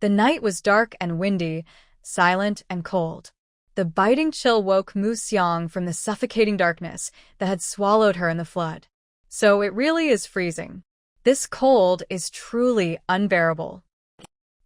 The night was dark and windy, silent and cold. The biting chill woke Mu Xiang from the suffocating darkness that had swallowed her in the flood. So it really is freezing. This cold is truly unbearable.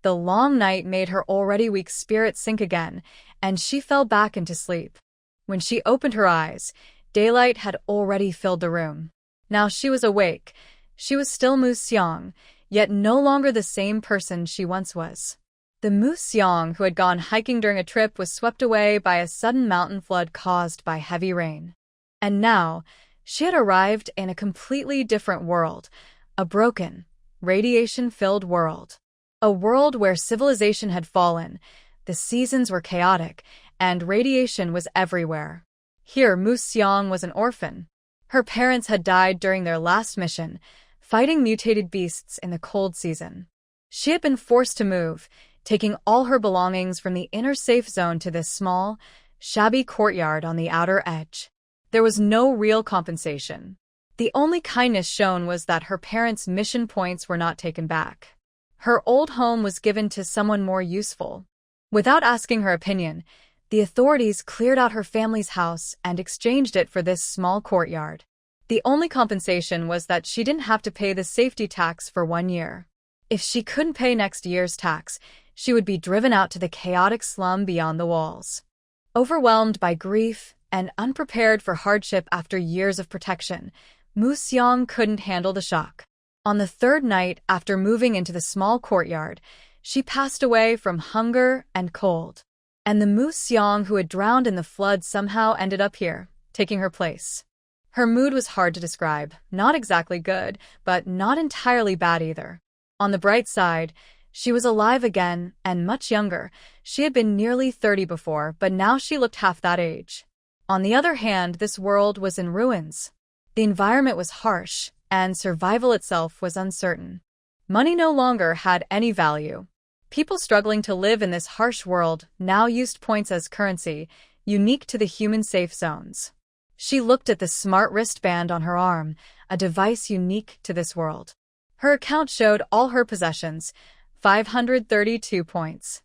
The long night made her already weak spirit sink again, and she fell back into sleep. When she opened her eyes, daylight had already filled the room. Now she was awake. She was still Mu Xiang, yet no longer the same person she once was. The Mu Xiang who had gone hiking during a trip was swept away by a sudden mountain flood caused by heavy rain. And now, she had arrived in a completely different world, a broken, radiation-filled world. A world where civilization had fallen, the seasons were chaotic, and radiation was everywhere. Here, Mu Xiang was an orphan. Her parents had died during their last mission, fighting mutated beasts in the cold season. She had been forced to move, taking all her belongings from the inner safe zone to this small, shabby courtyard on the outer edge. There was no real compensation. The only kindness shown was that her parents' mission points were not taken back. Her old home was given to someone more useful. Without asking her opinion, the authorities cleared out her family's house and exchanged it for this small courtyard. The only compensation was that she didn't have to pay the safety tax for 1 year. If she couldn't pay next year's tax, she would be driven out to the chaotic slum beyond the walls. Overwhelmed by grief and unprepared for hardship after years of protection, Mu Xiang couldn't handle the shock. On the third night after moving into the small courtyard, she passed away from hunger and cold. And the Mu Xiang who had drowned in the flood somehow ended up here, taking her place. Her mood was hard to describe, not exactly good, but not entirely bad either. On the bright side, she was alive again and much younger. She had been nearly 30 before, but now she looked half that age. On the other hand, this world was in ruins. The environment was harsh, and survival itself was uncertain. Money no longer had any value. People struggling to live in this harsh world now used points as currency, unique to the human safe zones. She looked at the smart wristband on her arm, a device unique to this world. Her account showed all her possessions, 532 points.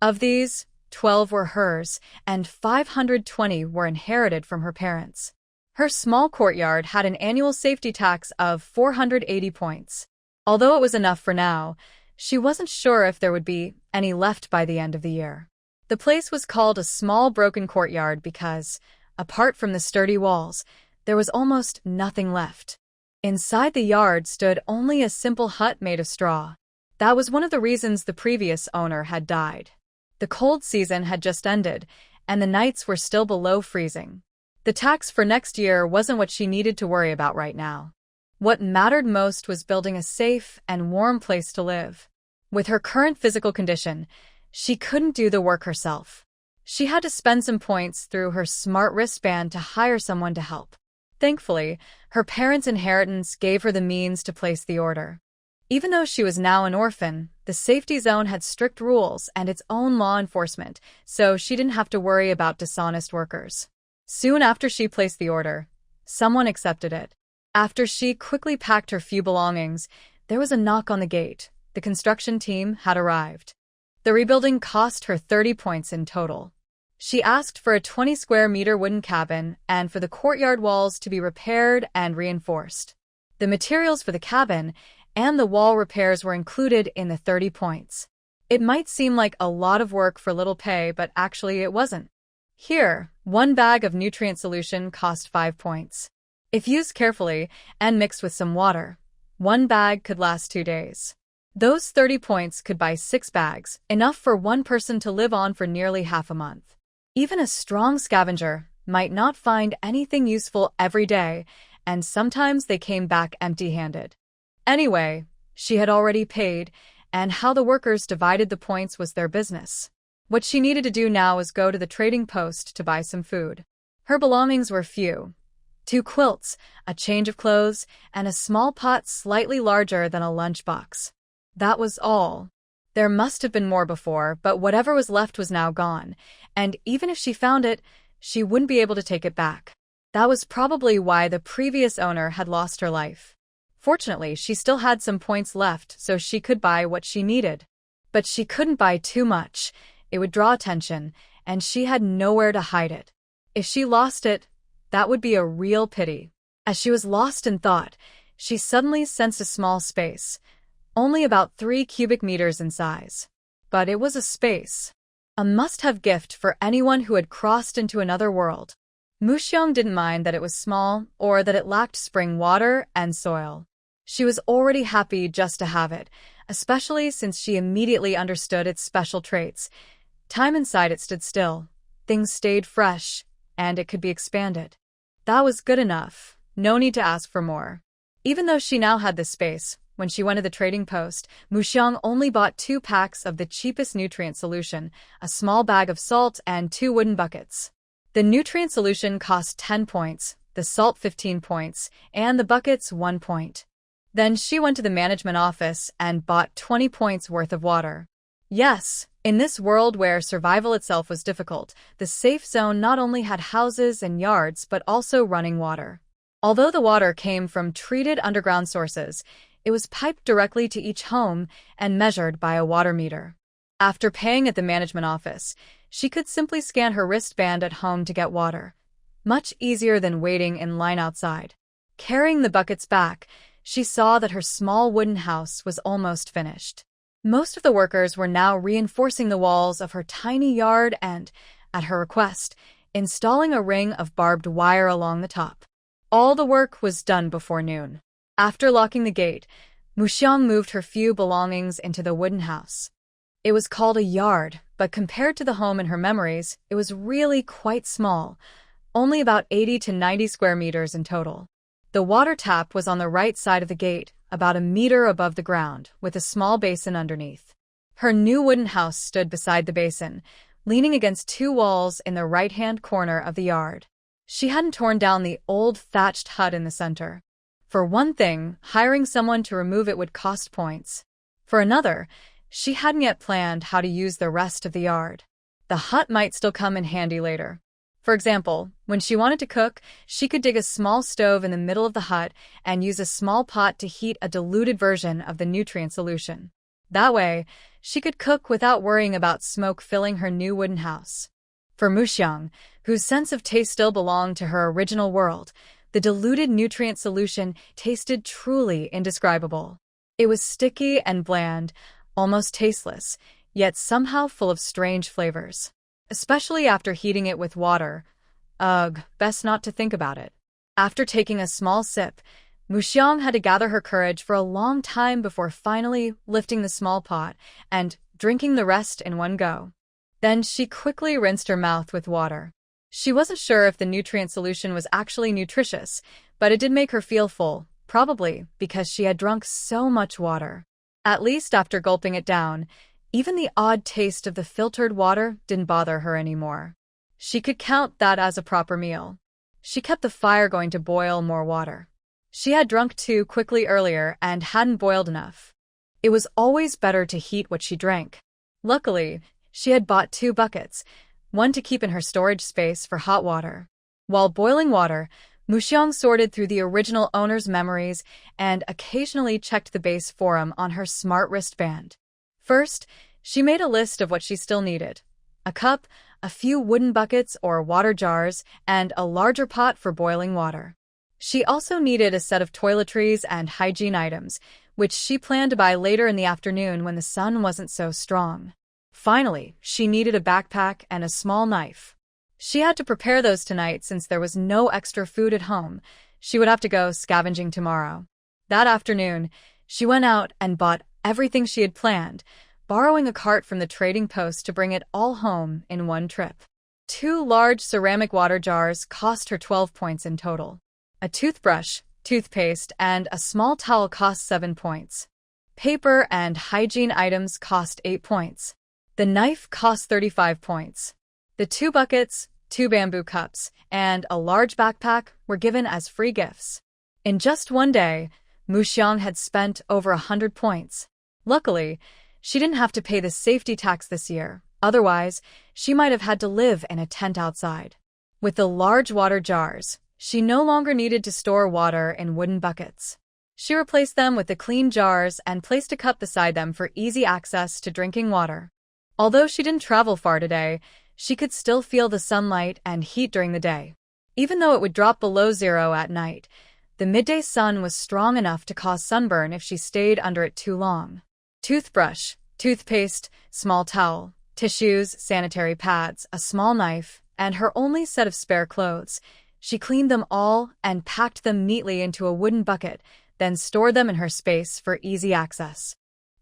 Of these, 12 were hers, and 520 were inherited from her parents. Her small courtyard had an annual safety tax of 480 points. Although it was enough for now, she wasn't sure if there would be any left by the end of the year. The place was called a small broken courtyard because, apart from the sturdy walls, there was almost nothing left. Inside the yard stood only a simple hut made of straw. That was one of the reasons the previous owner had died. The cold season had just ended, and the nights were still below freezing. The tax for next year wasn't what she needed to worry about right now. What mattered most was building a safe and warm place to live. With her current physical condition, she couldn't do the work herself. She had to spend some points through her smart wristband to hire someone to help. Thankfully, her parents' inheritance gave her the means to place the order. Even though she was now an orphan, the safety zone had strict rules and its own law enforcement, so she didn't have to worry about dishonest workers. Soon after she placed the order, someone accepted it. After she quickly packed her few belongings, there was a knock on the gate. The construction team had arrived. The rebuilding cost her 30 points in total. She asked for a 20-square-meter wooden cabin and for the courtyard walls to be repaired and reinforced. The materials for the cabin and the wall repairs were included in the 30 points. It might seem like a lot of work for little pay, but actually it wasn't. Here, 1 bag of nutrient solution cost 5 points. If used carefully and mixed with some water, 1 bag could last 2 days. Those 30 points could buy 6 bags, enough for one person to live on for nearly half a month. Even a strong scavenger might not find anything useful every day, and sometimes they came back empty-handed. Anyway, she had already paid, and how the workers divided the points was their business. What she needed to do now was go to the trading post to buy some food. Her belongings were few. 2 quilts, a change of clothes, and a small pot slightly larger than a lunchbox. That was all. There must have been more before, but whatever was left was now gone, and even if she found it, she wouldn't be able to take it back. That was probably why the previous owner had lost her life. Fortunately, she still had some points left, so she could buy what she needed. But she couldn't buy too much. It would draw attention, and she had nowhere to hide it. If she lost it, that would be a real pity. As she was lost in thought, she suddenly sensed a small space, only about 3 cubic meters in size. But it was a space. A must-have gift for anyone who had crossed into another world. Muxiang didn't mind that it was small or that it lacked spring water and soil. She was already happy just to have it, especially since she immediately understood its special traits. Time inside it stood still, things stayed fresh, and it could be expanded. That was good enough, no need to ask for more. Even though she now had this space, when she went to the trading post, Muxiang only bought 2 packs of the cheapest nutrient solution, a small bag of salt and 2 wooden buckets. The nutrient solution cost 10 points, the salt 15 points, and the buckets 1 point. Then she went to the management office and bought 20 points worth of water. Yes, in this world where survival itself was difficult, the safe zone not only had houses and yards but also running water. Although the water came from treated underground sources, it was piped directly to each home and measured by a water meter. After paying at the management office, she could simply scan her wristband at home to get water. Much easier than waiting in line outside. Carrying the buckets back, she saw that her small wooden house was almost finished. Most of the workers were now reinforcing the walls of her tiny yard and, at her request, installing a ring of barbed wire along the top. All the work was done before noon. After locking the gate, Muxiang moved her few belongings into the wooden house. It was called a yard, but compared to the home in her memories, it was really quite small, only about 80 to 90 square meters in total. The water tap was on the right side of the gate, about a meter above the ground, with a small basin underneath. Her new wooden house stood beside the basin, leaning against 2 walls in the right-hand corner of the yard. She hadn't torn down the old thatched hut in the center. For one thing, hiring someone to remove it would cost points. For another, she hadn't yet planned how to use the rest of the yard. The hut might still come in handy later. For example, when she wanted to cook, she could dig a small stove in the middle of the hut and use a small pot to heat a diluted version of the nutrient solution. That way, she could cook without worrying about smoke filling her new wooden house. For Muxiang, whose sense of taste still belonged to her original world, the diluted nutrient solution tasted truly indescribable. It was sticky and bland, almost tasteless, yet somehow full of strange flavors. Especially after heating it with water. Ugh, best not to think about it. After taking a small sip, Muxiang had to gather her courage for a long time before finally lifting the small pot and drinking the rest in one go. Then she quickly rinsed her mouth with water. She wasn't sure if the nutrient solution was actually nutritious, but it did make her feel full, probably because she had drunk so much water. At least after gulping it down, even the odd taste of the filtered water didn't bother her anymore. She could count that as a proper meal. She kept the fire going to boil more water. She had drunk too quickly earlier and hadn't boiled enough. It was always better to heat what she drank. Luckily, she had bought 2 buckets, one to keep in her storage space for hot water. While boiling water, Muxiang sorted through the original owner's memories and occasionally checked the base forum on her smart wristband. First, she made a list of what she still needed: a cup, a few wooden buckets or water jars, and a larger pot for boiling water. She also needed a set of toiletries and hygiene items, which she planned to buy later in the afternoon when the sun wasn't so strong. Finally, she needed a backpack and a small knife. She had to prepare those tonight since there was no extra food at home. She would have to go scavenging tomorrow. That afternoon, she went out and bought everything she had planned, borrowing a cart from the trading post to bring it all home in one trip. 2 large ceramic water jars cost her 12 points in total. A toothbrush, toothpaste, and a small towel cost 7 points. Paper and hygiene items cost 8 points. The knife cost 35 points. The 2 buckets, 2 bamboo cups, and a large backpack were given as free gifts. In just one day, Muxiang had spent over 100 points. Luckily, she didn't have to pay the safety tax this year. Otherwise, she might have had to live in a tent outside. With the large water jars, she no longer needed to store water in wooden buckets. She replaced them with the clean jars and placed a cup beside them for easy access to drinking water. Although she didn't travel far today, she could still feel the sunlight and heat during the day. Even though it would drop below zero at night, the midday sun was strong enough to cause sunburn if she stayed under it too long. Toothbrush, toothpaste, small towel, tissues, sanitary pads, a small knife, and her only set of spare clothes. She cleaned them all and packed them neatly into a wooden bucket, then stored them in her space for easy access.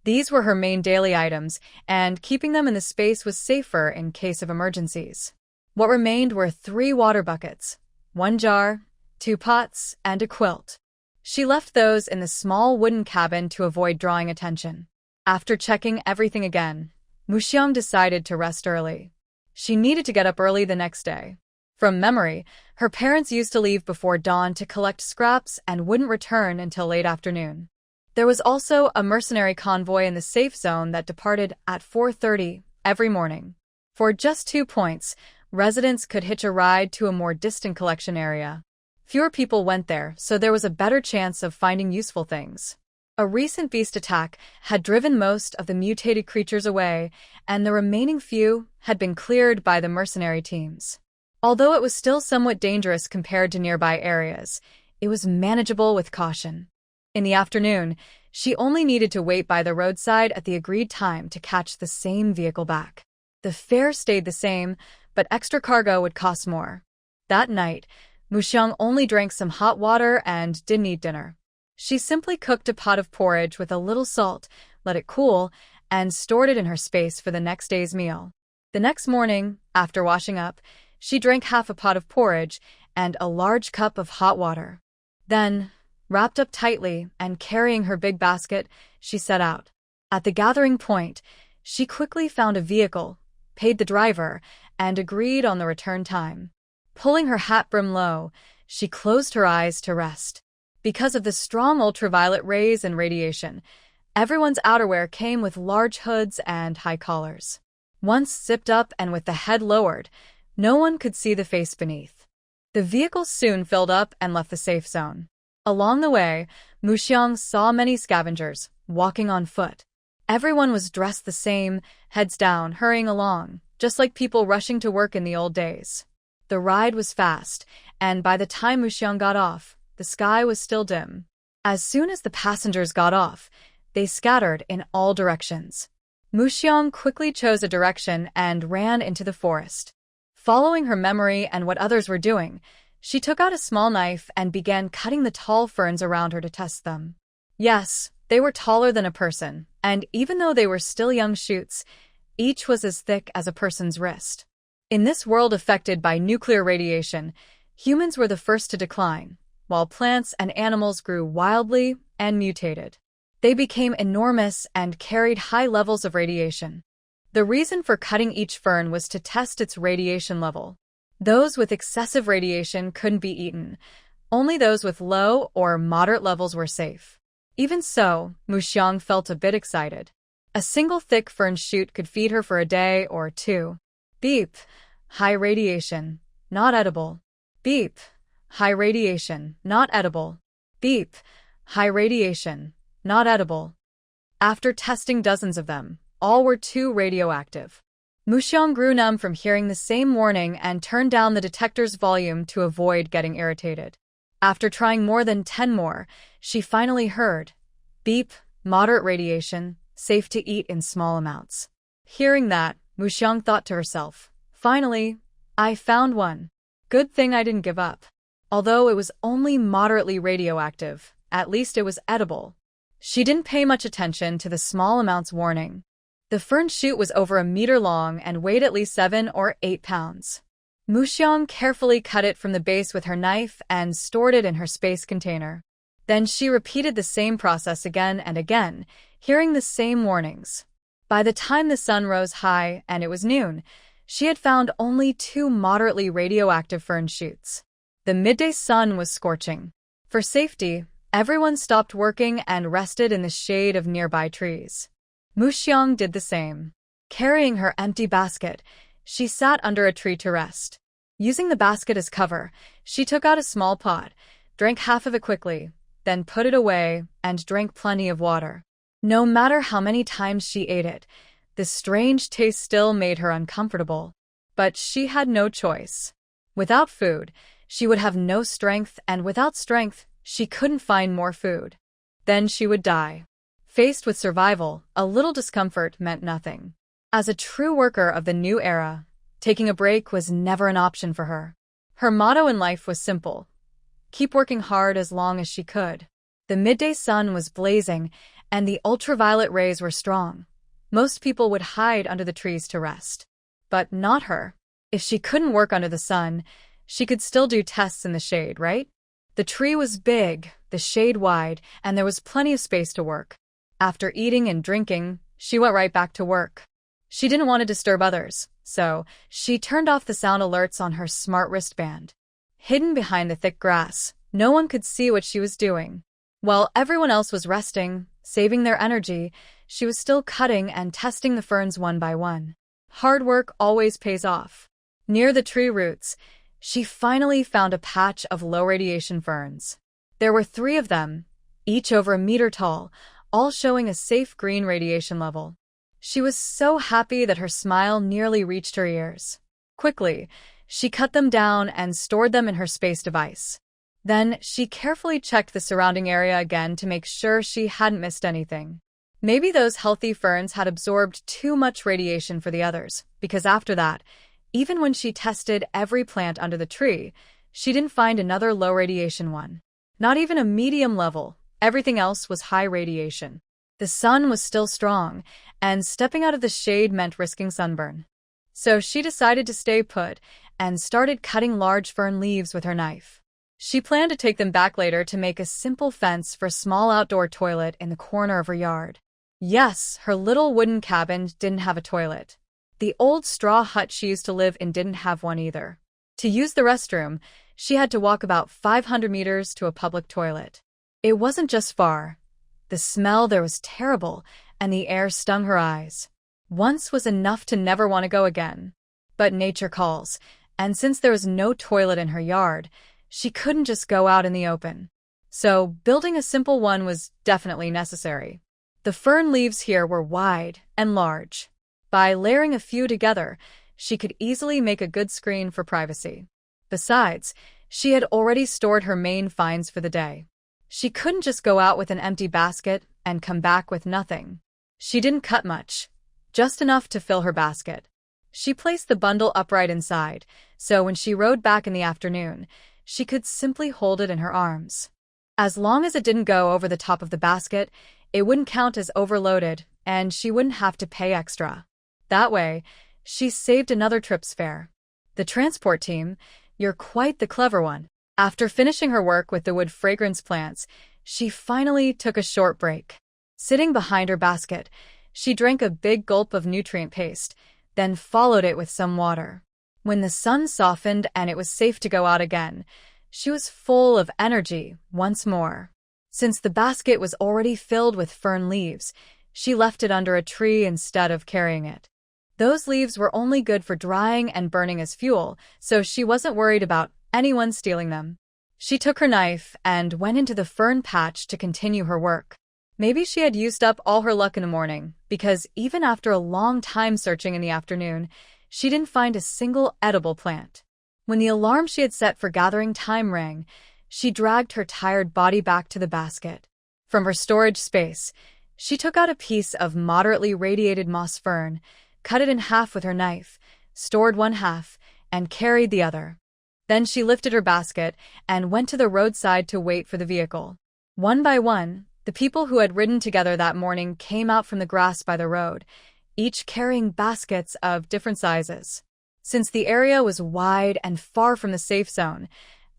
These were her main daily items, and keeping them in the space was safer in case of emergencies. What remained were 3 water buckets, 1 jar, 2 pots, and a quilt. She left those in the small wooden cabin to avoid drawing attention. After checking everything again, Muxiang decided to rest early. She needed to get up early the next day. From memory, her parents used to leave before dawn to collect scraps and wouldn't return until late afternoon. There was also a mercenary convoy in the safe zone that departed at 4:30 every morning. For just 2 points, residents could hitch a ride to a more distant collection area. Fewer people went there, so there was a better chance of finding useful things. A recent beast attack had driven most of the mutated creatures away, and the remaining few had been cleared by the mercenary teams. Although it was still somewhat dangerous compared to nearby areas, it was manageable with caution. In the afternoon, she only needed to wait by the roadside at the agreed time to catch the same vehicle back. The fare stayed the same, but extra cargo would cost more. That night, Muxiang only drank some hot water and didn't eat dinner. She simply cooked a pot of porridge with a little salt, let it cool, and stored it in her space for the next day's meal. The next morning, after washing up, she drank half a pot of porridge and a large cup of hot water. Then, wrapped up tightly and carrying her big basket, she set out. At the gathering point, she quickly found a vehicle, paid the driver, and agreed on the return time. Pulling her hat brim low, she closed her eyes to rest. Because of the strong ultraviolet rays and radiation, everyone's outerwear came with large hoods and high collars. Once zipped up and with the head lowered, no one could see the face beneath. The vehicle soon filled up and left the safe zone. Along the way, Muxiang saw many scavengers, walking on foot. Everyone was dressed the same, heads down, hurrying along, just like people rushing to work in the old days. The ride was fast, and by the time Muxiang got off, the sky was still dim. As soon as the passengers got off, they scattered in all directions. Muxiang quickly chose a direction and ran into the forest. Following her memory and what others were doing, she took out a small knife and began cutting the tall ferns around her to test them. Yes, they were taller than a person, and even though they were still young shoots, each was as thick as a person's wrist. In this world affected by nuclear radiation, humans were the first to decline, while plants and animals grew wildly and mutated. They became enormous and carried high levels of radiation. The reason for cutting each fern was to test its radiation level. Those with excessive radiation couldn't be eaten. Only those with low or moderate levels were safe. Even so, Muxiang felt a bit excited. A single thick fern shoot could feed her for a day or 2. Beep. High radiation. Not edible. Beep. High radiation. Not edible. Beep. High radiation. Not edible. After testing dozens of them, all were too radioactive. Muxiang grew numb from hearing the same warning and turned down the detector's volume to avoid getting irritated. After trying more than 10 more, she finally heard, beep, moderate radiation, safe to eat in small amounts. Hearing that, Muxiang thought to herself, finally, I found one. Good thing I didn't give up. Although it was only moderately radioactive, at least it was edible. She didn't pay much attention to the small amounts warning. The fern shoot was over a meter long and weighed at least 7 or 8 pounds. Muxiang carefully cut it from the base with her knife and stored it in her space container. Then she repeated the same process again and again, hearing the same warnings. By the time the sun rose high and it was noon, she had found only 2 moderately radioactive fern shoots. The midday sun was scorching. For safety, everyone stopped working and rested in the shade of nearby trees. Muxiang did the same. Carrying her empty basket, she sat under a tree to rest. Using the basket as cover, she took out a small pot, drank half of it quickly, then put it away and drank plenty of water. No matter how many times she ate it, the strange taste still made her uncomfortable. But she had no choice. Without food, she would have no strength, and without strength, she couldn't find more food. Then she would die. Faced with survival, a little discomfort meant nothing. As a true worker of the new era, taking a break was never an option for her. Her motto in life was simple: keep working hard as long as she could. The midday sun was blazing, and the ultraviolet rays were strong. Most people would hide under the trees to rest. But not her. If she couldn't work under the sun, she could still do tests in the shade, right? The tree was big, the shade wide, and there was plenty of space to work. After eating and drinking, she went right back to work. She didn't want to disturb others, so she turned off the sound alerts on her smart wristband. Hidden behind the thick grass, no one could see what she was doing. While everyone else was resting, saving their energy, she was still cutting and testing the ferns one by one. Hard work always pays off. Near the tree roots, she finally found a patch of low-radiation ferns. There were 3 of them, each over a meter tall, all showing a safe green radiation level. She was so happy that her smile nearly reached her ears. Quickly, she cut them down and stored them in her space device. Then, she carefully checked the surrounding area again to make sure she hadn't missed anything. Maybe those healthy ferns had absorbed too much radiation for the others, because after that, even when she tested every plant under the tree, she didn't find another low-radiation one. Not even a medium level. Everything else was high radiation. The sun was still strong, and stepping out of the shade meant risking sunburn. So she decided to stay put and started cutting large fern leaves with her knife. She planned to take them back later to make a simple fence for a small outdoor toilet in the corner of her yard. Yes, her little wooden cabin didn't have a toilet. The old straw hut she used to live in didn't have one either. To use the restroom, she had to walk about 500 meters to a public toilet. It wasn't just far. The smell there was terrible, and the air stung her eyes. Once was enough to never want to go again. But nature calls, and since there was no toilet in her yard, she couldn't just go out in the open. So, building a simple one was definitely necessary. The fern leaves here were wide and large. By layering a few together, she could easily make a good screen for privacy. Besides, she had already stored her main finds for the day. She couldn't just go out with an empty basket and come back with nothing. She didn't cut much, just enough to fill her basket. She placed the bundle upright inside, so when she rode back in the afternoon, she could simply hold it in her arms. As long as it didn't go over the top of the basket, it wouldn't count as overloaded, and she wouldn't have to pay extra. That way, she saved another trip's fare. The transport team, you're quite the clever one. After finishing her work with the wood fragrance plants, she finally took a short break. Sitting behind her basket, she drank a big gulp of nutrient paste, then followed it with some water. When the sun softened and it was safe to go out again, she was full of energy once more. Since the basket was already filled with fern leaves, she left it under a tree instead of carrying it. Those leaves were only good for drying and burning as fuel, so she wasn't worried about anyone stealing them. She took her knife and went into the fern patch to continue her work. Maybe she had used up all her luck in the morning, because even after a long time searching in the afternoon, she didn't find a single edible plant. When the alarm she had set for gathering time rang, she dragged her tired body back to the basket. From her storage space, she took out a piece of moderately radiated moss fern, cut it in half with her knife, stored one half, and carried the other. Then she lifted her basket and went to the roadside to wait for the vehicle. One by one, the people who had ridden together that morning came out from the grass by the road, each carrying baskets of different sizes. Since the area was wide and far from the safe zone,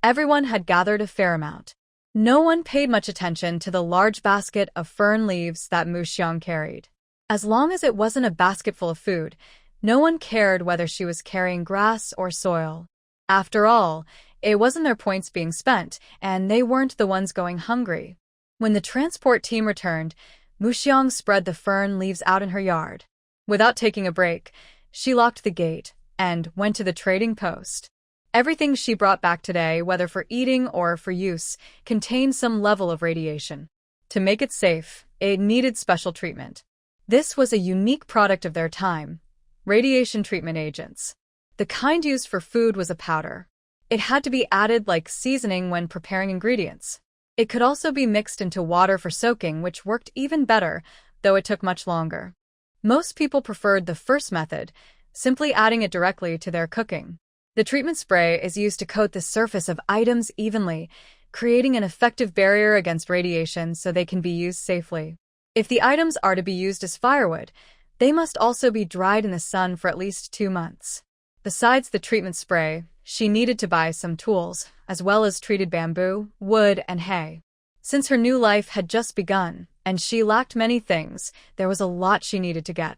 everyone had gathered a fair amount. No one paid much attention to the large basket of fern leaves that Mu Xiang carried. As long as it wasn't a basket full of food, no one cared whether she was carrying grass or soil. After all, it wasn't their points being spent, and they weren't the ones going hungry. When the transport team returned, Mu Xiang spread the fern leaves out in her yard. Without taking a break, she locked the gate and went to the trading post. Everything she brought back today, whether for eating or for use, contained some level of radiation. To make it safe, it needed special treatment. This was a unique product of their time: radiation treatment agents. The kind used for food was a powder. It had to be added like seasoning when preparing ingredients. It could also be mixed into water for soaking, which worked even better, though it took much longer. Most people preferred the first method, simply adding it directly to their cooking. The treatment spray is used to coat the surface of items evenly, creating an effective barrier against radiation so they can be used safely. If the items are to be used as firewood, they must also be dried in the sun for at least 2 months. Besides the treatment spray, she needed to buy some tools, as well as treated bamboo, wood, and hay. Since her new life had just begun, and she lacked many things, there was a lot she needed to get.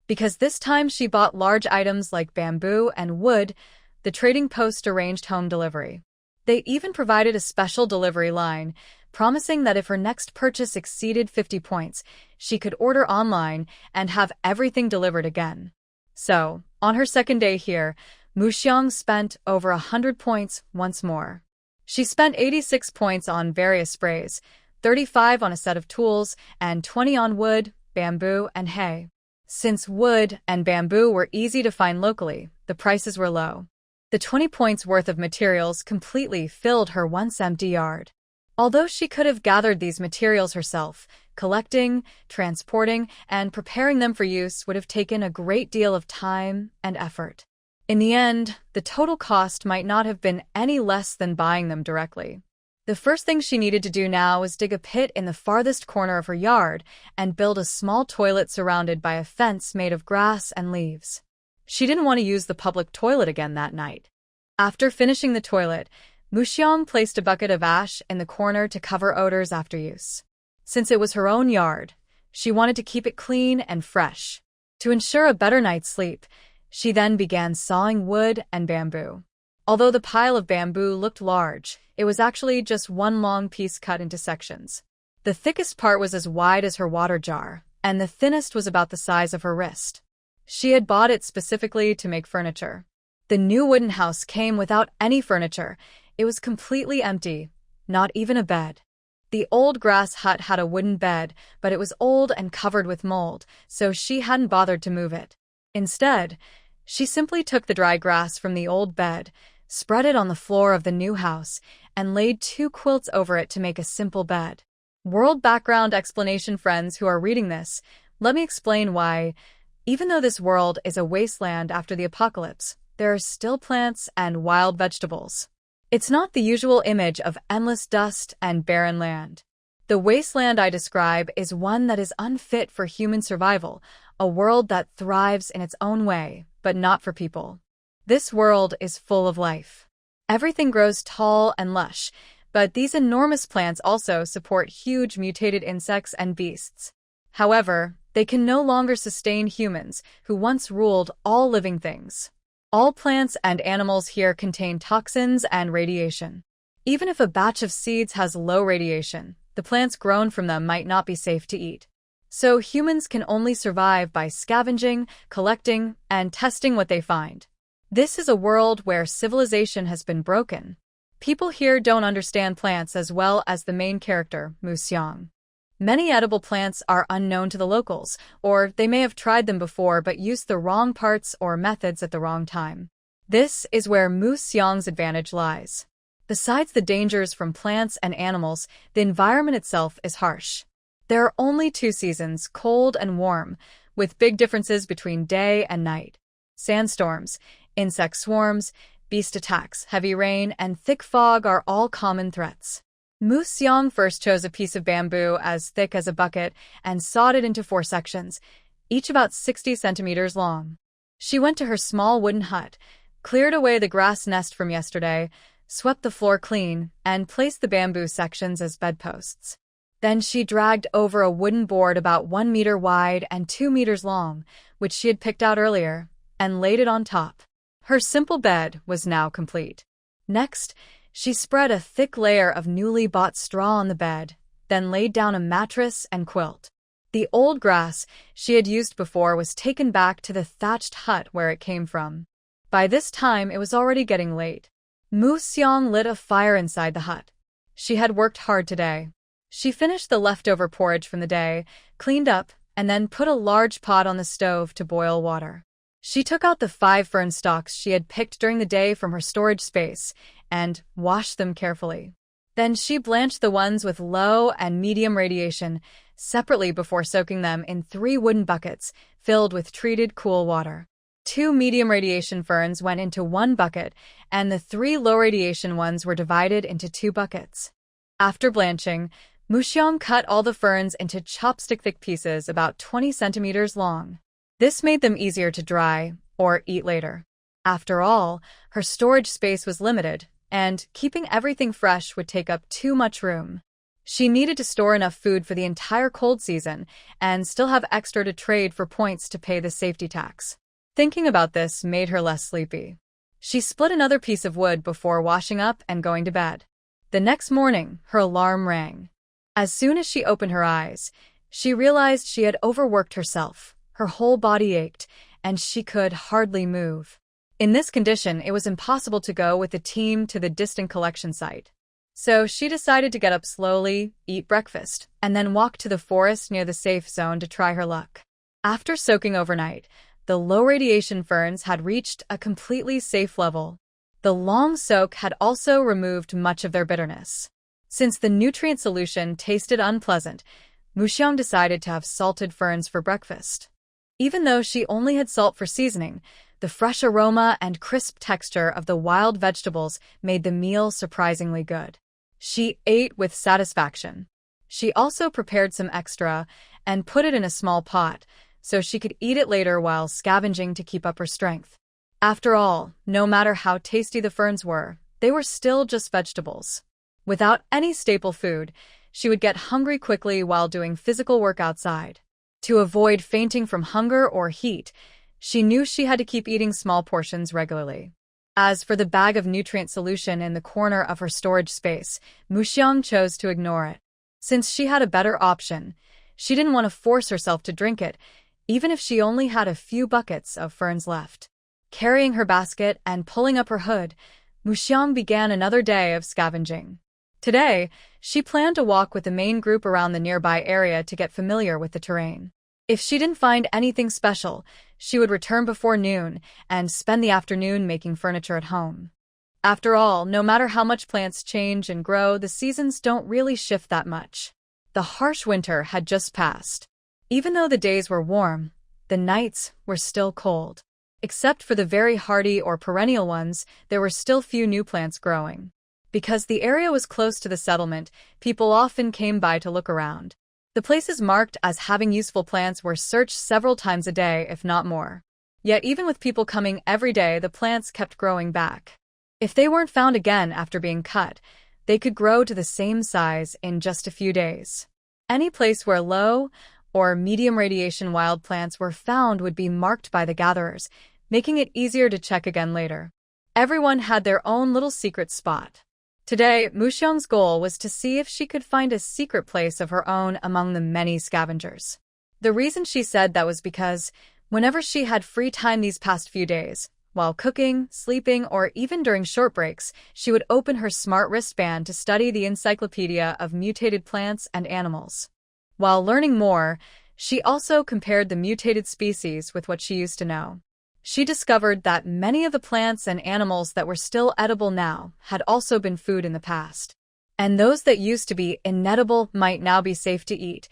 Because this time she bought large items like bamboo and wood, the trading post arranged home delivery. They even provided a special delivery line, promising that if her next purchase exceeded 50 points, she could order online and have everything delivered again. So, on her second day here, Muxiang spent over 100 points once more. She spent 86 points on various sprays, 35 on a set of tools, and 20 on wood, bamboo, and hay. Since wood and bamboo were easy to find locally, the prices were low. The 20 points worth of materials completely filled her once empty yard. Although she could have gathered these materials herself, collecting, transporting, and preparing them for use would have taken a great deal of time and effort. In the end, the total cost might not have been any less than buying them directly. The first thing she needed to do now was dig a pit in the farthest corner of her yard and build a small toilet surrounded by a fence made of grass and leaves. She didn't want to use the public toilet again that night. After finishing the toilet, Muxiang placed a bucket of ash in the corner to cover odors after use. Since it was her own yard, she wanted to keep it clean and fresh. To ensure a better night's sleep, she then began sawing wood and bamboo. Although the pile of bamboo looked large, it was actually just one long piece cut into sections. The thickest part was as wide as her water jar, and the thinnest was about the size of her wrist. She had bought it specifically to make furniture. The new wooden house came without any furniture. It was completely empty, not even a bed. The old grass hut had a wooden bed, but it was old and covered with mold, so she hadn't bothered to move it. Instead, she simply took the dry grass from the old bed, spread it on the floor of the new house, and laid 2 quilts over it to make a simple bed. World background explanation, friends who are reading this, let me explain why. Even though this world is a wasteland after the apocalypse, there are still plants and wild vegetables. It's not the usual image of endless dust and barren land. The wasteland I describe is one that is unfit for human survival, a world that thrives in its own way, but not for people. This world is full of life. Everything grows tall and lush, but these enormous plants also support huge mutated insects and beasts. However, they can no longer sustain humans, who once ruled all living things. All plants and animals here contain toxins and radiation. Even if a batch of seeds has low radiation, the plants grown from them might not be safe to eat. So humans can only survive by scavenging, collecting, and testing what they find. This is a world where civilization has been broken. People here don't understand plants as well as the main character, Muxiang. Many edible plants are unknown to the locals, or they may have tried them before but used the wrong parts or methods at the wrong time. This is where Muxiang's advantage lies. Besides the dangers from plants and animals, the environment itself is harsh. There are only 2 seasons, cold and warm, with big differences between day and night. Sandstorms, insect swarms, beast attacks, heavy rain, and thick fog are all common threats. Muxiang first chose a piece of bamboo as thick as a bucket and sawed it into 4 sections, each about 60 centimeters long. She went to her small wooden hut, cleared away the grass nest from yesterday, swept the floor clean, and placed the bamboo sections as bedposts. Then she dragged over a wooden board about 1 meter wide and 2 meters long, which she had picked out earlier, and laid it on top. Her simple bed was now complete. Next, she spread a thick layer of newly bought straw on the bed, then laid down a mattress and quilt. The old grass she had used before was taken back to the thatched hut where it came from. By this time, it was already getting late. Mu Xiang lit a fire inside the hut. She had worked hard today. She finished the leftover porridge from the day, cleaned up, and then put a large pot on the stove to boil water. She took out the 5 fern stalks she had picked during the day from her storage space and washed them carefully. Then she blanched the ones with low and medium radiation separately before soaking them in 3 wooden buckets filled with treated cool water. 2 medium radiation ferns went into 1 bucket, and the 3 low radiation ones were divided into 2 buckets. After blanching, Muxiang cut all the ferns into chopstick-thick pieces about 20 centimeters long. This made them easier to dry or eat later. After all, her storage space was limited, and keeping everything fresh would take up too much room. She needed to store enough food for the entire cold season and still have extra to trade for points to pay the safety tax. Thinking about this made her less sleepy. She split another piece of wood before washing up and going to bed. The next morning, her alarm rang. As soon as she opened her eyes, she realized she had overworked herself. Her whole body ached, and she could hardly move. In this condition, it was impossible to go with the team to the distant collection site. So she decided to get up slowly, eat breakfast, and then walk to the forest near the safe zone to try her luck. After soaking overnight, the low radiation ferns had reached a completely safe level. The long soak had also removed much of their bitterness. Since the nutrient solution tasted unpleasant, Muxiang decided to have salted ferns for breakfast. Even though she only had salt for seasoning, the fresh aroma and crisp texture of the wild vegetables made the meal surprisingly good. She ate with satisfaction. She also prepared some extra and put it in a small pot, so she could eat it later while scavenging to keep up her strength. After all, no matter how tasty the ferns were, they were still just vegetables. Without any staple food, she would get hungry quickly while doing physical work outside. To avoid fainting from hunger or heat, she knew she had to keep eating small portions regularly. As for the bag of nutrient solution in the corner of her storage space, Muxiang chose to ignore it. Since she had a better option, she didn't want to force herself to drink it, even if she only had a few buckets of ferns left. Carrying her basket and pulling up her hood, Muxiang began another day of scavenging. Today, she planned to walk with the main group around the nearby area to get familiar with the terrain. If she didn't find anything special, she would return before noon and spend the afternoon making furniture at home. After all, no matter how much plants change and grow, the seasons don't really shift that much. The harsh winter had just passed. Even though the days were warm, the nights were still cold. Except for the very hardy or perennial ones, there were still few new plants growing. Because the area was close to the settlement, people often came by to look around. The places marked as having useful plants were searched several times a day, if not more. Yet even with people coming every day, the plants kept growing back. If they weren't found again after being cut, they could grow to the same size in just a few days. Any place where low or medium radiation wild plants were found would be marked by the gatherers, making it easier to check again later. Everyone had their own little secret spot. Today, Muxiang's goal was to see if she could find a secret place of her own among the many scavengers. The reason she said that was because whenever she had free time these past few days, while cooking, sleeping, or even during short breaks, she would open her smart wristband to study the encyclopedia of mutated plants and animals. While learning more, she also compared the mutated species with what she used to know. She discovered that many of the plants and animals that were still edible now had also been food in the past. And those that used to be inedible might now be safe to eat,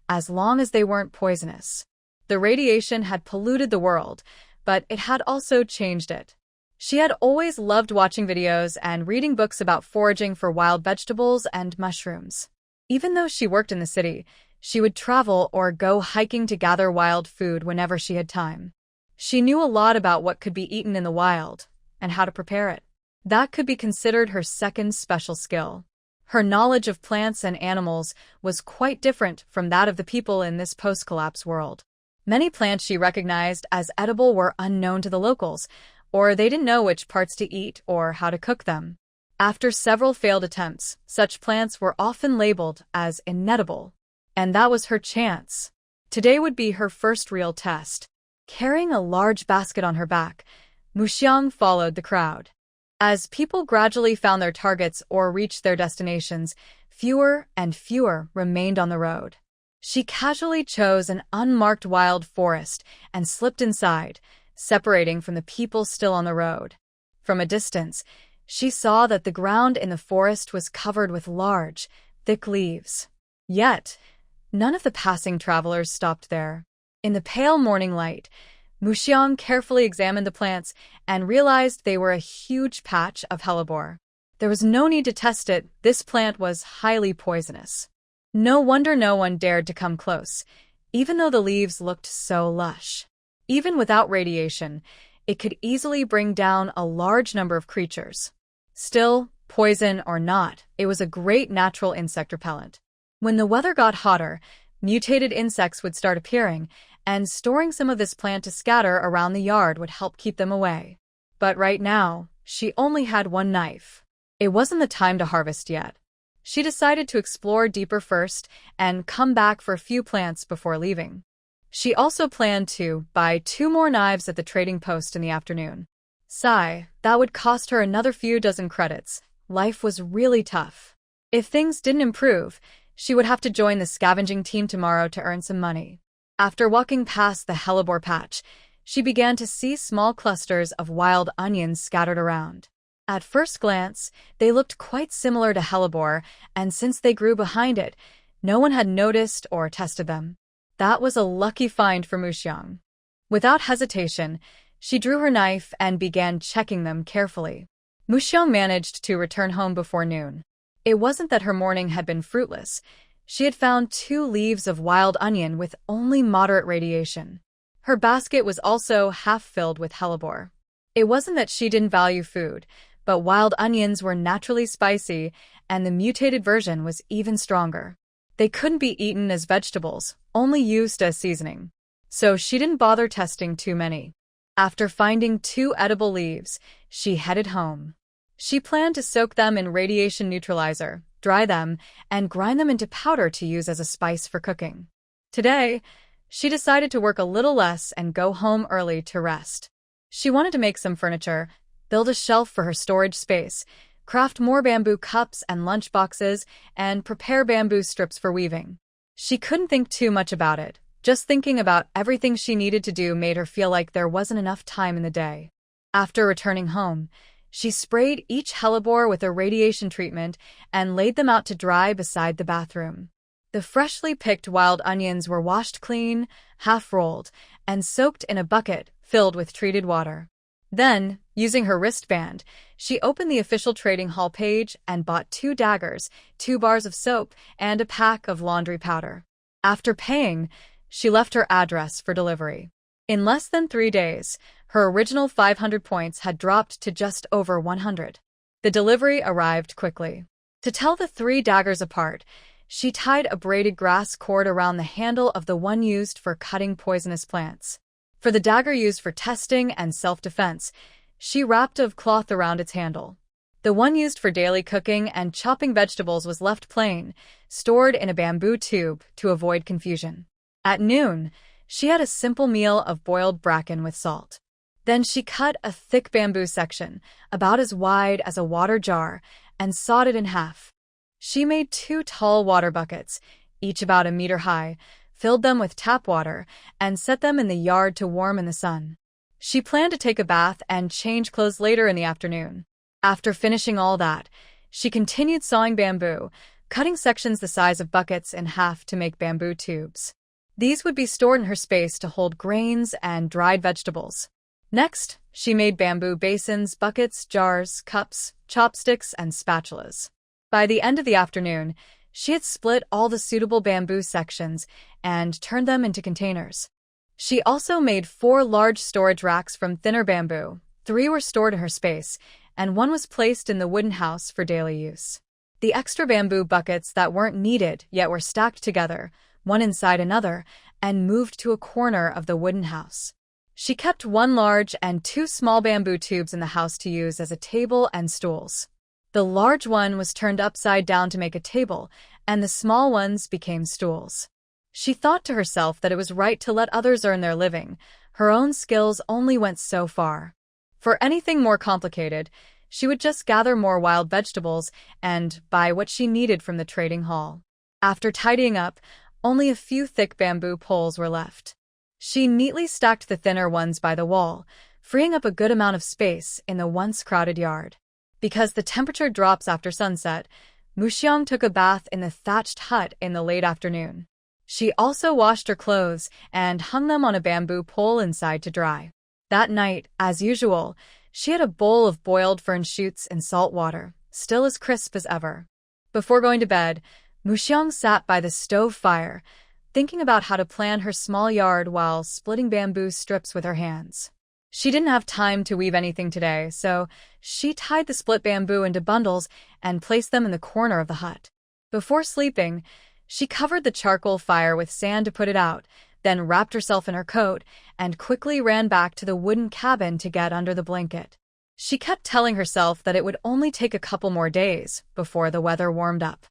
as long as they weren't poisonous. The radiation had polluted the world, but it had also changed it. She had always loved watching videos and reading books about foraging for wild vegetables and mushrooms. Even though she worked in the city, she would travel or go hiking to gather wild food whenever she had time. She knew a lot about what could be eaten in the wild and how to prepare it. That could be considered her second special skill. Her knowledge of plants and animals was quite different from that of the people in this post-collapse world. Many plants she recognized as edible were unknown to the locals, or they didn't know which parts to eat or how to cook them. After several failed attempts, such plants were often labeled as inedible, and that was her chance. Today would be her first real test. Carrying a large basket on her back, Muxiang followed the crowd. As people gradually found their targets or reached their destinations, fewer and fewer remained on the road. She casually chose an unmarked wild forest and slipped inside, separating from the people still on the road. From a distance, she saw that the ground in the forest was covered with large, thick leaves. Yet, none of the passing travelers stopped there. In the pale morning light, Muxiang carefully examined the plants and realized they were a huge patch of hellebore. There was no need to test it, this plant was highly poisonous. No wonder no one dared to come close, even though the leaves looked so lush. Even without radiation, it could easily bring down a large number of creatures. Still, poison or not, it was a great natural insect repellent. When the weather got hotter, mutated insects would start appearing, and storing some of this plant to scatter around the yard would help keep them away. But right now, she only had one knife. It wasn't the time to harvest yet. She decided to explore deeper first and come back for a few plants before leaving. She also planned to buy 2 more knives at the trading post in the afternoon. Sigh, that would cost her another few dozen credits. Life was really tough. If things didn't improve, she would have to join the scavenging team tomorrow to earn some money. After walking past the hellebore patch, she began to see small clusters of wild onions scattered around. At first glance, they looked quite similar to hellebore, and since they grew behind it, no one had noticed or tested them. That was a lucky find for Muxiang. Without hesitation, she drew her knife and began checking them carefully. Muxiang managed to return home before noon. It wasn't that her morning had been fruitless. She had found 2 leaves of wild onion with only moderate radiation. Her basket was also half filled with hellebore. It wasn't that she didn't value food, but wild onions were naturally spicy, and the mutated version was even stronger. They couldn't be eaten as vegetables, only used as seasoning. So she didn't bother testing too many. After finding 2 edible leaves, she headed home. She planned to soak them in radiation neutralizer, dry them, and grind them into powder to use as a spice for cooking. Today, she decided to work a little less and go home early to rest. She wanted to make some furniture, build a shelf for her storage space, craft more bamboo cups and lunch boxes, and prepare bamboo strips for weaving. She couldn't think too much about it. Just thinking about everything she needed to do made her feel like there wasn't enough time in the day. After returning home, she sprayed each hellebore with a radiation treatment and laid them out to dry beside the bathroom. The freshly picked wild onions were washed clean, half-rolled, and soaked in a bucket filled with treated water. Then, using her wristband, she opened the official trading hall page and bought 2 daggers, 2 bars of soap, and a pack of laundry powder. After paying, she left her address for delivery. In less than 3 days, her original 500 points had dropped to just over 100. The delivery arrived quickly. To tell the 3 daggers apart, she tied a braided grass cord around the handle of the one used for cutting poisonous plants. For the dagger used for testing and self-defense, she wrapped a cloth around its handle. The one used for daily cooking and chopping vegetables was left plain, stored in a bamboo tube to avoid confusion. At noon, she had a simple meal of boiled bracken with salt. Then she cut a thick bamboo section, about as wide as a water jar, and sawed it in half. She made 2 tall water buckets, each about a meter high, filled them with tap water, and set them in the yard to warm in the sun. She planned to take a bath and change clothes later in the afternoon. After finishing all that, she continued sawing bamboo, cutting sections the size of buckets in half to make bamboo tubes. These would be stored in her space to hold grains and dried vegetables. Next, she made bamboo basins, buckets, jars, cups, chopsticks, and spatulas. By the end of the afternoon, she had split all the suitable bamboo sections and turned them into containers. She also made 4 large storage racks from thinner bamboo. 3 were stored in her space, and 1 was placed in the wooden house for daily use. The extra bamboo buckets that weren't needed yet were stacked together, one inside another, and moved to a corner of the wooden house. She kept 1 large and 2 small bamboo tubes in the house to use as a table and stools. The large one was turned upside down to make a table, and the small ones became stools. She thought to herself that it was right to let others earn their living. Her own skills only went so far. For anything more complicated, She would just gather more wild vegetables and buy what she needed from the trading hall. After tidying up, only a few thick bamboo poles were left. She neatly stacked the thinner ones by the wall, freeing up a good amount of space in the once crowded yard. Because the temperature drops after sunset, Muxiang took a bath in the thatched hut in the late afternoon. She also washed her clothes and hung them on a bamboo pole inside to dry. That night, as usual, she had a bowl of boiled fern shoots in salt water, still as crisp as ever. Before going to bed, Muxiang sat by the stove fire, thinking about how to plan her small yard while splitting bamboo strips with her hands. She didn't have time to weave anything today, so she tied the split bamboo into bundles and placed them in the corner of the hut. Before sleeping, she covered the charcoal fire with sand to put it out, then wrapped herself in her coat and quickly ran back to the wooden cabin to get under the blanket. She kept telling herself that it would only take a couple more days before the weather warmed up.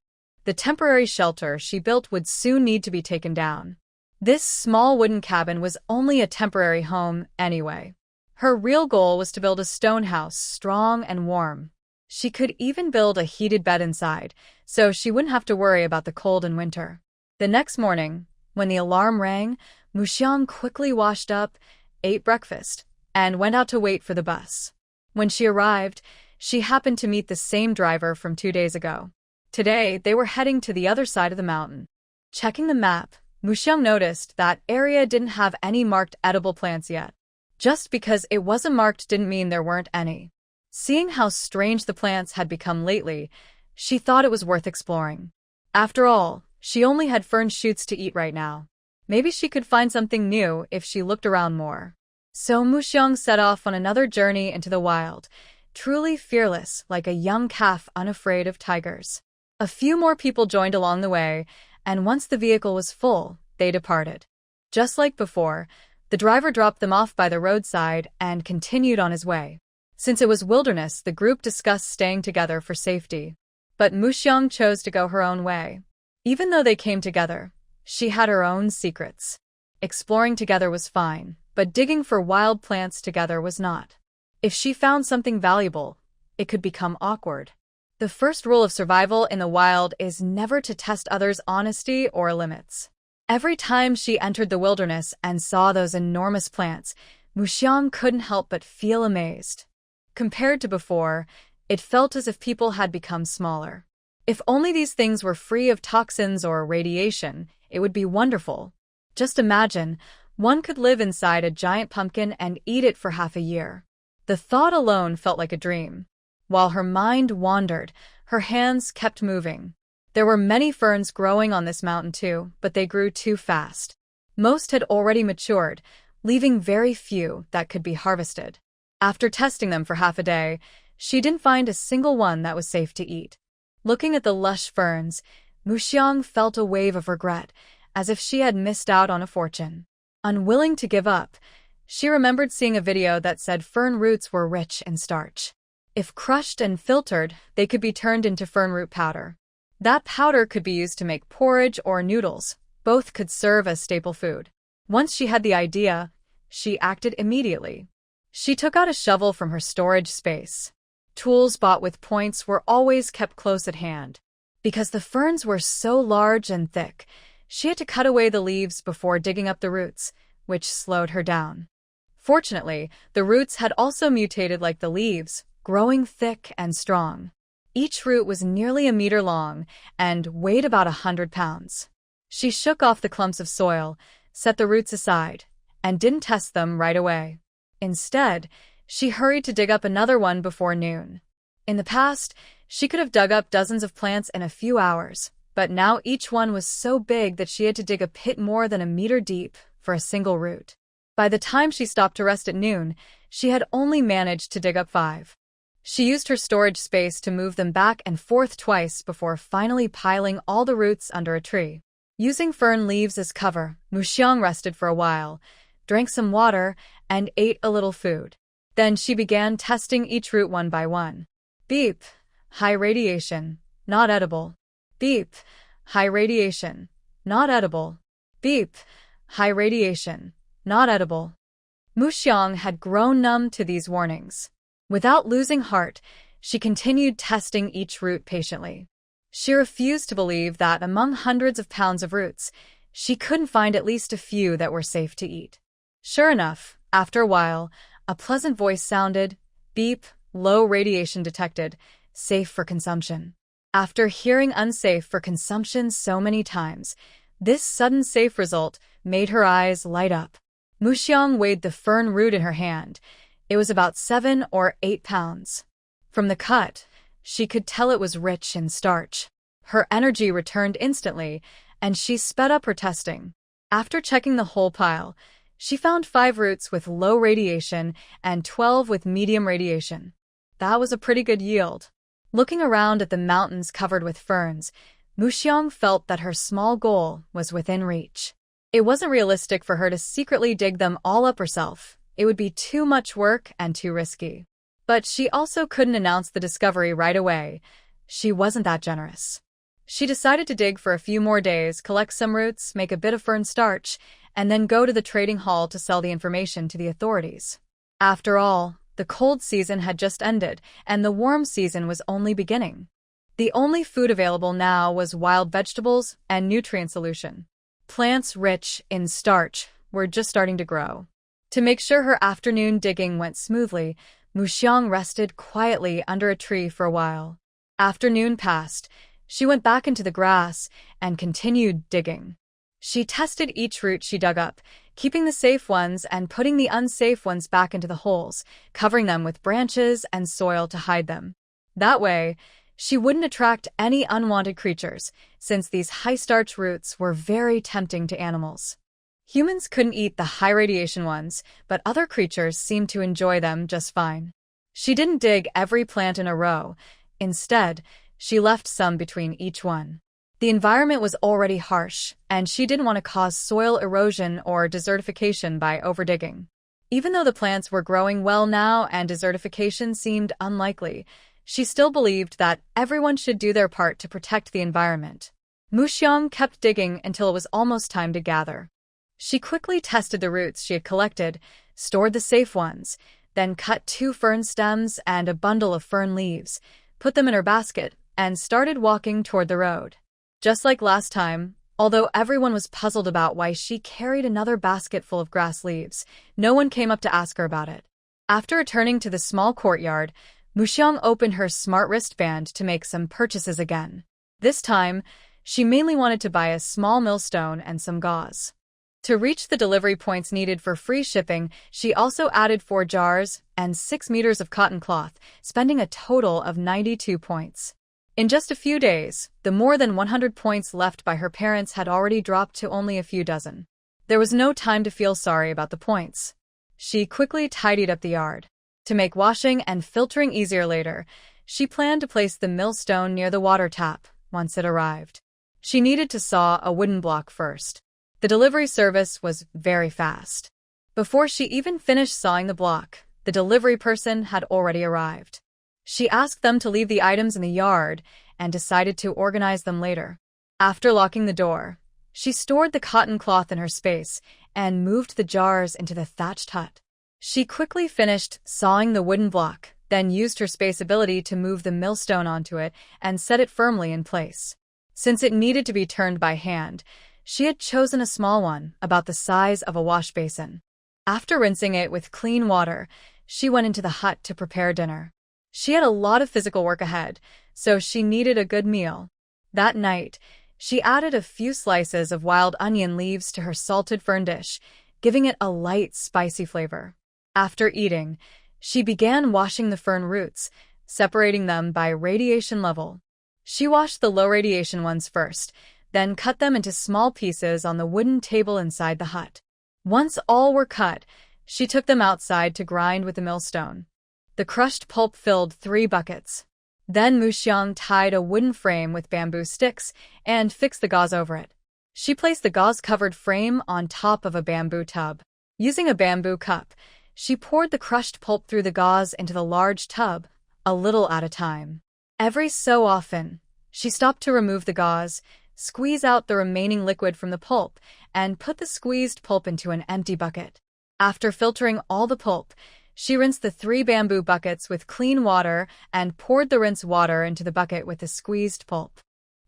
The temporary shelter she built would soon need to be taken down. This small wooden cabin was only a temporary home anyway. Her real goal was to build a stone house strong and warm. She could even build a heated bed inside, so she wouldn't have to worry about the cold in winter. The next morning, when the alarm rang, Muxiang quickly washed up, ate breakfast, and went out to wait for the bus. When she arrived, she happened to meet the same driver from 2 days ago. Today, they were heading to the other side of the mountain. Checking the map, Muxiang noticed that area didn't have any marked edible plants yet. Just because it wasn't marked didn't mean there weren't any. Seeing how strange the plants had become lately, she thought it was worth exploring. After all, she only had fern shoots to eat right now. Maybe she could find something new if she looked around more. So Muxiang set off on another journey into the wild, truly fearless like a young calf unafraid of tigers. A few more people joined along the way, and once the vehicle was full, they departed. Just like before, the driver dropped them off by the roadside and continued on his way. Since it was wilderness, the group discussed staying together for safety. But Muxiang chose to go her own way. Even though they came together, she had her own secrets. Exploring together was fine, but digging for wild plants together was not. If she found something valuable, it could become awkward. The first rule of survival in the wild is never to test others' honesty or limits. Every time she entered the wilderness and saw those enormous plants, Muxiang couldn't help but feel amazed. Compared to before, it felt as if people had become smaller. If only these things were free of toxins or radiation, it would be wonderful. Just imagine, one could live inside a giant pumpkin and eat it for half a year. The thought alone felt like a dream. While her mind wandered, her hands kept moving. There were many ferns growing on this mountain too, but they grew too fast. Most had already matured, leaving very few that could be harvested. After testing them for half a day, she didn't find a single one that was safe to eat. Looking at the lush ferns, Muxiang felt a wave of regret, as if she had missed out on a fortune. Unwilling to give up, she remembered seeing a video that said fern roots were rich in starch. If crushed and filtered, they could be turned into fern root powder. That powder could be used to make porridge or noodles. Both could serve as staple food. Once she had the idea, she acted immediately. She took out a shovel from her storage space. Tools bought with points were always kept close at hand. Because the ferns were so large and thick, she had to cut away the leaves before digging up the roots, which slowed her down. Fortunately, the roots had also mutated like the leaves, growing thick and strong. Each root was nearly a meter long and weighed about 100 pounds. She shook off the clumps of soil, set the roots aside, and didn't test them right away. Instead, she hurried to dig up another one before noon. In the past, she could have dug up dozens of plants in a few hours, but now each one was so big that she had to dig a pit more than a meter deep for a single root. By the time she stopped to rest at noon, she had only managed to dig up 5. She used her storage space to move them back and forth twice before finally piling all the roots under a tree. Using fern leaves as cover, Muxiang rested for a while, drank some water, and ate a little food. Then she began testing each root one by one. Beep. High radiation. Not edible. Beep. High radiation. Not edible. Beep. High radiation. Not edible. Muxiang had grown numb to these warnings. Without losing heart, she continued testing each root patiently. She refused to believe that among hundreds of pounds of roots, she couldn't find at least a few that were safe to eat. Sure enough, after a while, a pleasant voice sounded, beep, low radiation detected, safe for consumption. After hearing unsafe for consumption so many times, this sudden safe result made her eyes light up. Muxiang weighed the fern root in her hand. It was about 7 or 8 pounds. From the cut, she could tell it was rich in starch. Her energy returned instantly, and she sped up her testing. After checking the whole pile, she found 5 roots with low radiation and 12 with medium radiation. That was a pretty good yield. Looking around at the mountains covered with ferns, Muxiang felt that her small goal was within reach. It wasn't realistic for her to secretly dig them all up herself. It would be too much work and too risky. But she also couldn't announce the discovery right away. She wasn't that generous. She decided to dig for a few more days, collect some roots, make a bit of fern starch, and then go to the trading hall to sell the information to the authorities. After all, the cold season had just ended, and the warm season was only beginning. The only food available now was wild vegetables and nutrient solution. Plants rich in starch were just starting to grow. To make sure her afternoon digging went smoothly, Muxiang rested quietly under a tree for a while. Afternoon passed. She went back into the grass and continued digging. She tested each root she dug up, keeping the safe ones and putting the unsafe ones back into the holes, covering them with branches and soil to hide them. That way, she wouldn't attract any unwanted creatures, since these high-starch roots were very tempting to animals. Humans couldn't eat the high-radiation ones, but other creatures seemed to enjoy them just fine. She didn't dig every plant in a row. Instead, she left some between each one. The environment was already harsh, and she didn't want to cause soil erosion or desertification by overdigging. Even though the plants were growing well now and desertification seemed unlikely, she still believed that everyone should do their part to protect the environment. Muxiang kept digging until it was almost time to gather. She quickly tested the roots she had collected, stored the safe ones, then cut 2 fern stems and a bundle of fern leaves, put them in her basket, and started walking toward the road. Just like last time, although everyone was puzzled about why she carried another basket full of grass leaves, no one came up to ask her about it. After returning to the small courtyard, Muxiang opened her smart wristband to make some purchases again. This time, she mainly wanted to buy a small millstone and some gauze. To reach the delivery points needed for free shipping, she also added 4 jars and 6 meters of cotton cloth, spending a total of 92 points. In just a few days, the more than 100 points left by her parents had already dropped to only a few dozen. There was no time to feel sorry about the points. She quickly tidied up the yard. To make washing and filtering easier later, she planned to place the millstone near the water tap once it arrived. She needed to saw a wooden block first. The delivery service was very fast. Before she even finished sawing the block, the delivery person had already arrived. She asked them to leave the items in the yard and decided to organize them later. After locking the door, she stored the cotton cloth in her space and moved the jars into the thatched hut. She quickly finished sawing the wooden block, then used her space ability to move the millstone onto it and set it firmly in place. Since it needed to be turned by hand, she had chosen a small one, about the size of a wash basin. After rinsing it with clean water, she went into the hut to prepare dinner. She had a lot of physical work ahead, so she needed a good meal. That night, she added a few slices of wild onion leaves to her salted fern dish, giving it a light, spicy flavor. After eating, she began washing the fern roots, separating them by radiation level. She washed the low-radiation ones first, then cut them into small pieces on the wooden table inside the hut. Once all were cut, she took them outside to grind with the millstone. The crushed pulp filled 3 buckets. Then Muxiang tied a wooden frame with bamboo sticks and fixed the gauze over it. She placed the gauze-covered frame on top of a bamboo tub. Using a bamboo cup, she poured the crushed pulp through the gauze into the large tub, a little at a time. Every so often, she stopped to remove the gauze, squeeze out the remaining liquid from the pulp, and put the squeezed pulp into an empty bucket. After filtering all the pulp, She rinsed the 3 bamboo buckets with clean water and poured the rinse water into the bucket with the squeezed pulp.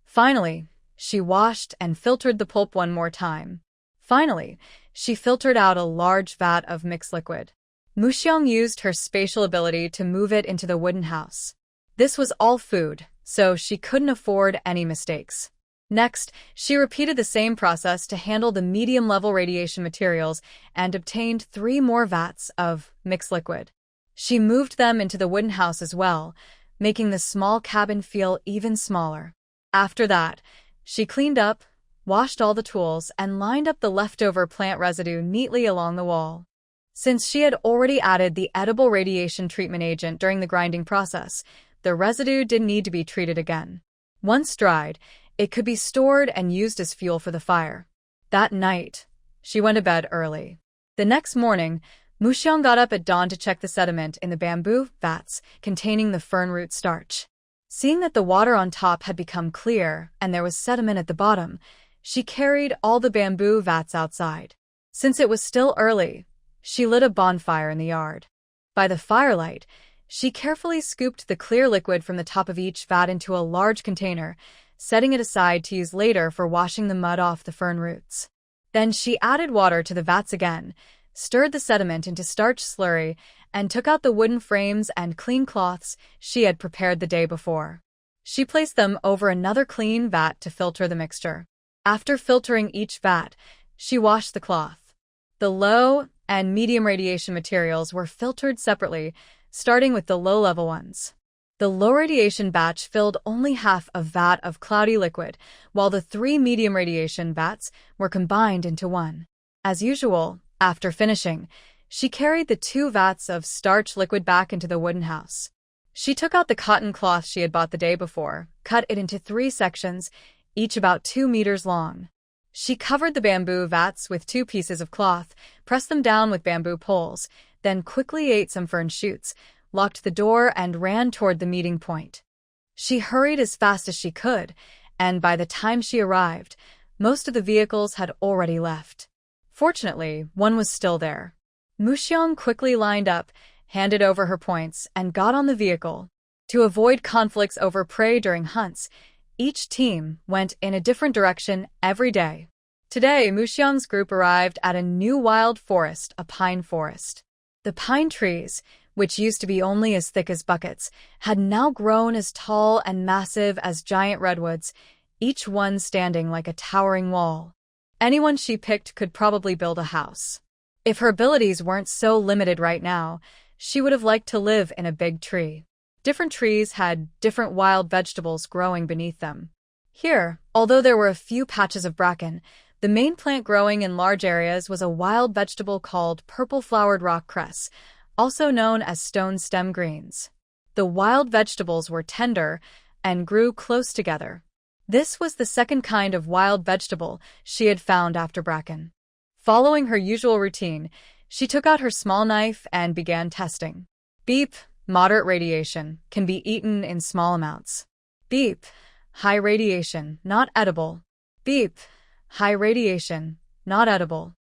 Finally, she washed and filtered the pulp one more time. Finally, she filtered out a large vat of mixed liquid. Muxiang used her spatial ability to move it into the wooden house. This was all food, so she couldn't afford any mistakes. Next, she repeated the same process to handle the medium-level radiation materials and obtained 3 more vats of mixed liquid. She moved them into the wooden house as well, making the small cabin feel even smaller. After that, she cleaned up, washed all the tools, and lined up the leftover plant residue neatly along the wall. Since she had already added the edible radiation treatment agent during the grinding process, the residue didn't need to be treated again. Once dried, it could be stored and used as fuel for the fire. That night, she went to bed early. The next morning, Muxiang got up at dawn to check the sediment in the bamboo vats containing the fern root starch. Seeing that the water on top had become clear and there was sediment at the bottom, she carried all the bamboo vats outside. Since it was still early, she lit a bonfire in the yard. By the firelight, she carefully scooped the clear liquid from the top of each vat into a large container, setting it aside to use later for washing the mud off the fern roots. Then she added water to the vats again, stirred the sediment into starch slurry, and took out the wooden frames and clean cloths she had prepared the day before. She placed them over another clean vat to filter the mixture. After filtering each vat, she washed the cloth. The low and medium radiation materials were filtered separately, starting with the low-level ones. The low radiation batch filled only half a vat of cloudy liquid, while the 3 medium radiation vats were combined into one. As usual, after finishing, she carried the 2 vats of starch liquid back into the wooden house. She took out the cotton cloth she had bought the day before, cut it into 3 sections, each about 2 meters long. She covered the bamboo vats with 2 pieces of cloth, pressed them down with bamboo poles, then quickly ate some fern shoots, locked the door, and ran toward the meeting point. She hurried as fast as she could, and by the time she arrived, most of the vehicles had already left. Fortunately, one was still there. Muxiang quickly lined up, handed over her points, and got on the vehicle. To avoid conflicts over prey during hunts, each team went in a different direction every day. Today, Muxiang's group arrived at a new wild forest, a pine forest. The pine trees, which used to be only as thick as buckets, had now grown as tall and massive as giant redwoods, each one standing like a towering wall. Anyone she picked could probably build a house. If her abilities weren't so limited right now, she would have liked to live in a big tree. Different trees had different wild vegetables growing beneath them. Here, although there were a few patches of bracken, the main plant growing in large areas was a wild vegetable called purple-flowered rock cress, also known as stone stem greens. The wild vegetables were tender and grew close together. This was the second kind of wild vegetable she had found after bracken. Following her usual routine, she took out her small knife and began testing. Beep. Moderate radiation, can be eaten in small amounts. Beep. High radiation, not edible. Beep. High radiation, not edible.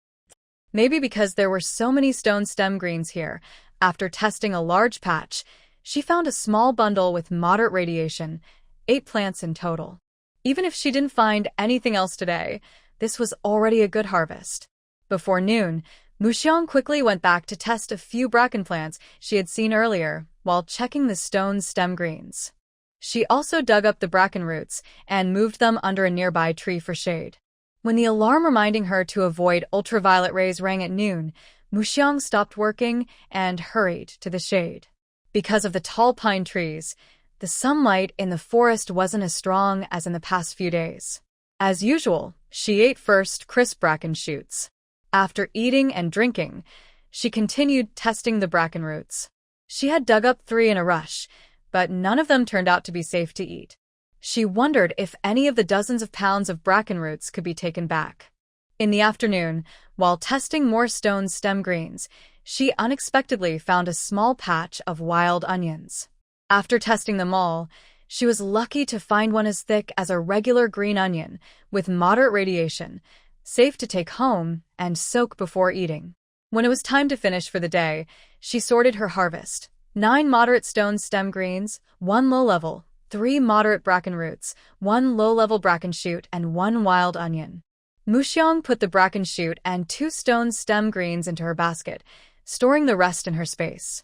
Maybe because there were so many stone stem greens here, after testing a large patch, she found a small bundle with moderate radiation, 8 plants in total. Even if she didn't find anything else today, this was already a good harvest. Before noon, Muxiang quickly went back to test a few bracken plants she had seen earlier, while checking the stone stem greens. She also dug up the bracken roots and moved them under a nearby tree for shade. When the alarm reminding her to avoid ultraviolet rays rang at noon, Muxiang stopped working and hurried to the shade. Because of the tall pine trees, the sunlight in the forest wasn't as strong as in the past few days. As usual, she ate first crisp bracken shoots. After eating and drinking, she continued testing the bracken roots. She had dug up 3 in a rush, but none of them turned out to be safe to eat. She wondered if any of the dozens of pounds of bracken roots could be taken back. In the afternoon, while testing more stone stem greens, she unexpectedly found a small patch of wild onions. After testing them all, she was lucky to find one as thick as a regular green onion, with moderate radiation, safe to take home and soak before eating. When it was time to finish for the day, she sorted her harvest. 9 moderate stone stem greens, 1 low-level, 3 moderate bracken roots, 1 low-level bracken shoot, and 1 wild onion. Muxiang put the bracken shoot and 2 stone stem greens into her basket, storing the rest in her space.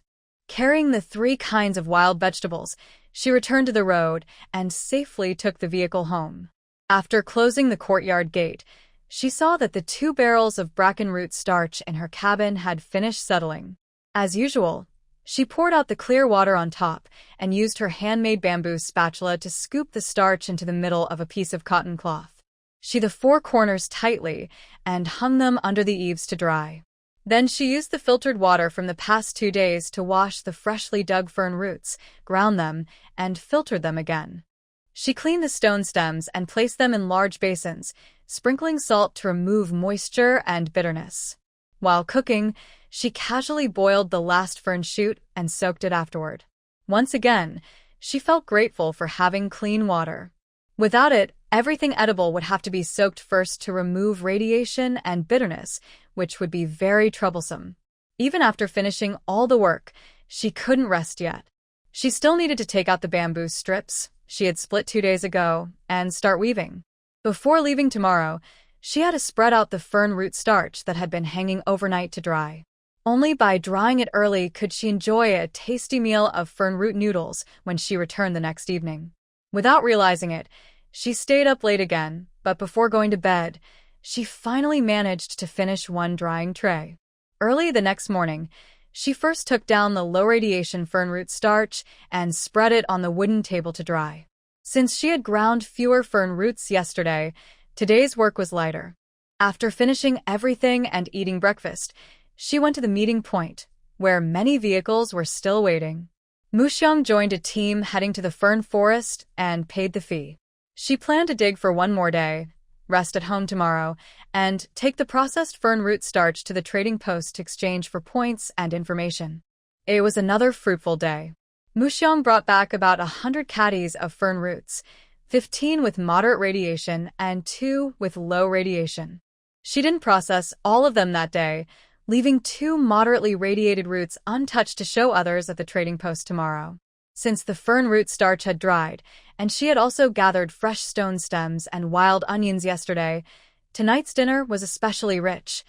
Carrying the 3 kinds of wild vegetables, she returned to the road and safely took the vehicle home. After closing the courtyard gate, she saw that the 2 barrels of bracken root starch in her cabin had finished settling. As usual, she poured out the clear water on top and used her handmade bamboo spatula to scoop the starch into the middle of a piece of cotton cloth. She the 4 corners tightly and hung them under the eaves to dry. Then she used the filtered water from the past 2 days to wash the freshly dug fern roots, ground them, and filtered them again. She cleaned the stone stems and placed them in large basins, sprinkling salt to remove moisture and bitterness. While cooking, she casually boiled the last fern shoot and soaked it afterward. Once again, she felt grateful for having clean water. Without it, everything edible would have to be soaked first to remove radiation and bitterness, which would be very troublesome. Even after finishing all the work, she couldn't rest yet. She still needed to take out the bamboo strips she had split 2 days ago and start weaving. Before leaving tomorrow, she had to spread out the fern root starch that had been hanging overnight to dry. Only by drying it early could she enjoy a tasty meal of fern root noodles when she returned the next evening. Without realizing it, she stayed up late again, but before going to bed, she finally managed to finish 1 drying tray. Early the next morning, she first took down the low-radiation fern root starch and spread it on the wooden table to dry. Since she had ground fewer fern roots yesterday, today's work was lighter. After finishing everything and eating breakfast, she went to the meeting point, where many vehicles were still waiting. Muxiang joined a team heading to the fern forest and paid the fee. She planned to dig for 1 more day, rest at home tomorrow, and take the processed fern root starch to the trading post to exchange for points and information. It was another fruitful day. Muxiang brought back about 100 caddies of fern roots, 15 with moderate radiation and 2 with low radiation. She didn't process all of them that day, leaving 2 moderately radiated roots untouched to show others at the trading post tomorrow. Since the fern root starch had dried, and she had also gathered fresh stone stems and wild onions yesterday, tonight's dinner was especially rich: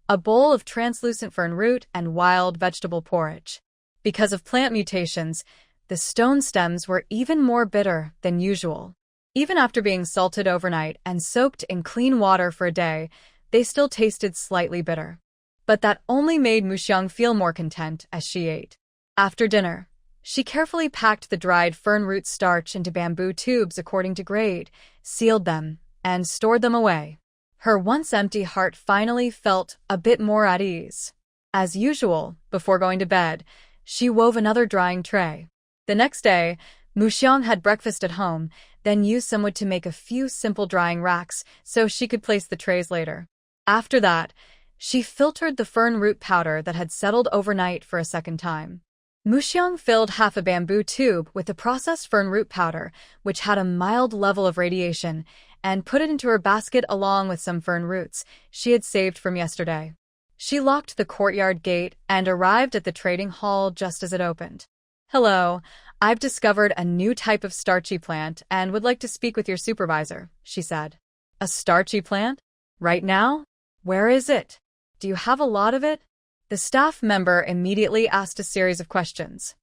a bowl of translucent fern root and wild vegetable porridge. Because of plant mutations, the stone stems were even more bitter than usual. Even after being salted overnight and soaked in clean water for a day, they still tasted slightly bitter. But that only made Muxiang feel more content as she ate. After dinner, she carefully packed the dried fern root starch into bamboo tubes according to grade, sealed them, and stored them away. Her once empty heart finally felt a bit more at ease. As usual, before going to bed, she wove another drying tray. The next day, Muxiang had breakfast at home, then used some wood to make a few simple drying racks so she could place the trays later. After that, she filtered the fern root powder that had settled overnight for a second time. Muxiang filled half a bamboo tube with the processed fern root powder, which had a mild level of radiation, and put it into her basket along with some fern roots she had saved from yesterday. She locked the courtyard gate and arrived at the trading hall just as it opened. "Hello, I've discovered a new type of starchy plant and would like to speak with your supervisor," she said. "A starchy plant? Right now? Where is it? Do you have a lot of it?" The staff member immediately asked a series of questions.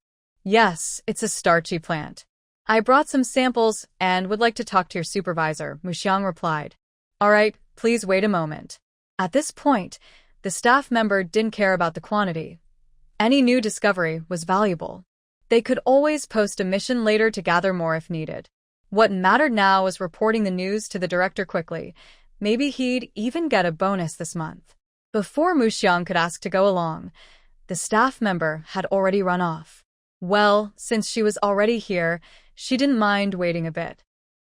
"Yes, it's a starchy plant. I brought some samples and would like to talk to your supervisor," Muxiang replied. "All right, please wait a moment." At this point, the staff member didn't care about the quantity. Any new discovery was valuable. They could always post a mission later to gather more if needed. What mattered now was reporting the news to the director quickly. Maybe he'd even get a bonus this month. Before Muxiang could ask to go along, the staff member had already run off. Well, since she was already here, she didn't mind waiting a bit.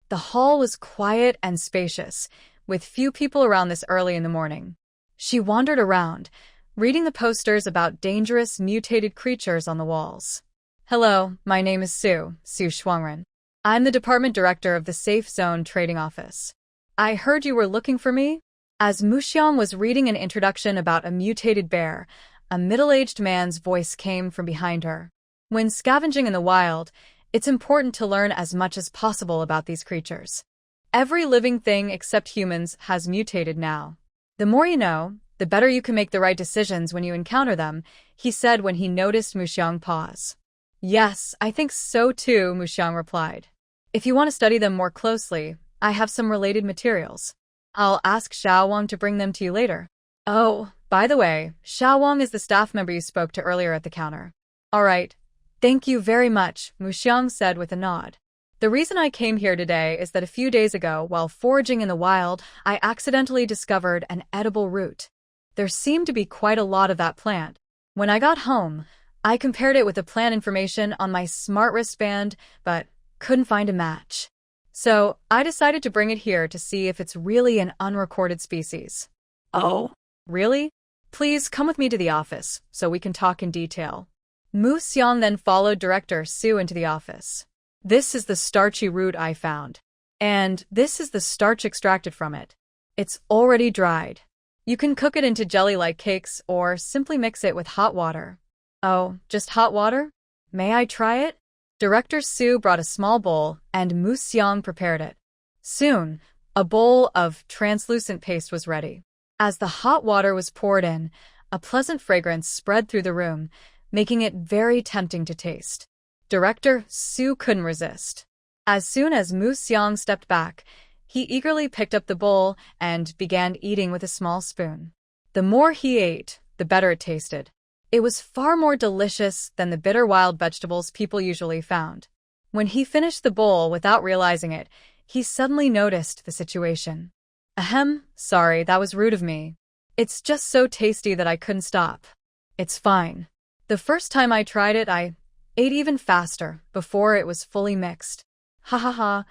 The hall was quiet and spacious, with few people around this early in the morning. She wandered around, reading the posters about dangerous mutated creatures on the walls. "Hello, my name is Su Shuangren. I'm the department director of the Safe Zone Trading Office. I heard you were looking for me?" As Muxiang was reading an introduction about a mutated bear, A middle-aged man's voice came from behind her. When scavenging in the wild, it's important to learn as much as possible about these creatures. Every living thing except humans has mutated now. The more you know, the better you can make the right decisions when you encounter them, he said when he noticed Muxiang pause. Yes, I think so too, Muxiang replied. If you want to study them more closely, I have some related materials. I'll ask Xiao Wang to bring them to you later. Oh, by the way, Xiao Wang is the staff member you spoke to earlier at the counter. All right. Thank you very much, Muxiang said with a nod. The reason I came here today is that a few days ago, while foraging in the wild, I accidentally discovered an edible root. There seemed to be quite a lot of that plant. When I got home, I compared it with the plant information on my smart wristband, but couldn't find a match. So I decided to bring it here to see if it's really an unrecorded species. Oh, really? Please come with me to the office so we can talk in detail. Mu Xiang then followed Director Su into the office. This is the starchy root I found. And this is the starch extracted from it. It's already dried. You can cook it into jelly-like cakes or simply mix it with hot water. Oh, just hot water? May I try it? Director Su brought a small bowl and Mu Xiang prepared it. Soon, a bowl of translucent paste was ready. As the hot water was poured in, a pleasant fragrance spread through the room, making it very tempting to taste. Director Su couldn't resist. As soon as Mu Xiang stepped back, he eagerly picked up the bowl and began eating with a small spoon. The more he ate, the better it tasted. It was far more delicious than the bitter wild vegetables people usually found. When he finished the bowl without realizing it, he suddenly noticed the situation. Ahem, sorry, that was rude of me. It's just so tasty that I couldn't stop. It's fine. The first time I tried it, I ate even faster before it was fully mixed. Ha ha ha.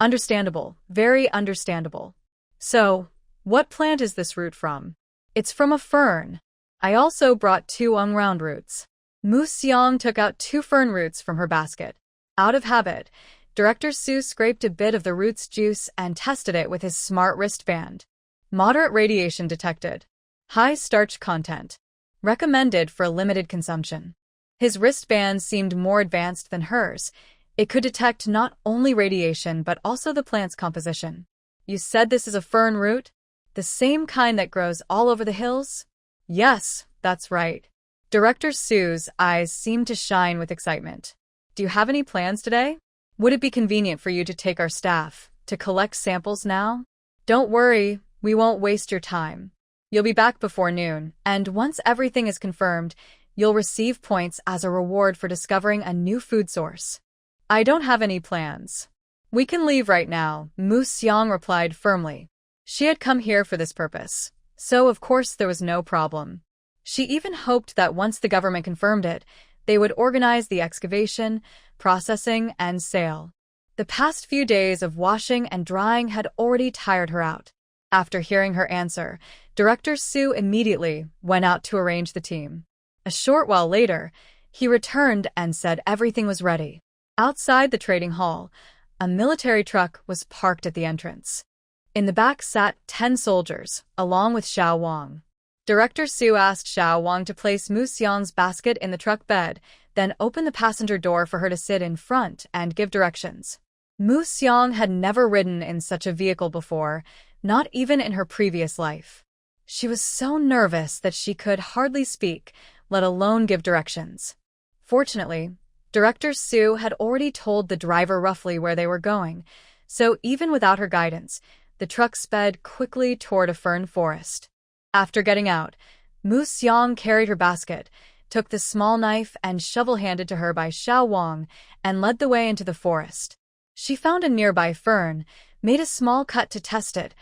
Understandable. Very understandable. So, what plant is this root from? It's from a fern. I also brought 2 unground roots. Mu Xiang took out 2 fern roots from her basket. Out of habit, Director Su scraped a bit of the root's juice and tested it with his smart wristband. Moderate radiation detected. High starch content. Recommended for limited consumption. His wristband seemed more advanced than hers. It could detect not only radiation but also the plant's composition. You said this is a fern root? The same kind that grows all over the hills? Yes, that's right. Director Su's eyes seemed to shine with excitement. Do you have any plans today? Would it be convenient for you to take our staff to collect samples now? Don't worry, we won't waste your time. You'll be back before noon, and once everything is confirmed, you'll receive points as a reward for discovering a new food source. I don't have any plans. We can leave right now, Mu Xiang replied firmly. She had come here for this purpose, so of course there was no problem. She even hoped that once the government confirmed it, they would organize the excavation, processing, and sale. The past few days of washing and drying had already tired her out. After hearing her answer, Director Su immediately went out to arrange the team. A short while later, he returned and said everything was ready. Outside the trading hall, a military truck was parked at the entrance. In the back sat 10 soldiers, along with Xiao Wang. Director Su asked Xiao Wang to place Mu Xiang's basket in the truck bed, then open the passenger door for her to sit in front and give directions. Mu Xiang had never ridden in such a vehicle before, not even in her previous life. She was so nervous that she could hardly speak, let alone give directions. Fortunately, Director Su had already told the driver roughly where they were going, so even without her guidance, the truck sped quickly toward a fern forest. After getting out, Mu Xiang carried her basket, took the small knife and shovel handed to her by Xiao Wang, and led the way into the forest. She found a nearby fern, made a small cut to test it,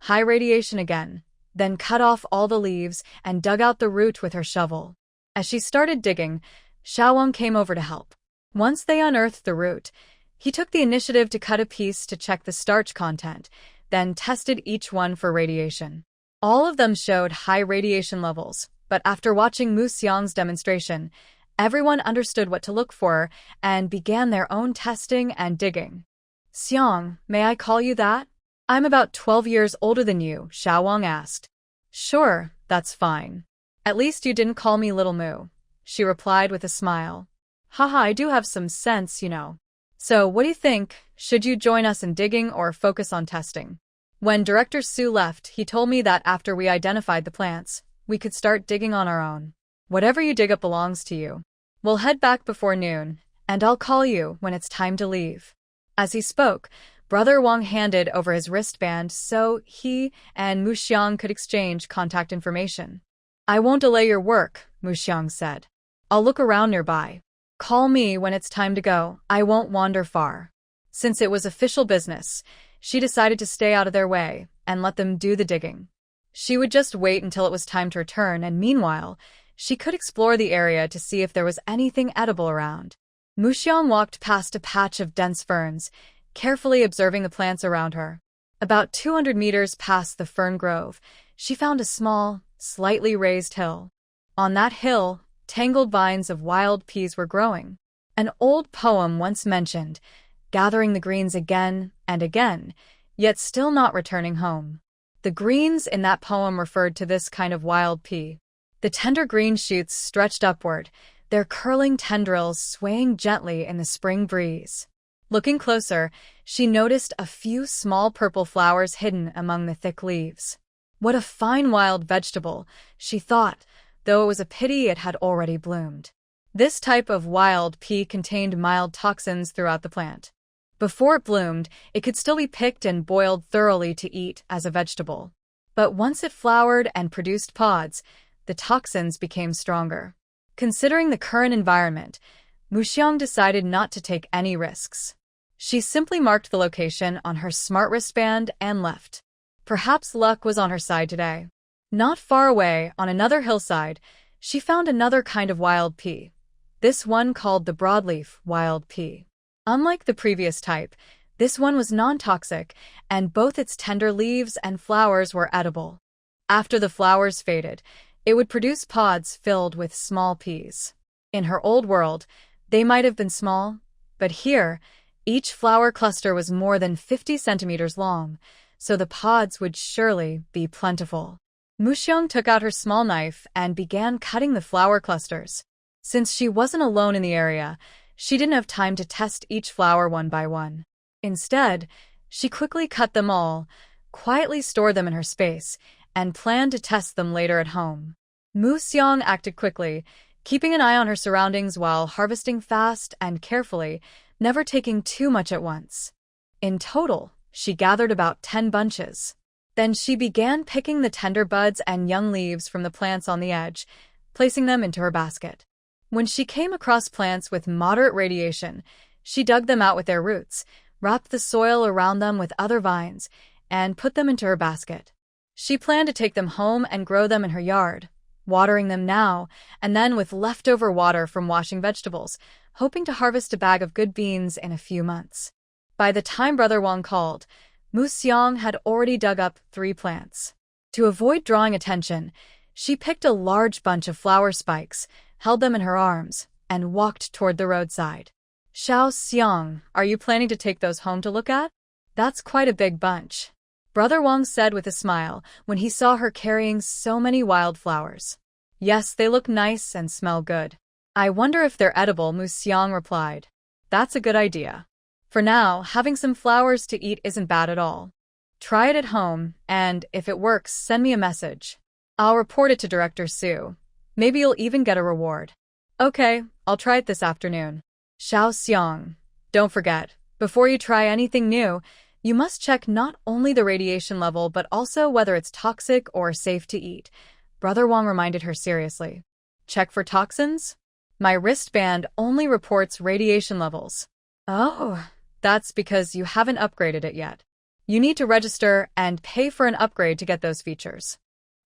high radiation again, then cut off all the leaves and dug out the root with her shovel. As she started digging, Xiao Wang came over to help. Once they unearthed the root, he took the initiative to cut a piece to check the starch content, then tested each one for radiation. All of them showed high radiation levels, but after watching Mu Xiang's demonstration, everyone understood what to look for and began their own testing and digging. Xiang, may I call you that? I'm about 12 years older than you, Xiao Wang asked. Sure, that's fine. At least you didn't call me Little Moo, she replied with a smile. Haha, I do have some sense, you know. So, what do you think? Should you join us in digging or focus on testing? When Director Sue left, he told me that after we identified the plants, we could start digging on our own. Whatever you dig up belongs to you. We'll head back before noon, and I'll call you when it's time to leave. As he spoke, Brother Wang handed over his wristband so he and Mu Xiang could exchange contact information. I won't delay your work, Mu Xiang said. I'll look around nearby. Call me when it's time to go. I won't wander far. Since it was official business, she decided to stay out of their way and let them do the digging. She would just wait until it was time to return, and meanwhile, she could explore the area to see if there was anything edible around. Mu Xiang walked past a patch of dense ferns, carefully observing the plants around her. About 200 meters past the fern grove, she found a small, slightly raised hill. On that hill, tangled vines of wild peas were growing. An old poem once mentioned, gathering the greens again and again, yet still not returning home. The greens in that poem referred to this kind of wild pea. The tender green shoots stretched upward, their curling tendrils swaying gently in the spring breeze. Looking closer, she noticed a few small purple flowers hidden among the thick leaves. What a fine wild vegetable, she thought, though it was a pity it had already bloomed. This type of wild pea contained mild toxins throughout the plant. Before it bloomed, it could still be picked and boiled thoroughly to eat as a vegetable. But once it flowered and produced pods, the toxins became stronger. Considering the current environment, Mu Xiang decided not to take any risks. She simply marked the location on her smart wristband and left. Perhaps luck was on her side today. Not far away, on another hillside, she found another kind of wild pea. This one called the broadleaf wild pea. Unlike the previous type, this one was non-toxic, and both its tender leaves and flowers were edible. After the flowers faded, it would produce pods filled with small peas. In her old world, they might have been small, but here, each flower cluster was more than 50 centimeters long, so the pods would surely be plentiful. Mu Xiang took out her small knife and began cutting the flower clusters. Since she wasn't alone in the area, she didn't have time to test each flower one by one. Instead, she quickly cut them all, quietly stored them in her space, and planned to test them later at home. Mu Xiang acted quickly, keeping an eye on her surroundings while harvesting fast and carefully, never taking too much at once. In total, she gathered about 10 bunches. Then she began picking the tender buds and young leaves from the plants on the edge, placing them into her basket. When she came across plants with moderate radiation, she dug them out with their roots, wrapped the soil around them with other vines, and put them into her basket. She planned to take them home and grow them in her yard, watering them now and then with leftover water from washing vegetables, hoping to harvest a bag of good beans in a few months. By the time Brother Wang called, Mu Xiang had already dug up 3 plants. To avoid drawing attention, she picked a large bunch of flower spikes, held them in her arms, and walked toward the roadside. Xiao Xiang, are you planning to take those home to look at? That's quite a big bunch, Brother Wang said with a smile when he saw her carrying so many wildflowers. Yes, they look nice and smell good. I wonder if they're edible, Mu Xiang replied. That's a good idea. For now, having some flowers to eat isn't bad at all. Try it at home, and if it works, send me a message. I'll report it to Director Sue. Maybe you'll even get a reward. Okay, I'll try it this afternoon. Xiao Xiang, don't forget, before you try anything new, you must check not only the radiation level but also whether it's toxic or safe to eat. Brother Wang reminded her seriously. Check for toxins? My wristband only reports radiation levels. Oh, that's because you haven't upgraded it yet. You need to register and pay for an upgrade to get those features.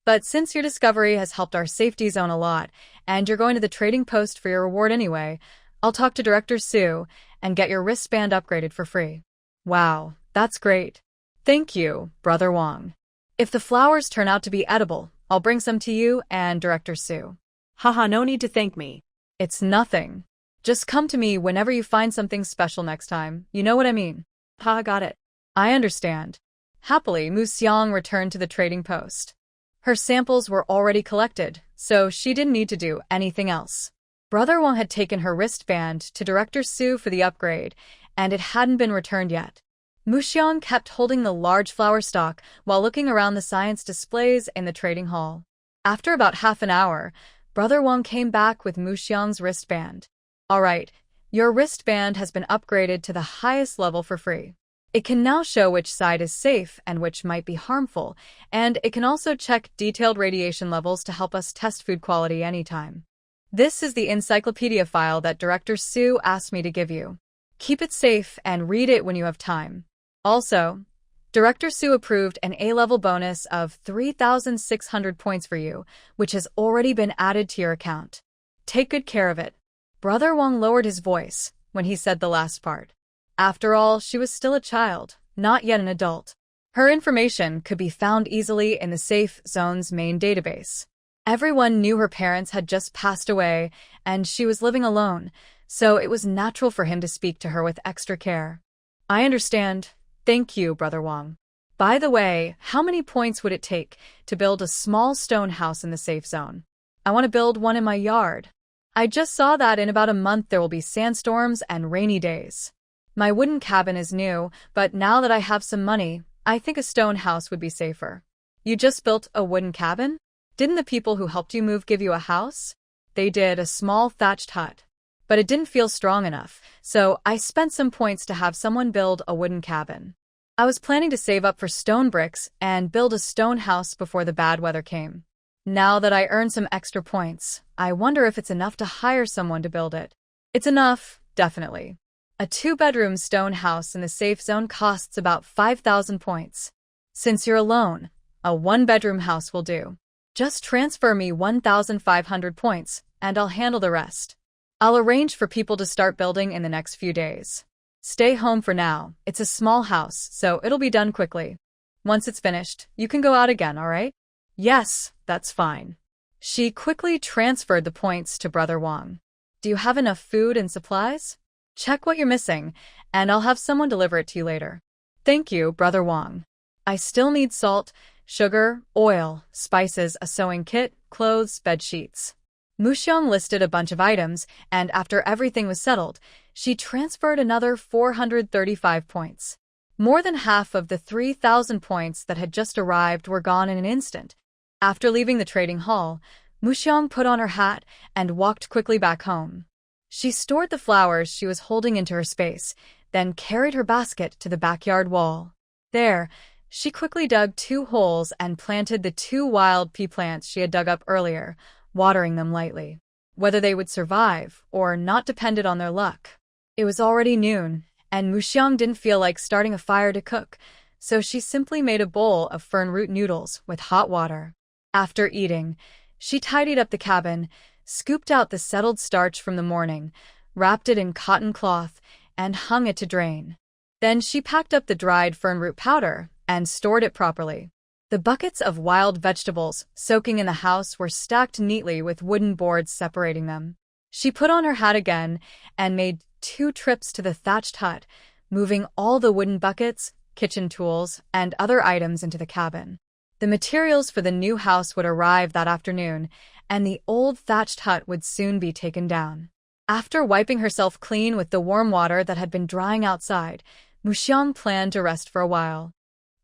But since your discovery has helped our safety zone a lot, and you're going to the trading post for your reward anyway, I'll talk to Director Sue and get your wristband upgraded for free. Wow, that's great. Thank you, Brother Wang. If the flowers turn out to be edible, I'll bring some to you and Director Sue. Haha, no need to thank me. It's nothing. Just come to me whenever you find something special next time, you know what I mean? Ha, got it. I understand. Happily, Mu Xiang returned to the trading post. Her samples were already collected, so she didn't need to do anything else. Brother Wang had taken her wristband to Director Su for the upgrade, and it hadn't been returned yet. Muxiang kept holding the large flower stalk while looking around the science displays in the trading hall. After about half an hour, Brother Wang came back with Muxiang's wristband. All right, your wristband has been upgraded to the highest level for free. It can now show which side is safe and which might be harmful, and it can also check detailed radiation levels to help us test food quality anytime. This is the encyclopedia file that Director Su asked me to give you. Keep it safe and read it when you have time. Also, Director Su approved an A-level bonus of 3,600 points for you, which has already been added to your account. Take good care of it. Brother Wang lowered his voice when he said the last part. After all, she was still a child, not yet an adult. Her information could be found easily in the Safe Zone's main database. Everyone knew her parents had just passed away, and she was living alone, so it was natural for him to speak to her with extra care. I understand. Thank you, Brother Wang. By the way, how many points would it take to build a small stone house in the Safe Zone? I want to build one in my yard. I just saw that in about a month there will be sandstorms and rainy days. My wooden cabin is new, but now that I have some money, I think a stone house would be safer. You just built a wooden cabin? Didn't the people who helped you move give you a house? They did, a small thatched hut. But it didn't feel strong enough, so I spent some points to have someone build a wooden cabin. I was planning to save up for stone bricks and build a stone house before the bad weather came. Now that I earned some extra points, I wonder if it's enough to hire someone to build it. It's enough, definitely. A 2-bedroom stone house in the Safe Zone costs about 5,000 points. Since you're alone, a 1-bedroom house will do. Just transfer me 1,500 points, and I'll handle the rest. I'll arrange for people to start building in the next few days. Stay home for now. It's a small house, so it'll be done quickly. Once it's finished, you can go out again, all right? Yes, that's fine. She quickly transferred the points to Brother Wang. Do you have enough food and supplies? Check what you're missing, and I'll have someone deliver it to you later. Thank you, Brother Wang. I still need salt, sugar, oil, spices, a sewing kit, clothes, bed sheets. Muxiang listed a bunch of items, and after everything was settled, she transferred another 435 points. More than half of the 3,000 points that had just arrived were gone in an instant. After leaving the trading hall, Muxiang put on her hat and walked quickly back home. She stored the flowers she was holding into her space, then carried her basket to the backyard wall. There, she quickly dug 2 holes and planted the 2 wild pea plants she had dug up earlier, watering them lightly. Whether they would survive or not depended on their luck. It was already noon, and Muxiang didn't feel like starting a fire to cook, so she simply made a bowl of fern root noodles with hot water. After eating, she tidied up the cabin, scooped out the settled starch from the morning, wrapped it in cotton cloth, and hung it to drain. Then she packed up the dried fern root powder and stored it properly. The buckets of wild vegetables soaking in the house were stacked neatly with wooden boards separating them. She put on her hat again and made 2 trips to the thatched hut, moving all the wooden buckets, kitchen tools, and other items into the cabin. The materials for the new house would arrive that afternoon, and the old thatched hut would soon be taken down. After wiping herself clean with the warm water that had been drying outside, Muxiang planned to rest for a while.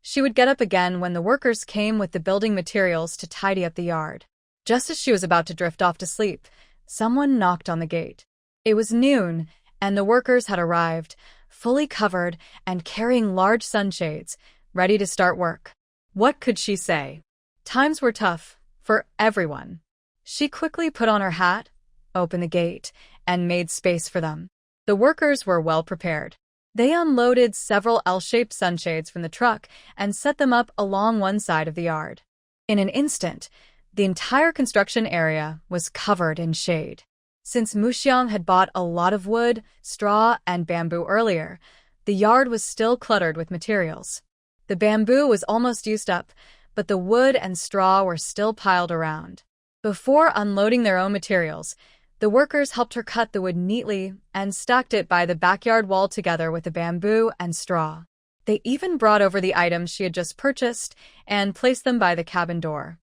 She would get up again when the workers came with the building materials to tidy up the yard. Just as she was about to drift off to sleep, someone knocked on the gate. It was noon, and the workers had arrived, fully covered and carrying large sunshades, ready to start work. What could she say? Times were tough for everyone. She quickly put on her hat, opened the gate, and made space for them. The workers were well prepared. They unloaded several L-shaped sunshades from the truck and set them up along one side of the yard. In an instant, the entire construction area was covered in shade. Since Muxiang had bought a lot of wood, straw, and bamboo earlier, the yard was still cluttered with materials. The bamboo was almost used up, but the wood and straw were still piled around. Before unloading their own materials, the workers helped her cut the wood neatly and stacked it by the backyard wall together with the bamboo and straw. They even brought over the items she had just purchased and placed them by the cabin door.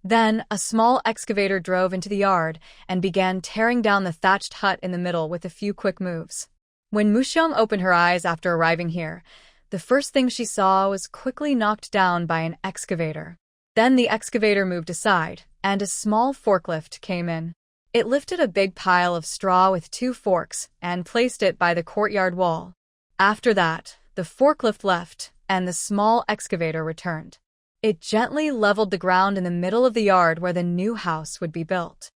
Then, a small excavator drove into the yard and began tearing down the thatched hut in the middle with a few quick moves. When Muxiang opened her eyes after arriving here, the first thing she saw was quickly knocked down by an excavator. Then the excavator moved aside, and a small forklift came in. It lifted a big pile of straw with 2 forks and placed it by the courtyard wall. After that, the forklift left, and the small excavator returned. It gently leveled the ground in the middle of the yard where the new house would be built.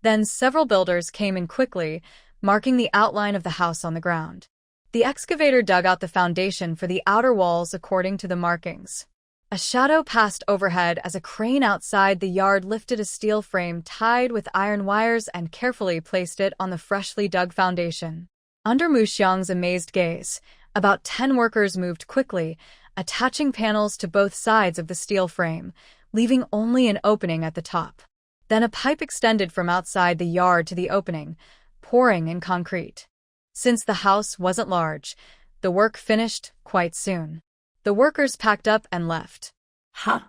Then several builders came in quickly, marking the outline of the house on the ground. The excavator dug out the foundation for the outer walls according to the markings. A shadow passed overhead as a crane outside the yard lifted a steel frame tied with iron wires and carefully placed it on the freshly dug foundation. Under Muxiang's amazed gaze, about 10 workers moved quickly, attaching panels to both sides of the steel frame, leaving only an opening at the top. Then a pipe extended from outside the yard to the opening, pouring in concrete. Since the house wasn't large, the work finished quite soon. The workers packed up and left. Huh?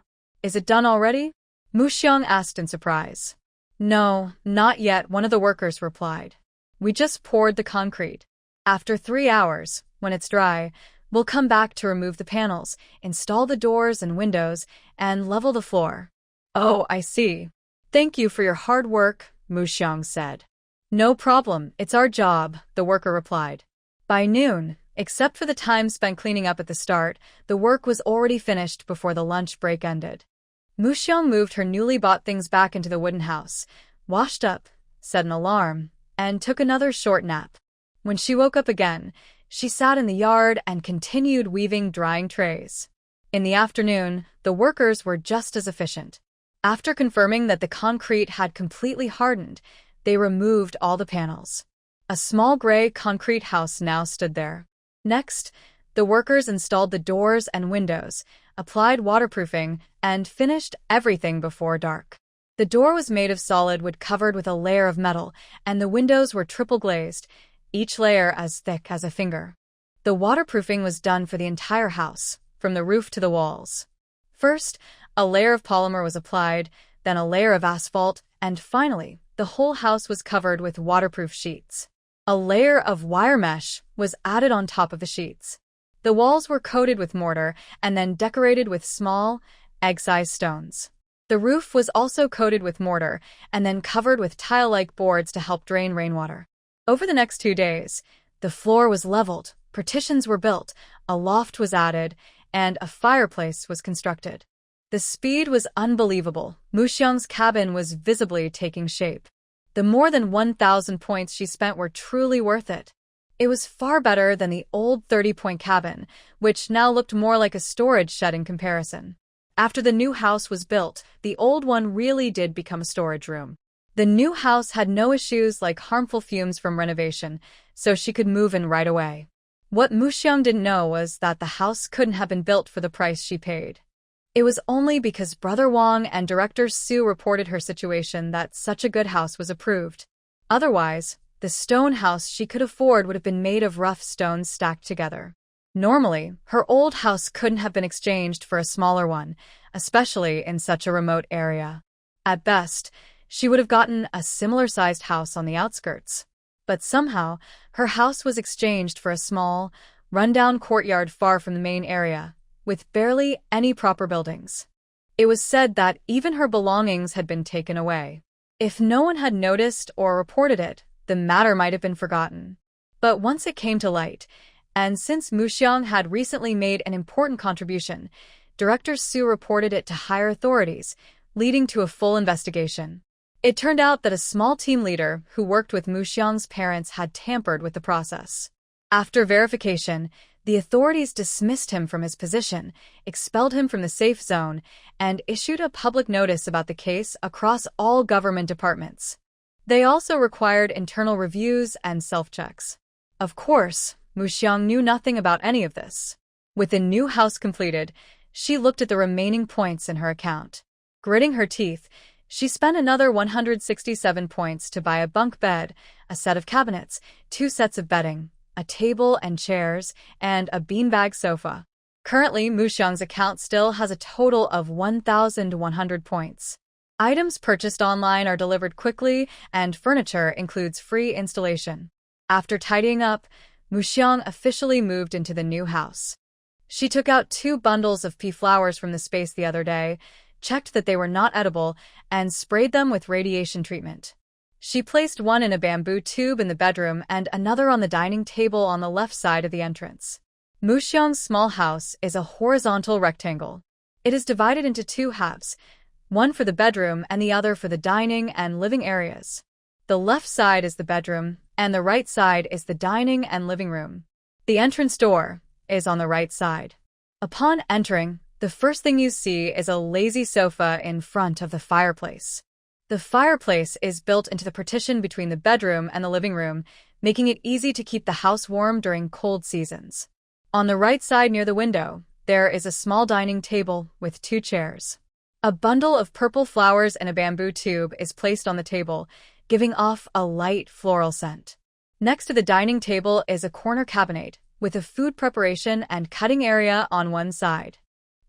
Is it done already? Muxiang asked in surprise. No, not yet, one of the workers replied. We just poured the concrete. After 3 hours, when it's dry, we'll come back to remove the panels, install the doors and windows, and level the floor. Oh, I see. Thank you for your hard work, Muxiang said. No problem, it's our job, the worker replied. By noon, except for the time spent cleaning up at the start, the work was already finished before the lunch break ended. Muxiang moved her newly bought things back into the wooden house, washed up, set an alarm, and took another short nap. When she woke up again, she sat in the yard and continued weaving drying trays. In the afternoon, the workers were just as efficient. After confirming that the concrete had completely hardened, they removed all the panels. A small gray concrete house now stood there. Next, the workers installed the doors and windows, applied waterproofing, and finished everything before dark. The door was made of solid wood covered with a layer of metal, and the windows were triple glazed, each layer as thick as a finger. The waterproofing was done for the entire house, from the roof to the walls. First, a layer of polymer was applied, then a layer of asphalt, and finally, the whole house was covered with waterproof sheets. A layer of wire mesh was added on top of the sheets. The walls were coated with mortar and then decorated with small, egg-sized stones. The roof was also coated with mortar and then covered with tile-like boards to help drain rainwater. Over the next 2 days, the floor was leveled, partitions were built, a loft was added, and a fireplace was constructed. The speed was unbelievable. Muxiang's cabin was visibly taking shape. The more than 1,000 points she spent were truly worth it. It was far better than the old 30-point cabin, which now looked more like a storage shed in comparison. After the new house was built, the old one really did become a storage room. The new house had no issues like harmful fumes from renovation, so she could move in right away. What Muxiang didn't know was that the house couldn't have been built for the price she paid. It was only because Brother Wang and Director Su reported her situation that such a good house was approved. Otherwise, the stone house she could afford would have been made of rough stones stacked together. Normally, her old house couldn't have been exchanged for a smaller one, especially in such a remote area. At best, she would have gotten a similar-sized house on the outskirts. But somehow, her house was exchanged for a small, run-down courtyard far from the main area, with barely any proper buildings. It was said that even her belongings had been taken away. If no one had noticed or reported it, the matter might have been forgotten. But once it came to light, and since Muxiang had recently made an important contribution, Director Su reported it to higher authorities, leading to a full investigation. It turned out that a small team leader who worked with Muxiang's parents had tampered with the process. After verification, the authorities dismissed him from his position, expelled him from the safe zone, and issued a public notice about the case across all government departments. They also required internal reviews and self-checks. Of course, Muxiang knew nothing about any of this. With the new house completed, she looked at the remaining points in her account. Gritting her teeth, she spent another 167 points to buy a bunk bed, a set of cabinets, 2 sets of bedding, a table and chairs, and a beanbag sofa. Currently, Muxiang's account still has a total of 1,100 points. Items purchased online are delivered quickly, and furniture includes free installation. After tidying up, Muxiang officially moved into the new house. She took out 2 bundles of pea flowers from the space the other day, checked that they were not edible, and sprayed them with radiation treatment. She placed one in a bamboo tube in the bedroom and another on the dining table on the left side of the entrance. Muxiang's small house is a horizontal rectangle. It is divided into 2 halves, one for the bedroom and the other for the dining and living areas. The left side is the bedroom, and the right side is the dining and living room. The entrance door is on the right side. Upon entering, the first thing you see is a lazy sofa in front of the fireplace. The fireplace is built into the partition between the bedroom and the living room, making it easy to keep the house warm during cold seasons. On the right side near the window, there is a small dining table with 2 chairs. A bundle of purple flowers in a bamboo tube is placed on the table, giving off a light floral scent. Next to the dining table is a corner cabinet with a food preparation and cutting area on one side.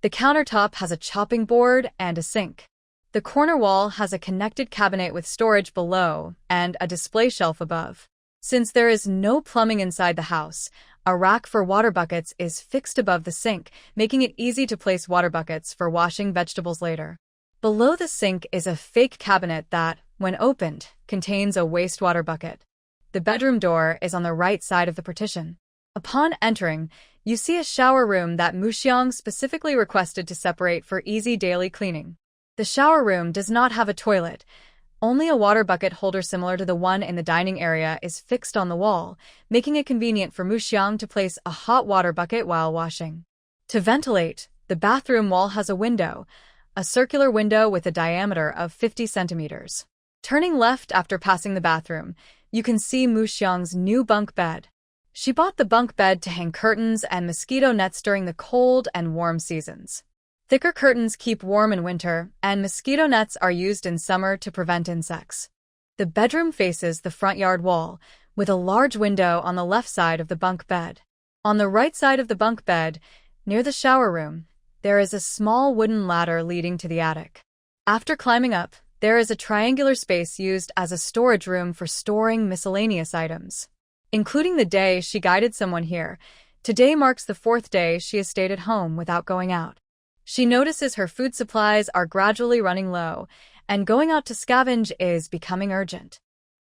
The countertop has a chopping board and a sink. The corner wall has a connected cabinet with storage below and a display shelf above. Since there is no plumbing inside the house, a rack for water buckets is fixed above the sink, making it easy to place water buckets for washing vegetables later. Below the sink is a fake cabinet that, when opened, contains a wastewater bucket. The bedroom door is on the right side of the partition. Upon entering, you see a shower room that Muxiang specifically requested to separate for easy daily cleaning. The shower room does not have a toilet. Only a water bucket holder similar to the one in the dining area is fixed on the wall, making it convenient for Muxiang to place a hot water bucket while washing. To ventilate, the bathroom wall has a window, a circular window with a diameter of 50 centimeters. Turning left after passing the bathroom, you can see Muxiang's new bunk bed. She bought the bunk bed to hang curtains and mosquito nets during the cold and warm seasons. Thicker curtains keep warm in winter, and mosquito nets are used in summer to prevent insects. The bedroom faces the front yard wall, with a large window on the left side of the bunk bed. On the right side of the bunk bed, near the shower room, there is a small wooden ladder leading to the attic. After climbing up, there is a triangular space used as a storage room for storing miscellaneous items. Including the day she guided someone here, today marks the 4th day she has stayed at home without going out. She notices her food supplies are gradually running low, and going out to scavenge is becoming urgent.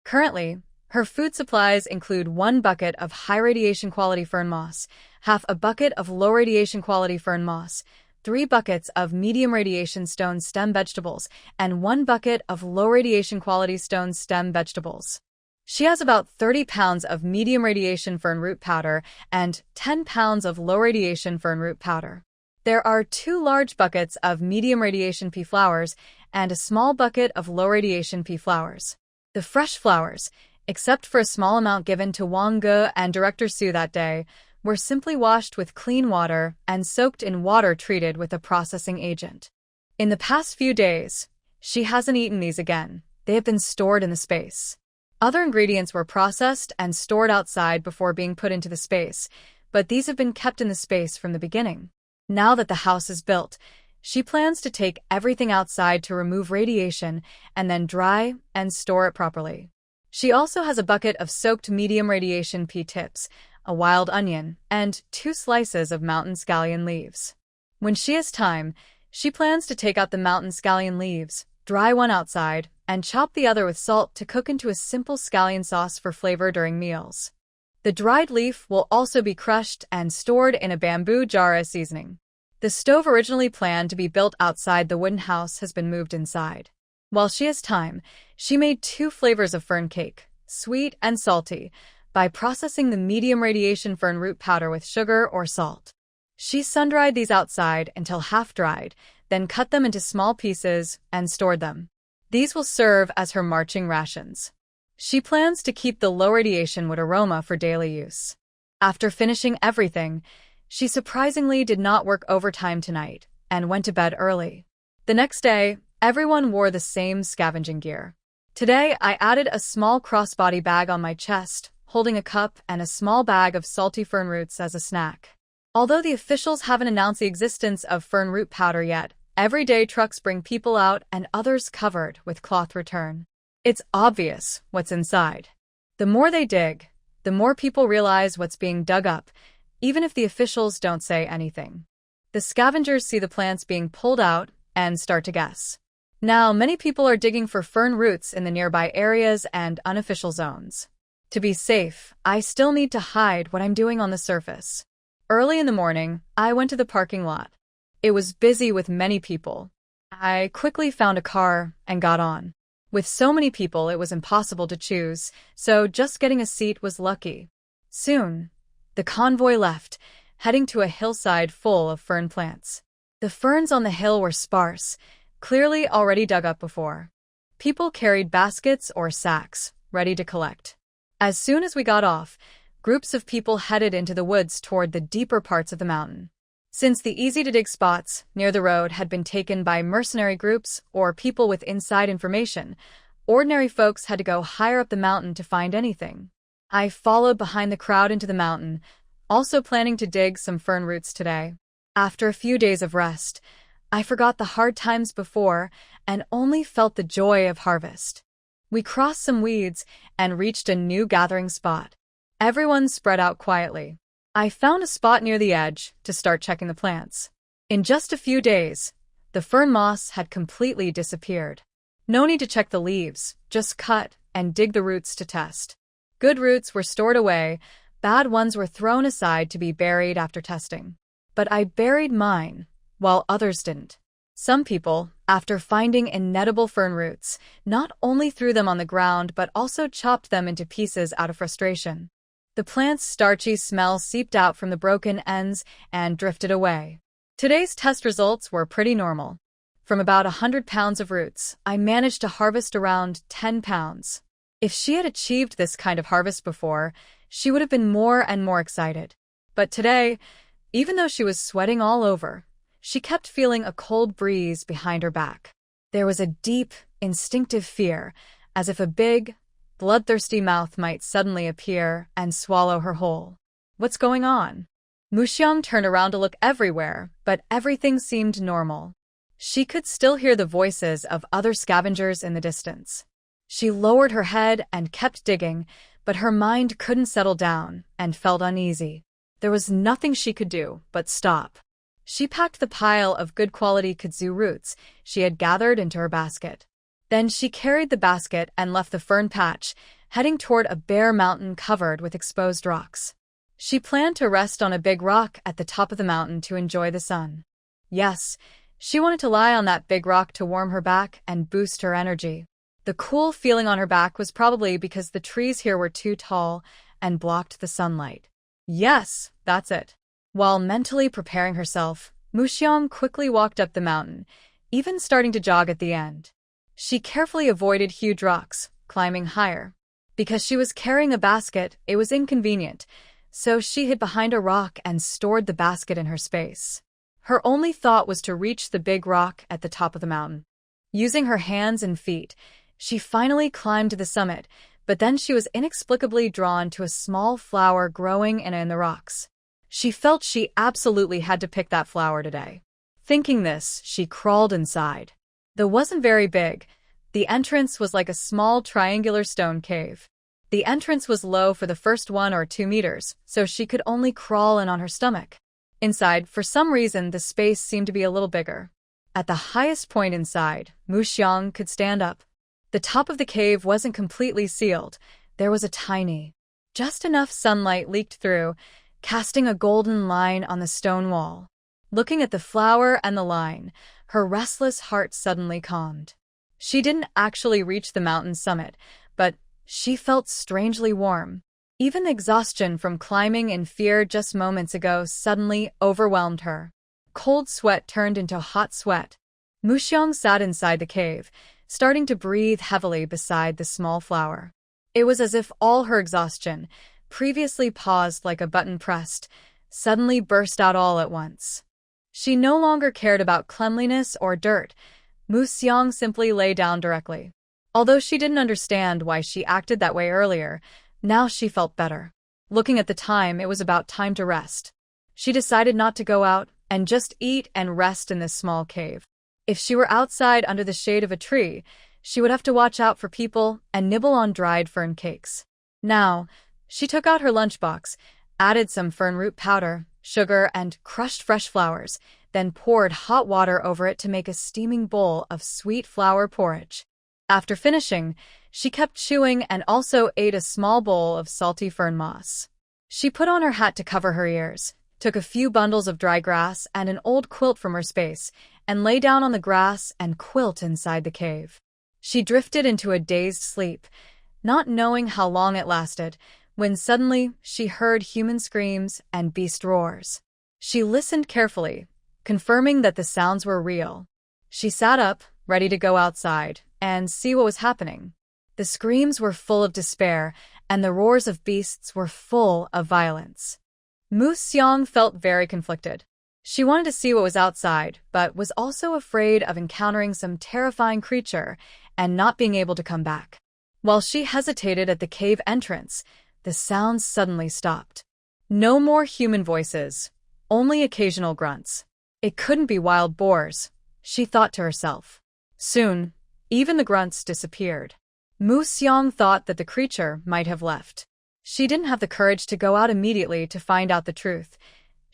Currently, her food supplies include 1 bucket of high radiation quality fern moss, half a bucket of low radiation quality fern moss, 3 buckets of medium radiation stone stem vegetables, and 1 bucket of low radiation quality stone stem vegetables. She has about 30 pounds of medium radiation fern root powder and 10 pounds of low radiation fern root powder. There are 2 large buckets of medium radiation pea flowers and a small bucket of low radiation pea flowers. The fresh flowers, except for a small amount given to Wang Ge and Director Su that day, were simply washed with clean water and soaked in water treated with a processing agent. In the past few days, she hasn't eaten these again. They have been stored in the space. Other ingredients were processed and stored outside before being put into the space, but these have been kept in the space from the beginning. Now that the house is built, she plans to take everything outside to remove radiation and then dry and store it properly. She also has a bucket of soaked medium radiation pea tips, a wild onion, and 2 slices of mountain scallion leaves. When she has time, she plans to take out the mountain scallion leaves, dry one outside, and chop the other with salt to cook into a simple scallion sauce for flavor during meals. The dried leaf will also be crushed and stored in a bamboo jar as seasoning. The stove originally planned to be built outside the wooden house has been moved inside. While she has time, she made 2 flavors of fern cake, sweet and salty, by processing the medium radiation fern root powder with sugar or salt. She sun-dried these outside until half-dried, then cut them into small pieces and stored them. These will serve as her marching rations. She plans to keep the low radiation wood aroma for daily use. After finishing everything, she surprisingly did not work overtime tonight and went to bed early. The next day, everyone wore the same scavenging gear. Today, I added a small crossbody bag on my chest, holding a cup and a small bag of salty fern roots as a snack. Although the officials haven't announced the existence of fern root powder yet, Every day trucks bring people out and others covered with cloth return. It's obvious what's inside. The more they dig, the more people realize what's being dug up, even if the officials don't say anything. The scavengers see the plants being pulled out and start to guess. Now, many people are digging for fern roots in the nearby areas and unofficial zones. To be safe, I still need to hide what I'm doing on the surface. Early in the morning, I went to the parking lot. It was busy with many people. I quickly found a car and got on. With so many people, it was impossible to choose, so just getting a seat was lucky. Soon, the convoy left, heading to a hillside full of fern plants. The ferns on the hill were sparse, clearly already dug up before. People carried baskets or sacks, ready to collect. As soon as we got off, groups of people headed into the woods toward the deeper parts of the mountain. Since the easy-to-dig spots near the road had been taken by mercenary groups or people with inside information, ordinary folks had to go higher up the mountain to find anything. I followed behind the crowd into the mountain, also planning to dig some fern roots today. After a few days of rest, I forgot the hard times before and only felt the joy of harvest. We crossed some weeds and reached a new gathering spot. Everyone spread out quietly. I found a spot near the edge to start checking the plants. In just a few days, the fern moss had completely disappeared. No need to check the leaves, just cut and dig the roots to test. Good roots were stored away, bad ones were thrown aside to be buried after testing. But I buried mine, while others didn't. Some people, after finding inedible fern roots, not only threw them on the ground but also chopped them into pieces out of frustration. The plant's starchy smell seeped out from the broken ends and drifted away. Today's test results were pretty normal. From about 100 pounds of roots, I managed to harvest around 10 pounds. If she had achieved this kind of harvest before, she would have been more and more excited. But today, even though she was sweating all over, she kept feeling a cold breeze behind her back. There was a deep, instinctive fear, as if a big, bloodthirsty mouth might suddenly appear and swallow her whole. What's going on? Muxiang turned around to look everywhere, but everything seemed normal. She could still hear the voices of other scavengers in the distance. She lowered her head and kept digging, but her mind couldn't settle down and felt uneasy. There was nothing she could do but stop. She packed the pile of good-quality kudzu roots she had gathered into her basket. Then she carried the basket and left the fern patch, heading toward a bare mountain covered with exposed rocks. She planned to rest on a big rock at the top of the mountain to enjoy the sun. Yes, she wanted to lie on that big rock to warm her back and boost her energy. The cool feeling on her back was probably because the trees here were too tall and blocked the sunlight. Yes, that's it. While mentally preparing herself, Muxiang quickly walked up the mountain, even starting to jog at the end. She carefully avoided huge rocks, climbing higher. Because she was carrying a basket, it was inconvenient, so she hid behind a rock and stored the basket in her space. Her only thought was to reach the big rock at the top of the mountain. Using her hands and feet, she finally climbed to the summit, but then she was inexplicably drawn to a small flower growing in the rocks. She felt she absolutely had to pick that flower today. Thinking this, she crawled inside. Though wasn't very big, the entrance was like a small triangular stone cave. The entrance was low for the first 1 or 2 meters, so she could only crawl in on her stomach. Inside, for some reason, the space seemed to be a little bigger. At the highest point inside, Muxiang could stand up. The top of the cave wasn't completely sealed. There was a tiny, just enough sunlight leaked through, casting a golden line on the stone wall. Looking at the flower and the line, her restless heart suddenly calmed. She didn't actually reach the mountain summit, but she felt strangely warm. Even the exhaustion from climbing in fear just moments ago suddenly overwhelmed her. Cold sweat turned into hot sweat. Muxiang sat inside the cave, starting to breathe heavily beside the small flower. It was as if all her exhaustion, previously paused like a button pressed, suddenly burst out all at once. She no longer cared about cleanliness or dirt. Muxiang simply lay down directly. Although she didn't understand why she acted that way earlier, now she felt better. Looking at the time, it was about time to rest. She decided not to go out and just eat and rest in this small cave. If she were outside under the shade of a tree, she would have to watch out for people and nibble on dried fern cakes. Now, she took out her lunchbox, added some fern root powder, sugar, and crushed fresh flowers, then poured hot water over it to make a steaming bowl of sweet flower porridge. After finishing, she kept chewing and also ate a small bowl of salty fern moss. She put on her hat to cover her ears, took a few bundles of dry grass and an old quilt from her space, and lay down on the grass and quilt inside the cave. She drifted into a dazed sleep, not knowing how long it lasted, when suddenly she heard human screams and beast roars. She listened carefully, confirming that the sounds were real. She sat up, ready to go outside and see what was happening. The screams were full of despair, and the roars of beasts were full of violence. Mu Xiang felt very conflicted. She wanted to see what was outside, but was also afraid of encountering some terrifying creature and not being able to come back. While she hesitated at the cave entrance, the sounds suddenly stopped. No more human voices, only occasional grunts. It couldn't be wild boars, she thought to herself. Soon, even the grunts disappeared. Mu Xiang thought that the creature might have left. She didn't have the courage to go out immediately to find out the truth.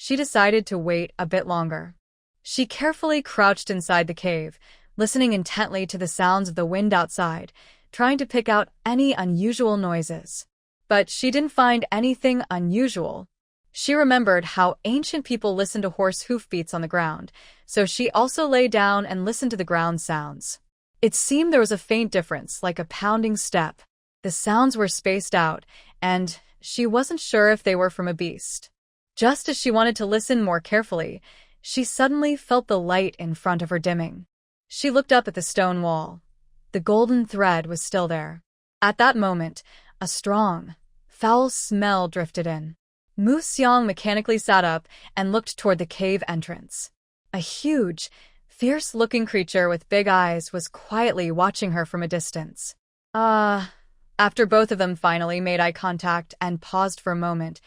She decided to wait a bit longer. She carefully crouched inside the cave, listening intently to the sounds of the wind outside, trying to pick out any unusual noises. But she didn't find anything unusual. She remembered how ancient people listened to horse hoofbeats on the ground, so she also lay down and listened to the ground sounds. It seemed there was a faint difference, like a pounding step. The sounds were spaced out, and she wasn't sure if they were from a beast. Just as she wanted to listen more carefully, she suddenly felt the light in front of her dimming. She looked up at the stone wall. The golden thread was still there. At that moment, a strong, foul smell drifted in. Mu Xiang mechanically sat up and looked toward the cave entrance. A huge, fierce-looking creature with big eyes was quietly watching her from a distance. After both of them finally made eye contact and paused for a moment,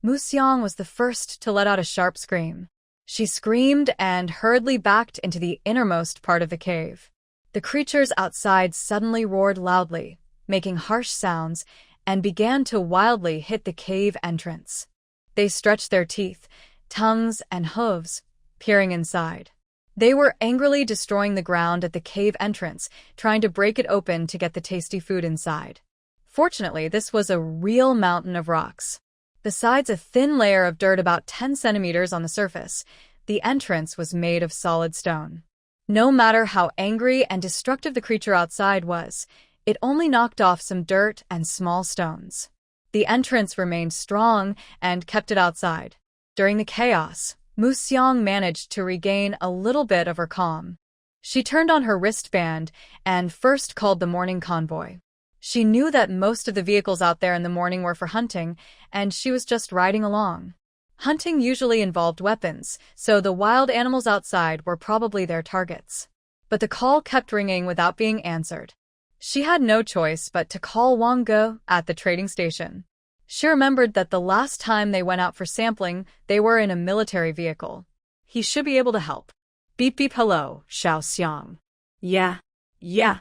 Mu Xiang was the first to let out a sharp scream. She screamed and hurriedly backed into the innermost part of the cave. The creatures outside suddenly roared loudly, making harsh sounds, and began to wildly hit the cave entrance. They stretched their teeth, tongues, and hooves, peering inside. They were angrily destroying the ground at the cave entrance, trying to break it open to get the tasty food inside. Fortunately, this was a real mountain of rocks. Besides a thin layer of dirt about 10 centimeters on the surface, the entrance was made of solid stone. No matter how angry and destructive the creature outside was, it only knocked off some dirt and small stones. The entrance remained strong and kept it outside. During the chaos, Mu Xiang managed to regain a little bit of her calm. She turned on her wristband and first called the morning convoy. She knew that most of the vehicles out there in the morning were for hunting, and she was just riding along. Hunting usually involved weapons, so the wild animals outside were probably their targets. But the call kept ringing without being answered. She had no choice but to call Wang Ge at the trading station. She remembered that the last time they went out for sampling, they were in a military vehicle. He should be able to help. Beep beep hello, Xiao Xiang. Yeah. Yeah.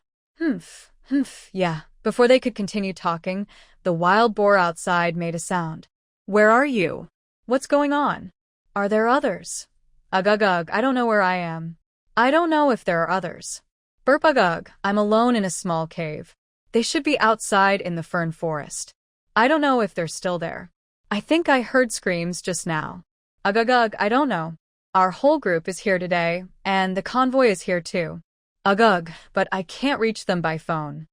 Before they could continue talking, the wild boar outside made a sound. Where are you? What's going on? Are there others? Ugh, I don't know where I am. I don't know if there are others. Burp ugh, I'm alone in a small cave. They should be outside in the fern forest. I don't know if they're still there. I think I heard screams just now. Ugh, I don't know. Our whole group is here today, and the convoy is here too. Ugh, but I can't reach them by phone.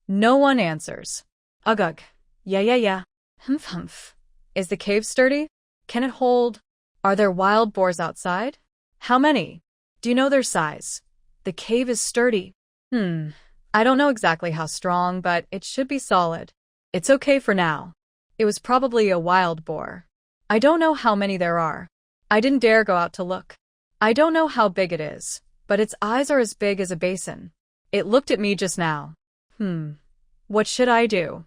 No one answers. Ugh. Yeah. Humph. Is the cave sturdy? Can it hold? Are there wild boars outside? How many? Do you know their size? The cave is sturdy. I don't know exactly how strong, but it should be solid. It's okay for now. It was probably a wild boar. I don't know how many there are. I didn't dare go out to look. I don't know how big it is, but its eyes are as big as a basin. It looked at me just now. What should I do?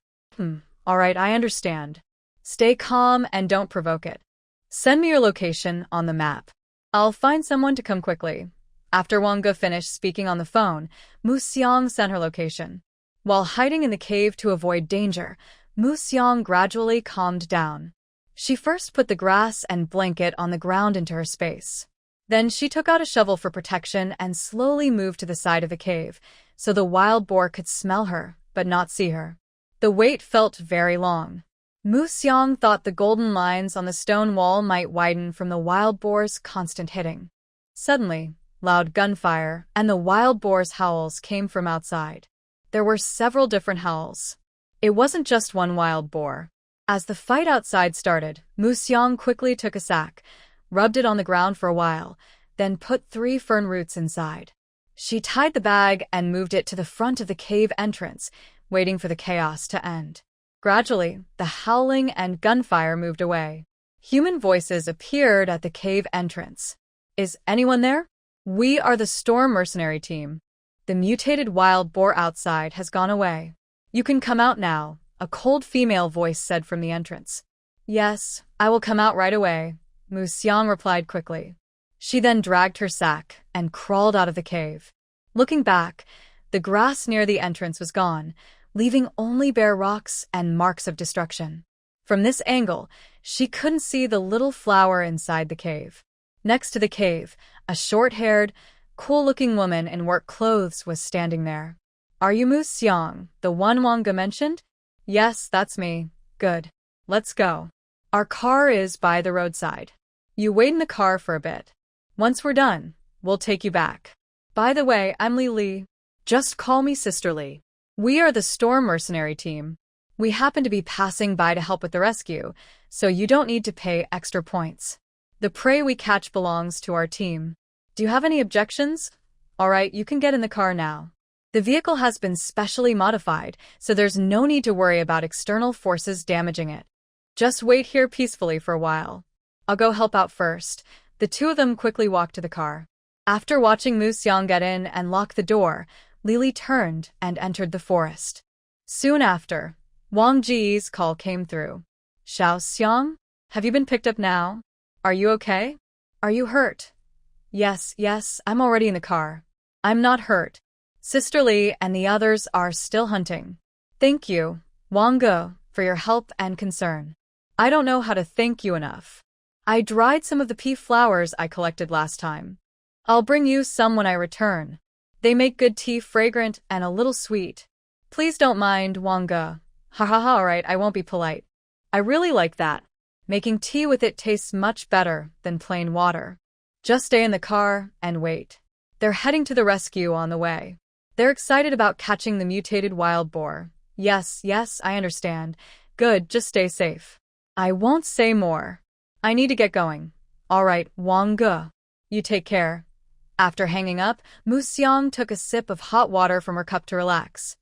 All right, I understand. Stay calm and don't provoke it. Send me your location on the map. I'll find someone to come quickly. After Wang Ge finished speaking on the phone, Mu Xiang sent her location. While hiding in the cave to avoid danger, Mu Xiang gradually calmed down. She first put the grass and blanket on the ground into her space. Then she took out a shovel for protection and slowly moved to the side of the cave, so the wild boar could smell her, but not see her. The wait felt very long. Mu Xiang thought the golden lines on the stone wall might widen from the wild boar's constant hitting. Suddenly, loud gunfire and the wild boar's howls came from outside. There were several different howls. It wasn't just one wild boar. As the fight outside started, Mu Xiang quickly took a sack, rubbed it on the ground for a while, then put 3 fern roots inside. She tied the bag and moved it to the front of the cave entrance, waiting for the chaos to end. Gradually, the howling and gunfire moved away. Human voices appeared at the cave entrance. "Is anyone there? We are the Storm Mercenary team. The mutated wild boar outside has gone away. You can come out now," a cold female voice said from the entrance. "Yes, I will come out right away," Mu Xiang replied quickly. She then dragged her sack and crawled out of the cave. Looking back, the grass near the entrance was gone, leaving only bare rocks and marks of destruction. From this angle, she couldn't see the little flower inside the cave. Next to the cave, a short-haired, cool-looking woman in work clothes was standing there. "Are you Mu Xiang, the one Wang Ge mentioned?" "Yes, that's me." "Good. Let's go. Our car is by the roadside. You wait in the car for a bit. Once we're done, we'll take you back. By the way, I'm Li. Just call me Sister Li. We are the Storm Mercenary team. We happen to be passing by to help with the rescue, so you don't need to pay extra points. The prey we catch belongs to our team. Do you have any objections? All right, you can get in the car now. The vehicle has been specially modified, so there's no need to worry about external forces damaging it. Just wait here peacefully for a while. I'll go help out first." The two of them quickly walked to the car. After watching Mu Xiang get in and lock the door, Lily turned and entered the forest. Soon after, Wang Ji's call came through. "Xiao Xiang, have you been picked up now? Are you okay? Are you hurt?" Yes, I'm already in the car. I'm not hurt. Sister Li and the others are still hunting. Thank you, Wang Ge, for your help and concern. I don't know how to thank you enough. I dried some of the pea flowers I collected last time. I'll bring you some when I return. They make good tea, fragrant and a little sweet. Please don't mind, Wang Ge. Ha ha ha, alright, I won't be polite. I really like that. Making tea with it tastes much better than plain water. Just stay in the car and wait. They're heading to the rescue on the way. They're excited about catching the mutated wild boar. Yes, I understand. Good, just stay safe. I won't say more. I need to get going. Alright, Wang Ge. You take care. After hanging up, Mu Xiang took a sip of hot water from her cup to relax.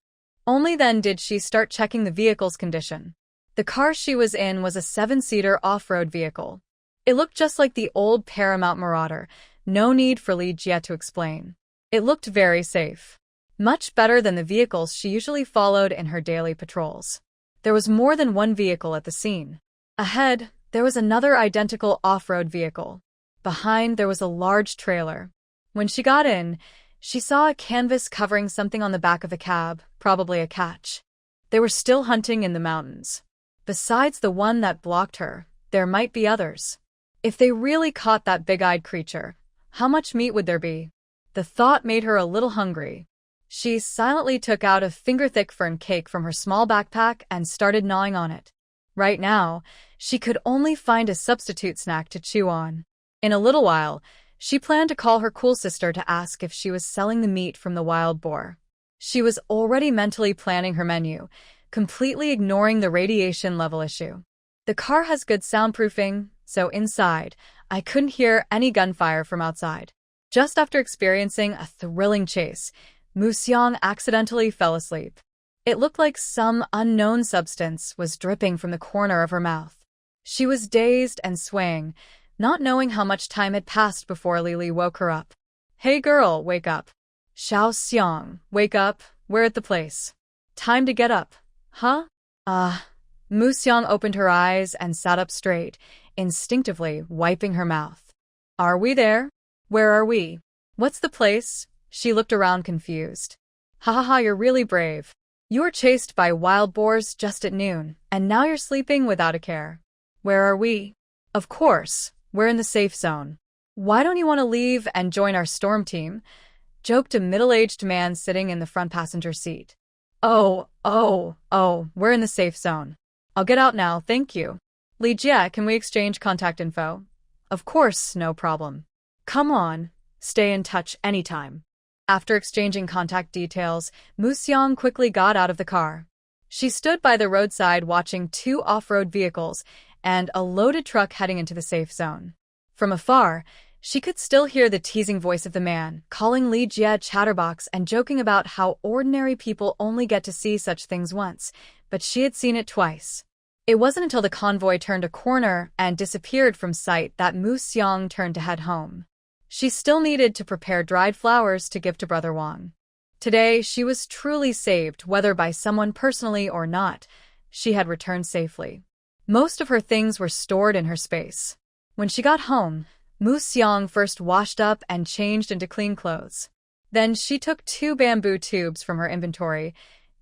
Only then did she start checking the vehicle's condition. The car she was in was a 7-seater off-road vehicle. It looked just like the old Paramount Marauder. No need for Li Jie to explain. It looked very safe. Much better than the vehicles she usually followed in her daily patrols. There was more than one vehicle at the scene. Ahead, there was another identical off-road vehicle. Behind, there was a large trailer. When she got in, she saw a canvas covering something on the back of the cab, probably a catch. They were still hunting in the mountains. Besides the one that blocked her, there might be others. If they really caught that big-eyed creature, how much meat would there be? The thought made her a little hungry. She silently took out a finger-thick fern cake from her small backpack and started gnawing on it. Right now, she could only find a substitute snack to chew on. In a little while, she planned to call her cool sister to ask if she was selling the meat from the wild boar. She was already mentally planning her menu, completely ignoring the radiation level issue. The car has good soundproofing, so inside, I couldn't hear any gunfire from outside. Just after experiencing a thrilling chase, Mu Xiang accidentally fell asleep. It looked like some unknown substance was dripping from the corner of her mouth. She was dazed and swaying, not knowing how much time had passed before Lily woke her up. "Hey girl, wake up. Xiao Xiang, wake up, we're at the place. Time to get up." Huh? Mu Xiang opened her eyes and sat up straight, instinctively wiping her mouth. "Are we there? Where are we?" What's the place? She looked around confused. Ha ha ha, you're really brave. You were chased by wild boars just at noon, and now you're sleeping without a care. Where are we? Of course, we're in the safe zone. Why don't you want to leave and join our storm team? Joked a middle-aged man sitting in the front passenger seat. Oh, we're in the safe zone. I'll get out now, thank you. Li Jie, can we exchange contact info? Of course, no problem. Come on, stay in touch anytime. After exchanging contact details, Mu Xiang quickly got out of the car. She stood by the roadside watching two off-road vehicles and a loaded truck heading into the safe zone. From afar, she could still hear the teasing voice of the man, calling Li Jie chatterbox and joking about how ordinary people only get to see such things once, but she had seen it twice. It wasn't until the convoy turned a corner and disappeared from sight that Mu Xiang turned to head home. She still needed to prepare dried flowers to give to Brother Wang. Today, she was truly saved, whether by someone personally or not. She had returned safely. Most of her things were stored in her space. When she got home, Mu Xiang first washed up and changed into clean clothes. Then she took 2 bamboo tubes from her inventory,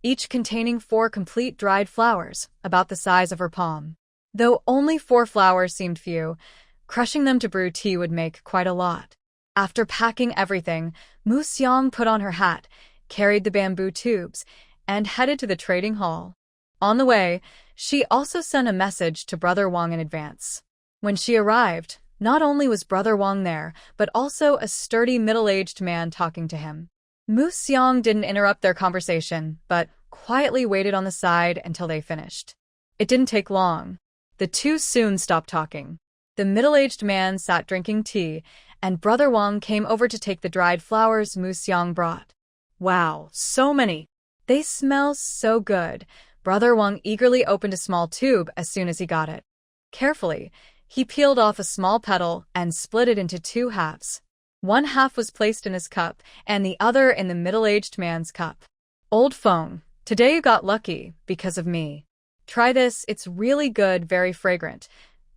each containing 4 complete dried flowers, about the size of her palm. Though only 4 flowers seemed few, crushing them to brew tea would make quite a lot. After packing everything, Mu Xiang put on her hat, carried the bamboo tubes, and headed to the trading hall. On the way, she also sent a message to Brother Wang in advance. When she arrived, not only was Brother Wang there, but also a sturdy middle-aged man talking to him. Mu Xiang didn't interrupt their conversation, but quietly waited on the side until they finished. It didn't take long. The two soon stopped talking. The middle-aged man sat drinking tea, and Brother Wang came over to take the dried flowers Mu Xiang brought. Wow, so many! They smell so good. Brother Wang eagerly opened a small tube as soon as he got it. Carefully, he peeled off a small petal and split it into 2 halves. One half was placed in his cup, and the other in the middle-aged man's cup. Old Feng, today you got lucky, because of me. Try this, it's really good, very fragrant.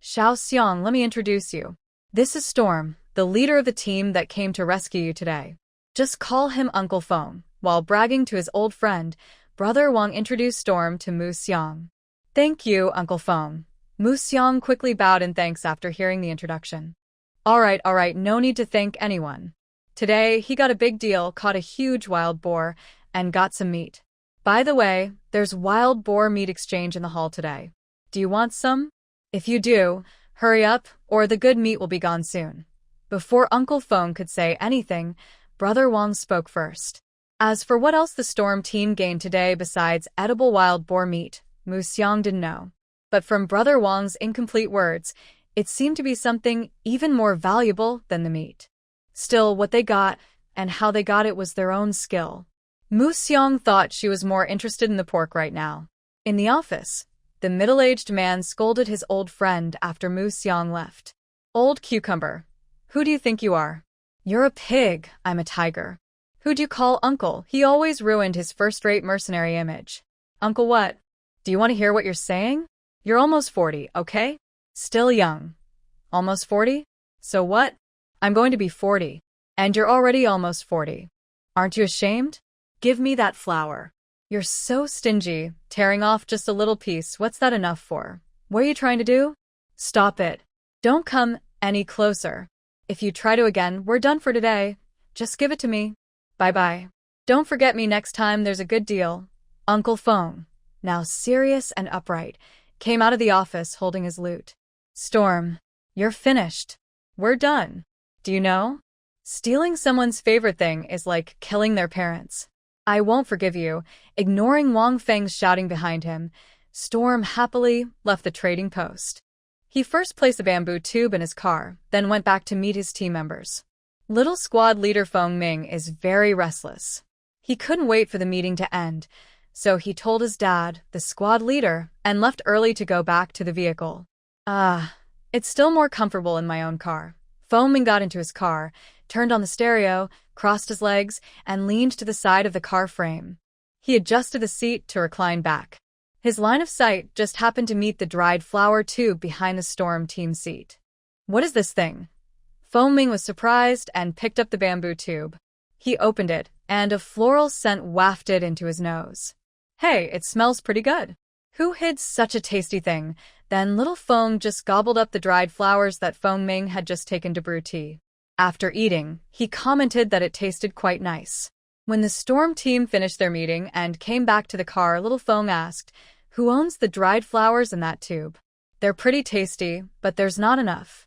Xiao Xiang, let me introduce you. This is Storm, the leader of the team that came to rescue you today. Just call him Uncle Feng. While bragging to his old friend, Brother Wang introduced Storm to Mu Xiang. Thank you, Uncle Feng. Mu Xiang quickly bowed in thanks after hearing the introduction. All right, no need to thank anyone. Today, he got a big deal, caught a huge wild boar, and got some meat. By the way, there's wild boar meat exchange in the hall today. Do you want some? If you do, hurry up, or the good meat will be gone soon. Before Uncle Feng could say anything, Brother Wang spoke first. As for what else the storm team gained today besides edible wild boar meat, Mu Xiang didn't know. But from Brother Wang's incomplete words, it seemed to be something even more valuable than the meat. Still, what they got and how they got it was their own skill. Mu Xiang thought she was more interested in the pork right now. In the office, the middle-aged man scolded his old friend after Mu Xiang left. Old cucumber, who do you think you are? You're a pig, I'm a tiger. Who'd you call uncle? He always ruined his first-rate mercenary image. Uncle what? Do you want to hear what you're saying? You're almost 40, okay? Still young. Almost 40? So what? I'm going to be 40. And you're already almost 40. Aren't you ashamed? Give me that flower. You're so stingy, tearing off just a little piece. What's that enough for? What are you trying to do? Stop it. Don't come any closer. If you try to again, we're done for today. Just give it to me. Bye-bye. Don't forget me next time, there's a good deal. Uncle Feng, now serious and upright, came out of the office holding his lute. Storm, you're finished. We're done. Do you know? Stealing someone's favorite thing is like killing their parents. I won't forgive you. Ignoring Wang Feng's shouting behind him, Storm happily left the trading post. He first placed a bamboo tube in his car, then went back to meet his team members. Little squad leader Feng Ming is very restless. He couldn't wait for the meeting to end, so he told his dad, the squad leader, and left early to go back to the vehicle. It's still more comfortable in my own car. Feng Ming got into his car, turned on the stereo, crossed his legs, and leaned to the side of the car frame. He adjusted the seat to recline back. His line of sight just happened to meet the dried flower tube behind the storm team seat. What is this thing? Ming was surprised and picked up the bamboo tube. He opened it, and a floral scent wafted into his nose. Hey, it smells pretty good. Who hid such a tasty thing? Then little Feng just gobbled up the dried flowers that Ming had just taken to brew tea. After eating, he commented that it tasted quite nice. When the storm team finished their meeting and came back to the car, little Feng asked, "Who owns the dried flowers in that tube?" "They're pretty tasty, but there's not enough."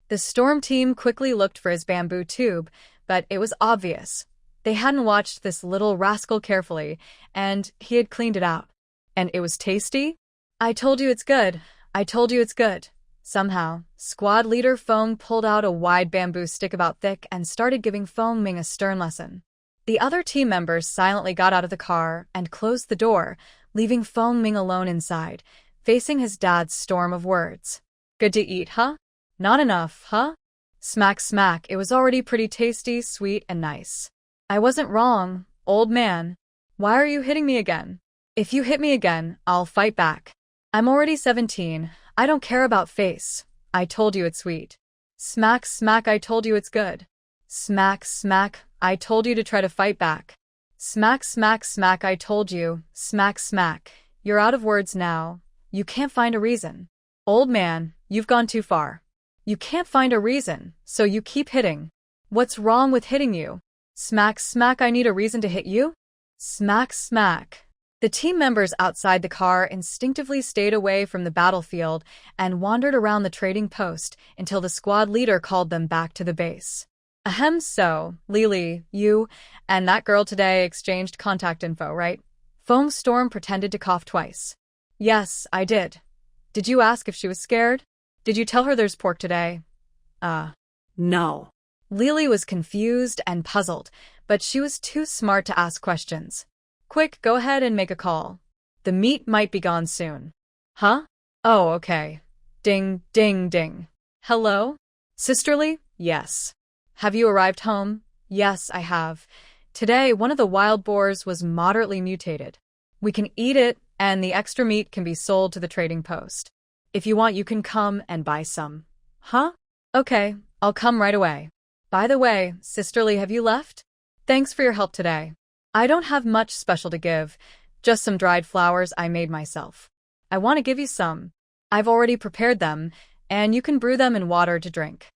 The storm team quickly looked for his bamboo tube, but it was obvious. They hadn't watched this little rascal carefully, and he had cleaned it out. And it was tasty? "I told you it's good. I told you it's good." Somehow, squad leader Feng pulled out a wide bamboo stick about thick and started giving Ming a stern lesson. The other team members silently got out of the car and closed the door, leaving Ming alone inside, facing his dad's storm of words. "Good to eat, huh? Not enough, huh?" Smack smack, it was already pretty tasty, sweet, and nice. "I wasn't wrong, old man. Why are you hitting me again? If you hit me again, I'll fight back. I'm already 17. I don't care about face. I told you it's sweet." Smack smack, I told you it's good. Smack smack, I told you to try to fight back. Smack smack smack, I told you. Smack smack. You're out of words now. You can't find a reason. Old man, you've gone too far. You can't find a reason, so you keep hitting. What's wrong with hitting you? Smack smack, I need a reason to hit you? Smack smack. The team members outside the car instinctively stayed away from the battlefield and wandered around the trading post until the squad leader called them back to the base. "Ahem, so, Lily, you and that girl today exchanged contact info, right?" Foam Storm pretended to cough twice. "Yes, I did. Did you ask if she was scared? Did you tell her there's pork today?" No. Lily was confused and puzzled, but she was too smart to ask questions. "Quick, go ahead and make a call. The meat might be gone soon." "Huh? Oh, okay. Ding, ding, ding. Hello? Sisterly? Yes. Have you arrived home?" "Yes, I have. Today, one of the wild boars was moderately mutated. We can eat it, and the extra meat can be sold to the trading post. If you want, you can come and buy some." "Huh? Okay, I'll come right away. By the way, Sisterly, have you left? Thanks for your help today. I don't have much special to give, just some dried flowers I made myself. I want to give you some. I've already prepared them, and you can brew them in water to drink."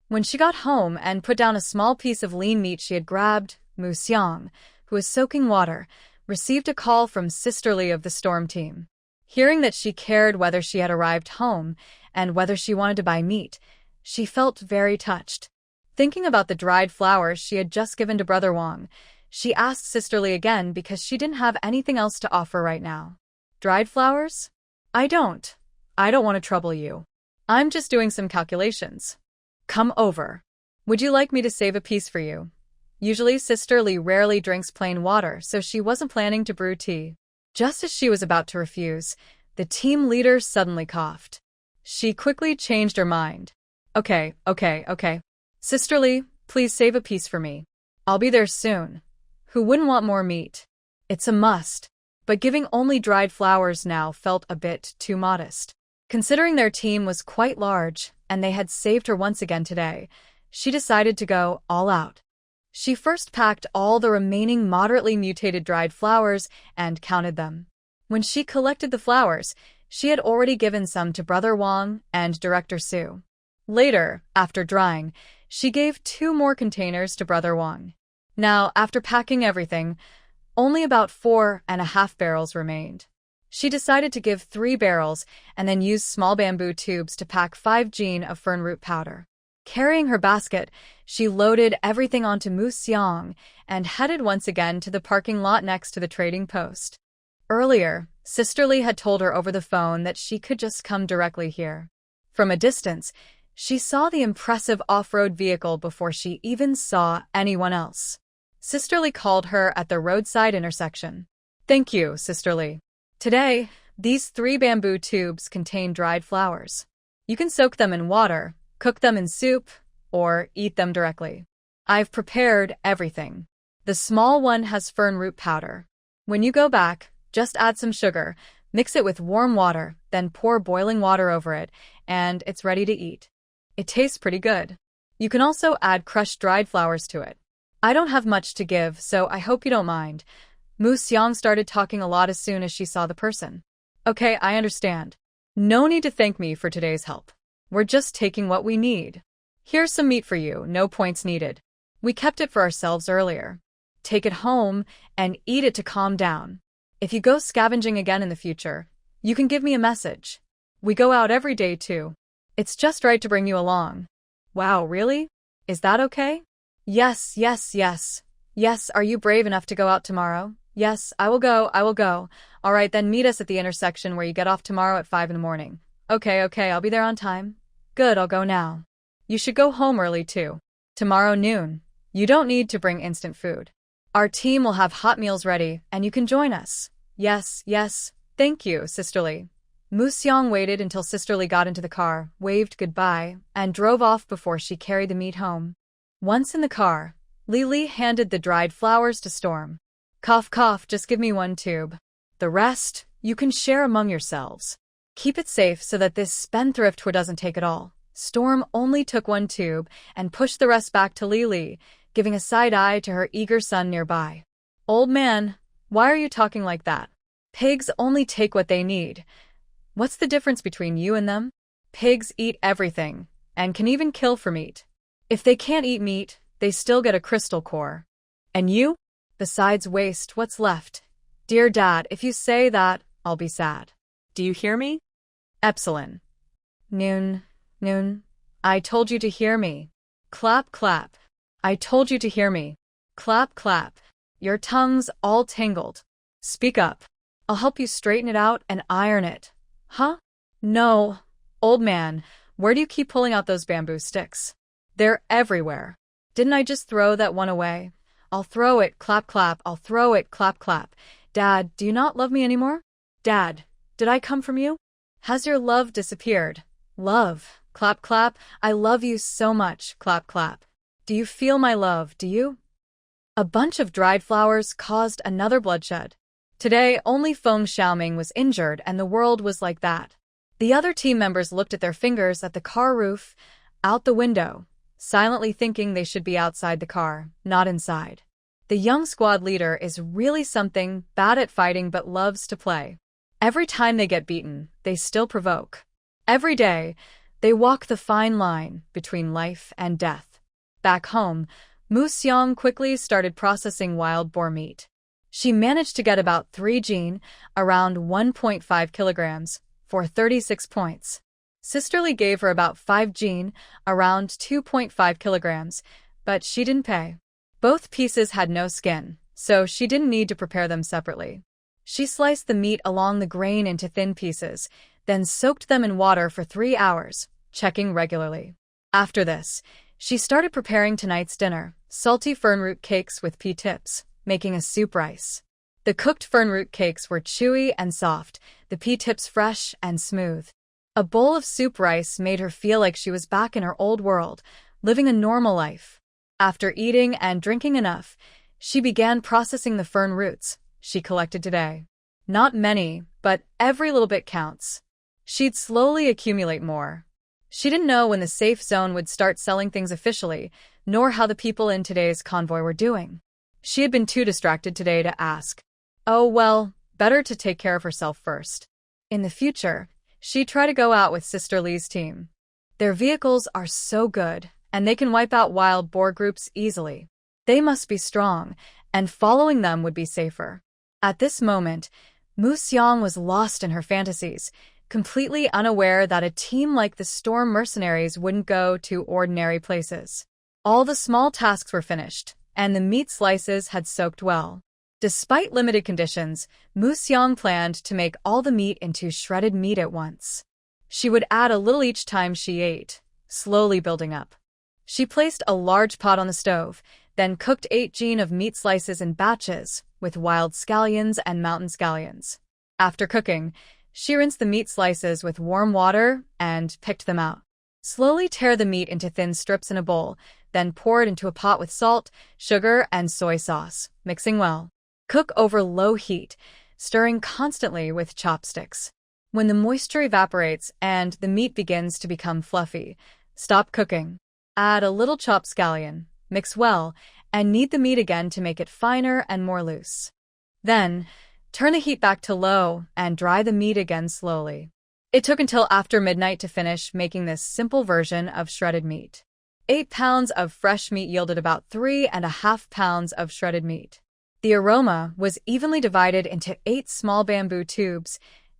When she got home and put down a small piece of lean meat she had grabbed, Mu Xiang, who was soaking water, received a call from Sisterly of the storm team. Hearing that she cared whether she had arrived home and whether she wanted to buy meat, she felt very touched. Thinking about the dried flowers she had just given to Brother Wang, she asked Sisterly again because she didn't have anything else to offer right now. "Dried flowers? I don't want to trouble you. I'm just doing some calculations. Come over. Would you like me to save a piece for you?" Usually Sisterly rarely drinks plain water, so she wasn't planning to brew tea. Just as she was about to refuse, the team leader suddenly coughed. She quickly changed her mind. Okay. Sisterly, please save a piece for me. I'll be there soon. Who wouldn't want more meat? It's a must. But giving only dried flowers now felt a bit too modest. Considering their team was quite large, and they had saved her once again today, she decided to go all out. She first packed all the remaining moderately mutated dried flowers and counted them. When she collected the flowers, she had already given some to Brother Wang and Director Su. Later, after drying, she gave 2 more containers to Brother Wang. Now, after packing everything, only about 4.5 barrels remained. She decided to give 3 barrels and then use small bamboo tubes to pack 5 gin of fern root powder. Carrying her basket, she loaded everything onto Mu Xiang and headed once again to the parking lot next to the trading post. Earlier, Sisterly had told her over the phone that she could just come directly here. From a distance, she saw the impressive off-road vehicle before she even saw anyone else. Sisterly called her at the roadside intersection. "Thank you, Sisterly. Today, these 3 bamboo tubes contain dried flowers. You can soak them in water, cook them in soup, or eat them directly. I've prepared everything. The small one has fern root powder. When you go back, just add some sugar, mix it with warm water, then pour boiling water over it, and it's ready to eat. It tastes pretty good." You can also add crushed dried flowers to it. I don't have much to give, so I hope you don't mind. Mu Xiang started talking a lot as soon as she saw the person. Okay, I understand. No need to thank me for today's help. We're just taking what we need. Here's some meat for you, no points needed. We kept it for ourselves earlier. Take it home and eat it to calm down. If you go scavenging again in the future, you can give me a message. We go out every day too. It's just right to bring you along. Wow, really? Is that okay? Yes, yes, yes. Yes, are you brave enough to go out tomorrow? Yes, I will go, I will go. All right, then meet us at the intersection where you get off tomorrow at 5 in the morning. Okay, I'll be there on time. Good, I'll go now. You should go home early too. Tomorrow noon. You don't need to bring instant food. Our team will have hot meals ready, and you can join us. Yes, yes. Thank you, Sisterly. Mu Xiang waited until Sisterly got into the car, waved goodbye, and drove off before she carried the meat home. Once in the car, Lily handed the dried flowers to Storm. Cough, cough, just give me one tube. The rest, you can share among yourselves. Keep it safe so that this spendthrift who doesn't take it all. Storm only took one tube and pushed the rest back to Lily, giving a side eye to her eager son nearby. Old man, why are you talking like that? Pigs only take what they need. What's the difference between you and them? Pigs eat everything, and can even kill for meat. If they can't eat meat, they still get a crystal core. And you? Besides waste, what's left? Dear Dad, if you say that, I'll be sad. Do you hear me? Epsilon. Noon. I told you to hear me. Clap, clap. I told you to hear me. Clap, clap. Your tongue's all tangled. Speak up. I'll help you straighten it out and iron it. Huh? No. Old man, where do you keep pulling out those bamboo sticks? They're everywhere. Didn't I just throw that one away? I'll throw it, clap, clap. I'll throw it, clap, clap. Dad, do you not love me anymore? Dad, did I come from you? Has your love disappeared? Love, clap, clap. I love you so much, clap, clap. Do you feel my love, do you? A bunch of dried flowers caused another bloodshed. Today, only Feng Xiaoming was injured and the world was like that. The other team members looked at their fingers at the car roof, out the window, silently thinking they should be outside the car, not inside. The young squad leader is really something, bad at fighting but loves to play. Every time they get beaten, they still provoke. Every day, they walk the fine line between life and death. Back home, Mu Xiang quickly started processing wild boar meat. She managed to get about 3 jin, around 1.5 kilograms, for 36 points. Sisterly gave her about 5 jin, around 2.5 kilograms, but she didn't pay. Both pieces had no skin, so she didn't need to prepare them separately. She sliced the meat along the grain into thin pieces, then soaked them in water for 3 hours, checking regularly. After this, she started preparing tonight's dinner, salty fern root cakes with pea tips, making a soup rice. The cooked fern root cakes were chewy and soft, the pea tips fresh and smooth. A bowl of soup rice made her feel like she was back in her old world, living a normal life. After eating and drinking enough, she began processing the fern roots she collected today. Not many, but every little bit counts. She'd slowly accumulate more. She didn't know when the safe zone would start selling things officially, nor how the people in today's convoy were doing. She had been too distracted today to ask. Oh well, better to take care of herself first. In the future, she'd try to go out with Sister Lee's team. Their vehicles are so good, and they can wipe out wild boar groups easily. They must be strong, and following them would be safer. At this moment, Mu Xiang was lost in her fantasies, completely unaware that a team like the Storm Mercenaries wouldn't go to ordinary places. All the small tasks were finished, and the meat slices had soaked well. Despite limited conditions, Mu Xiang planned to make all the meat into shredded meat at once. She would add a little each time she ate, slowly building up. She placed a large pot on the stove, then cooked 8 jin of meat slices in batches, with wild scallions and mountain scallions. After cooking, she rinsed the meat slices with warm water and picked them out. Slowly tear the meat into thin strips in a bowl, then pour it into a pot with salt, sugar, and soy sauce, mixing well. Cook over low heat, stirring constantly with chopsticks. When the moisture evaporates and the meat begins to become fluffy, stop cooking. Add a little chopped scallion, mix well, and knead the meat again to make it finer and more loose. Then, turn the heat back to low and dry the meat again slowly. It took until after midnight to finish making this simple version of shredded meat. 8 pounds of fresh meat yielded about 3.5 pounds of shredded meat. The aroma was evenly divided into 8 small bamboo tubes,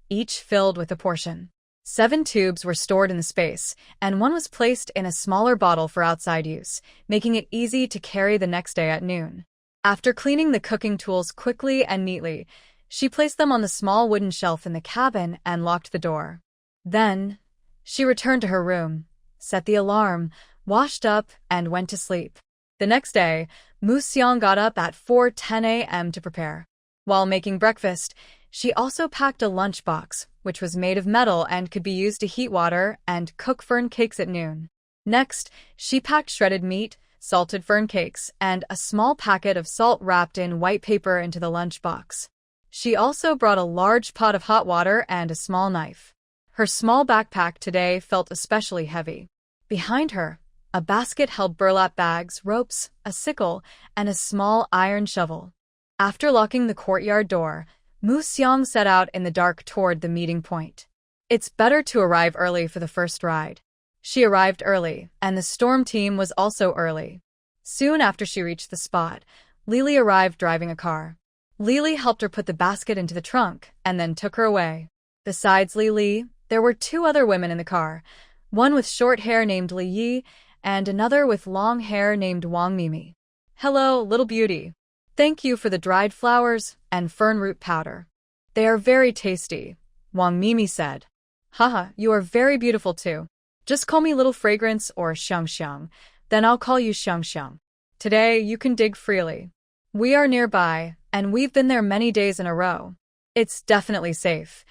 each filled with a portion. 7 tubes were stored in the space, and 1 was placed in a smaller bottle for outside use, making it easy to carry the next day at noon. After cleaning the cooking tools quickly and neatly, she placed them on the small wooden shelf in the cabin and locked the door. Then, she returned to her room, set the alarm, washed up, and went to sleep. The next day, Museong got up at 4:10 a.m. to prepare. While making breakfast, she also packed a lunchbox, which was made of metal and could be used to heat water and cook fern cakes at noon. Next, she packed shredded meat, salted fern cakes, and a small packet of salt wrapped in white paper into the lunchbox. She also brought a large pot of hot water and a small knife. Her small backpack today felt especially heavy. Behind her, a basket held burlap bags, ropes, a sickle, and a small iron shovel. After locking the courtyard door, Museong set out in the dark toward the meeting point. It's better to arrive early for the first ride. She arrived early, and the storm team was also early. Soon after she reached the spot, Lily arrived driving a car. Lily helped her put the basket into the trunk and then took her away. Besides Lily, there were 2 other women in the car, one with short hair named Li Yi and another with long hair named Wang Mimi. "Hello, little beauty. Thank you for the dried flowers and fern root powder. They are very tasty," Wang Mimi said. "Haha, you are very beautiful too. Just call me Little Fragrance or Xiang Xiang, then I'll call you Xiang Xiang. Today you can dig freely. We are nearby, and we've been there many days in a row. It's definitely safe.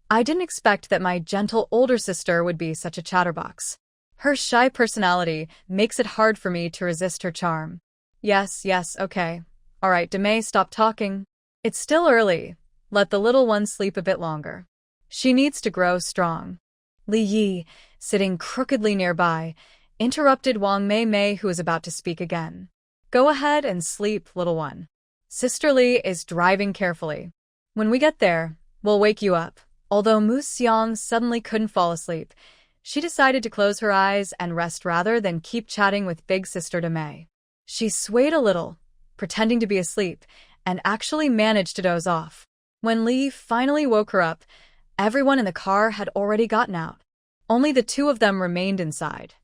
I didn't expect that my gentle older sister would be such a chatterbox. Her shy personality makes it hard for me to resist her charm. Yes, okay. All right, Demay, stop talking. It's still early. Let the little one sleep a bit longer. She needs to grow strong." Li Yi, sitting crookedly nearby, interrupted Wang Mei, who was about to speak again. "Go ahead and sleep, little one. Sister Li is driving carefully. When we get there, we'll wake you up." Although Museong suddenly couldn't fall asleep, she decided to close her eyes and rest rather than keep chatting with big sister Demay. She swayed a little, pretending to be asleep, and actually managed to doze off. When Li finally woke her up, everyone in the car had already gotten out. Only the 2 of them remained inside.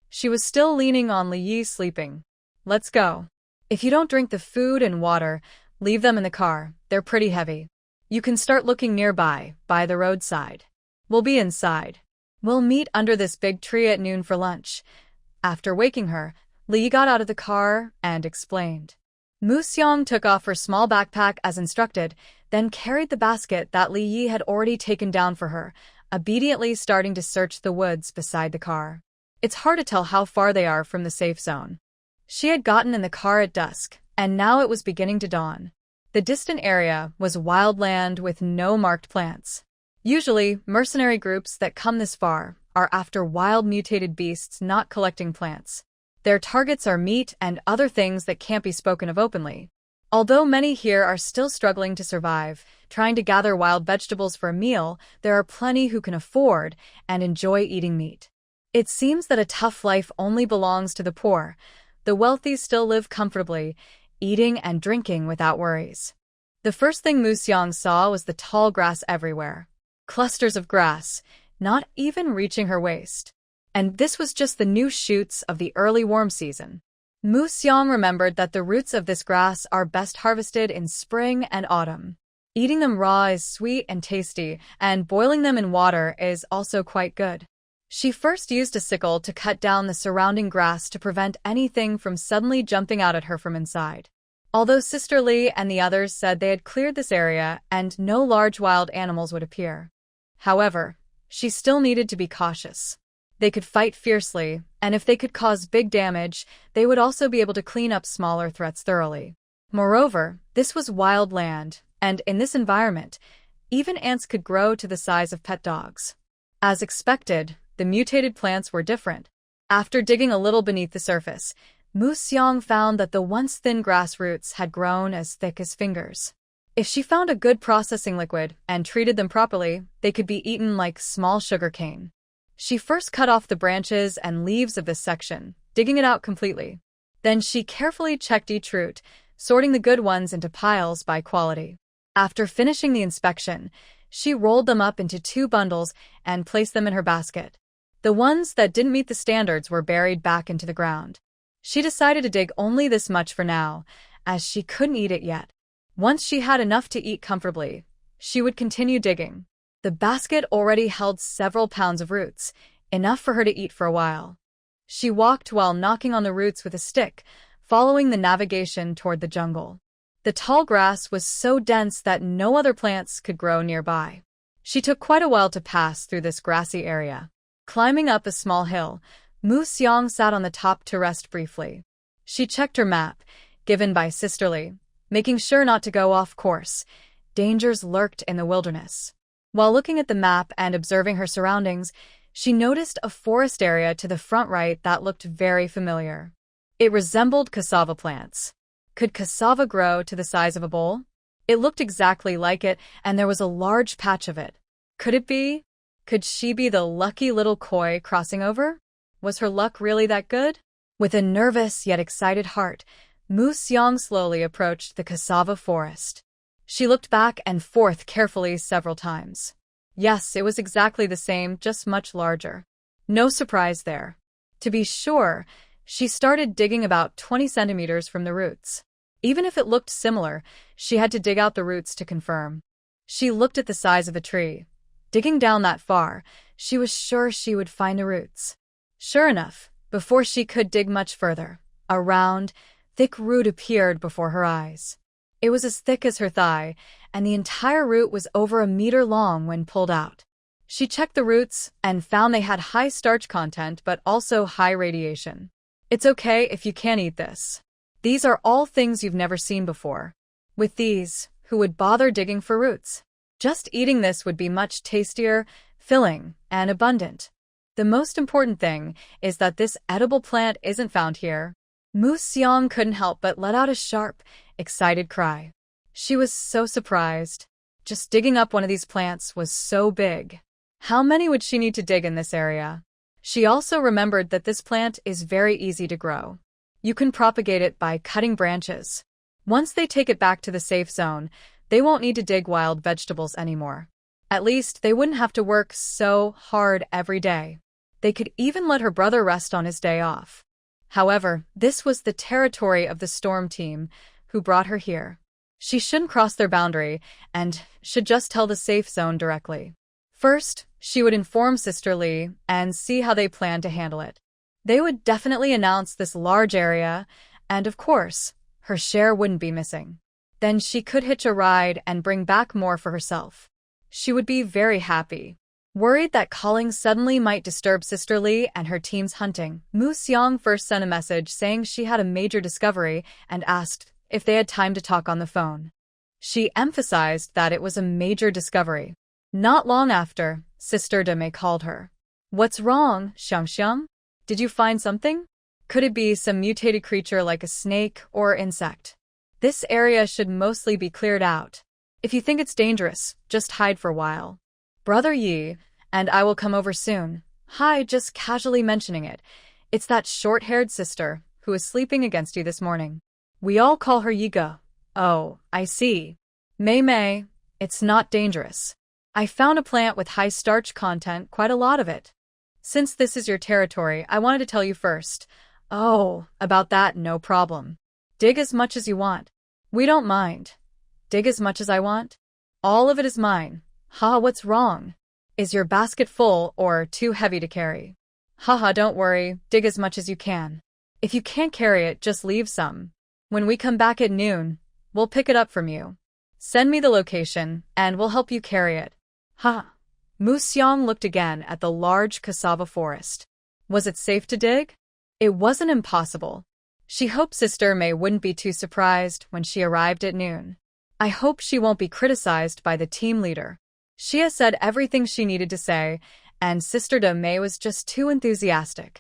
She was still leaning on Li Yi, sleeping. "Let's go. If you don't drink the food and water, leave them in the car. They're pretty heavy. You can start looking nearby, by the roadside. We'll be inside. We'll meet under this big tree at noon for lunch." After waking her, Li got out of the car and explained. Museong took off her small backpack as instructed, then carried the basket that Li Yi had already taken down for her, obediently starting to search the woods beside the car. It's hard to tell how far they are from the safe zone. She had gotten in the car at dusk, and now it was beginning to dawn. The distant area was wild land with no marked plants. Usually, mercenary groups that come this far are after wild mutated beasts, not collecting plants. Their targets are meat and other things that can't be spoken of openly. Although many here are still struggling to survive, trying to gather wild vegetables for a meal, there are plenty who can afford and enjoy eating meat. It seems that a tough life only belongs to the poor. The wealthy still live comfortably, eating and drinking without worries. The first thing Museong saw was the tall grass everywhere. Clusters of grass, not even reaching her waist. And this was just the new shoots of the early warm season. Museong remembered that the roots of this grass are best harvested in spring and autumn. Eating them raw is sweet and tasty, and boiling them in water is also quite good. She first used a sickle to cut down the surrounding grass to prevent anything from suddenly jumping out at her from inside. Although Sister Li and the others said they had cleared this area and no large wild animals would appear. However, she still needed to be cautious. They could fight fiercely, and if they could cause big damage, they would also be able to clean up smaller threats thoroughly. Moreover, this was wild land, and in this environment, even ants could grow to the size of pet dogs. As expected, the mutated plants were different. After digging a little beneath the surface, Mu Xiang found that the once thin grass roots had grown as thick as fingers. If she found a good processing liquid and treated them properly, they could be eaten like small sugar cane. She first cut off the branches and leaves of this section, digging it out completely. Then she carefully checked each root, sorting the good ones into piles by quality. After finishing the inspection, she rolled them up into 2 bundles and placed them in her basket. The ones that didn't meet the standards were buried back into the ground. She decided to dig only this much for now, as she couldn't eat it yet. Once she had enough to eat comfortably, she would continue digging. The basket already held several pounds of roots, enough for her to eat for a while. She walked while knocking on the roots with a stick, following the navigation toward the jungle. The tall grass was so dense that no other plants could grow nearby. She took quite a while to pass through this grassy area. Climbing up a small hill, Mu Xiang sat on the top to rest briefly. She checked her map, given by Sister Li, making sure not to go off course. Dangers lurked in the wilderness. While looking at the map and observing her surroundings, she noticed a forest area to the front right that looked very familiar. It resembled cassava plants. Could cassava grow to the size of a bowl? It looked exactly like it, and there was a large patch of it. Could it be? Could she be the lucky little koi crossing over? Was her luck really that good? With a nervous yet excited heart, Mu Xiang slowly approached the cassava forest. She looked back and forth carefully several times. Yes, it was exactly the same, just much larger. No surprise there. To be sure, she started digging about 20 centimeters from the roots. Even if it looked similar, she had to dig out the roots to confirm. She looked at the size of the tree. Digging down that far, she was sure she would find the roots. Sure enough, before she could dig much further, a round, thick root appeared before her eyes. It was as thick as her thigh, and the entire root was over 1 meter long when pulled out. She checked the roots and found they had high starch content but also high radiation. It's okay if you can't eat this. These are all things you've never seen before. With these, who would bother digging for roots? Just eating this would be much tastier, filling, and abundant. The most important thing is that this edible plant isn't found here. Mu Xiang couldn't help but let out a sharp, excited cry. She was so surprised. Just digging up one of these plants was so big. How many would she need to dig in this area? She also remembered that this plant is very easy to grow. You can propagate it by cutting branches. Once they take it back to the safe zone, they won't need to dig wild vegetables anymore. At least they wouldn't have to work so hard every day. They could even let her brother rest on his day off. However, this was the territory of the storm team, who brought her here. She shouldn't cross their boundary, and should just tell the safe zone directly. First, she would inform Sister Li and see how they planned to handle it. They would definitely announce this large area, and of course, her share wouldn't be missing. Then she could hitch a ride and bring back more for herself. She would be very happy. Worried that calling suddenly might disturb Sister Li and her team's hunting, Mu Xiang first sent a message saying she had a major discovery and asked if they had time to talk on the phone. She emphasized that it was a major discovery. Not long after, Sister Dame called her. "What's wrong, Xiang? Did you find something? Could it be some mutated creature like a snake or insect? This area should mostly be cleared out. If you think it's dangerous, just hide for a while. Brother Yi and I will come over soon." "Hi, just casually mentioning it. It's that short-haired sister who was sleeping against you this morning. We all call her Yiga." "Oh, I see. Mei, it's not dangerous. I found a plant with high starch content, quite a lot of it. Since this is your territory, I wanted to tell you first." "Oh, about that, no problem. Dig as much as you want. We don't mind. Dig as much as I want? All of it is mine." "Ha, what's wrong? Is your basket full or too heavy to carry?" "Haha, don't worry, dig as much as you can. If you can't carry it, just leave some. When we come back at noon, we'll pick it up from you. Send me the location, and we'll help you carry it." "Ha." Mu Xiang looked again at the large cassava forest. Was it safe to dig? It wasn't impossible. She hoped Sister Mei wouldn't be too surprised when she arrived at noon. I hope she won't be criticized by the team leader. She has said everything she needed to say, and Sister Mei was just too enthusiastic.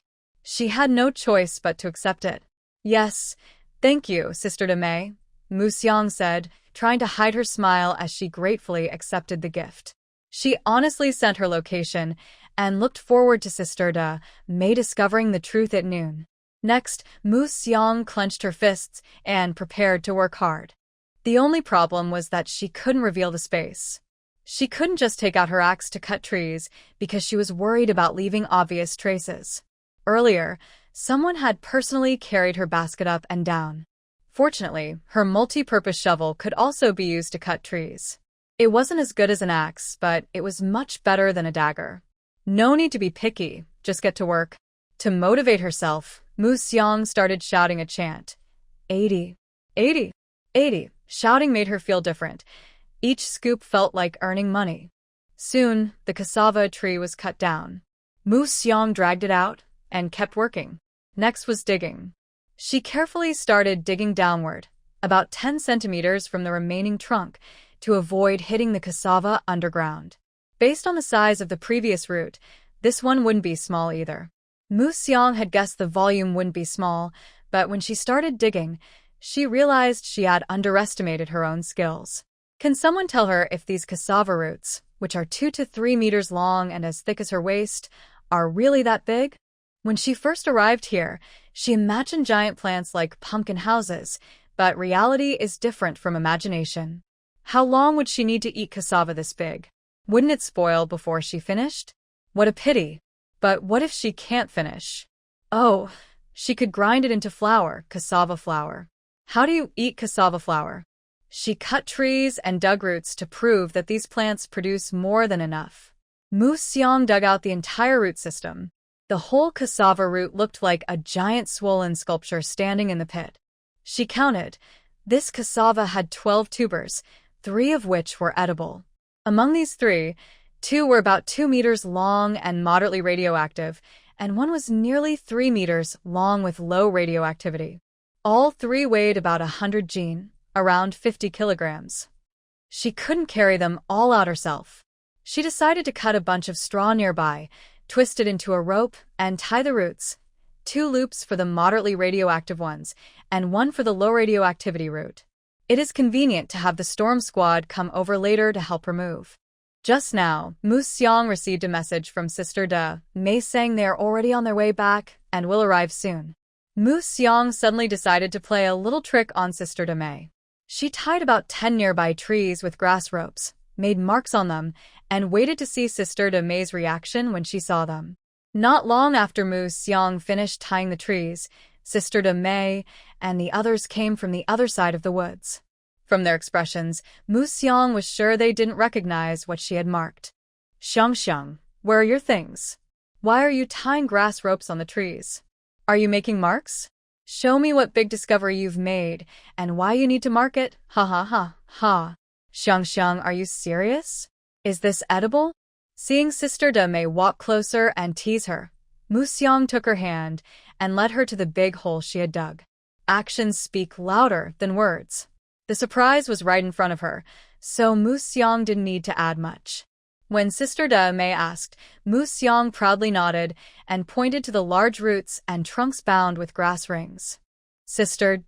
She had no choice but to accept it. Yes, thank you, Sister May, Musyong said, trying to hide her smile as she gratefully accepted the gift. She honestly sent her location and looked forward to Sister May discovering the truth at noon. Next, Musyong clenched her fists and prepared to work hard. The only problem was that she couldn't reveal the space. She couldn't just take out her axe to cut trees because she was worried about leaving obvious traces. Earlier, someone had personally carried her basket up and down. Fortunately, her multi-purpose shovel could also be used to cut trees. It wasn't as good as an axe, but it was much better than a dagger. No need to be picky, just get to work. To motivate herself, Musyong started shouting a chant. 80, 80, 80. Shouting made her feel different. Each scoop felt like earning money. Soon, the cassava tree was cut down. Musyong dragged it out and kept working. Next was digging. She carefully started digging downward, about 10 centimeters from the remaining trunk, to avoid hitting the cassava underground. Based on the size of the previous root, this one wouldn't be small either. Musyong had guessed the volume wouldn't be small, but when she started digging, she realized she had underestimated her own skills. Can someone tell her if these cassava roots, which are 2 to 3 meters long and as thick as her waist, are really that big? When she first arrived here, she imagined giant plants like pumpkin houses, but reality is different from imagination. How long would she need to eat cassava this big? Wouldn't it spoil before she finished? What a pity. But what if she can't finish? Oh, she could grind it into flour, cassava flour. How do you eat cassava flour? She cut trees and dug roots to prove that these plants produce more than enough. Musyong dug out the entire root system. The whole cassava root looked like a giant swollen sculpture standing in the pit. She counted. This cassava had 12 tubers, 3 of which were edible. Among these 3, 2 were about 2 meters long and moderately radioactive, and 1 was nearly 3 meters long with low radioactivity. All 3 weighed about 100 jin, around 50 kilograms. She couldn't carry them all out herself. She decided to cut a bunch of straw nearby, twist it into a rope, and tie the roots. 2 loops for the moderately radioactive ones, and 1 for the low radioactivity root. It is convenient to have the storm squad come over later to help remove. Just now, Musyong received a message from Sister May saying they are already on their way back and will arrive soon. Musyong suddenly decided to play a little trick on Sister May. She tied about 10 nearby trees with grass ropes, made marks on them, and waited to see Sister May's reaction when she saw them. Not long after Musyong finished tying the trees, Sister May and the others came from the other side of the woods. From their expressions, Musyong was sure they didn't recognize what she had marked. Xiang, where are your things? Why are you tying grass ropes on the trees? Are you making marks? Show me what big discovery you've made, and why you need to mark it. Ha ha ha ha. Xiang, are you serious? Is this edible? Seeing Sister May walk closer and tease her, Musyong took her hand and led her to the big hole she had dug. Actions speak louder than words. The surprise was right in front of her, so Musyong didn't need to add much. When Sister May asked, Musyong proudly nodded and pointed to the large roots and trunks bound with grass rings. Sister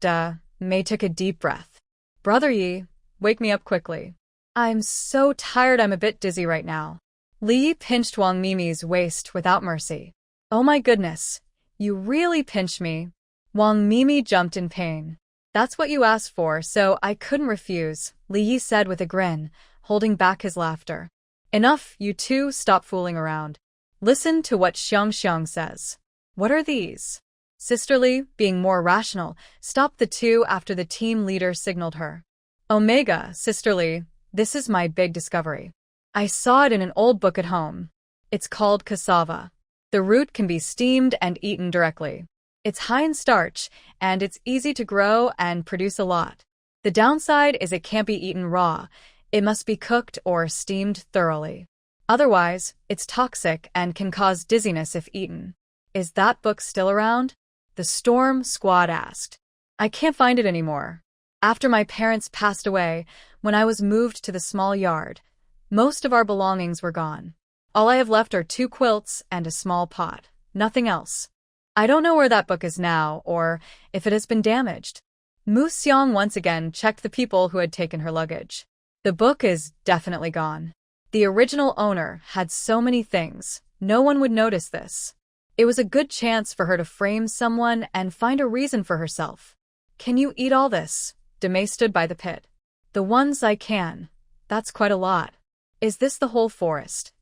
May took a deep breath. Brother Yi, wake me up quickly. I'm so tired I'm a bit dizzy right now. Li pinched Wang Mimi's waist without mercy. Oh my goodness, you really pinched me. Wang Mimi jumped in pain. That's what you asked for, so I couldn't refuse, Li said with a grin, holding back his laughter. Enough, you two, stop fooling around. Listen to what Xiang says. What are these? Sister Li, being more rational, stopped the two after the team leader signaled her. Omega, Sister Li, this is my big discovery. I saw it in an old book at home. It's called cassava. The root can be steamed and eaten directly. It's high in starch, and it's easy to grow and produce a lot. The downside is it can't be eaten raw. It must be cooked or steamed thoroughly. Otherwise, it's toxic and can cause dizziness if eaten. Is that book still around? The Storm Squad asked. I can't find it anymore. After my parents passed away, when I was moved to the small yard, most of our belongings were gone. All I have left are 2 quilts and a small pot. Nothing else. I don't know where that book is now, or if it has been damaged. Mu Xiang once again checked the people who had taken her luggage. The book is definitely gone. The original owner had so many things, no one would notice this. It was a good chance for her to frame someone and find a reason for herself. Can you eat all this? Demei stood by the pit. The ones I can. That's quite a lot. Is this the whole forest?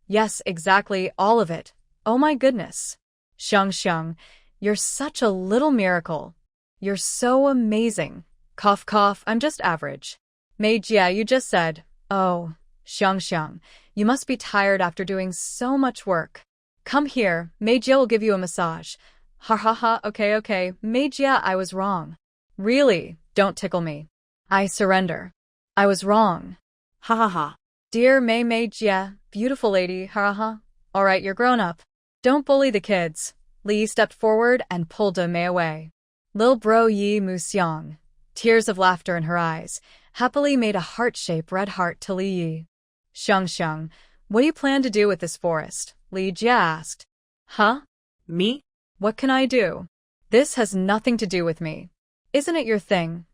Yes, exactly, all of it. Oh my goodness. Xiang, you're such a little miracle. You're so amazing. Cough cough, I'm just average. Mei Jie, you just said, oh, Xiang, you must be tired after doing so much work. Come here, Mei Jie will give you a massage. Ha ha ha, okay, Mei Jie, I was wrong. Really, don't tickle me. I surrender. I was wrong. Ha ha ha. Dear Mei Jie, beautiful lady, ha ha. Alright, you're grown up. Don't bully the kids. Li Yi stepped forward and pulled Mei away. Lil Bro Yi Mu Xiang, tears of laughter in her eyes, happily made a heart-shaped red heart to Li Yi. Xiang, what do you plan to do with this forest? Li Jie asked. Huh? Me? What can I do? This has nothing to do with me. Isn't it your thing?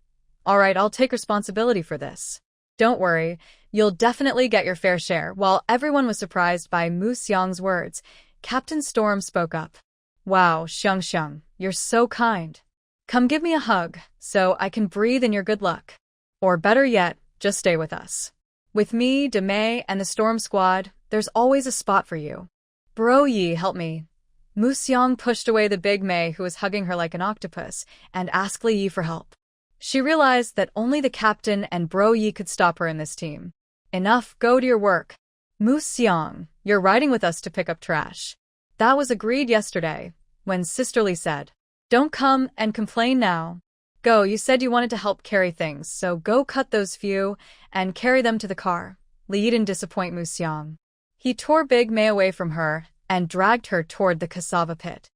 Alright, I'll take responsibility for this. Don't worry, you'll definitely get your fair share. While everyone was surprised by Mu Xiang's words, Captain Storm spoke up. Wow, Xiang, you're so kind. Come give me a hug, so I can breathe in your good luck. Or better yet, just stay with us. With me, Demei, and the Storm Squad, there's always a spot for you. Bro Yi, help me. Mu Xiang pushed away the big Mei who was hugging her like an octopus and asked Li Yi for help. She realized that only the captain and Bro Yi could stop her in this team. Enough, go to your work. Mu Xiang, you're riding with us to pick up trash. That was agreed yesterday, when Sisterly said, don't come and complain now. Go, you said you wanted to help carry things, so go cut those few and carry them to the car. Li Yi didn't disappoint Mu Xiang. He tore Big Mei away from her and dragged her toward the cassava pit.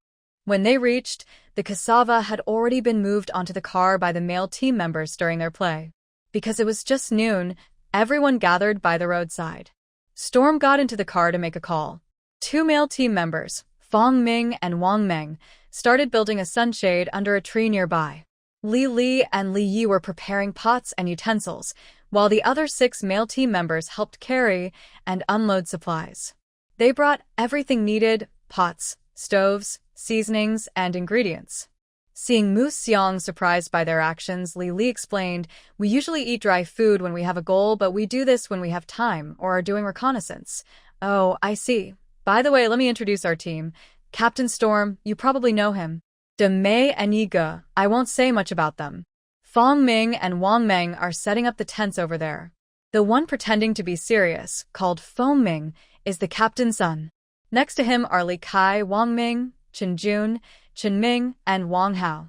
When they reached, the cassava had already been moved onto the car by the male team members during their play. Because it was just noon, everyone gathered by the roadside. Storm got into the car to make a call. 2 male team members, Fong Ming and Wang Meng, started building a sunshade under a tree nearby. Li and Li Yi were preparing pots and utensils, while the other 6 male team members helped carry and unload supplies. They brought everything needed, pots, stoves, seasonings, and ingredients. Seeing Mu Xiang surprised by their actions, Li explained, we usually eat dry food when we have a goal, but we do this when we have time or are doing reconnaissance. Oh, I see. By the way, let me introduce our team. Captain Storm, you probably know him. Demei and Yi Ge, I won't say much about them. Fong Ming and Wang Meng are setting up the tents over there. The one pretending to be serious, called Fong Ming, is the captain's son. Next to him are Li Kai, Wang Ming, Chen Jun, Chen Ming, and Wang Hao.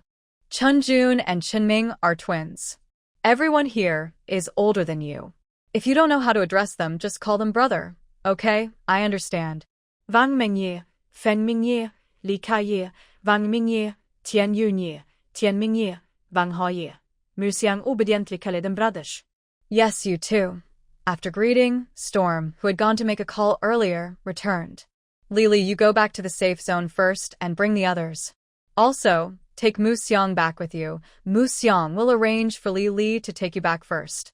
Chen Jun and Chen Ming are twins. Everyone here is older than you. If you don't know how to address them, just call them brother. Okay, I understand. Wang Mingye, Feng Mingye, Li Kaiye, Wang Mingye, Tian Yunye, Tian Mingye, Wang Haoye. Mu Xiang obediently kallade dem brothers. Yes, you too. After greeting, Storm, who had gone to make a call earlier, returned. Li, you go back to the safe zone first and bring the others. Also, take Mu Xiang back with you. Mu Xiang will arrange for Li to take you back first.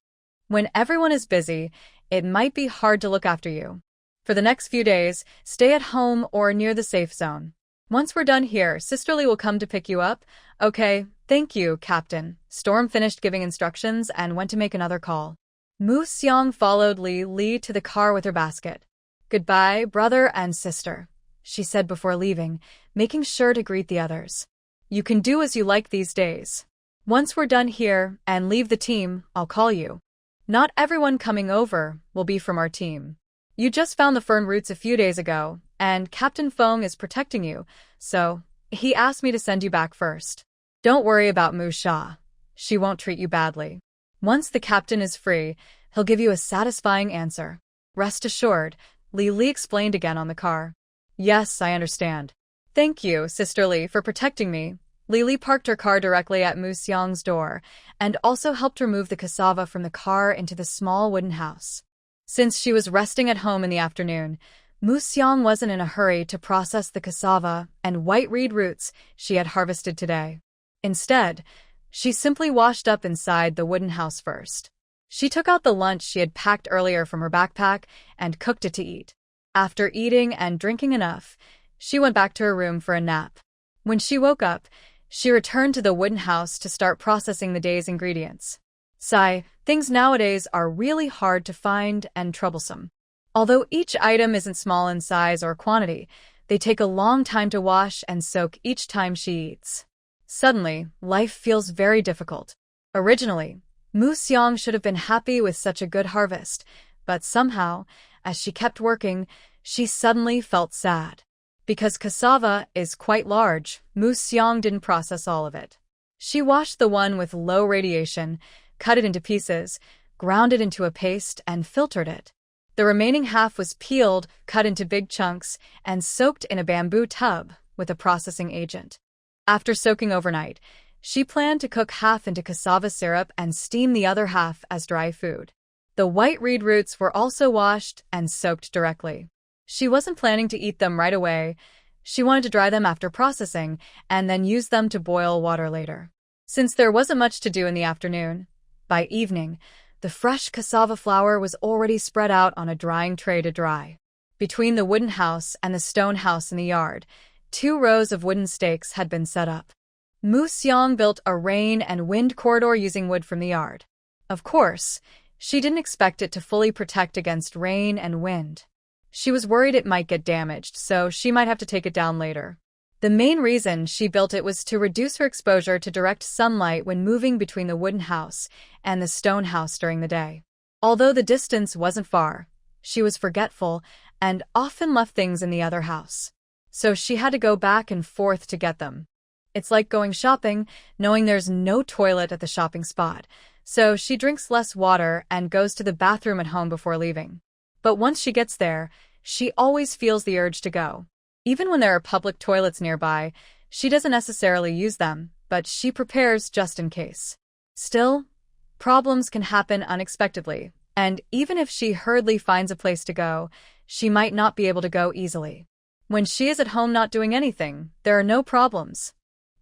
When everyone is busy, it might be hard to look after you. For the next few days, stay at home or near the safe zone. Once we're done here, Sisterly will come to pick you up. Okay, thank you, Captain. Storm finished giving instructions and went to make another call. Mu Xiang followed Li to the car with her basket. Goodbye, brother and sister, she said before leaving, making sure to greet the others. You can do as you like these days. Once we're done here and leave the team, I'll call you. Not everyone coming over will be from our team. You just found the fern roots a few days ago, and Captain Feng is protecting you, so he asked me to send you back first. Don't worry about Mu Sha. She won't treat you badly. Once the captain is free, he'll give you a satisfying answer. Rest assured, Li explained again on the car. Yes, I understand. Thank you, Sister Li, for protecting me. Li parked her car directly at Mu Xiang's door, and also helped remove the cassava from the car into the small wooden house. Since she was resting at home in the afternoon, Mu Xiang wasn't in a hurry to process the cassava and white reed roots she had harvested today. Instead, she simply washed up inside the wooden house first. She took out the lunch she had packed earlier from her backpack and cooked it to eat. After eating and drinking enough, she went back to her room for a nap. When she woke up, she returned to the wooden house to start processing the day's ingredients. Sigh, things nowadays are really hard to find and troublesome. Although each item isn't small in size or quantity, they take a long time to wash and soak each time she eats. Suddenly, life feels very difficult. Originally, Mu Xiang should have been happy with such a good harvest, but somehow, as she kept working, she suddenly felt sad. Because cassava is quite large, Mu Xiang didn't process all of it. She washed the one with low radiation, cut it into pieces, ground it into a paste, and filtered it. The remaining half was peeled, cut into big chunks, and soaked in a bamboo tub with a processing agent. After soaking overnight, she planned to cook half into cassava syrup and steam the other half as dry food. The white reed roots were also washed and soaked directly. She wasn't planning to eat them right away. She wanted to dry them after processing and then use them to boil water later. Since there wasn't much to do in the afternoon, by evening, the fresh cassava flour was already spread out on a drying tray to dry. Between the wooden house and the stone house in the yard, 2 rows of wooden stakes had been set up. Mu Xiang built a rain and wind corridor using wood from the yard. Of course, she didn't expect it to fully protect against rain and wind. She was worried it might get damaged, so she might have to take it down later. The main reason she built it was to reduce her exposure to direct sunlight when moving between the wooden house and the stone house during the day. Although the distance wasn't far, she was forgetful and often left things in the other house. So she had to go back and forth to get them. It's like going shopping, knowing there's no toilet at the shopping spot, so she drinks less water and goes to the bathroom at home before leaving. But once she gets there, she always feels the urge to go. Even when there are public toilets nearby, she doesn't necessarily use them, but she prepares just in case. Still, problems can happen unexpectedly, and even if she hurriedly finds a place to go, she might not be able to go easily. When she is at home not doing anything, there are no problems.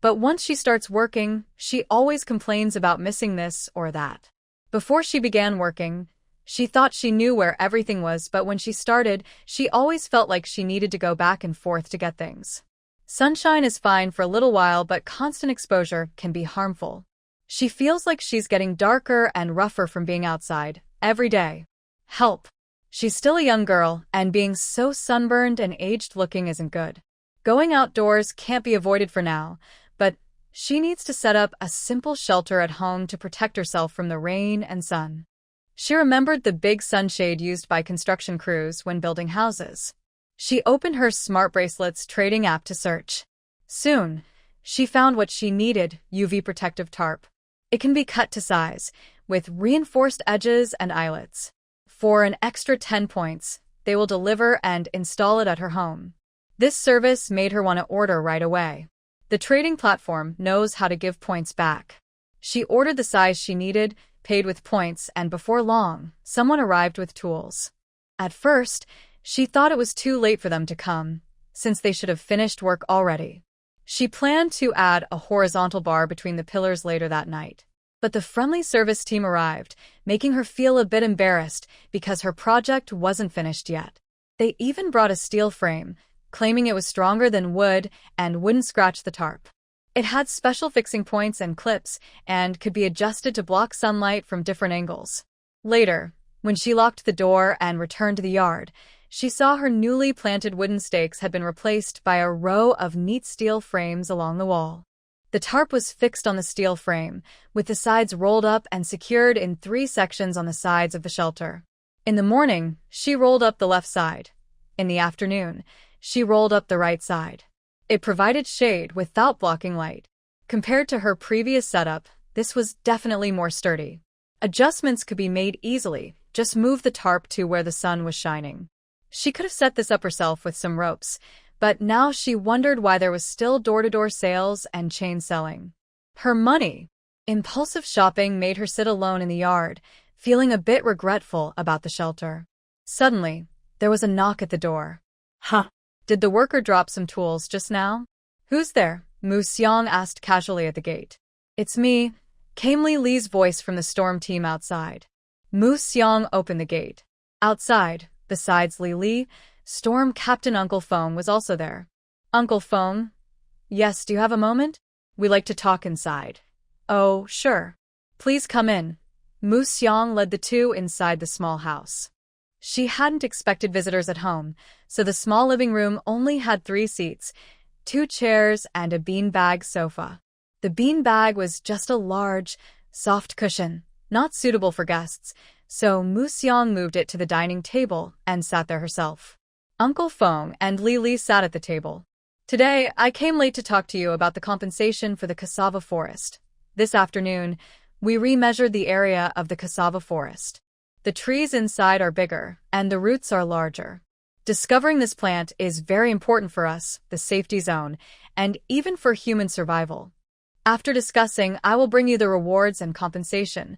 But once she starts working, she always complains about missing this or that. Before she began working, she thought she knew where everything was, but when she started, she always felt like she needed to go back and forth to get things. Sunshine is fine for a little while, but constant exposure can be harmful. She feels like she's getting darker and rougher from being outside every day. Help! She's still a young girl, and being so sunburned and aged-looking isn't good. Going outdoors can't be avoided for now, but she needs to set up a simple shelter at home to protect herself from the rain and sun. She remembered the big sunshade used by construction crews when building houses. She opened her smart bracelets trading app to search. Soon, she found what she needed: UV protective tarp. It can be cut to size, with reinforced edges and eyelets. For an extra 10 points, they will deliver and install it at her home. This service made her want to order right away. The trading platform knows how to give points back. She ordered the size she needed, paid with points, and before long, someone arrived with tools. At first, she thought it was too late for them to come, since they should have finished work already. She planned to add a horizontal bar between the pillars later that night. But the friendly service team arrived, making her feel a bit embarrassed because her project wasn't finished yet. They even brought a steel frame, claiming it was stronger than wood and wouldn't scratch the tarp. It had special fixing points and clips and could be adjusted to block sunlight from different angles. Later, when she locked the door and returned to the yard, she saw her newly planted wooden stakes had been replaced by a row of neat steel frames along the wall. The tarp was fixed on the steel frame, with the sides rolled up and secured in 3 sections on the sides of the shelter. In the morning, she rolled up the left side. In the afternoon, she rolled up the right side. It provided shade without blocking light. Compared to her previous setup, this was definitely more sturdy. Adjustments could be made easily, just move the tarp to where the sun was shining. She could have set this up herself with some ropes, but now she wondered why there was still door-to-door sales and chain selling. Her money. Impulsive shopping made her sit alone in the yard, feeling a bit regretful about the shelter. Suddenly, there was a knock at the door. Huh. Did the worker drop some tools just now? Who's there? Mu Xiang asked casually at the gate. It's me, came Li Li's voice from the storm team outside. Mu Xiang opened the gate. Outside, besides Li Li, Storm Captain Uncle Feng was also there. Uncle Feng? Yes, do you have a moment? We like to talk inside. Oh, sure. Please come in. Mu Xiang led the two inside the small house. She hadn't expected visitors at home, so the small living room only had 3 seats, 2 chairs, and a beanbag sofa. The beanbag was just a large, soft cushion, not suitable for guests, so Mu Xiang moved it to the dining table and sat there herself. Uncle Feng and Li Li sat at the table. Today, I came late to talk to you about the compensation for the cassava forest. This afternoon, we remeasured the area of the cassava forest. The trees inside are bigger, and the roots are larger. Discovering this plant is very important for us, the safety zone, and even for human survival. After discussing, I will bring you the rewards and compensation.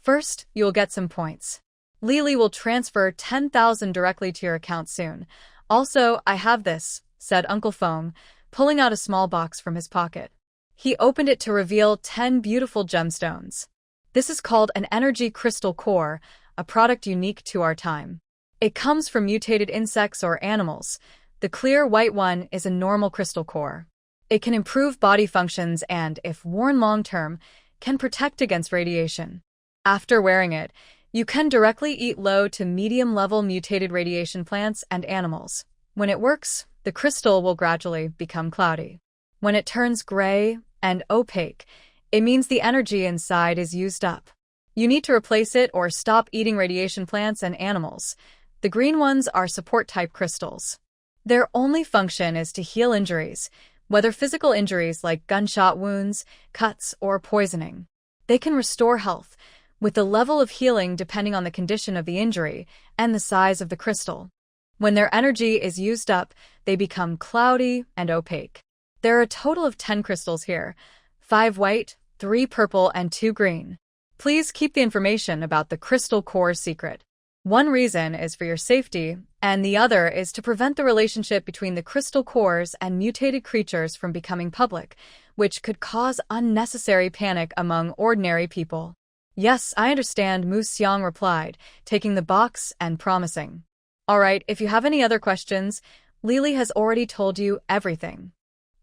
First, you'll get some points. Lily will transfer 10,000 directly to your account soon. Also, I have this, said Uncle Feng, pulling out a small box from his pocket. He opened it to reveal 10 beautiful gemstones. This is called an energy crystal core, a product unique to our time. It comes from mutated insects or animals. The clear white one is a normal crystal core. It can improve body functions and, if worn long-term, can protect against radiation. After wearing it, you can directly eat low to medium-level mutated radiation plants and animals. When it works, the crystal will gradually become cloudy. When it turns gray and opaque, it means the energy inside is used up. You need to replace it or stop eating radiation plants and animals. The green ones are support-type crystals. Their only function is to heal injuries, whether physical injuries like gunshot wounds, cuts, or poisoning. They can restore health, with the level of healing depending on the condition of the injury and the size of the crystal. When their energy is used up, they become cloudy and opaque. There are a total of 10 crystals here, 5 white, 3 purple, and 2 green. Please keep the information about the crystal core secret. One reason is for your safety, and the other is to prevent the relationship between the crystal cores and mutated creatures from becoming public, which could cause unnecessary panic among ordinary people. Yes, I understand, Mu Xiang replied, taking the box and promising. All right, if you have any other questions, Lily has already told you everything.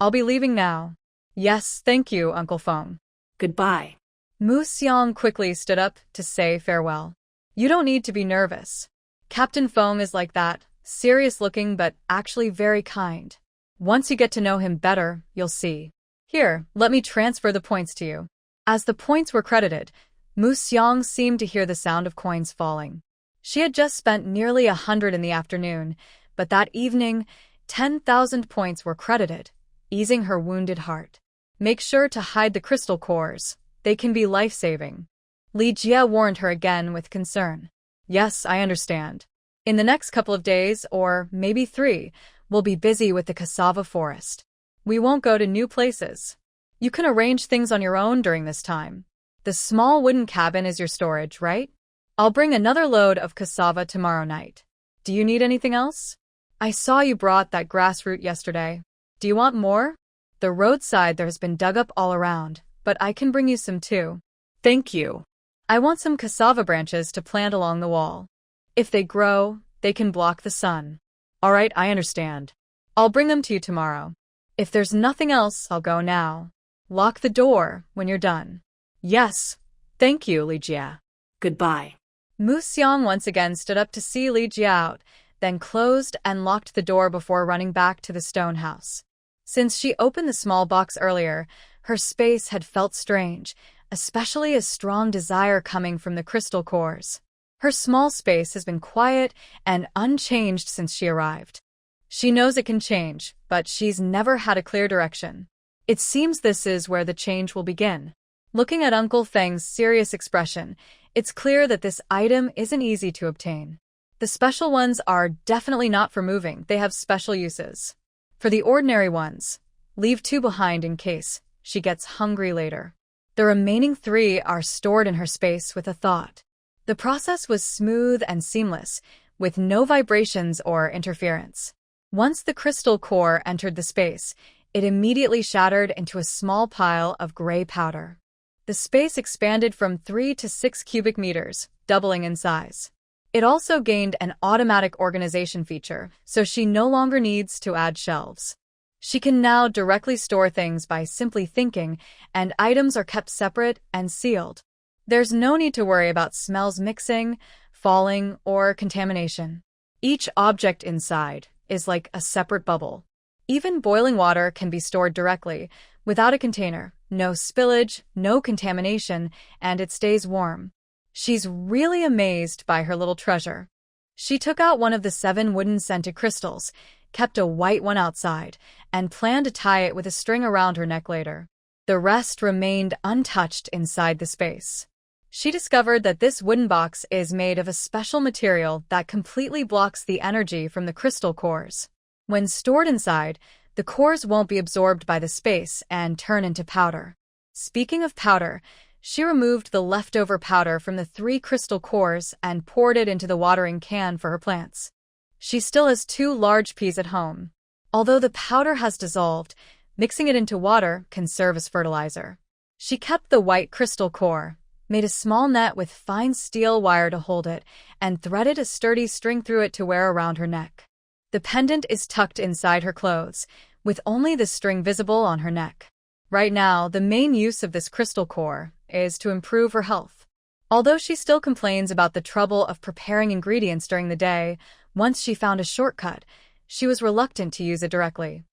I'll be leaving now. Yes, thank you, Uncle Feng. Goodbye. Mu Xiang quickly stood up to say farewell. You don't need to be nervous. Captain Feng is like that, serious-looking but actually very kind. Once you get to know him better, you'll see. Here, let me transfer the points to you. As the points were credited, Mu Xiang seemed to hear the sound of coins falling. She had just spent nearly 100 in the afternoon, but that evening, 10,000 points were credited, easing her wounded heart. Make sure to hide the crystal cores. They can be life-saving. Li Jie warned her again with concern. Yes, I understand. In the next couple of days, or maybe 3, we'll be busy with the cassava forest. We won't go to new places. You can arrange things on your own during this time. The small wooden cabin is your storage, right? I'll bring another load of cassava tomorrow night. Do you need anything else? I saw you brought that grass root yesterday. Do you want more? The roadside there has been dug up all around, but I can bring you some too. Thank you. I want some cassava branches to plant along the wall. If they grow, they can block the sun. All right, I understand. I'll bring them to you tomorrow. If there's nothing else, I'll go now. Lock the door when you're done. Yes. Thank you, Li Jie. Goodbye. Mu Xiang once again stood up to see Li Jie out, then closed and locked the door before running back to the stone house. Since she opened the small box earlier, her space had felt strange, especially a strong desire coming from the crystal cores. Her small space has been quiet and unchanged since she arrived. She knows it can change, but she's never had a clear direction. It seems this is where the change will begin. Looking at Uncle Feng's serious expression, it's clear that this item isn't easy to obtain. The special ones are definitely not for moving, they have special uses. For the ordinary ones, leave 2 behind in case she gets hungry later. The remaining 3 are stored in her space with a thought. The process was smooth and seamless, with no vibrations or interference. Once the crystal core entered the space, it immediately shattered into a small pile of gray powder. The space expanded from 3 to 6 cubic meters, doubling in size. It also gained an automatic organization feature, so she no longer needs to add shelves. She can now directly store things by simply thinking, and items are kept separate and sealed. There's no need to worry about smells mixing, falling, or contamination. Each object inside is like a separate bubble. Even boiling water can be stored directly, without a container. No spillage, no contamination, and it stays warm. She's really amazed by her little treasure. She took out one of the 7 wooden scented crystals, kept a white one outside, and planned to tie it with a string around her neck later. The rest remained untouched inside the space. She discovered that this wooden box is made of a special material that completely blocks the energy from the crystal cores. When stored inside, the cores won't be absorbed by the space and turn into powder. Speaking of powder, she removed the leftover powder from the 3 crystal cores and poured it into the watering can for her plants. She still has 2 large peas at home. Although the powder has dissolved, mixing it into water can serve as fertilizer. She kept the white crystal core, made a small net with fine steel wire to hold it, and threaded a sturdy string through it to wear around her neck. The pendant is tucked inside her clothes, with only the string visible on her neck. Right now, the main use of this crystal core is to improve her health. Although she still complains about the trouble of preparing ingredients during the day, once she found a shortcut, she was reluctant to use it directly.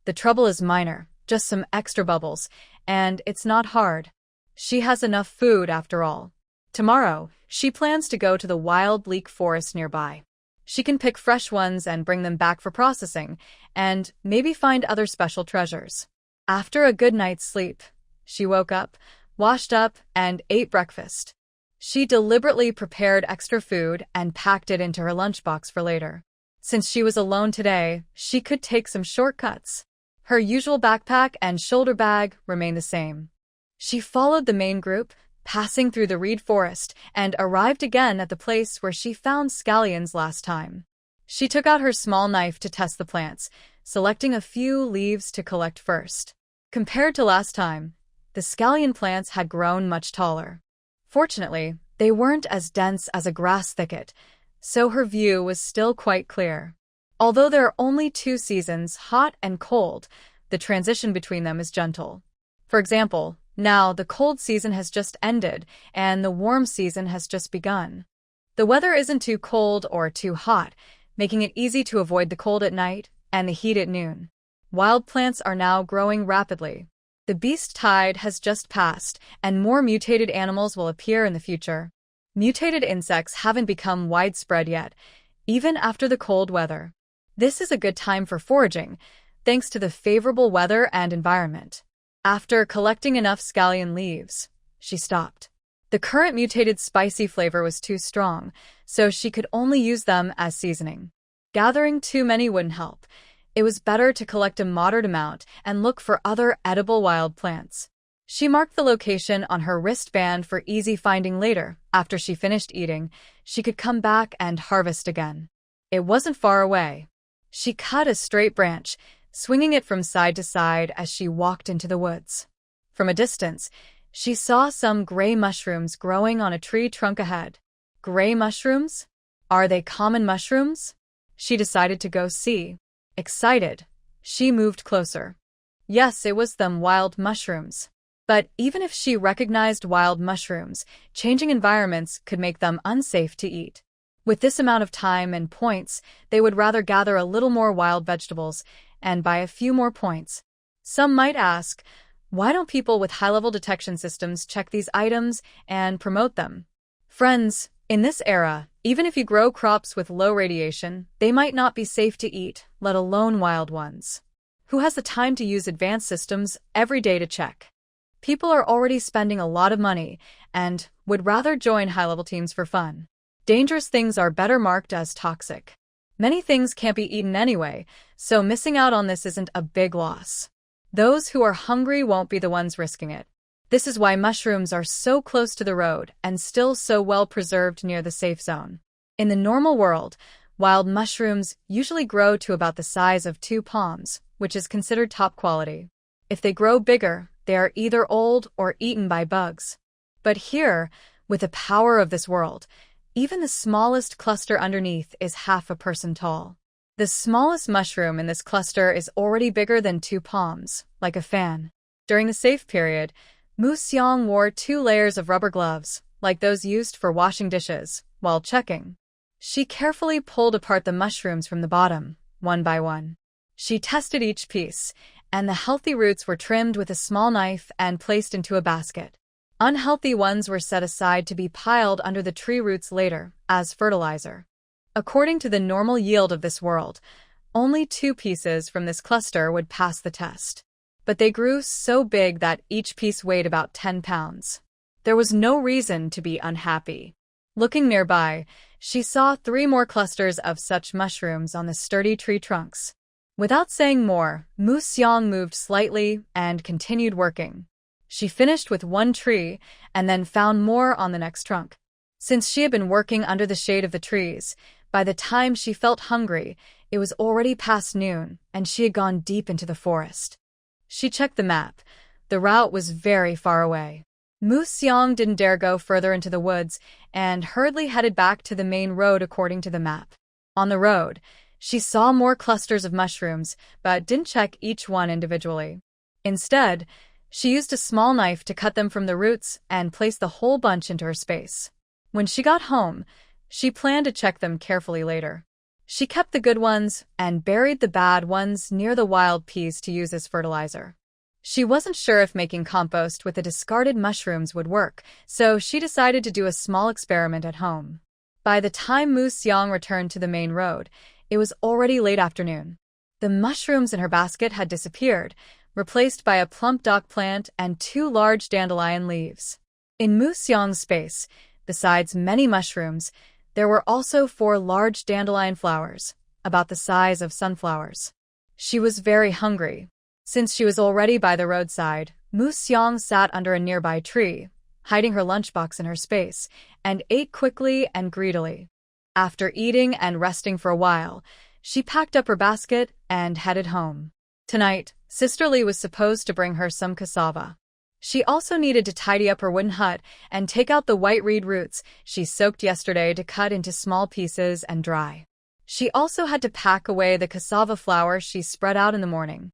The trouble is minor, just some extra bubbles, and it's not hard. She has enough food after all. Tomorrow, she plans to go to the wild bleak forest nearby. She can pick fresh ones and bring them back for processing, and maybe find other special treasures. After a good night's sleep, she woke up, washed up, and ate breakfast. She deliberately prepared extra food and packed it into her lunchbox for later. Since she was alone today, she could take some shortcuts. Her usual backpack and shoulder bag remain the same. She followed the main group, passing through the reed forest, and arrived again at the place where she found scallions last time. She took out her small knife to test the plants, selecting a few leaves to collect first. Compared to last time, the scallion plants had grown much taller. Fortunately, they weren't as dense as a grass thicket, so her view was still quite clear. Although there are only 2 seasons, hot and cold, the transition between them is gentle. For example, now the cold season has just ended, and the warm season has just begun. The weather isn't too cold or too hot, making it easy to avoid the cold at night and the heat at noon. Wild plants are now growing rapidly. The beast tide has just passed, and more mutated animals will appear in the future. Mutated insects haven't become widespread yet, even after the cold weather. This is a good time for foraging, thanks to the favorable weather and environment. After collecting enough scallion leaves, she stopped. The current mutated spicy flavor was too strong, so she could only use them as seasoning. Gathering too many wouldn't help. It was better to collect a moderate amount and look for other edible wild plants. She marked the location on her wristband for easy finding later. After she finished eating, she could come back and harvest again. It wasn't far away. She cut a straight branch, swinging it from side to side as she walked into the woods. From a distance, she saw some gray mushrooms growing on a tree trunk ahead. Gray mushrooms? Are they common mushrooms? She decided to go see. Excited, she moved closer. Yes, it was them wild mushrooms. But even if she recognized wild mushrooms, changing environments could make them unsafe to eat. With this amount of time and points, they would rather gather a little more wild vegetables and buy a few more points. Some might ask, why don't people with high-level detection systems check these items and promote them? Friends, in this era, even if you grow crops with low radiation, they might not be safe to eat, let alone wild ones. Who has the time to use advanced systems every day to check? People are already spending a lot of money and would rather join high-level teams for fun. Dangerous things are better marked as toxic. Many things can't be eaten anyway, so missing out on this isn't a big loss. Those who are hungry won't be the ones risking it. This is why mushrooms are so close to the road and still so well preserved near the safe zone. In the normal world, Wild mushrooms usually grow to about the size of 2 palms, which is considered top quality. If they grow bigger, they are either old or eaten by bugs. But here, with the power of this world, even the smallest cluster underneath is half a person tall. The smallest mushroom in this cluster is already bigger than 2 palms, like a fan. During the safe period, Mu Xiang wore 2 layers of rubber gloves, like those used for washing dishes, while checking. She carefully pulled apart the mushrooms from the bottom, one by one. She tested each piece, and the healthy roots were trimmed with a small knife and placed into a basket. Unhealthy ones were set aside to be piled under the tree roots later, as fertilizer. According to the normal yield of this world, only 2 pieces from this cluster would pass the test. But they grew so big that each piece weighed about 10 pounds. There was no reason to be unhappy. Looking nearby, she saw 3 more clusters of such mushrooms on the sturdy tree trunks. Without saying more, Mu Xiang moved slightly and continued working. She finished with 1 tree and then found more on the next trunk. Since she had been working under the shade of the trees, by the time she felt hungry, it was already past noon and she had gone deep into the forest. She checked the map. The route was very far away. Mu Xiang didn't dare go further into the woods and hurriedly headed back to the main road according to the map. On the road, she saw more clusters of mushrooms, but didn't check each one individually. Instead, she used a small knife to cut them from the roots and place the whole bunch into her space. When she got home, she planned to check them carefully later. She kept the good ones and buried the bad ones near the wild peas to use as fertilizer. She wasn't sure if making compost with the discarded mushrooms would work, so she decided to do a small experiment at home. By the time Mu Xiang returned to the main road, it was already late afternoon. The mushrooms in her basket had disappeared, replaced by a plump dock plant and 2 large dandelion leaves. In Mu Xiang's space, besides many mushrooms, there were also 4 large dandelion flowers, about the size of sunflowers. She was very hungry. Since she was already by the roadside, Mu Xiang sat under a nearby tree, hiding her lunchbox in her space, and ate quickly and greedily. After eating and resting for a while, she packed up her basket and headed home. Tonight, Sister Lee was supposed to bring her some cassava. She also needed to tidy up her wooden hut and take out the white reed roots she soaked yesterday to cut into small pieces and dry. She also had to pack away the cassava flour she spread out in the morning.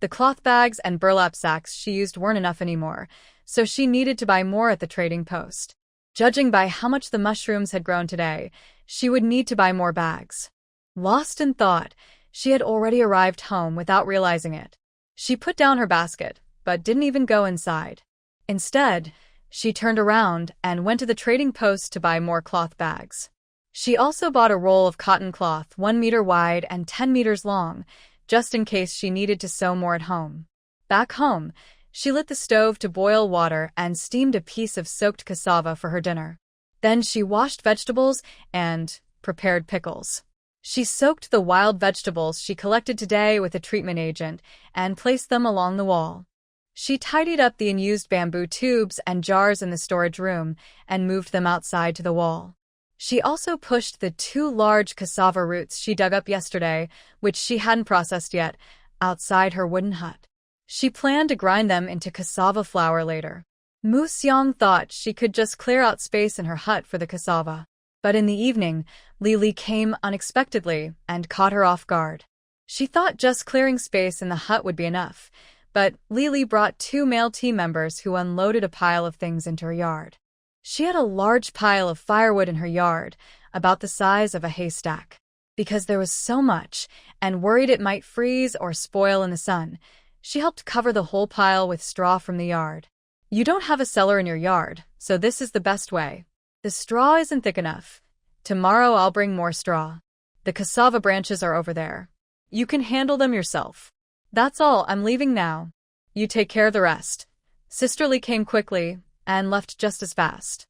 The cloth bags and burlap sacks she used weren't enough anymore, so she needed to buy more at the trading post. Judging by how much the mushrooms had grown today, she would need to buy more bags. Lost in thought, she had already arrived home without realizing it. She put down her basket, but didn't even go inside. Instead, she turned around and went to the trading post to buy more cloth bags. She also bought a roll of cotton cloth 1 meter wide and 10 meters long, just in case she needed to sew more at home. Back home, she lit the stove to boil water and steamed a piece of soaked cassava for her dinner. Then she washed vegetables and prepared pickles. She soaked the wild vegetables she collected today with a treatment agent and placed them along the wall. She tidied up the unused bamboo tubes and jars in the storage room and moved them outside to the wall. She also pushed the 2 large cassava roots she dug up yesterday, which she hadn't processed yet, outside her wooden hut. She planned to grind them into cassava flour later. Mu Xiang thought she could just clear out space in her hut for the cassava. But in the evening, Lily came unexpectedly and caught her off guard. She thought just clearing space in the hut would be enough, but Lily brought 2 male team members who unloaded a pile of things into her yard. She had a large pile of firewood in her yard, about the size of a haystack. Because there was so much, and worried it might freeze or spoil in the sun, she helped cover the whole pile with straw from the yard. You don't have a cellar in your yard, so this is the best way. The straw isn't thick enough. Tomorrow I'll bring more straw. The cassava branches are over there. You can handle them yourself. That's all, I'm leaving now. You take care of the rest. Sister Lee came quickly and left just as fast.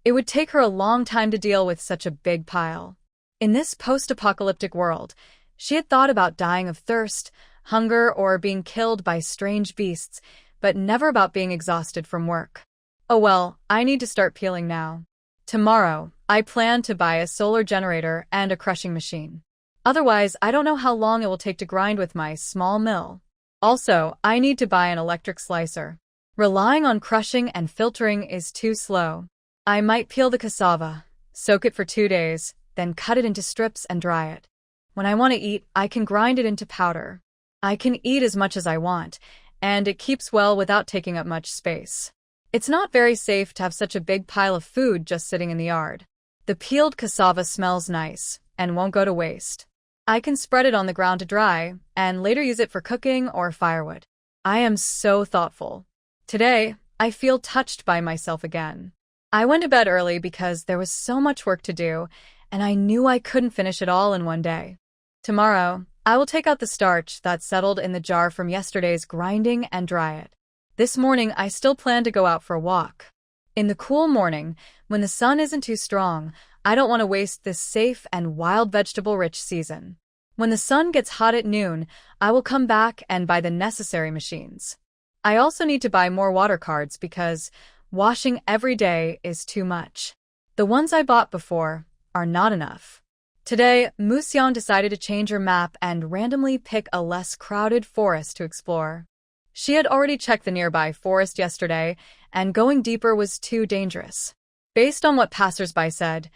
It would take her a long time to deal with such a big pile. In this post-apocalyptic world, she had thought about dying of thirst, hunger, or being killed by strange beasts, but never about being exhausted from work. Oh well, I need to start peeling now. Tomorrow, I plan to buy a solar generator and a crushing machine. Otherwise, I don't know how long it will take to grind with my small mill. Also, I need to buy an electric slicer. Relying on crushing and filtering is too slow. I might peel the cassava, soak it for 2 days, then cut it into strips and dry it. When I want to eat, I can grind it into powder. I can eat as much as I want, and it keeps well without taking up much space. It's not very safe to have such a big pile of food just sitting in the yard. The peeled cassava smells nice and won't go to waste. I can spread it on the ground to dry and later use it for cooking or firewood. I am so thoughtful. Today, I feel touched by myself again. I went to bed early because there was so much work to do, and I knew I couldn't finish it all in one day. Tomorrow, I will take out the starch that settled in the jar from yesterday's grinding and dry it. This morning, I still plan to go out for a walk. In the cool morning, when the sun isn't too strong, I don't want to waste this safe and wild vegetable-rich season. When the sun gets hot at noon, I will come back and buy the necessary machines. I also need to buy more water cards because washing every day is too much. The ones I bought before are not enough. Today, Museong decided to change her map and randomly pick a less crowded forest to explore. She had already checked the nearby forest yesterday, and going deeper was too dangerous. Based on what passersby said,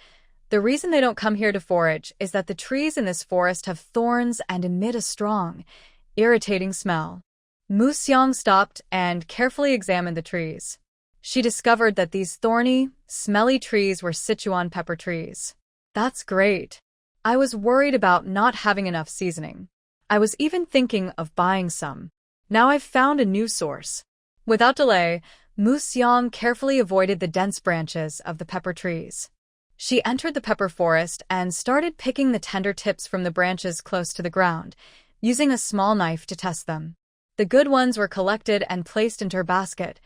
the reason they don't come here to forage is that the trees in this forest have thorns and emit a strong, irritating smell. Museong stopped and carefully examined the trees. She discovered that these thorny, smelly trees were Sichuan pepper trees. That's great. I was worried about not having enough seasoning. I was even thinking of buying some. Now I've found a new source. Without delay, Museong carefully avoided the dense branches of the pepper trees. She entered the pepper forest and started picking the tender tips from the branches close to the ground, using a small knife to test them. The good ones were collected and placed into her basket.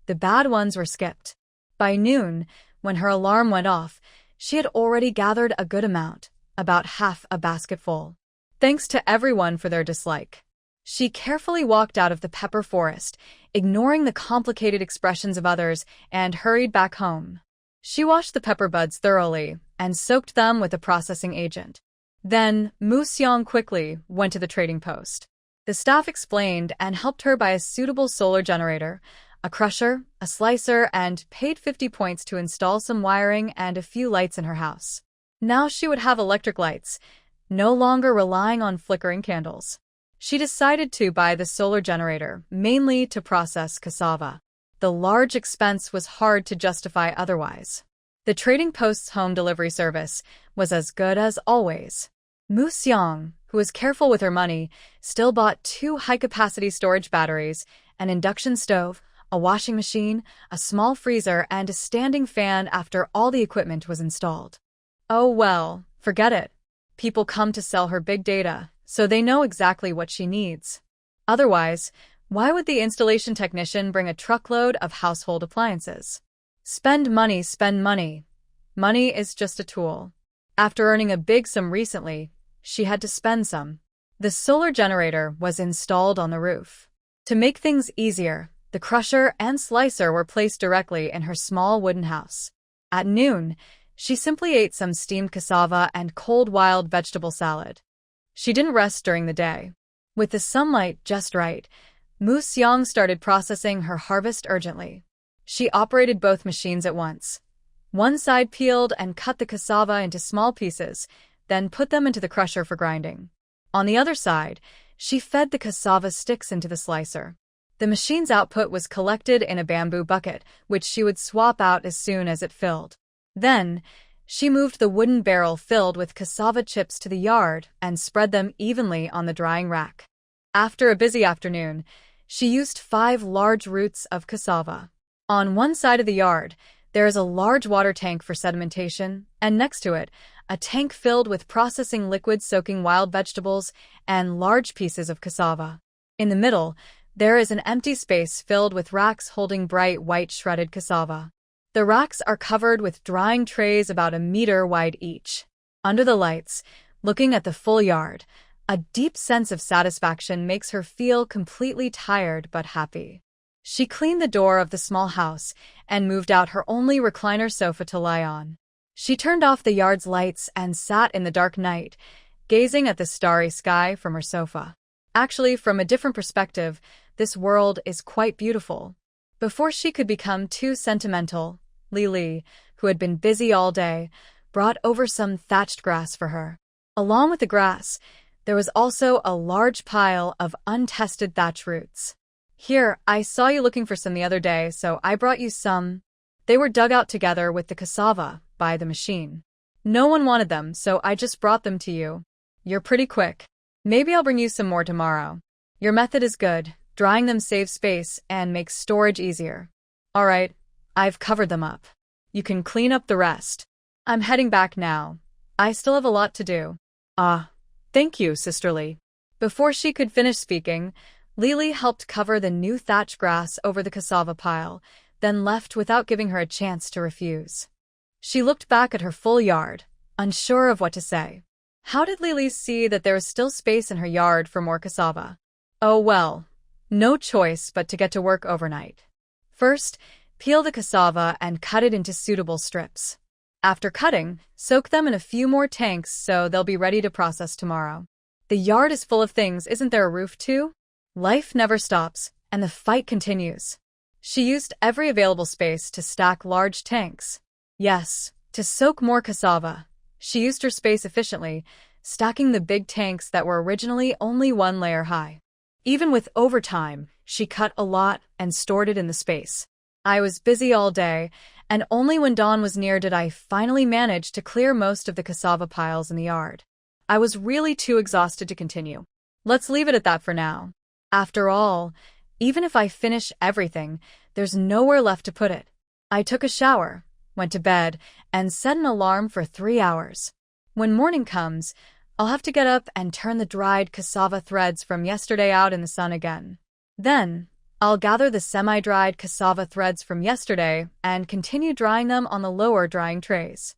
The bad ones were skipped. By noon, when her alarm went off, she had already gathered a good amount, about half a basket full. Thanks to everyone for their dislike. She carefully walked out of the pepper forest, ignoring the complicated expressions of others, and hurried back home. She washed the pepper buds thoroughly and soaked them with a processing agent. Then, Museong quickly went to the trading post. The staff explained and helped her buy a suitable solar generator, a crusher, a slicer, and paid 50 points to install some wiring and a few lights in her house. Now she would have electric lights, no longer relying on flickering candles. She decided to buy the solar generator, mainly to process cassava. The large expense was hard to justify otherwise. The trading post's home delivery service was as good as always. Museong, who was careful with her money, still bought 2 high-capacity storage batteries, an induction stove, a washing machine, a small freezer, and a standing fan after all the equipment was installed. Oh well, forget it. People come to sell her big data, so they know exactly what she needs. Otherwise, why would the installation technician bring a truckload of household appliances? Spend money, spend money. Money is just a tool. After earning a big sum recently, she had to spend some. The solar generator was installed on the roof. To make things easier, the crusher and slicer were placed directly in her small wooden house. At noon, she simply ate some steamed cassava and cold wild vegetable salad. She didn't rest during the day. With the sunlight just right, Museong started processing her harvest urgently. She operated both machines at once. One side peeled and cut the cassava into small pieces, then put them into the crusher for grinding. On the other side, she fed the cassava sticks into the slicer. The machine's output was collected in a bamboo bucket, which she would swap out as soon as it filled. Then, she moved the wooden barrel filled with cassava chips to the yard and spread them evenly on the drying rack. After a busy afternoon, she used 5 large roots of cassava. On one side of the yard, there is a large water tank for sedimentation, and next to it, a tank filled with processing liquids soaking wild vegetables and large pieces of cassava. In the middle, there is an empty space filled with racks holding bright white shredded cassava. The racks are covered with drying trays about a meter wide each. Under the lights, looking at the full yard, a deep sense of satisfaction makes her feel completely tired but happy. She cleaned the door of the small house and moved out her only recliner sofa to lie on. She turned off the yard's lights and sat in the dark night, gazing at the starry sky from her sofa. Actually, from a different perspective, this world is quite beautiful. Before she could become too sentimental, Lily, who had been busy all day, brought over some thatched grass for her. Along with the grass, there was also a large pile of untested thatch roots. Here, I saw you looking for some the other day, so I brought you some. They were dug out together with the cassava by the machine. No one wanted them, so I just brought them to you. You're pretty quick. Maybe I'll bring you some more tomorrow. Your method is good. Drying them saves space and makes storage easier. All right, I've covered them up. You can clean up the rest. I'm heading back now. I still have a lot to do. Thank you, Sisterly. Before she could finish speaking, Lily helped cover the new thatch grass over the cassava pile, then left without giving her a chance to refuse. She looked back at her full yard, unsure of what to say. How did Lily see that there was still space in her yard for more cassava? Oh well, no choice but to get to work overnight. First, peel the cassava and cut it into suitable strips. After cutting, soak them in a few more tanks so they'll be ready to process tomorrow. The yard is full of things, isn't there a roof too? Life never stops, and the fight continues. She used every available space to stack large tanks. Yes, to soak more cassava. She used her space efficiently, stacking the big tanks that were originally only one layer high. Even with overtime, she cut a lot and stored it in the space. I was busy all day, and only when dawn was near did I finally manage to clear most of the cassava piles in the yard. I was really too exhausted to continue. Let's leave it at that for now. After all, even if I finish everything, there's nowhere left to put it. I took a shower, went to bed, and set an alarm for 3 hours. When morning comes, I'll have to get up and turn the dried cassava threads from yesterday out in the sun again. Then, I'll gather the semi-dried cassava threads from yesterday and continue drying them on the lower drying trays.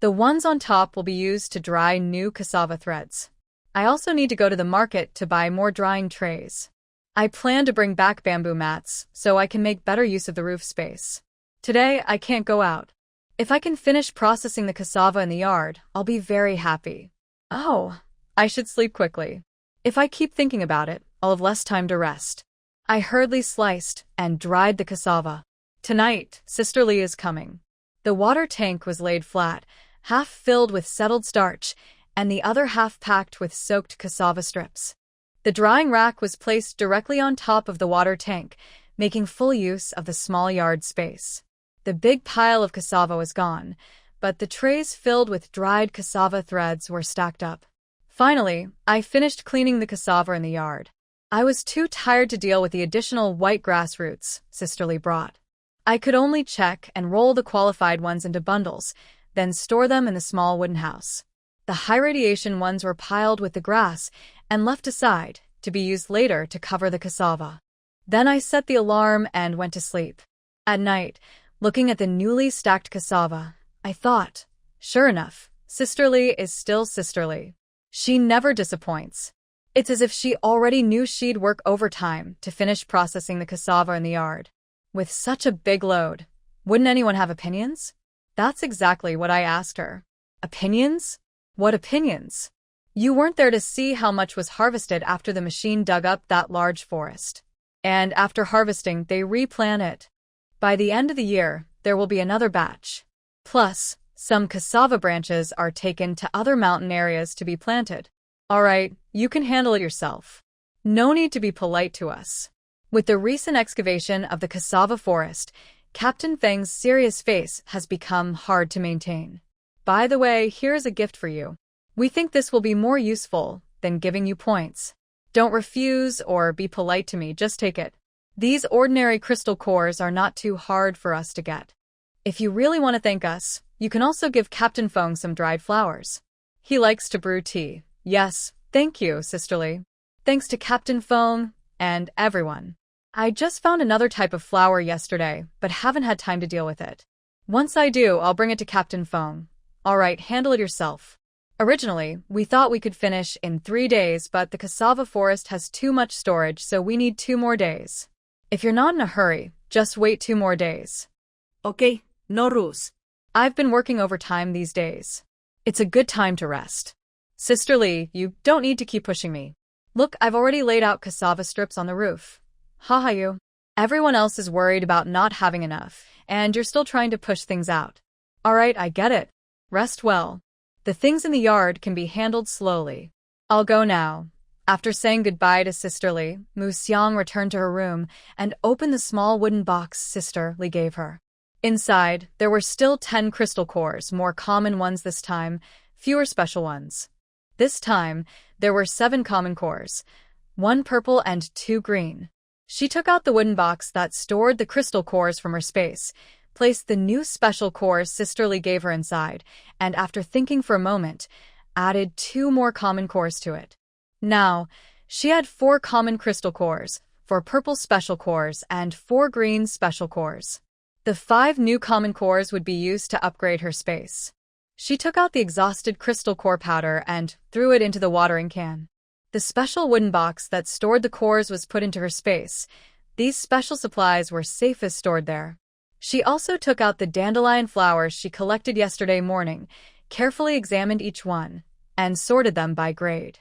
The ones on top will be used to dry new cassava threads. I also need to go to the market to buy more drying trays. I plan to bring back bamboo mats so I can make better use of the roof space. Today, I can't go out. If I can finish processing the cassava in the yard, I'll be very happy. Oh, I should sleep quickly. If I keep thinking about it, I'll have less time to rest. I hurriedly sliced and dried the cassava. Tonight, Sisterly is coming. The water tank was laid flat, half filled with settled starch, and the other half packed with soaked cassava strips. The drying rack was placed directly on top of the water tank, making full use of the small yard space. The big pile of cassava was gone, but the trays filled with dried cassava threads were stacked up. Finally, I finished cleaning the cassava in the yard. I was too tired to deal with the additional white grass roots Sisterly brought. I could only check and roll the qualified ones into bundles, then store them in the small wooden house. The high-radiation ones were piled with the grass and left aside to be used later to cover the cassava. Then I set the alarm and went to sleep. At night, looking at the newly stacked cassava, I thought, sure enough, Sisterly is still Sisterly. She never disappoints. It's as if she already knew she'd work overtime to finish processing the cassava in the yard. With such a big load, wouldn't anyone have opinions? That's exactly what I asked her. Opinions? What opinions? You weren't there to see how much was harvested after the machine dug up that large forest. And after harvesting, they replant it. By the end of the year, there will be another batch. Plus, some cassava branches are taken to other mountain areas to be planted. All right, you can handle it yourself. No need to be polite to us. With the recent excavation of the cassava forest, Captain Feng's serious face has become hard to maintain. By the way, here's a gift for you. We think this will be more useful than giving you points. Don't refuse or be polite to me, just take it. These ordinary crystal cores are not too hard for us to get. If you really want to thank us, you can also give Captain Feng some dried flowers. He likes to brew tea. Yes, thank you, Sisterly. Thanks to Captain Feng and everyone. I just found another type of flower yesterday, but haven't had time to deal with it. Once I do, I'll bring it to Captain Feng. All right, handle it yourself. Originally, we thought we could finish in 3 days, but the cassava forest has too much storage, so we need 2 more days. If you're not in a hurry, just wait 2 more days. Okay, no rules. I've been working overtime these days. It's a good time to rest. Sister Lee, you don't need to keep pushing me. Look, I've already laid out cassava strips on the roof. Haha you. Everyone else is worried about not having enough, and you're still trying to push things out. Alright, I get it. Rest well. The things in the yard can be handled slowly. I'll go now. After saying goodbye to Sister Lee, Mu Xiang returned to her room and opened the small wooden box Sister Lee gave her. Inside, there were still 10 crystal cores, more common ones this time, fewer special ones. This time, there were 7 common cores, 1 purple and 2 green. She took out the wooden box that stored the crystal cores from her space, placed the new special cores Sister Lee gave her inside, and after thinking for a moment, added 2 more common cores to it. Now, she had 4 common crystal cores, 4 purple special cores, and 4 green special cores. The 5 new common cores would be used to upgrade her space. She took out the exhausted crystal core powder and threw it into the watering can. The special wooden box that stored the cores was put into her space. These special supplies were safest stored there. She also took out the dandelion flowers she collected yesterday morning, carefully examined each one, and sorted them by grade.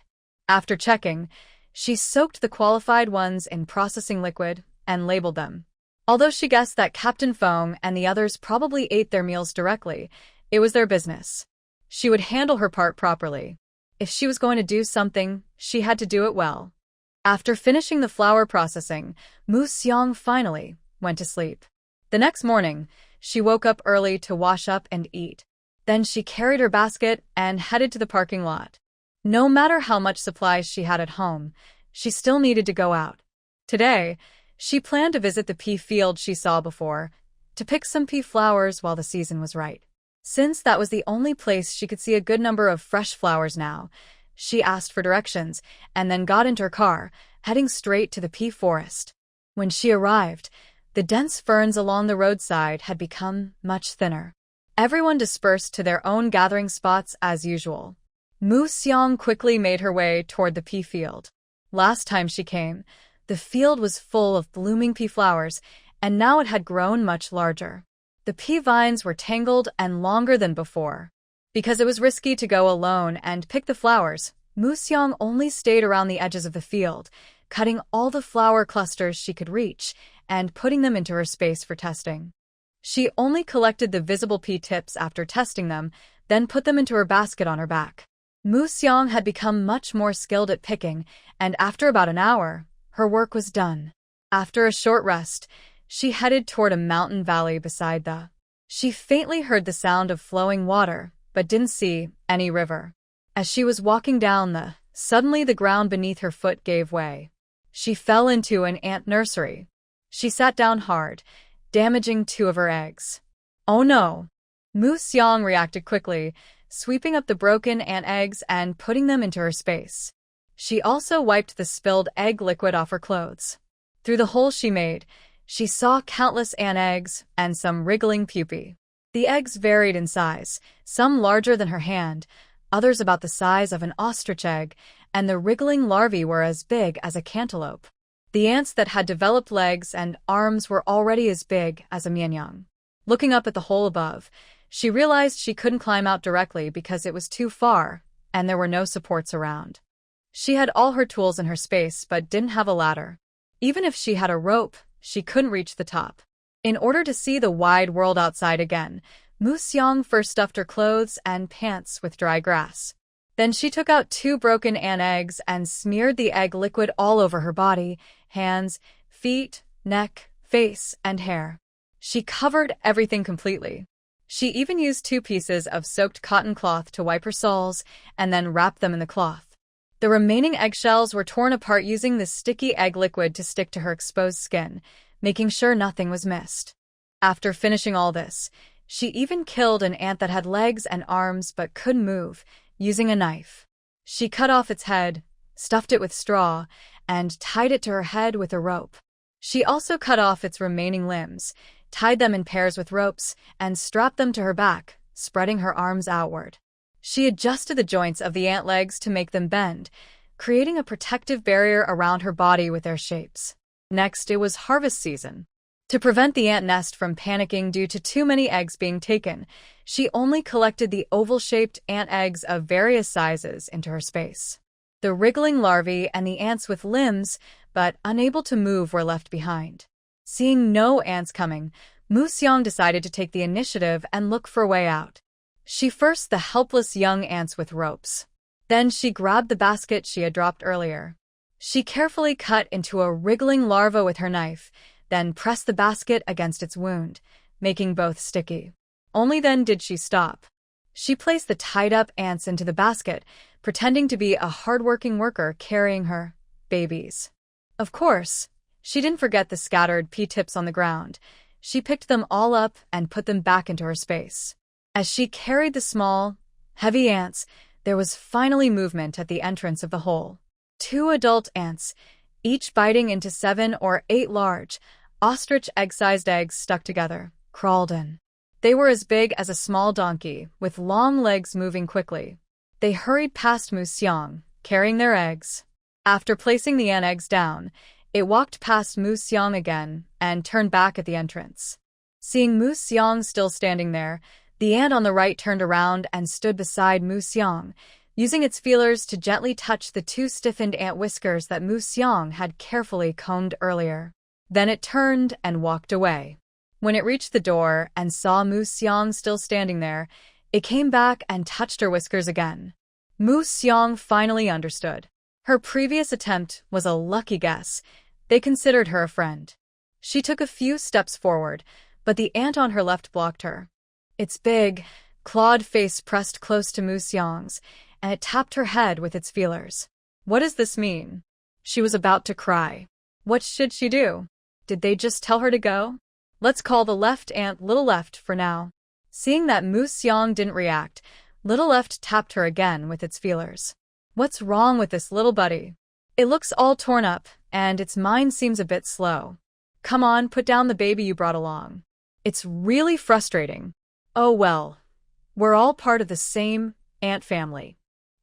After checking, she soaked the qualified ones in processing liquid and labeled them. Although she guessed that Captain Feng and the others probably ate their meals directly, it was their business. She would handle her part properly. If she was going to do something, she had to do it well. After finishing the flour processing, Mu Xiang finally went to sleep. The next morning, she woke up early to wash up and eat. Then she carried her basket and headed to the parking lot. No matter how much supplies she had at home, she still needed to go out. Today, she planned to visit the pea field she saw before, to pick some pea flowers while the season was right. Since that was the only place she could see a good number of fresh flowers now, she asked for directions and then got into her car, heading straight to the pea forest. When she arrived, the dense ferns along the roadside had become much thinner. Everyone dispersed to their own gathering spots as usual. Mu Xiang quickly made her way toward the pea field. Last time she came, the field was full of blooming pea flowers, and now it had grown much larger. The pea vines were tangled and longer than before. Because it was risky to go alone and pick the flowers, Mu Xiang only stayed around the edges of the field, cutting all the flower clusters she could reach and putting them into her space for testing. She only collected the visible pea tips after testing them, then put them into her basket on her back. Mu Xiang had become much more skilled at picking, and after about an hour, her work was done. After a short rest, she headed toward a mountain valley beside the. She faintly heard the sound of flowing water, but didn't see any river. As she was walking down suddenly the ground beneath her foot gave way. She fell into an ant nursery. She sat down hard, damaging 2 of her eggs. Oh no! Mu Xiang reacted quickly, sweeping up the broken ant eggs and putting them into her space. She also wiped the spilled egg liquid off her clothes. Through the hole she made, she saw countless ant eggs and some wriggling pupae. The eggs varied in size, some larger than her hand, others about the size of an ostrich egg, and the wriggling larvae were as big as a cantaloupe. The ants that had developed legs and arms were already as big as a mianyang. Looking up at the hole above, she realized she couldn't climb out directly because it was too far, and there were no supports around. She had all her tools in her space but didn't have a ladder. Even if she had a rope, she couldn't reach the top. In order to see the wide world outside again, Mu Xiang first stuffed her clothes and pants with dry grass. Then she took out 2 broken ant eggs and smeared the egg liquid all over her body, hands, feet, neck, face, and hair. She covered everything completely. She even used 2 pieces of soaked cotton cloth to wipe her soles and then wrapped them in the cloth. The remaining eggshells were torn apart using the sticky egg liquid to stick to her exposed skin, making sure nothing was missed. After finishing all this, she even killed an ant that had legs and arms but couldn't move, using a knife. She cut off its head, stuffed it with straw, and tied it to her head with a rope. She also cut off its remaining limbs, tied them in pairs with ropes, and strapped them to her back, spreading her arms outward. She adjusted the joints of the ant legs to make them bend, creating a protective barrier around her body with their shapes. Next, it was harvest season. To prevent the ant nest from panicking due to too many eggs being taken, she only collected the oval-shaped ant eggs of various sizes into her space. The wriggling larvae and the ants with limbs, but unable to move, were left behind. Seeing no ants coming, Museong decided to take the initiative and look for a way out. She first the helpless young ants with ropes. Then she grabbed the basket she had dropped earlier. She carefully cut into a wriggling larva with her knife, then pressed the basket against its wound, making both sticky. Only then did she stop. She placed the tied-up ants into the basket, pretending to be a hard-working worker carrying her babies. Of course, she didn't forget the scattered pea tips on the ground. She picked them all up and put them back into her space. As she carried the small, heavy ants, there was finally movement at the entrance of the hole. 2 adult ants, each biting into 7 or 8 large, ostrich egg-sized eggs stuck together, crawled in. They were as big as a small donkey, with long legs moving quickly. They hurried past Museong, carrying their eggs. After placing the ant eggs down, it walked past Museong again and turned back at the entrance. Seeing Museong still standing there, the ant on the right turned around and stood beside Museong, using its feelers to gently touch the 2 stiffened ant whiskers that Museong had carefully combed earlier. Then it turned and walked away. When it reached the door and saw Museong still standing there, it came back and touched her whiskers again. Museong finally understood. Her previous attempt was a lucky guess. They considered her a friend. She took a few steps forward, but the ant on her left blocked her. Its big, clawed face pressed close to Museong's, and it tapped her head with its feelers. What does this mean? She was about to cry. What should she do? Did they just tell her to go? Let's call the left ant Little Left for now. Seeing that Museong didn't react, Little Left tapped her again with its feelers. What's wrong with this little buddy? It looks all torn up, and its mind seems a bit slow. Come on, put down the baby you brought along. It's really frustrating. Oh well, we're all part of the same ant family.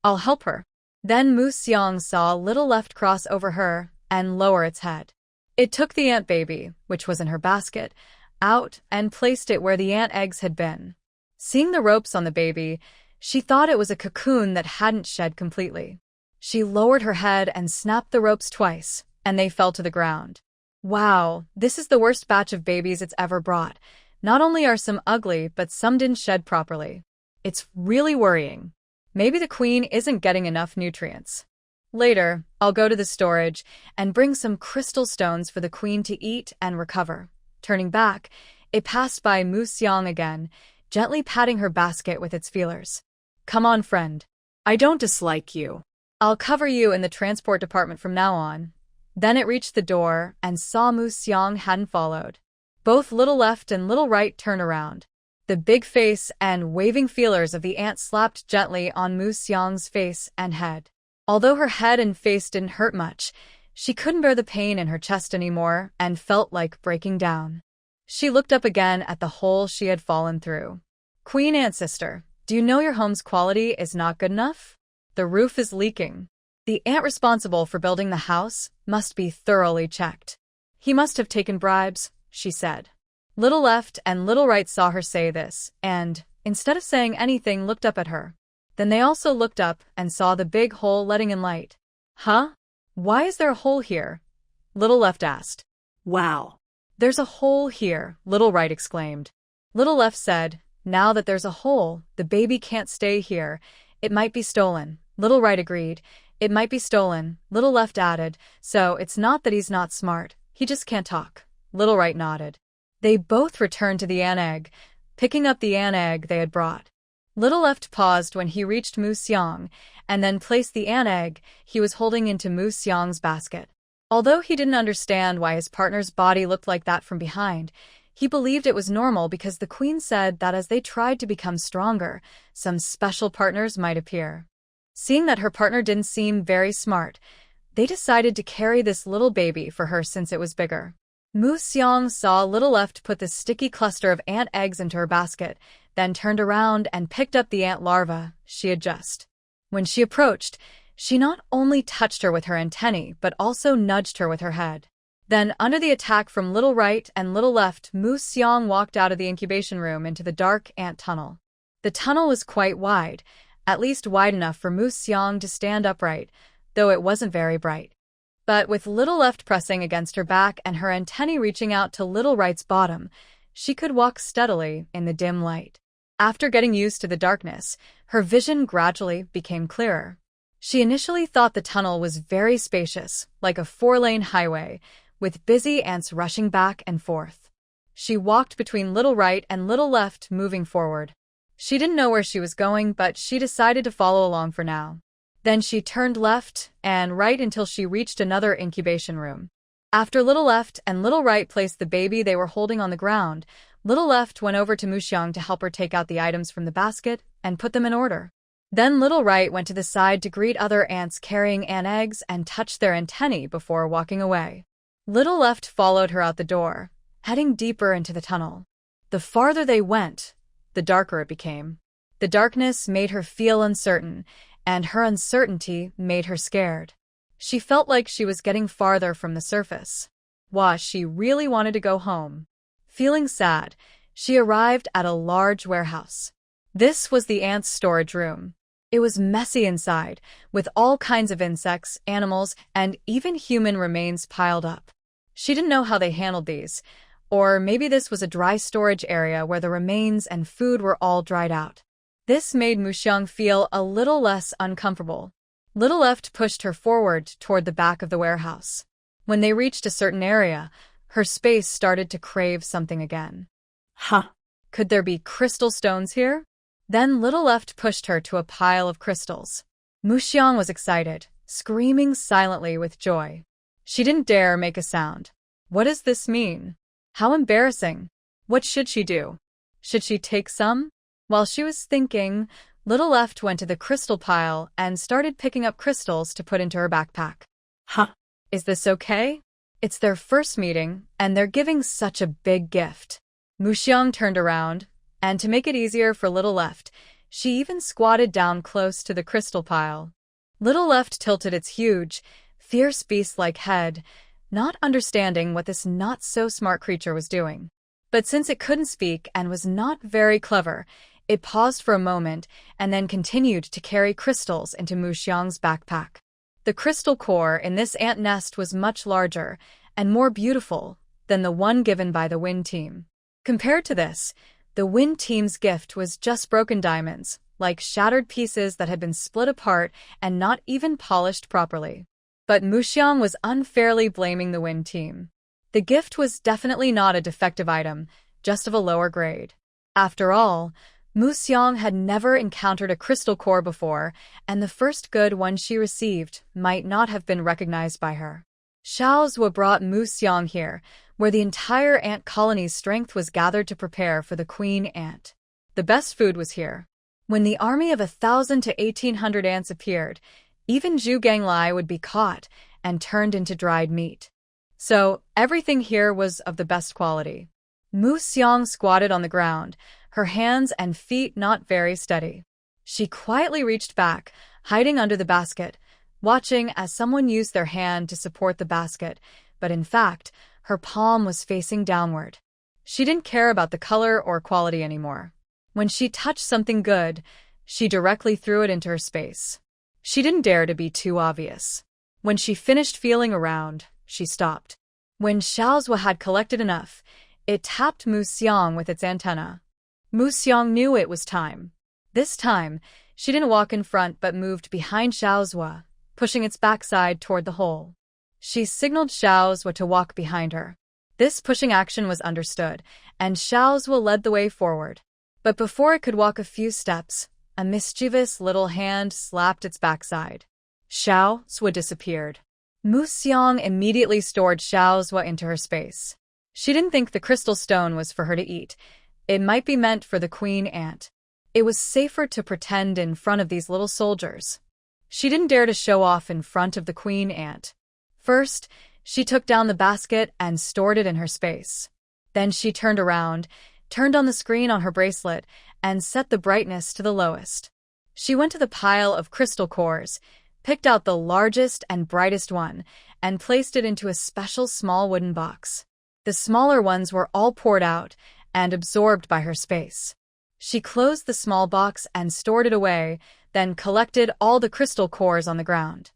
I'll help her. Then Museong saw Little Left cross over her and lower its head. It took the ant baby, which was in her basket, out and placed it where the ant eggs had been. Seeing the ropes on the baby, she thought it was a cocoon that hadn't shed completely. She lowered her head and snapped the ropes twice, and they fell to the ground. Wow, this is the worst batch of babies it's ever brought. Not only are some ugly, but some didn't shed properly. It's really worrying. Maybe the queen isn't getting enough nutrients. Later, I'll go to the storage and bring some crystal stones for the queen to eat and recover. Turning back, it passed by Museong again, gently patting her basket with its feelers. Come on, friend. I don't dislike you. I'll cover you in the transport department from now on. Then it reached the door and saw Museong hadn't followed. Both Little Left and Little Right turned around. The big face and waving feelers of the ant slapped gently on Museong's face and head. Although her head and face didn't hurt much, she couldn't bear the pain in her chest anymore and felt like breaking down. She looked up again at the hole she had fallen through. Queen Ant Sister, do you know your home's quality is not good enough? The roof is leaking. The ant responsible for building the house must be thoroughly checked. He must have taken bribes, she said. Little Left and Little Right saw her say this, and, instead of saying anything, looked up at her. Then they also looked up and saw the big hole letting in light. Huh? Why is there a hole here? Little Left asked. Wow. There's a hole here, Little Right exclaimed. Little Left said, now that there's a hole, the baby can't stay here. It might be stolen. Little Right agreed. It might be stolen, Little Left added, so it's not that he's not smart, he just can't talk. Little Right nodded. They both returned to the ant egg, picking up the ant egg they had brought. Little Left paused when he reached Museong, and then placed the ant egg he was holding into Museong's basket. Although he didn't understand why his partner's body looked like that from behind, he believed it was normal because the queen said that as they tried to become stronger, some special partners might appear. Seeing that her partner didn't seem very smart, they decided to carry this little baby for her since it was bigger. Museong saw Little Left put the sticky cluster of ant eggs into her basket, then turned around and picked up the ant larva she had just. When she approached, she not only touched her with her antennae, but also nudged her with her head. Then, under the attack from little right and little left, Mu Xiang walked out of the incubation room into the dark ant tunnel. The tunnel was quite wide, at least wide enough for Mu Xiang to stand upright, though it wasn't very bright. But with little left pressing against her back and her antennae reaching out to little right's bottom, she could walk steadily in the dim light. After getting used to the darkness, her vision gradually became clearer. She initially thought the tunnel was very spacious, like a 4-lane highway, with busy ants rushing back and forth. She walked between little right and little left, moving forward. She didn't know where she was going, but she decided to follow along for now. Then she turned left and right until she reached another incubation room. After little left and little right placed the baby they were holding on the ground, little left went over to Mu Xiang to help her take out the items from the basket and put them in order. Then little right went to the side to greet other ants carrying ant eggs and touch their antennae before walking away. Little left followed her out the door, heading deeper into the tunnel. The farther they went, the darker it became. The darkness made her feel uncertain, and her uncertainty made her scared. She felt like she was getting farther from the surface. She really wanted to go home. Feeling sad, she arrived at a large warehouse. This was the ants' storage room. It was messy inside, with all kinds of insects, animals, and even human remains piled up. She didn't know how they handled these, or maybe this was a dry storage area where the remains and food were all dried out. This made Mu Xiang feel a little less uncomfortable. Little left pushed her forward toward the back of the warehouse. When they reached a certain area, her space started to crave something again. Could there be crystal stones here? Then little left pushed her to a pile of crystals. Mu Xiang was excited, screaming silently with joy. She didn't dare make a sound. What does this mean? How embarrassing. What should she do? Should she take some? While she was thinking, little left went to the crystal pile and started picking up crystals to put into her backpack. Is this okay? It's their first meeting, and they're giving such a big gift. Mu Xiang turned around, and to make it easier for little left, she even squatted down close to the crystal pile. Little left tilted its huge, fierce beast-like head, not understanding what this not-so-smart creature was doing. But since it couldn't speak and was not very clever, it paused for a moment and then continued to carry crystals into Mu Xiang's backpack. The crystal core in this ant nest was much larger and more beautiful than the one given by the Wind Team. Compared to this, the Wind Team's gift was just broken diamonds, like shattered pieces that had been split apart and not even polished properly. But Mu Xiang was unfairly blaming the Wind Team. The gift was definitely not a defective item, just of a lower grade. After all, Mu Xiang had never encountered a crystal core before, and the first good one she received might not have been recognized by her. Xiaozhua brought Mu Xiang here, where the entire ant colony's strength was gathered to prepare for the queen ant. The best food was here. When the army of 1,000 to 1,800 ants appeared, even Zhu Ganglai would be caught and turned into dried meat. So, everything here was of the best quality. Mu Xiang squatted on the ground, her hands and feet not very steady. She quietly reached back, hiding under the basket, watching as someone used their hand to support the basket, but in fact, her palm was facing downward. She didn't care about the color or quality anymore. When she touched something good, she directly threw it into her space. She didn't dare to be too obvious. When she finished feeling around, she stopped. When Xiaozhua had collected enough, it tapped Mu Xiang with its antenna. Mu Xiang knew it was time. This time, she didn't walk in front but moved behind Xiaozhua, pushing its backside toward the hole. She signaled Xiaozhua to walk behind her. This pushing action was understood, and Xiaozhua led the way forward. But before it could walk a few steps, a mischievous little hand slapped its backside. Xiaozhua disappeared. Mu Xiang immediately stored Xiaozhua into her space. She didn't think the crystal stone was for her to eat. It might be meant for the queen ant. It was safer to pretend in front of these little soldiers. She didn't dare to show off in front of the queen ant. First, she took down the basket and stored it in her space. Then she turned around, turned on the screen on her bracelet, and set the brightness to the lowest. She went to the pile of crystal cores, picked out the largest and brightest one, and placed it into a special small wooden box. The smaller ones were all poured out and absorbed by her space. She closed the small box and stored it away, then collected all the crystal cores on the ground.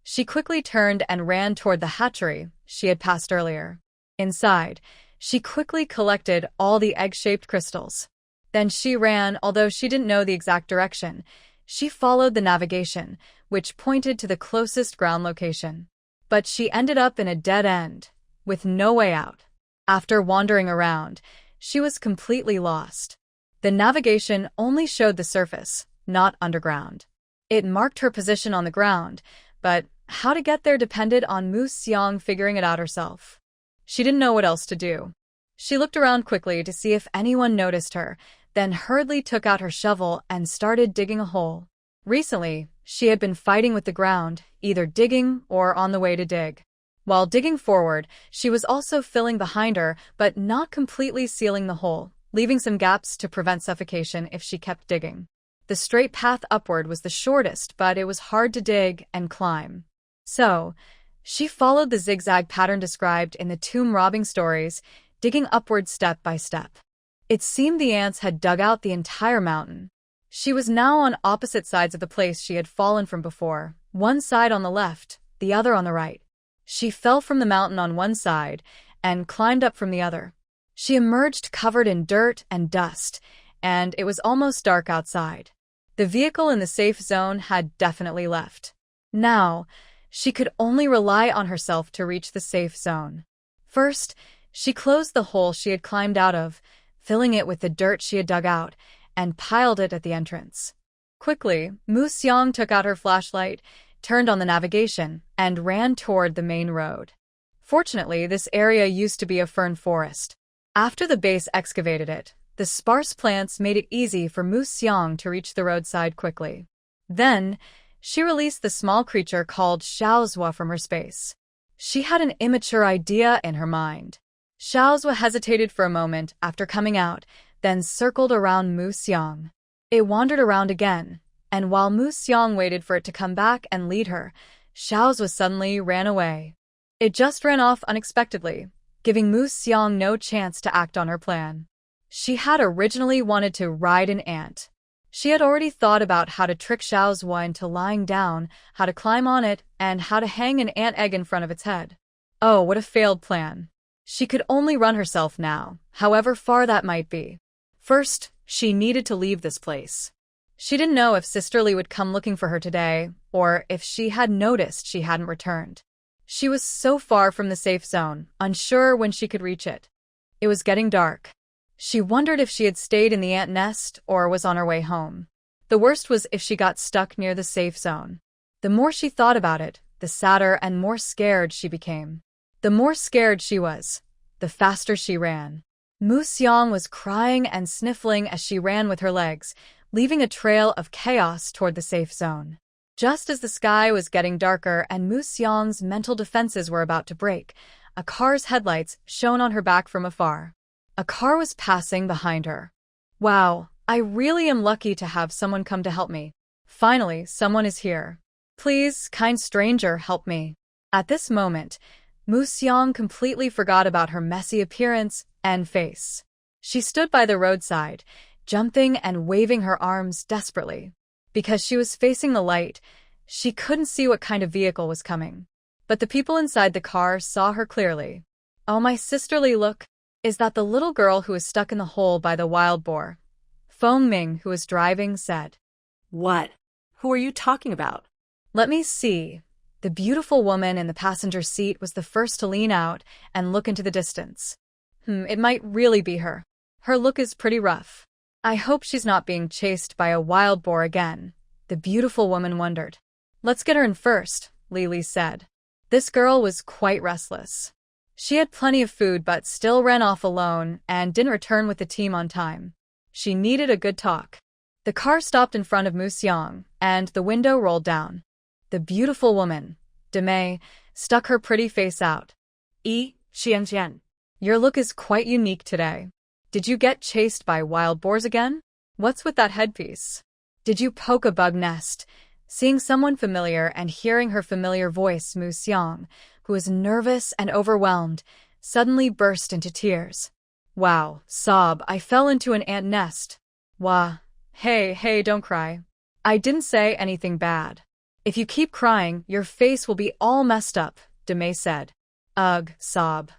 She quickly turned and ran toward the hatchery she had passed earlier. Inside, she quickly collected all the egg-shaped crystals. Then she ran, although she didn't know the exact direction. She followed the navigation, which pointed to the closest ground location. But she ended up in a dead end, with no way out. After wandering around, she was completely lost. The navigation only showed the surface, not underground. It marked her position on the ground, but how to get there depended on Mu Xiang figuring it out herself. She didn't know what else to do. She looked around quickly to see if anyone noticed her, then hurriedly took out her shovel and started digging a hole. Recently, she had been fighting with the ground, either digging or on the way to dig. While digging forward, she was also filling behind her, but not completely sealing the hole, leaving some gaps to prevent suffocation if she kept digging. The straight path upward was the shortest, but it was hard to dig and climb. So, she followed the zigzag pattern described in the tomb robbing stories, digging upward step by step. It seemed the ants had dug out the entire mountain. She was now on opposite sides of the place she had fallen from before, one side on the left, the other on the right. She fell from the mountain on one side and climbed up from the other. She emerged covered in dirt and dust, and it was almost dark outside. The vehicle in the safe zone had definitely left. Now, she could only rely on herself to reach the safe zone. First, she closed the hole she had climbed out of, filling it with the dirt she had dug out, and piled it at the entrance. Quickly, Mu Xiang took out her flashlight, turned on the navigation, and ran toward the main road. Fortunately, this area used to be a fern forest. After the base excavated it, the sparse plants made it easy for Mu Xiang to reach the roadside quickly. Then, she released the small creature called Xiaozhua from her space. She had an immature idea in her mind. Xiaozhua hesitated for a moment after coming out, then circled around Mu Xiang. It wandered around again, and while Mu Xiang waited for it to come back and lead her, Xiaozhua suddenly ran away. It just ran off unexpectedly, giving Mu Xiang no chance to act on her plan. She had originally wanted to ride an ant. She had already thought about how to trick Xiaozhua into lying down, how to climb on it, and how to hang an ant egg in front of its head. Oh, what a failed plan. She could only run herself now, however far that might be. First, she needed to leave this place. She didn't know if Sisterly would come looking for her today, or if she had noticed she hadn't returned. She was so far from the safe zone, unsure when she could reach it. It was getting dark. She wondered if she had stayed in the ant nest or was on her way home. The worst was if she got stuck near the safe zone. The more she thought about it, the sadder and more scared she became. The more scared she was, the faster she ran. Mu Xiang was crying and sniffling as she ran with her legs, leaving a trail of chaos toward the safe zone. Just as the sky was getting darker and Mu Xiang's mental defenses were about to break, a car's headlights shone on her back from afar. A car was passing behind her. Wow, I really am lucky to have someone come to help me. Finally, someone is here. Please, kind stranger, help me. At this moment, Mu Xiang completely forgot about her messy appearance and face. She stood by the roadside, jumping and waving her arms desperately. Because she was facing the light, she couldn't see what kind of vehicle was coming. But the people inside the car saw her clearly. Oh, my sisterly, look. Is that the little girl who was stuck in the hole by the wild boar? Feng Ming, who was driving, said. What? Who are you talking about? Let me see. The beautiful woman in the passenger seat was the first to lean out and look into the distance. It might really be her. Her look is pretty rough. I hope she's not being chased by a wild boar again, the beautiful woman wondered. Let's get her in first, Lily said. This girl was quite restless. She had plenty of food but still ran off alone and didn't return with the team on time. She needed a good talk. The car stopped in front of Mu Xiang, and the window rolled down. The beautiful woman, Demei, stuck her pretty face out. Xian. Your look is quite unique today. Did you get chased by wild boars again? What's with that headpiece? Did you poke a bug nest? Seeing someone familiar and hearing her familiar voice, Mu Xiang, who was nervous and overwhelmed, suddenly burst into tears. Wow, I fell into an ant nest. Wah. Hey, don't cry. I didn't say anything bad. If you keep crying, your face will be all messed up, Demei said. Ugh, sob.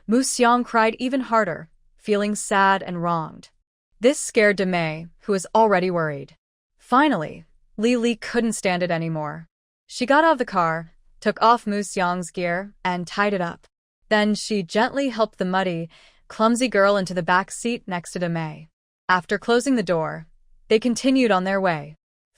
Mu Xiang cried even harder, feeling sad and wronged. This scared Demei, who was already worried. Finally, Li couldn't stand it anymore. She got out of the car, took off Mu Xiang's gear, and tied it up. Then she gently helped the muddy, clumsy girl into the back seat next to Demei. After closing the door, they continued on their way.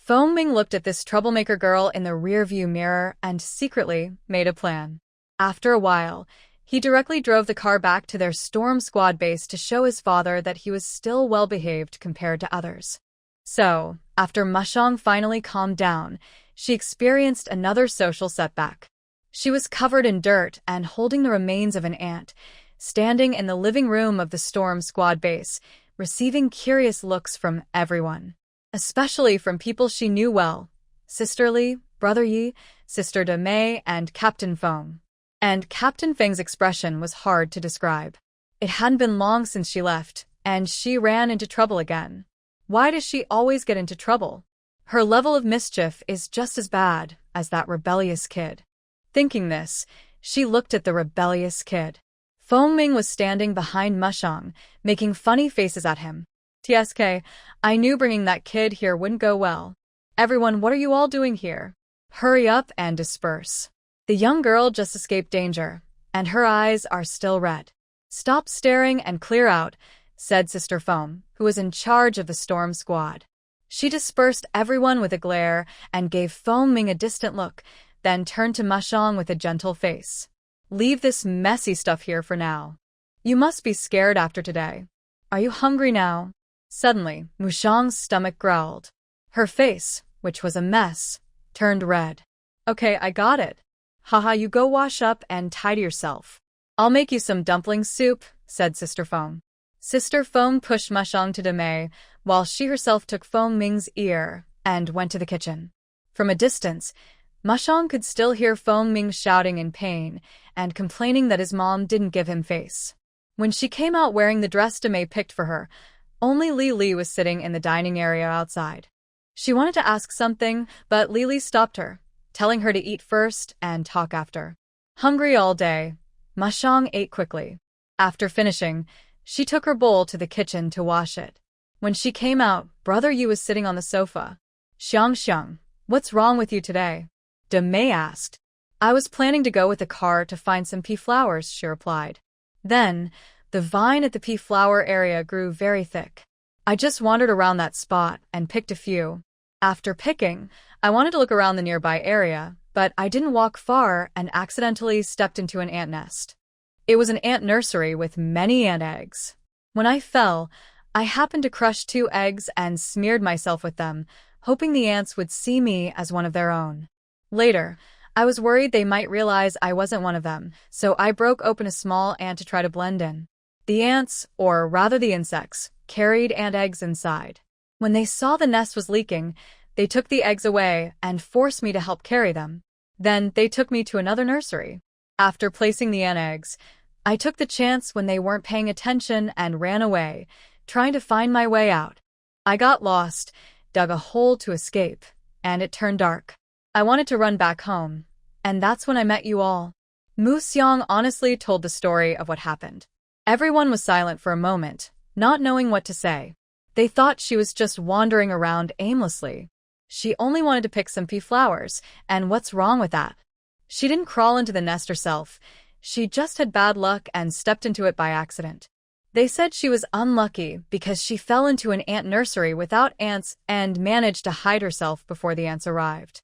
Fengming looked at this troublemaker girl in the rearview mirror and secretly made a plan. After a while, he directly drove the car back to their storm squad base to show his father that he was still well-behaved compared to others. So, after Mushong finally calmed down, she experienced another social setback. She was covered in dirt and holding the remains of an ant, standing in the living room of the storm squad base, receiving curious looks from everyone, especially from people she knew well: Sister Li, Brother Yi, Sister Demei, and Captain Feng. And Captain Feng's expression was hard to describe. It hadn't been long since she left, and she ran into trouble again. Why does she always get into trouble? Her level of mischief is just as bad as that rebellious kid. Thinking this, she looked at the rebellious kid. Fengming was standing behind Mushong, making funny faces at him. TSK, I knew bringing that kid here wouldn't go well. Everyone, what are you all doing here? Hurry up and disperse. The young girl just escaped danger, and her eyes are still red. Stop staring and clear out, said Sister Foam, who was in charge of the storm squad. She dispersed everyone with a glare and gave Fengming a distant look, then turned to Mushong with a gentle face. Leave this messy stuff here for now. You must be scared after today. Are you hungry now? Suddenly, Mushong's stomach growled. Her face, which was a mess, turned red. Okay, I got it. Haha, you go wash up and tidy yourself. I'll make you some dumpling soup, said Sister Feng. Sister Feng pushed Mushong to Demei, while she herself took Fengming's ear and went to the kitchen. From a distance, Mushong could still hear Fengming shouting in pain and complaining that his mom didn't give him face. When she came out wearing the dress Demei picked for her, only Li was sitting in the dining area outside. She wanted to ask something, but Li stopped her, telling her to eat first and talk after. Hungry all day, Mushong ate quickly. After finishing, she took her bowl to the kitchen to wash it. When she came out, Brother Yu was sitting on the sofa. Xiang, what's wrong with you today? Demei asked. I was planning to go with the car to find some pea flowers, she replied. Then, the vine at the pea flower area grew very thick. I just wandered around that spot and picked a few. After picking, I wanted to look around the nearby area, but I didn't walk far and accidentally stepped into an ant nest. It was an ant nursery with many ant eggs. When I fell, I happened to crush 2 eggs and smeared myself with them, hoping the ants would see me as one of their own. Later, I was worried they might realize I wasn't one of them, so I broke open a small ant to try to blend in. The ants, or rather the insects, carried ant eggs inside. When they saw the nest was leaking, they took the eggs away and forced me to help carry them. Then they took me to another nursery. After placing the ant eggs, I took the chance when they weren't paying attention and ran away, trying to find my way out. I got lost, dug a hole to escape, and it turned dark. I wanted to run back home, and that's when I met you all. Mu Xiang honestly told the story of what happened. Everyone was silent for a moment, not knowing what to say. They thought she was just wandering around aimlessly. She only wanted to pick some pea flowers, and what's wrong with that? She didn't crawl into the nest herself. She just had bad luck and stepped into it by accident. They said she was unlucky because she fell into an ant nursery without ants and managed to hide herself before the ants arrived.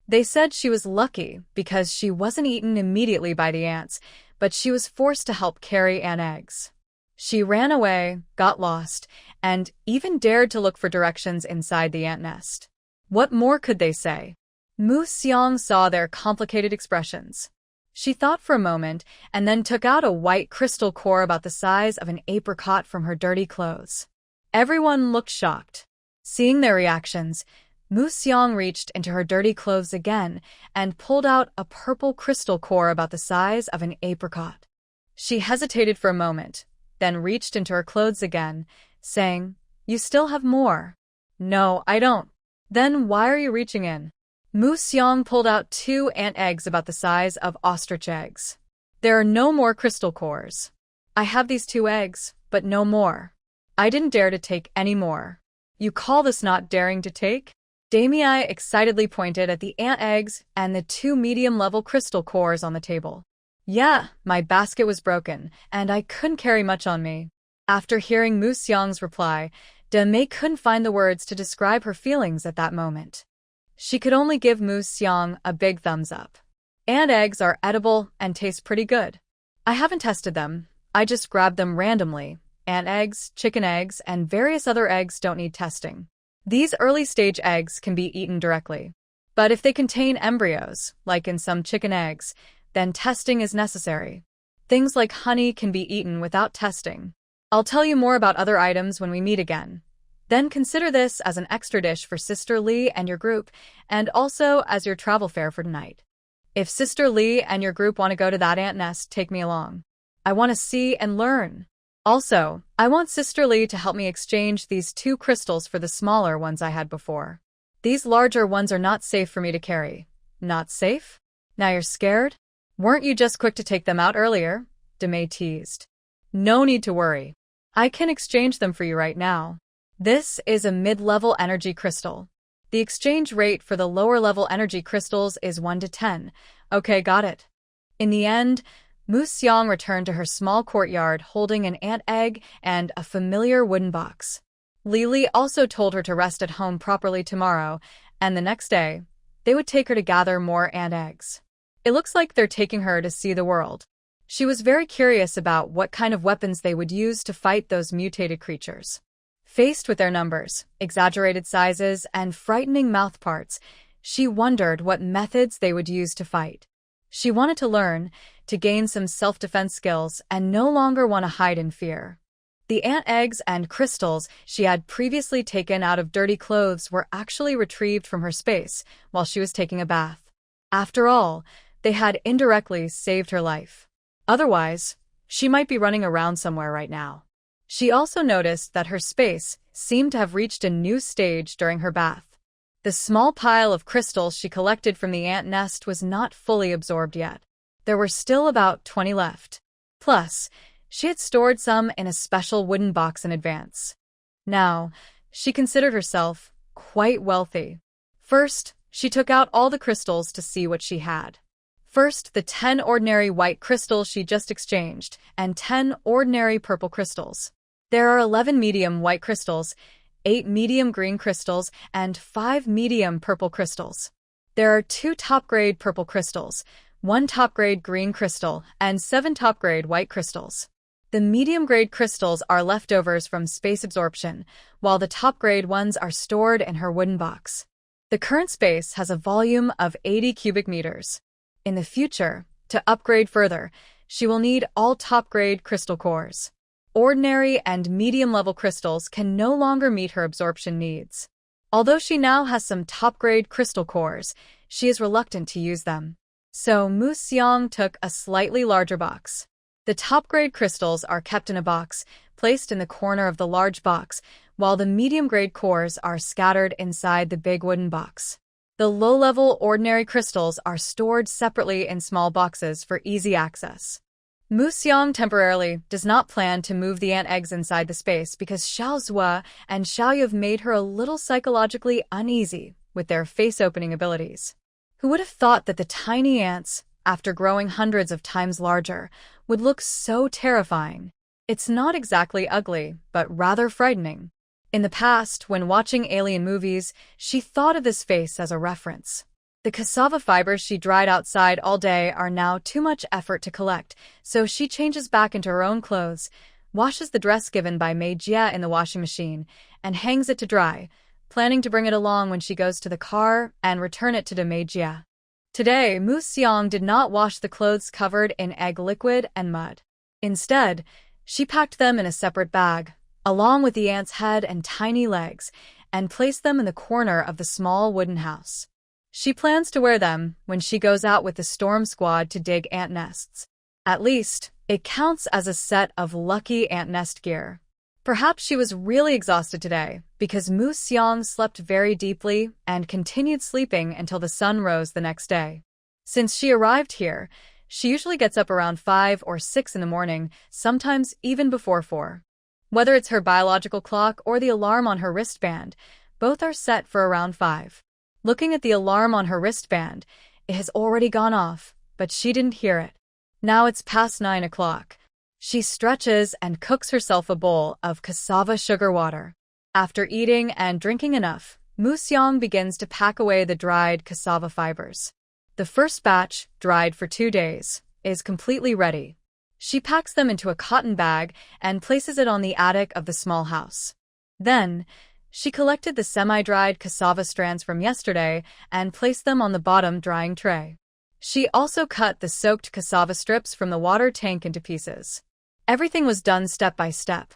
They said she was lucky because she wasn't eaten immediately by the ants, but she was forced to help carry ant eggs. She ran away, got lost, and even dared to look for directions inside the ant nest. What more could they say? Mu Xiang saw their complicated expressions. She thought for a moment and then took out a white crystal core about the size of an apricot from her dirty clothes. Everyone looked shocked. Seeing their reactions, Mu Xiang reached into her dirty clothes again and pulled out a purple crystal core about the size of an apricot. She hesitated for a moment, then reached into her clothes again, saying, "You still have more." "No, I don't." "Then why are you reaching in?" Mu Xiang pulled out 2 ant eggs about the size of ostrich eggs. "There are no more crystal cores." "I have these 2 eggs, but no more. I didn't dare to take any more." "You call this not daring to take?" Damei excitedly pointed at the ant eggs and the 2 medium-level crystal cores on the table. "Yeah, my basket was broken, and I couldn't carry much on me." After hearing Mu Xiang's reply, Damei couldn't find the words to describe her feelings at that moment. She could only give Mu Xiang a big thumbs up. Ant eggs are edible and taste pretty good. I haven't tested them, I just grabbed them randomly. Ant eggs, chicken eggs, and various other eggs don't need testing. These early-stage eggs can be eaten directly. But if they contain embryos, like in some chicken eggs, then testing is necessary. Things like honey can be eaten without testing. I'll tell you more about other items when we meet again. Then consider this as an extra dish for Sister Lee and your group, and also as your travel fare for tonight. If Sister Lee and your group want to go to that ant nest, take me along. I want to see and learn. Also, I want Sister Lee to help me exchange these 2 crystals for the smaller ones I had before. These larger ones are not safe for me to carry. Not safe? Now you're scared? Weren't you just quick to take them out earlier? Damei teased. No need to worry. I can exchange them for you right now. This is a mid-level energy crystal. The exchange rate for the lower-level energy crystals is 1 to 10. Okay, got it. In the end, Mu Xiang returned to her small courtyard holding an ant egg and a familiar wooden box. Lili also told her to rest at home properly tomorrow, and the next day, they would take her to gather more ant eggs. It looks like they're taking her to see the world. She was very curious about what kind of weapons they would use to fight those mutated creatures. Faced with their numbers, exaggerated sizes, and frightening mouthparts, she wondered what methods they would use to fight. She wanted to learn, to gain some self-defense skills, and no longer want to hide in fear. The ant eggs and crystals she had previously taken out of dirty clothes were actually retrieved from her space while she was taking a bath. After all, they had indirectly saved her life. Otherwise, she might be running around somewhere right now. She also noticed that her space seemed to have reached a new stage during her bath. The small pile of crystals she collected from the ant nest was not fully absorbed yet. There were still about 20 left. Plus, she had stored some in a special wooden box in advance. Now, she considered herself quite wealthy. First, she took out all the crystals to see what she had. First, the 10 ordinary white crystals she just exchanged, and 10 ordinary purple crystals. There are 11 medium white crystals, 8 medium green crystals, and 5 medium purple crystals. There are 2 top-grade purple crystals, 1 top-grade green crystal, and 7 top-grade white crystals. The medium-grade crystals are leftovers from space absorption, while the top-grade ones are stored in her wooden box. The current space has a volume of 80 cubic meters. In the future, to upgrade further, she will need all top-grade crystal cores. Ordinary and medium-level crystals can no longer meet her absorption needs. Although she now has some top-grade crystal cores, she is reluctant to use them. So Mu Xiang took a slightly larger box. The top-grade crystals are kept in a box, placed in the corner of the large box, while the medium-grade cores are scattered inside the big wooden box. The low-level ordinary crystals are stored separately in small boxes for easy access. Mu Xiang temporarily does not plan to move the ant eggs inside the space because Xiao Zhua and Xiao Yu made her a little psychologically uneasy with their face-opening abilities. Who would have thought that the tiny ants, after growing hundreds of times larger, would look so terrifying? It's not exactly ugly, but rather frightening. In the past, when watching alien movies, she thought of this face as a reference. The cassava fibers she dried outside all day are now too much effort to collect, so she changes back into her own clothes, washes the dress given by Mei Jia in the washing machine, and hangs it to dry, planning to bring it along when she goes to the car and return it to Mei Jia. Today, Mu Xiang did not wash the clothes covered in egg liquid and mud. Instead, she packed them in a separate bag, along with the ant's head and tiny legs, and place them in the corner of the small wooden house. She plans to wear them when she goes out with the storm squad to dig ant nests. At least, it counts as a set of lucky ant nest gear. Perhaps she was really exhausted today because Mu Xiang slept very deeply and continued sleeping until the sun rose the next day. Since she arrived here, she usually gets up around 5 or 6 in the morning, sometimes even before 4. Whether it's her biological clock or the alarm on her wristband, both are set for around 5. Looking at the alarm on her wristband, it has already gone off, but she didn't hear it. Now it's past 9 o'clock. She stretches and cooks herself a bowl of cassava sugar water. After eating and drinking enough, Mu Xiang begins to pack away the dried cassava fibers. The first batch, dried for 2 days, is completely ready. She packs them into a cotton bag and places it on the attic of the small house. Then, she collected the semi-dried cassava strands from yesterday and placed them on the bottom drying tray. She also cut the soaked cassava strips from the water tank into pieces. Everything was done step by step: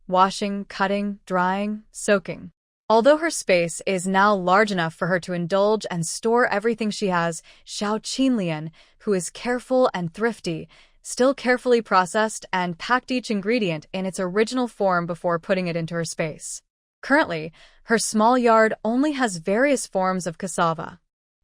washing, cutting, drying, soaking. Although her space is now large enough for her to indulge and store everything she has, Xiao Qinlian, who is careful and thrifty, still carefully processed and packed each ingredient in its original form before putting it into her space. Currently, her small yard only has various forms of cassava.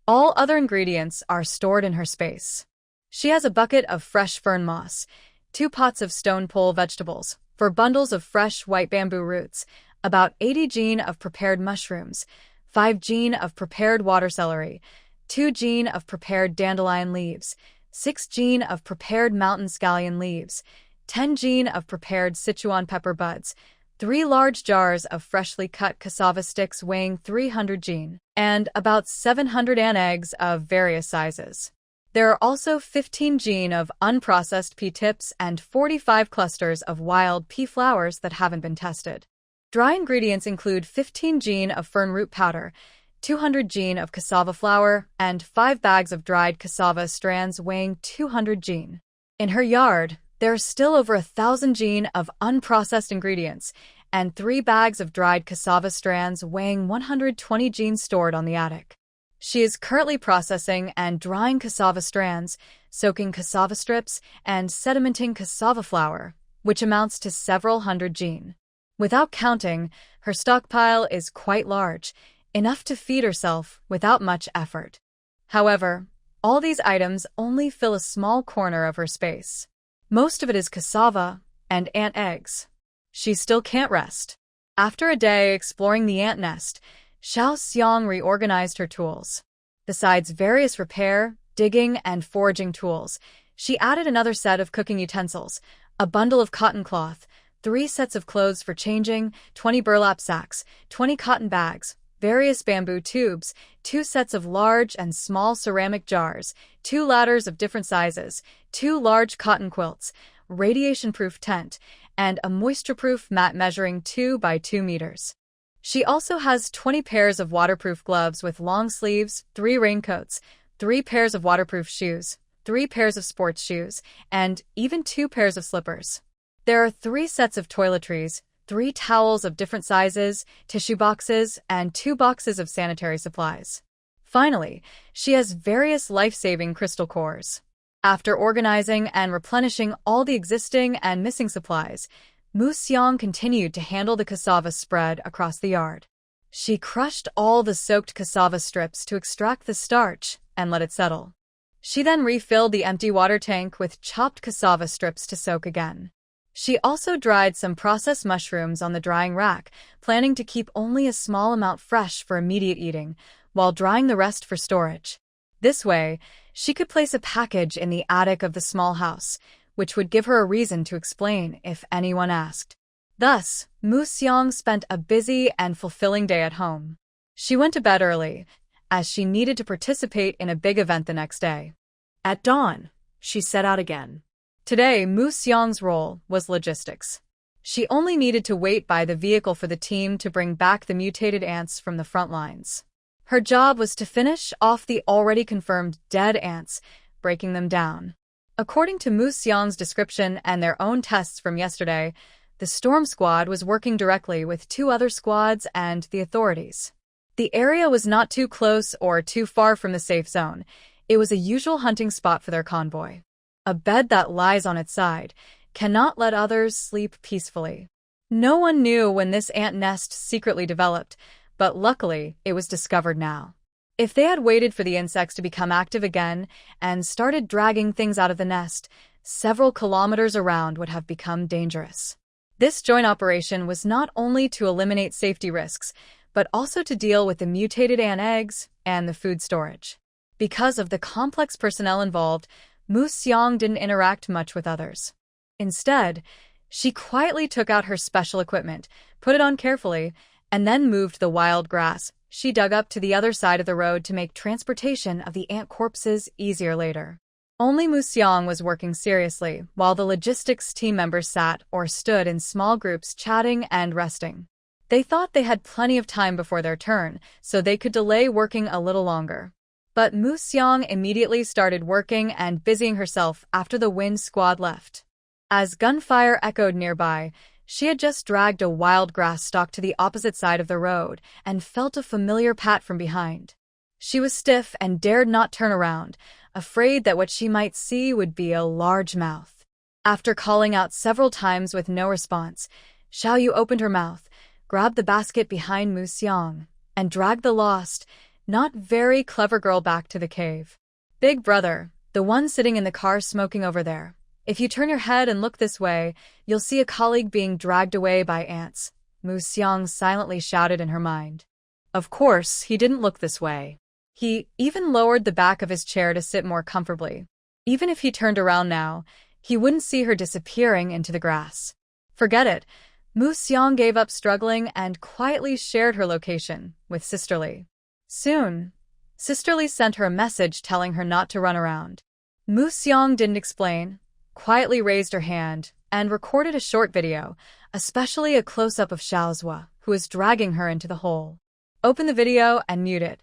All other ingredients are stored in her space. She has a bucket of fresh fern moss, 2 pots of stone pole vegetables, 4 bundles of fresh white bamboo roots, about 80 jin of prepared mushrooms, 5 jin of prepared water celery, 2 jin of prepared dandelion leaves, 6 jin of prepared mountain scallion leaves, 10 jin of prepared Sichuan pepper buds, 3 large jars of freshly cut cassava sticks weighing 300 jin, and about 700 ant eggs of various sizes. There are also 15 jin of unprocessed pea tips and 45 clusters of wild pea flowers that haven't been tested. Dry ingredients include 15 jin of fern root powder, 200 jin of cassava flour, and 5 bags of dried cassava strands weighing 200 jin. In her yard, there are still over 1,000 jin of unprocessed ingredients and 3 bags of dried cassava strands weighing 120 jin stored on the attic. She is currently processing and drying cassava strands, soaking cassava strips, and sedimenting cassava flour, which amounts to several hundred jin. Without counting, her stockpile is quite large, enough to feed herself without much effort. However, all these items only fill a small corner of her space. Most of it is cassava and ant eggs. She still can't rest. After a day exploring the ant nest, Xiao Xiang reorganized her tools. Besides various repair, digging, and foraging tools, she added another set of cooking utensils, a bundle of cotton cloth, 3 sets of clothes for changing, 20 burlap sacks, 20 cotton bags, various bamboo tubes, 2 sets of large and small ceramic jars, 2 ladders of different sizes, 2 large cotton quilts, radiation-proof tent, and a moisture-proof mat measuring 2 by 2 meters. She also has 20 pairs of waterproof gloves with long sleeves, 3 raincoats, 3 pairs of waterproof shoes, 3 pairs of sports shoes, and even 2 pairs of slippers. There are 3 sets of toiletries, 3 towels of different sizes, tissue boxes, and 2 boxes of sanitary supplies. Finally, she has various life-saving crystal cores. After organizing and replenishing all the existing and missing supplies, Mu Xiang continued to handle the cassava spread across the yard. She crushed all the soaked cassava strips to extract the starch and let it settle. She then refilled the empty water tank with chopped cassava strips to soak again. She also dried some processed mushrooms on the drying rack, planning to keep only a small amount fresh for immediate eating, while drying the rest for storage. This way, she could place a package in the attic of the small house, which would give her a reason to explain if anyone asked. Thus, Mu Xiang spent a busy and fulfilling day at home. She went to bed early, as she needed to participate in a big event the next day. At dawn, she set out again. Today, Mu Xiang's role was logistics. She only needed to wait by the vehicle for the team to bring back the mutated ants from the front lines. Her job was to finish off the already confirmed dead ants, breaking them down. According to Mu Xiang's description and their own tests from yesterday, the storm squad was working directly with 2 other squads and the authorities. The area was not too close or too far from the safe zone. It was a usual hunting spot for their convoy. A bed that lies on its side cannot let others sleep peacefully. No one knew when this ant nest secretly developed, but luckily it was discovered now. If they had waited for the insects to become active again and started dragging things out of the nest, several kilometers around would have become dangerous. This joint operation was not only to eliminate safety risks, but also to deal with the mutated ant eggs and the food storage. Because of the complex personnel involved, Mu Xiang didn't interact much with others. Instead, she quietly took out her special equipment, put it on carefully, and then moved the wild grass she dug up to the other side of the road to make transportation of the ant corpses easier later. Only Mu Xiang was working seriously, while the logistics team members sat or stood in small groups chatting and resting. They thought they had plenty of time before their turn, so they could delay working a little longer. But Mu Xiang immediately started working and busying herself after the wind squad left. As gunfire echoed nearby, she had just dragged a wild grass stalk to the opposite side of the road and felt a familiar pat from behind. She was stiff and dared not turn around, afraid that what she might see would be a large mouth. After calling out several times with no response, Xiaoyu opened her mouth, grabbed the basket behind Mu Xiang, and dragged the lost, not very clever girl back to the cave. Big brother, the one sitting in the car smoking over there. If you turn your head and look this way, you'll see a colleague being dragged away by ants, Mu Xiang silently shouted in her mind. Of course, he didn't look this way. He even lowered the back of his chair to sit more comfortably. Even if he turned around now, he wouldn't see her disappearing into the grass. Forget it. Mu Xiang gave up struggling and quietly shared her location with Sisterly. Soon, Sisterly sent her a message telling her not to run around. Mu Xiang didn't explain, quietly raised her hand, and recorded a short video, especially a close-up of Xiaozhua, who was dragging her into the hole. Open the video and mute it.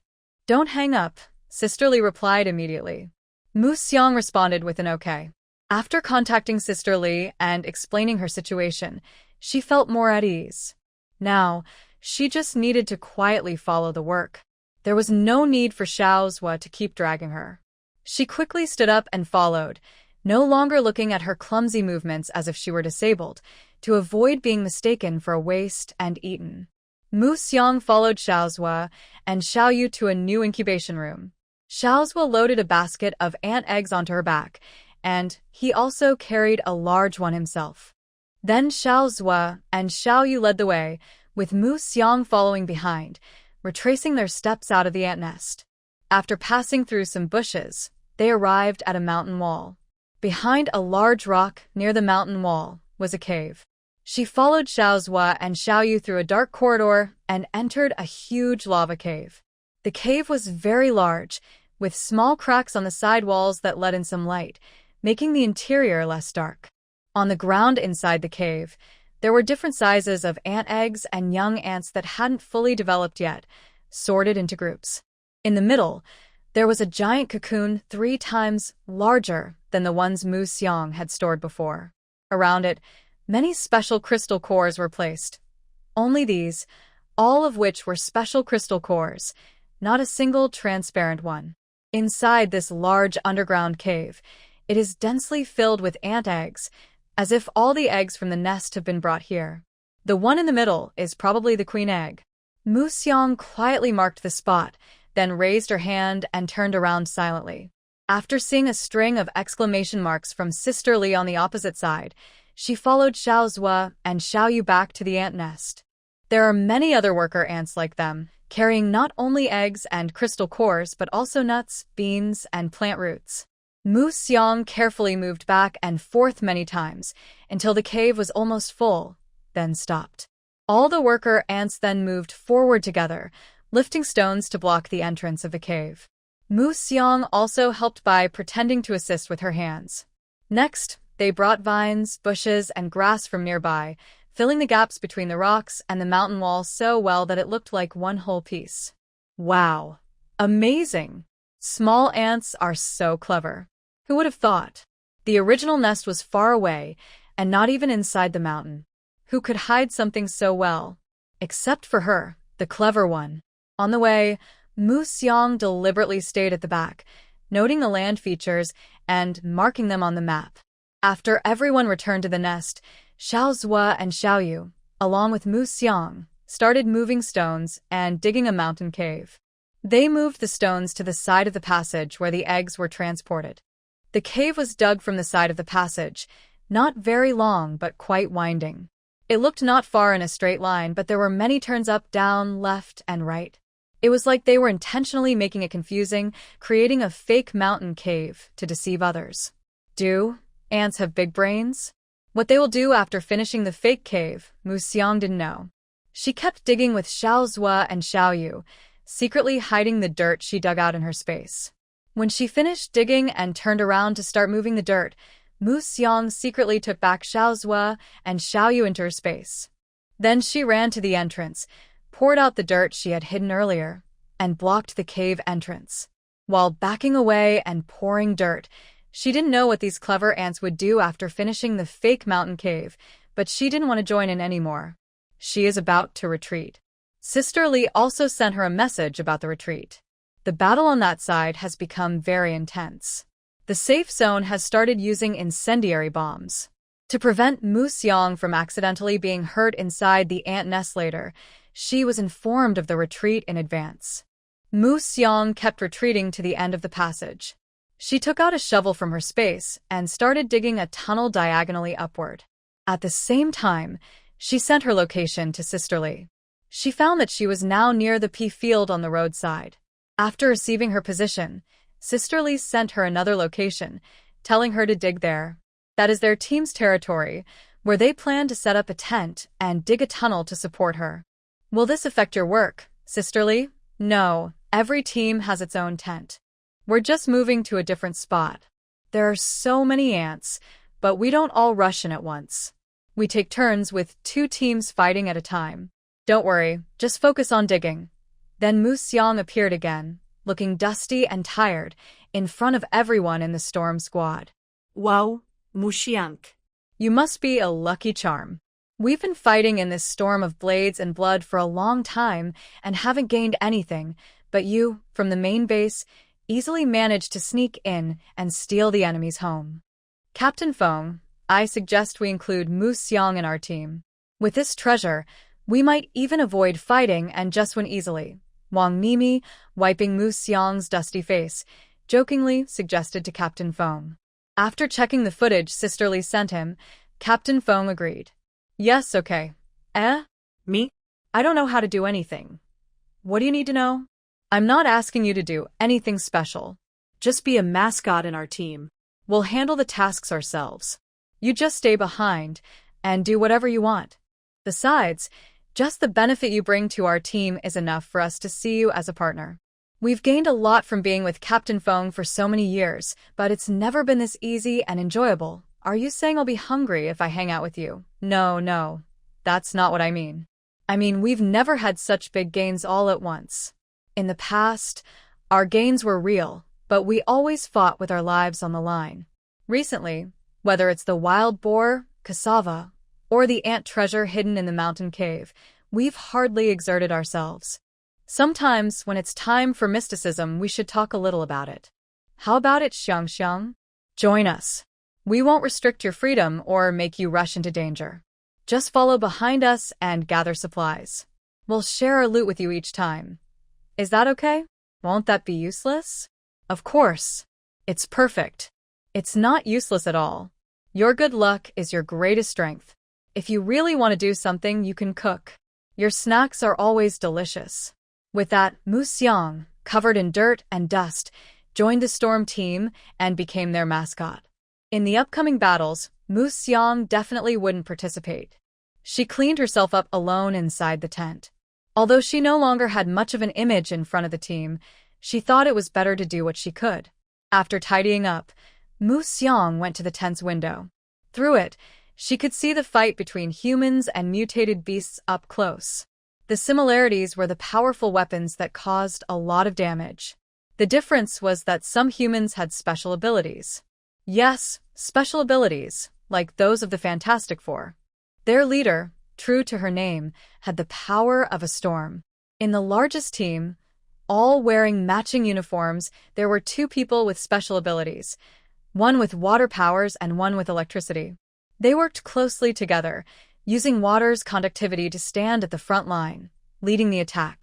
Don't hang up, Sisterly replied immediately. Mu Xiang responded with an okay. After contacting Sisterly and explaining her situation, she felt more at ease. Now, she just needed to quietly follow the work. There was no need for Xiaozhua to keep dragging her. She quickly stood up and followed, no longer looking at her clumsy movements as if she were disabled, to avoid being mistaken for a waste and eaten. Mu Xiang followed Xiaozhua and Xiaoyu to a new incubation room. Xiaozhua loaded a basket of ant eggs onto her back, and he also carried a large one himself. Then Xiaozhua and Xiaoyu led the way, with Mu Xiang following behind, retracing their steps out of the ant nest. After passing through some bushes, they arrived at a mountain wall. Behind a large rock near the mountain wall was a cave. She followed Xiaozhua and Xiaoyu through a dark corridor and entered a huge lava cave. The cave was very large, with small cracks on the side walls that let in some light, making the interior less dark. On the ground inside the cave, there were different sizes of ant eggs and young ants that hadn't fully developed yet, sorted into groups. In the middle, there was a giant cocoon 3 times larger than the ones Mu Xiang had stored before. Around it, many special crystal cores were placed. Only these, all of which were special crystal cores, not a single transparent one. Inside this large underground cave, it is densely filled with ant eggs, as if all the eggs from the nest have been brought here. The one in the middle is probably the queen egg. Mu Xiang quietly marked the spot, then raised her hand and turned around silently. After seeing a string of exclamation marks from Sister Li on the opposite side, she followed Xiaozhua and Xiaoyu back to the ant nest. There are many other worker ants like them, carrying not only eggs and crystal cores but also nuts, beans, and plant roots. Mu Xiang carefully moved back and forth many times, until the cave was almost full, then stopped. All the worker ants then moved forward together, lifting stones to block the entrance of the cave. Mu Xiang also helped by pretending to assist with her hands. Next, they brought vines, bushes, and grass from nearby, filling the gaps between the rocks and the mountain wall so well that it looked like one whole piece. Wow! Amazing! Small ants are so clever. Who would have thought? The original nest was far away, and not even inside the mountain. Who could hide something so well? Except for her, the clever one. On the way, Mu Xiang deliberately stayed at the back, noting the land features and marking them on the map. After everyone returned to the nest, Xiao Zhua and Xiao Yu, along with Mu Xiang, started moving stones and digging a mountain cave. They moved the stones to the side of the passage where the eggs were transported. The cave was dug from the side of the passage, not very long but quite winding. It looked not far in a straight line, but there were many turns up, down, left, and right. It was like they were intentionally making it confusing, creating a fake mountain cave to deceive others. Do ants have big brains? What they will do after finishing the fake cave, Mu Xiang didn't know. She kept digging with Xiao Zhua and Xiao Yu, secretly hiding the dirt she dug out in her space. When she finished digging and turned around to start moving the dirt, Mu Xiang secretly took back Xiao Zhua and Xiao Yu into her space. Then she ran to the entrance, poured out the dirt she had hidden earlier, and blocked the cave entrance. While backing away and pouring dirt, she didn't know what these clever ants would do after finishing the fake mountain cave, but she didn't want to join in anymore. She is about to retreat. Sister Li also sent her a message about the retreat. The battle on that side has become very intense. The safe zone has started using incendiary bombs. To prevent Mu Xiang from accidentally being hurt inside the ant nest later, she was informed of the retreat in advance. Mu Xiang kept retreating to the end of the passage. She took out a shovel from her space and started digging a tunnel diagonally upward. At the same time, she sent her location to Sister Li. She found that she was now near the pea field on the roadside. After receiving her position, Sister Li sent her another location, telling her to dig there. That is their team's territory, where they plan to set up a tent and dig a tunnel to support her. Will this affect your work, Sister Li? No, every team has its own tent. We're just moving to a different spot. There are so many ants, but we don't all rush in at once. We take turns with 2 teams fighting at a time. Don't worry, just focus on digging. Then Mu Xiang appeared again, looking dusty and tired, in front of everyone in the storm squad. Wow, Mu Xiang. You must be a lucky charm. We've been fighting in this storm of blades and blood for a long time and haven't gained anything, but you, from the main base, easily managed to sneak in and steal the enemy's home. Captain Feng, I suggest we include Mu Xiang in our team. With this treasure, we might even avoid fighting and just win easily. Wang Mimi, wiping Mu Xiang's dusty face, jokingly suggested to Captain Feng. After checking the footage Sister Li sent him, Captain Feng agreed. Yes, okay. Me? I don't know how to do anything. What do you need to know? I'm not asking you to do anything special. Just be a mascot in our team. We'll handle the tasks ourselves. You just stay behind and do whatever you want. Besides, just the benefit you bring to our team is enough for us to see you as a partner. We've gained a lot from being with Captain Feng for so many years, but it's never been this easy and enjoyable. Are you saying I'll be hungry if I hang out with you? No, that's not what I mean. I mean, we've never had such big gains all at once. In the past, our gains were real, but we always fought with our lives on the line. Recently, whether it's the wild boar, cassava, or the ant treasure hidden in the mountain cave, we've hardly exerted ourselves. Sometimes, when it's time for mysticism, we should talk a little about it. How about it, Xiang? Join us. We won't restrict your freedom or make you rush into danger. Just follow behind us and gather supplies. We'll share our loot with you each time. Is that okay? Won't that be useless? Of course. It's perfect. It's not useless at all. Your good luck is your greatest strength. If you really want to do something, you can cook. Your snacks are always delicious. With that, Mu Xiang, covered in dirt and dust, joined the storm team and became their mascot. In the upcoming battles, Mu Xiang definitely wouldn't participate. She cleaned herself up alone inside the tent. Although she no longer had much of an image in front of the team, she thought it was better to do what she could. After tidying up, Mu Xiang went to the tent's window. Through it, she could see the fight between humans and mutated beasts up close. The similarities were the powerful weapons that caused a lot of damage. The difference was that some humans had special abilities. Yes, special abilities, like those of the Fantastic Four. Their leader, true to her name, had the power of a storm. In the largest team, all wearing matching uniforms, there were 2 people with special abilities, one with water powers and one with electricity. They worked closely together, using water's conductivity to stand at the front line, leading the attack.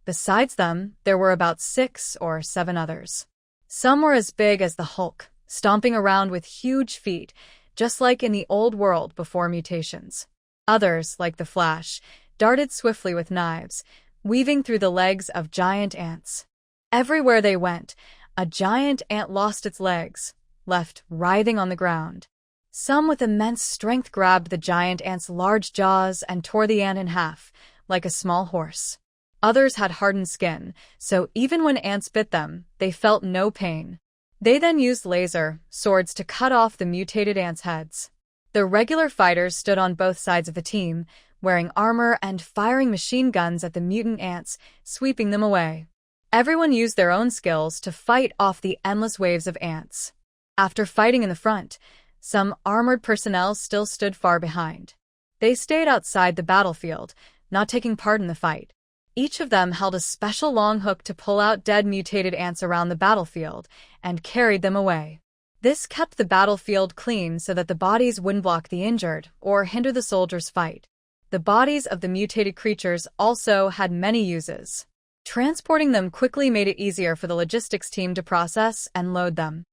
Besides them, there were about 6 or 7 others. Some were as big as the Hulk, stomping around with huge feet, just like in the old world before mutations. Others, like the Flash, darted swiftly with knives, weaving through the legs of giant ants. Everywhere they went, a giant ant lost its legs, left writhing on the ground. Some with immense strength grabbed the giant ant's large jaws and tore the ant in half, like a small horse. Others had hardened skin, so even when ants bit them, they felt no pain. They then used laser swords to cut off the mutated ants' heads. The regular fighters stood on both sides of the team, wearing armor and firing machine guns at the mutant ants, sweeping them away. Everyone used their own skills to fight off the endless waves of ants. After fighting in the front, some armored personnel still stood far behind. They stayed outside the battlefield, not taking part in the fight. Each of them held a special long hook to pull out dead mutated ants around the battlefield and carried them away. This kept the battlefield clean so that the bodies wouldn't block the injured or hinder the soldiers' fight. The bodies of the mutated creatures also had many uses. Transporting them quickly made it easier for the logistics team to process and load them.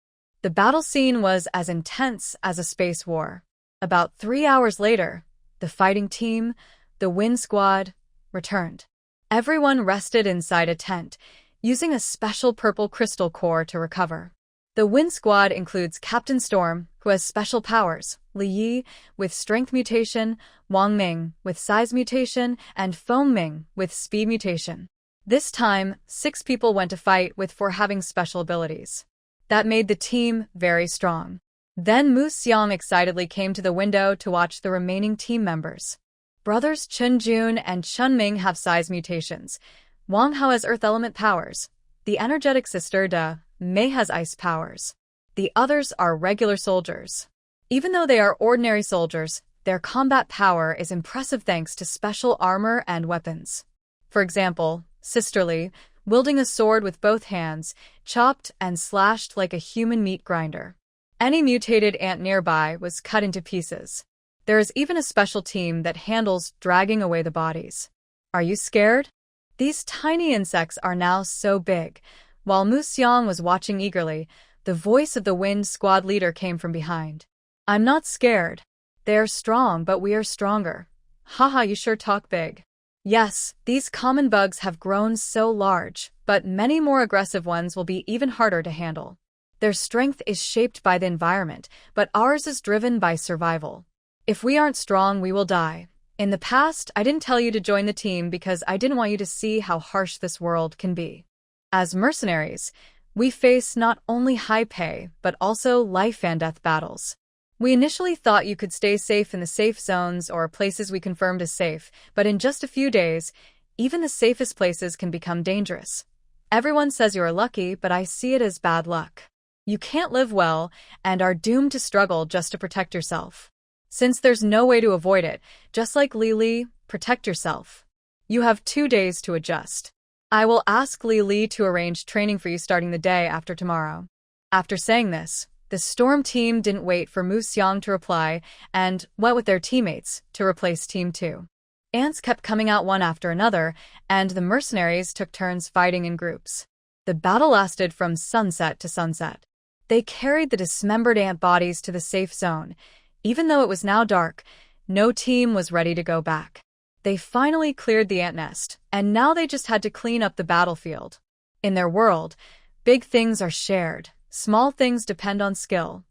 The battle scene was as intense as a space war. About 3 hours later, the fighting team, the Wind Squad, returned. Everyone rested inside a tent, using a special purple crystal core to recover. The Wind Squad includes Captain Storm, who has special powers, Li Yi with strength mutation, Wang Ming with size mutation, and Feng Ming with speed mutation. This time, 6 people went to fight with 4 having special abilities. That made the team very strong. Then Mu Xiang excitedly came to the window to watch the remaining team members. Brothers Chun Jun and Chun Ming have size mutations. Wang Hao has earth element powers. The energetic sister De Mei has ice powers. The others are regular soldiers. Even though they are ordinary soldiers, their combat power is impressive thanks to special armor and weapons. For example, Sister Li, wielding a sword with both hands, chopped and slashed like a human meat grinder. Any mutated ant nearby was cut into pieces. There is even a special team that handles dragging away the bodies. Are you scared? These tiny insects are now so big. While Mu Xiang was watching eagerly, the voice of the Wind Squad leader came from behind. I'm not scared. They are strong, but we are stronger. Haha, you sure talk big. Yes, these common bugs have grown so large, but many more aggressive ones will be even harder to handle. Their strength is shaped by the environment, but ours is driven by survival. If we aren't strong, we will die. In the past, I didn't tell you to join the team because I didn't want you to see how harsh this world can be. As mercenaries, we face not only high pay, but also life and death battles. We initially thought you could stay safe in the safe zones or places we confirmed as safe, but in just a few days, even the safest places can become dangerous. Everyone says you're lucky, but I see it as bad luck. You can't live well and are doomed to struggle just to protect yourself. Since there's no way to avoid it, just like Li, protect yourself. You have 2 days to adjust. I will ask Li to arrange training for you starting the day after tomorrow. After saying this, the storm team didn't wait for Mu Xiang to reply and went with their teammates to replace Team 2. Ants kept coming out one after another, and the mercenaries took turns fighting in groups. The battle lasted from sunset to sunset. They carried the dismembered ant bodies to the safe zone. Even though it was now dark, no team was ready to go back. They finally cleared the ant nest, and now they just had to clean up the battlefield. In their world, big things are shared, small things depend on skill.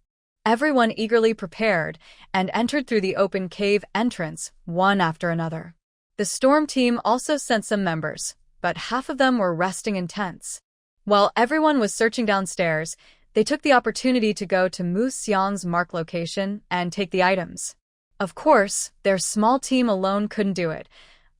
Everyone eagerly prepared and entered through the open cave entrance, one after another. The storm team also sent some members, but half of them were resting in tents. While everyone was searching downstairs, they took the opportunity to go to Mu Xiang's marked location and take the items. Of course, their small team alone couldn't do it.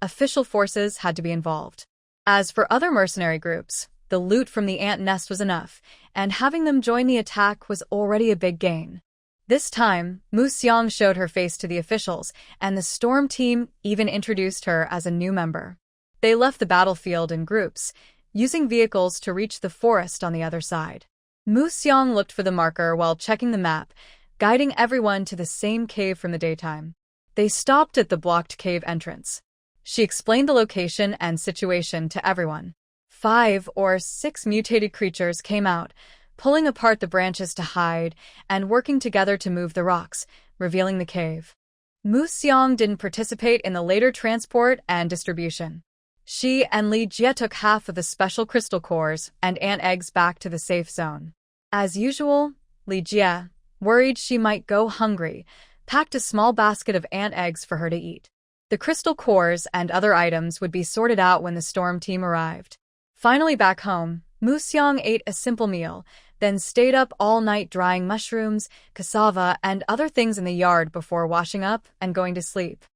Official forces had to be involved. As for other mercenary groups, the loot from the ant nest was enough, and having them join the attack was already a big gain. This time, Mu Xiang showed her face to the officials, and the storm team even introduced her as a new member. They left the battlefield in groups, using vehicles to reach the forest on the other side. Mu Xiang looked for the marker while checking the map, guiding everyone to the same cave from the daytime. They stopped at the blocked cave entrance. She explained the location and situation to everyone. 5 or 6 mutated creatures came out, pulling apart the branches to hide and working together to move the rocks, revealing the cave. Mu Xiang didn't participate in the later transport and distribution. She and Li Jie took half of the special crystal cores and ant eggs back to the safe zone. As usual, Li Jie, worried she might go hungry, packed a small basket of ant eggs for her to eat. The crystal cores and other items would be sorted out when the storm team arrived. Finally back home, Mu Xiang ate a simple meal, then stayed up all night drying mushrooms, cassava, and other things in the yard before washing up and going to sleep.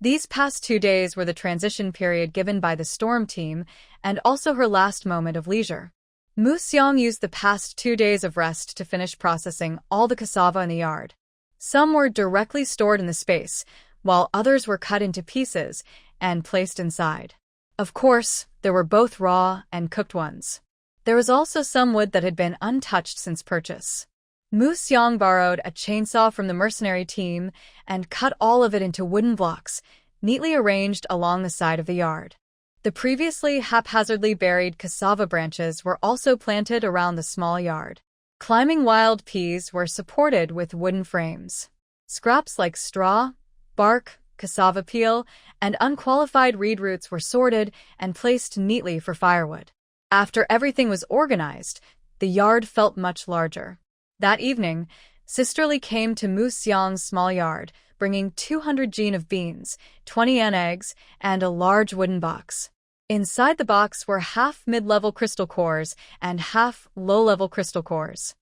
These past 2 days were the transition period given by the storm team and also her last moment of leisure. Mu Xiang used the past 2 days of rest to finish processing all the cassava in the yard. Some were directly stored in the space, while others were cut into pieces and placed inside. Of course, there were both raw and cooked ones. There was also some wood that had been untouched since purchase. Mu Xiang borrowed a chainsaw from the mercenary team and cut all of it into wooden blocks, neatly arranged along the side of the yard. The previously haphazardly buried cassava branches were also planted around the small yard. Climbing wild peas were supported with wooden frames. Scraps like straw, bark, cassava peel, and unqualified reed roots were sorted and placed neatly for firewood. After everything was organized, the yard felt much larger. That evening, Sisterly came to Mu Xiang's small yard, bringing 200 jin of beans, 20 ant eggs, and a large wooden box. Inside the box were half mid-level crystal cores and half low-level crystal cores.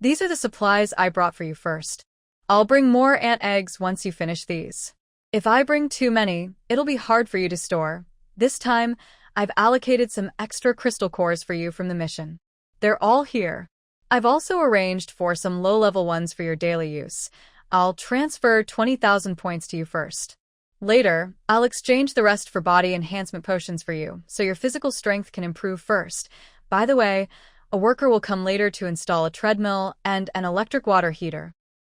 These are the supplies I brought for you first. I'll bring more ant eggs once you finish these. If I bring too many, it'll be hard for you to store. This time, I've allocated some extra crystal cores for you from the mission. They're all here. I've also arranged for some low-level ones for your daily use. I'll transfer 20,000 points to you first. Later, I'll exchange the rest for body enhancement potions for you, so your physical strength can improve first. By the way, a worker will come later to install a treadmill and an electric water heater.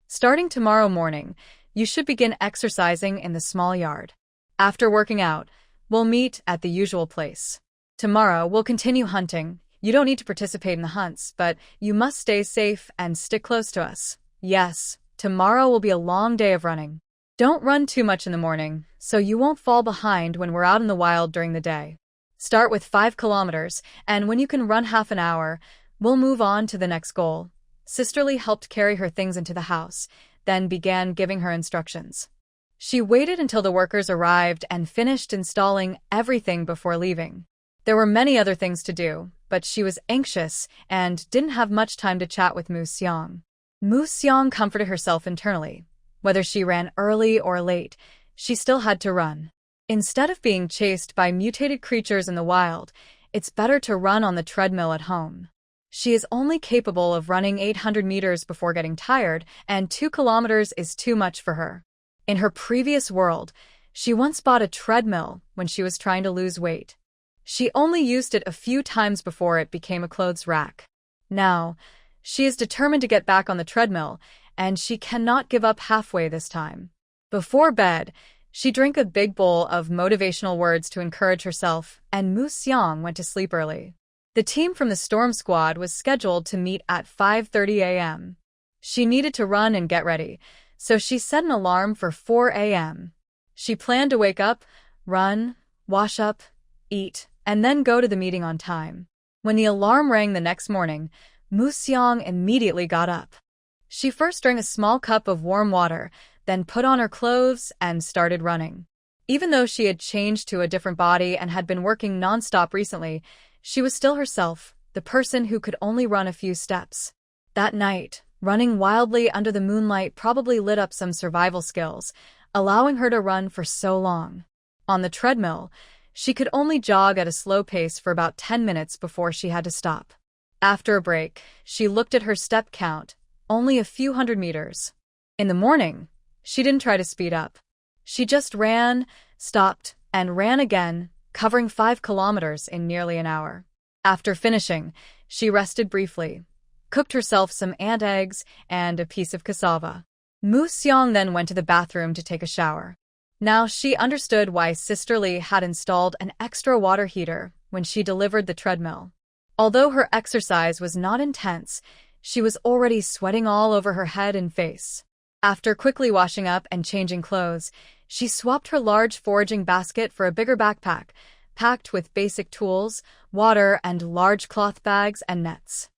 Starting tomorrow morning, you should begin exercising in the small yard. After working out, we'll meet at the usual place. Tomorrow, we'll continue hunting. You don't need to participate in the hunts, but you must stay safe and stick close to us. Yes, tomorrow will be a long day of running. Don't run too much in the morning, so you won't fall behind when we're out in the wild during the day. Start with 5 kilometers, and when you can run half an hour, we'll move on to the next goal. Sisterly helped carry her things into the house, then began giving her instructions. She waited until the workers arrived and finished installing everything before leaving. There were many other things to do, but she was anxious and didn't have much time to chat with Mu Xiang. Mu Xiang comforted herself internally. Whether she ran early or late, she still had to run. Instead of being chased by mutated creatures in the wild, it's better to run on the treadmill at home. She is only capable of running 800 meters before getting tired, and 2 kilometers is too much for her. In her previous world, she once bought a treadmill when she was trying to lose weight. She only used it a few times before it became a clothes rack. Now, she is determined to get back on the treadmill, and she cannot give up halfway this time. Before bed, she drank a big bowl of motivational words to encourage herself, and Mu Xiang went to sleep early. The team from the Storm Squad was scheduled to meet at 5:30 a.m. She needed to run and get ready, so she set an alarm for 4 a.m. She planned to wake up, run, wash up, eat, and then go to the meeting on time. When the alarm rang the next morning, Mu Xiang immediately got up. She first drank a small cup of warm water, then put on her clothes and started running. Even though she had changed to a different body and had been working nonstop recently, she was still herself, the person who could only run a few steps. That night, running wildly under the moonlight probably lit up some survival skills, allowing her to run for so long. On the treadmill, she could only jog at a slow pace for about 10 minutes before she had to stop. After a break, she looked at her step count, only a few hundred meters. In the morning, she didn't try to speed up. She just ran, stopped, and ran again, covering 5 kilometers in nearly an hour. After finishing, she rested briefly, cooked herself some ant eggs and a piece of cassava. Mu Xiang then went to the bathroom to take a shower. Now she understood why Sister Lee had installed an extra water heater when she delivered the treadmill. Although her exercise was not intense, she was already sweating all over her head and face. After quickly washing up and changing clothes, she swapped her large foraging basket for a bigger backpack, packed with basic tools, water, and large cloth bags and nets.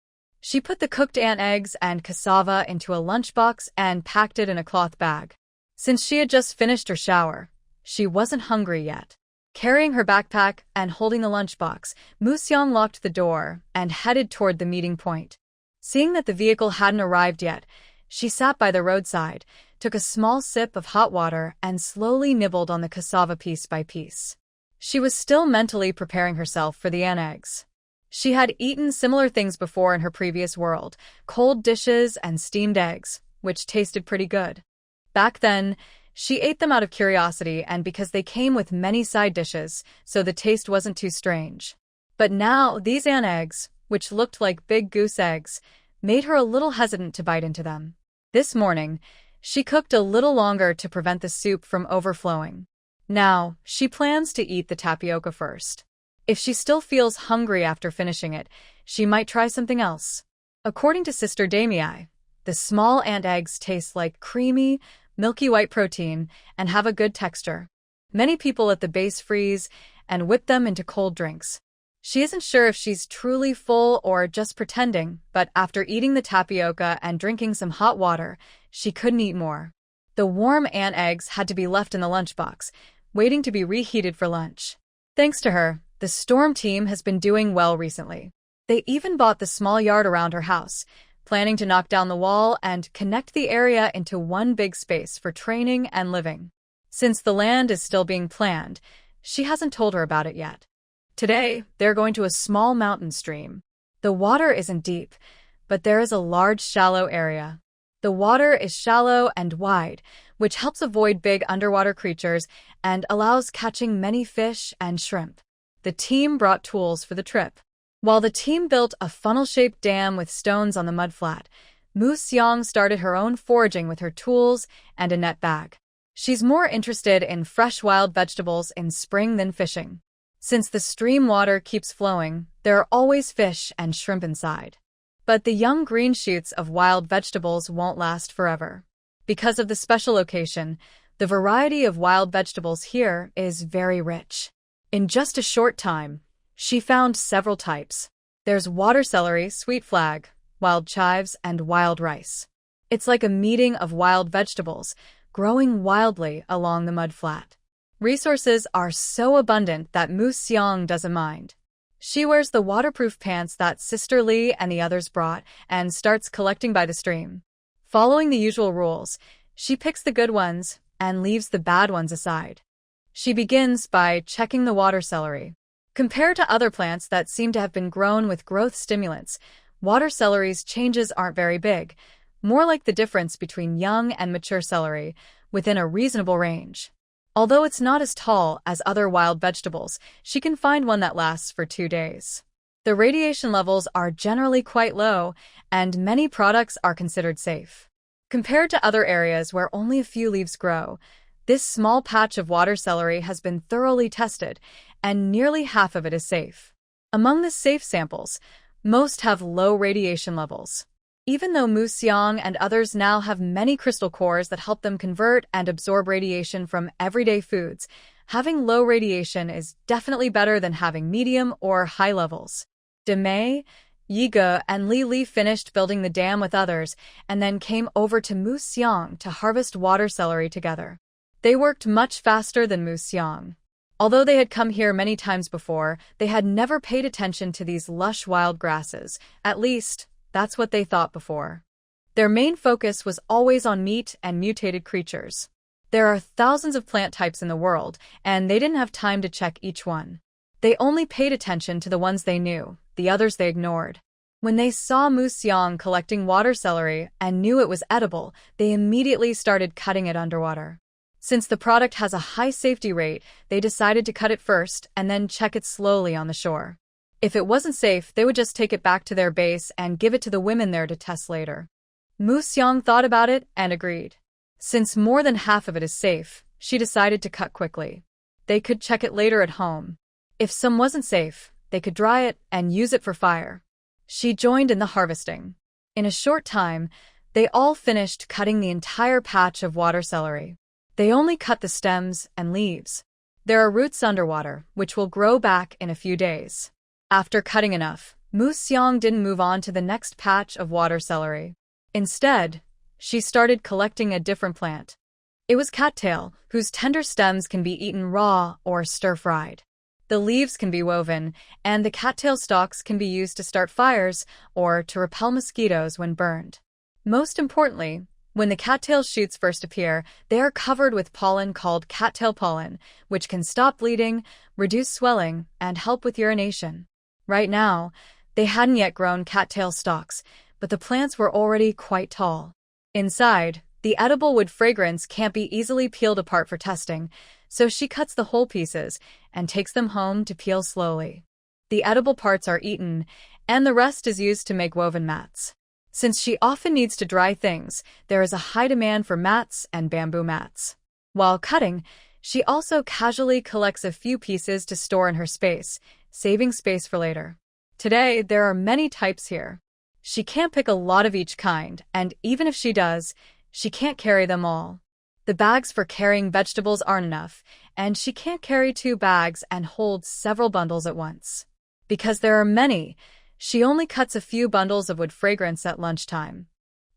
She put the cooked ant eggs and cassava into a lunchbox and packed it in a cloth bag. Since she had just finished her shower, she wasn't hungry yet. Carrying her backpack and holding the lunchbox, Mu Xiang locked the door and headed toward the meeting point. Seeing that the vehicle hadn't arrived yet, she sat by the roadside, took a small sip of hot water, and slowly nibbled on the cassava piece by piece. She was still mentally preparing herself for the ant eggs. She had eaten similar things before in her previous world, cold dishes and steamed eggs, which tasted pretty good. Back then, she ate them out of curiosity and because they came with many side dishes, so the taste wasn't too strange. But now, these ant eggs, which looked like big goose eggs, made her a little hesitant to bite into them. This morning, she cooked a little longer to prevent the soup from overflowing. Now, she plans to eat the tapioca first. If she still feels hungry after finishing it, she might try something else. According to Sister Damii, the small ant eggs taste like creamy, milky white protein and have a good texture. Many people at the base freeze and whip them into cold drinks. She isn't sure if she's truly full or just pretending, but after eating the tapioca and drinking some hot water, she couldn't eat more. The warm ant eggs had to be left in the lunchbox, waiting to be reheated for lunch. Thanks to her, the storm team has been doing well recently. They even bought the small yard around her house, planning to knock down the wall and connect the area into one big space for training and living. Since the land is still being planned, she hasn't told her about it yet. Today, they're going to a small mountain stream. The water isn't deep, but there is a large shallow area. The water is shallow and wide, which helps avoid big underwater creatures and allows catching many fish and shrimp. The team brought tools for the trip. While the team built a funnel-shaped dam with stones on the mudflat, Mu Xiang started her own foraging with her tools and a net bag. She's more interested in fresh wild vegetables in spring than fishing. Since the stream water keeps flowing, there are always fish and shrimp inside. But the young green shoots of wild vegetables won't last forever. Because of the special location, the variety of wild vegetables here is very rich. In just a short time, she found several types. There's water celery, sweet flag, wild chives, and wild rice. It's like a meeting of wild vegetables, growing wildly along the mudflat. Resources are so abundant that Mu Xiang doesn't mind. She wears the waterproof pants that Sister Lee and the others brought and starts collecting by the stream. Following the usual rules, she picks the good ones and leaves the bad ones aside. She begins by checking the water celery. Compared to other plants that seem to have been grown with growth stimulants, water celery's changes aren't very big, more like the difference between young and mature celery, within a reasonable range. Although it's not as tall as other wild vegetables, she can find one that lasts for 2 days. The radiation levels are generally quite low, and many products are considered safe. Compared to other areas where only a few leaves grow, this small patch of water celery has been thoroughly tested, and nearly half of it is safe. Among the safe samples, most have low radiation levels. Even though Mu Xiang and others now have many crystal cores that help them convert and absorb radiation from everyday foods, having low radiation is definitely better than having medium or high levels. Demei, Yiga, and Li Li finished building the dam with others and then came over to Mu Xiang to harvest water celery together. They worked much faster than Mu Xiang. Although they had come here many times before, they had never paid attention to these lush wild grasses, at least, that's what they thought before. Their main focus was always on meat and mutated creatures. There are thousands of plant types in the world, and they didn't have time to check each one. They only paid attention to the ones they knew, the others they ignored. When they saw Mu Xiang collecting water celery and knew it was edible, they immediately started cutting it underwater. Since the product has a high safety rate, they decided to cut it first and then check it slowly on the shore. If it wasn't safe, they would just take it back to their base and give it to the women there to test later. Mu Xiang thought about it and agreed. Since more than half of it is safe, she decided to cut quickly. They could check it later at home. If some wasn't safe, they could dry it and use it for fire. She joined in the harvesting. In a short time, they all finished cutting the entire patch of water celery. They only cut the stems and leaves. There are roots underwater, which will grow back in a few days. After cutting enough, Mu Xiang didn't move on to the next patch of water celery. Instead, she started collecting a different plant. It was cattail, whose tender stems can be eaten raw or stir-fried. The leaves can be woven, and the cattail stalks can be used to start fires or to repel mosquitoes when burned. Most importantly, when the cattail shoots first appear, they are covered with pollen called cattail pollen, which can stop bleeding, reduce swelling, and help with urination. Right now, they hadn't yet grown cattail stalks, but the plants were already quite tall. Inside, the edible wood fragrance can't be easily peeled apart for testing, so she cuts the whole pieces and takes them home to peel slowly. The edible parts are eaten, and the rest is used to make woven mats. Since she often needs to dry things, there is a high demand for mats and bamboo mats. While cutting, she also casually collects a few pieces to store in her space, saving space for later. Today, there are many types here. She can't pick a lot of each kind, and even if she does, she can't carry them all. The bags for carrying vegetables aren't enough, and she can't carry 2 bags and hold several bundles at once. Because there are many, she only cuts a few bundles of wood fragrance at lunchtime.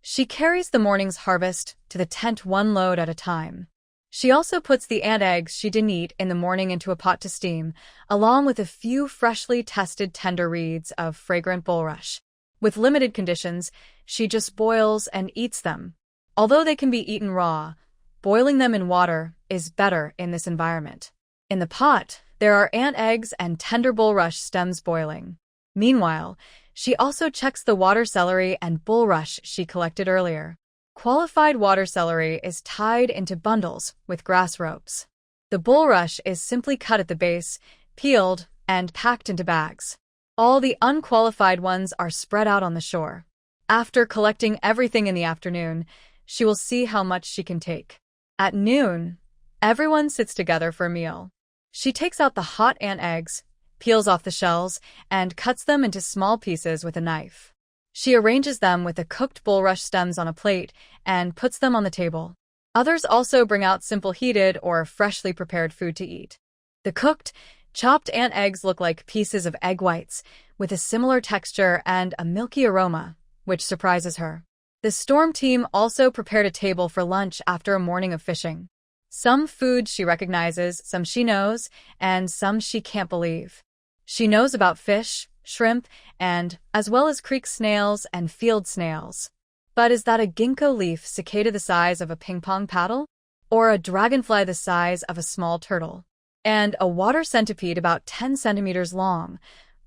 She carries the morning's harvest to the tent 1 load at a time. She also puts the ant eggs she didn't eat in the morning into a pot to steam, along with a few freshly tested tender reeds of fragrant bulrush. With limited conditions, she just boils and eats them. Although they can be eaten raw, boiling them in water is better in this environment. In the pot, there are ant eggs and tender bulrush stems boiling. Meanwhile, she also checks the water celery and bulrush she collected earlier. Qualified water celery is tied into bundles with grass ropes. The bulrush is simply cut at the base, peeled, and packed into bags. All the unqualified ones are spread out on the shore. After collecting everything in the afternoon, she will see how much she can take. At noon, everyone sits together for a meal. She takes out the hot ant eggs, peels off the shells, and cuts them into small pieces with a knife. She arranges them with the cooked bulrush stems on a plate and puts them on the table. Others also bring out simple heated or freshly prepared food to eat. The cooked, chopped ant eggs look like pieces of egg whites, with a similar texture and a milky aroma, which surprises her. The storm team also prepared a table for lunch after a morning of fishing. Some food she recognizes, some she knows, and some she can't believe. She knows about fish, shrimp, and as well as creek snails and field snails. But is that a ginkgo leaf cicada the size of a ping-pong paddle? Or a dragonfly the size of a small turtle? And a water centipede about 10 centimeters long,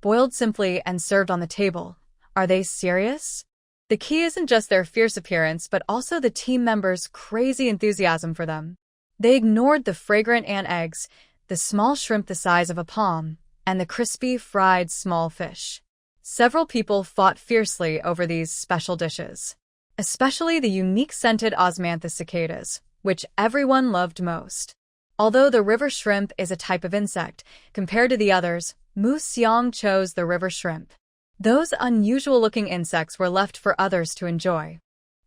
boiled simply and served on the table. Are they serious? The key isn't just their fierce appearance, but also the team members' crazy enthusiasm for them. They ignored the fragrant ant eggs, the small shrimp the size of a palm, and the crispy, fried small fish. Several people fought fiercely over these special dishes, especially the unique scented osmanthus cicadas, which everyone loved most. Although the river shrimp is a type of insect, compared to the others, Mu Xiang chose the river shrimp. Those unusual-looking insects were left for others to enjoy.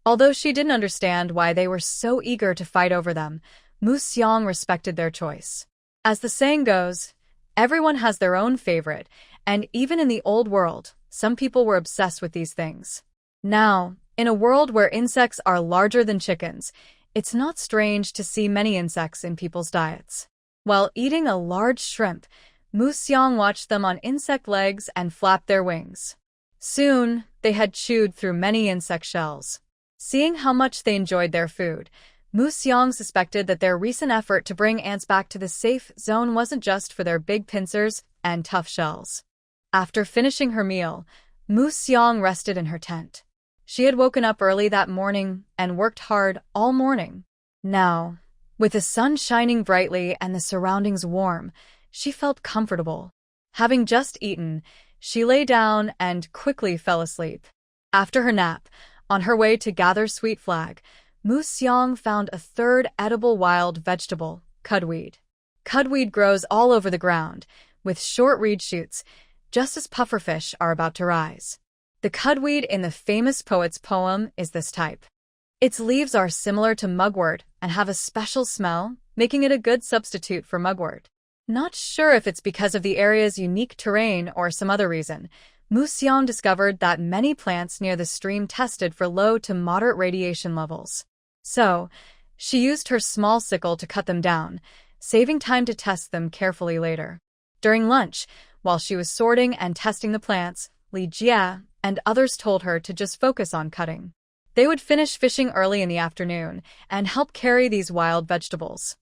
Although she didn't understand why they were so eager to fight over them, Mu Xiang respected their choice. As the saying goes, everyone has their own favorite, and even in the old world, some people were obsessed with these things. Now, in a world where insects are larger than chickens, it's not strange to see many insects in people's diets. While eating a large shrimp, Mu Xiang watched them on insect legs and flapped their wings. Soon, they had chewed through many insect shells. Seeing how much they enjoyed their food, Mu Xiang suspected that their recent effort to bring ants back to the safe zone wasn't just for their big pincers and tough shells. After finishing her meal, Mu Xiang rested in her tent. She had woken up early that morning and worked hard all morning. Now, with the sun shining brightly and the surroundings warm, she felt comfortable. Having just eaten, she lay down and quickly fell asleep. After her nap, on her way to gather sweet flag, Mu Xiang found a third edible wild vegetable, cudweed. Cudweed grows all over the ground, with short reed shoots, just as pufferfish are about to rise. The cudweed in the famous poet's poem is this type. Its leaves are similar to mugwort and have a special smell, making it a good substitute for mugwort. Not sure if it's because of the area's unique terrain or some other reason, Mu Xiang discovered that many plants near the stream tested for low to moderate radiation levels. So, she used her small sickle to cut them down, saving time to test them carefully later. During lunch, while she was sorting and testing the plants, Li Jie and others told her to just focus on cutting. They would finish fishing early in the afternoon and help carry these wild vegetables.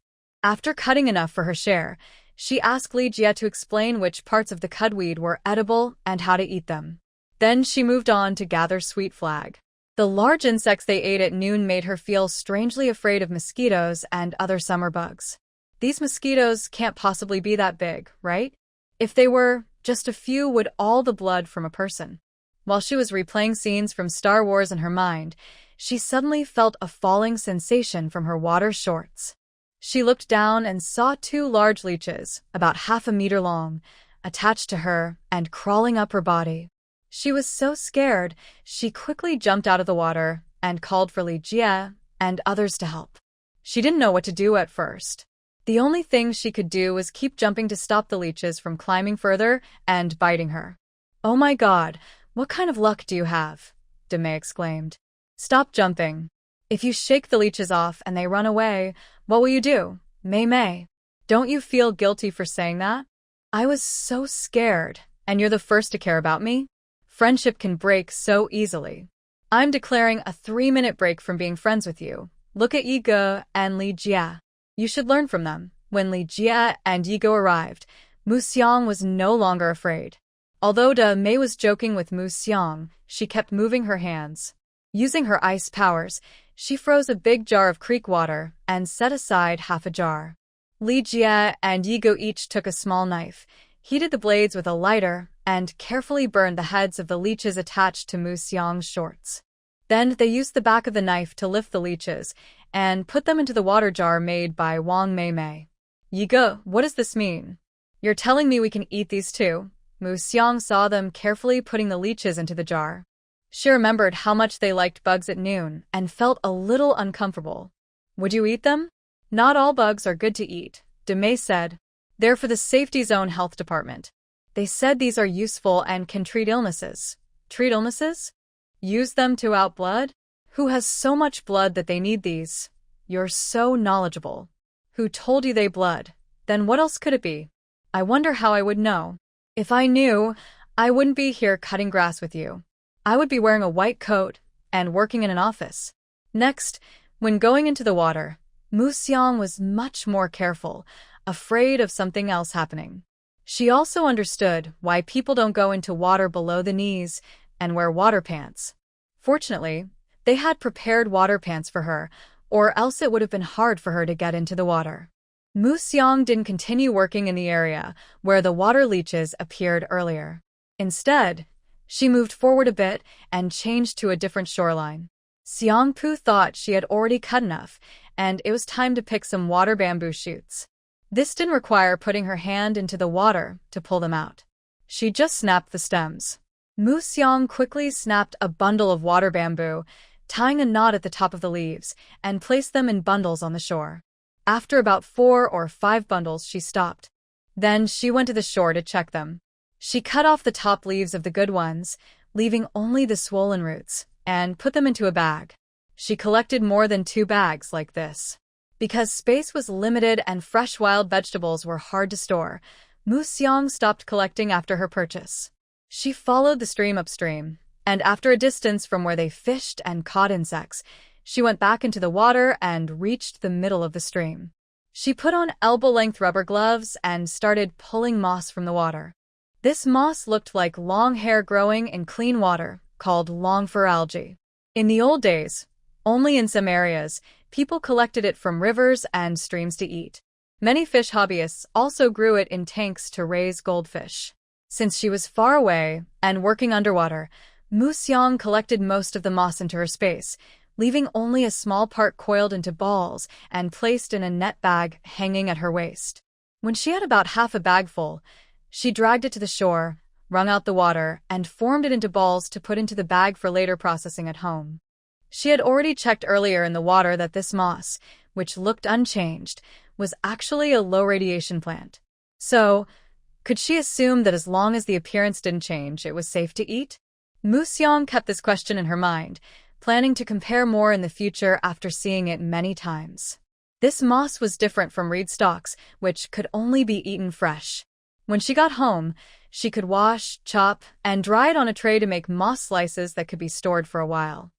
After cutting enough for her share, she asked Li Jie to explain which parts of the cudweed were edible and how to eat them. Then she moved on to gather sweet flag. The large insects they ate at noon made her feel strangely afraid of mosquitoes and other summer bugs. These mosquitoes can't possibly be that big, right? If they were, just a few would all the blood from a person. While she was replaying scenes from Star Wars in her mind, she suddenly felt a falling sensation from her water shorts. She looked down and saw two large leeches, about 1/2 meter long, attached to her and crawling up her body. She was so scared, she quickly jumped out of the water and called for Li Jie and others to help. She didn't know what to do at first. The only thing she could do was keep jumping to stop the leeches from climbing further and biting her. "Oh my God, what kind of luck do you have?" Demei exclaimed. "Stop jumping. If you shake the leeches off and they run away, what will you do, Mei Mei? Don't you feel guilty for saying that? I was so scared, and you're the first to care about me? Friendship can break so easily. I'm declaring a 3-minute break from being friends with you. Look at Yi Ge and Li Jie. You should learn from them." When Li Jie and Yi Ge arrived, Mu Xiang was no longer afraid. Although Demei was joking with Mu Xiang, she kept moving her hands. Using her ice powers, she froze a big jar of creek water and set aside half a jar. Li Jie and Yi Ge each took a small knife, heated the blades with a lighter, and carefully burned the heads of the leeches attached to Mu Xiang's shorts. Then they used the back of the knife to lift the leeches and put them into the water jar made by Wang Mei Mei. "Yi Ge, what does this mean? You're telling me we can eat these too?" Mu Xiang saw them carefully putting the leeches into the jar. She remembered how much they liked bugs at noon and felt a little uncomfortable. "Would you eat them?" "Not all bugs are good to eat," Demei said. "They're for the Safety Zone Health Department. They said these are useful and can treat illnesses." "Treat illnesses? Use them to out blood? Who has so much blood that they need these?" "You're so knowledgeable. Who told you they blood? Then what else could it be? I wonder how I would know. If I knew, I wouldn't be here cutting grass with you. I would be wearing a white coat and working in an office." Next, when going into the water, Mu Xiang was much more careful, afraid of something else happening. She also understood why people don't go into water below the knees and wear water pants. Fortunately, they had prepared water pants for her, or else it would have been hard for her to get into the water. Mu Xiang didn't continue working in the area where the water leeches appeared earlier. Instead, she moved forward a bit and changed to a different shoreline. Xiangpu thought she had already cut enough, and it was time to pick some water bamboo shoots. This didn't require putting her hand into the water to pull them out. She just snapped the stems. Mu Xiang quickly snapped a bundle of water bamboo, tying a knot at the top of the leaves, and placed them in bundles on the shore. After about 4 or 5 bundles, she stopped. Then she went to the shore to check them. She cut off the top leaves of the good ones, leaving only the swollen roots, and put them into a bag. She collected more than 2 bags like this. Because space was limited and fresh wild vegetables were hard to store, Mu Xiang stopped collecting after her purchase. She followed the stream upstream, and after a distance from where they fished and caught insects, she went back into the water and reached the middle of the stream. She put on elbow-length rubber gloves and started pulling moss from the water. This moss looked like long hair growing in clean water, called long fur algae. In the old days, only in some areas, people collected it from rivers and streams to eat. Many fish hobbyists also grew it in tanks to raise goldfish. Since she was far away and working underwater, Museong collected most of the moss into her space, leaving only a small part coiled into balls and placed in a net bag hanging at her waist. When she had about half a bag full, she dragged it to the shore, wrung out the water, and formed it into balls to put into the bag for later processing at home. She had already checked earlier in the water that this moss, which looked unchanged, was actually a low-radiation plant. So, could she assume that as long as the appearance didn't change, it was safe to eat? Museong kept this question in her mind, planning to compare more in the future after seeing it many times. This moss was different from reed stalks, which could only be eaten fresh. When she got home, she could wash, chop, and dry it on a tray to make moss slices that could be stored for a while.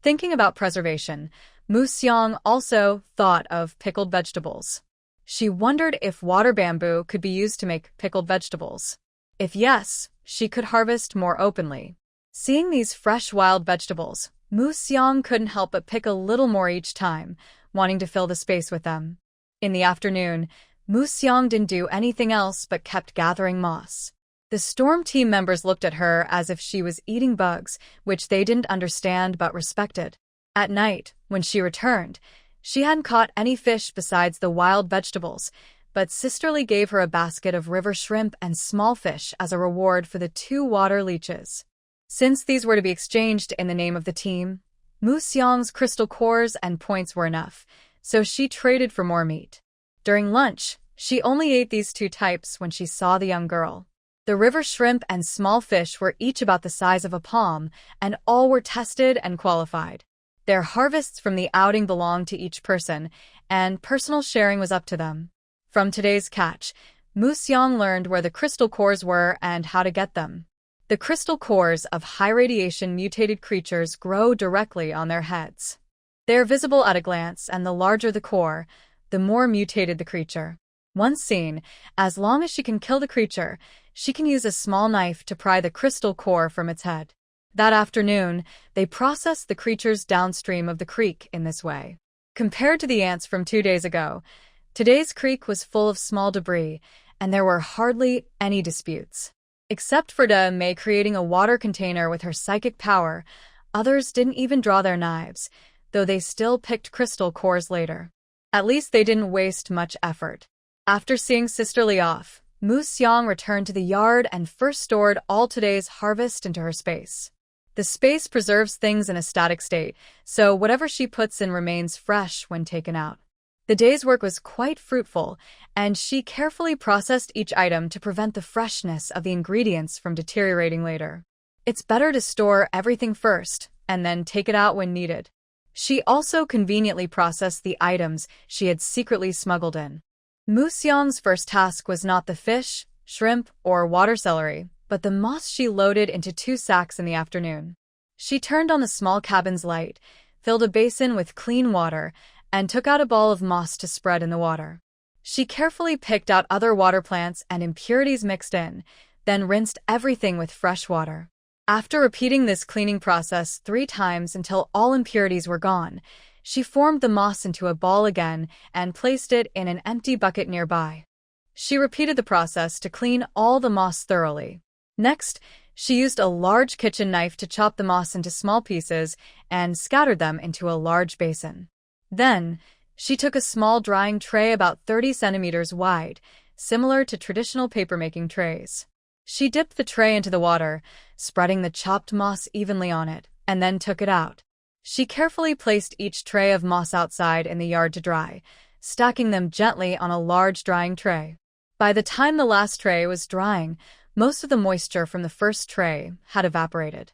Thinking about preservation, Museong also thought of pickled vegetables. She wondered if water bamboo could be used to make pickled vegetables. If yes, she could harvest more openly. Seeing these fresh wild vegetables, Museong couldn't help but pick a little more each time, wanting to fill the space with them. In the afternoon, Museong didn't do anything else but kept gathering moss. The storm team members looked at her as if she was eating bugs, which they didn't understand but respected. At night, when she returned, she hadn't caught any fish besides the wild vegetables, but Sisterly gave her a basket of river shrimp and small fish as a reward for the 2 water leeches. Since these were to be exchanged in the name of the team, Museong's crystal cores and points were enough, so she traded for more meat. During lunch, she only ate these 2 types when she saw the young girl. The river shrimp and small fish were each about the size of a palm, and all were tested and qualified. Their harvests from the outing belonged to each person, and personal sharing was up to them. From today's catch, Museong learned where the crystal cores were and how to get them. The crystal cores of high-radiation mutated creatures grow directly on their heads. They are visible at a glance, and the larger the core, the more mutated the creature. Once seen, as long as she can kill the creature, she can use a small knife to pry the crystal core from its head. That afternoon, they processed the creatures downstream of the creek in this way. Compared to the ants from 2 days ago, today's creek was full of small debris, and there were hardly any disputes. Except for Da Mei creating a water container with her psychic power, others didn't even draw their knives, though they still picked crystal cores later. At least they didn't waste much effort. After seeing Sisterly off, Museong returned to the yard and first stored all today's harvest into her space. The space preserves things in a static state, so whatever she puts in remains fresh when taken out. The day's work was quite fruitful, and she carefully processed each item to prevent the freshness of the ingredients from deteriorating later. It's better to store everything first, and then take it out when needed. She also conveniently processed the items she had secretly smuggled in. Museong's first task was not the fish, shrimp, or water celery, but the moss she loaded into 2 sacks in the afternoon. She turned on the small cabin's light, filled a basin with clean water, and took out a ball of moss to spread in the water. She carefully picked out other water plants and impurities mixed in, then rinsed everything with fresh water. After repeating this cleaning process 3 times until all impurities were gone, she formed the moss into a ball again and placed it in an empty bucket nearby. She repeated the process to clean all the moss thoroughly. Next, she used a large kitchen knife to chop the moss into small pieces and scattered them into a large basin. Then, she took a small drying tray about 30 centimeters wide, similar to traditional papermaking trays. She dipped the tray into the water, spreading the chopped moss evenly on it, and then took it out. She carefully placed each tray of moss outside in the yard to dry, stacking them gently on a large drying tray. By the time the last tray was drying, most of the moisture from the first tray had evaporated.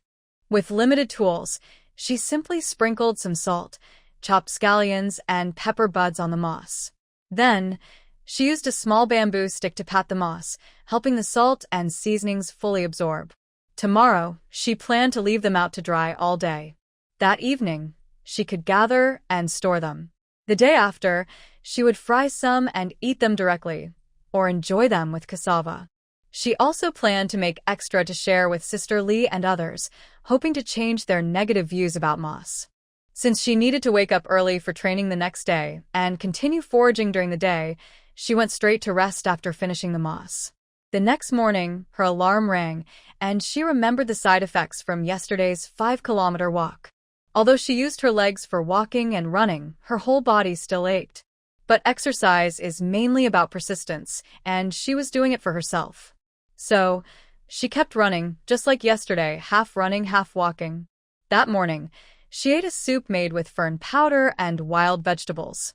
With limited tools, she simply sprinkled some salt, chopped scallions, and pepper buds on the moss. Then, she used a small bamboo stick to pat the moss, helping the salt and seasonings fully absorb. Tomorrow, she planned to leave them out to dry all day. That evening, she could gather and store them. The day after, she would fry some and eat them directly, or enjoy them with cassava. She also planned to make extra to share with Sister Lee and others, hoping to change their negative views about moss. Since she needed to wake up early for training the next day and continue foraging during the day, she went straight to rest after finishing the moss. The next morning, her alarm rang, and she remembered the side effects from yesterday's 5-kilometer walk. Although she used her legs for walking and running, her whole body still ached. But exercise is mainly about persistence, and she was doing it for herself. So, she kept running, just like yesterday, half running, half walking. That morning, she ate a soup made with fern powder and wild vegetables.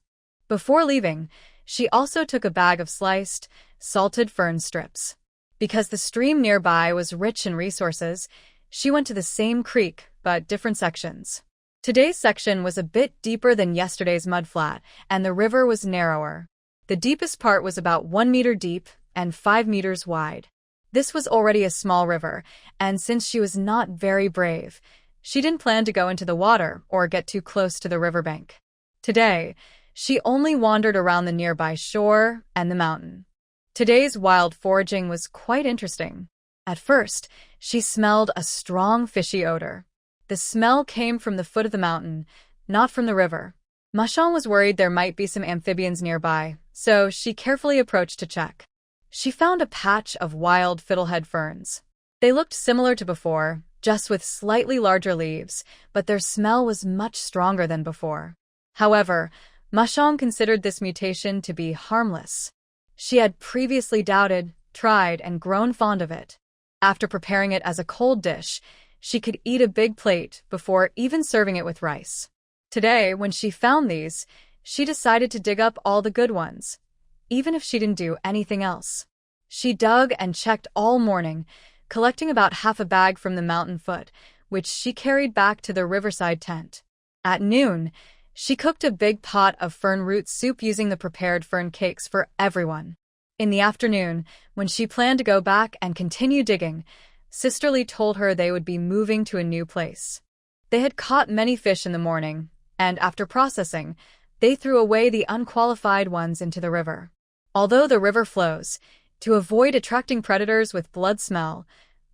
Before leaving, she also took a bag of sliced, salted fern strips. Because the stream nearby was rich in resources, she went to the same creek, but different sections. Today's section was a bit deeper than yesterday's mudflat, and the river was narrower. The deepest part was about 1 meter deep and 5 meters wide. This was already a small river, and since she was not very brave, she didn't plan to go into the water or get too close to the riverbank. Today, she only wandered around the nearby shore and the mountain. Today's wild foraging was quite interesting. At first, she smelled a strong fishy odor. The smell came from the foot of the mountain, not from the river. Mashong was worried there might be some amphibians nearby, so she carefully approached to check. She found a patch of wild fiddlehead ferns. They looked similar to before, just with slightly larger leaves, but their smell was much stronger than before. However, Mashong considered this mutation to be harmless. She had previously doubted, tried, and grown fond of it. After preparing it as a cold dish, she could eat a big plate before even serving it with rice. Today, when she found these, she decided to dig up all the good ones, even if she didn't do anything else. She dug and checked all morning, collecting about half a bag from the mountain foot, which she carried back to the riverside tent. At noon, she cooked a big pot of fern root soup using the prepared fern cakes for everyone. In the afternoon, when she planned to go back and continue digging, Sister Lee told her they would be moving to a new place. They had caught many fish in the morning, and after processing, they threw away the unqualified ones into the river. Although the river flows, to avoid attracting predators with blood smell,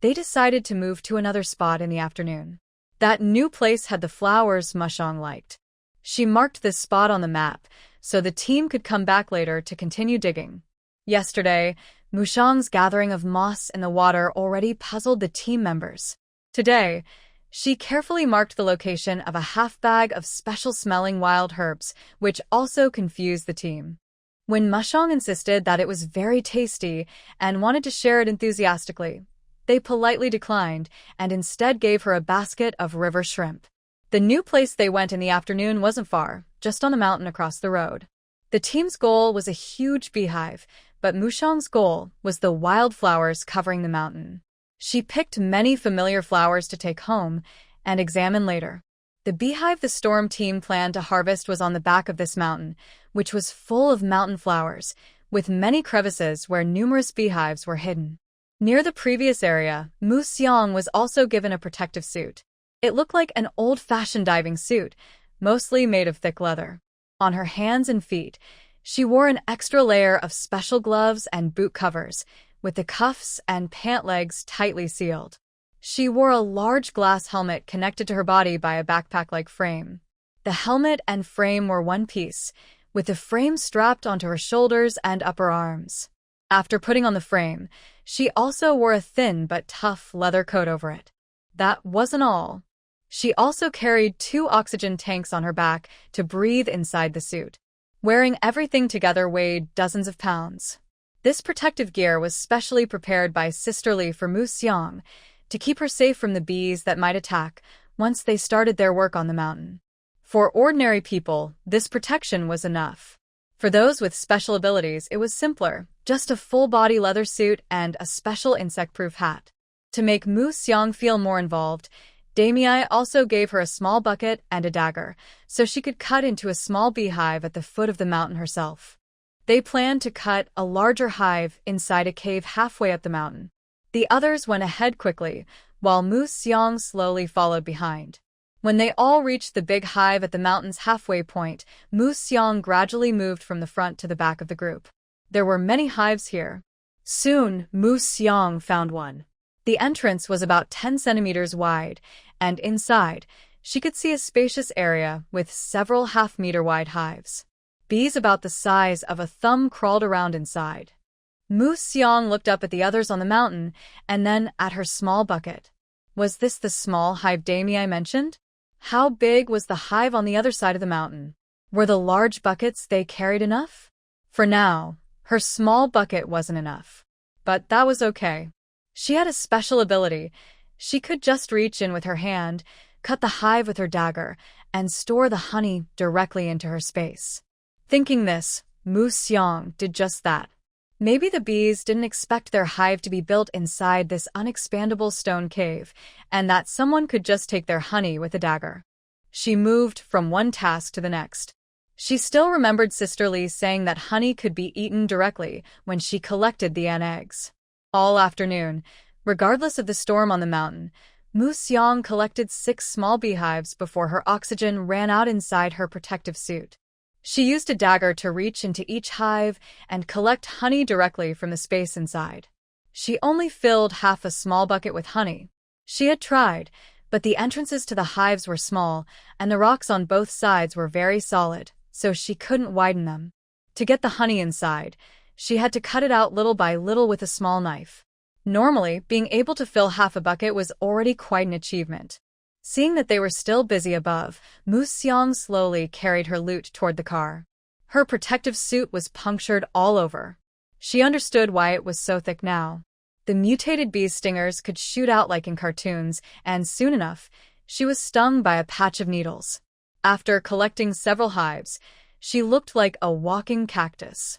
they decided to move to another spot in the afternoon. That new place had the flowers Mashong liked. She marked this spot on the map, so the team could come back later to continue digging. Yesterday, Mushong's gathering of moss in the water already puzzled the team members. Today, she carefully marked the location of a half bag of special-smelling wild herbs, which also confused the team. When Mashong insisted that it was very tasty and wanted to share it enthusiastically, they politely declined and instead gave her a basket of river shrimp. The new place they went in the afternoon wasn't far, just on the mountain across the road. The team's goal was a huge beehive, but Mushong's goal was the wildflowers covering the mountain. She picked many familiar flowers to take home and examine later. The beehive the storm team planned to harvest was on the back of this mountain, which was full of mountain flowers, with many crevices where numerous beehives were hidden. Near the previous area, Mu Xiang was also given a protective suit. It looked like an old-fashioned diving suit, mostly made of thick leather. On her hands and feet, she wore an extra layer of special gloves and boot covers, with the cuffs and pant legs tightly sealed. She wore a large glass helmet connected to her body by a backpack-like frame. The helmet and frame were one piece, with the frame strapped onto her shoulders and upper arms. After putting on the frame, she also wore a thin but tough leather coat over it. That wasn't all. She also carried 2 oxygen tanks on her back to breathe inside the suit. Wearing everything together weighed dozens of pounds. This protective gear was specially prepared by Sister Lee for Mu Xiang to keep her safe from the bees that might attack once they started their work on the mountain. For ordinary people, this protection was enough. For those with special abilities, it was simpler, just a full-body leather suit and a special insect-proof hat. To make Mu Xiang feel more involved, Damei also gave her a small bucket and a dagger, so she could cut into a small beehive at the foot of the mountain herself. They planned to cut a larger hive inside a cave halfway up the mountain. The others went ahead quickly, while Mu Xiang slowly followed behind. When they all reached the big hive at the mountain's halfway point, Mu Xiang gradually moved from the front to the back of the group. There were many hives here. Soon, Mu Xiang found one. The entrance was about 10 centimeters wide, and inside, she could see a spacious area with several half-meter-wide hives. Bees about the size of a thumb crawled around inside. Mu Xiang looked up at the others on the mountain and then at her small bucket. Was this the small hive daimy I mentioned? How big was the hive on the other side of the mountain? Were the large buckets they carried enough? For now, her small bucket wasn't enough. But that was okay. She had a special ability. She could just reach in with her hand, cut the hive with her dagger, and store the honey directly into her space. Thinking this, Mu Xiang did just that. Maybe the bees didn't expect their hive to be built inside this unexpandable stone cave, and that someone could just take their honey with a dagger. She moved from one task to the next. She still remembered Sister Lee saying that honey could be eaten directly when she collected the ant eggs. All afternoon, regardless of the storm on the mountain, Mu Xiang collected 6 small beehives before her oxygen ran out inside her protective suit. She used a dagger to reach into each hive and collect honey directly from the space inside. She only filled half a small bucket with honey. She had tried, but the entrances to the hives were small, and the rocks on both sides were very solid, so she couldn't widen them. To get the honey inside, she had to cut it out little by little with a small knife. Normally, being able to fill half a bucket was already quite an achievement. Seeing that they were still busy above, Mu Xiang slowly carried her loot toward the car. Her protective suit was punctured all over. She understood why it was so thick now. The mutated bee's stingers could shoot out like in cartoons, and soon enough, she was stung by a patch of needles. After collecting several hives, she looked like a walking cactus.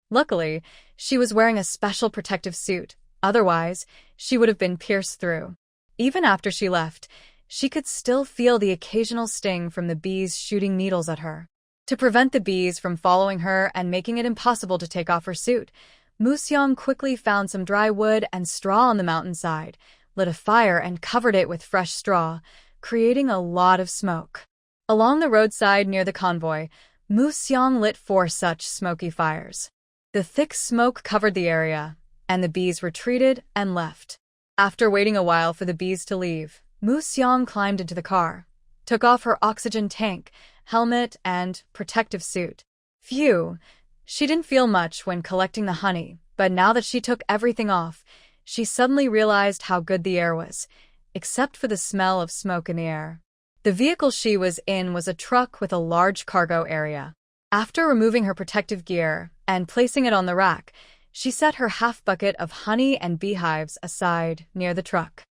Luckily, she was wearing a special protective suit, otherwise, she would have been pierced through. Even after she left, she could still feel the occasional sting from the bees shooting needles at her. To prevent the bees from following her and making it impossible to take off her suit, Mu Xiang quickly found some dry wood and straw on the mountainside, lit a fire and covered it with fresh straw, creating a lot of smoke. Along the roadside near the convoy, Mu Xiang lit 4 such smoky fires. The thick smoke covered the area, and the bees retreated and left. After waiting a while for the bees to leave, Mu Xiang climbed into the car, took off her oxygen tank, helmet, and protective suit. Phew! She didn't feel much when collecting the honey, but now that she took everything off, she suddenly realized how good the air was, except for the smell of smoke in the air. The vehicle she was in was a truck with a large cargo area. After removing her protective gear and placing it on the rack, she set her half bucket of honey and beehives aside near the truck.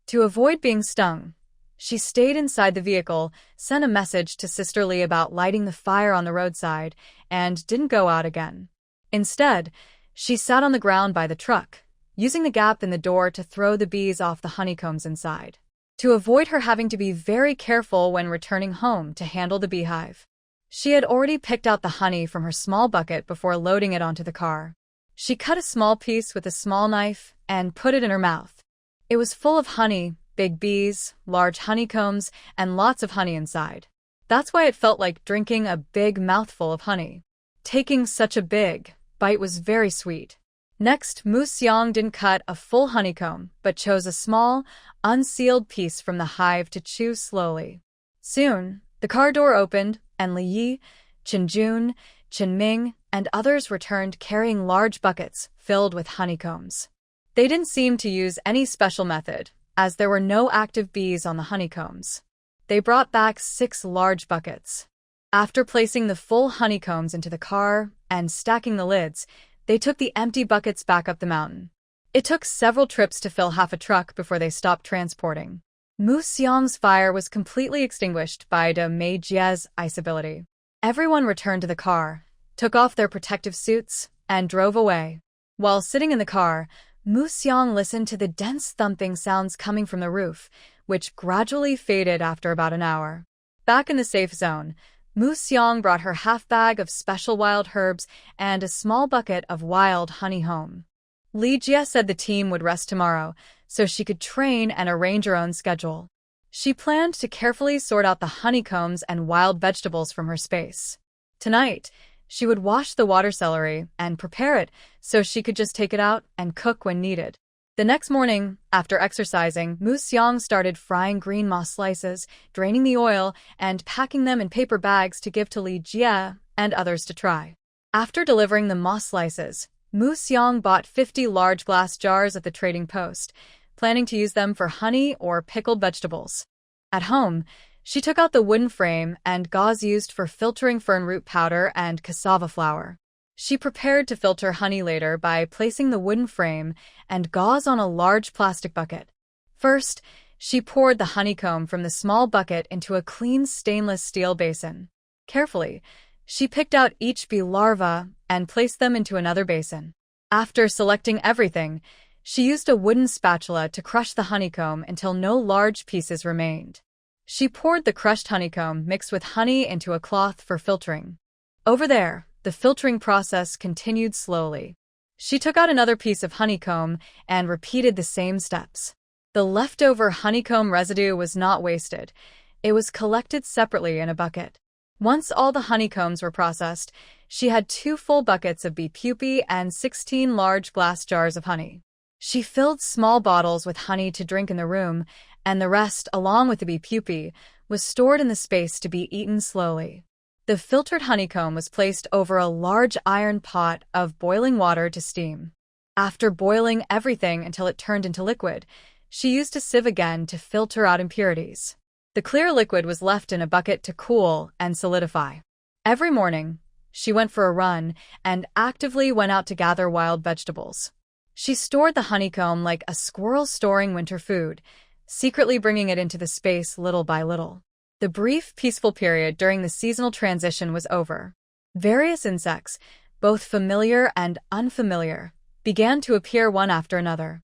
To avoid being stung, she stayed inside the vehicle, sent a message to Sister Lee about lighting the fire on the roadside, and didn't go out again. Instead, she sat on the ground by the truck, using the gap in the door to throw the bees off the honeycombs inside. To avoid her having to be very careful when returning home to handle the beehive, she had already picked out the honey from her small bucket before loading it onto the car. She cut a small piece with a small knife and put it in her mouth. It was full of honey, big bees, large honeycombs, and lots of honey inside. That's why it felt like drinking a big mouthful of honey. Taking such a big bite was very sweet. Next, Mu Xiang didn't cut a full honeycomb, but chose a small, unsealed piece from the hive to chew slowly. Soon, the car door opened, and Li Yi, Chen Jun, Chen Ming, and others returned carrying large buckets filled with honeycombs. They didn't seem to use any special method, as there were no active bees on the honeycombs. They brought back 6 large buckets. After placing the full honeycombs into the car and stacking the lids, they took the empty buckets back up the mountain. It took several trips to fill half a truck before they stopped transporting. Mu Xiang's fire was completely extinguished by De Mei Jie's ice ability. Everyone returned to the car, took off their protective suits, and drove away. While sitting in the car, Mu Xiang listened to the dense thumping sounds coming from the roof, which gradually faded after about an hour. Back in the safe zone, Mu Xiang brought her half bag of special wild herbs and a small bucket of wild honey home. Li Jie said the team would rest tomorrow, so she could train and arrange her own schedule. She planned to carefully sort out the honeycombs and wild vegetables from her space. Tonight, She would wash the water celery and prepare it so she could just take it out and cook when needed. The next morning, after exercising, Mu Xiang started frying green moss slices, draining the oil, and packing them in paper bags to give to Li Jie and others to try. After delivering the moss slices, Mu Xiang bought 50 large glass jars at the trading post, planning to use them for honey or pickled vegetables. At home, she took out the wooden frame and gauze used for filtering fern root powder and cassava flour. She prepared to filter honey later by placing the wooden frame and gauze on a large plastic bucket. First, she poured the honeycomb from the small bucket into a clean stainless steel basin. Carefully, she picked out each bee larva and placed them into another basin. After selecting everything, she used a wooden spatula to crush the honeycomb until no large pieces remained. She poured the crushed honeycomb mixed with honey into a cloth for filtering. Over there, the filtering process continued slowly. She took out another piece of honeycomb and repeated the same steps. The leftover honeycomb residue was not wasted. It was collected separately in a bucket. Once all the honeycombs were processed, she had 2 full buckets of bee pupae and 16 large glass jars of honey. She filled small bottles with honey to drink in the room, and the rest, along with the bee pupae, was stored in the space to be eaten slowly. The filtered honeycomb was placed over a large iron pot of boiling water to steam. After boiling everything until it turned into liquid, she used a sieve again to filter out impurities. The clear liquid was left in a bucket to cool and solidify. Every morning, she went for a run and actively went out to gather wild vegetables. She stored the honeycomb like a squirrel storing winter food, secretly bringing it into the space little by little. The brief, peaceful period during the seasonal transition was over. Various insects, both familiar and unfamiliar, began to appear one after another.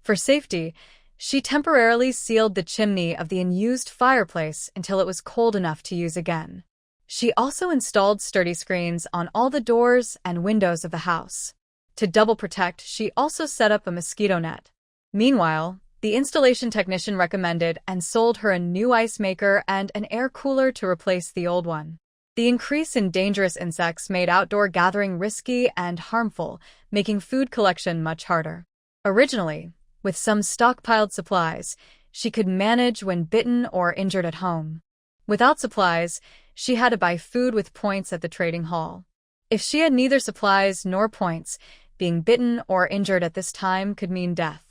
For safety, she temporarily sealed the chimney of the unused fireplace until it was cold enough to use again. She also installed sturdy screens on all the doors and windows of the house. To double protect, she also set up a mosquito net. Meanwhile, the installation technician recommended and sold her a new ice maker and an air cooler to replace the old one. The increase in dangerous insects made outdoor gathering risky and harmful, making food collection much harder. Originally, with some stockpiled supplies, she could manage when bitten or injured at home. Without supplies, she had to buy food with points at the trading hall. If she had neither supplies nor points, being bitten or injured at this time could mean death.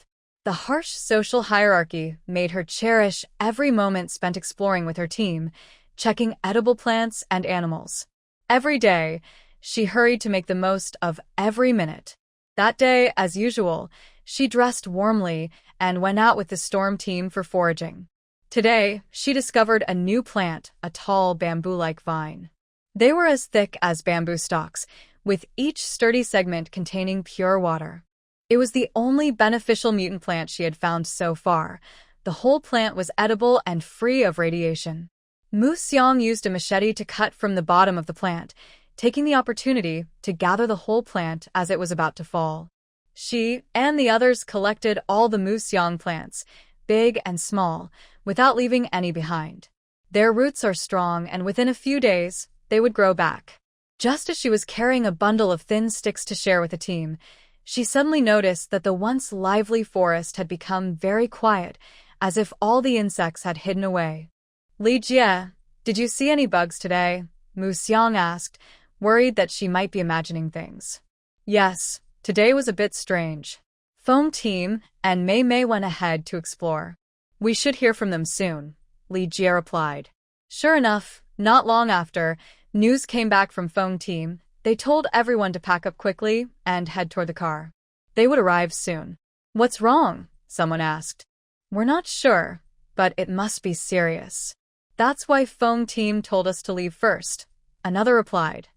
The harsh social hierarchy made her cherish every moment spent exploring with her team, checking edible plants and animals. Every day, she hurried to make the most of every minute. That day, as usual, she dressed warmly and went out with the storm team for foraging. Today, she discovered a new plant, a tall bamboo-like vine. They were as thick as bamboo stalks, with each sturdy segment containing pure water. It was the only beneficial mutant plant she had found so far. The whole plant was edible and free of radiation. Mu Xiang used a machete to cut from the bottom of the plant, taking the opportunity to gather the whole plant as it was about to fall. She and the others collected all the Mu Xiang plants, big and small, without leaving any behind. Their roots are strong, and within a few days, they would grow back. Just as she was carrying a bundle of thin sticks to share with the team, she suddenly noticed that the once lively forest had become very quiet, as if all the insects had hidden away. Li Jie, did you see any bugs today? Mu Xiang asked, worried that she might be imagining things. Yes, today was a bit strange. Foam Team and Mei Mei went ahead to explore. We should hear from them soon, Li Jie replied. Sure enough, not long after, news came back from Foam Team. They told everyone to pack up quickly and head toward the car. They would arrive soon. What's wrong? Someone asked. We're not sure, but it must be serious. That's why Foam Team told us to leave first, another replied.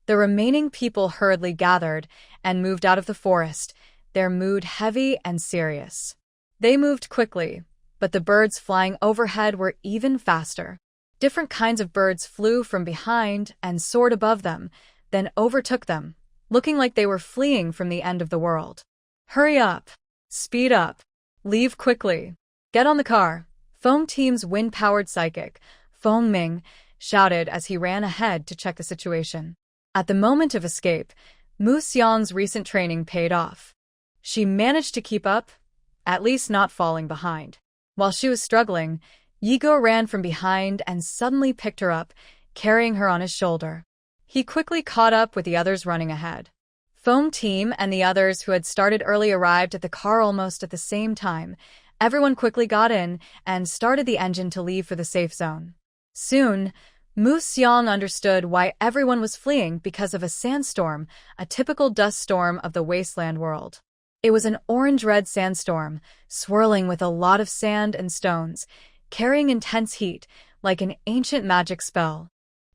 The remaining people hurriedly gathered and moved out of the forest, their mood heavy and serious. They moved quickly, but the birds flying overhead were even faster. Different kinds of birds flew from behind and soared above them, then overtook them, looking like they were fleeing from the end of the world. Hurry up! Speed up! Leave quickly! Get on the car! Foam Team's wind-powered psychic, Feng Ming, shouted as he ran ahead to check the situation. At the moment of escape, Mu Xiang's recent training paid off. She managed to keep up, at least not falling behind. While she was struggling, Yigo ran from behind and suddenly picked her up, carrying her on his shoulder. He quickly caught up with the others running ahead. Foam Team and the others who had started early arrived at the car almost at the same time. Everyone quickly got in and started the engine to leave for the safe zone. Soon, Mu Xiang understood why everyone was fleeing because of a sandstorm, a typical dust storm of the wasteland world. It was an orange-red sandstorm, swirling with a lot of sand and stones, carrying intense heat like an ancient magic spell.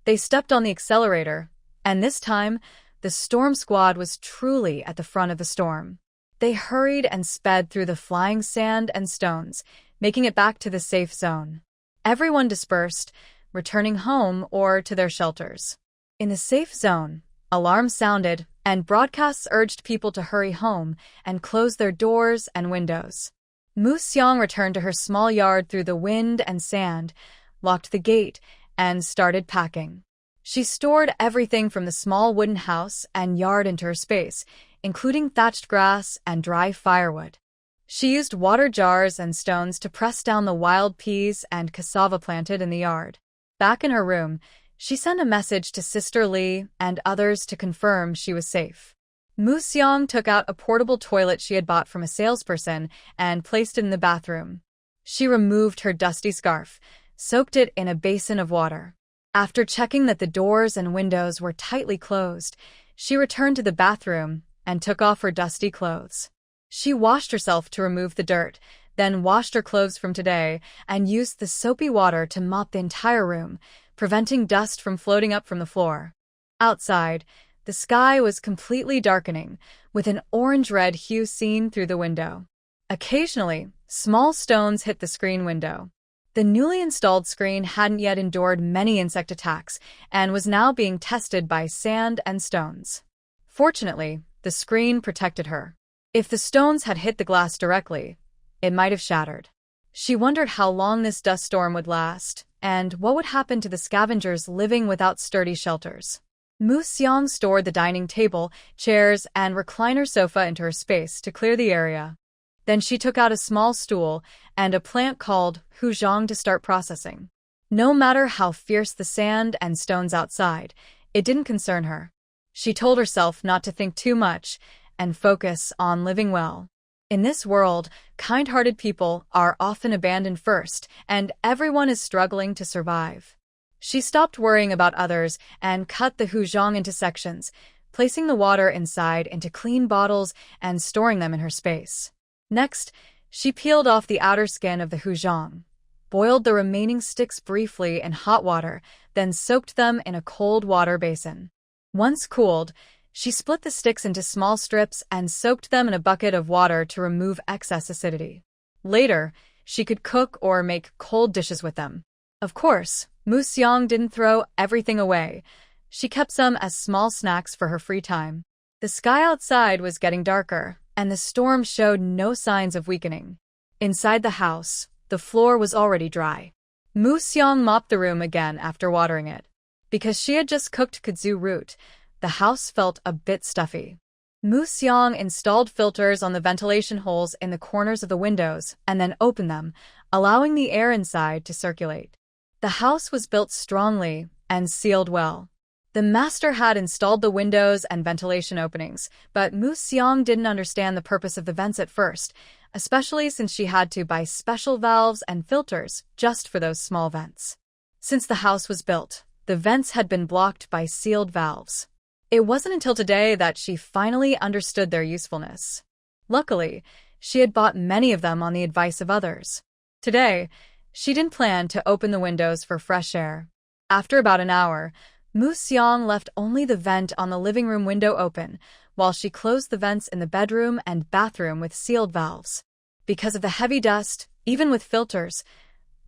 They stepped on the accelerator, and this time, the storm squad was truly at the front of the storm. They hurried and sped through the flying sand and stones, making it back to the safe zone. Everyone dispersed, returning home or to their shelters. In the safe zone, alarms sounded, and broadcasts urged people to hurry home and close their doors and windows. Mu Xiang returned to her small yard through the wind and sand, locked the gate, and started packing. She stored everything from the small wooden house and yard into her space, including thatched grass and dry firewood. She used water jars and stones to press down the wild peas and cassava planted in the yard. Back in her room, she sent a message to Sister Li and others to confirm she was safe. Mu Xiang took out a portable toilet she had bought from a salesperson and placed it in the bathroom. She removed her dusty scarf, soaked it in a basin of water. After checking that the doors and windows were tightly closed, she returned to the bathroom and took off her dusty clothes. She washed herself to remove the dirt, then washed her clothes from today and used the soapy water to mop the entire room, preventing dust from floating up from the floor. Outside, the sky was completely darkening, with an orange-red hue seen through the window. Occasionally, small stones hit the screen window. The newly installed screen hadn't yet endured many insect attacks and was now being tested by sand and stones. Fortunately, the screen protected her. If the stones had hit the glass directly, it might have shattered. She wondered how long this dust storm would last, and what would happen to the scavengers living without sturdy shelters. Mu Xiang stored the dining table, chairs, and recliner sofa into her space to clear the area. Then she took out a small stool and a plant called huzhang to start processing. No matter how fierce the sand and stones outside, it didn't concern her. She told herself not to think too much and focus on living well. In this world, kind-hearted people are often abandoned first, and everyone is struggling to survive. She stopped worrying about others and cut the huzhang into sections, placing the water inside into clean bottles and storing them in her space. Next, she peeled off the outer skin of the huzhang, boiled the remaining sticks briefly in hot water, then soaked them in a cold water basin. Once cooled, she split the sticks into small strips and soaked them in a bucket of water to remove excess acidity. Later, she could cook or make cold dishes with them. Of course, Mu Xiang didn't throw everything away. She kept some as small snacks for her free time. The sky outside was getting darker, and the storm showed no signs of weakening. Inside the house, the floor was already dry. Mu Xiang mopped the room again after watering it. Because she had just cooked kudzu root, the house felt a bit stuffy. Mu Xiang installed filters on the ventilation holes in the corners of the windows and then opened them, allowing the air inside to circulate. The house was built strongly and sealed well. The master had installed the windows and ventilation openings, but Mu Xiang didn't understand the purpose of the vents at first, especially since she had to buy special valves and filters just for those small vents. Since the house was built, the vents had been blocked by sealed valves. It wasn't until today that she finally understood their usefulness. Luckily, she had bought many of them on the advice of others. Today, she didn't plan to open the windows for fresh air. After about an hour, Mu Xiang left only the vent on the living room window open, while she closed the vents in the bedroom and bathroom with sealed valves. Because of the heavy dust, even with filters,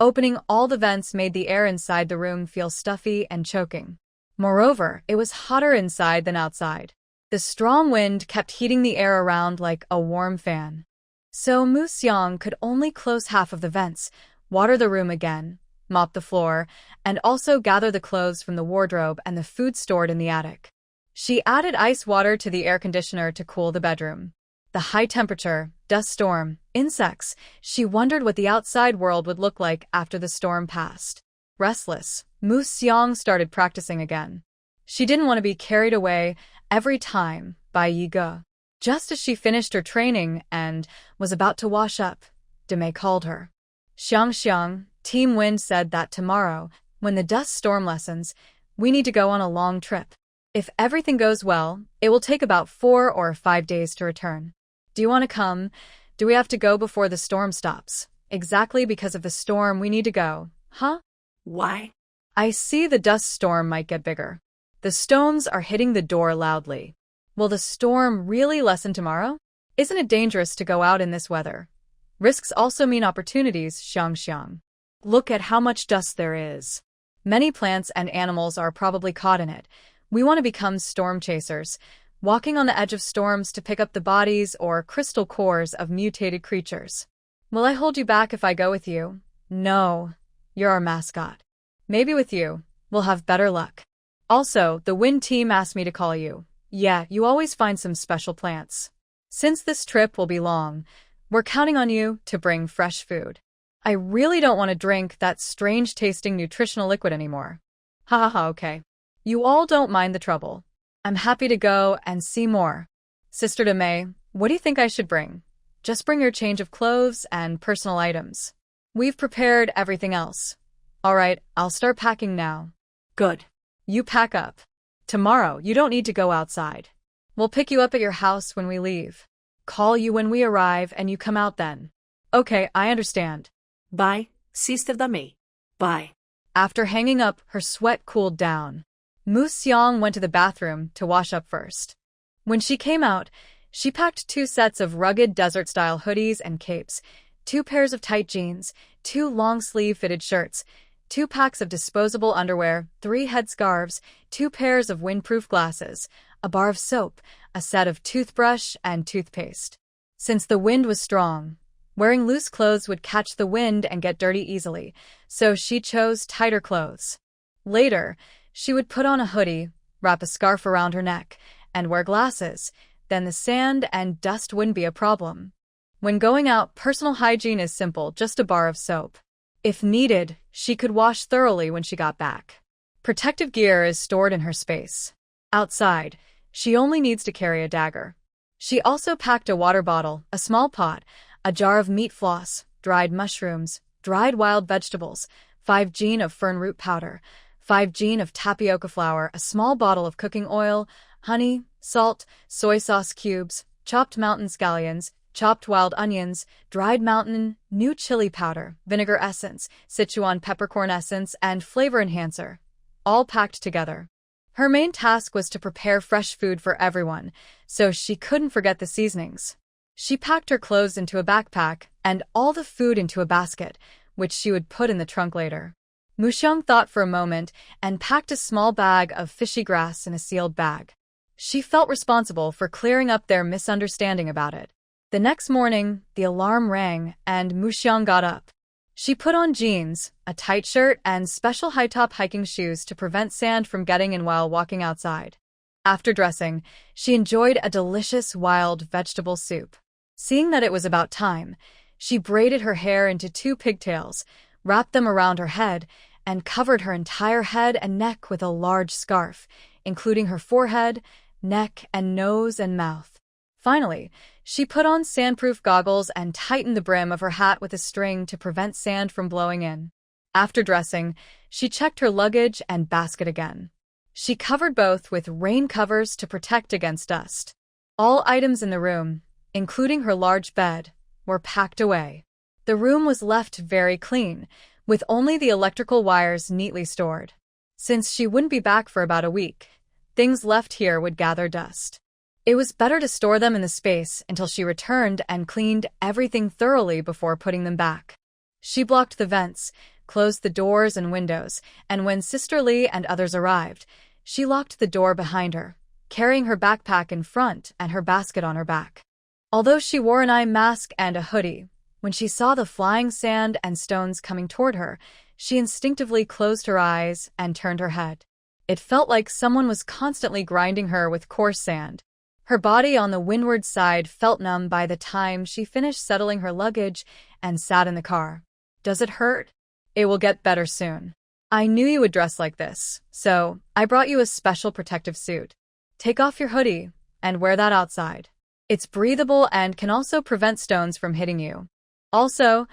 opening all the vents made the air inside the room feel stuffy and choking. Moreover, it was hotter inside than outside. The strong wind kept heating the air around like a warm fan. So Mu Xiang could only close half of the vents, water the room again, mop the floor, and also gather the clothes from the wardrobe and the food stored in the attic. She added ice water to the air conditioner to cool the bedroom. The high temperature, dust storm, insects, she wondered what the outside world would look like after the storm passed. Restless, Mu Xiang started practicing again. She didn't want to be carried away every time by Yi Ge. Just as she finished her training and was about to wash up, Demei called her. Xiang, Team Wind said that tomorrow, when the dust storm lessens, we need to go on a long trip. If everything goes well, it will take about 4 or 5 days to return. Do you want to come? Do we have to go before the storm stops? Exactly because of the storm we need to go, huh? Why? I see the dust storm might get bigger. The stones are hitting the door loudly. Will the storm really lessen tomorrow? Isn't it dangerous to go out in this weather? Risks also mean opportunities, Xiang. Look at how much dust there is. Many plants and animals are probably caught in it. We want to become storm chasers, walking on the edge of storms to pick up the bodies or crystal cores of mutated creatures. Will I hold you back if I go with you? No, you're our mascot. Maybe with you, we'll have better luck. Also, the wind team asked me to call you. Yeah, you always find some special plants. Since this trip will be long, we're counting on you to bring fresh food. I really don't want to drink that strange-tasting nutritional liquid anymore. Okay. You all don't mind the trouble. I'm happy to go and see more. Sister Demei, what do you think I should bring? Just bring your change of clothes and personal items. We've prepared everything else. All right, I'll start packing now. Good. You pack up. Tomorrow, you don't need to go outside. We'll pick you up at your house when we leave. Call you when we arrive and you come out then. Okay, I understand. Bye, Sister Demei. Bye. After hanging up, her sweat cooled down. Mu Xiang went to the bathroom to wash up first. When she came out, she packed 2 sets of rugged desert-style hoodies and capes, 2 pairs of tight jeans, 2 long-sleeve fitted shirts, 2 packs of disposable underwear, 3 headscarves, 2 pairs of windproof glasses, a bar of soap, a set of toothbrush and toothpaste. Since the wind was strong, wearing loose clothes would catch the wind and get dirty easily, so she chose tighter clothes. Later, she would put on a hoodie, wrap a scarf around her neck, and wear glasses. Then the sand and dust wouldn't be a problem. When going out, personal hygiene is simple, just a bar of soap. If needed, she could wash thoroughly when she got back. Protective gear is stored in her space. Outside, she only needs to carry a dagger. She also packed a water bottle, a small pot, a jar of meat floss, dried mushrooms, dried wild vegetables, 5 gin of fern root powder, 5 gin of tapioca flour, a small bottle of cooking oil, honey, salt, soy sauce cubes, chopped mountain scallions, chopped wild onions, dried mountain, new chili powder, vinegar essence, Sichuan peppercorn essence, and flavor enhancer, all packed together. Her main task was to prepare fresh food for everyone, so she couldn't forget the seasonings. She packed her clothes into a backpack and all the food into a basket, which she would put in the trunk later. Mu Xiang thought for a moment and packed a small bag of fishy grass in a sealed bag. She felt responsible for clearing up their misunderstanding about it. The next morning, the alarm rang and Mu Xiang got up. She put on jeans, a tight shirt, and special high-top hiking shoes to prevent sand from getting in while walking outside. After dressing, she enjoyed a delicious wild vegetable soup. Seeing that it was about time, she braided her hair into 2 pigtails, wrapped them around her head, and covered her entire head and neck with a large scarf, including her forehead, neck, and nose and mouth. Finally, she put on sandproof goggles and tightened the brim of her hat with a string to prevent sand from blowing in. After dressing, she checked her luggage and basket again. She covered both with rain covers to protect against dust. All items in the room, including her large bed, were packed away. The room was left very clean, with only the electrical wires neatly stored. Since she wouldn't be back for about a week, things left here would gather dust. It was better to store them in the space until she returned and cleaned everything thoroughly before putting them back. She blocked the vents, closed the doors and windows, and when Sister Lee and others arrived, she locked the door behind her, carrying her backpack in front and her basket on her back. Although she wore an eye mask and a hoodie, when she saw the flying sand and stones coming toward her, she instinctively closed her eyes and turned her head. It felt like someone was constantly grinding her with coarse sand. Her body on the windward side felt numb by the time she finished settling her luggage and sat in the car. Does it hurt? It will get better soon. I knew you would dress like this, so I brought you a special protective suit. Take off your hoodie and wear that outside. It's breathable and can also prevent stones from hitting you. Also,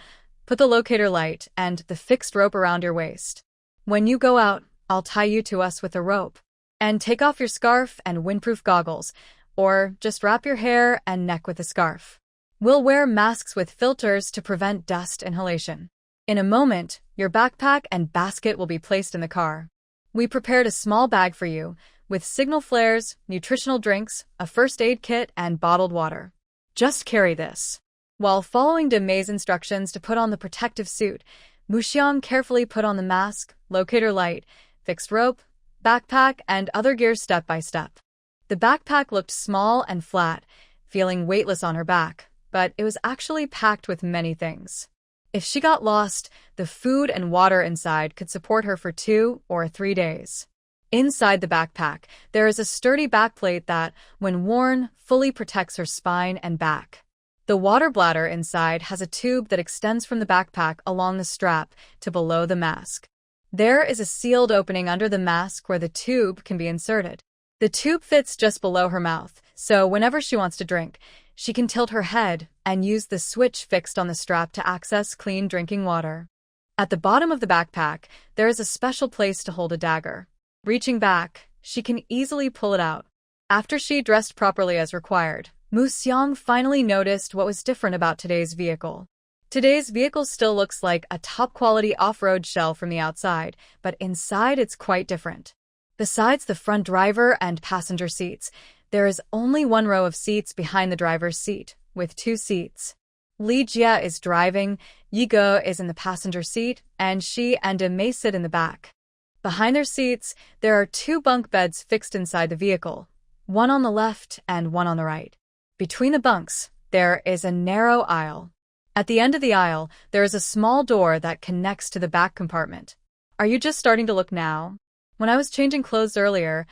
put the locator light and the fixed rope around your waist. When you go out, I'll tie you to us with a rope. And take off your scarf and windproof goggles, or just wrap your hair and neck with a scarf. We'll wear masks with filters to prevent dust inhalation. In a moment, your backpack and basket will be placed in the car. We prepared a small bag for you, with signal flares, nutritional drinks, a first aid kit, and bottled water. Just carry this. While following Demay's instructions to put on the protective suit, Muxiang carefully put on the mask, locator light, fixed rope, backpack, and other gear step by step. The backpack looked small and flat, feeling weightless on her back, but it was actually packed with many things. If she got lost, the food and water inside could support her for 2 or 3 days. Inside the backpack, there is a sturdy backplate that, when worn, fully protects her spine and back. The water bladder inside has a tube that extends from the backpack along the strap to below the mask. There is a sealed opening under the mask where the tube can be inserted. The tube fits just below her mouth, so whenever she wants to drink, she can tilt her head and use the switch fixed on the strap to access clean drinking water. At the bottom of the backpack, there is a special place to hold a dagger. Reaching back, she can easily pull it out. After she dressed properly as required, Muxiang finally noticed what was different about today's vehicle. Today's vehicle still looks like a top-quality off-road shell from the outside, but inside it's quite different. Besides the front driver and passenger seats, there is only one row of seats behind the driver's seat, with 2 seats. Li Jia is driving, Yi Ge is in the passenger seat, and she and Demei sit in the back. Behind their seats, there are 2 bunk beds fixed inside the vehicle, one on the left and one on the right. Between the bunks, there is a narrow aisle. At the end of the aisle, there is a small door that connects to the back compartment. Are you just starting to look now? When I was changing clothes earlier,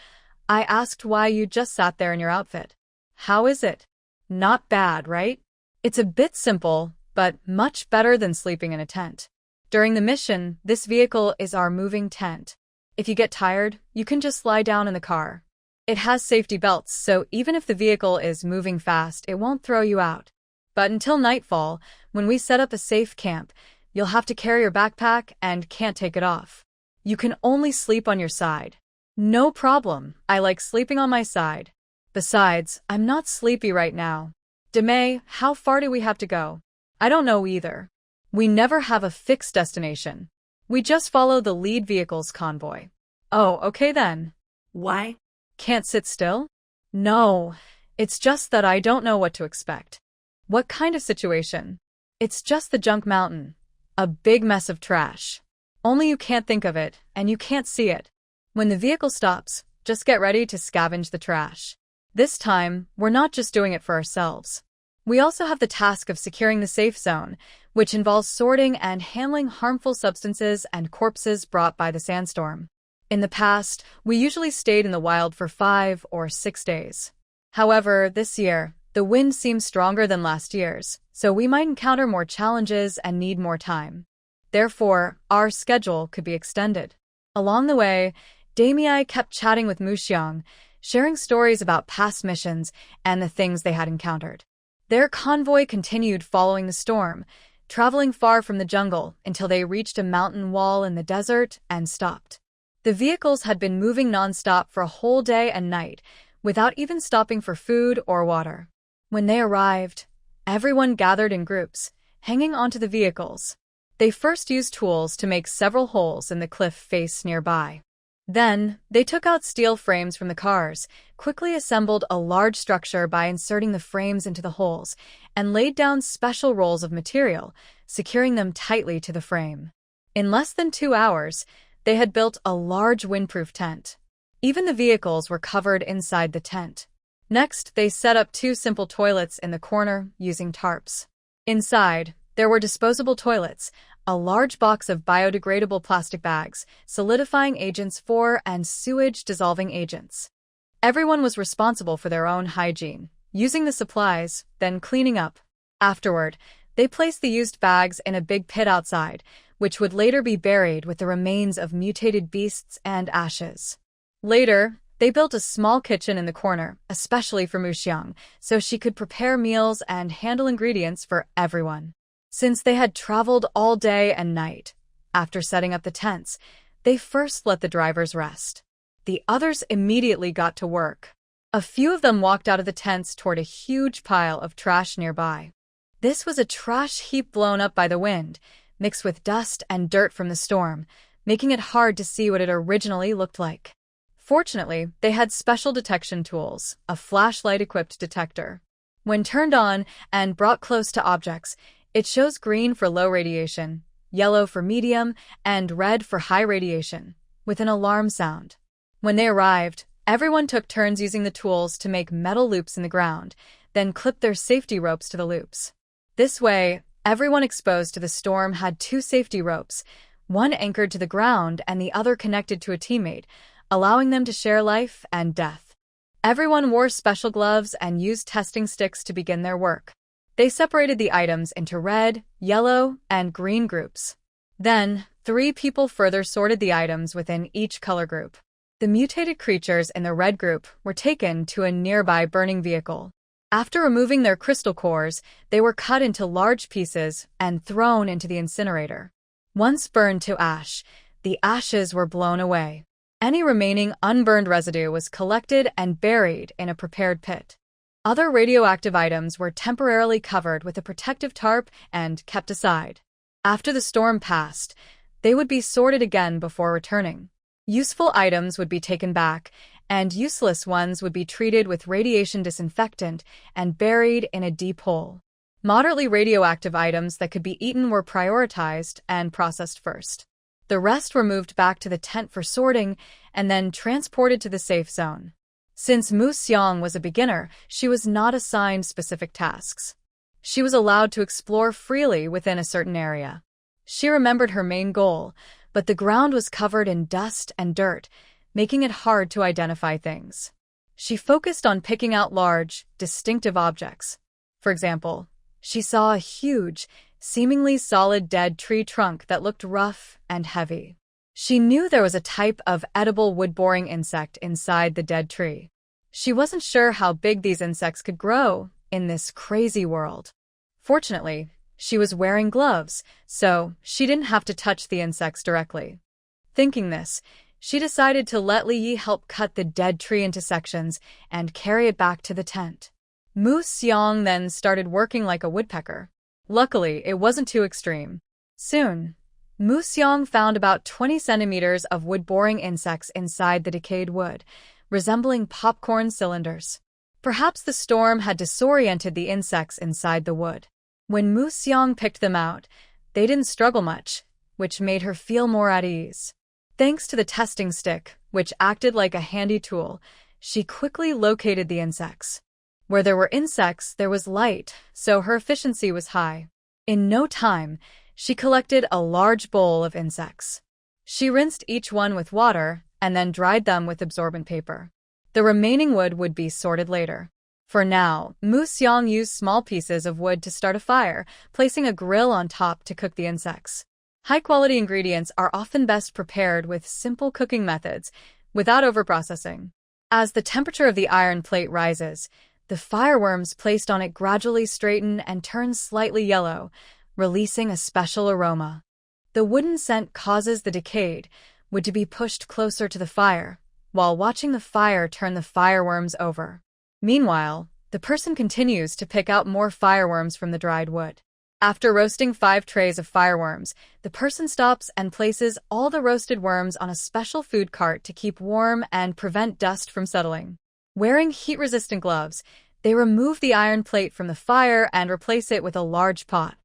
I asked why you just sat there in your outfit. How is it? Not bad, right? It's a bit simple, but much better than sleeping in a tent. During the mission, this vehicle is our moving tent. If you get tired, you can just lie down in the car. It has safety belts, so even if the vehicle is moving fast, it won't throw you out. But until nightfall, when we set up a safe camp, you'll have to carry your backpack and can't take it off. You can only sleep on your side. No problem, I like sleeping on my side. Besides, I'm not sleepy right now. Demei, how far do we have to go? I don't know either. We never have a fixed destination. We just follow the lead vehicle's convoy. Oh, okay then. Why? Can't sit still? No, it's just that I don't know what to expect. What kind of situation? It's just the junk mountain. A big mess of trash. Only you can't think of it, and you can't see it. When the vehicle stops, just get ready to scavenge the trash. This time, we're not just doing it for ourselves. We also have the task of securing the safe zone, which involves sorting and handling harmful substances and corpses brought by the sandstorm. In the past, we usually stayed in the wild for 5 or 6 days. However, this year, the wind seems stronger than last year's, so we might encounter more challenges and need more time. Therefore, our schedule could be extended. Along the way, Damei kept chatting with Muxiang, sharing stories about past missions and the things they had encountered. Their convoy continued following the storm, traveling far from the jungle until they reached a mountain wall in the desert and stopped. The vehicles had been moving nonstop for a whole day and night, without even stopping for food or water. When they arrived, everyone gathered in groups, hanging onto the vehicles. They first used tools to make several holes in the cliff face nearby. Then, they took out steel frames from the cars, quickly assembled a large structure by inserting the frames into the holes, and laid down special rolls of material, securing them tightly to the frame. In less than 2 hours, they had built a large windproof tent. Even the vehicles were covered inside the tent. Next, they set up 2 simple toilets in the corner using tarps. Inside, There were disposable toilets, a large box of biodegradable plastic bags, solidifying agents and sewage-dissolving agents. Everyone was responsible for their own hygiene, using the supplies, then cleaning up. Afterward, they placed the used bags in a big pit outside, which would later be buried with the remains of mutated beasts and ashes. Later, they built a small kitchen in the corner, especially for Muxiang, so she could prepare meals and handle ingredients for everyone. Since they had traveled all day and night, after setting up the tents, they first let the drivers rest. The others immediately got to work. A few of them walked out of the tents toward a huge pile of trash nearby. This was a trash heap blown up by the wind, mixed with dust and dirt from the storm, making it hard to see what it originally looked like. Fortunately, they had special detection tools, a flashlight-equipped detector. When turned on and brought close to objects, it shows green for low radiation, yellow for medium, and red for high radiation, with an alarm sound. When they arrived, everyone took turns using the tools to make metal loops in the ground, then clipped their safety ropes to the loops. This way, everyone exposed to the storm had 2 safety ropes, one anchored to the ground and the other connected to a teammate, allowing them to share life and death. Everyone wore special gloves and used testing sticks to begin their work. They separated the items into red, yellow, and green groups. Then, 3 people further sorted the items within each color group. The mutated creatures in the red group were taken to a nearby burning vehicle. After removing their crystal cores, they were cut into large pieces and thrown into the incinerator. Once burned to ash, the ashes were blown away. Any remaining unburned residue was collected and buried in a prepared pit. Other radioactive items were temporarily covered with a protective tarp and kept aside. After the storm passed, they would be sorted again before returning. Useful items would be taken back, and useless ones would be treated with radiation disinfectant and buried in a deep hole. Moderately radioactive items that could be eaten were prioritized and processed first. The rest were moved back to the tent for sorting and then transported to the safe zone. Since Mu Xiang was a beginner, she was not assigned specific tasks. She was allowed to explore freely within a certain area. She remembered her main goal, but the ground was covered in dust and dirt, making it hard to identify things. She focused on picking out large, distinctive objects. For example, she saw a huge, seemingly solid dead tree trunk that looked rough and heavy. She knew there was a type of edible wood-boring insect inside the dead tree. She wasn't sure how big these insects could grow in this crazy world. Fortunately, she was wearing gloves, so she didn't have to touch the insects directly. Thinking this, she decided to let Li Yi help cut the dead tree into sections and carry it back to the tent. Mu Xiang then started working like a woodpecker. Luckily, it wasn't too extreme. Soon, Mu Xiang found about 20 centimeters of wood-boring insects inside the decayed wood, resembling popcorn cylinders. Perhaps the storm had disoriented the insects inside the wood. When Mu Xiang picked them out, they didn't struggle much, which made her feel more at ease. Thanks to the testing stick, which acted like a handy tool, she quickly located the insects. Where there were insects, there was light, so her efficiency was high. In no time, she collected a large bowl of insects. She rinsed each one with water and then dried them with absorbent paper. The remaining wood would be sorted later. For now, Mu Xiang used small pieces of wood to start a fire, placing a grill on top to cook the insects. High-quality ingredients are often best prepared with simple cooking methods, without overprocessing. As the temperature of the iron plate rises, the fireworms placed on it gradually straighten and turn slightly yellow, releasing a special aroma. The wooden scent causes the decayed wood to be pushed closer to the fire, while watching the fire turn the fireworms over. Meanwhile, the person continues to pick out more fireworms from the dried wood. After roasting 5 trays of fireworms, the person stops and places all the roasted worms on a special food cart to keep warm and prevent dust from settling. Wearing heat-resistant gloves, they remove the iron plate from the fire and replace it with a large pot.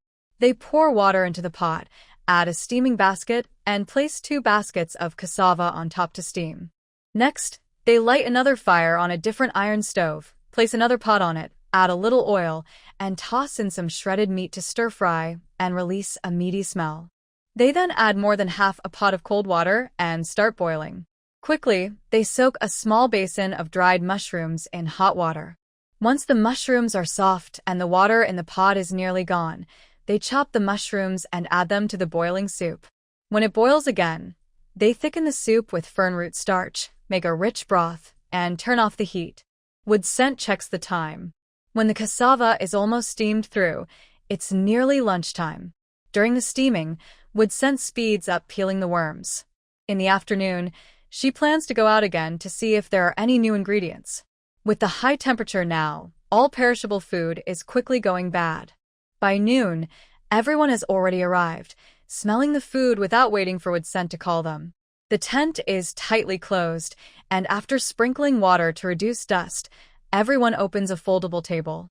They pour water into the pot, add a steaming basket, and place 2 baskets of cassava on top to steam. Next, they light another fire on a different iron stove, place another pot on it, add a little oil, and toss in some shredded meat to stir-fry and release a meaty smell. They then add more than half a pot of cold water and start boiling. Quickly, they soak a small basin of dried mushrooms in hot water. Once the mushrooms are soft and the water in the pot is nearly gone, they chop the mushrooms and add them to the boiling soup. When it boils again, they thicken the soup with fern root starch, make a rich broth, and turn off the heat. Wood scent checks the time. When the cassava is almost steamed through, it's nearly lunchtime. During the steaming, Wood scent speeds up peeling the worms. In the afternoon, she plans to go out again to see if there are any new ingredients. With the high temperature now, all perishable food is quickly going bad. By noon, everyone has already arrived, smelling the food without waiting for Wood scent to call them. The tent is tightly closed, and after sprinkling water to reduce dust, everyone opens a foldable table.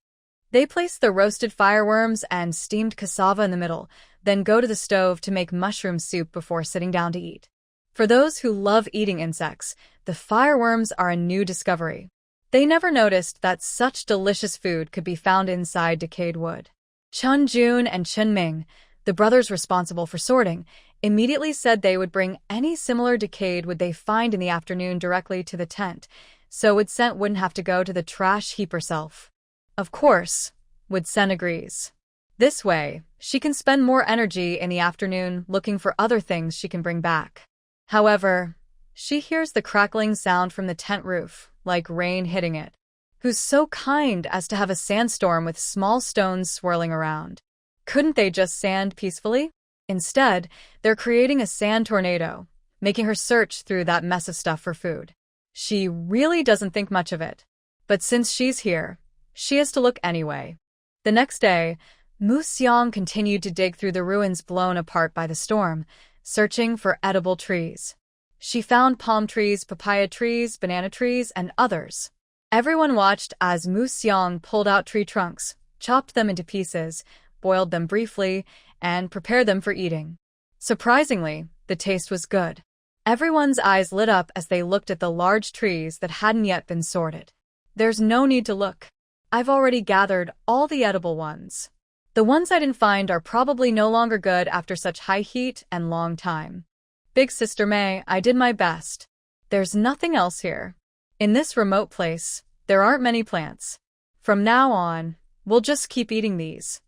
They place the roasted fireworms and steamed cassava in the middle, then go to the stove to make mushroom soup before sitting down to eat. For those who love eating insects, the fireworms are a new discovery. They never noticed that such delicious food could be found inside decayed wood. Chun Jun and Chun Ming, the brothers responsible for sorting, immediately said they would bring any similar decayed wood they find in the afternoon directly to the tent, so Wood scent wouldn't have to go to the trash heap herself. Of course, Wood scent agrees. This way, she can spend more energy in the afternoon looking for other things she can bring back. However, she hears the crackling sound from the tent roof, like rain hitting it. Who's so kind as to have a sandstorm with small stones swirling around? Couldn't they just sand peacefully? Instead, they're creating a sand tornado, making her search through that mess of stuff for food. She really doesn't think much of it. But since she's here, she has to look anyway. The next day, Mu Xiang continued to dig through the ruins blown apart by the storm, searching for edible trees. She found palm trees, papaya trees, banana trees, and others. Everyone watched as Mu Xiang pulled out tree trunks, chopped them into pieces, boiled them briefly, and prepared them for eating. Surprisingly, the taste was good. Everyone's eyes lit up as they looked at the large trees that hadn't yet been sorted. There's no need to look. I've already gathered all the edible ones. The ones I didn't find are probably no longer good after such high heat and long time. Big Sister May, I did my best. There's nothing else here. In this remote place, there aren't many plants. From now on, we'll just keep eating these.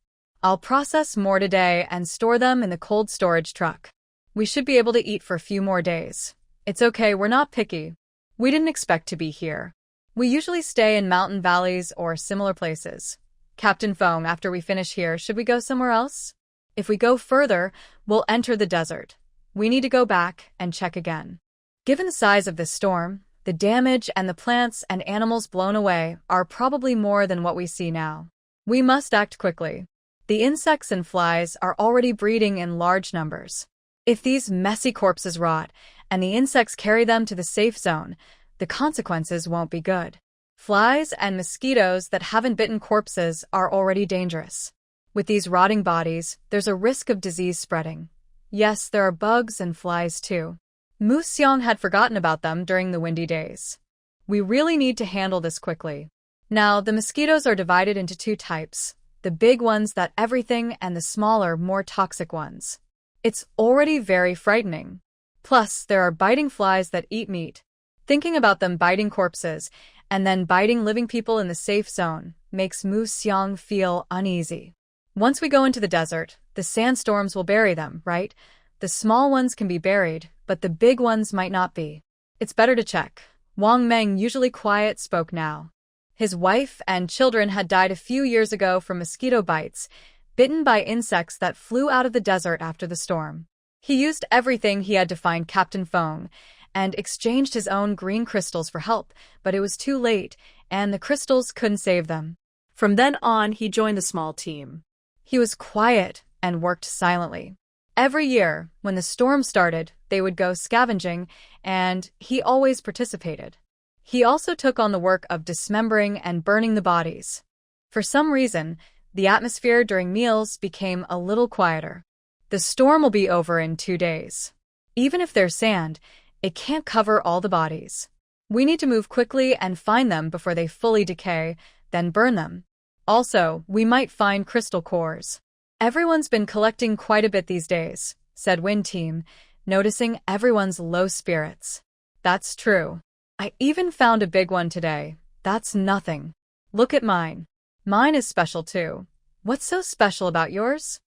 I'll process more today and store them in the cold storage truck. We should be able to eat for a few more days. It's okay, we're not picky. We didn't expect to be here. We usually stay in mountain valleys or similar places. Captain Feng, after we finish here, should we go somewhere else? If we go further, we'll enter the desert. We need to go back and check again. Given the size of this storm, the damage and the plants and animals blown away are probably more than what we see now. We must act quickly. The insects and flies are already breeding in large numbers. If these messy corpses rot and the insects carry them to the safe zone, the consequences won't be good. Flies and mosquitoes that haven't bitten corpses are already dangerous. With these rotting bodies, there's a risk of disease spreading. Yes, there are bugs and flies too. Mu Xiang had forgotten about them during the windy days. We really need to handle this quickly. Now, the mosquitoes are divided into two types, the big ones that everything and the smaller, more toxic ones. It's already very frightening. Plus, there are biting flies that eat meat. Thinking about them biting corpses and then biting living people in the safe zone makes Mu Xiang feel uneasy. Once we go into the desert, the sandstorms will bury them, right? The small ones can be buried, but the big ones might not be. It's better to check. Wang Meng, usually quiet, spoke now. His wife and children had died a few years ago from mosquito bites, bitten by insects that flew out of the desert after the storm. He used everything he had to find Captain Feng and exchanged his own green crystals for help, but it was too late, and the crystals couldn't save them. From then on, he joined the small team. He was quiet and worked silently. Every year, when the storm started, they would go scavenging, and he always participated. He also took on the work of dismembering and burning the bodies. For some reason, the atmosphere during meals became a little quieter. The storm will be over in 2 days. Even if there's sand, it can't cover all the bodies. We need to move quickly and find them before they fully decay, then burn them. Also, we might find crystal cores. Everyone's been collecting quite a bit these days, said Wind Team, noticing everyone's low spirits. That's true. I even found a big one today. That's nothing. Look at mine. Mine is special too. What's so special about yours?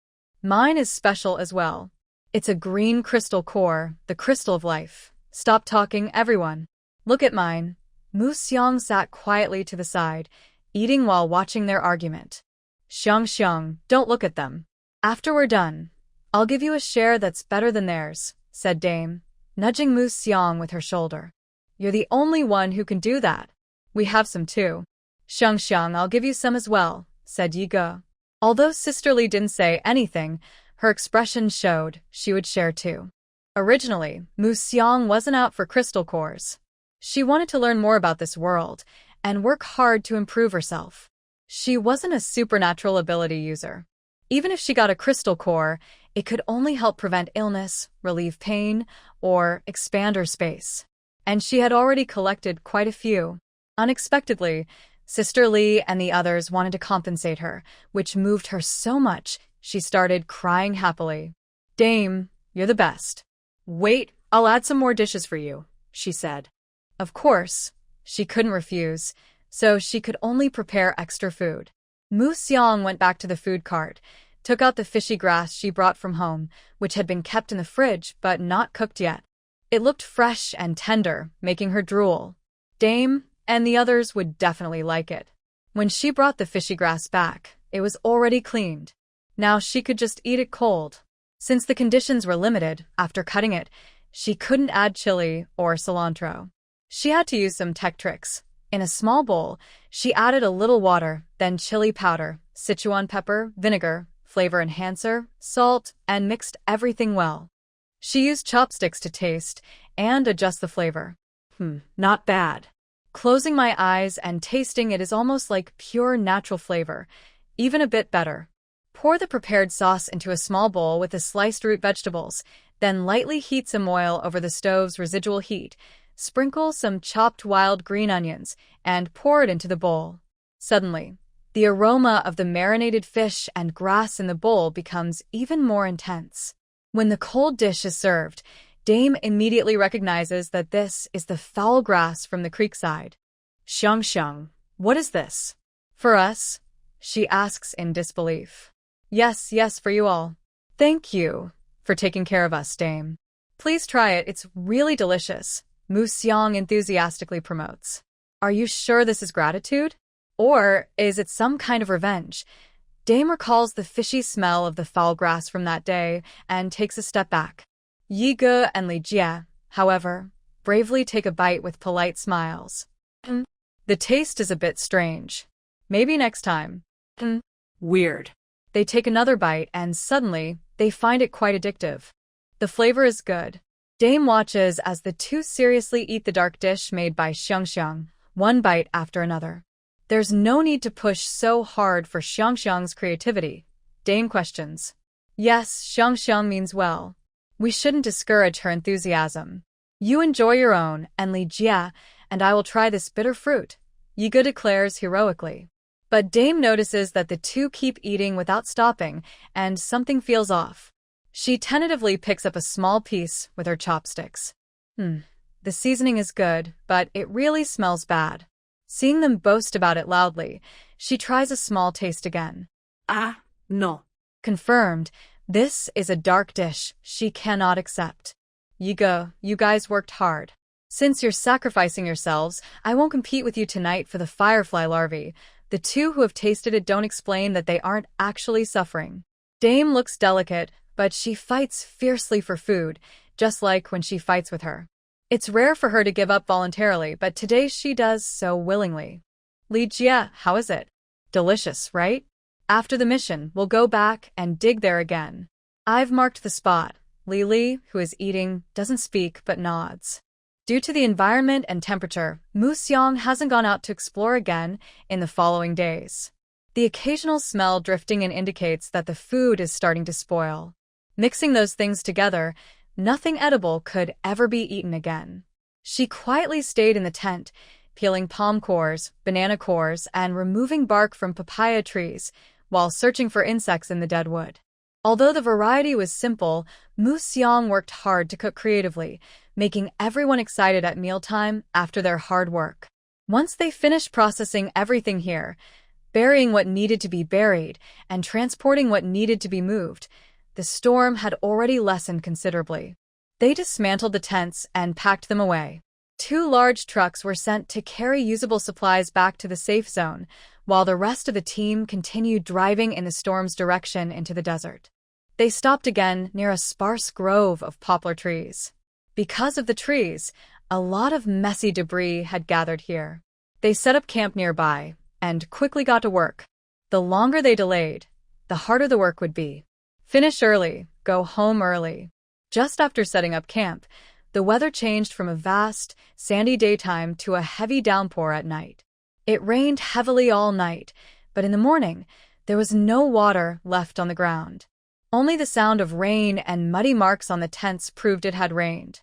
Mine is special as well. It's a green crystal core, the crystal of life. Stop talking, everyone. Look at mine. Mu Xiang sat quietly to the side, eating while watching their argument. Xiang, don't look at them. After we're done, I'll give you a share that's better than theirs, said Dame, nudging Mu Xiang with her shoulder. You're the only one who can do that. We have some too. Xiang, I'll give you some as well, said Yi Ge. Although Sister Li didn't say anything, her expression showed she would share too. Originally, Mu Xiang wasn't out for crystal cores. She wanted to learn more about this world and work hard to improve herself. She wasn't a supernatural ability user. Even if she got a crystal core, it could only help prevent illness, relieve pain, or expand her space. And she had already collected quite a few. Unexpectedly, Sister Li and the others wanted to compensate her, which moved her so much she started crying happily. Dame, you're the best. Wait, I'll add some more dishes for you, she said. Of course, she couldn't refuse, so she could only prepare extra food. Mu Xiang went back to the food cart, took out the fishy grass she brought from home, which had been kept in the fridge but not cooked yet. It looked fresh and tender, making her drool. Dame and the others would definitely like it. When she brought the fishy grass back, it was already cleaned. Now she could just eat it cold. Since the conditions were limited, after cutting it, she couldn't add chili or cilantro. She had to use some tech tricks. In a small bowl, she added a little water, then chili powder, Sichuan pepper, vinegar, flavor enhancer, salt, and mixed everything well. She used chopsticks to taste and adjust the flavor. Not bad. Closing my eyes and tasting it is almost like pure natural flavor, even a bit better. Pour the prepared sauce into a small bowl with the sliced root vegetables, then lightly heat some oil over the stove's residual heat. Sprinkle some chopped wild green onions and pour it into the bowl. Suddenly, the aroma of the marinated fish and grass in the bowl becomes even more intense. When the cold dish is served, Dame immediately recognizes that this is the foul grass from the creekside. Xiang, what is this? For us? She asks in disbelief. Yes, for you all. Thank you for taking care of us, Dame. Please try it, it's really delicious, Mu Xiang enthusiastically promotes. Are you sure this is gratitude? Or is it some kind of revenge? Dame recalls the fishy smell of the foul grass from that day and takes a step back. Yi Ge and Li Jie, however, bravely take a bite with polite smiles. The taste is a bit strange. Maybe next time. Weird. They take another bite and suddenly, they find it quite addictive. The flavor is good. Dame watches as the two seriously eat the dark dish made by Xiang, one bite after another. There's no need to push so hard for Xiang's creativity. Dame questions. Yes, Xiang means well. We shouldn't discourage her enthusiasm. You enjoy your own, and Li Jie, and I will try this bitter fruit, Yi Ge declares heroically. But Dame notices that the two keep eating without stopping, and something feels off. She tentatively picks up a small piece with her chopsticks. The seasoning is good, but it really smells bad. Seeing them boast about it loudly, she tries a small taste again. No. Confirmed, this is a dark dish she cannot accept. Yi Ge, you guys worked hard. Since you're sacrificing yourselves, I won't compete with you tonight for the firefly larvae. The two who have tasted it don't explain that they aren't actually suffering. Dame looks delicate, but she fights fiercely for food, just like when she fights with her. It's rare for her to give up voluntarily, but today she does so willingly. Li Jie, how is it? Delicious, right? After the mission, we'll go back and dig there again. I've marked the spot. Li, who is eating, doesn't speak but nods. Due to the environment and temperature, Mu Xiang hasn't gone out to explore again in the following days. The occasional smell drifting in indicates that the food is starting to spoil. Mixing those things together, nothing edible could ever be eaten again. She quietly stayed in the tent, peeling palm cores, banana cores, and removing bark from papaya trees, while searching for insects in the dead wood. Although the variety was simple, Mu Xiang worked hard to cook creatively, making everyone excited at mealtime after their hard work. Once they finished processing everything here, burying what needed to be buried and transporting what needed to be moved, the storm had already lessened considerably. They dismantled the tents and packed them away. 2 large trucks were sent to carry usable supplies back to the safe zone, while the rest of the team continued driving in the storm's direction into the desert. They stopped again near a sparse grove of poplar trees. Because of the trees, a lot of messy debris had gathered here. They set up camp nearby and quickly got to work. The longer they delayed, the harder the work would be. Finish early, go home early. Just after setting up camp, the weather changed from a vast, sandy daytime to a heavy downpour at night. It rained heavily all night, but in the morning, there was no water left on the ground. Only the sound of rain and muddy marks on the tents proved it had rained.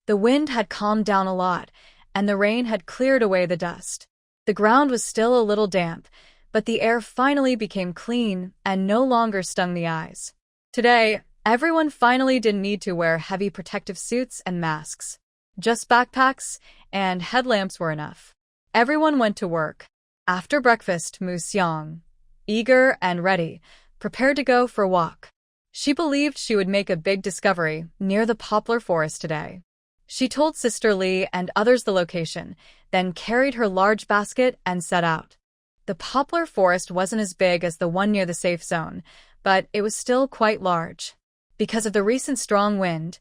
The wind had calmed down a lot, and the rain had cleared away the dust. The ground was still a little damp, but the air finally became clean and no longer stung the eyes. Today, everyone finally didn't need to wear heavy protective suits and masks. Just backpacks and headlamps were enough. Everyone went to work. After breakfast, Mu Xiang, eager and ready, prepared to go for a walk. She believed she would make a big discovery near the poplar forest today. She told Sister Li and others the location, then carried her large basket and set out. The poplar forest wasn't as big as the one near the safe zone, but it was still quite large. Because of the recent strong wind,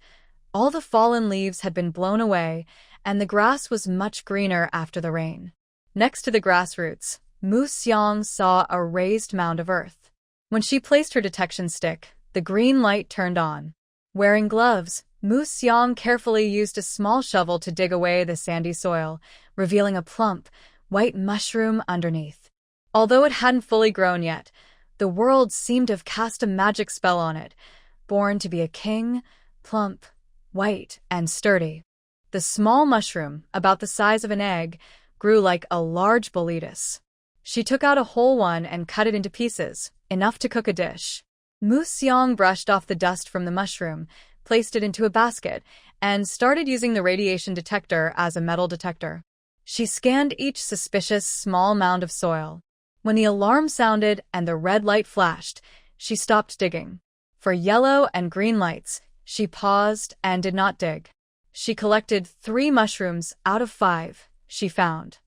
all the fallen leaves had been blown away, and the grass was much greener after the rain. Next to the grass roots, Mu Xiang saw a raised mound of earth. When she placed her detection stick, the green light turned on. Wearing gloves, Mu Xiang carefully used a small shovel to dig away the sandy soil, revealing a plump, white mushroom underneath. Although it hadn't fully grown yet, the world seemed to have cast a magic spell on it, born to be a king, plump, white, and sturdy. The small mushroom, about the size of an egg, grew like a large boletus. She took out a whole one and cut it into pieces, enough to cook a dish. Mu Xiang brushed off the dust from the mushroom, placed it into a basket, and started using the radiation detector as a metal detector. She scanned each suspicious small mound of soil. When the alarm sounded and the red light flashed, she stopped digging. For yellow and green lights, she paused and did not dig. She collected 3 mushrooms out of 5 she found.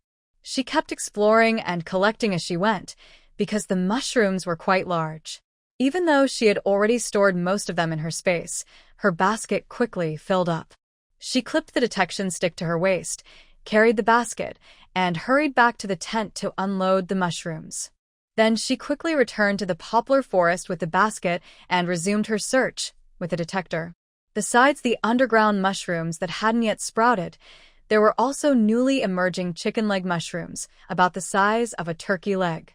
She kept exploring and collecting as she went, because the mushrooms were quite large. Even though she had already stored most of them in her space, her basket quickly filled up. She clipped the detection stick to her waist, carried the basket, and hurried back to the tent to unload the mushrooms. Then she quickly returned to the poplar forest with the basket and resumed her search with the detector. Besides the underground mushrooms that hadn't yet sprouted, there were also newly emerging chicken leg mushrooms, about the size of a turkey leg.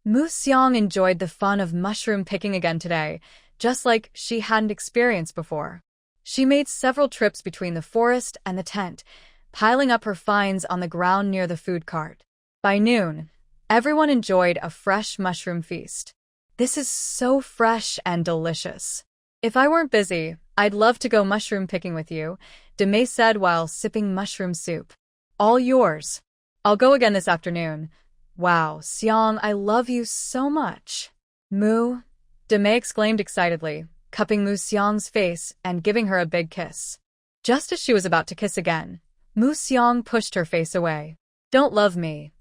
Mu Xiang enjoyed the fun of mushroom picking again today, just like she hadn't experienced before. She made several trips between the forest and the tent, piling up her finds on the ground near the food cart. By noon, everyone enjoyed a fresh mushroom feast. This is so fresh and delicious. If I weren't busy, I'd love to go mushroom picking with you, Demei said while sipping mushroom soup. All yours. I'll go again this afternoon. Wow, Xiang, I love you so much. Mu, Demei exclaimed excitedly, cupping Mu Xiang's face and giving her a big kiss. Just as she was about to kiss again, Mu Xiang pushed her face away. Don't love me.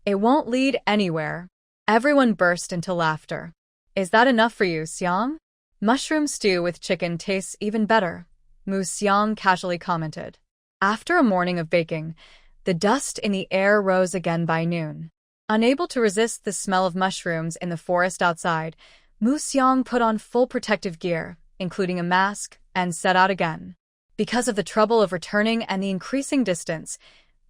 It won't lead anywhere. Everyone burst into laughter. Is that enough for you, Xiang? Mushroom stew with chicken tastes even better, Mu Xiang casually commented. After a morning of baking, the dust in the air rose again by noon. Unable to resist the smell of mushrooms in the forest outside, Mu Xiang put on full protective gear, including a mask, and set out again. Because of the trouble of returning and the increasing distance,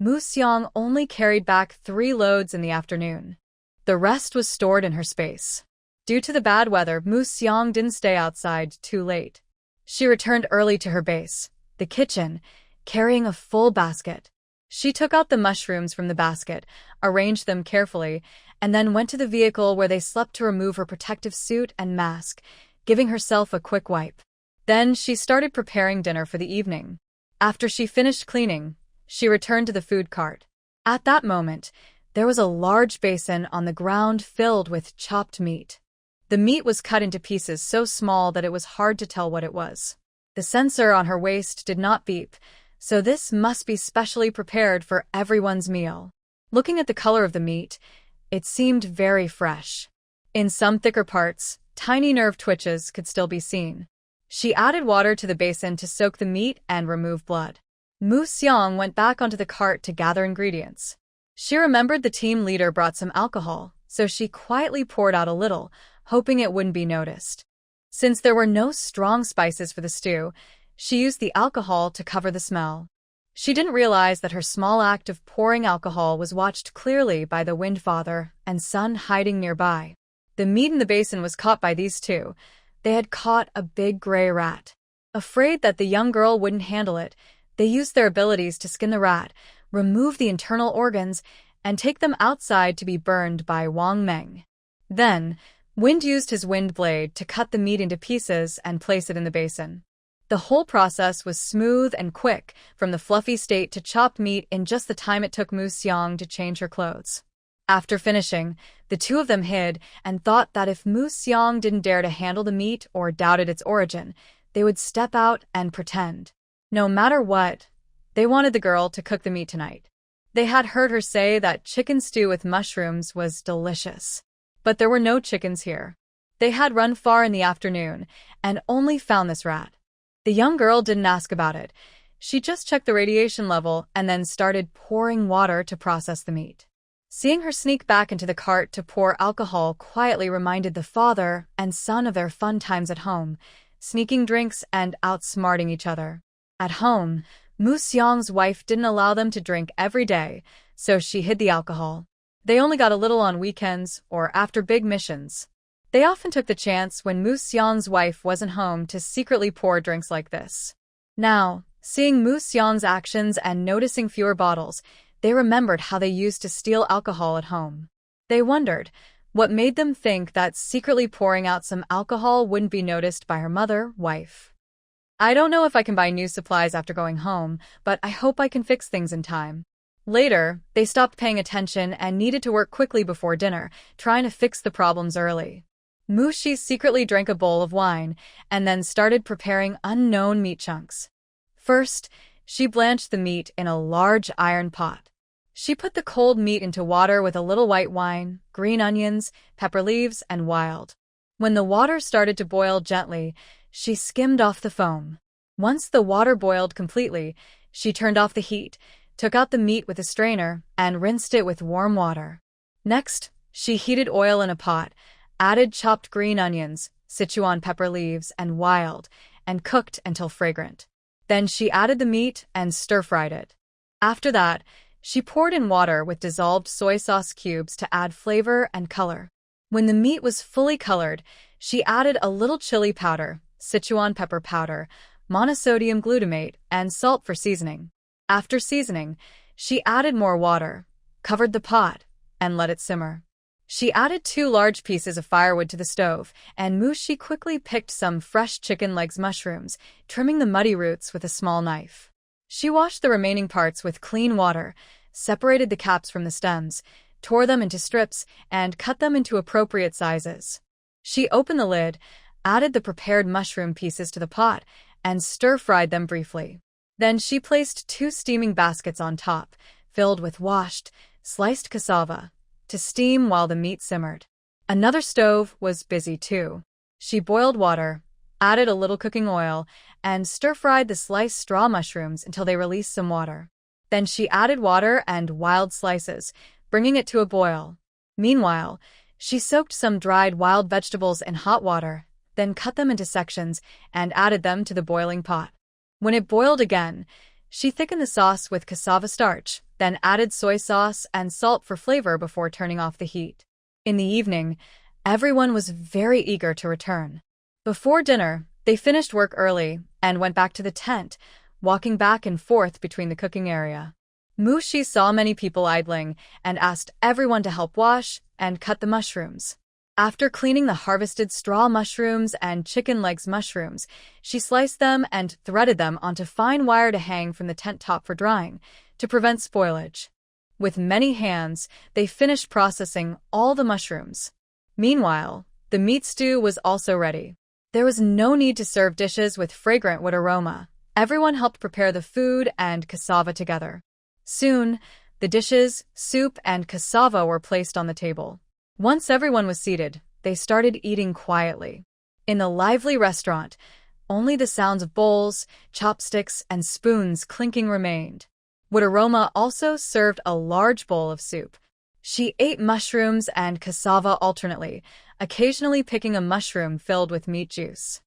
Mu Xiang only carried back 3 loads in the afternoon. The rest was stored in her space. Due to the bad weather, Mu Xiang didn't stay outside too late. She returned early to her base, the kitchen, carrying a full basket. She took out the mushrooms from the basket, arranged them carefully, and then went to the vehicle where they slept to remove her protective suit and mask, giving herself a quick wipe. Then she started preparing dinner for the evening. After she finished cleaning, she returned to the food cart. At that moment, there was a large basin on the ground filled with chopped meat. The meat was cut into pieces so small that it was hard to tell what it was. The sensor on her waist did not beep, so this must be specially prepared for everyone's meal. Looking at the color of the meat, it seemed very fresh. In some thicker parts, tiny nerve twitches could still be seen. She added water to the basin to soak the meat and remove blood. Mu Xiang went back onto the cart to gather ingredients. She remembered the team leader brought some alcohol, so she quietly poured out a little, hoping it wouldn't be noticed. Since there were no strong spices for the stew, she used the alcohol to cover the smell. She didn't realize that her small act of pouring alcohol was watched clearly by the Wind Father and Sun hiding nearby. The meat in the basin was caught by these two. They had caught a big gray rat. Afraid that the young girl wouldn't handle it, they used their abilities to skin the rat, remove the internal organs, and take them outside to be burned by Wang Meng. Then, Wind used his wind blade to cut the meat into pieces and place it in the basin. The whole process was smooth and quick, from the fluffy state to chopped meat in just the time it took Mu Xiang to change her clothes. After finishing, the two of them hid and thought that if Mu Xiang didn't dare to handle the meat or doubted its origin, they would step out and pretend. No matter what, they wanted the girl to cook the meat tonight. They had heard her say that chicken stew with mushrooms was delicious. But there were no chickens here. They had run far in the afternoon and only found this rat. The young girl didn't ask about it. She just checked the radiation level and then started pouring water to process the meat. Seeing her sneak back into the cart to pour alcohol quietly reminded the father and son of their fun times at home, sneaking drinks and outsmarting each other. At home, Mu Xiang's wife didn't allow them to drink every day, so she hid the alcohol. They only got a little on weekends or after big missions. They often took the chance when Mu Xiang's wife wasn't home to secretly pour drinks like this. Now, seeing Mu Xiang's actions and noticing fewer bottles, they remembered how they used to steal alcohol at home. They wondered what made them think that secretly pouring out some alcohol wouldn't be noticed by her wife. I don't know if I can buy new supplies after going home, but I hope I can fix things in time. Later, they stopped paying attention and needed to work quickly before dinner, trying to fix the problems early. Mu Xi secretly drank a bowl of wine and then started preparing unknown meat chunks. First, she blanched the meat in a large iron pot. She put the cold meat into water with a little white wine, green onions, pepper leaves, and wild. When the water started to boil gently, she skimmed off the foam. Once the water boiled completely, she turned off the heat, took out the meat with a strainer, and rinsed it with warm water. Next, she heated oil in a pot, added chopped green onions, Sichuan pepper leaves, and wild, and cooked until fragrant. Then she added the meat and stir-fried it. After that, she poured in water with dissolved soy sauce cubes to add flavor and color. When the meat was fully colored, she added a little chili powder, Sichuan pepper powder, monosodium glutamate, and salt for seasoning. After seasoning, she added more water, covered the pot, and let it simmer. She added 2 large pieces of firewood to the stove, and Mu Xi quickly picked some fresh chicken legs mushrooms, trimming the muddy roots with a small knife. She washed the remaining parts with clean water, separated the caps from the stems, tore them into strips, and cut them into appropriate sizes. She opened the lid, added the prepared mushroom pieces to the pot, and stir-fried them briefly. Then she placed 2 steaming baskets on top, filled with washed, sliced cassava, to steam while the meat simmered. Another stove was busy too. She boiled water, added a little cooking oil, and stir-fried the sliced straw mushrooms until they released some water. Then she added water and wild slices, bringing it to a boil. Meanwhile, she soaked some dried wild vegetables in hot water, then cut them into sections and added them to the boiling pot. When it boiled again, she thickened the sauce with cassava starch, then added soy sauce and salt for flavor before turning off the heat. In the evening, everyone was very eager to return. Before dinner, they finished work early and went back to the tent, walking back and forth between the cooking area. Mushi saw many people idling and asked everyone to help wash and cut the mushrooms. After cleaning the harvested straw mushrooms and chicken legs mushrooms, she sliced them and threaded them onto fine wire to hang from the tent top for drying, to prevent spoilage. With many hands, they finished processing all the mushrooms. Meanwhile, the meat stew was also ready. There was no need to serve dishes with fragrant wood aroma. Everyone helped prepare the food and cassava together. Soon, the dishes, soup, and cassava were placed on the table. Once everyone was seated, they started eating quietly. In the lively restaurant, only the sounds of bowls, chopsticks, and spoons clinking remained. Wood-aroma also served a large bowl of soup. She ate mushrooms and cassava alternately, occasionally picking a mushroom filled with meat juice.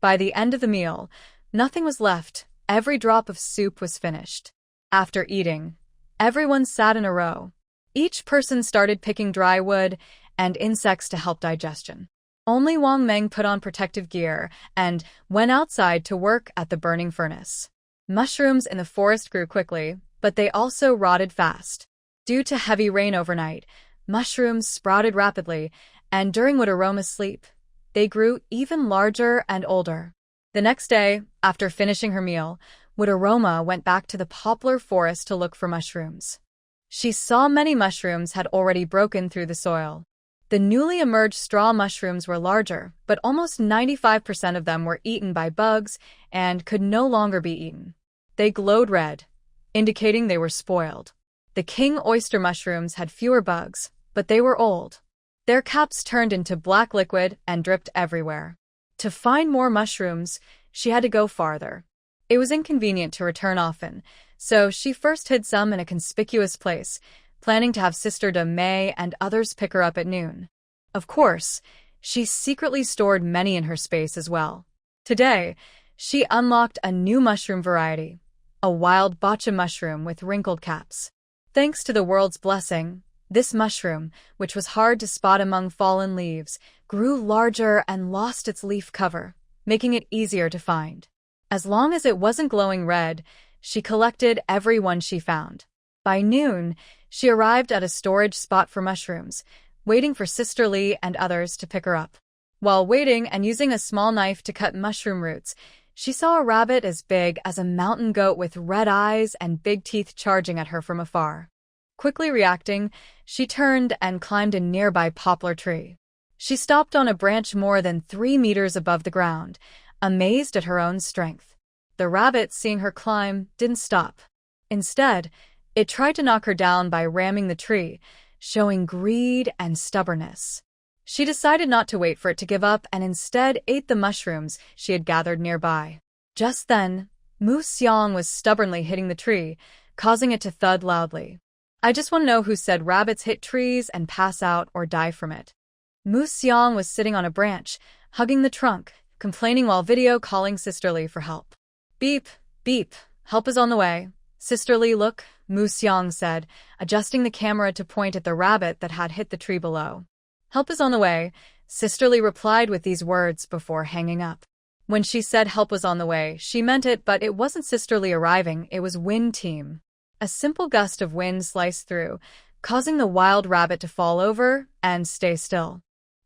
By the end of the meal, nothing was left. Every drop of soup was finished. After eating, everyone sat in a row. Each person started picking dry wood and insects to help digestion. Only Wang Meng put on protective gear and went outside to work at the burning furnace. Mushrooms in the forest grew quickly, but they also rotted fast. Due to heavy rain overnight, mushrooms sprouted rapidly, and during Wood-aroma's sleep, they grew even larger and older. The next day, after finishing her meal, Wood-aroma went back to the poplar forest to look for mushrooms. She saw many mushrooms had already broken through the soil. The newly emerged straw mushrooms were larger, but almost 95% of them were eaten by bugs and could no longer be eaten. They glowed red, indicating they were spoiled. The king oyster mushrooms had fewer bugs, but they were old. Their caps turned into black liquid and dripped everywhere. To find more mushrooms, she had to go farther. It was inconvenient to return often, so she first hid some in a conspicuous place, planning to have Sister De May and others pick her up at noon. Of course, she secretly stored many in her space as well. Today, she unlocked a new mushroom variety, a wild bacha mushroom with wrinkled caps. Thanks to the world's blessing, this mushroom, which was hard to spot among fallen leaves, grew larger and lost its leaf cover, making it easier to find. As long as it wasn't glowing red, she collected every one she found. By noon, she arrived at a storage spot for mushrooms, waiting for Sister Lee and others to pick her up. While waiting and using a small knife to cut mushroom roots, she saw a rabbit as big as a mountain goat with red eyes and big teeth charging at her from afar. Quickly reacting, she turned and climbed a nearby poplar tree. She stopped on a branch more than 3 meters above the ground, amazed at her own strength. The rabbit, seeing her climb, didn't stop. Instead, it tried to knock her down by ramming the tree, showing greed and stubbornness. She decided not to wait for it to give up and instead ate the mushrooms she had gathered nearby. Just then, Mu Xiang was stubbornly hitting the tree, causing it to thud loudly. I just want to know who said rabbits hit trees and pass out or die from it. Mu Xiang was sitting on a branch, hugging the trunk, complaining while video calling Sister Lee for help. Beep, beep, help is on the way. Sister Lee, look, Mu Xiang said, adjusting the camera to point at the rabbit that had hit the tree below. Help is on the way, Sister Lee replied with these words before hanging up. When she said help was on the way, she meant it, but it wasn't Sister Lee arriving, it was Wind Team. A simple gust of wind sliced through, causing the wild rabbit to fall over and stay still.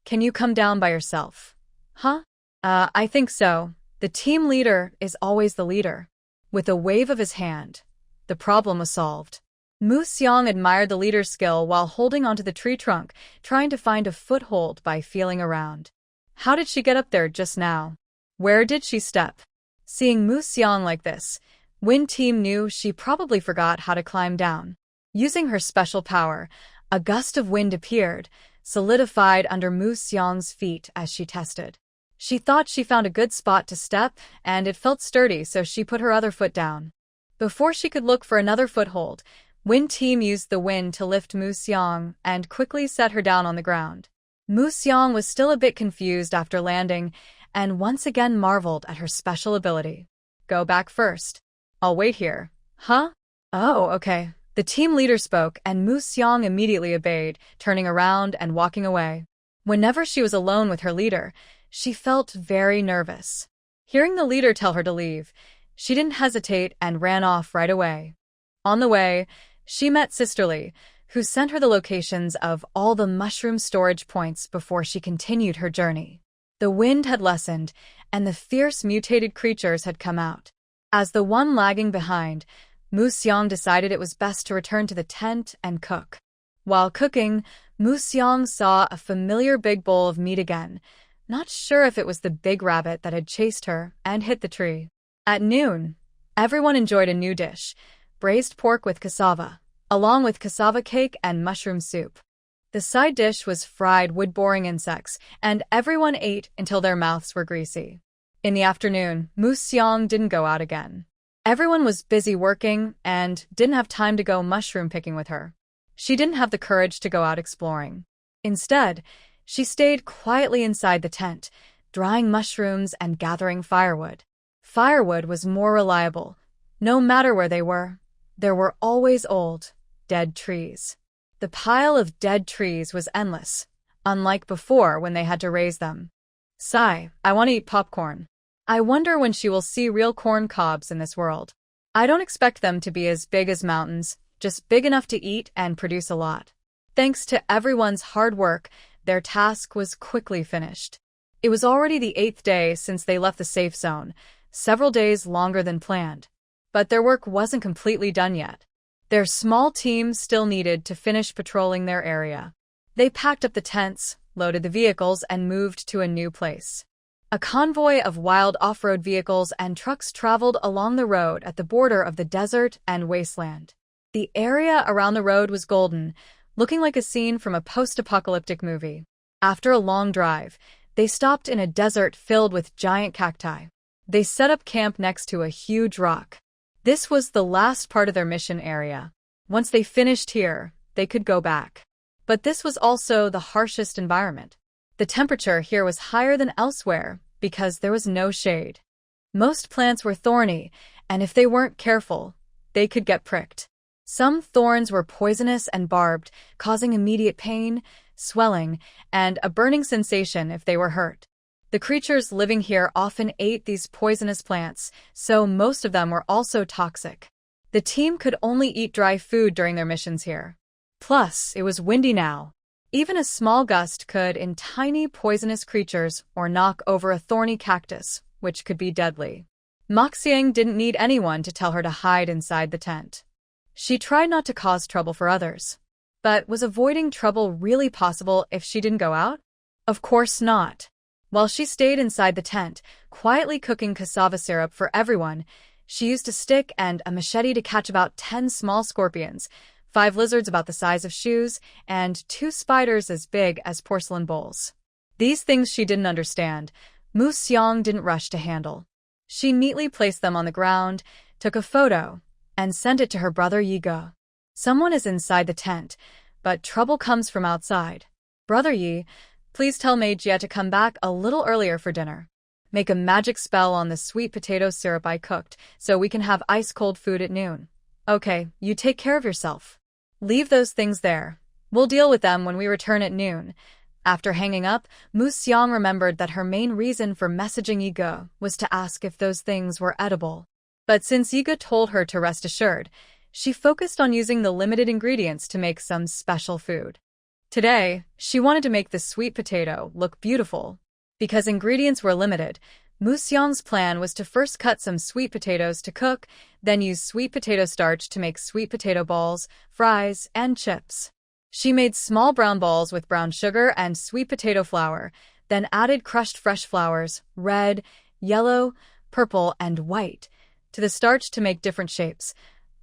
Can you come down by yourself? Huh? I think so. The team leader is always the leader. With a wave of his hand, the problem was solved. Mu Xiang admired the leader's skill while holding onto the tree trunk, trying to find a foothold by feeling around. How did she get up there just now? Where did she step? Seeing Mu Xiang like this, Wind Team knew she probably forgot how to climb down. Using her special power, a gust of wind appeared, solidified under Mu Xiang's feet as she tested. She thought she found a good spot to step, and it felt sturdy, so she put her other foot down. Before she could look for another foothold, Wind Team used the wind to lift Mu Xiang and quickly set her down on the ground. Mu Xiang was still a bit confused after landing, and once again marveled at her special ability. Go back first. I'll wait here. Huh? Oh, okay. The team leader spoke, and Mu Xiang immediately obeyed, turning around and walking away. Whenever she was alone with her leader, she felt very nervous. Hearing the leader tell her to leave, she didn't hesitate and ran off right away. On the way, she met Sisterly, who sent her the locations of all the mushroom storage points before she continued her journey. The wind had lessened, and the fierce mutated creatures had come out. As the one lagging behind, Musyong decided it was best to return to the tent and cook. While cooking, Musyong saw a familiar big bowl of meat again, not sure if it was the big rabbit that had chased her and hit the tree. At noon, everyone enjoyed a new dish, braised pork with cassava, along with cassava cake and mushroom soup. The side dish was fried wood-boring insects, and everyone ate until their mouths were greasy. In the afternoon, Musyong didn't go out again. Everyone was busy working and didn't have time to go mushroom picking with her. She didn't have the courage to go out exploring. Instead, she stayed quietly inside the tent, drying mushrooms and gathering firewood. Firewood was more reliable. No matter where they were, there were always old, dead trees. The pile of dead trees was endless, unlike before when they had to raise them. Sigh, I want to eat popcorn. I wonder when she will see real corn cobs in this world. I don't expect them to be as big as mountains, just big enough to eat and produce a lot. Thanks to everyone's hard work, their task was quickly finished. It was already the 8th day since they left the safe zone, several days longer than planned. But their work wasn't completely done yet. Their small team still needed to finish patrolling their area. They packed up the tents, loaded the vehicles, and moved to a new place. A convoy of wild off-road vehicles and trucks traveled along the road at the border of the desert and wasteland. The area around the road was golden, looking like a scene from a post-apocalyptic movie. After a long drive, they stopped in a desert filled with giant cacti. They set up camp next to a huge rock. This was the last part of their mission area. Once they finished here, they could go back. But this was also the harshest environment. The temperature here was higher than elsewhere because there was no shade. Most plants were thorny, and if they weren't careful, they could get pricked. Some thorns were poisonous and barbed, causing immediate pain, swelling, and a burning sensation if they were hurt. The creatures living here often ate these poisonous plants, so most of them were also toxic. The team could only eat dry food during their missions here. Plus, it was windy now. Even a small gust could in tiny poisonous creatures or knock over a thorny cactus, which could be deadly. Moxiang didn't need anyone to tell her to hide inside the tent. She tried not to cause trouble for others. But was avoiding trouble really possible if she didn't go out? Of course not. While she stayed inside the tent, quietly cooking cassava syrup for everyone, she used a stick and a machete to catch about 10 small scorpions, 5 lizards about the size of shoes, and 2 spiders as big as porcelain bowls. These things she didn't understand. Musyong didn't rush to handle. She neatly placed them on the ground, took a photo, and sent it to her brother Yigo. Someone is inside the tent, but trouble comes from outside. Brother Yi, please tell Mei Jie to come back a little earlier for dinner. Make a magic spell on the sweet potato syrup I cooked so we can have ice-cold food at noon. Okay, you take care of yourself. Leave those things there. We'll deal with them when we return at noon. After hanging up, Musyong remembered that her main reason for messaging Yigo was to ask if those things were edible. But since Yigo told her to rest assured, she focused on using the limited ingredients to make some special food. Today, she wanted to make the sweet potato look beautiful. Because ingredients were limited, Musyong's plan was to first cut some sweet potatoes to cook, then use sweet potato starch to make sweet potato balls, fries, and chips. She made small brown balls with brown sugar and sweet potato flour, then added crushed fresh flowers, red, yellow, purple, and white, to the starch to make different shapes,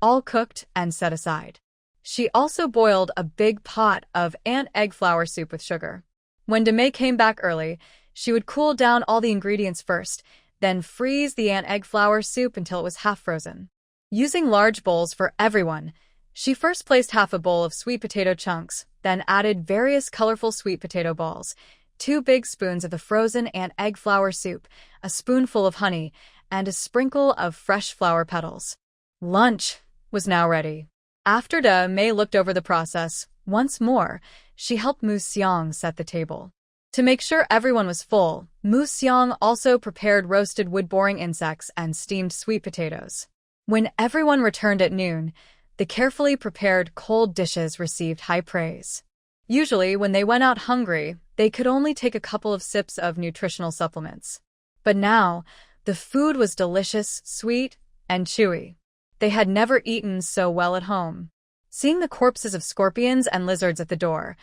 all cooked and set aside. She also boiled a big pot of ant egg flour soup with sugar. When Demei came back early, she would cool down all the ingredients first, then freeze the ant egg flour soup until it was half frozen. Using large bowls for everyone, she first placed half a bowl of sweet potato chunks, then added various colorful sweet potato balls, 2 big spoons of the frozen ant egg flour soup, a spoonful of honey, and a sprinkle of fresh flower petals. Lunch was now ready. After Demei looked over the process, once more, she helped Musyong set the table. To make sure everyone was full, Musyong also prepared roasted wood-boring insects and steamed sweet potatoes. When everyone returned at noon, The carefully prepared cold dishes received high praise. Usually, when they went out hungry, they could only take a couple of sips of nutritional supplements. But now, the food was delicious, sweet, and chewy. They had never eaten so well at home. Seeing the corpses of scorpions and lizards at the door,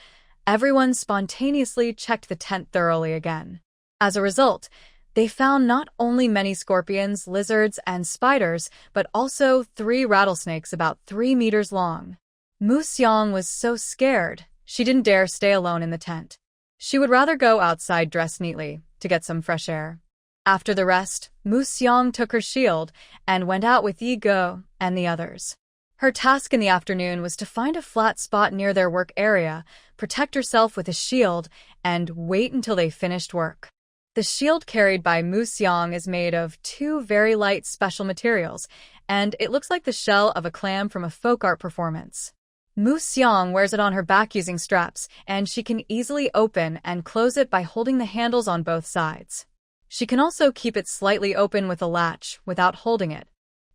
everyone spontaneously checked the tent thoroughly again. As a result, they found not only many scorpions, lizards, and spiders, but also 3 rattlesnakes about 3 meters long. Musyong was so scared, she didn't dare stay alone in the tent. She would rather go outside dressed neatly to get some fresh air. After the rest, Musyong took her shield and went out with Yi Go and the others. Her task in the afternoon was to find a flat spot near their work area, protect herself with a shield, and wait until they finished work. The shield carried by Musyong is made of 2 very light special materials, and it looks like the shell of a clam from a folk art performance. Musyong wears it on her back using straps, and she can easily open and close it by holding the handles on both sides. She can also keep it slightly open with a latch without holding it.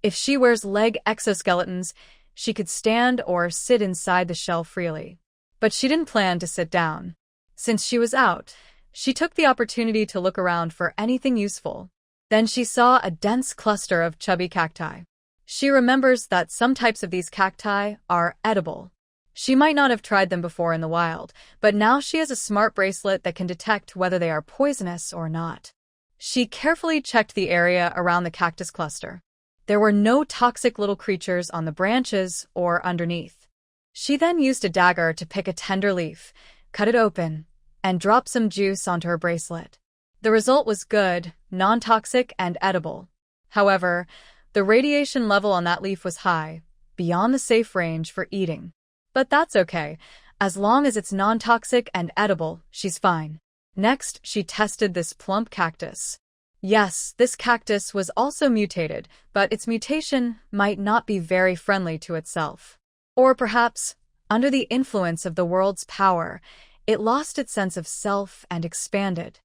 If she wears leg exoskeletons, she could stand or sit inside the shell freely. But she didn't plan to sit down. Since she was out, she took the opportunity to look around for anything useful. Then she saw a dense cluster of chubby cacti. She remembers that some types of these cacti are edible. She might not have tried them before in the wild, but now she has a smart bracelet that can detect whether they are poisonous or not. She carefully checked the area around the cactus cluster. There were no toxic little creatures on the branches or underneath. She then used a dagger to pick a tender leaf, cut it open, and drop some juice onto her bracelet. The result was good, non-toxic, and edible. However, the radiation level on that leaf was high, beyond the safe range for eating. But that's okay. As long as it's non-toxic and edible, she's fine. Next, she tested this plump cactus. Yes, this cactus was also mutated, but its mutation might not be very friendly to itself. Or perhaps, under the influence of the world's power, it lost its sense of self and expanded.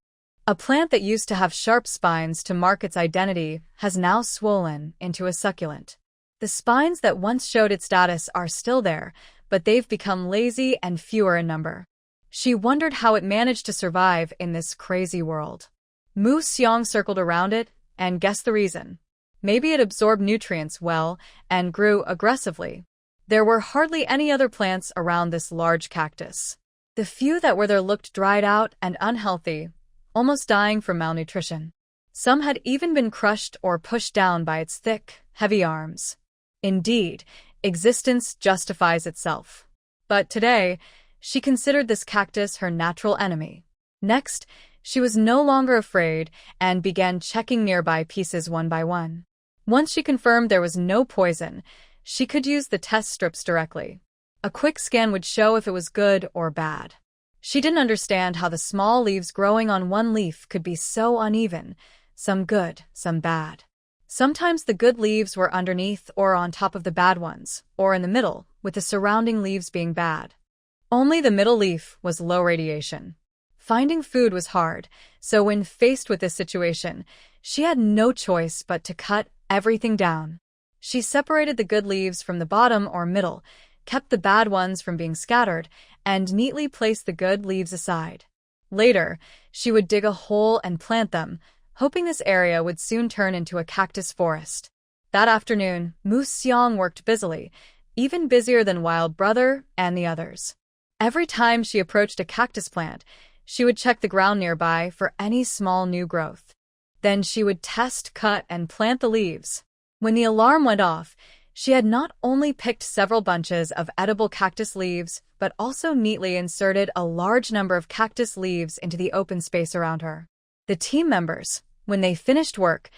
A plant that used to have sharp spines to mark its identity has now swollen into a succulent. The spines that once showed its status are still there, but they've become lazy and fewer in number. She wondered how it managed to survive in this crazy world. Musyong circled around it and guessed the reason. Maybe it absorbed nutrients well and grew aggressively. There were hardly any other plants around this large cactus. The few that were there looked dried out and unhealthy, almost dying from malnutrition. Some had even been crushed or pushed down by its thick, heavy arms. Indeed, existence justifies itself. But today, she considered this cactus her natural enemy. Next, she was no longer afraid and began checking nearby pieces one by one. Once she confirmed there was no poison, she could use the test strips directly. A quick scan would show if it was good or bad. She didn't understand how the small leaves growing on one leaf could be so uneven, some good, some bad. Sometimes the good leaves were underneath or on top of the bad ones, or in the middle, with the surrounding leaves being bad. Only the middle leaf was low radiation. Finding food was hard, so when faced with this situation, she had no choice but to cut everything down. She separated the good leaves from the bottom or middle, kept the bad ones from being scattered, and neatly placed the good leaves aside. Later, she would dig a hole and plant them, hoping this area would soon turn into a cactus forest. That afternoon, Musyong worked busily, even busier than Wild Brother and the others. Every time she approached a cactus plant, she would check the ground nearby for any small new growth. Then she would test, cut, and plant the leaves. When the alarm went off, she had not only picked several bunches of edible cactus leaves, but also neatly inserted a large number of cactus leaves into the open space around her. The team members, when they finished work,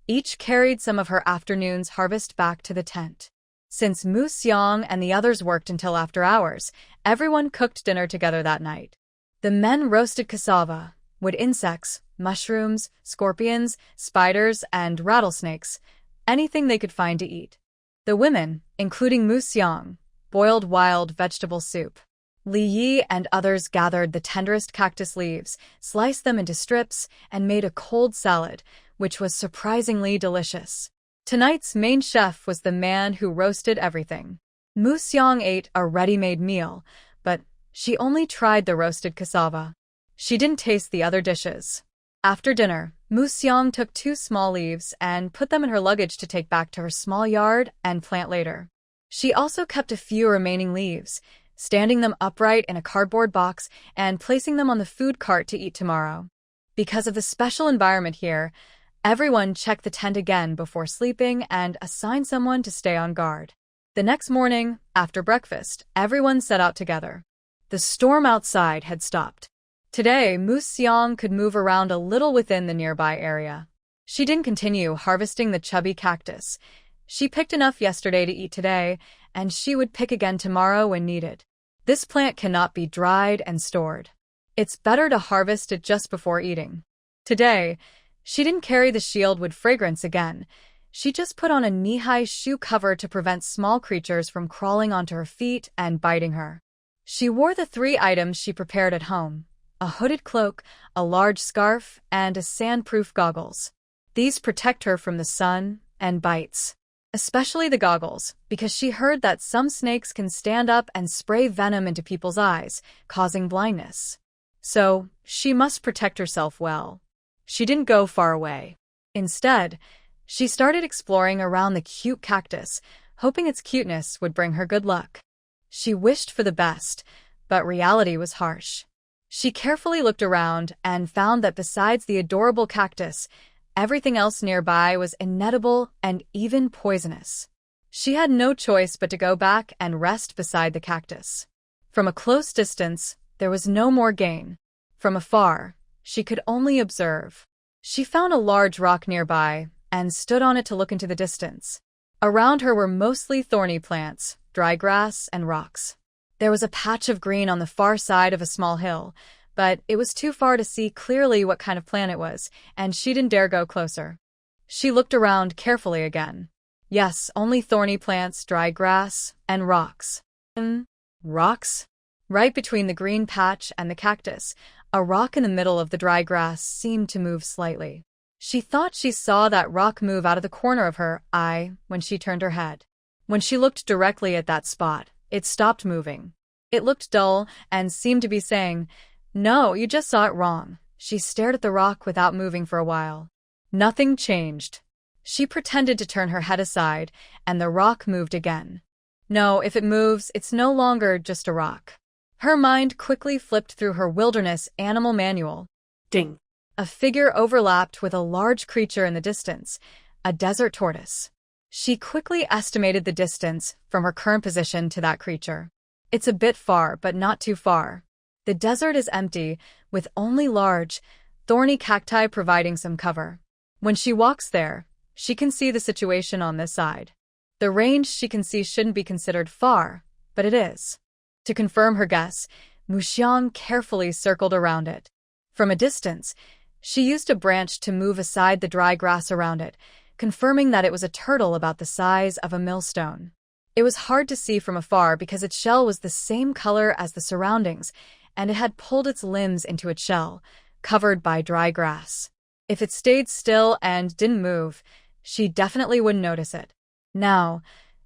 each carried some of her afternoon's harvest back to the tent. Since Musyong and the others worked until after hours, everyone cooked dinner together that night. The men roasted cassava, wood insects, mushrooms, scorpions, spiders, and rattlesnakes, anything they could find to eat. The women, including Musyong, boiled wild vegetable soup. Li Yi and others gathered the tenderest cactus leaves, sliced them into strips, and made a cold salad, which was surprisingly delicious. Tonight's main chef was the man who roasted everything. Mu Xiang ate a ready-made meal, but she only tried the roasted cassava. She didn't taste the other dishes. After dinner, Mu Xiang took 2 small leaves and put them in her luggage to take back to her small yard and plant later. She also kept a few remaining leaves, standing them upright in a cardboard box and placing them on the food cart to eat tomorrow. Because of the special environment here, everyone checked the tent again before sleeping and assigned someone to stay on guard. The next morning, after breakfast, everyone set out together. The storm outside had stopped. Today, Mu Xiang could move around a little within the nearby area. She didn't continue harvesting the chubby cactus. She picked enough yesterday to eat today, and she would pick again tomorrow when needed. This plant cannot be dried and stored. It's better to harvest it just before eating. Today, she didn't carry the shield with fragrance again. She just put on a knee-high shoe cover to prevent small creatures from crawling onto her feet and biting her. She wore the 3 items she prepared at home: a hooded cloak, a large scarf, and a sandproof goggles. These protect her from the sun and bites. Especially the goggles, because she heard that some snakes can stand up and spray venom into people's eyes, causing blindness. So, she must protect herself well. She didn't go far away. Instead, she started exploring around the cute cactus, hoping its cuteness would bring her good luck. She wished for the best, but reality was harsh. She carefully looked around and found that besides the adorable cactus, everything else nearby was inedible and even poisonous. She had no choice but to go back and rest beside the cactus. From a close distance, there was no more gain. From afar, she could only observe. She found a large rock nearby and stood on it to look into the distance. Around her were mostly thorny plants, dry grass, and rocks. There was a patch of green on the far side of a small hill, but it was too far to see clearly what kind of plant it was, and she didn't dare go closer. She looked around carefully again. Yes, only thorny plants, dry grass, and rocks. Rocks? Right between the green patch and the cactus, a rock in the middle of the dry grass seemed to move slightly. She thought she saw that rock move out of the corner of her eye when she turned her head. When she looked directly at that spot, it stopped moving. It looked dull and seemed to be saying, "No, you just saw it wrong." She stared at the rock without moving for a while. Nothing changed. She pretended to turn her head aside, and the rock moved again. No, if it moves, it's no longer just a rock. Her mind quickly flipped through her wilderness animal manual. Ding. A figure overlapped with a large creature in the distance, a desert tortoise. She quickly estimated the distance from her current position to that creature. It's a bit far, but not too far. The desert is empty, with only large, thorny cacti providing some cover. When she walks there, she can see the situation on this side. The range she can see shouldn't be considered far, but it is. To confirm her guess, Mu Xiang carefully circled around it. From a distance, she used a branch to move aside the dry grass around it, confirming that it was a turtle about the size of a millstone. It was hard to see from afar because its shell was the same color as the surroundings, and it had pulled its limbs into its shell, covered by dry grass. If it stayed still and didn't move, she definitely wouldn't notice it. Now,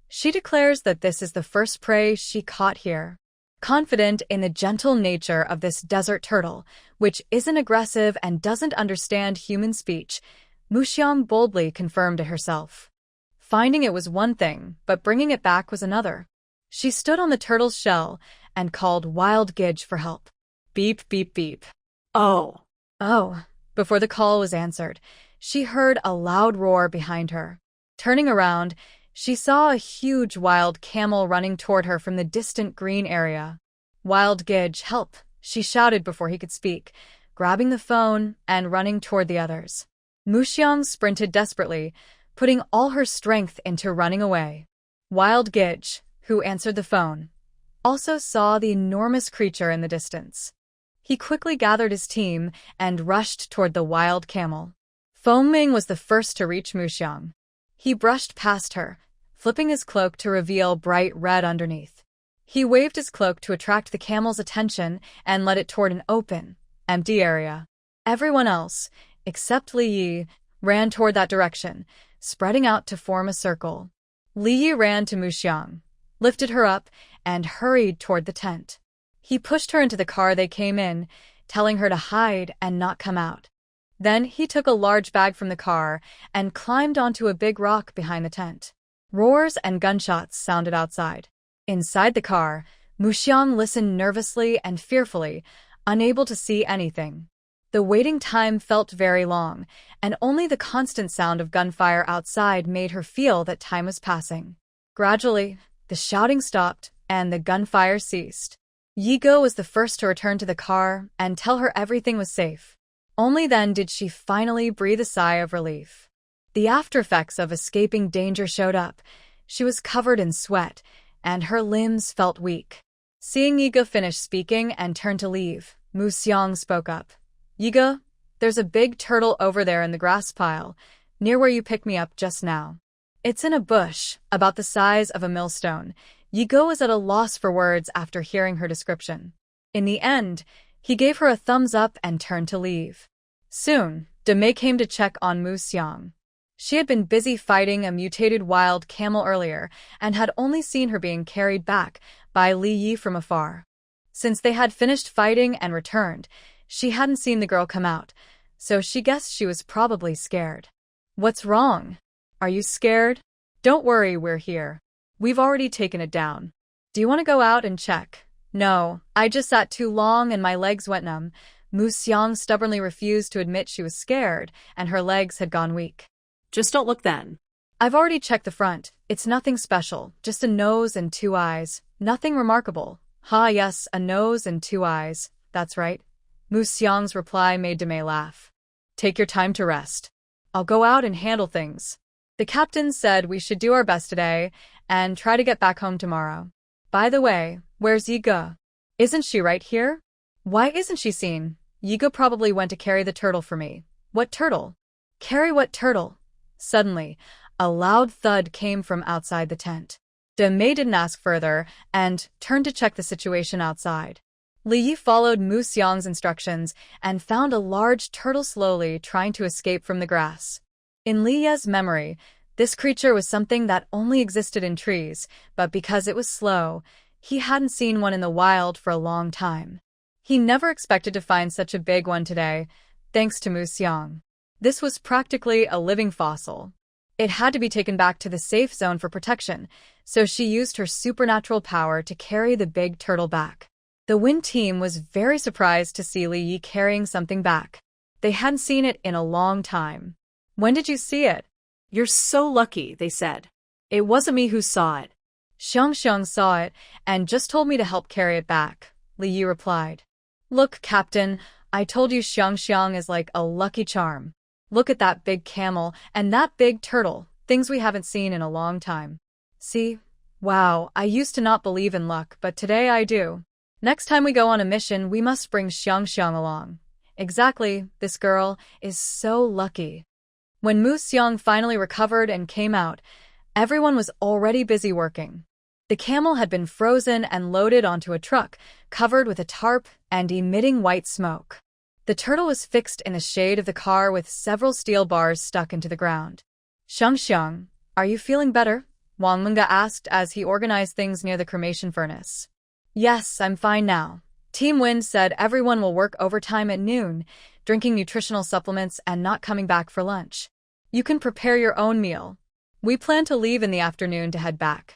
she declares that this is the first prey she caught here. Confident in the gentle nature of this desert turtle, which isn't aggressive and doesn't understand human speech, Mu Xiang boldly confirmed to herself. Finding it was one thing, but bringing it back was another. She stood on the turtle's shell and called Wild Gidge for help. Beep, beep, beep. Oh. Before the call was answered, she heard a loud roar behind her. Turning around, she saw a huge wild camel running toward her from the distant green area. Wild Gidge, help, she shouted before he could speak, grabbing the phone and running toward the others. Mu Xiang sprinted desperately, putting all her strength into running away. Wild Gidge, who answered the phone, also saw the enormous creature in the distance. He quickly gathered his team and rushed toward the wild camel. Fengming was the first to reach Mu Xiang. He brushed past her, flipping his cloak to reveal bright red underneath. He waved his cloak to attract the camel's attention and led it toward an open, empty area. Everyone else, except Li Yi, ran toward that direction, spreading out to form a circle. Li Yi ran to Mu Xiang. lifted her up, and hurried toward the tent. He pushed her into the car they came in, telling her to hide and not come out. Then he took a large bag from the car and climbed onto a big rock behind the tent. Roars and gunshots sounded outside. Inside the car, Muxiang listened nervously and fearfully, unable to see anything. The waiting time felt very long, and only the constant sound of gunfire outside made her feel that time was passing. Gradually, the shouting stopped, and the gunfire ceased. Yigo was the first to return to the car and tell her everything was safe. Only then did she finally breathe a sigh of relief. The aftereffects of escaping danger showed up. She was covered in sweat, and her limbs felt weak. Seeing Yigo finish speaking and turn to leave, Muxiang spoke up. Yigo, there's a big turtle over there in the grass pile, near where you picked me up just now. It's in a bush, about the size of a millstone. Yigo was at a loss for words after hearing her description. In the end, he gave her a thumbs up and turned to leave. Soon, Demei came to check on Muxiang. She had been busy fighting a mutated wild camel earlier and had only seen her being carried back by Li Yi from afar. Since they had finished fighting and returned, she hadn't seen the girl come out, so she guessed she was probably scared. What's wrong? Are you scared? Don't worry, we're here. We've already taken it down. Do you want to go out and check? No, I just sat too long and my legs went numb. Muxiang stubbornly refused to admit she was scared and her legs had gone weak. Just don't look then. I've already checked the front. It's nothing special, just a nose and 2 eyes. Nothing remarkable. Ha, yes, a nose and 2 eyes. That's right. Muxiang's reply made Demei laugh. Take your time to rest. I'll go out and handle things. The captain said we should do our best today and try to get back home tomorrow. By the way, where's Yigo? Isn't she right here? Why isn't she seen? Yigo probably went to carry the turtle for me. What turtle? Carry what turtle? Suddenly, a loud thud came from outside the tent. Demei didn't ask further and turned to check the situation outside. Li Yi followed Muxiang's instructions and found a large turtle slowly trying to escape from the grass. In Li Yi's memory, this creature was something that only existed in trees, but because it was slow, he hadn't seen one in the wild for a long time. He never expected to find such a big one today, thanks to Muxiang. This was practically a living fossil. It had to be taken back to the safe zone for protection, so she used her supernatural power to carry the big turtle back. The Wind team was very surprised to see Li Yi carrying something back. They hadn't seen it in a long time. When did you see it? You're so lucky, they said. It wasn't me who saw it. Xiang saw it and just told me to help carry it back, Li Yi replied. Look, Captain, I told you Xiang is like a lucky charm. Look at that big camel and that big turtle, things we haven't seen in a long time. See? Wow, I used to not believe in luck, but today I do. Next time we go on a mission, we must bring Xiang along. Exactly, this girl is so lucky. When Muxiang finally recovered and came out, everyone was already busy working. The camel had been frozen and loaded onto a truck, covered with a tarp and emitting white smoke. The turtle was fixed in the shade of the car with several steel bars stuck into the ground. Xiang, are you feeling better? Wang Munga asked as he organized things near the cremation furnace. Yes, I'm fine now. Team Wind said everyone will work overtime at noon, drinking nutritional supplements and not coming back for lunch. You can prepare your own meal. We plan to leave in the afternoon to head back.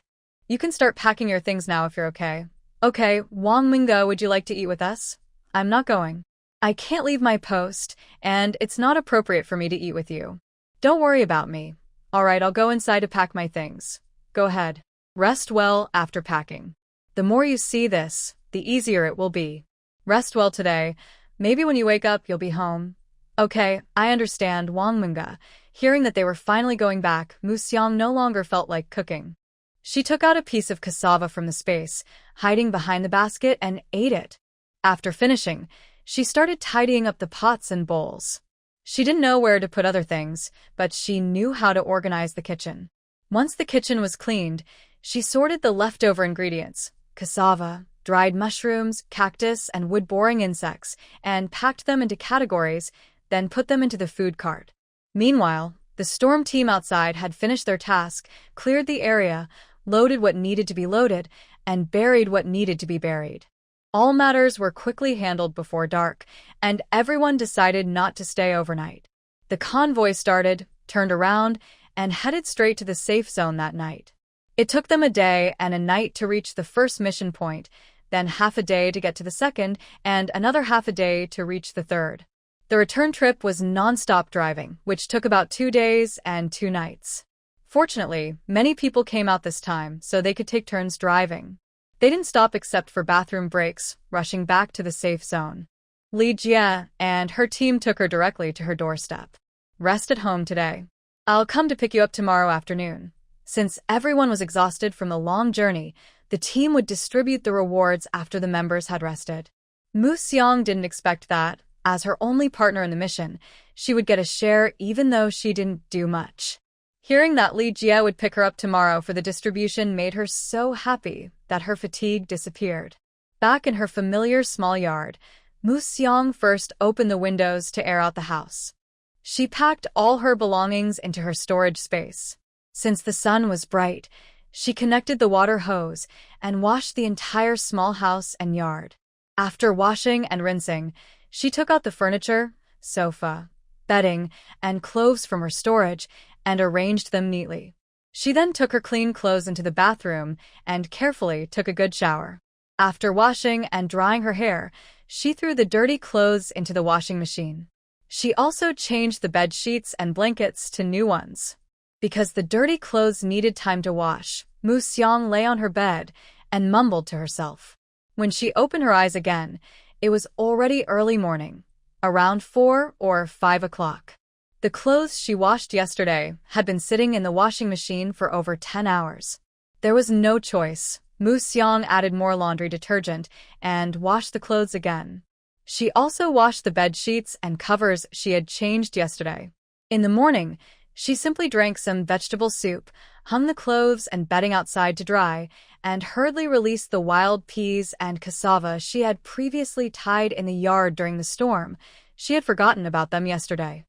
You can start packing your things now if you're okay. Okay, Wang Munga, would you like to eat with us? I'm not going. I can't leave my post, and it's not appropriate for me to eat with you. Don't worry about me. All right, I'll go inside to pack my things. Go ahead. Rest well after packing. The more you see this, the easier it will be. Rest well today. Maybe when you wake up, you'll be home. Okay, I understand, Wang Munga. Hearing that they were finally going back, Muxiang no longer felt like cooking. She took out a piece of cassava from the space, hiding behind the basket, and ate it. After finishing, she started tidying up the pots and bowls. She didn't know where to put other things, but she knew how to organize the kitchen. Once the kitchen was cleaned, she sorted the leftover ingredients, cassava, dried mushrooms, cactus, and wood-boring insects, and packed them into categories, then put them into the food cart. Meanwhile, the storm team outside had finished their task, cleared the area, loaded what needed to be loaded, and buried what needed to be buried. All matters were quickly handled before dark, and everyone decided not to stay overnight. The convoy started, turned around, and headed straight to the safe zone that night. It took them a day and a night to reach the first mission point, then half a day to get to the second, and another half a day to reach the third. The return trip was non-stop driving, which took about 2 days and 2 nights. Fortunately, many people came out this time, so they could take turns driving. They didn't stop except for bathroom breaks, rushing back to the safe zone. Li Jie and her team took her directly to her doorstep. Rest at home today. I'll come to pick you up tomorrow afternoon. Since everyone was exhausted from the long journey, the team would distribute the rewards after the members had rested. Mu Xiang didn't expect that. As her only partner in the mission, she would get a share even though she didn't do much. Hearing that Li Jie would pick her up tomorrow for the distribution made her so happy that her fatigue disappeared. Back in her familiar small yard, Mu Xiang first opened the windows to air out the house. She packed all her belongings into her storage space. Since the sun was bright, she connected the water hose and washed the entire small house and yard. After washing and rinsing, she took out the furniture, sofa, bedding, and clothes from her storage and arranged them neatly. She then took her clean clothes into the bathroom and carefully took a good shower. After washing and drying her hair, she threw the dirty clothes into the washing machine. She also changed the bed sheets and blankets to new ones. Because the dirty clothes needed time to wash, Mu Xiang lay on her bed and mumbled to herself. When she opened her eyes again, it was already early morning, around 4 or 5 o'clock. The clothes she washed yesterday had been sitting in the washing machine for over 10 hours. There was no choice. Mu Xiang added more laundry detergent and washed the clothes again. She also washed the bed sheets and covers she had changed yesterday. In the morning, she simply drank some vegetable soup, hung the clothes and bedding outside to dry, and hurriedly released the wild peas and cassava she had previously tied in the yard during the storm. She had forgotten about them yesterday.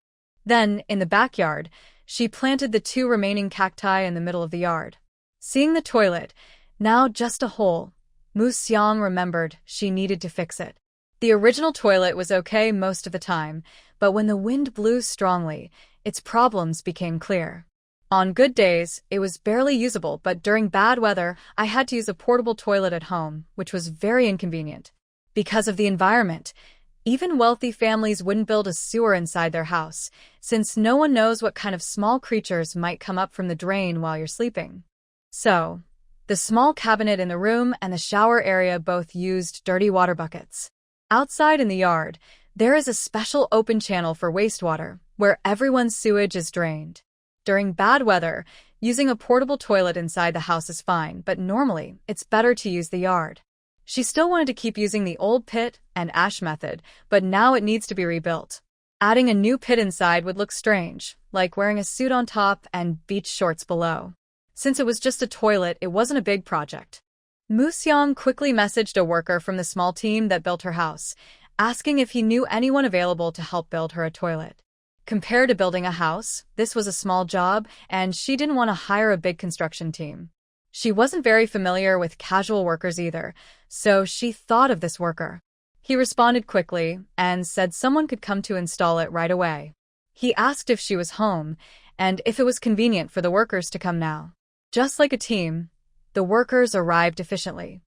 Then, in the backyard, she planted the 2 remaining cacti in the middle of the yard. Seeing the toilet, now just a hole, Mu Xiang remembered she needed to fix it. The original toilet was okay most of the time, but when the wind blew strongly, its problems became clear. On good days, it was barely usable, but during bad weather, I had to use a portable toilet at home, which was very inconvenient. Because of the environment, even wealthy families wouldn't build a sewer inside their house, since no one knows what kind of small creatures might come up from the drain while you're sleeping. So, the small cabinet in the room and the shower area both used dirty water buckets. Outside in the yard, there is a special open channel for wastewater, where everyone's sewage is drained. During bad weather, using a portable toilet inside the house is fine, but normally, it's better to use the yard. She still wanted to keep using the old pit and ash method, but now it needs to be rebuilt. Adding a new pit inside would look strange, like wearing a suit on top and beach shorts below. Since it was just a toilet, it wasn't a big project. Mu Xiang quickly messaged a worker from the small team that built her house, asking if he knew anyone available to help build her a toilet. Compared to building a house, this was a small job, and she didn't want to hire a big construction team. She wasn't very familiar with casual workers either, so she thought of this worker. He responded quickly and said someone could come to install it right away. He asked if she was home and if it was convenient for the workers to come now. Just like a team, the workers arrived efficiently.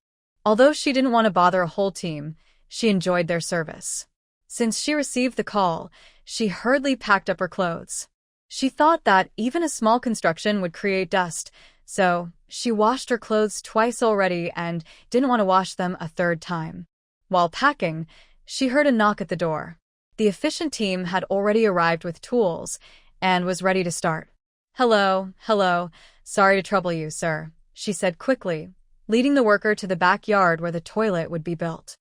Although she didn't want to bother a whole team, she enjoyed their service. Since she received the call, she hurriedly packed up her clothes. She thought that even a small construction would create dust, so she washed her clothes twice already and didn't want to wash them a third time. While packing, she heard a knock at the door. The efficient team had already arrived with tools and was ready to start. Hello, sorry to trouble you, sir, she said quickly, leading the worker to the backyard where the toilet would be built.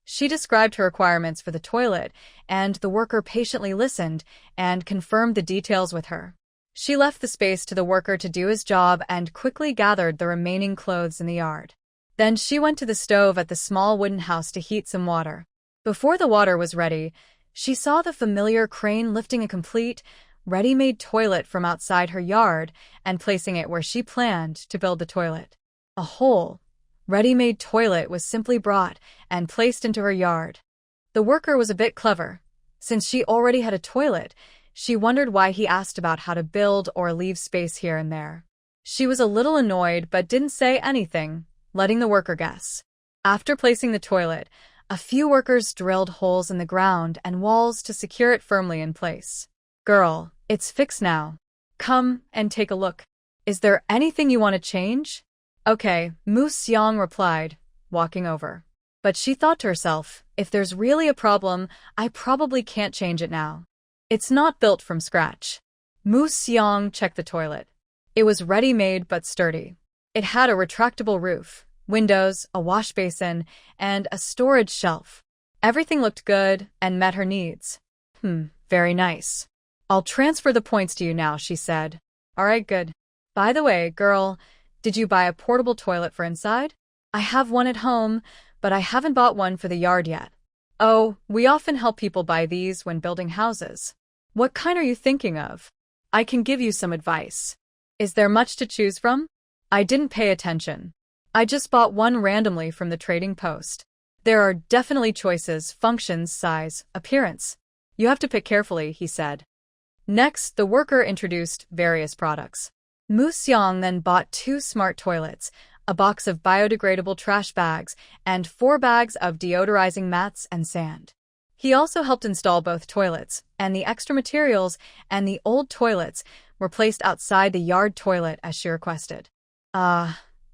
She described her requirements for the toilet, and the worker patiently listened and confirmed the details with her. She left the space to the worker to do his job and quickly gathered the remaining clothes in the yard. Then she went to the stove at the small wooden house to heat some water. Before the water was ready, she saw the familiar crane lifting a complete, ready-made toilet from outside her yard and placing it where she planned to build the toilet. A whole, ready-made toilet was simply brought and placed into her yard. The worker was a bit clever. Since she already had a toilet, she wondered why he asked about how to build or leave space here and there. She was a little annoyed but didn't say anything, letting the worker guess. After placing the toilet, a few workers drilled holes in the ground and walls to secure it firmly in place. "Girl, it's fixed now. Come and take a look. Is there anything you want to change?" "Okay," Mu Xiang replied, walking over. But she thought to herself, if there's really a problem, I probably can't change it now. It's not built from scratch. Mu Xiang checked the toilet. It was ready-made but sturdy. It had a retractable roof, windows, a wash basin, and a storage shelf. Everything looked good and met her needs. Very nice. I'll transfer the points to you now, she said. All right, good. By the way, girl, did you buy a portable toilet for inside? I have one at home, but I haven't bought one for the yard yet. Oh, we often help people buy these when building houses. What kind are you thinking of? I can give you some advice. Is there much to choose from? I didn't pay attention. I just bought one randomly from the trading post. There are definitely choices, functions, size, appearance. You have to pick carefully, he said. Next, the worker introduced various products. Mu Xiang then bought 2 smart toilets, a box of biodegradable trash bags, and 4 bags of deodorizing mats and sand. He also helped install both toilets, and the extra materials and the old toilets were placed outside the yard toilet as she requested.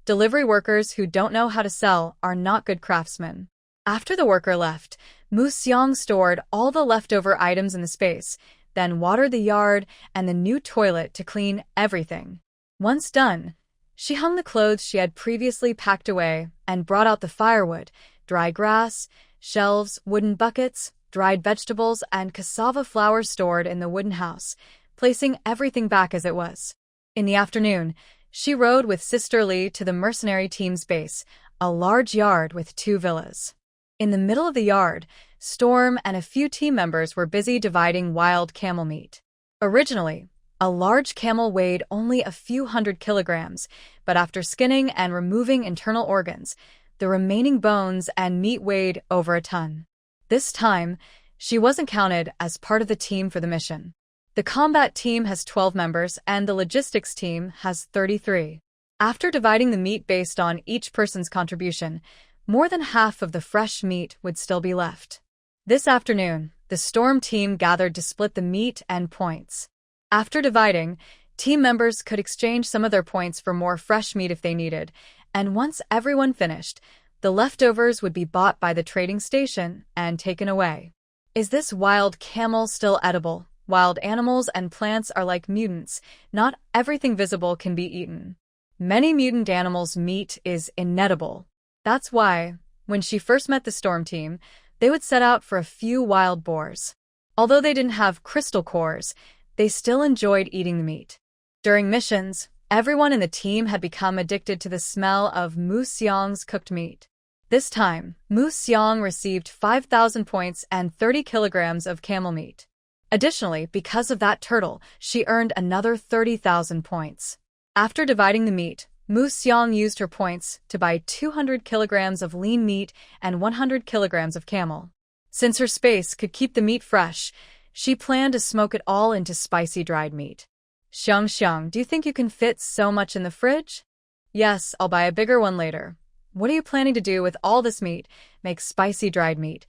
Delivery workers who don't know how to sell are not good craftsmen. After the worker left, Mu Xiang stored all the leftover items in the space, then watered the yard and the new toilet to clean everything. Once done, she hung the clothes she had previously packed away and brought out the firewood, dry grass, shelves, wooden buckets, dried vegetables, and cassava flour stored in the wooden house, placing everything back as it was. In the afternoon, she rode with Sister Lee to the Mercenary team's base, a large yard with 2 villas. In the middle of the yard, Storm and a few team members were busy dividing wild camel meat. Originally, a large camel weighed only a few hundred kilograms, but after skinning and removing internal organs, the remaining bones and meat weighed over a ton. This time, she wasn't counted as part of the team for the mission. The combat team has 12 members and the logistics team has 33. After dividing the meat based on each person's contribution, more than half of the fresh meat would still be left. This afternoon, the Storm team gathered to split the meat and points. After dividing, team members could exchange some of their points for more fresh meat if they needed, and once everyone finished, the leftovers would be bought by the trading station and taken away. Is this wild camel still edible? Wild animals and plants are like mutants. Not everything visible can be eaten. Many mutant animals' meat is inedible. That's why, when she first met the Storm team, they would set out for a few wild boars. Although they didn't have crystal cores, they still enjoyed eating the meat. During missions, everyone in the team had become addicted to the smell of Mu Xiang's cooked meat. This time, Mu Xiang received 5,000 points and 30 kilograms of camel meat. Additionally, because of that turtle, she earned another 30,000 points. After dividing the meat, Mu Xiang used her points to buy 200 kilograms of lean meat and 100 kilograms of camel. Since her space could keep the meat fresh, she planned to smoke it all into spicy dried meat. Xiang, do you think you can fit so much in the fridge? Yes, I'll buy a bigger one later. What are you planning to do with all this meat? Make spicy dried meat.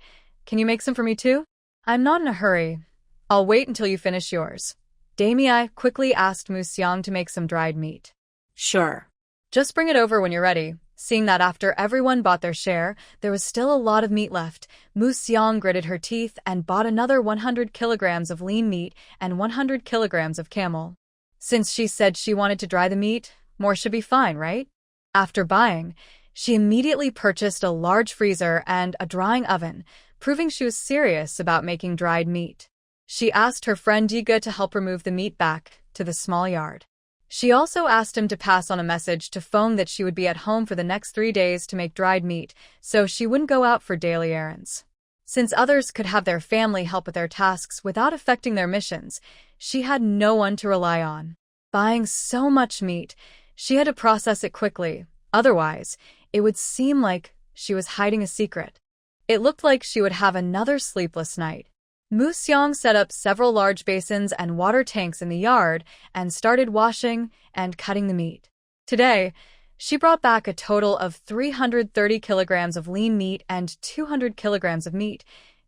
Can you make some for me too? I'm not in a hurry. I'll wait until you finish yours. Damei quickly asked Mu Xiang to make some dried meat. Sure. Just bring it over when you're ready. Seeing that after everyone bought their share, there was still a lot of meat left, Mu Xiang gritted her teeth and bought another 100 kilograms of lean meat and 100 kilograms of camel. Since she said she wanted to dry the meat, more should be fine, right? After buying, she immediately purchased a large freezer and a drying oven, proving she was serious about making dried meat. She asked her friend Yiga to help remove the meat back to the small yard. She also asked him to pass on a message to Feng that she would be at home for the next 3 days to make dried meat, so she wouldn't go out for daily errands. Since others could have their family help with their tasks without affecting their missions, she had no one to rely on. Buying so much meat, she had to process it quickly, Otherwise, it would seem like she was hiding a secret. It looked like she would have another sleepless night. Mu Xiang set up several large basins and water tanks in the yard and started washing and cutting the meat. Today, she brought back a total of 330 kilograms of lean meat and 200 kilograms of meat,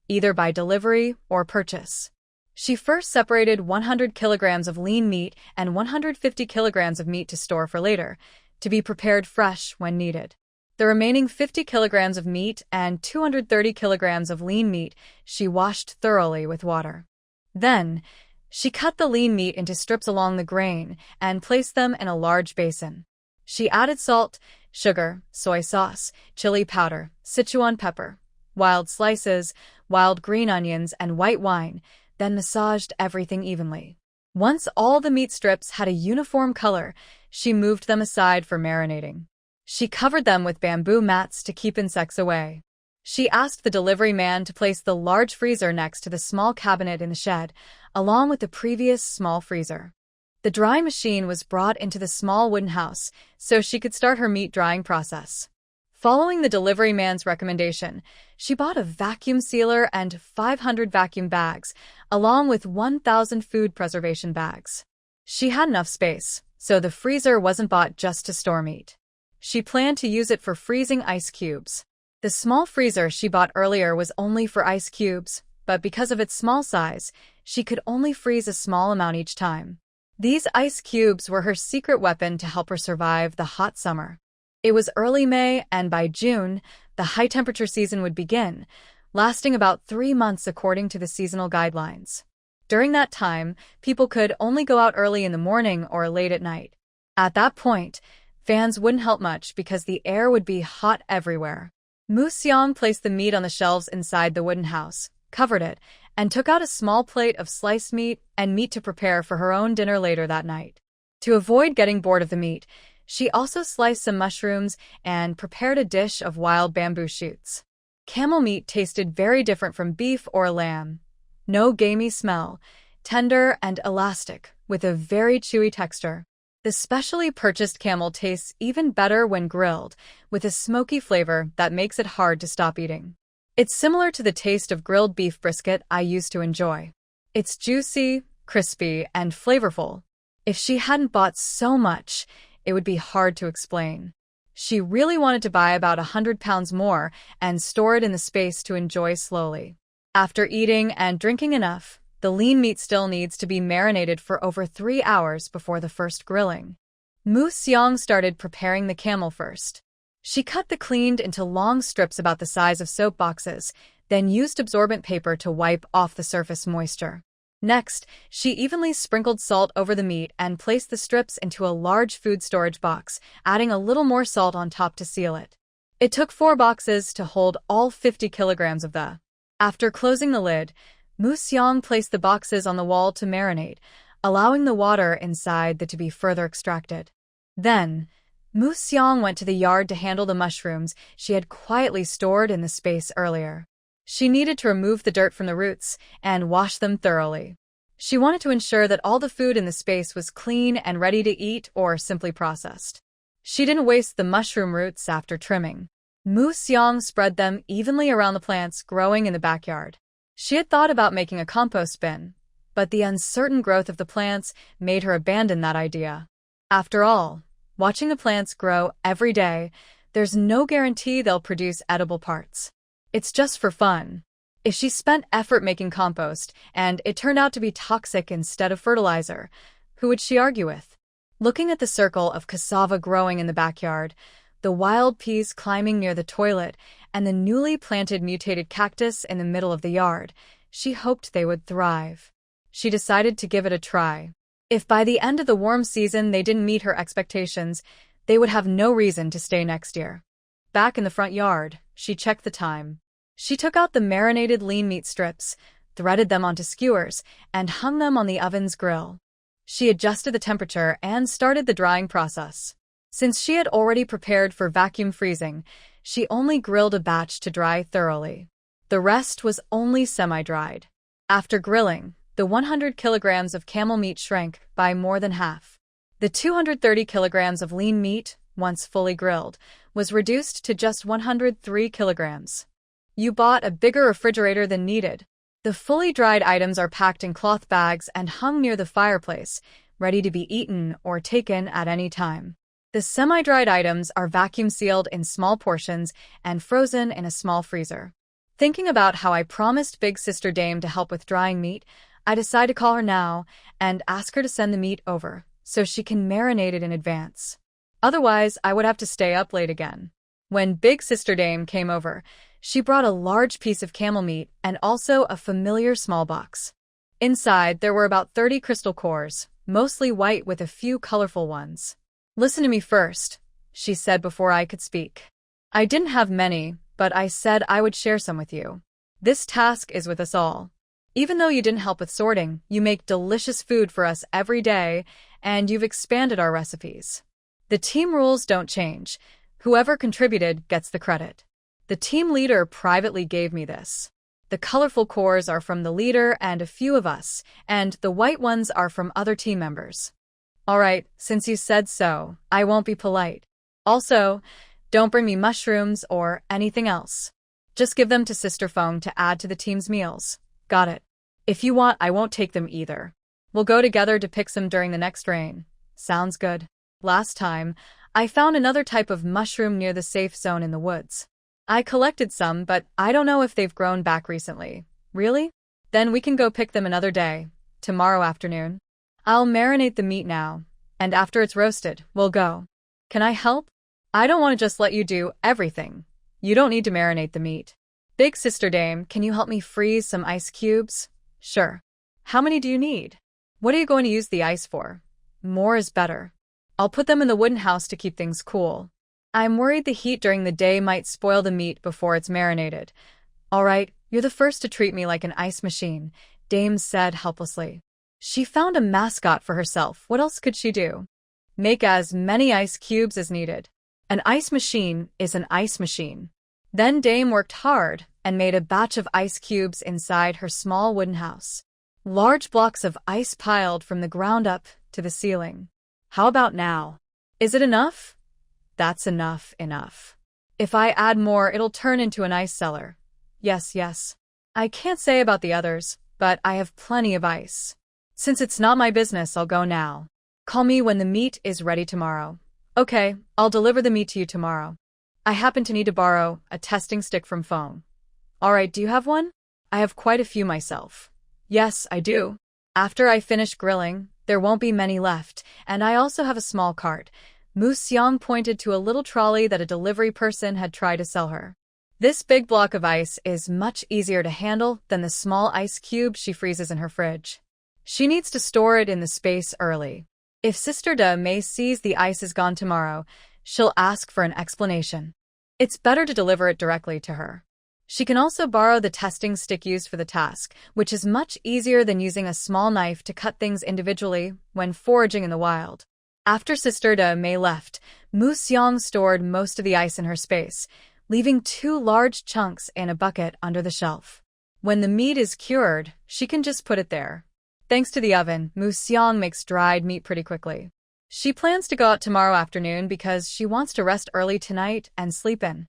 either by delivery or purchase. She first separated 100 kilograms of lean meat and 150 kilograms of meat to store for later, to be prepared fresh when needed. The remaining 50 kilograms of meat and 230 kilograms of lean meat she washed thoroughly with water. Then, she cut the lean meat into strips along the grain and placed them in a large basin. She added salt, sugar, soy sauce, chili powder, Sichuan pepper, wild slices, wild green onions, and white wine, then massaged everything evenly. Once all the meat strips had a uniform color, she moved them aside for marinating. She covered them with bamboo mats to keep insects away. She asked the delivery man to place the large freezer next to the small cabinet in the shed, along with the previous small freezer. The drying machine was brought into the small wooden house so she could start her meat drying process. Following the delivery man's recommendation, she bought a vacuum sealer and 500 vacuum bags, along with 1,000 food preservation bags. She had enough space, so the freezer wasn't bought just to store meat. She planned to use it for freezing ice cubes. The small freezer she bought earlier was only for ice cubes, but because of its small size, she could only freeze a small amount each time. These ice cubes were her secret weapon to help her survive the hot summer. It was early May, and by June, the high-temperature season would begin, lasting about 3 months according to the seasonal guidelines. During that time, people could only go out early in the morning or late at night. At that point, fans wouldn't help much because the air would be hot everywhere. Mu Xiang placed the meat on the shelves inside the wooden house, covered it, and took out a small plate of sliced meat and meat to prepare for her own dinner later that night. To avoid getting bored of the meat, she also sliced some mushrooms and prepared a dish of wild bamboo shoots. Camel meat tasted very different from beef or lamb. No gamey smell, tender and elastic, with a very chewy texture. The specially purchased camel tastes even better when grilled, with a smoky flavor that makes it hard to stop eating. It's similar to the taste of grilled beef brisket I used to enjoy. It's juicy, crispy, and flavorful. If she hadn't bought so much, it would be hard to explain. She really wanted to buy about 100 pounds more and store it in the space to enjoy slowly. After eating and drinking enough, the lean meat still needs to be marinated for over 3 hours before the first grilling. Mu Xiang started preparing the camel first. She cut the cleaned into long strips about the size of soap boxes, then used absorbent paper to wipe off the surface moisture. Next, she evenly sprinkled salt over the meat and placed the strips into a large food storage box, adding a little more salt on top to seal it. It took 4 boxes to hold all 50 kilograms of the. After closing the lid, Mu Xiang placed the boxes on the wall to marinate, allowing the water inside to be further extracted. Then, Mu Xiang went to the yard to handle the mushrooms she had quietly stored in the space earlier. She needed to remove the dirt from the roots and wash them thoroughly. She wanted to ensure that all the food in the space was clean and ready to eat or simply processed. She didn't waste the mushroom roots after trimming. Mu Xiang spread them evenly around the plants growing in the backyard. She had thought about making a compost bin, but the uncertain growth of the plants made her abandon that idea. After all, watching the plants grow every day, there's no guarantee they'll produce edible parts. It's just for fun. If she spent effort making compost and it turned out to be toxic instead of fertilizer, who would she argue with? Looking at the circle of cassava growing in the backyard, the wild peas climbing near the toilet, and the newly planted mutated cactus in the middle of the yard, she hoped they would thrive. She decided to give it a try. If by the end of the warm season they didn't meet her expectations, they would have no reason to stay next year. Back in the front yard, she checked the time. She took out the marinated lean meat strips, threaded them onto skewers, and hung them on the oven's grill. She adjusted the temperature and started the drying process. Since she had already prepared for vacuum freezing, she only grilled a batch to dry thoroughly. The rest was only semi-dried. After grilling, the 100 kilograms of camel meat shrank by more than half. The 230 kilograms of lean meat once fully grilled, was reduced to just 103 kilograms. You bought a bigger refrigerator than needed. The fully dried items are packed in cloth bags and hung near the fireplace, ready to be eaten or taken at any time. The semi-dried items are vacuum-sealed in small portions and frozen in a small freezer. Thinking about how I promised Big Sister Dame to help with drying meat, I decide to call her now and ask her to send the meat over so she can marinate it in advance. Otherwise, I would have to stay up late again. When Big Sister Dame came over, she brought a large piece of camel meat and also a familiar small box. Inside, there were about 30 crystal cores, mostly white with a few colorful ones. "Listen to me first," she said before I could speak. "I didn't have many, but I said I would share some with you. This task is with us all. Even though you didn't help with sorting, you make delicious food for us every day, and you've expanded our recipes. The team rules don't change. Whoever contributed gets the credit. The team leader privately gave me this. The colorful cores are from the leader and a few of us, and the white ones are from other team members. All right, since you said so, I won't be polite. Also, don't bring me mushrooms or anything else. Just give them to Sister Feng to add to the team's meals. Got it. If you want, I won't take them either. We'll go together to pick some during the next rain. Sounds good. Last time, I found another type of mushroom near the safe zone in the woods. I collected some, but I don't know if they've grown back recently. Really? Then we can go pick them another day, tomorrow afternoon. I'll marinate the meat now, and after it's roasted, we'll go. Can I help? I don't want to just let you do everything. You don't need to marinate the meat. Big Sister Dame, can you help me freeze some ice cubes? Sure. How many do you need? What are you going to use the ice for? More is better. I'll put them in the wooden house to keep things cool. I'm worried the heat during the day might spoil the meat before it's marinated. All right, you're the first to treat me like an ice machine, Dame said helplessly. She found a mascot for herself. What else could she do? Make as many ice cubes as needed. An ice machine is an ice machine. Then Dame worked hard and made a batch of ice cubes inside her small wooden house. Large blocks of ice piled from the ground up to the ceiling. How about now? Is it enough? That's enough. If I add more, it'll turn into an ice cellar. Yes. I can't say about the others, but I have plenty of ice. Since it's not my business, I'll go now. Call me when the meat is ready tomorrow. Okay, I'll deliver the meat to you tomorrow. I happen to need to borrow a testing stick from Feng. All right, do you have one? I have quite a few myself. Yes, I do. After I finish grilling, there won't be many left, and I also have a small cart. Mu Xiang pointed to a little trolley that a delivery person had tried to sell her. This big block of ice is much easier to handle than the small ice cube she freezes in her fridge. She needs to store it in the space early. If Sister De May sees the ice is gone tomorrow, she'll ask for an explanation. It's better to deliver it directly to her. She can also borrow the testing stick used for the task, which is much easier than using a small knife to cut things individually when foraging in the wild. After Sister De May left, Mu Xiang stored most of the ice in her space, leaving 2 large chunks in a bucket under the shelf. When the meat is cured, she can just put it there. Thanks to the oven, Mu Xiang makes dried meat pretty quickly. She plans to go out tomorrow afternoon because she wants to rest early tonight and sleep in.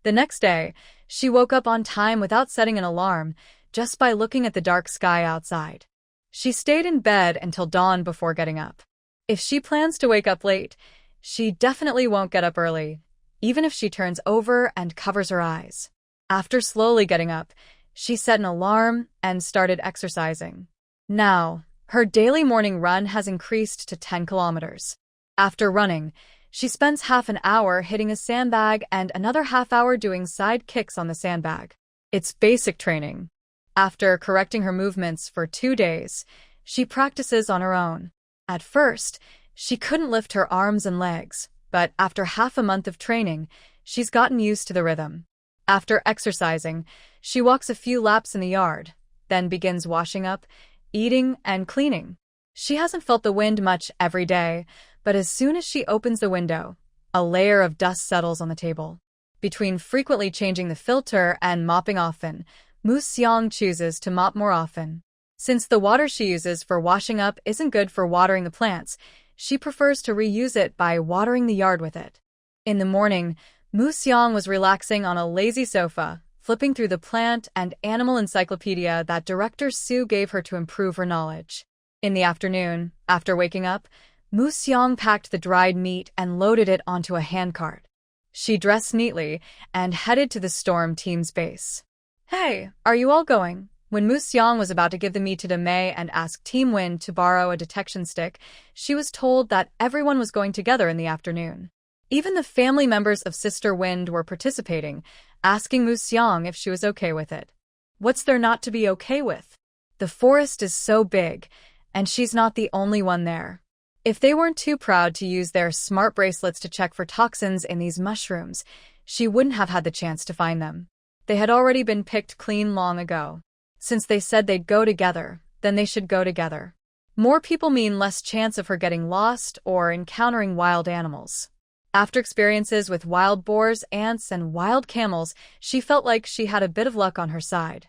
The next day, she woke up on time without setting an alarm, just by looking at the dark sky outside. She stayed in bed until dawn before getting up. If she plans to wake up late, she definitely won't get up early, even if she turns over and covers her eyes. After slowly getting up, she set an alarm and started exercising. Now, her daily morning run has increased to 10 kilometers. After running, she spends half an hour hitting a sandbag and another half hour doing side kicks on the sandbag. It's basic training. After correcting her movements for 2 days, she practices on her own. At first, she couldn't lift her arms and legs, but after half a month of training, she's gotten used to the rhythm. After exercising, she walks a few laps in the yard, then begins washing up, eating, and cleaning. She hasn't felt the wind much every day, but as soon as she opens the window, a layer of dust settles on the table. Between frequently changing the filter and mopping often, Mu Xiang chooses to mop more often. Since the water she uses for washing up isn't good for watering the plants, she prefers to reuse it by watering the yard with it. In the morning, Mu Xiang was relaxing on a lazy sofa, flipping through the plant and animal encyclopedia that Director Su gave her to improve her knowledge. In the afternoon, after waking up, Mu Xiang packed the dried meat and loaded it onto a handcart. She dressed neatly and headed to the storm team's base. "Hey, are you all going?" When Mu Xiang was about to give the meat to Mei and ask Team Wind to borrow a detection stick, she was told that everyone was going together in the afternoon. Even the family members of Sister Wind were participating, asking Mu Xiang if she was okay with it. What's there not to be okay with? The forest is so big, and she's not the only one there. If they weren't too proud to use their smart bracelets to check for toxins in these mushrooms, she wouldn't have had the chance to find them. They had already been picked clean long ago. Since they said they'd go together, then they should go together. More people mean less chance of her getting lost or encountering wild animals. After experiences with wild boars, ants, and wild camels, she felt like she had a bit of luck on her side.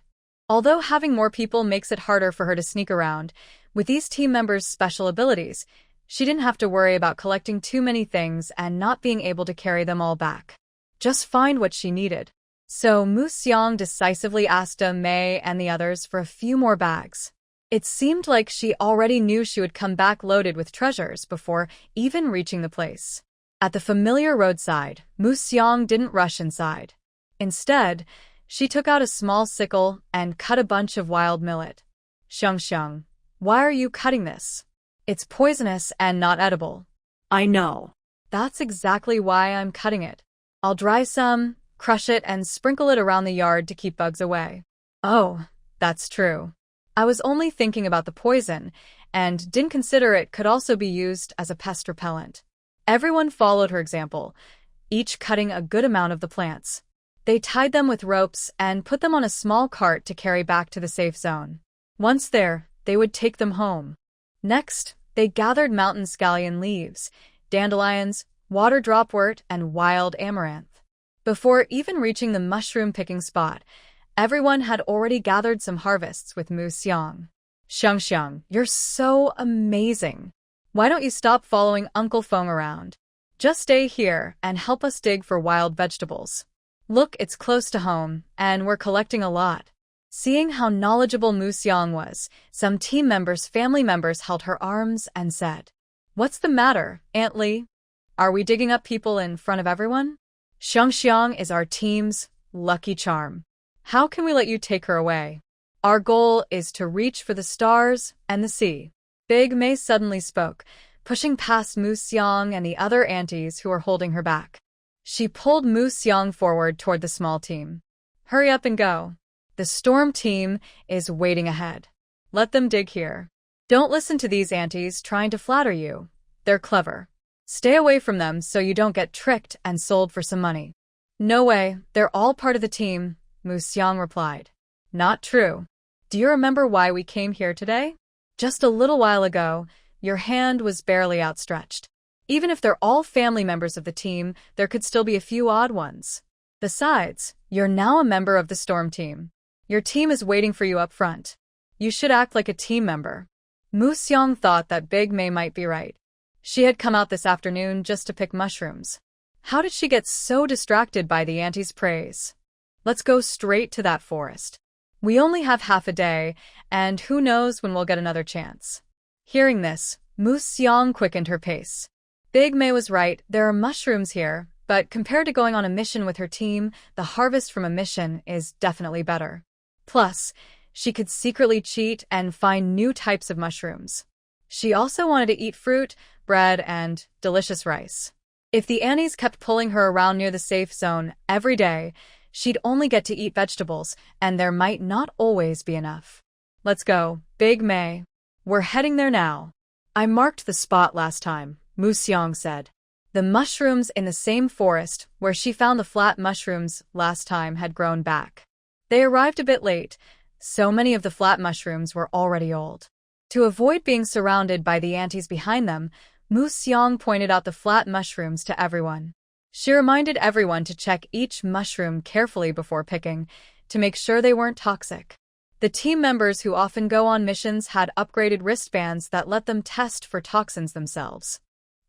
Although having more people makes it harder for her to sneak around, with these team members' special abilities, she didn't have to worry about collecting too many things and not being able to carry them all back. Just find what she needed. So Mu Xiang decisively asked Mei and the others for a few more bags. It seemed like she already knew she would come back loaded with treasures before even reaching the place. At the familiar roadside, Mu Xiang didn't rush inside. Instead, she took out a small sickle and cut a bunch of wild millet. "Xiang, why are you cutting this? It's poisonous and not edible." "I know." "That's exactly why I'm cutting it. I'll dry some, crush it, and sprinkle it around the yard to keep bugs away." "Oh, that's true. I was only thinking about the poison and didn't consider it could also be used as a pest repellent." Everyone followed her example, each cutting a good amount of the plants. They tied them with ropes and put them on a small cart to carry back to the safe zone. Once there, they would take them home. Next, they gathered mountain scallion leaves, dandelions, water dropwort, and wild amaranth. Before even reaching the mushroom-picking spot, everyone had already gathered some harvests with Mu Xiang. "Xiang, you're so amazing. Why don't you stop following Uncle Feng around? Just stay here and help us dig for wild vegetables. Look, it's close to home, and we're collecting a lot." Seeing how knowledgeable Mu Xiang was, some team members' family members held her arms and said, "What's the matter, Aunt Li? Are we digging up people in front of everyone? Xiang is our team's lucky charm. How can we let you take her away? Our goal is to reach for the stars and the sea." Big Mei suddenly spoke, pushing past Mu Xiang and the other aunties who were holding her back. She pulled Mu Xiang forward toward the small team. "Hurry up and go. The storm team is waiting ahead. Let them dig here. Don't listen to these aunties trying to flatter you. They're clever. Stay away from them so you don't get tricked and sold for some money." "No way, they're all part of the team," Mu Xiang replied. "Not true. Do you remember why we came here today? Just a little while ago, your hand was barely outstretched. Even if they're all family members of the team, there could still be a few odd ones. Besides, you're now a member of the storm team. Your team is waiting for you up front. You should act like a team member." Mu Xiang thought that Big Mei might be right. She had come out this afternoon just to pick mushrooms. How did she get so distracted by the auntie's praise? Let's go straight to that forest. We only have half a day, and who knows when we'll get another chance. Hearing this, Mu Xiang quickened her pace. Big Mei was right, there are mushrooms here, but compared to going on a mission with her team, the harvest from a mission is definitely better. Plus, she could secretly cheat and find new types of mushrooms. She also wanted to eat fruit, bread, and delicious rice. If the Annies kept pulling her around near the safe zone every day, she'd only get to eat vegetables, and there might not always be enough. "Let's go, Big Mei. We're heading there now." "I marked the spot last time," Mu Xiang said. The mushrooms in the same forest where she found the flat mushrooms last time had grown back. They arrived a bit late. So many of the flat mushrooms were already old. To avoid being surrounded by the aunties behind them, Mu Xiang pointed out the flat mushrooms to everyone. She reminded everyone to check each mushroom carefully before picking, to make sure they weren't toxic. The team members who often go on missions had upgraded wristbands that let them test for toxins themselves.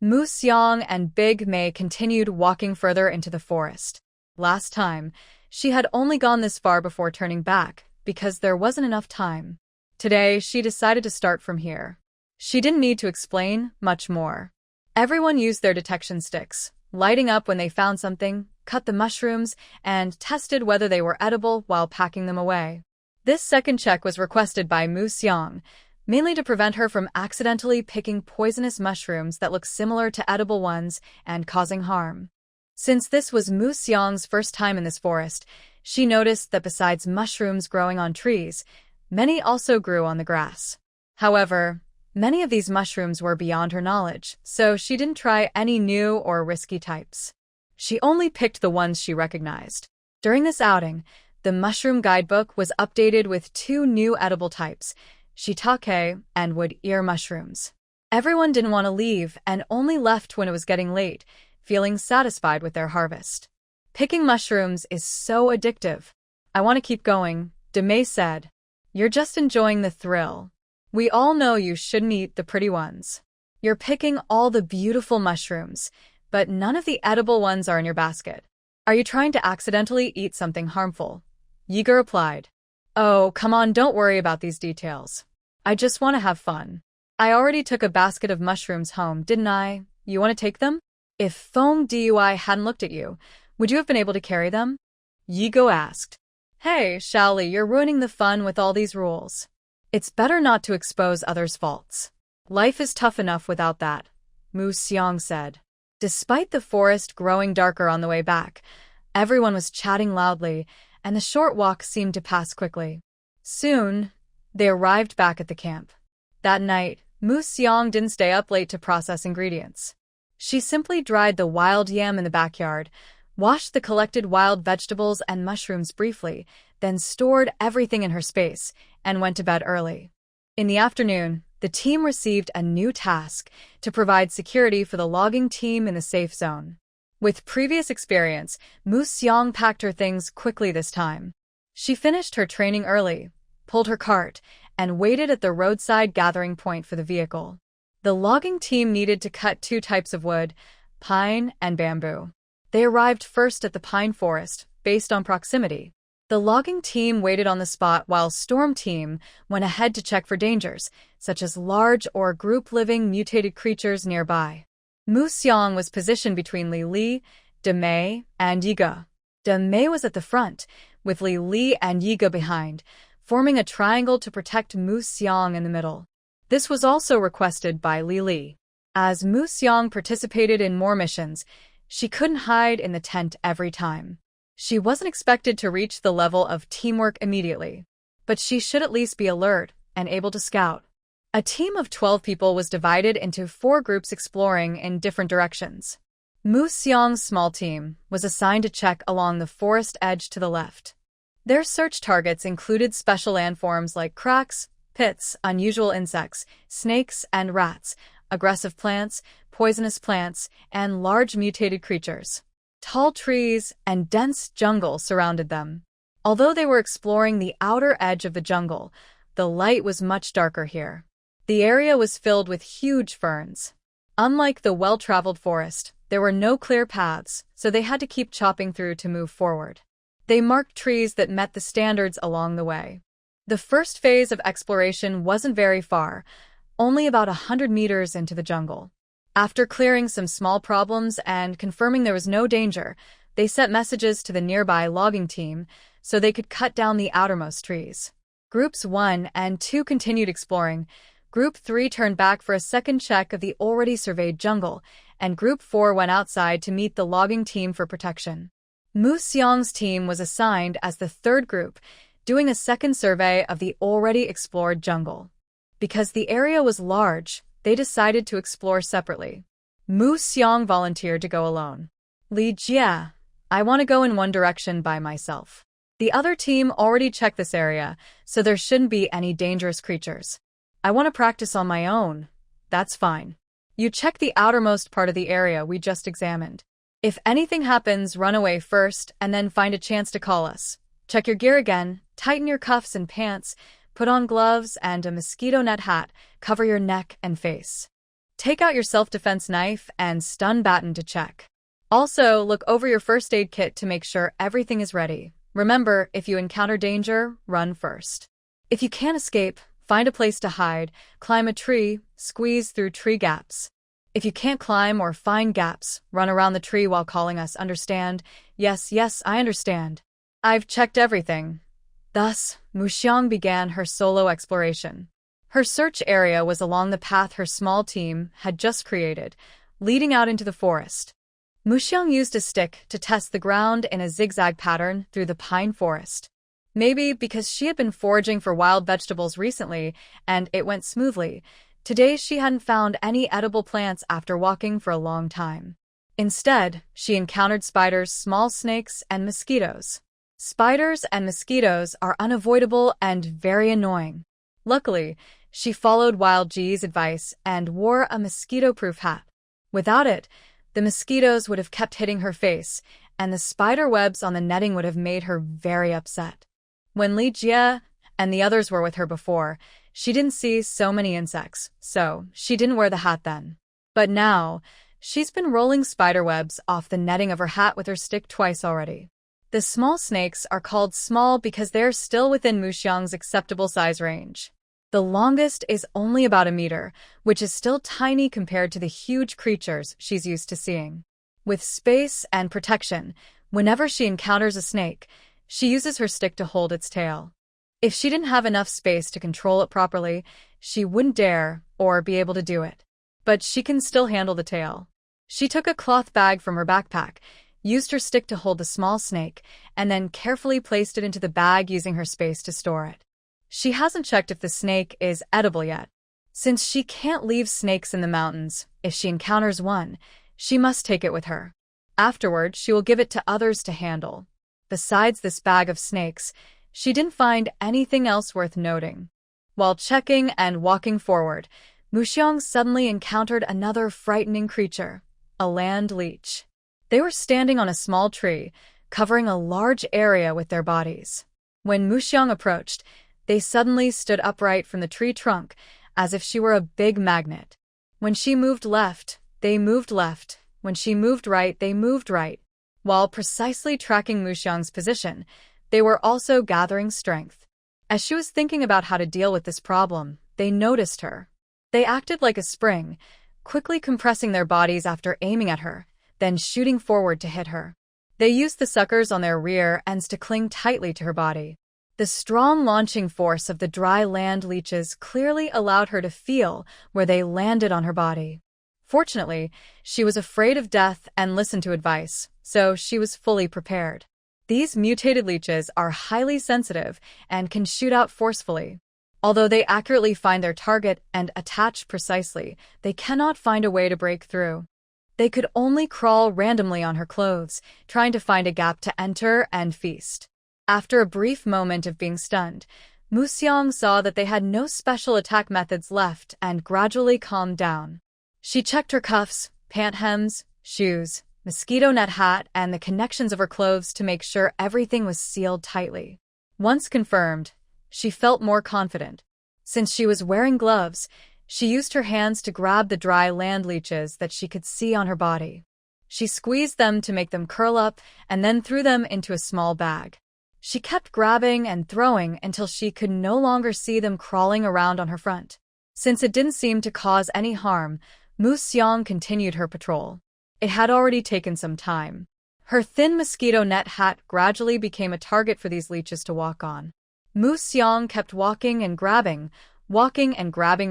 Mu Xiang and Big Mei continued walking further into the forest. Last time, she had only gone this far before turning back, because there wasn't enough time. Today, she decided to start from here. She didn't need to explain much more. Everyone used their detection sticks, lighting up when they found something, cut the mushrooms, and tested whether they were edible while packing them away. This second check was requested by Mu Xiang, mainly to prevent her from accidentally picking poisonous mushrooms that look similar to edible ones and causing harm. Since this was Mu Xiang's first time in this forest, she noticed that besides mushrooms growing on trees, many also grew on the grass. However, many of these mushrooms were beyond her knowledge, so she didn't try any new or risky types. She only picked the ones she recognized. During this outing, the mushroom guidebook was updated with 2 new edible types, shiitake and wood ear mushrooms. Everyone didn't want to leave and only left when it was getting late, feeling satisfied with their harvest. Picking mushrooms is so addictive. I want to keep going, Demei said. You're just enjoying the thrill. We all know you shouldn't eat the pretty ones. You're picking all the beautiful mushrooms, but none of the edible ones are in your basket. Are you trying to accidentally eat something harmful? Yiga replied. Oh, come on, don't worry about these details. I just want to have fun. I already took a basket of mushrooms home, didn't I? You want to take them? If Feng Dui hadn't looked at you, would you have been able to carry them? Yigo asked. Hey, Shaoli, you're ruining the fun with all these rules. It's better not to expose others' faults. Life is tough enough without that, Mu Xiang said. Despite the forest growing darker on the way back, everyone was chatting loudly, and the short walk seemed to pass quickly. Soon, they arrived back at the camp. That night, Mu Xiang didn't stay up late to process ingredients. She simply dried the wild yam in the backyard, washed the collected wild vegetables and mushrooms briefly, then stored everything in her space, and went to bed early. In the afternoon, the team received a new task to provide security for the logging team in the safe zone. With previous experience, Mu Xiang packed her things quickly this time. She finished her training early, pulled her cart, and waited at the roadside gathering point for the vehicle. The logging team needed to cut 2 types of wood, pine and bamboo. They arrived first at the pine forest, based on proximity. The logging team waited on the spot while Storm Team went ahead to check for dangers, such as large or group-living mutated creatures nearby. Mu Xiang was positioned between Li Li, Demei, and Yiga. Demei was at the front, with Li Li and Yiga behind, forming a triangle to protect Mu Xiang in the middle. This was also requested by Li Li. As Mu Xiang participated in more missions, she couldn't hide in the tent every time. She wasn't expected to reach the level of teamwork immediately, but she should at least be alert and able to scout. A team of 12 people was divided into 4 groups exploring in different directions. Mu Xiang's small team was assigned to check along the forest edge to the left. Their search targets included special landforms like cracks, pits, unusual insects, snakes and rats, aggressive plants, poisonous plants, and large mutated creatures. Tall trees and dense jungle surrounded them. Although they were exploring the outer edge of the jungle, the light was much darker here. The area was filled with huge ferns. Unlike the well-traveled forest, there were no clear paths, so they had to keep chopping through to move forward. They marked trees that met the standards along the way. The first phase of exploration wasn't very far, only about 100 meters into the jungle. After clearing some small problems and confirming there was no danger, they sent messages to the nearby logging team so they could cut down the outermost trees. Groups 1 and 2 continued exploring. Group 3 turned back for a second check of the already surveyed jungle, and Group 4 went outside to meet the logging team for protection. Mu Xiang's team was assigned as the third group, doing a second survey of the already explored jungle. Because the area was large, they decided to explore separately. Mu Xiang volunteered to go alone. Li Jia, I want to go in one direction by myself. The other team already checked this area, so there shouldn't be any dangerous creatures. I want to practice on my own. That's fine. You check the outermost part of the area we just examined. If anything happens, run away first and then find a chance to call us. Check your gear again, tighten your cuffs and pants, put on gloves and a mosquito net hat, cover your neck and face. Take out your self-defense knife and stun baton to check. Also, look over your first aid kit to make sure everything is ready. Remember, if you encounter danger, run first. If you can't escape, find a place to hide, climb a tree, squeeze through tree gaps. If you can't climb or find gaps, run around the tree while calling us, understand? Yes, yes, I understand. I've checked everything. Thus, Muxiang began her solo exploration. Her search area was along the path her small team had just created, leading out into the forest. Muxiang used a stick to test the ground in a zigzag pattern through the pine forest. Maybe because she had been foraging for wild vegetables recently and it went smoothly, today she hadn't found any edible plants after walking for a long time. Instead, she encountered spiders, small snakes, and mosquitoes. Spiders and mosquitoes are unavoidable and very annoying. Luckily, she followed Wild G's advice and wore a mosquito-proof hat. Without it, the mosquitoes would have kept hitting her face, and the spider webs on the netting would have made her very upset. When Li Jie and the others were with her before, she didn't see so many insects, so she didn't wear the hat then. But now, she's been rolling spider webs off the netting of her hat with her stick twice already. The small snakes are called small because they're still within Muxiang's acceptable size range. The longest is only about a meter, which is still tiny compared to the huge creatures she's used to seeing. With space and protection, whenever she encounters a snake, she uses her stick to hold its tail. If she didn't have enough space to control it properly, she wouldn't dare or be able to do it. But she can still handle the tail. She took a cloth bag from her backpack, used her stick to hold the small snake, and then carefully placed it into the bag using her space to store it. She hasn't checked if the snake is edible yet. Since she can't leave snakes in the mountains, if she encounters one, she must take it with her. Afterward, she will give it to others to handle. Besides this bag of snakes, she didn't find anything else worth noting. While checking and walking forward, Muxiang suddenly encountered another frightening creature, a land leech. They were standing on a small tree, covering a large area with their bodies. When Muxiang approached, they suddenly stood upright from the tree trunk, as if she were a big magnet. When she moved left, they moved left. When she moved right, they moved right. While precisely tracking Muxiang's position, they were also gathering strength. As she was thinking about how to deal with this problem, they noticed her. They acted like a spring, quickly compressing their bodies after aiming at her, then shooting forward to hit her. They used the suckers on their rear ends to cling tightly to her body. The strong launching force of the dry land leeches clearly allowed her to feel where they landed on her body. Fortunately, she was afraid of death and listened to advice, so she was fully prepared. These mutated leeches are highly sensitive and can shoot out forcefully. Although they accurately find their target and attach precisely, they cannot find a way to break through. They could only crawl randomly on her clothes, trying to find a gap to enter and feast. After a brief moment of being stunned, Muxiang saw that they had no special attack methods left and gradually calmed down. She checked her cuffs, pant hems, shoes, mosquito net hat, and the connections of her clothes to make sure everything was sealed tightly. Once confirmed, she felt more confident. Since she was wearing gloves, she used her hands to grab the dry land leeches that she could see on her body. She squeezed them to make them curl up and then threw them into a small bag. She kept grabbing and throwing until she could no longer see them crawling around on her front. Since it didn't seem to cause any harm, Muxiang continued her patrol. It had already taken some time. Her thin mosquito net hat gradually became a target for these leeches to walk on. Muxiang kept walking and grabbing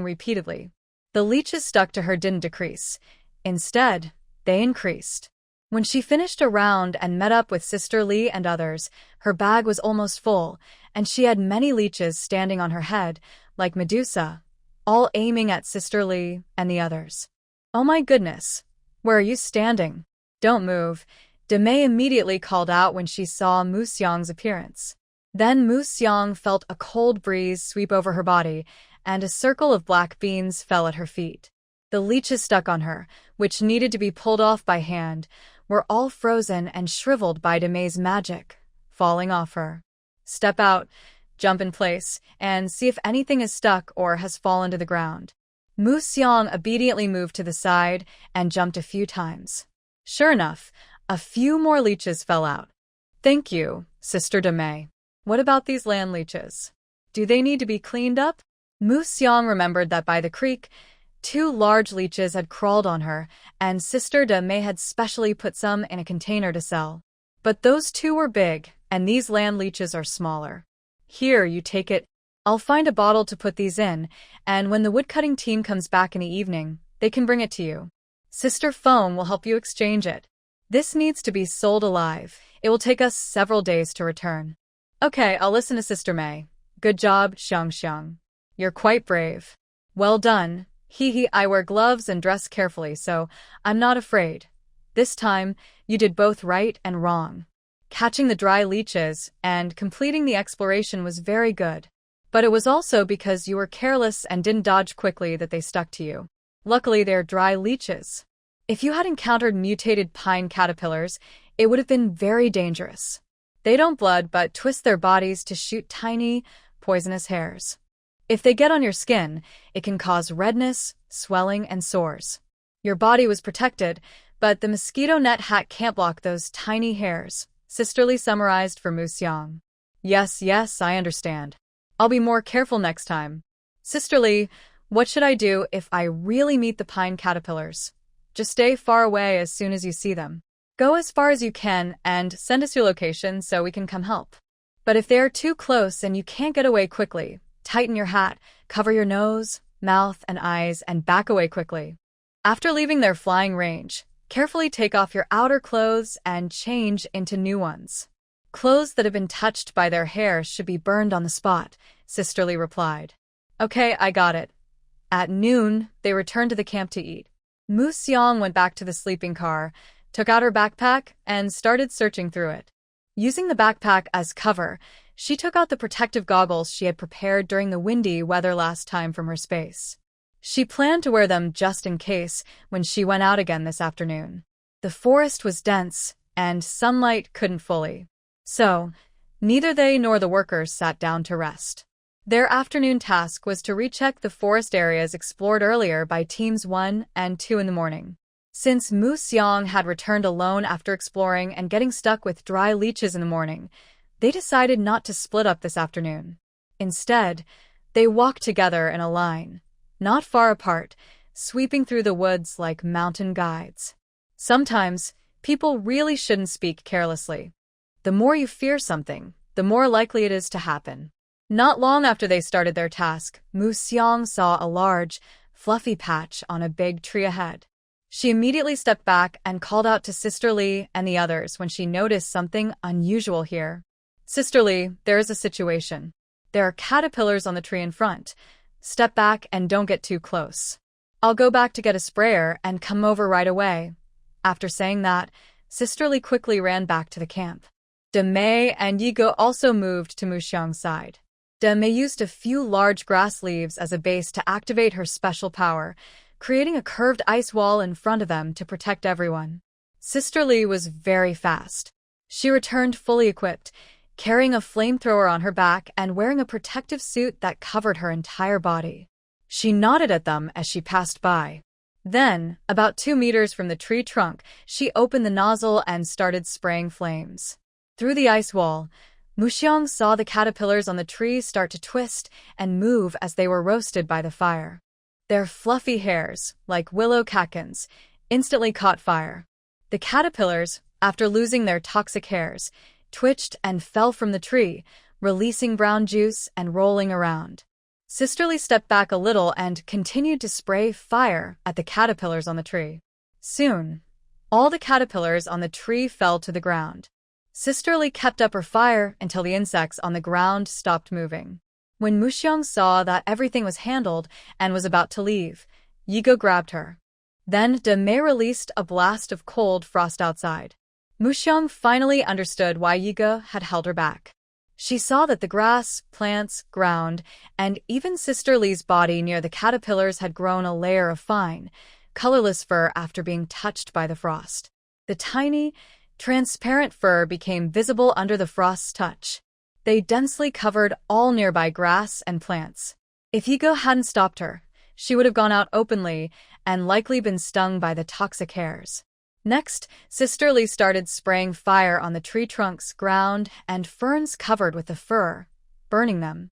repeatedly. The leeches stuck to her didn't decrease. Instead, they increased. When she finished a round and met up with Sister Li and others, her bag was almost full, and she had many leeches standing on her head, like Medusa, all aiming at Sister Li and the others. "Oh my goodness! Where are you standing? Don't move," Demei immediately called out when she saw Muxiang's appearance. Then Muxiang felt a cold breeze sweep over her body, and a circle of black beans fell at her feet. The leeches stuck on her, which needed to be pulled off by hand, were all frozen and shriveled by Demei's magic, falling off her. Step out, jump in place, and see if anything is stuck or has fallen to the ground. Mu Xiang obediently moved to the side and jumped a few times. Sure enough, a few more leeches fell out. Thank you, Sister Demei. What about these land leeches? Do they need to be cleaned up? Mu Xiang remembered that by the creek, 2 large leeches had crawled on her, and Sister Demei had specially put some in a container to sell. But those 2 were big, and these land leeches are smaller. Here, you take it. I'll find a bottle to put these in, and when the woodcutting team comes back in the evening, they can bring it to you. Sister Foam will help you exchange it. This needs to be sold alive. It will take us several days to return. Okay, I'll listen to Sister Mei. Good job, Xiang Xiang. You're quite brave. Well done. Hee, I wear gloves and dress carefully, so I'm not afraid. This time, you did both right and wrong. Catching the dry leeches and completing the exploration was very good. But it was also because you were careless and didn't dodge quickly that they stuck to you. Luckily, they're dry leeches. If you had encountered mutated pine caterpillars, it would have been very dangerous. They don't blood but twist their bodies to shoot tiny, poisonous hairs. If they get on your skin, it can cause redness, swelling, and sores. Your body was protected, but the mosquito net hat can't block those tiny hairs, Sisterly summarized for Mu Xiang. Yes, I understand. I'll be more careful next time. Sisterly, what should I do if I really meet the pine caterpillars? Just stay far away as soon as you see them. Go as far as you can and send us your location so we can come help. But if they are too close and you can't get away quickly, tighten your hat, cover your nose, mouth, and eyes, and back away quickly. After leaving their flying range, carefully take off your outer clothes and change into new ones. Clothes that have been touched by their hair should be burned on the spot, Sisterly replied. Okay, I got it. At noon, they returned to the camp to eat. Mu Xiang went back to the sleeping car, took out her backpack, and started searching through it. Using the backpack as cover, she took out the protective goggles she had prepared during the windy weather last time from her space. She planned to wear them just in case when she went out again this afternoon. The forest was dense, and sunlight couldn't fully. So, neither they nor the workers sat down to rest. Their afternoon task was to recheck the forest areas explored earlier by Teams 1 and 2 in the morning. Since Mu Xiang had returned alone after exploring and getting stuck with dry leeches in the morning, they decided not to split up this afternoon. Instead, they walked together in a line, not far apart, sweeping through the woods like mountain guides. Sometimes, people really shouldn't speak carelessly. The more you fear something, the more likely it is to happen. Not long after they started their task, Mu Xiang saw a large, fluffy patch on a big tree ahead. She immediately stepped back and called out to Sisterly and the others when she noticed something unusual here. Sisterly, there is a situation. There are caterpillars on the tree in front. Step back and don't get too close. I'll go back to get a sprayer and come over right away. After saying that, Sisterly quickly ran back to the camp. Demei and Yigo also moved to Mu Xiang's side. Demei used a few large grass leaves as a base to activate her special power, creating a curved ice wall in front of them to protect everyone. Sisterly was very fast. She returned fully equipped, carrying a flamethrower on her back and wearing a protective suit that covered her entire body. She nodded at them as she passed by. Then, about 2 meters from the tree trunk, she opened the nozzle and started spraying flames. Through the ice wall, Mu Xiang saw the caterpillars on the tree start to twist and move as they were roasted by the fire. Their fluffy hairs, like willow catkins, instantly caught fire. The caterpillars, after losing their toxic hairs, twitched and fell from the tree, releasing brown juice and rolling around. Sisterly stepped back a little and continued to spray fire at the caterpillars on the tree. Soon, all the caterpillars on the tree fell to the ground. Sisterly kept up her fire until the insects on the ground stopped moving. When Mu Xiang saw that everything was handled and was about to leave, Yigo grabbed her. Then Demei released a blast of cold frost outside. Mu Xiang finally understood why Yigo had held her back. She saw that the grass, plants, ground, and even Sisterly's body near the caterpillars had grown a layer of fine, colorless fur after being touched by the frost. The tiny, transparent fur became visible under the frost's touch. They densely covered all nearby grass and plants. If Yigo hadn't stopped her, She would have gone out openly and likely been stung by the toxic hairs. Next, Sister Lee started spraying fire on the tree trunks, ground, and ferns covered with the fur, burning them.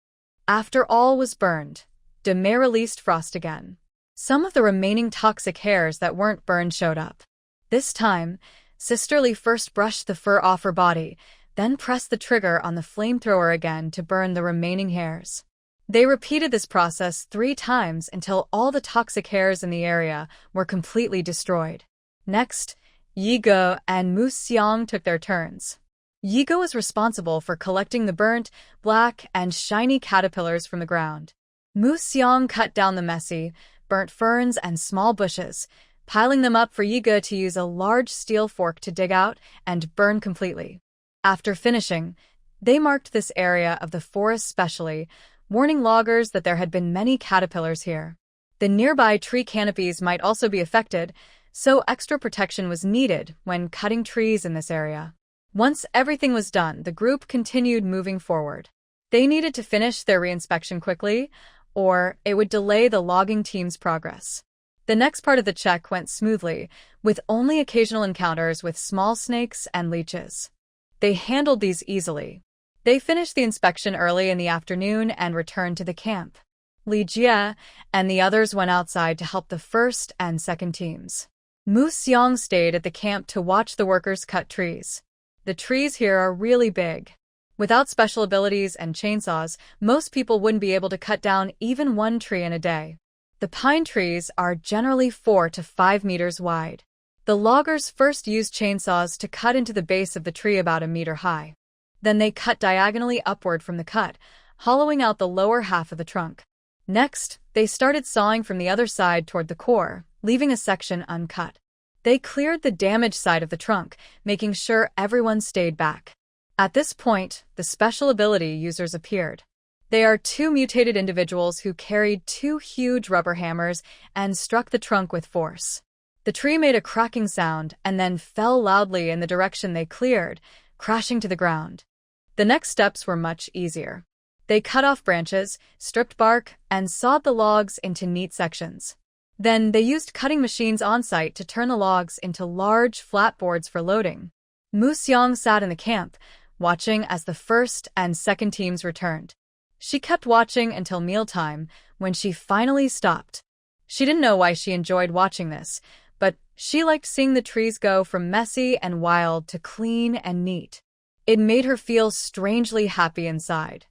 After all was burned, De May released frost again. Some of the remaining toxic hairs that weren't burned showed up. This time, Sister Lee first brushed the fur off her body, then pressed the trigger on the flamethrower again to burn the remaining hairs. They repeated this process 3 times until all the toxic hairs in the area were completely destroyed. Next, Yigo and Mu Xiang took their turns. Yigo was responsible for collecting the burnt, black, and shiny caterpillars from the ground. Mu Xiang cut down the messy, burnt ferns and small bushes, piling them up for Yigo to use a large steel fork to dig out and burn completely. After finishing, they marked this area of the forest specially, warning loggers that there had been many caterpillars here. The nearby tree canopies might also be affected, so extra protection was needed when cutting trees in this area. Once everything was done, the group continued moving forward. They needed to finish their reinspection quickly, or it would delay the logging team's progress. The next part of the check went smoothly, with only occasional encounters with small snakes and leeches. They handled these easily. They finished the inspection early in the afternoon and returned to the camp. Li Jie and the others went outside to help the first and second teams. Mu Xiang stayed at the camp to watch the workers cut trees. The trees here are really big. Without special abilities and chainsaws, most people wouldn't be able to cut down even 1 tree in a day. The pine trees are generally 4 to 5 meters wide. The loggers first used chainsaws to cut into the base of the tree about 1 meter high. Then they cut diagonally upward from the cut, hollowing out the lower half of the trunk. Next, they started sawing from the other side toward the core, leaving a section uncut. They cleared the damaged side of the trunk, making sure everyone stayed back. At this point, the special ability users appeared. They are 2 mutated individuals who carried 2 huge rubber hammers and struck the trunk with force. The tree made a cracking sound and then fell loudly in the direction they cleared, crashing to the ground. The next steps were much easier. They cut off branches, stripped bark, and sawed the logs into neat sections. Then they used cutting machines on-site to turn the logs into large, flat boards for loading. Mu Xiang sat in the camp, watching as the first and second teams returned. She kept watching until mealtime, when she finally stopped. She didn't know why she enjoyed watching this, but she liked seeing the trees go from messy and wild to clean and neat. It made her feel strangely happy inside.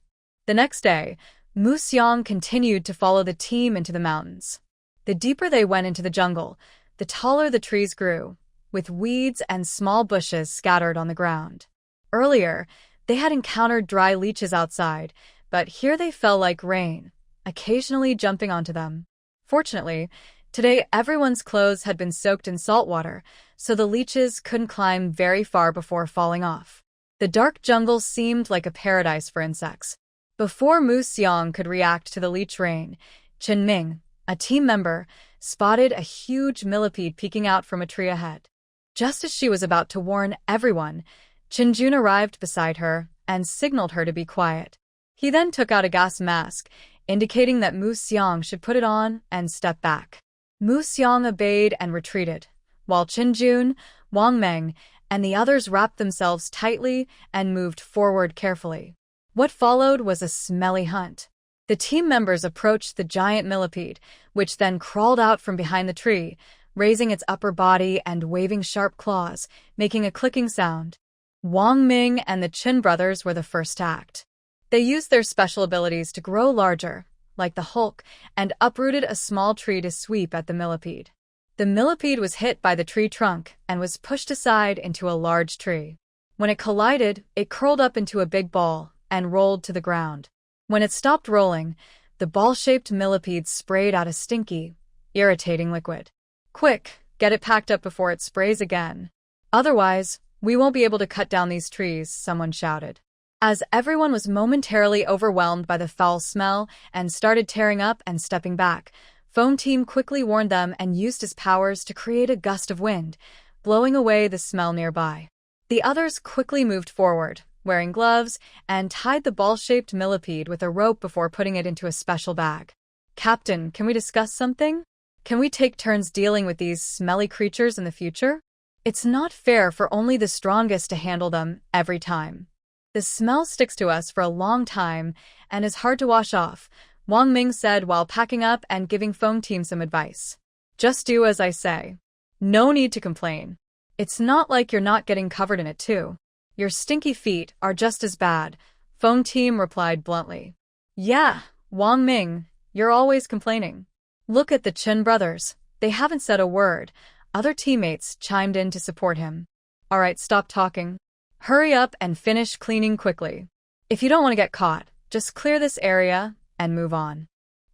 The next day, Mu Xiang continued to follow the team into the mountains. The deeper they went into the jungle, the taller the trees grew, with weeds and small bushes scattered on the ground. Earlier, they had encountered dry leeches outside, but here they fell like rain, occasionally jumping onto them. Fortunately, today everyone's clothes had been soaked in salt water, so the leeches couldn't climb very far before falling off. The dark jungle seemed like a paradise for insects. Before Mu Xiang could react to the leech rain, Chen Ming, a team member, spotted a huge millipede peeking out from a tree ahead. Just as she was about to warn everyone, Chen Jun arrived beside her and signaled her to be quiet. He then took out a gas mask, indicating that Mu Xiang should put it on and step back. Mu Xiang obeyed and retreated, while Chen Jun, Wang Meng, and the others wrapped themselves tightly and moved forward carefully. What followed was a smelly hunt. The team members approached the giant millipede, which then crawled out from behind the tree, raising its upper body and waving sharp claws, making a clicking sound. Wang Ming and the Chen brothers were the first to act. They used their special abilities to grow larger, like the Hulk, and uprooted a small tree to sweep at the millipede. The millipede was hit by the tree trunk and was pushed aside into a large tree. When it collided, it curled up into a big ball and rolled to the ground. When it stopped rolling, the ball-shaped millipede sprayed out a stinky, irritating liquid. "Quick, get it packed up before it sprays again. Otherwise, we won't be able to cut down these trees," someone shouted. As everyone was momentarily overwhelmed by the foul smell and started tearing up and stepping back, Foam Team quickly warned them and used his powers to create a gust of wind, blowing away the smell nearby. The others quickly moved forward, wearing gloves, and tied the ball-shaped millipede with a rope before putting it into a special bag. Captain, can we discuss something? Can we take turns dealing with these smelly creatures in the future? It's not fair for only the strongest to handle them every time. The smell sticks to us for a long time and is hard to wash off, Wang Ming said while packing up and giving Feng Team some advice. Just do as I say. No need to complain. It's not like you're not getting covered in it too. Your stinky feet are just as bad, Feng Team replied bluntly. Yeah, Wang Ming, you're always complaining. Look at the Chen brothers. They haven't said a word. Other teammates chimed in to support him. Alright, stop talking. Hurry up and finish cleaning quickly. If you don't want to get caught, just clear this area and move on.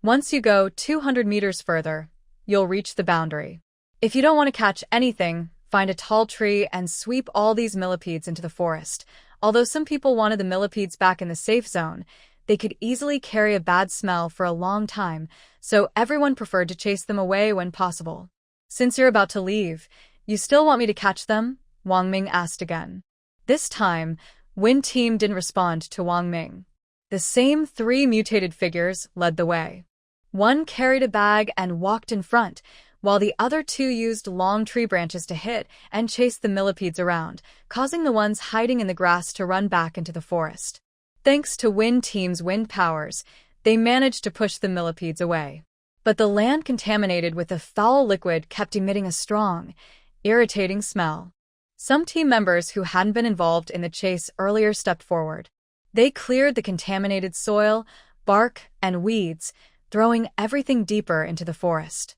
Once you go 200 meters further, you'll reach the boundary. If you don't want to catch anything, find a tall tree and sweep all these millipedes into the forest. Although some people wanted the millipedes back in the safe zone, they could easily carry a bad smell for a long time, so everyone preferred to chase them away when possible. Since you're about to leave, you still want me to catch them? Wang Ming asked again. This time, Win Team didn't respond to Wang Ming. The same 3 mutated figures led the way. One carried a bag and walked in front, while the other 2 used long tree branches to hit and chase the millipedes around, causing the ones hiding in the grass to run back into the forest. Thanks to Wind Team's wind powers, they managed to push the millipedes away. But the land contaminated with a foul liquid kept emitting a strong, irritating smell. Some team members who hadn't been involved in the chase earlier stepped forward. They cleared the contaminated soil, bark, and weeds, throwing everything deeper into the forest.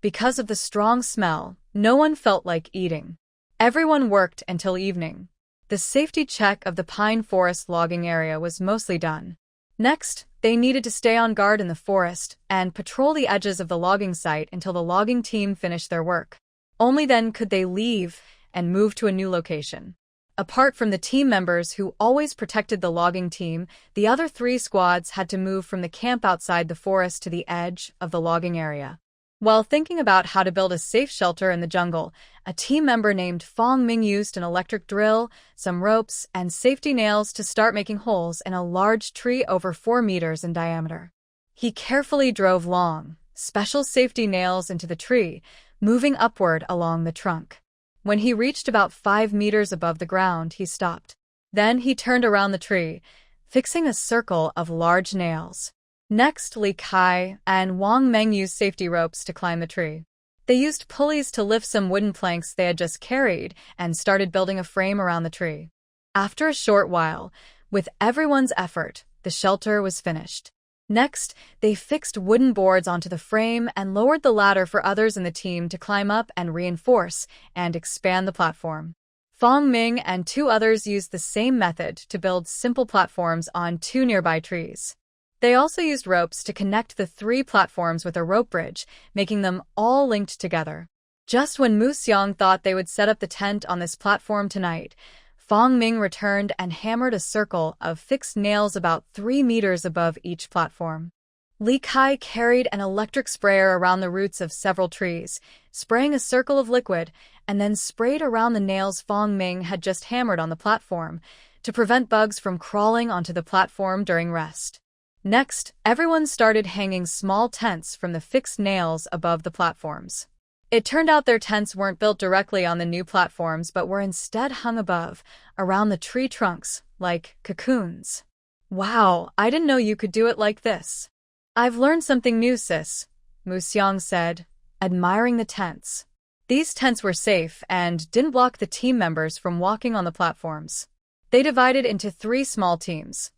Because of the strong smell, no one felt like eating. Everyone worked until evening. The safety check of the pine forest logging area was mostly done. Next, they needed to stay on guard in the forest and patrol the edges of the logging site until the logging team finished their work. Only then could they leave and move to a new location. Apart from the team members who always protected the logging team, the other 3 squads had to move from the camp outside the forest to the edge of the logging area. While thinking about how to build a safe shelter in the jungle, a team member named Fong Ming used an electric drill, some ropes, and safety nails to start making holes in a large tree over 4 meters in diameter. He carefully drove long, special safety nails into the tree, moving upward along the trunk. When he reached about 5 meters above the ground, he stopped. Then he turned around the tree, fixing a circle of large nails. Next, Li Kai and Wang Meng used safety ropes to climb the tree. They used pulleys to lift some wooden planks they had just carried and started building a frame around the tree. After a short while, with everyone's effort, the shelter was finished. Next, they fixed wooden boards onto the frame and lowered the ladder for others in the team to climb up and reinforce and expand the platform. Fong Ming and 2 others used the same method to build simple platforms on 2 nearby trees. They also used ropes to connect the 3 platforms with a rope bridge, making them all linked together. Just when Mu Xiang thought they would set up the tent on this platform tonight, Fong Ming returned and hammered a circle of fixed nails about 3 meters above each platform. Li Kai carried an electric sprayer around the roots of several trees, spraying a circle of liquid, and then sprayed around the nails Fong Ming had just hammered on the platform to prevent bugs from crawling onto the platform during rest. Next, everyone started hanging small tents from the fixed nails above the platforms. It turned out their tents weren't built directly on the new platforms but were instead hung above, around the tree trunks, like cocoons. Wow, I didn't know you could do it like this. I've learned something new, sis, Mu Xiang said, admiring the tents. These tents were safe and didn't block the team members from walking on the platforms. They divided into 3 small teams.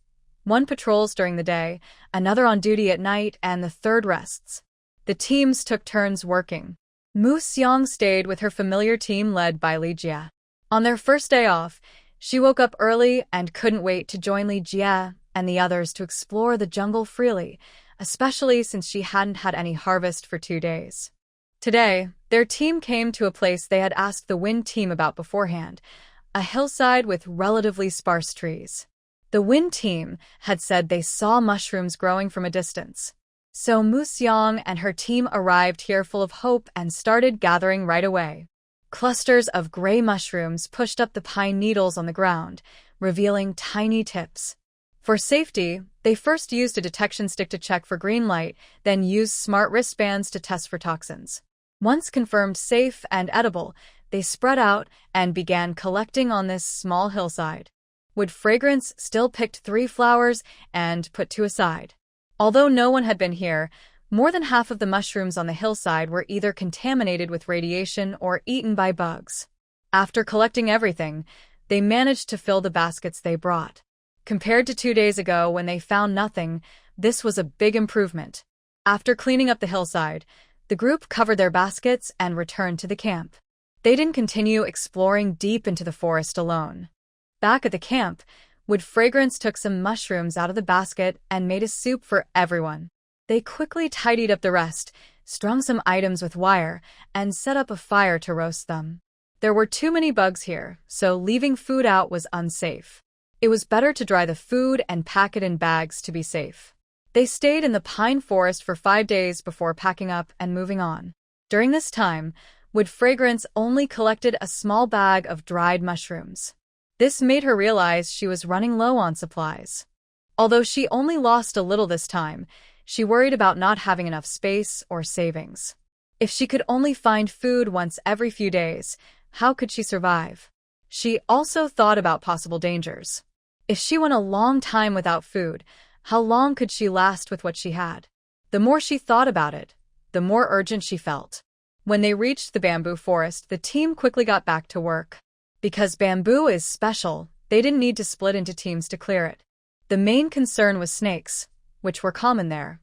One patrols during the day, another on duty at night, and the third rests. The teams took turns working. Mu Xiang stayed with her familiar team led by Li Jia. On their first day off, she woke up early and couldn't wait to join Li Jia and the others to explore the jungle freely, especially since she hadn't had any harvest for 2 days. Today, their team came to a place they had asked the Wind team about beforehand, a hillside with relatively sparse trees. The Wind team had said they saw mushrooms growing from a distance. So Mu Xiang and her team arrived here full of hope and started gathering right away. Clusters of gray mushrooms pushed up the pine needles on the ground, revealing tiny tips. For safety, They first used a detection stick to check for green light, then used smart wristbands to test for toxins. Once confirmed safe and edible, they spread out and began collecting on this small hillside. Wood Fragrance still picked 3 flowers and put 2 aside. Although no one had been here, more than half of the mushrooms on the hillside were either contaminated with radiation or eaten by bugs. After collecting everything, they managed to fill the baskets they brought. Compared to 2 days ago when they found nothing, this was a big improvement. After cleaning up the hillside, the group covered their baskets and returned to the camp. They didn't continue exploring deep into the forest alone. Back at the camp, Wood Fragrance took some mushrooms out of the basket and made a soup for everyone. They quickly tidied up the rest, strung some items with wire, and set up a fire to roast them. There were too many bugs here, so leaving food out was unsafe. It was better to dry the food and pack it in bags to be safe. They stayed in the pine forest for 5 days before packing up and moving on. During this time, Wood Fragrance only collected a small bag of dried mushrooms. This made her realize she was running low on supplies. Although she only lost a little this time, she worried about not having enough space or savings. If she could only find food once every few days, how could she survive? She also thought about possible dangers. If she went a long time without food, how long could she last with what she had? The more she thought about it, the more urgent she felt. When they reached the bamboo forest, the team quickly got back to work. Because bamboo is special, they didn't need to split into teams to clear it. The main concern was snakes, which were common there.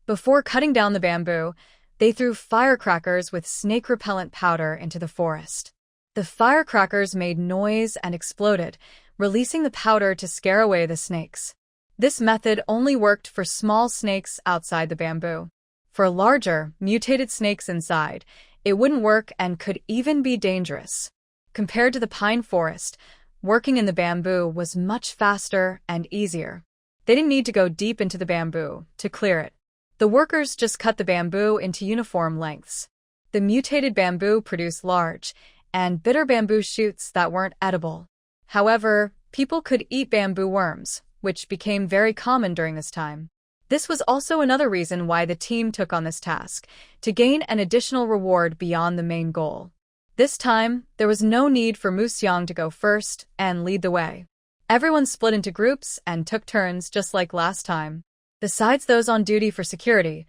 Before cutting down the bamboo, they threw firecrackers with snake-repellent powder into the forest. The firecrackers made noise and exploded, releasing the powder to scare away the snakes. This method only worked for small snakes outside the bamboo. For larger, mutated snakes inside, it wouldn't work and could even be dangerous. Compared to the pine forest, working in the bamboo was much faster and easier. They didn't need to go deep into the bamboo to clear it. The workers just cut the bamboo into uniform lengths. The mutated bamboo produced large and bitter bamboo shoots that weren't edible. However, people could eat bamboo worms, which became very common during this time. This was also another reason why the team took on this task, to gain an additional reward beyond the main goal. This time, there was no need for Musyang to go first and lead the way. Everyone split into groups and took turns just like last time. Besides those on duty for security,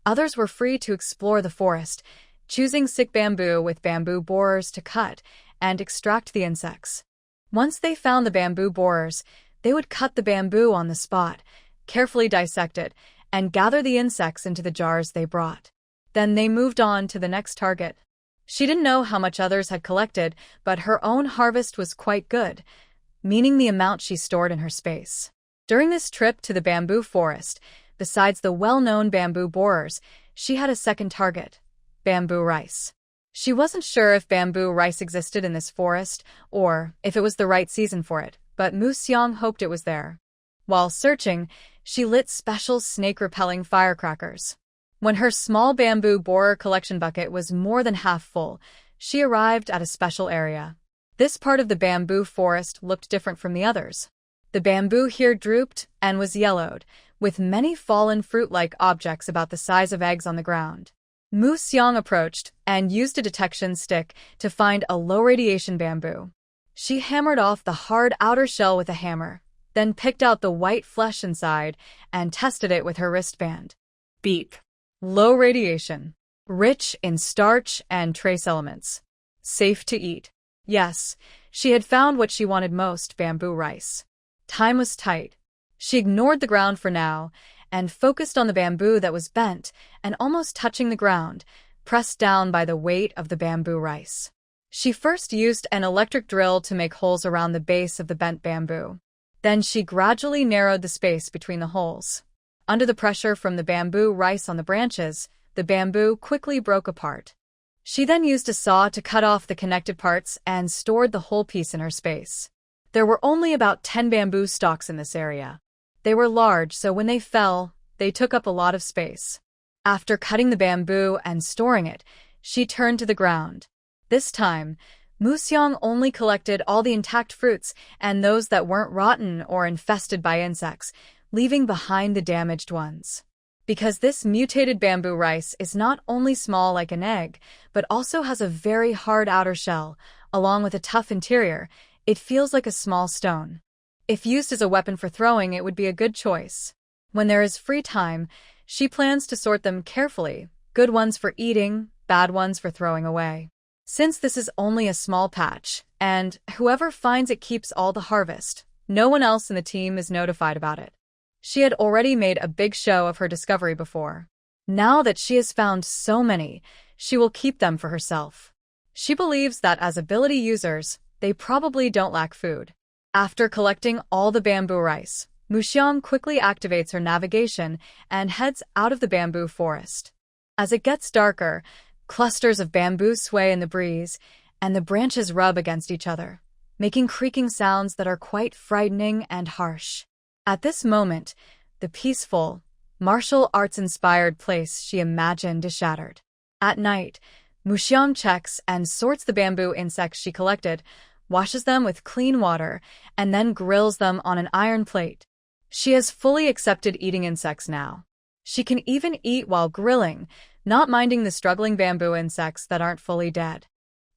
others were free to explore the forest, choosing sick bamboo with bamboo borers to cut and extract the insects. Once they found the bamboo borers, they would cut the bamboo on the spot, carefully dissect it, and gather the insects into the jars they brought. Then they moved on to the next target. She didn't know how much others had collected, but her own harvest was quite good, meaning the amount she stored in her space. During this trip to the bamboo forest, besides the well-known bamboo borers, she had a second target: bamboo rice. She wasn't sure if bamboo rice existed in this forest or if it was the right season for it, but Musyang hoped it was there. While searching, she lit special snake-repelling firecrackers. When her small bamboo borer collection bucket was more than half full, she arrived at a special area. This part of the bamboo forest looked different from the others. The bamboo here drooped and was yellowed, with many fallen fruit-like objects about the size of eggs on the ground. Musyang approached and used a detection stick to find a low-radiation bamboo. She hammered off the hard outer shell with a hammer, then picked out the white flesh inside and tested it with her wristband. Beep. Low radiation. Rich in starch and trace elements. Safe to eat. Yes, she had found what she wanted most: bamboo rice. Time was tight. She ignored the ground for now and focused on the bamboo that was bent and almost touching the ground, pressed down by the weight of the bamboo rice. She first used an electric drill to make holes around the base of the bent bamboo. Then she gradually narrowed the space between the holes. Under the pressure from the bamboo rice on the branches, the bamboo quickly broke apart. She then used a saw to cut off the connected parts and stored the whole piece in her space. There were only about 10 bamboo stalks in this area. They were large, so when they fell, they took up a lot of space. After cutting the bamboo and storing it, she turned to the ground. This time, Musyang only collected all the intact fruits and those that weren't rotten or infested by insects, leaving behind the damaged ones. Because this mutated bamboo rice is not only small like an egg, but also has a very hard outer shell, along with a tough interior, it feels like a small stone. If used as a weapon for throwing, it would be a good choice. When there is free time, she plans to sort them carefully, good ones for eating, bad ones for throwing away. Since this is only a small patch, and whoever finds it keeps all the harvest, no one else in the team is notified about it. She had already made a big show of her discovery before. Now that she has found so many, she will keep them for herself. She believes that as ability users, they probably don't lack food. After collecting all the bamboo rice, Muxiang quickly activates her navigation and heads out of the bamboo forest. As it gets darker, clusters of bamboo sway in the breeze, and the branches rub against each other, making creaking sounds that are quite frightening and harsh. At this moment, the peaceful, martial arts-inspired place she imagined is shattered. At night, Muxiang checks and sorts the bamboo insects she collected, washes them with clean water, and then grills them on an iron plate. She has fully accepted eating insects now. She can even eat while grilling, not minding the struggling bamboo insects that aren't fully dead.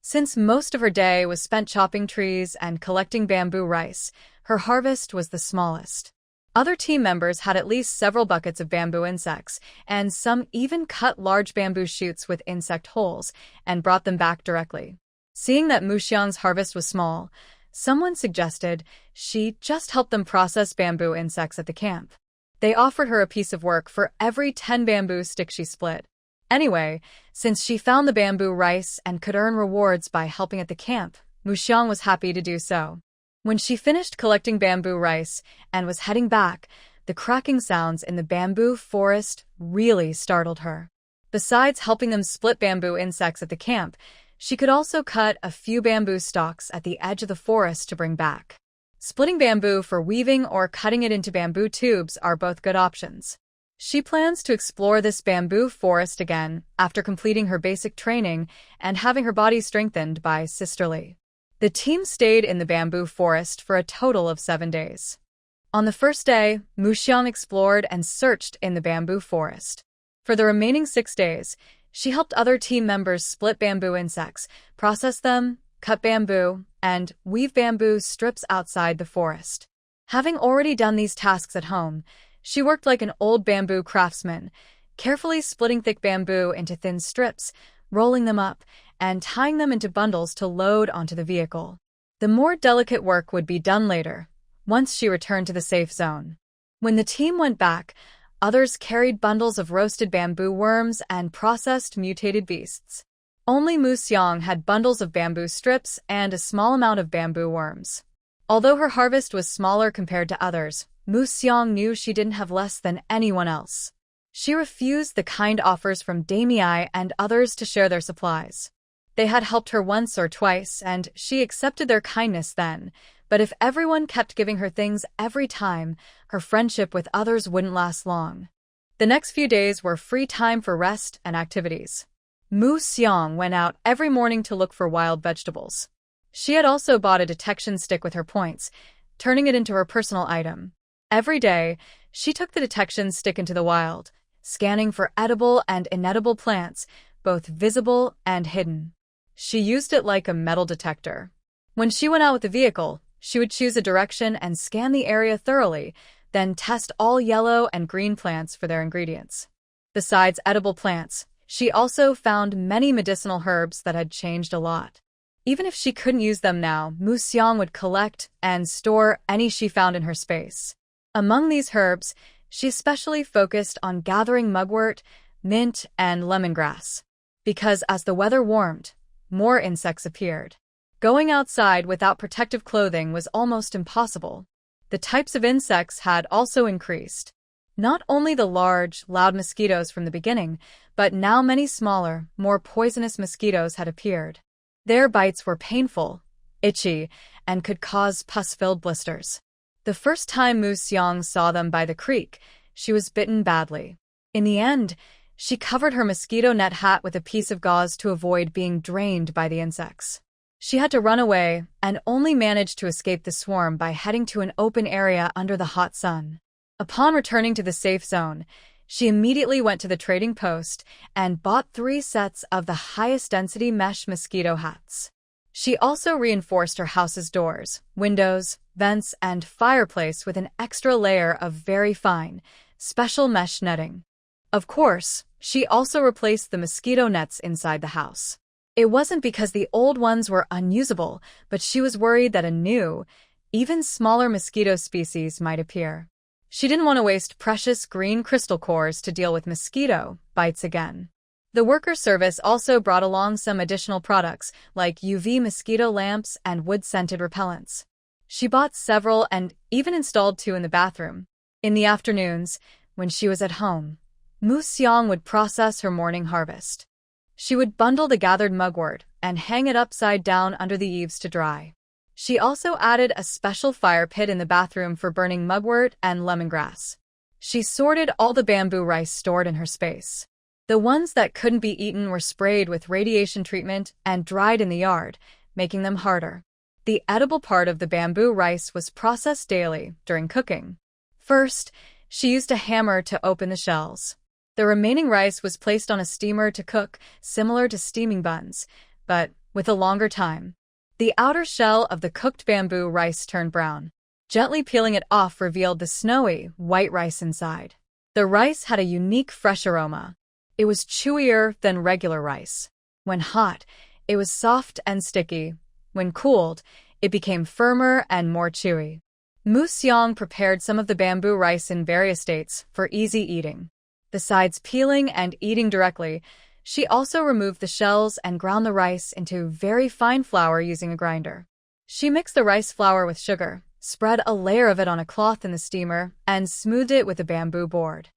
Since most of her day was spent chopping trees and collecting bamboo rice, her harvest was the smallest. Other team members had at least several buckets of bamboo insects, and some even cut large bamboo shoots with insect holes and brought them back directly. Seeing that Muxiang's harvest was small, someone suggested she just help them process bamboo insects at the camp. They offered her a piece of work for every 10 bamboo sticks she split. Anyway, since she found the bamboo rice and could earn rewards by helping at the camp, Muxiang was happy to do so. When she finished collecting bamboo rice and was heading back, the cracking sounds in the bamboo forest really startled her. Besides helping them split bamboo insects at the camp, she could also cut a few bamboo stalks at the edge of the forest to bring back. Splitting bamboo for weaving or cutting it into bamboo tubes are both good options. She plans to explore this bamboo forest again after completing her basic training and having her body strengthened by Sisterly. The team stayed in the bamboo forest for a total of 7 days. On the first day, Muxiang explored and searched in the bamboo forest. For the remaining 6 days, she helped other team members split bamboo insects, process them, cut bamboo, and weave bamboo strips outside the forest. Having already done these tasks at home, she worked like an old bamboo craftsman, carefully splitting thick bamboo into thin strips, rolling them up, and tying them into bundles to load onto the vehicle. The more delicate work would be done later, once she returned to the safe zone. When the team went back, others carried bundles of roasted bamboo worms and processed mutated beasts. Only Muxiang had bundles of bamboo strips and a small amount of bamboo worms. Although her harvest was smaller compared to others, Muxiang knew she didn't have less than anyone else. She refused the kind offers from Damei and others to share their supplies. They had helped her once or twice, and she accepted their kindness then, but if everyone kept giving her things every time, her friendship with others wouldn't last long. The next few days were free time for rest and activities. Muxiang went out every morning to look for wild vegetables. She had also bought a detection stick with her points, turning it into her personal item. Every day, she took the detection stick into the wild, scanning for edible and inedible plants, both visible and hidden. She used it like a metal detector. When she went out with the vehicle, she would choose a direction and scan the area thoroughly, then test all yellow and green plants for their ingredients. Besides edible plants, she also found many medicinal herbs that had changed a lot. Even if she couldn't use them now, Muxiang would collect and store any she found in her space. Among these herbs, she especially focused on gathering mugwort, mint, and lemongrass. Because as the weather warmed, more insects appeared. Going outside without protective clothing was almost impossible. The types of insects had also increased. Not only the large, loud mosquitoes from the beginning, but now many smaller, more poisonous mosquitoes had appeared. Their bites were painful, itchy, and could cause pus-filled blisters. The first time Muxiang saw them by the creek, she was bitten badly. In the end, she covered her mosquito net hat with a piece of gauze to avoid being drained by the insects. She had to run away and only managed to escape the swarm by heading to an open area under the hot sun. Upon returning to the safe zone, she immediately went to the trading post and bought 3 sets of the highest density mesh mosquito hats. She also reinforced her house's doors, windows, vents, and fireplace with an extra layer of very fine, special mesh netting. Of course, she also replaced the mosquito nets inside the house. It wasn't because the old ones were unusable, but she was worried that a new, even smaller mosquito species might appear. She didn't want to waste precious green crystal cores to deal with mosquito bites again. The worker service also brought along some additional products like UV mosquito lamps and wood-scented repellents. She bought several and even installed 2 in the bathroom. In the afternoons, when she was at home, Mu Xiang would process her morning harvest. She would bundle the gathered mugwort and hang it upside down under the eaves to dry. She also added a special fire pit in the bathroom for burning mugwort and lemongrass. She sorted all the bamboo rice stored in her space. The ones that couldn't be eaten were sprayed with radiation treatment and dried in the yard, making them harder. The edible part of the bamboo rice was processed daily during cooking. First, she used a hammer to open the shells. The remaining rice was placed on a steamer to cook, similar to steaming buns, but with a longer time. The outer shell of the cooked bamboo rice turned brown. Gently peeling it off revealed the snowy, white rice inside. The rice had a unique fresh aroma. It was chewier than regular rice. When hot, it was soft and sticky. When cooled, it became firmer and more chewy. Mu Xiang prepared some of the bamboo rice in various states for easy eating. Besides peeling and eating directly, she also removed the shells and ground the rice into very fine flour using a grinder. She mixed the rice flour with sugar, spread a layer of it on a cloth in the steamer, and smoothed it with a bamboo board.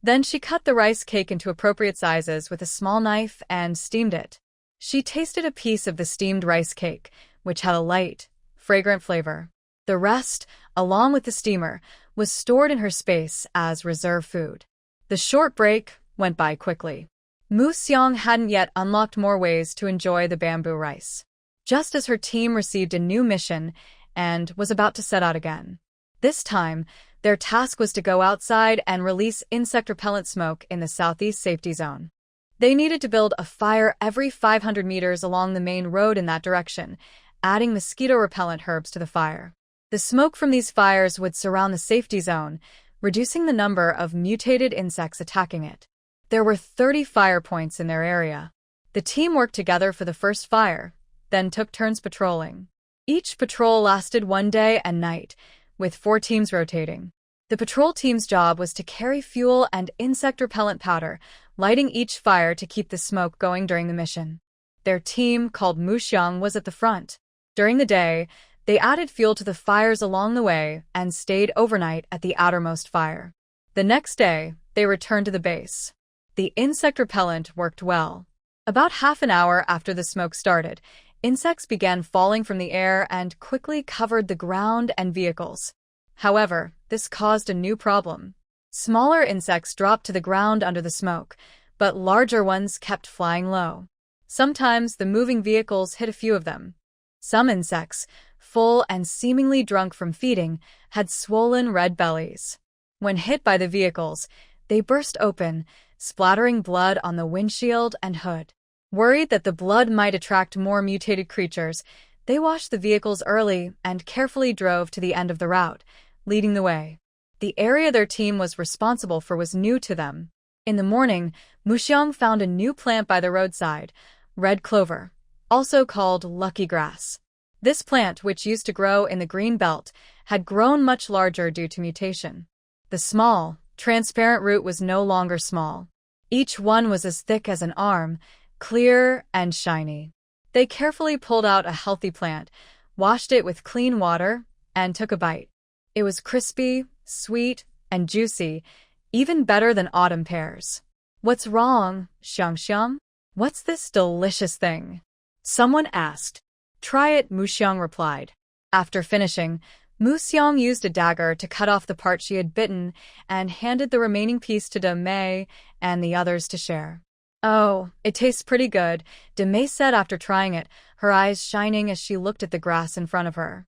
Then she cut the rice cake into appropriate sizes with a small knife and steamed it. She tasted a piece of the steamed rice cake, which had a light, fragrant flavor. The rest, along with the steamer, was stored in her space as reserve food. The short break went by quickly. Mu Xiang hadn't yet unlocked more ways to enjoy the bamboo rice. Just as her team received a new mission and was about to set out again. This time, their task was to go outside and release insect repellent smoke in the southeast safety zone. They needed to build a fire every 500 meters along the main road in that direction, adding mosquito repellent herbs to the fire. The smoke from these fires would surround the safety zone, reducing the number of mutated insects attacking it. There were 30 fire points in their area. The team worked together for the first fire, then took turns patrolling. Each patrol lasted 1 day and night, with 4 teams rotating. The patrol team's job was to carry fuel and insect repellent powder, lighting each fire to keep the smoke going during the mission. Their team, called Mu Xiang, was at the front. During the day, they added fuel to the fires along the way and stayed overnight at the outermost fire. The next day, they returned to the base. The insect repellent worked well. About half an hour after the smoke started, insects began falling from the air and quickly covered the ground and vehicles. However, this caused a new problem. Smaller insects dropped to the ground under the smoke, but larger ones kept flying low. Sometimes the moving vehicles hit a few of them. Some insects, full and seemingly drunk from feeding, had swollen red bellies. When hit by the vehicles, they burst open, splattering blood on the windshield and hood. Worried that the blood might attract more mutated creatures, they washed the vehicles early and carefully drove to the end of the route, leading the way. The area their team was responsible for was new to them. In the morning, Mu Xiang found a new plant by the roadside, red clover, also called lucky grass. This plant, which used to grow in the green belt, had grown much larger due to mutation. The small, transparent root was no longer small. Each one was as thick as an arm, clear and shiny. They carefully pulled out a healthy plant, washed it with clean water, and took a bite. It was crispy, sweet, and juicy, even better than autumn pears. "What's wrong, Xiang? What's this delicious thing?" someone asked. "Try it," Mu Xiang replied. After finishing, Mu Xiang used a dagger to cut off the part she had bitten and handed the remaining piece to De Mei and the others to share. "Oh, it tastes pretty good," De Mei said after trying it, her eyes shining as she looked at the grass in front of her.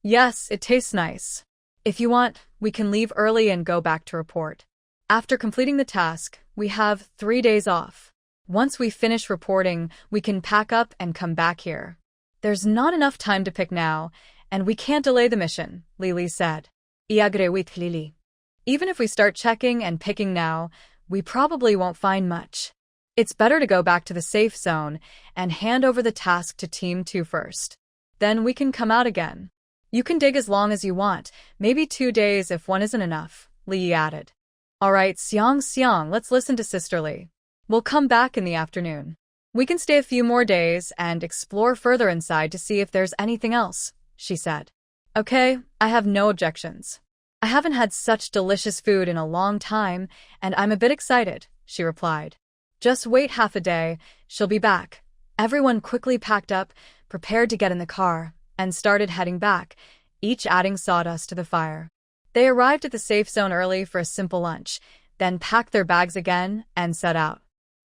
"Yes, it tastes nice. If you want, we can leave early and go back to report. After completing the task, we have 3 days off. Once we finish reporting, we can pack up and come back here. There's not enough time to pick now, and we can't delay the mission, Lily said. Iagre Lily. Even if we start checking and picking now, we probably won't find much. It's better to go back to the safe zone and hand over the task to Team 2 first. Then we can come out again. You can dig as long as you want, maybe 2 days if one isn't enough, Li added. All right, Xiang, let's listen to Sister Li. We'll come back in the afternoon. We can stay a few more days and explore further inside to see if there's anything else, she said. Okay, I have no objections. I haven't had such delicious food in a long time, and I'm a bit excited, she replied. Just wait half a day, she'll be back. Everyone quickly packed up, prepared to get in the car, and started heading back, each adding sawdust to the fire. They arrived at the safe zone early for a simple lunch, then packed their bags again and set out.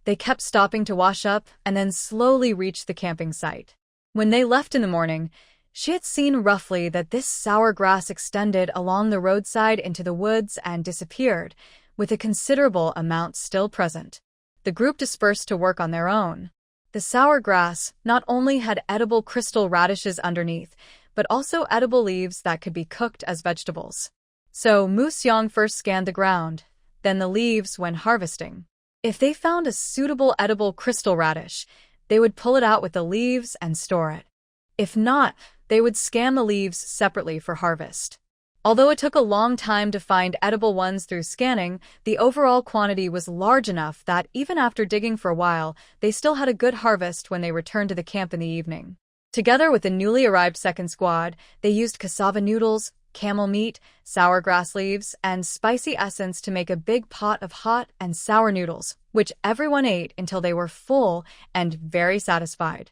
They kept stopping to wash up and then slowly reached the camping site. When they left in the morning, she had seen roughly that this sour grass extended along the roadside into the woods and disappeared, with a considerable amount still present. The group dispersed to work on their own. The sour grass not only had edible crystal radishes underneath, but also edible leaves that could be cooked as vegetables. So Mu Xiang first scanned the ground, then the leaves when harvesting. If they found a suitable edible crystal radish, they would pull it out with the leaves and store it. If not, they would scan the leaves separately for harvest. Although it took a long time to find edible ones through scanning, the overall quantity was large enough that even after digging for a while, they still had a good harvest when they returned to the camp in the evening. Together with the newly arrived second squad, they used cassava noodles, camel meat, sour grass leaves, and spicy essence to make a big pot of hot and sour noodles, which everyone ate until they were full and very satisfied.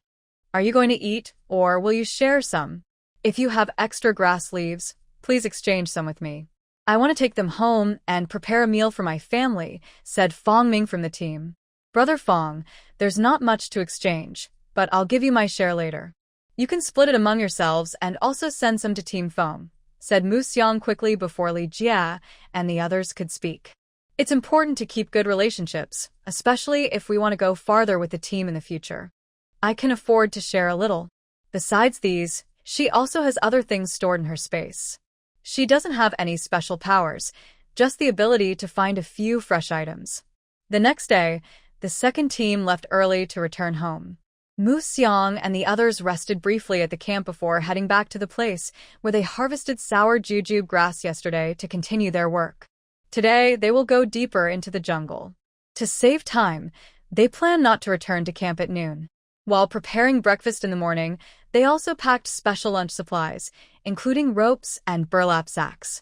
Are you going to eat, or will you share some? If you have extra grass leaves, please exchange some with me. I want to take them home and prepare a meal for my family, said Fong Ming from the team. Brother Fong, there's not much to exchange, but I'll give you my share later. You can split it among yourselves and also send some to Team Fong, said Mu Xiang quickly before Li Jia and the others could speak. It's important to keep good relationships, especially if we want to go farther with the team in the future. I can afford to share a little. Besides these, she also has other things stored in her space. She doesn't have any special powers, just the ability to find a few fresh items. The next day, the second team left early to return home. Mu Xiang and the others rested briefly at the camp before heading back to the place where they harvested sour jujube grass yesterday to continue their work. Today, they will go deeper into the jungle. To save time, they plan not to return to camp at noon. While preparing breakfast in the morning, they also packed special lunch supplies, including ropes and burlap sacks.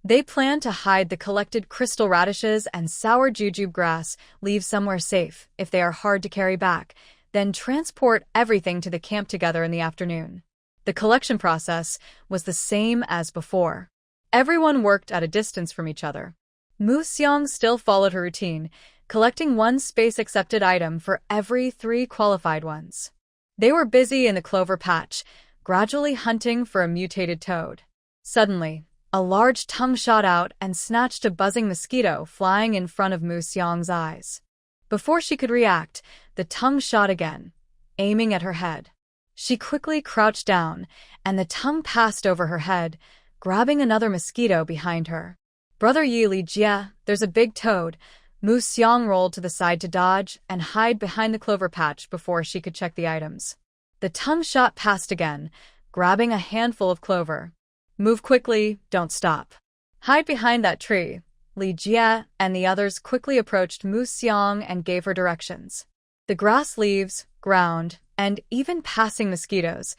They plan to hide the collected crystal radishes and sour jujube grass, leave somewhere safe if they are hard to carry back, then transport everything to the camp together in the afternoon. The collection process was the same as before. Everyone worked at a distance from each other. Mu Xiang still followed her routine, collecting one space-accepted item for every 3 qualified ones. They were busy in the clover patch, gradually hunting for a mutated toad. Suddenly, a large tongue shot out and snatched a buzzing mosquito flying in front of Mu Xiang's eyes. Before she could react, the tongue shot again, aiming at her head. She quickly crouched down, and the tongue passed over her head, grabbing another mosquito behind her. Brother Yi Li Jia, there's a big toad. Mu Xiang rolled to the side to dodge and hide behind the clover patch before she could check the items. The tongue shot past again, grabbing a handful of clover. Move quickly, don't stop. Hide behind that tree. Li Jia and the others quickly approached Mu Xiang and gave her directions. The grass leaves, ground, and even passing mosquitoes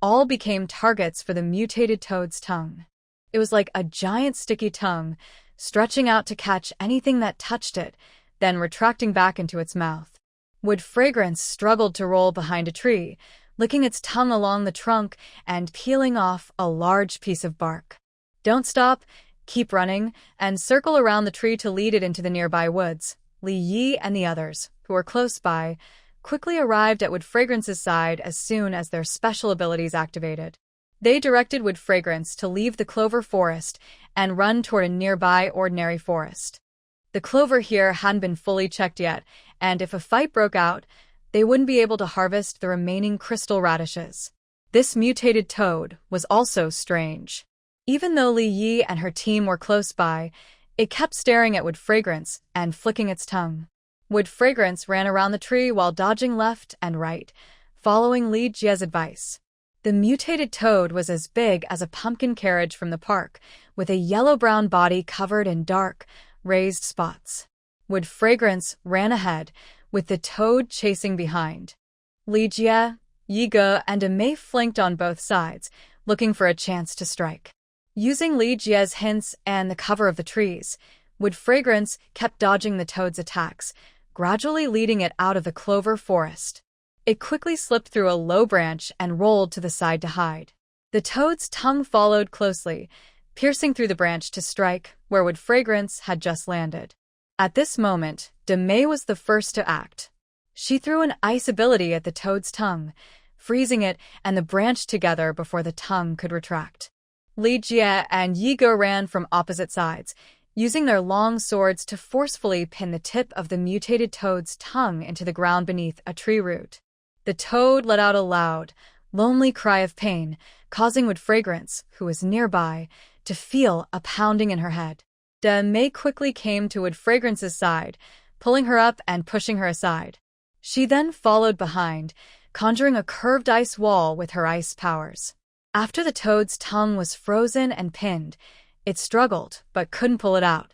all became targets for the mutated toad's tongue. It was like a giant sticky tongue, stretching out to catch anything that touched it, then retracting back into its mouth. Wood Fragrance struggled to roll behind a tree, licking its tongue along the trunk and peeling off a large piece of bark. Don't stop, keep running, and circle around the tree to lead it into the nearby woods. Li Yi and the others, who were close by, quickly arrived at Wood Fragrance's side as soon as their special abilities activated. They directed Wood Fragrance to leave the clover forest and run toward a nearby ordinary forest. The clover here hadn't been fully checked yet, and if a fight broke out, they wouldn't be able to harvest the remaining crystal radishes. This mutated toad was also strange. Even though Li Yi and her team were close by, it kept staring at Wood Fragrance and flicking its tongue. Wood Fragrance ran around the tree while dodging left and right, following Li Jie's advice. The mutated toad was as big as a pumpkin carriage from the park, with a yellow-brown body covered in dark, raised spots. Wood Fragrance ran ahead, with the toad chasing behind. Li Jie, Yi Ge, and Mei flanked on both sides, looking for a chance to strike. Using Li Jie's hints and the cover of the trees, Wood Fragrance kept dodging the toad's attacks, gradually leading it out of the clover forest. It quickly slipped through a low branch and rolled to the side to hide. The toad's tongue followed closely, piercing through the branch to strike where Wood Fragrance had just landed. At this moment, Mei was the first to act. She threw an ice ability at the toad's tongue, freezing it and the branch together before the tongue could retract. Li Jie and Yi Ge ran from opposite sides, using their long swords to forcefully pin the tip of the mutated toad's tongue into the ground beneath a tree root. The toad let out a loud, lonely cry of pain, causing Wood Fragrance, who was nearby, to feel a pounding in her head. Mei quickly came to Wood Fragrance's side, pulling her up and pushing her aside. She then followed behind, conjuring a curved ice wall with her ice powers. After the toad's tongue was frozen and pinned, it struggled but couldn't pull it out.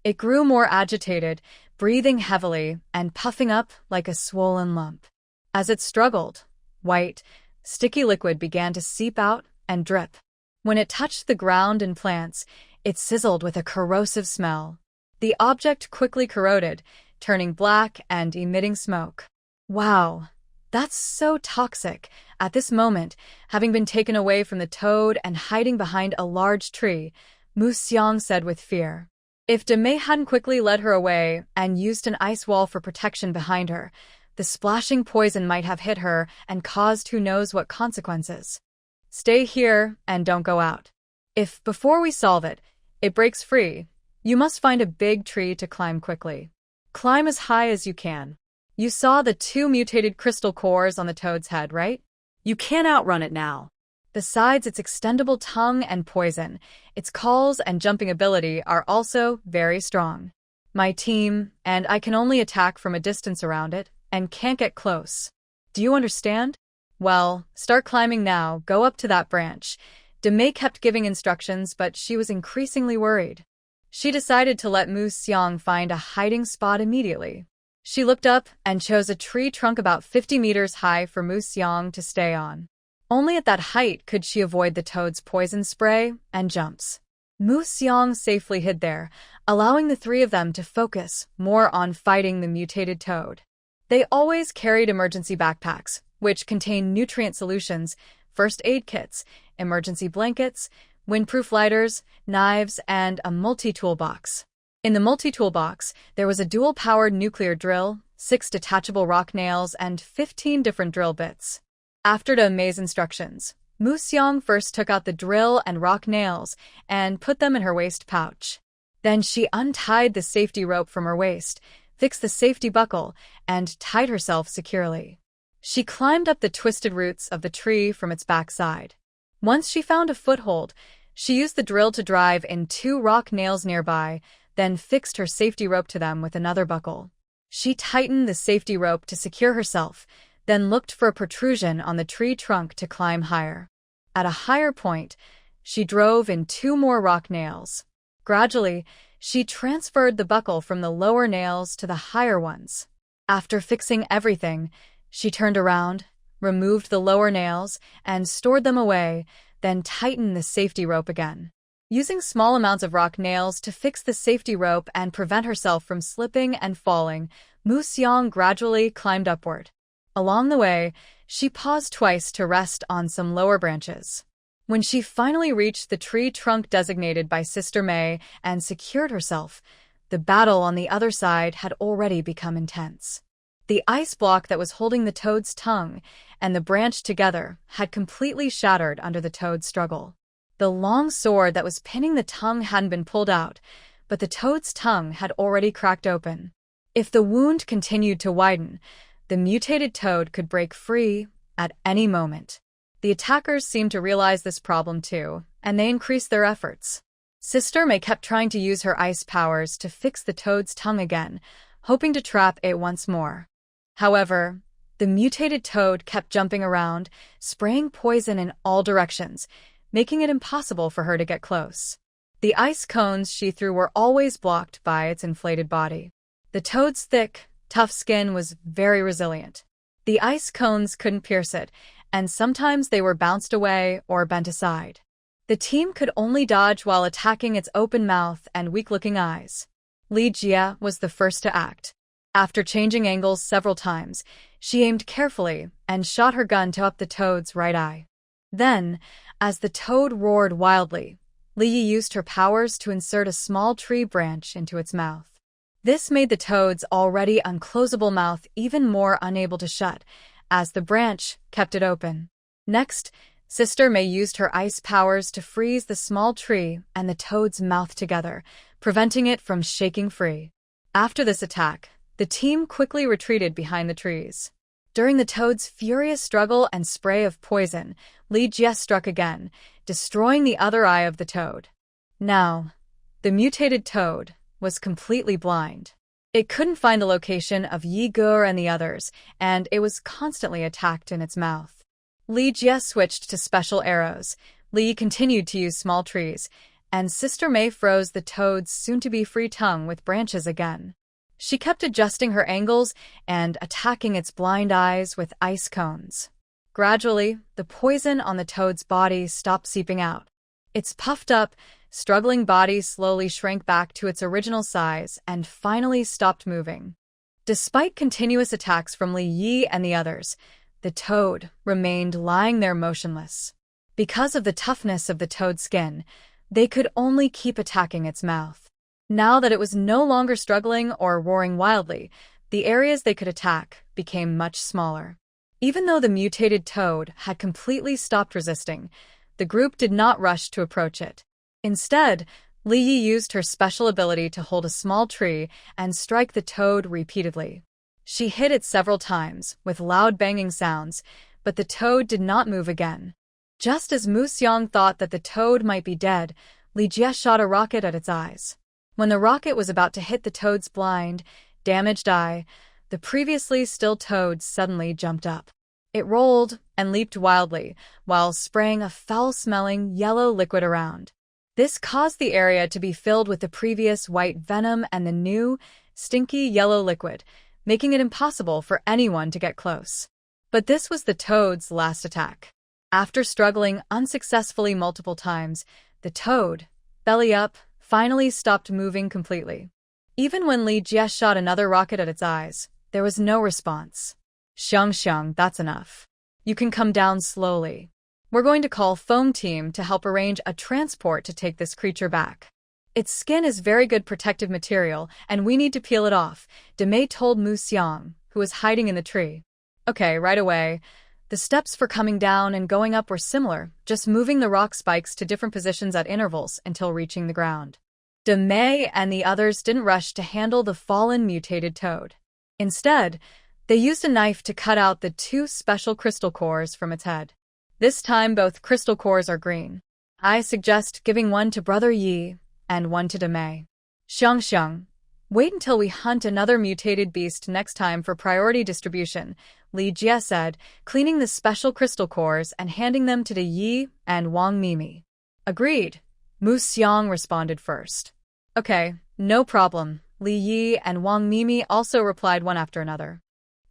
It grew more agitated, breathing heavily and puffing up like a swollen lump. As it struggled, white, sticky liquid began to seep out and drip. When it touched the ground and plants, it sizzled with a corrosive smell. The object quickly corroded, turning black and emitting smoke. Wow, that's so toxic. At this moment, having been taken away from the toad and hiding behind a large tree, Mu Xiang said with fear. If Mei hadn't quickly led her away and used an ice wall for protection behind her, the splashing poison might have hit her and caused who knows what consequences. Stay here and don't go out. If, before we solve it, it breaks free, you must find a big tree to climb quickly. Climb as high as you can. You saw the 2 mutated crystal cores on the toad's head, right? You can't outrun it now. Besides its extendable tongue and poison, its calls and jumping ability are also very strong. My team and I can only attack from a distance around it and can't get close. Do you understand? Well, start climbing now, go up to that branch. Mei kept giving instructions, but she was increasingly worried. She decided to let Mu Xiang find a hiding spot immediately. She looked up and chose a tree trunk about 50 meters high for Mu Xiang to stay on. Only at that height could she avoid the toad's poison spray and jumps. Mu Xiang safely hid there, allowing the 3 of them to focus more on fighting the mutated toad. They always carried emergency backpacks, which contained nutrient solutions, first aid kits, emergency blankets, windproof lighters, knives, and a multi-tool box. In the multi-tool box, there was a dual-powered nuclear drill, 6 detachable rock nails, and 15 different drill bits. After Mei's instructions, Mu Xiang first took out the drill and rock nails and put them in her waist pouch. Then she untied the safety rope from her waist, fixed the safety buckle, and tied herself securely. She climbed up the twisted roots of the tree from its backside. Once she found a foothold, she used the drill to drive in 2 rock nails nearby, then fixed her safety rope to them with another buckle. She tightened the safety rope to secure herself, then looked for a protrusion on the tree trunk to climb higher. At a higher point, she drove in 2 more rock nails. Gradually, she transferred the buckle from the lower nails to the higher ones. After fixing everything, she turned around, removed the lower nails, and stored them away, then tightened the safety rope again. Using small amounts of rock nails to fix the safety rope and prevent herself from slipping and falling, Mu Xiang gradually climbed upward. Along the way, she paused twice to rest on some lower branches. When she finally reached the tree trunk designated by Sister Mei and secured herself, the battle on the other side had already become intense. The ice block that was holding the toad's tongue and the branch together had completely shattered under the toad's struggle. The long sword that was pinning the tongue hadn't been pulled out, but the toad's tongue had already cracked open. If the wound continued to widen, the mutated toad could break free at any moment. The attackers seemed to realize this problem too, and they increased their efforts. Sister May kept trying to use her ice powers to fix the toad's tongue again, hoping to trap it once more. However, the mutated toad kept jumping around, spraying poison in all directions, making it impossible for her to get close. The ice cones she threw were always blocked by its inflated body. The toad's thick, tough skin was very resilient. The ice cones couldn't pierce it, and sometimes they were bounced away or bent aside. The team could only dodge while attacking its open mouth and weak-looking eyes. Li Jia was the first to act. After changing angles several times, she aimed carefully and shot her gun to up the toad's right eye. Then, as the toad roared wildly, Li Yi used her powers to insert a small tree branch into its mouth. This made the toad's already unclosable mouth even more unable to shut, as the branch kept it open. Next, Sister May used her ice powers to freeze the small tree and the toad's mouth together, preventing it from shaking free. After this attack, the team quickly retreated behind the trees. During the toad's furious struggle and spray of poison, Li Jia struck again, destroying the other eye of the toad. Now, the mutated toad was completely blind. It couldn't find the location of Yi Gur and the others, and it was constantly attacked in its mouth. Li Jia switched to special arrows. Li continued to use small trees, and Sister May froze the toad's soon-to-be free tongue with branches again. She kept adjusting her angles and attacking its blind eyes with ice cones. Gradually, the poison on the toad's body stopped seeping out. Its puffed up, struggling body slowly shrank back to its original size and finally stopped moving. Despite continuous attacks from Li Yi and the others, the toad remained lying there motionless. Because of the toughness of the toad's skin, they could only keep attacking its mouth. Now that it was no longer struggling or roaring wildly, the areas they could attack became much smaller. Even though the mutated toad had completely stopped resisting, the group did not rush to approach it. Instead, Li Yi used her special ability to hold a small tree and strike the toad repeatedly. She hit it several times, with loud banging sounds, but the toad did not move again. Just as Mu Xiang thought that the toad might be dead, Li Jia shot a rocket at its eyes. When the rocket was about to hit the toad's blind, damaged eye, the previously still toad suddenly jumped up. It rolled and leaped wildly, while spraying a foul-smelling yellow liquid around. This caused the area to be filled with the previous white venom and the new, stinky yellow liquid, making it impossible for anyone to get close. But this was the toad's last attack. After struggling unsuccessfully multiple times, the toad, belly up, finally stopped moving completely. Even when Li Jia shot another rocket at its eyes, there was no response. Xiang, that's enough. You can come down slowly. We're going to call Foam Team to help arrange a transport to take this creature back. Its skin is very good protective material, and we need to peel it off, Demei told Mu Xiang, who was hiding in the tree. Okay, right away. The steps for coming down and going up were similar, just moving the rock spikes to different positions at intervals until reaching the ground. Demei and the others didn't rush to handle the fallen mutated toad. Instead, they used a knife to cut out the 2 special crystal cores from its head. This time both crystal cores are green. I suggest giving one to Brother Yi and one to Demei. Xiang, wait until we hunt another mutated beast next time for priority distribution, Li Jia said, cleaning the special crystal cores and handing them to De Yi and Wang Mimi. Agreed, Mu Xiang responded first. Okay, no problem, Li Yi and Wang Mimi also replied one after another.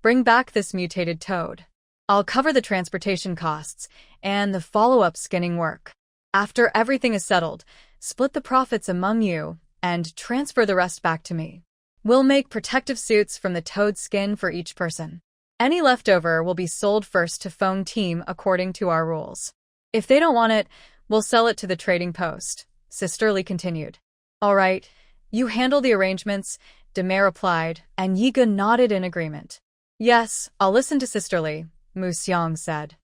Bring back this mutated toad. I'll cover the transportation costs and the follow-up skinning work. After everything is settled, split the profits among you and transfer the rest back to me. We'll make protective suits from the toad skin for each person. Any leftover will be sold first to Foam Team according to our rules. If they don't want it, we'll sell it to the trading post, Sister Li continued. All right, you handle the arrangements, Demei replied, and Yiga nodded in agreement. Yes, I'll listen to Sister Li, Mu Xiang said.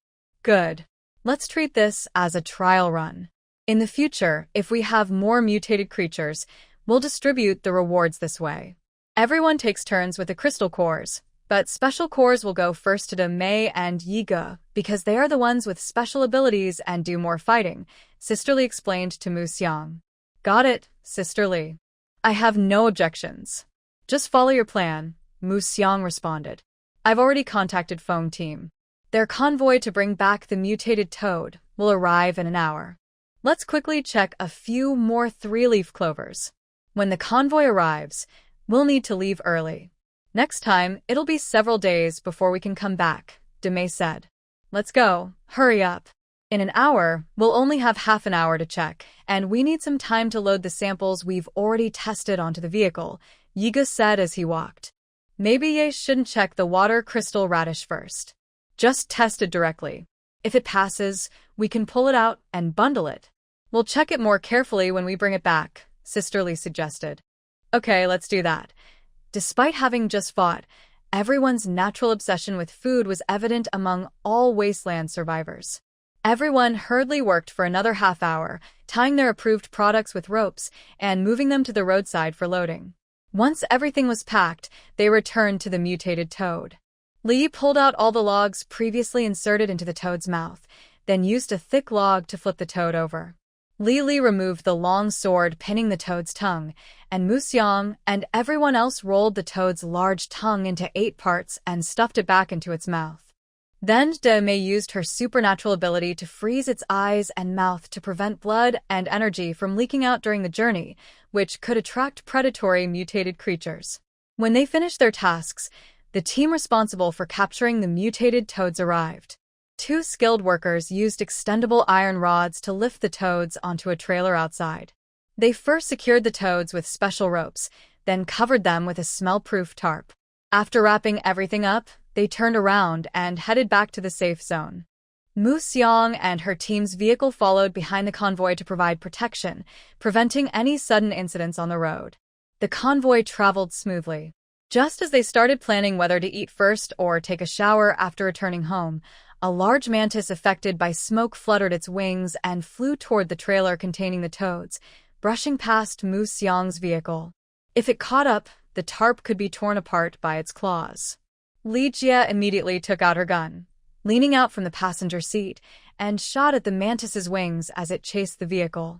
Good. Let's treat this as a trial run. In the future, if we have more mutated creatures, we'll distribute the rewards this way. Everyone takes turns with the crystal cores, but special cores will go first to Mei and Yiga because they are the ones with special abilities and do more fighting, Sister Lee explained to Mu Xiang. Got it, Sister Lee. I have no objections. Just follow your plan, Mu Xiang responded. I've already contacted Foam Team. Their convoy to bring back the mutated toad will arrive in an hour. Let's quickly check a few more 3-leaf clovers. When the convoy arrives, we'll need to leave early. Next time, it'll be several days before we can come back, Demei said. Let's go, hurry up. In an hour, we'll only have half an hour to check, and we need some time to load the samples we've already tested onto the vehicle, Yiga said as he walked. Maybe Ye shouldn't check the water crystal radish first. Just test it directly. If it passes, we can pull it out and bundle it. We'll check it more carefully when we bring it back, Sister Lee suggested. Okay, let's do that. Despite having just fought, everyone's natural obsession with food was evident among all wasteland survivors. Everyone hurriedly worked for another half hour, tying their approved products with ropes and moving them to the roadside for loading. Once everything was packed, they returned to the mutated toad. Li pulled out all the logs previously inserted into the toad's mouth, then used a thick log to flip the toad over. Li removed the long sword pinning the toad's tongue, and Mu Xiang and everyone else rolled the toad's large tongue into 8 parts and stuffed it back into its mouth. Then Demei used her supernatural ability to freeze its eyes and mouth to prevent blood and energy from leaking out during the journey, which could attract predatory mutated creatures. When they finished their tasks, the team responsible for capturing the mutated toads arrived. 2 skilled workers used extendable iron rods to lift the toads onto a trailer outside. They first secured the toads with special ropes, then covered them with a smell-proof tarp. After wrapping everything up, they turned around and headed back to the safe zone. Mu Xiang and her team's vehicle followed behind the convoy to provide protection, preventing any sudden incidents on the road. The convoy traveled smoothly. Just as they started planning whether to eat first or take a shower after returning home, a large mantis affected by smoke fluttered its wings and flew toward the trailer containing the toads, brushing past Mu Xiang's vehicle. If it caught up, the tarp could be torn apart by its claws. Li Jie immediately took out her gun, leaning out from the passenger seat, and shot at the mantis's wings as it chased the vehicle.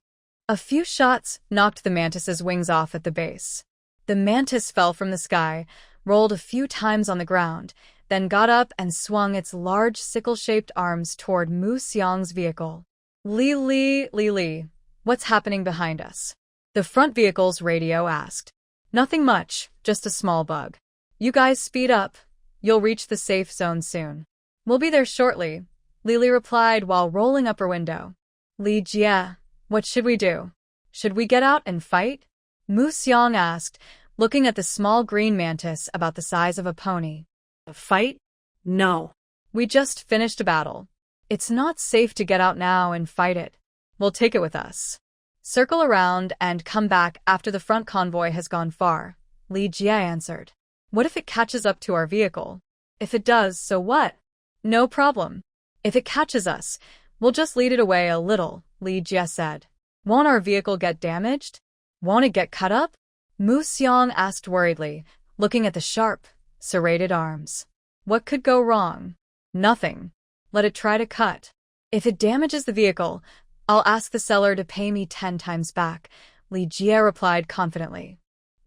A few shots knocked the mantis's wings off at the base. The mantis fell from the sky, rolled a few times on the ground, then got up and swung its large sickle-shaped arms toward Mu Xiang's vehicle. Li, what's happening behind us? The front vehicle's radio asked. Nothing much, just a small bug. You guys speed up. You'll reach the safe zone soon. We'll be there shortly, Li replied while rolling up her window. Li Jie, what should we do? Should we get out and fight? Mu Xiang asked, looking at the small green mantis about the size of a pony. A fight? No. We just finished a battle. It's not safe to get out now and fight it. We'll take it with us. Circle around and come back after the front convoy has gone far, Li Jie answered. What if it catches up to our vehicle? If it does, so what? No problem. If it catches us, we'll just lead it away a little, Li Jie said. Won't our vehicle get damaged? Won't it get cut up? Mu Xiang asked worriedly, looking at the sharp, serrated arms. What could go wrong? Nothing. Let it try to cut. If it damages the vehicle, I'll ask the seller to pay me 10 times back, Li Jie replied confidently.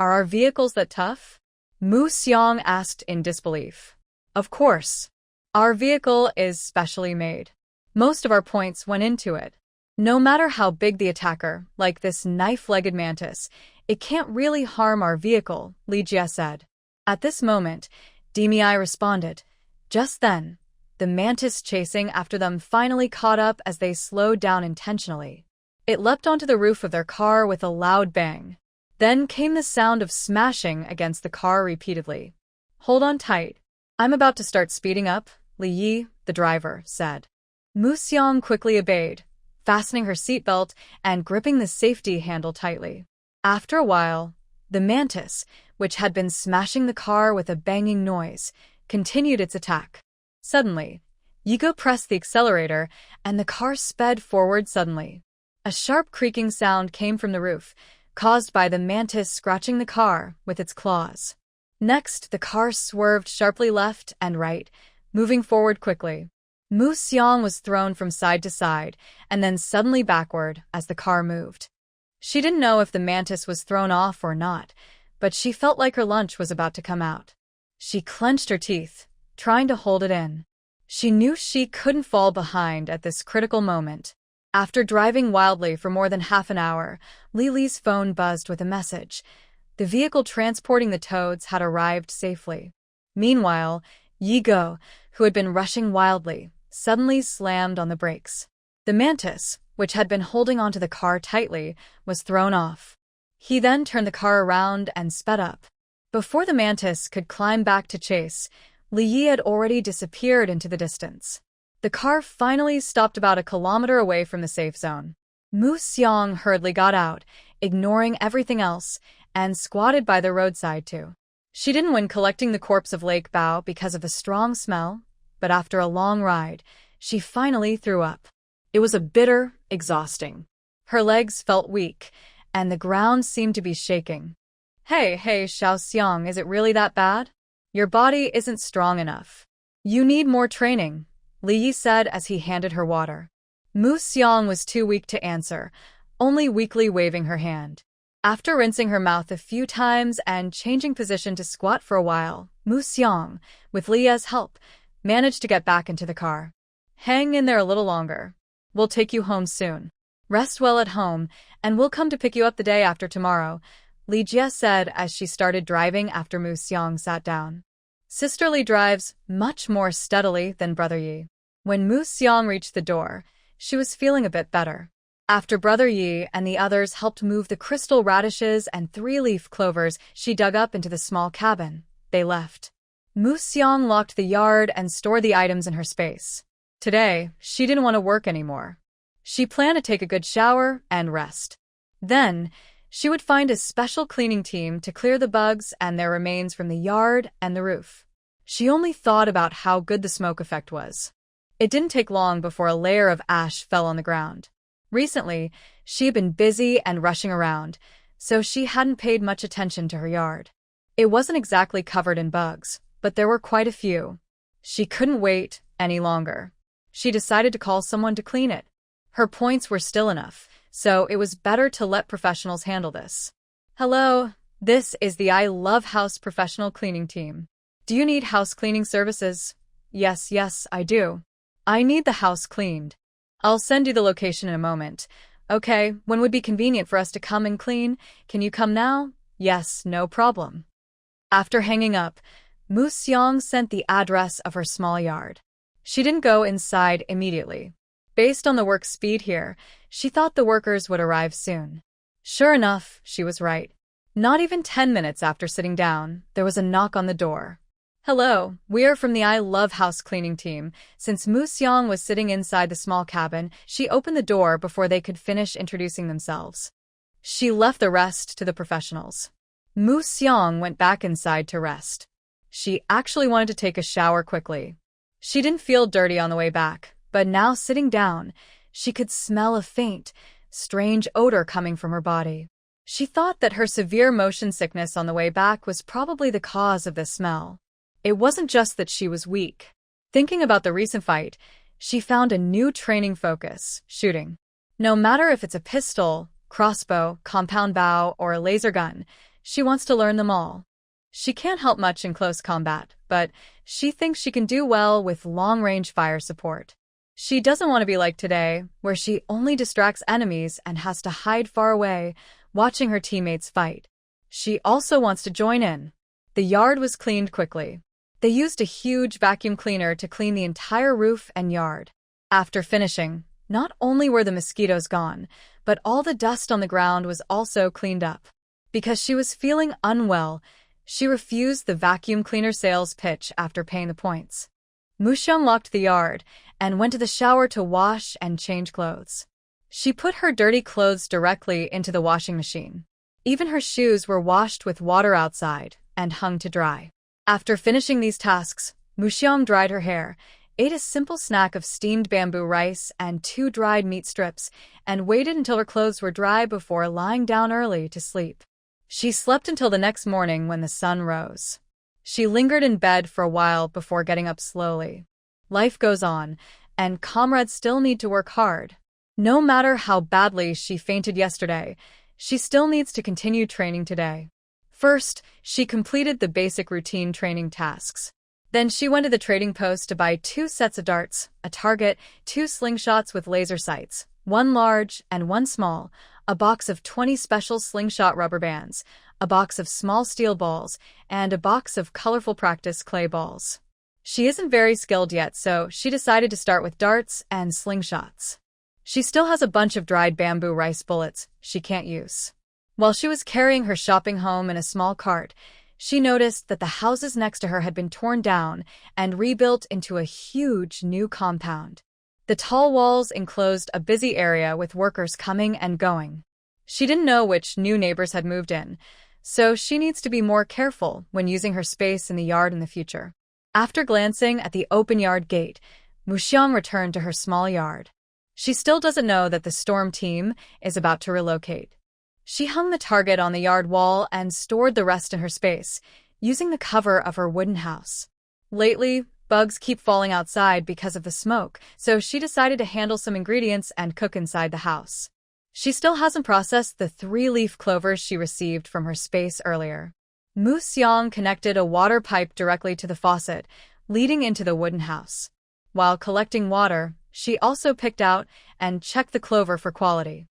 Are our vehicles that tough? Mu Xiang asked in disbelief. Of course. Our vehicle is specially made. Most of our points went into it. No matter how big the attacker, like this knife-legged mantis, it can't really harm our vehicle, Li Jie said. At this moment, Demei responded. Just then, the mantis chasing after them finally caught up as they slowed down intentionally. It leapt onto the roof of their car with a loud bang. Then came the sound of smashing against the car repeatedly. Hold on tight. I'm about to start speeding up, Li Yi, the driver, said. Mu Xiang quickly obeyed, fastening her seatbelt and gripping the safety handle tightly. After a while, the mantis, which had been smashing the car with a banging noise, continued its attack. Suddenly, Yigo pressed the accelerator and the car sped forward suddenly. A sharp creaking sound came from the roof, caused by the mantis scratching the car with its claws. Next, the car swerved sharply left and right, moving forward quickly. Mu Xiang was thrown from side to side and then suddenly backward as the car moved. She didn't know if the mantis was thrown off or not, but she felt like her lunch was about to come out. She clenched her teeth, trying to hold it in. She knew she couldn't fall behind at this critical moment. After driving wildly for more than half an hour, Lily's phone buzzed with a message. The vehicle transporting the toads had arrived safely. Meanwhile, Yi Go, who had been rushing wildly, suddenly slammed on the brakes. The mantis, which had been holding onto the car tightly, was thrown off. He then turned the car around and sped up. Before the mantis could climb back to chase, Li Yi had already disappeared into the distance. The car finally stopped about a kilometer away from the safe zone. Mu Xiang hurriedly got out, ignoring everything else, and squatted by the roadside too. She didn't win collecting the corpse of Lake Bao because of the strong smell, but after a long ride, she finally threw up. It was a bitter, exhausting. Her legs felt weak, and the ground seemed to be shaking. Hey, Xiao Xiang, is it really that bad? Your body isn't strong enough. You need more training, Li Yi said as he handed her water. Mu Xiang was too weak to answer, only weakly waving her hand. After rinsing her mouth a few times and changing position to squat for a while, Mu Xiang, with Li Yi's help, managed to get back into the car. Hang in there a little longer. We'll take you home soon. Rest well at home, and we'll come to pick you up the day after tomorrow, Li Jie said as she started driving after Mu Xiang sat down. Sisterly drives much more steadily than Brother Yi. When Mu Xiang reached the door, she was feeling a bit better. After Brother Yi and the others helped move the crystal radishes and 3-leaf clovers she dug up into the small cabin, they left. Mu Xiang locked the yard and stored the items in her space. Today, she didn't want to work anymore. She planned to take a good shower and rest. Then, she would find a special cleaning team to clear the bugs and their remains from the yard and the roof. She only thought about how good the smoke effect was. It didn't take long before a layer of ash fell on the ground. Recently, she had been busy and rushing around, so she hadn't paid much attention to her yard. It wasn't exactly covered in bugs, but there were quite a few. She couldn't wait any longer. She decided to call someone to clean it. Her points were still enough, so it was better to let professionals handle this. Hello, this is the I Love House professional cleaning team. Do you need house cleaning services? Yes, I do. I need the house cleaned. I'll send you the location in a moment. Okay, when would be convenient for us to come and clean? Can you come now? Yes, no problem. After hanging up, Mu Xiang sent the address of her small yard. She didn't go inside immediately. Based on the work speed here, she thought the workers would arrive soon. Sure enough, she was right. Not even 10 minutes after sitting down, there was a knock on the door. Hello, we are from the I Love House cleaning team. Since Mu Xiang was sitting inside the small cabin, she opened the door before they could finish introducing themselves. She left the rest to the professionals. Mu Xiang went back inside to rest. She actually wanted to take a shower quickly. She didn't feel dirty on the way back, but now sitting down, she could smell a faint, strange odor coming from her body. She thought that her severe motion sickness on the way back was probably the cause of this smell. It wasn't just that she was weak. Thinking about the recent fight, she found a new training focus, shooting. No matter if it's a pistol, crossbow, compound bow, or a laser gun, she wants to learn them all. She can't help much in close combat, but she thinks she can do well with long-range fire support. She doesn't want to be like today, where she only distracts enemies and has to hide far away, watching her teammates fight. She also wants to join in. The yard was cleaned quickly. They used a huge vacuum cleaner to clean the entire roof and yard. After finishing, not only were the mosquitoes gone, but all the dust on the ground was also cleaned up. Because she was feeling unwell, she refused the vacuum cleaner sales pitch after paying the points. Mu Xiang locked the yard and went to the shower to wash and change clothes. She put her dirty clothes directly into the washing machine. Even her shoes were washed with water outside and hung to dry. After finishing these tasks, Mu Xiang dried her hair, ate a simple snack of steamed bamboo rice and 2 dried meat strips, and waited until her clothes were dry before lying down early to sleep. She slept until the next morning when the sun rose. She lingered in bed for a while before getting up slowly. Life goes on, and comrades still need to work hard. No matter how badly she fainted yesterday, she still needs to continue training today. First, she completed the basic routine training tasks. Then she went to the trading post to buy 2 sets of darts, a target, 2 slingshots with laser sights, 1 large and 1 small, a box of 20 special slingshot rubber bands, a box of small steel balls, and a box of colorful practice clay balls. She isn't very skilled yet, so she decided to start with darts and slingshots. She still has a bunch of dried bamboo rice bullets she can't use. While she was carrying her shopping home in a small cart, she noticed that the houses next to her had been torn down and rebuilt into a huge new compound. The tall walls enclosed a busy area with workers coming and going. She didn't know which new neighbors had moved in, so she needs to be more careful when using her space in the yard in the future. After glancing at the open yard gate, Muxiang returned to her small yard. She still doesn't know that the storm team is about to relocate. She hung the target on the yard wall and stored the rest in her space, using the cover of her wooden house. Lately, bugs keep falling outside because of the smoke, so she decided to handle some ingredients and cook inside the house. She still hasn't processed the 3-leaf clovers she received from her space earlier. Muxiang connected a water pipe directly to the faucet, leading into the wooden house. While collecting water, she also picked out and checked the clover for quality.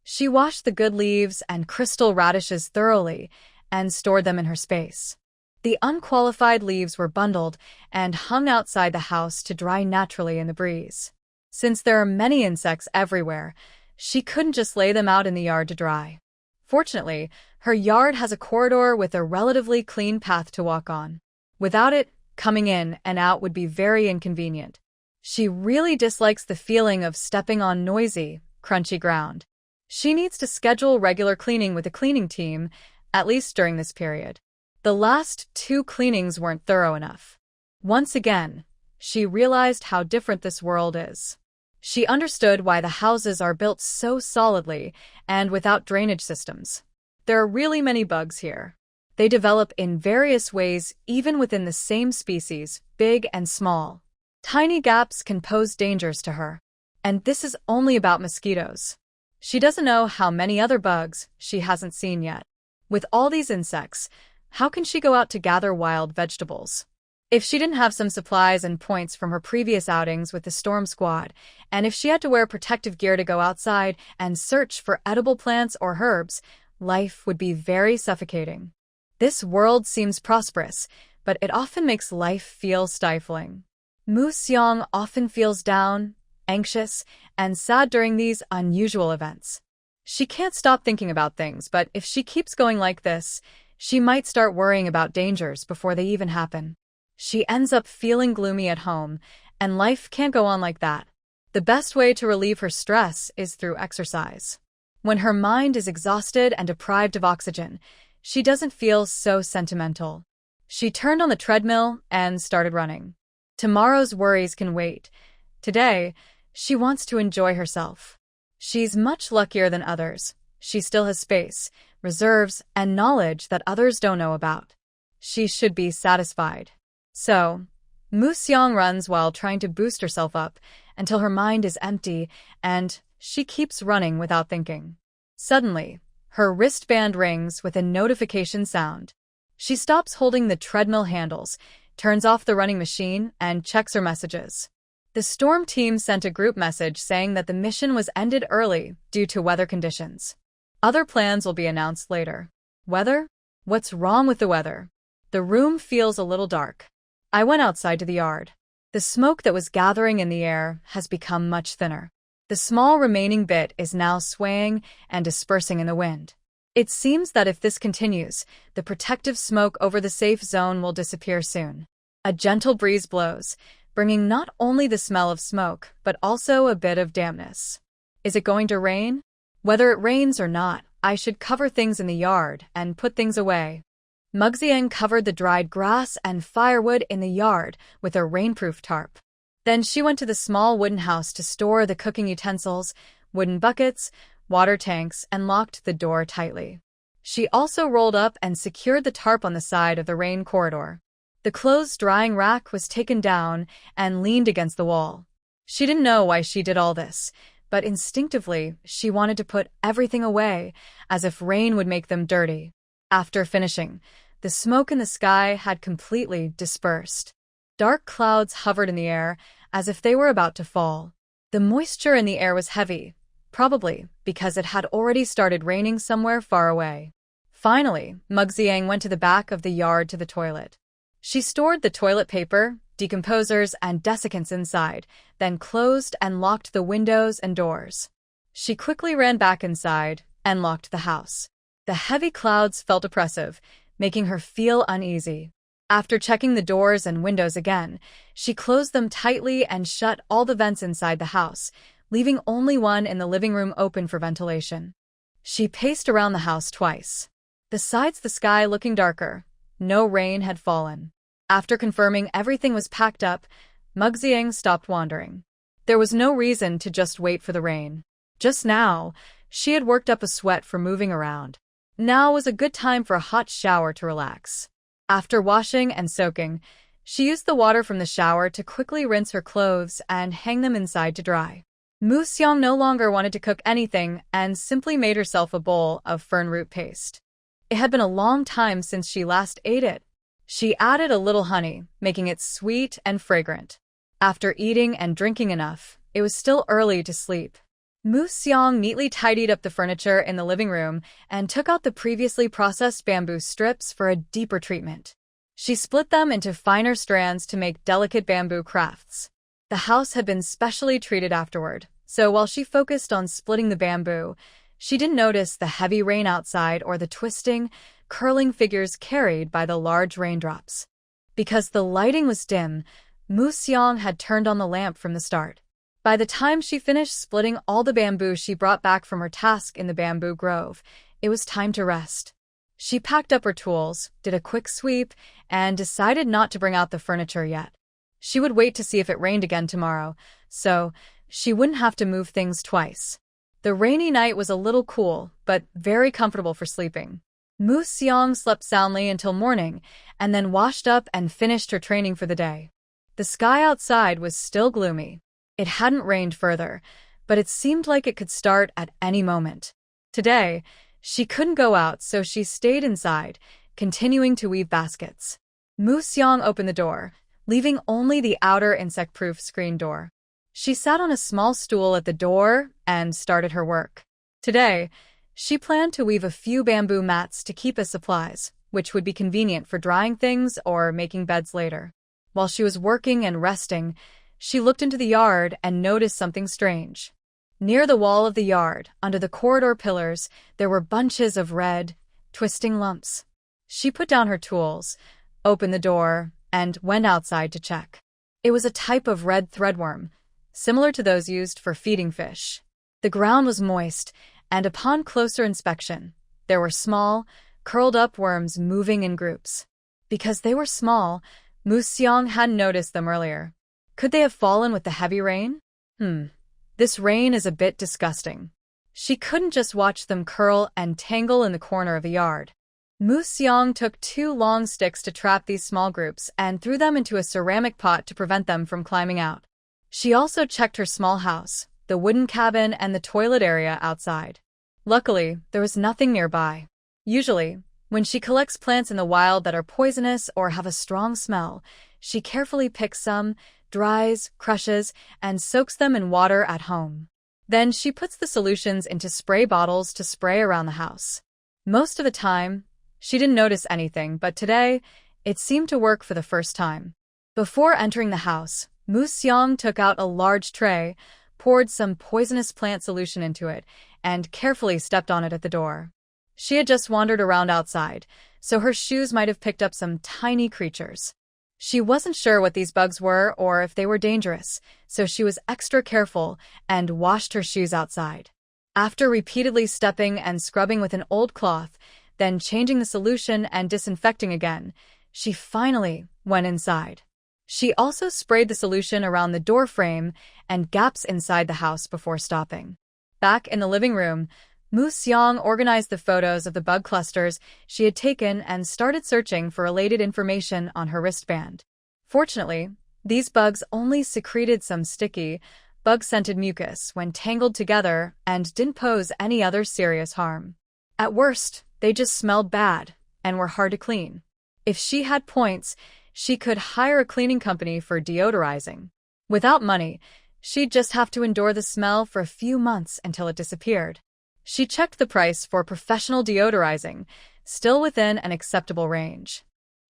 She washed the good leaves and crystal radishes thoroughly and stored them in her space. The unqualified leaves were bundled and hung outside the house to dry naturally in the breeze. Since there are many insects everywhere, she couldn't just lay them out in the yard to dry. Fortunately, her yard has a corridor with a relatively clean path to walk on. Without it, coming in and out would be very inconvenient. She really dislikes the feeling of stepping on noisy, crunchy ground. She needs to schedule regular cleaning with the cleaning team, at least during this period. The last 2 cleanings weren't thorough enough. Once again, she realized how different this world is. She understood why the houses are built so solidly and without drainage systems. There are really many bugs here. They develop in various ways even within the same species, big and small. Tiny gaps can pose dangers to her. And this is only about mosquitoes. She doesn't know how many other bugs she hasn't seen yet. With all these insects, how can she go out to gather wild vegetables? If she didn't have some supplies and points from her previous outings with the Storm Squad, and if she had to wear protective gear to go outside and search for edible plants or herbs, life would be very suffocating. This world seems prosperous, but it often makes life feel stifling. Muxiang often feels down, anxious, and sad during these unusual events. She can't stop thinking about things, but if she keeps going like this, she might start worrying about dangers before they even happen. She ends up feeling gloomy at home, and life can't go on like that. The best way to relieve her stress is through exercise. When her mind is exhausted and deprived of oxygen, she doesn't feel so sentimental. She turned on the treadmill and started running. Tomorrow's worries can wait. Today, she wants to enjoy herself. She's much luckier than others. She still has space, reserves, and knowledge that others don't know about. She should be satisfied. So, Muxiang runs while trying to boost herself up until her mind is empty and she keeps running without thinking. Suddenly, her wristband rings with a notification sound. She stops holding the treadmill handles, turns off the running machine, and checks her messages. The storm team sent a group message saying that the mission was ended early due to weather conditions. Other plans will be announced later. Weather? What's wrong with the weather? The room feels a little dark. I went outside to the yard. The smoke that was gathering in the air has become much thinner. The small remaining bit is now swaying and dispersing in the wind. It seems that if this continues, the protective smoke over the safe zone will disappear soon. A gentle breeze blows, bringing not only the smell of smoke, but also a bit of dampness. Is it going to rain? Whether it rains or not, I should cover things in the yard and put things away. Muxiang covered the dried grass and firewood in the yard with a rainproof tarp. Then she went to the small wooden house to store the cooking utensils, wooden buckets, water tanks, and locked the door tightly. She also rolled up and secured the tarp on the side of the rain corridor. The clothes drying rack was taken down and leaned against the wall. She didn't know why she did all this, but instinctively she wanted to put everything away, as if rain would make them dirty. After finishing, the smoke in the sky had completely dispersed. Dark clouds hovered in the air, as if they were about to fall. The moisture in the air was heavy, probably because it had already started raining somewhere far away. Finally, Mugxiang went to the back of the yard to the toilet. She stored the toilet paper, decomposers, and desiccants inside, then closed and locked the windows and doors. She quickly ran back inside and locked the house. The heavy clouds felt oppressive, making her feel uneasy. After checking the doors and windows again, she closed them tightly and shut all the vents inside the house, leaving only one in the living room open for ventilation. She paced around the house twice. Besides the sky looking darker, no rain had fallen. After confirming everything was packed up, Mugxiang stopped wandering. There was no reason to just wait for the rain. Just now, she had worked up a sweat for moving around. Now was a good time for a hot shower to relax. After washing and soaking, she used the water from the shower to quickly rinse her clothes and hang them inside to dry. Muxiang no longer wanted to cook anything and simply made herself a bowl of fern root paste. It had been a long time since she last ate it. She added a little honey, making it sweet and fragrant. After eating and drinking enough, it was still early to sleep. Muxiang neatly tidied up the furniture in the living room and took out the previously processed bamboo strips for a deeper treatment. She split them into finer strands to make delicate bamboo crafts. The house had been specially treated afterward, so while she focused on splitting the bamboo, she didn't notice the heavy rain outside or the twisting, curling figures carried by the large raindrops. Because the lighting was dim, Muxiang had turned on the lamp from the start. By the time she finished splitting all the bamboo she brought back from her task in the bamboo grove, it was time to rest. She packed up her tools, did a quick sweep, and decided not to bring out the furniture yet. She would wait to see if it rained again tomorrow, so she wouldn't have to move things twice. The rainy night was a little cool, but very comfortable for sleeping. Muxiang slept soundly until morning, and then washed up and finished her training for the day. The sky outside was still gloomy. It hadn't rained further, but it seemed like it could start at any moment. Today, she couldn't go out, so she stayed inside, continuing to weave baskets. Muxiang opened the door, leaving only the outer insect-proof screen door. She sat on a small stool at the door and started her work. Today, she planned to weave a few bamboo mats to keep as supplies, which would be convenient for drying things or making beds later. While she was working and resting, she looked into the yard and noticed something strange. Near the wall of the yard, under the corridor pillars, there were bunches of red, twisting lumps. She put down her tools, opened the door, and went outside to check. It was a type of red threadworm, similar to those used for feeding fish. The ground was moist, and upon closer inspection, there were small, curled-up worms moving in groups. Because they were small, Muxiang hadn't noticed them earlier. Could they have fallen with the heavy rain? This rain is a bit disgusting. She couldn't just watch them curl and tangle in the corner of the yard. Muxiang took 2 long sticks to trap these small groups and threw them into a ceramic pot to prevent them from climbing out. She also checked her small house, the wooden cabin, and the toilet area outside. Luckily, there was nothing nearby. Usually, when she collects plants in the wild that are poisonous or have a strong smell, she carefully picks some, dries, crushes, and soaks them in water at home. Then she puts the solutions into spray bottles to spray around the house. Most of the time, she didn't notice anything, but today, it seemed to work for the first time. Before entering the house, Muxiang took out a large tray, poured some poisonous plant solution into it, and carefully stepped on it at the door. She had just wandered around outside, so her shoes might have picked up some tiny creatures. She wasn't sure what these bugs were or if they were dangerous, so she was extra careful and washed her shoes outside. After repeatedly stepping and scrubbing with an old cloth, then changing the solution and disinfecting again, she finally went inside. She also sprayed the solution around the door frame and gaps inside the house before stopping. Back in the living room, Mu Xiang organized the photos of the bug clusters she had taken and started searching for related information on her wristband. Fortunately, these bugs only secreted some sticky, bug-scented mucus when tangled together and didn't pose any other serious harm. At worst, they just smelled bad and were hard to clean. If she had points, she could hire a cleaning company for deodorizing. Without money, she'd just have to endure the smell for a few months until it disappeared. She checked the price for professional deodorizing, still within an acceptable range.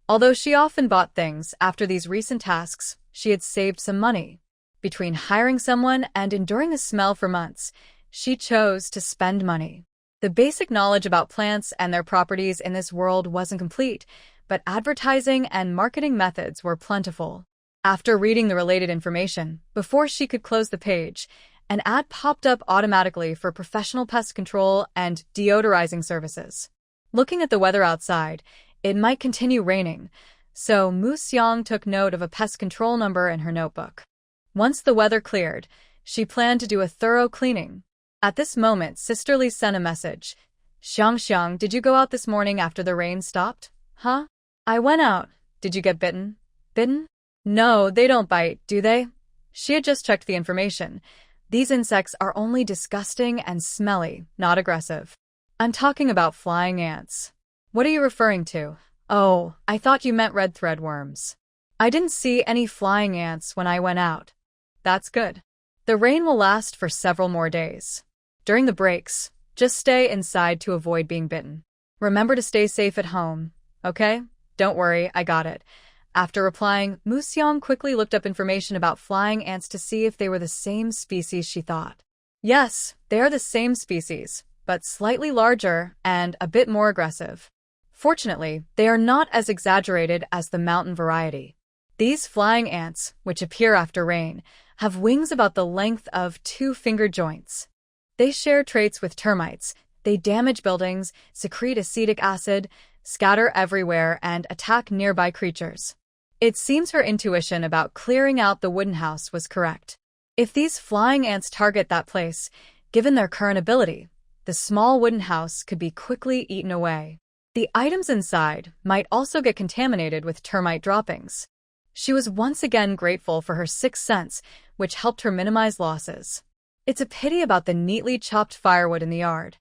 Although she often bought things after these recent tasks, she had saved some money. Between hiring someone and enduring the smell for months, she chose to spend money. The basic knowledge about plants and their properties in this world wasn't complete, but advertising and marketing methods were plentiful. After reading the related information, before she could close the page, an ad popped up automatically for professional pest control and deodorizing services. Looking at the weather outside, it might continue raining, so Mu Xiang took note of a pest control number in her notebook. Once the weather cleared, she planned to do a thorough cleaning. At this moment, Sister Li sent a message. Xiang, did you go out this morning after the rain stopped? Huh? I went out. Did you get bitten? Bitten? No, they don't bite, do they? She had just checked the information. These insects are only disgusting and smelly, not aggressive. I'm talking about flying ants. What are you referring to? Oh, I thought you meant red threadworms. I didn't see any flying ants when I went out. That's good. The rain will last for several more days. During the breaks, just stay inside to avoid being bitten. Remember to stay safe at home, okay? Don't worry, I got it. After replying, Mu Xiang quickly looked up information about flying ants to see if they were the same species she thought. Yes, they are the same species, but slightly larger and a bit more aggressive. Fortunately, they are not as exaggerated as the mountain variety. These flying ants, which appear after rain, have wings about the length of 2 finger joints. They share traits with termites. They damage buildings, secrete acetic acid, scatter everywhere, and attack nearby creatures. It seems her intuition about clearing out the wooden house was correct. If these flying ants target that place, given their current ability, the small wooden house could be quickly eaten away. The items inside might also get contaminated with termite droppings. She was once again grateful for her sixth sense, which helped her minimize losses. It's a pity about the neatly chopped firewood in the yard.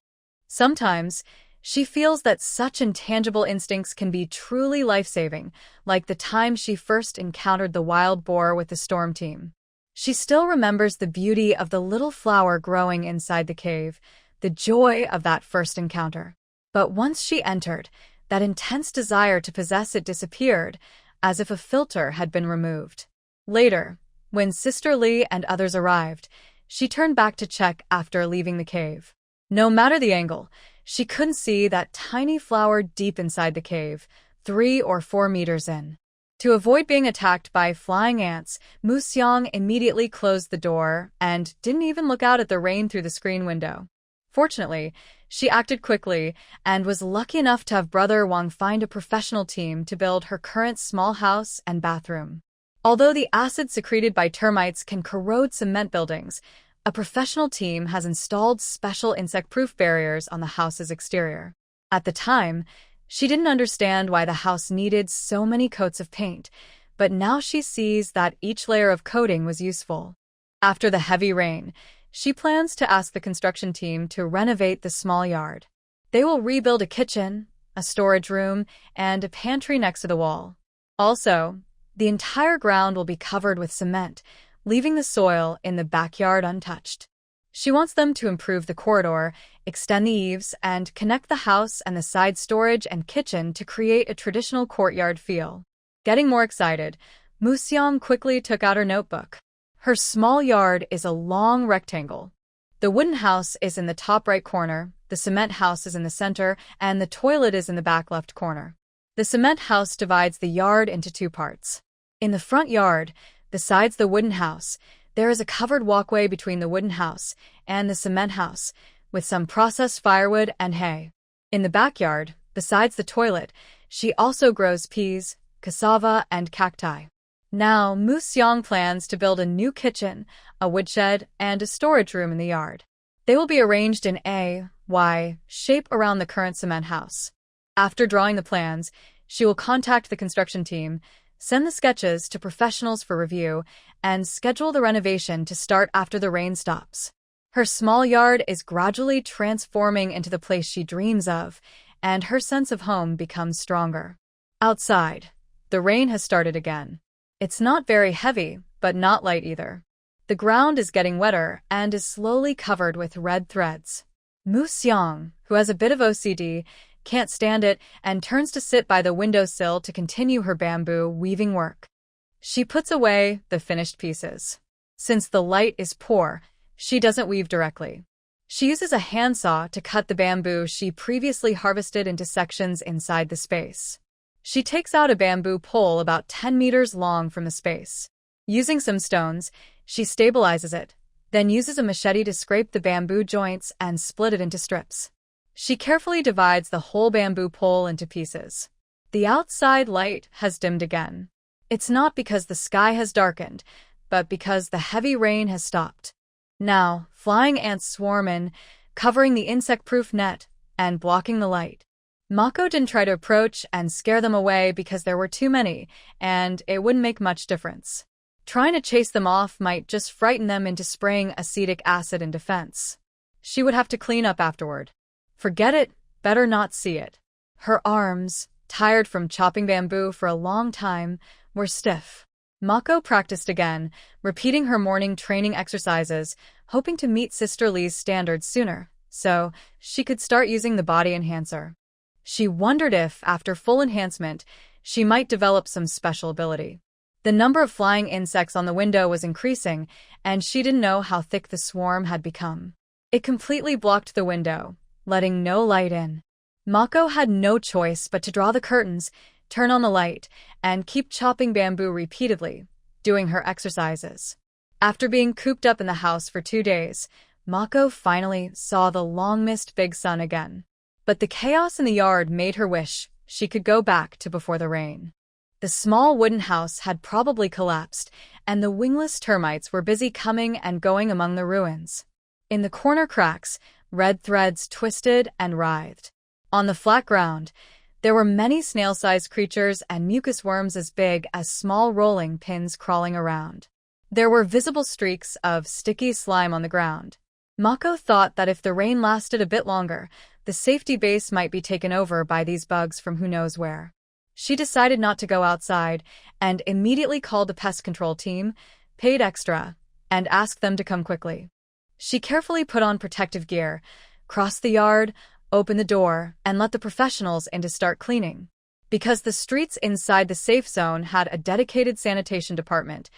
Sometimes, she feels that such intangible instincts can be truly life-saving, like the time she first encountered the wild boar with the storm team. She still remembers the beauty of the little flower growing inside the cave, the joy of that first encounter. But once she entered, that intense desire to possess it disappeared, as if a filter had been removed. Later, when Sister Li and others arrived, she turned back to check after leaving the cave. No matter the angle, she couldn't see that tiny flower deep inside the cave, 3 or 4 meters in. To avoid being attacked by flying ants, Mu Xiang immediately closed the door and didn't even look out at the rain through the screen window. Fortunately, she acted quickly and was lucky enough to have Brother Wang find a professional team to build her current small house and bathroom. Although the acid secreted by termites can corrode cement buildings, a professional team has installed special insect-proof barriers on the house's exterior. At the time, she didn't understand why the house needed so many coats of paint, but now she sees that each layer of coating was useful. After the heavy rain, she plans to ask the construction team to renovate the small yard. They will rebuild a kitchen, a storage room, and a pantry next to the wall. Also, the entire ground will be covered with cement, leaving the soil in the backyard untouched. She wants them to improve the corridor, extend the eaves, and connect the house and the side storage and kitchen to create a traditional courtyard feel. Getting more excited, Mu Xiang quickly took out her notebook. Her small yard is a long rectangle. The wooden house is in the top right corner, the cement house is in the center, and the toilet is in the back left corner. The cement house divides the yard into 2 parts. In the front yard, besides the wooden house, there is a covered walkway between the wooden house and the cement house, with some processed firewood and hay. In the backyard, besides the toilet, she also grows peas, cassava, and cacti. Now, Mu Xiang plans to build a new kitchen, a woodshed, and a storage room in the yard. They will be arranged in a Y shape around the current cement house. After drawing the plans, she will contact the construction team, send the sketches to professionals for review, and schedule the renovation to start after the rain stops. Her small yard is gradually transforming into the place she dreams of, and her sense of home becomes stronger. Outside, the rain has started again. It's not very heavy, but not light either. The ground is getting wetter and is slowly covered with red threads. Mu Xiang, who has a bit of OCD, can't stand it and turns to sit by the windowsill to continue her bamboo weaving work. She puts away the finished pieces. Since the light is poor, she doesn't weave directly. She uses a handsaw to cut the bamboo she previously harvested into sections inside the space. She takes out a bamboo pole about 10 meters long from the space. Using some stones, she stabilizes it, then uses a machete to scrape the bamboo joints and split it into strips. She carefully divides the whole bamboo pole into pieces. The outside light has dimmed again. It's not because the sky has darkened, but because the heavy rain has stopped. Now, flying ants swarm in, covering the insect-proof net and blocking the light. Mako didn't try to approach and scare them away because there were too many, and it wouldn't make much difference. Trying to chase them off might just frighten them into spraying acetic acid in defense. She would have to clean up afterward. Forget it, better not see it. Her arms, tired from chopping bamboo for a long time, were stiff. Mako practiced again, repeating her morning training exercises, hoping to meet Sister Lee's standards sooner, so she could start using the body enhancer. She wondered if, after full enhancement, she might develop some special ability. The number of flying insects on the window was increasing, and she didn't know how thick the swarm had become. It completely blocked the window, letting no light in. Mako had no choice but to draw the curtains, turn on the light, and keep chopping bamboo repeatedly, doing her exercises. After being cooped up in the house for 2 days, Mako finally saw the long-missed big sun again. But the chaos in the yard made her wish she could go back to before the rain. The small wooden house had probably collapsed, and the wingless termites were busy coming and going among the ruins. In the corner cracks, red threads twisted and writhed. On the flat ground, there were many snail-sized creatures and mucus worms as big as small rolling pins crawling around. There were visible streaks of sticky slime on the ground. Mako thought that if the rain lasted a bit longer, the safety base might be taken over by these bugs from who knows where. She decided not to go outside and immediately called the pest control team, paid extra, and asked them to come quickly. She carefully put on protective gear, crossed the yard, opened the door, and let the professionals in to start cleaning. Because the streets inside the safe zone had a dedicated sanitation department,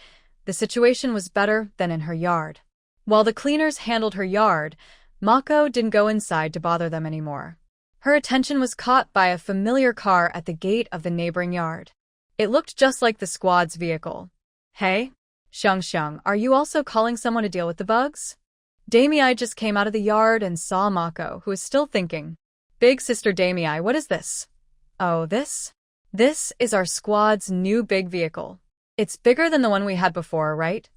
the situation was better than in her yard. While the cleaners handled her yard, Mako didn't go inside to bother them anymore. Her attention was caught by a familiar car at the gate of the neighboring yard. It looked just like the squad's vehicle. Hey? Xiang, are you also calling someone to deal with the bugs? Damei just came out of the yard and saw Mako, who was still thinking. Big sister Damei, what is this? Oh, this? This is our squad's new big vehicle. It's bigger than the one we had before, right?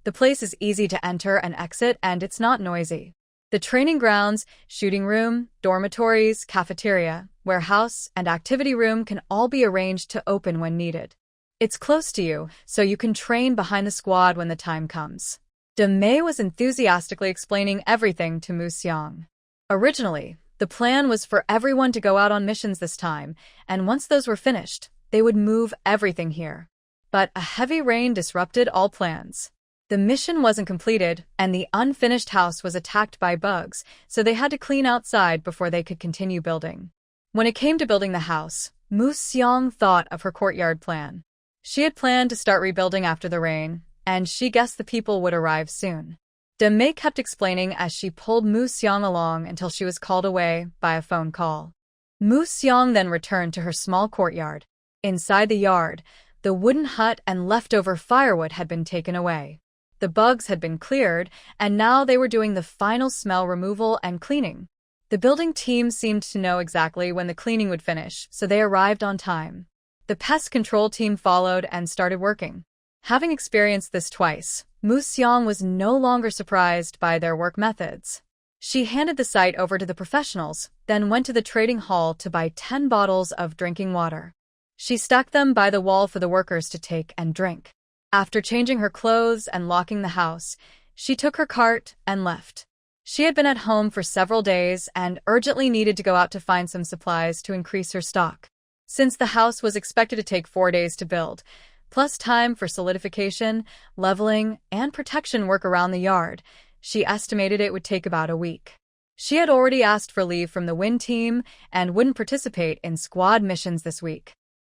The place is easy to enter and exit, and it's not noisy. The training grounds, shooting room, dormitories, cafeteria, warehouse, and activity room can all be arranged to open when needed. It's close to you, so you can train behind the squad when the time comes. Damei was enthusiastically explaining everything to Mu Xiang. Originally, the plan was for everyone to go out on missions this time, and once those were finished, they would move everything here. But a heavy rain disrupted all plans. The mission wasn't completed, and the unfinished house was attacked by bugs, so they had to clean outside before they could continue building. When it came to building the house, Mu Xiang thought of her courtyard plan. She had planned to start rebuilding after the rain, and she guessed the people would arrive soon. Damei kept explaining as she pulled Mu Xiang along until she was called away by a phone call. Mu Xiang then returned to her small courtyard. Inside the yard, the wooden hut and leftover firewood had been taken away. The bugs had been cleared, and now they were doing the final smell removal and cleaning. The building team seemed to know exactly when the cleaning would finish, so they arrived on time. The pest control team followed and started working. Having experienced this twice, Mu Xiang was no longer surprised by their work methods. She handed the site over to the professionals, then went to the trading hall to buy 10 bottles of drinking water. She stacked them by the wall for the workers to take and drink. After changing her clothes and locking the house, she took her cart and left. She had been at home for several days and urgently needed to go out to find some supplies to increase her stock. Since the house was expected to take 4 days to build, plus time for solidification, leveling, and protection work around the yard, she estimated it would take about a week. She had already asked for leave from the wind team and wouldn't participate in squad missions this week.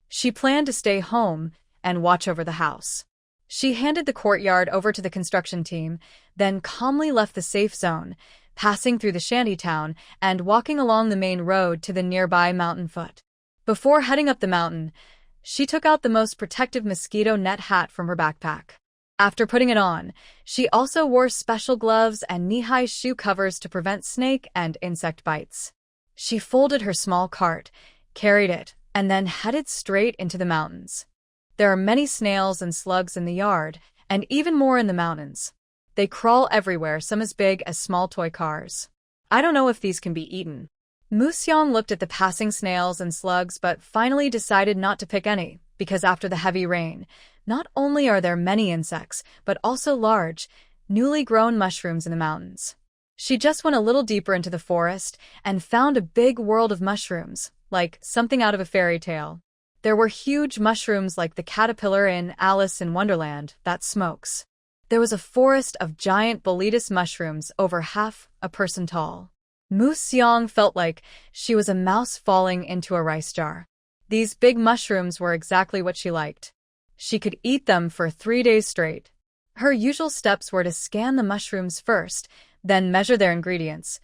She planned to stay home and watch over the house. She handed the courtyard over to the construction team, then calmly left the safe zone, passing through the shantytown and walking along the main road to the nearby mountain foot. Before heading up the mountain, she took out the most protective mosquito net hat from her backpack. After putting it on, she also wore special gloves and knee-high shoe covers to prevent snake and insect bites. She folded her small cart, carried it, and then headed straight into the mountains. There are many snails and slugs in the yard, and even more in the mountains. They crawl everywhere, some as big as small toy cars. I don't know if these can be eaten. Mu Xiang looked at the passing snails and slugs but finally decided not to pick any, because after the heavy rain, not only are there many insects, but also large, newly grown mushrooms in the mountains. She just went a little deeper into the forest and found a big world of mushrooms, like something out of a fairy tale. There were huge mushrooms like the caterpillar in Alice in Wonderland that smokes. There was a forest of giant boletus mushrooms over half a person tall. Mu Xiang felt like she was a mouse falling into a rice jar. These big mushrooms were exactly what she liked. She could eat them for 3 days straight. Her usual steps were to scan the mushrooms first, then measure their ingredients,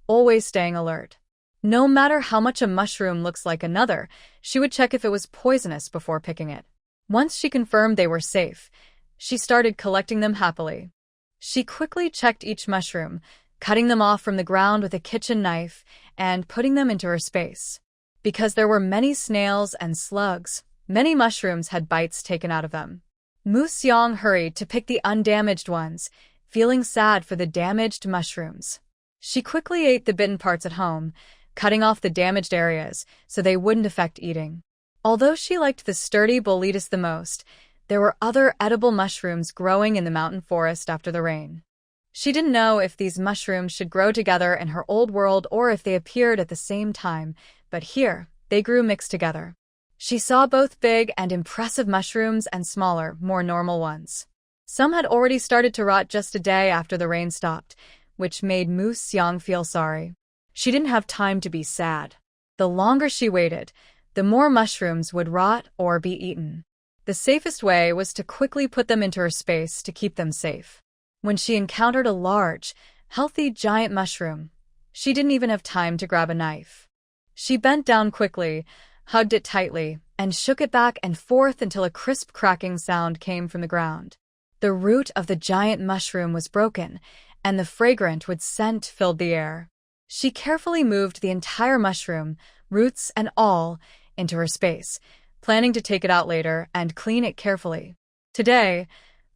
always staying alert. No matter how much a mushroom looks like another, she would check if it was poisonous before picking it. Once she confirmed they were safe, she started collecting them happily. She quickly checked each mushroom, cutting them off from the ground with a kitchen knife and putting them into her space. Because there were many snails and slugs, many mushrooms had bites taken out of them. Mu Xiang hurried to pick the undamaged ones, feeling sad for the damaged mushrooms. She quickly ate the bitten parts at home, cutting off the damaged areas so they wouldn't affect eating. Although she liked the sturdy boletus the most, there were other edible mushrooms growing in the mountain forest after the rain. She didn't know if these mushrooms should grow together in her old world or if they appeared at the same time, but here, they grew mixed together. She saw both big and impressive mushrooms and smaller, more normal ones. Some had already started to rot just a day after the rain stopped, which made Mu Xiang feel sorry. She didn't have time to be sad. The longer she waited, the more mushrooms would rot or be eaten. The safest way was to quickly put them into her space to keep them safe. When she encountered a large, healthy giant mushroom, she didn't even have time to grab a knife. She bent down quickly, hugged it tightly, and shook it back and forth until a crisp cracking sound came from the ground. The root of the giant mushroom was broken, and the fragrant wood scent filled the air. She carefully moved the entire mushroom, roots and all, into her space, planning to take it out later and clean it carefully. Today,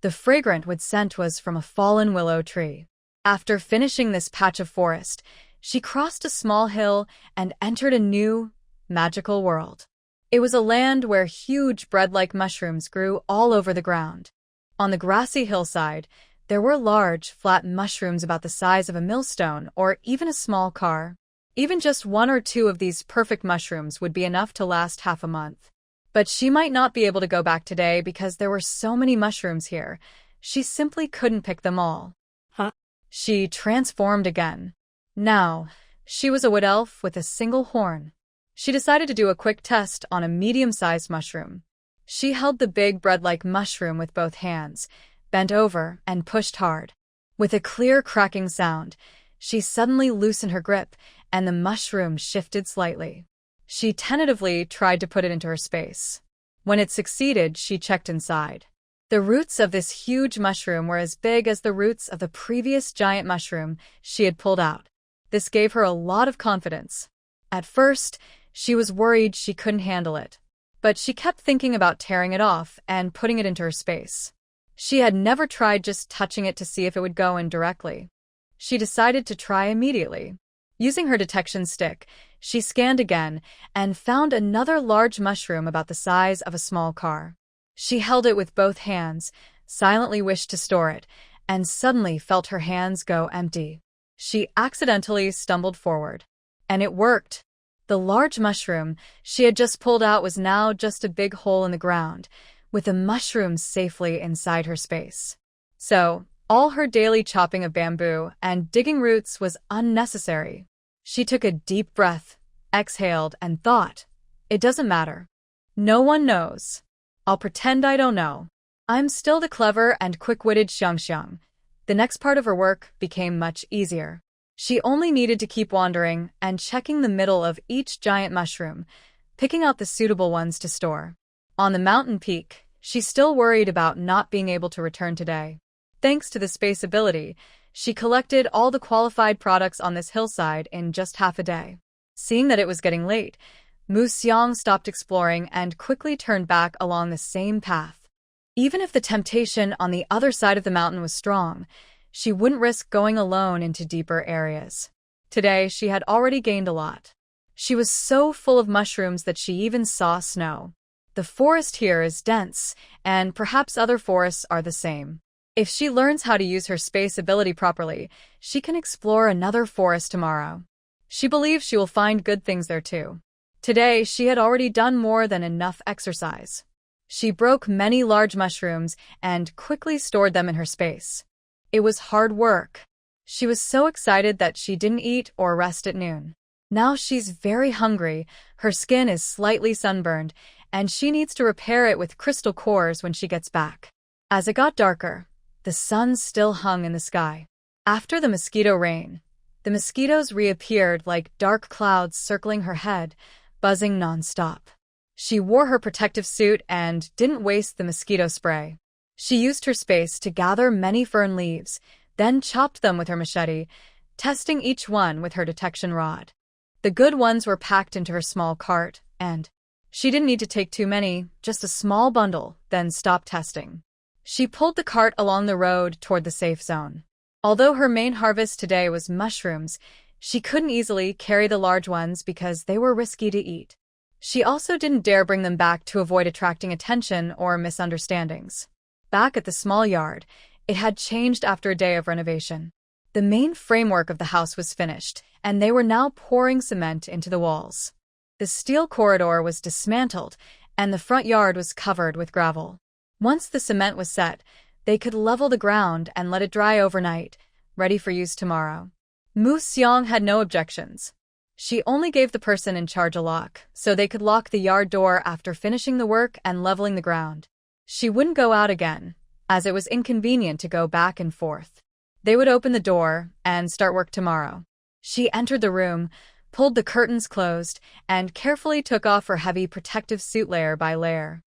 the fragrant wood scent was from a fallen willow tree. After finishing this patch of forest, she crossed a small hill and entered a new, magical world. It was a land where huge bread-like mushrooms grew all over the ground. On the grassy hillside, there were large, flat mushrooms about the size of a millstone or even a small car. Even just 1 or 2 of these perfect mushrooms would be enough to last half a month. But she might not be able to go back today because there were so many mushrooms here. She simply couldn't pick them all. She transformed again. Now, she was a wood elf with a single horn. She decided to do a quick test on a medium-sized mushroom. She held the big bread-like mushroom with both hands, bent over, and pushed hard. With a clear cracking sound, she suddenly loosened her grip, and the mushroom shifted slightly. She tentatively tried to put it into her space. When it succeeded, she checked inside. The roots of this huge mushroom were as big as the roots of the previous giant mushroom she had pulled out. This gave her a lot of confidence. At first, she was worried she couldn't handle it. but she kept thinking about tearing it off and putting it into her space. She had never tried just touching it to see if it would go in directly. She decided to try immediately. Using her detection stick, she scanned again and found another large mushroom about the size of a small car. She held it with both hands, silently wished to store it, and suddenly felt her hands go empty. She accidentally stumbled forward. And it worked. The large mushroom she had just pulled out was now just a big hole in the ground, with the mushroom safely inside her space. So, all her daily chopping of bamboo and digging roots was unnecessary. She took a deep breath, exhaled, and thought, "It doesn't matter. No one knows. I'll pretend I don't know. I'm still the clever and quick-witted Xiangxiang." The next part of her work became much easier. She only needed to keep wandering and checking the middle of each giant mushroom, picking out the suitable ones to store. On the mountain peak, she still worried about not being able to return today. Thanks to the space ability, she collected all the qualified products on this hillside in just half a day. Seeing that it was getting late, Mu Xiang stopped exploring and quickly turned back along the same path. Even if the temptation on the other side of the mountain was strong, she wouldn't risk going alone into deeper areas. Today, she had already gained a lot. She was so full of mushrooms that she even saw snow. The forest here is dense, and perhaps other forests are the same. If she learns how to use her space ability properly, she can explore another forest tomorrow. She believes she will find good things there too. Today, she had already done more than enough exercise. She broke many large mushrooms and quickly stored them in her space. It was hard work. She was so excited that she didn't eat or rest at noon. Now she's very hungry, her skin is slightly sunburned, and she needs to repair it with crystal cores when she gets back. As it got darker, the sun still hung in the sky. After the mosquito rain, the mosquitoes reappeared like dark clouds circling her head, buzzing non-stop. She wore her protective suit and didn't waste the mosquito spray. She used her space to gather many fern leaves, then chopped them with her machete, testing each one with her detection rod. The good ones were packed into her small cart, and she didn't need to take too many, just a small bundle, then stop testing. She pulled the cart along the road toward the safe zone. Although her main harvest today was mushrooms, she couldn't easily carry the large ones because they were risky to eat. She also didn't dare bring them back to avoid attracting attention or misunderstandings. Back at the small yard, it had changed after a day of renovation. The main framework of the house was finished, and they were now pouring cement into the walls. The steel corridor was dismantled, and the front yard was covered with gravel. Once the cement was set, they could level the ground and let it dry overnight, ready for use tomorrow. Mu Xiang had no objections. She only gave the person in charge a lock, so they could lock the yard door after finishing the work and leveling the ground. She wouldn't go out again, as it was inconvenient to go back and forth. They would open the door and start work tomorrow. She entered the room, pulled the curtains closed, and carefully took off her heavy protective suit layer by layer.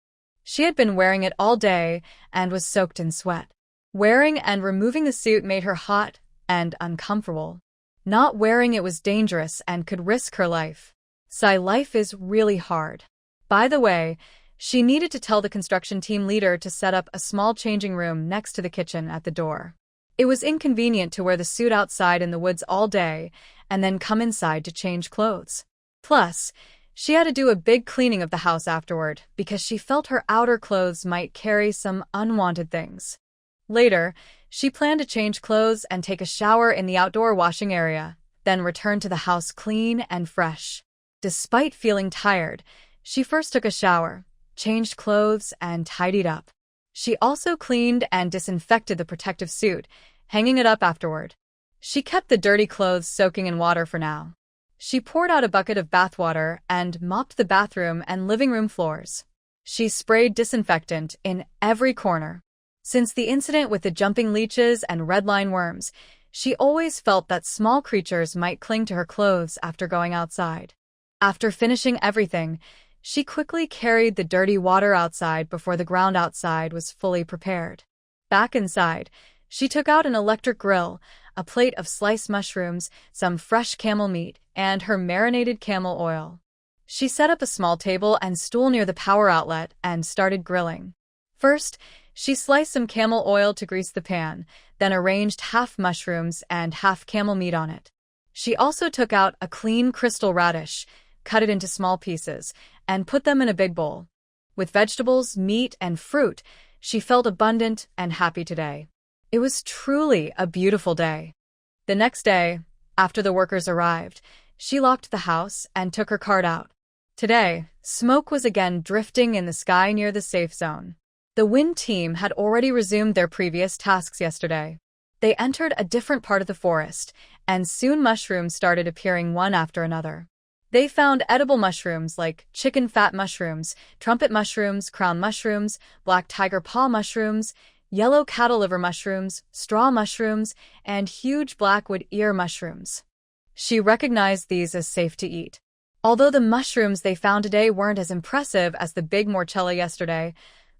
She had been wearing it all day and was soaked in sweat. Wearing and removing the suit made her hot and uncomfortable. Not wearing it was dangerous and could risk her life. Life is really hard. By the way, she needed to tell the construction team leader to set up a small changing room next to the kitchen at the door. It was inconvenient to wear the suit outside in the woods all day and then come inside to change clothes. Plus, she had to do a big cleaning of the house afterward because she felt her outer clothes might carry some unwanted things. Later, she planned to change clothes and take a shower in the outdoor washing area, then return to the house clean and fresh. Despite feeling tired, she first took a shower, changed clothes, and tidied up. She also cleaned and disinfected the protective suit, hanging it up afterward. She kept the dirty clothes soaking in water for now. She poured out a bucket of bathwater and mopped the bathroom and living room floors. She sprayed disinfectant in every corner. Since the incident with the jumping leeches and redline worms, she always felt that small creatures might cling to her clothes after going outside. After finishing everything, she quickly carried the dirty water outside before the ground outside was fully prepared. Back inside, she took out an electric grill, a plate of sliced mushrooms, some fresh camel meat, and her marinated camel oil. She set up a small table and stool near the power outlet and started grilling. First, she sliced some camel oil to grease the pan, then arranged half mushrooms and half camel meat on it. She also took out a clean crystal radish, cut it into small pieces, and put them in a big bowl. With vegetables, meat, and fruit, she felt abundant and happy today. It was truly a beautiful day. The next day, after the workers arrived, she locked the house and took her cart out. Today, smoke was again drifting in the sky near the safe zone. The wind team had already resumed their previous tasks yesterday. They entered a different part of the forest, and soon mushrooms started appearing one after another. They found edible mushrooms like chicken fat mushrooms, trumpet mushrooms, crown mushrooms, black tiger paw mushrooms, yellow cattle liver mushrooms, straw mushrooms, and huge blackwood ear mushrooms. She recognized these as safe to eat. Although the mushrooms they found today weren't as impressive as the big morchella yesterday,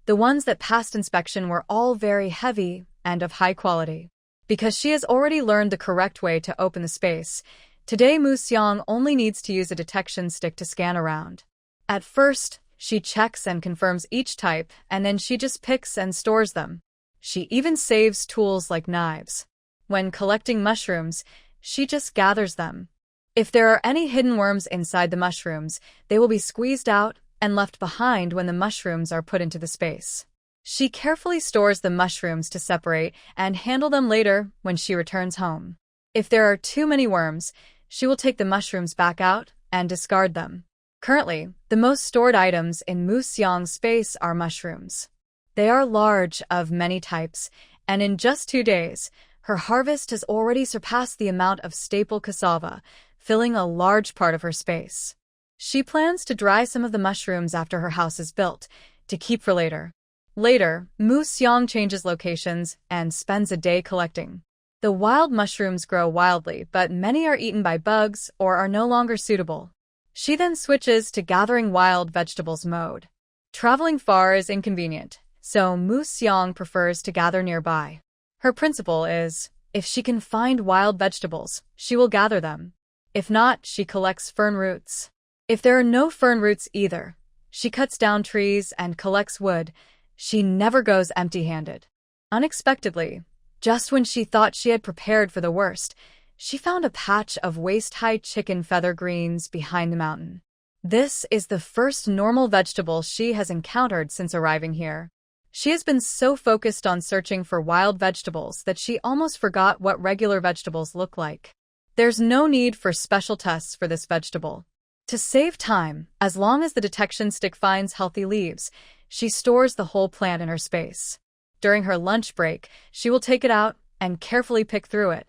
the ones that passed inspection were all very heavy and of high quality. Because she has already learned the correct way to open the space, today Mu Xiang only needs to use a detection stick to scan around. At first, she checks and confirms each type, and then she just picks and stores them. She even saves tools like knives. When collecting mushrooms, she just gathers them. If there are any hidden worms inside the mushrooms, they will be squeezed out and left behind when the mushrooms are put into the space. She carefully stores the mushrooms to separate and handle them later when she returns home. If there are too many worms, she will take the mushrooms back out and discard them. Currently, the most stored items in Mu Xiang's space are mushrooms. They are large, of many types, and in just 2 days, her harvest has already surpassed the amount of staple cassava, filling a large part of her space. She plans to dry some of the mushrooms after her house is built, to keep for later. Later, Mu Xiang changes locations and spends a day collecting. The wild mushrooms grow wildly, but many are eaten by bugs or are no longer suitable. She then switches to gathering wild vegetables mode. Traveling far is inconvenient, so Mu Xiang prefers to gather nearby. Her principle is, if she can find wild vegetables, she will gather them. If not, she collects fern roots. If there are no fern roots either, she cuts down trees and collects wood. She never goes empty-handed. Unexpectedly, just when she thought she had prepared for the worst, she found a patch of waist-high chicken feather greens behind the mountain. This is the first normal vegetable she has encountered since arriving here. She has been so focused on searching for wild vegetables that she almost forgot what regular vegetables look like. There's no need for special tests for this vegetable. To save time, as long as the detection stick finds healthy leaves, she stores the whole plant in her space. During her lunch break, she will take it out and carefully pick through it.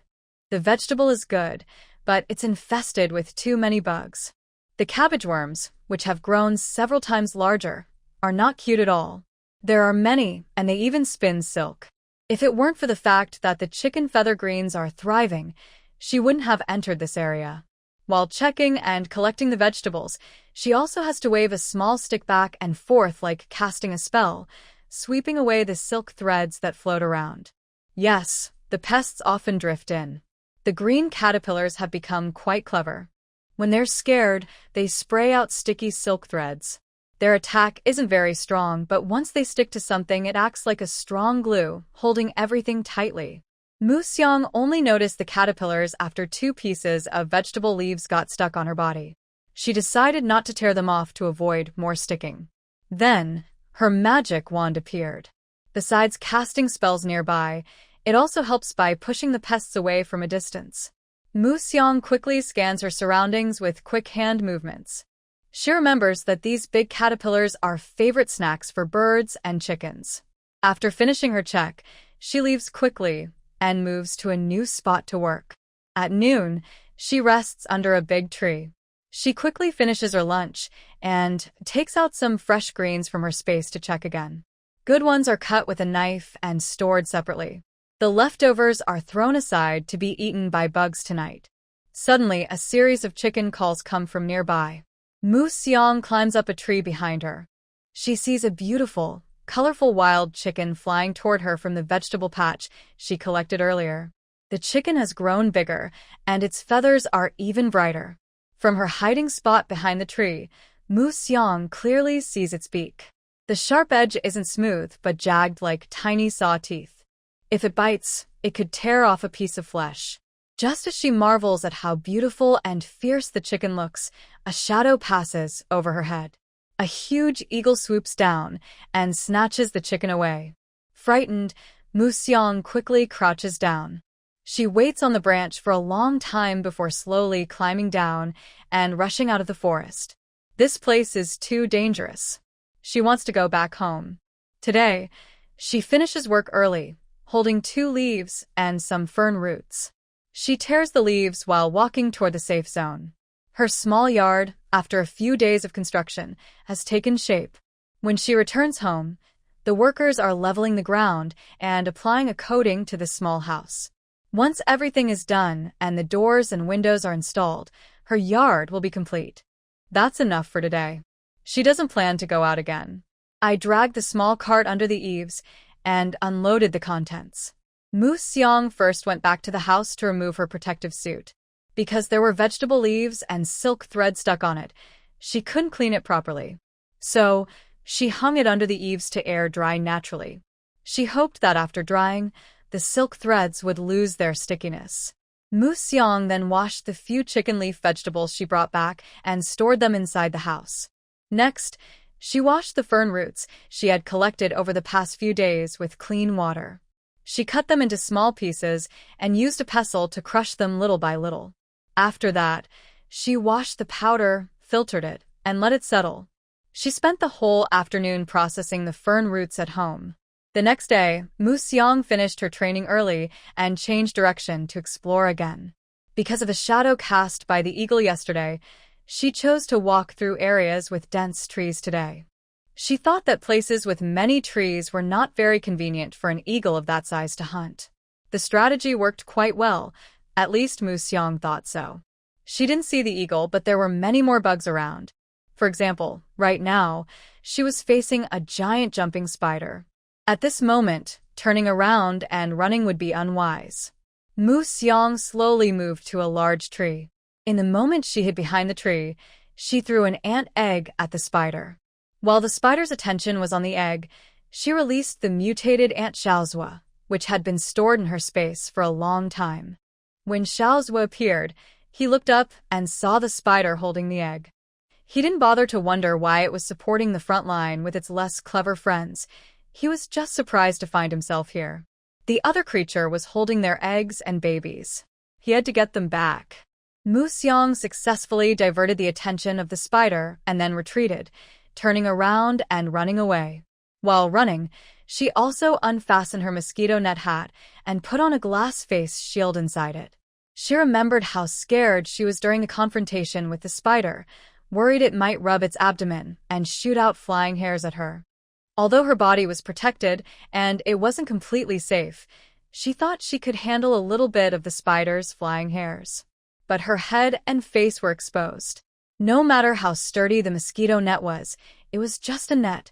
The vegetable is good, but it's infested with too many bugs. The cabbage worms, which have grown several times larger, are not cute at all. There are many, and they even spin silk. If it weren't for the fact that the chicken feather greens are thriving, she wouldn't have entered this area. While checking and collecting the vegetables, she also has to wave a small stick back and forth like casting a spell, sweeping away the silk threads that float around. Yes, the pests often drift in. The green caterpillars have become quite clever. When they're scared, they spray out sticky silk threads. Their attack isn't very strong, but once they stick to something, it acts like a strong glue, holding everything tightly. Mu Xiang only noticed the caterpillars after 2 pieces of vegetable leaves got stuck on her body. She decided not to tear them off to avoid more sticking. Then, her magic wand appeared. Besides casting spells nearby, it also helps by pushing the pests away from a distance. Mu Xiang quickly scans her surroundings with quick hand movements. She remembers that these big caterpillars are favorite snacks for birds and chickens. After finishing her check, she leaves quickly and moves to a new spot to work. At noon, she rests under a big tree. She quickly finishes her lunch and takes out some fresh greens from her space to check again. Good ones are cut with a knife and stored separately. The leftovers are thrown aside to be eaten by bugs tonight. Suddenly, a series of chicken calls come from nearby. Mu Xiang climbs up a tree behind her. She sees a beautiful, colorful wild chicken flying toward her from the vegetable patch she collected earlier. The chicken has grown bigger, and its feathers are even brighter. From her hiding spot behind the tree, Mu Xiang clearly sees its beak. The sharp edge isn't smooth but jagged like tiny saw teeth. If it bites, it could tear off a piece of flesh. Just as she marvels at how beautiful and fierce the chicken looks, a shadow passes over her head. A huge eagle swoops down and snatches the chicken away. Frightened, Mu Xiang quickly crouches down. She waits on the branch for a long time before slowly climbing down and rushing out of the forest. This place is too dangerous. She wants to go back home. Today, she finishes work early, holding 2 leaves and some fern roots. She tears the leaves while walking toward the safe zone. Her small yard, after a few days of construction, has taken shape. When she returns home, the workers are leveling the ground and applying a coating to the small house. Once everything is done and the doors and windows are installed, her yard will be complete. That's enough for today. She doesn't plan to go out again. I dragged the small cart under the eaves and unloaded the contents. Mu Xiang first went back to the house to remove her protective suit. Because there were vegetable leaves and silk thread stuck on it, she couldn't clean it properly. So, she hung it under the eaves to air dry naturally. She hoped that after drying, the silk threads would lose their stickiness. Mu Xiang then washed the few chicken leaf vegetables she brought back and stored them inside the house. Next, she washed the fern roots she had collected over the past few days with clean water. She cut them into small pieces and used a pestle to crush them little by little. After that, she washed the powder, filtered it, and let it settle. She spent the whole afternoon processing the fern roots at home. The next day, Mu Xiang finished her training early and changed direction to explore again. Because of the shadow cast by the eagle yesterday, she chose to walk through areas with dense trees today. She thought that places with many trees were not very convenient for an eagle of that size to hunt. The strategy worked quite well, at least Mu Xiang thought so. She didn't see the eagle, but there were many more bugs around. For example, right now, she was facing a giant jumping spider. At this moment, turning around and running would be unwise. Mu Xiang slowly moved to a large tree. In the moment she hid behind the tree, she threw an ant egg at the spider. While the spider's attention was on the egg, she released the mutated ant Xiaozhua, which had been stored in her space for a long time. When Xiaozhua appeared, he looked up and saw the spider holding the egg. He didn't bother to wonder why it was supporting the front line with its less clever friends. He was just surprised to find himself here. The other creature was holding their eggs and babies. He had to get them back. Mu Xiang successfully diverted the attention of the spider and then retreated, turning around and running away. While running, she also unfastened her mosquito net hat and put on a glass face shield inside it. She remembered how scared she was during the confrontation with the spider, worried it might rub its abdomen and shoot out flying hairs at her. Although her body was protected and it wasn't completely safe, she thought she could handle a little bit of the spider's flying hairs. But her head and face were exposed. No matter how sturdy the mosquito net was, it was just a net,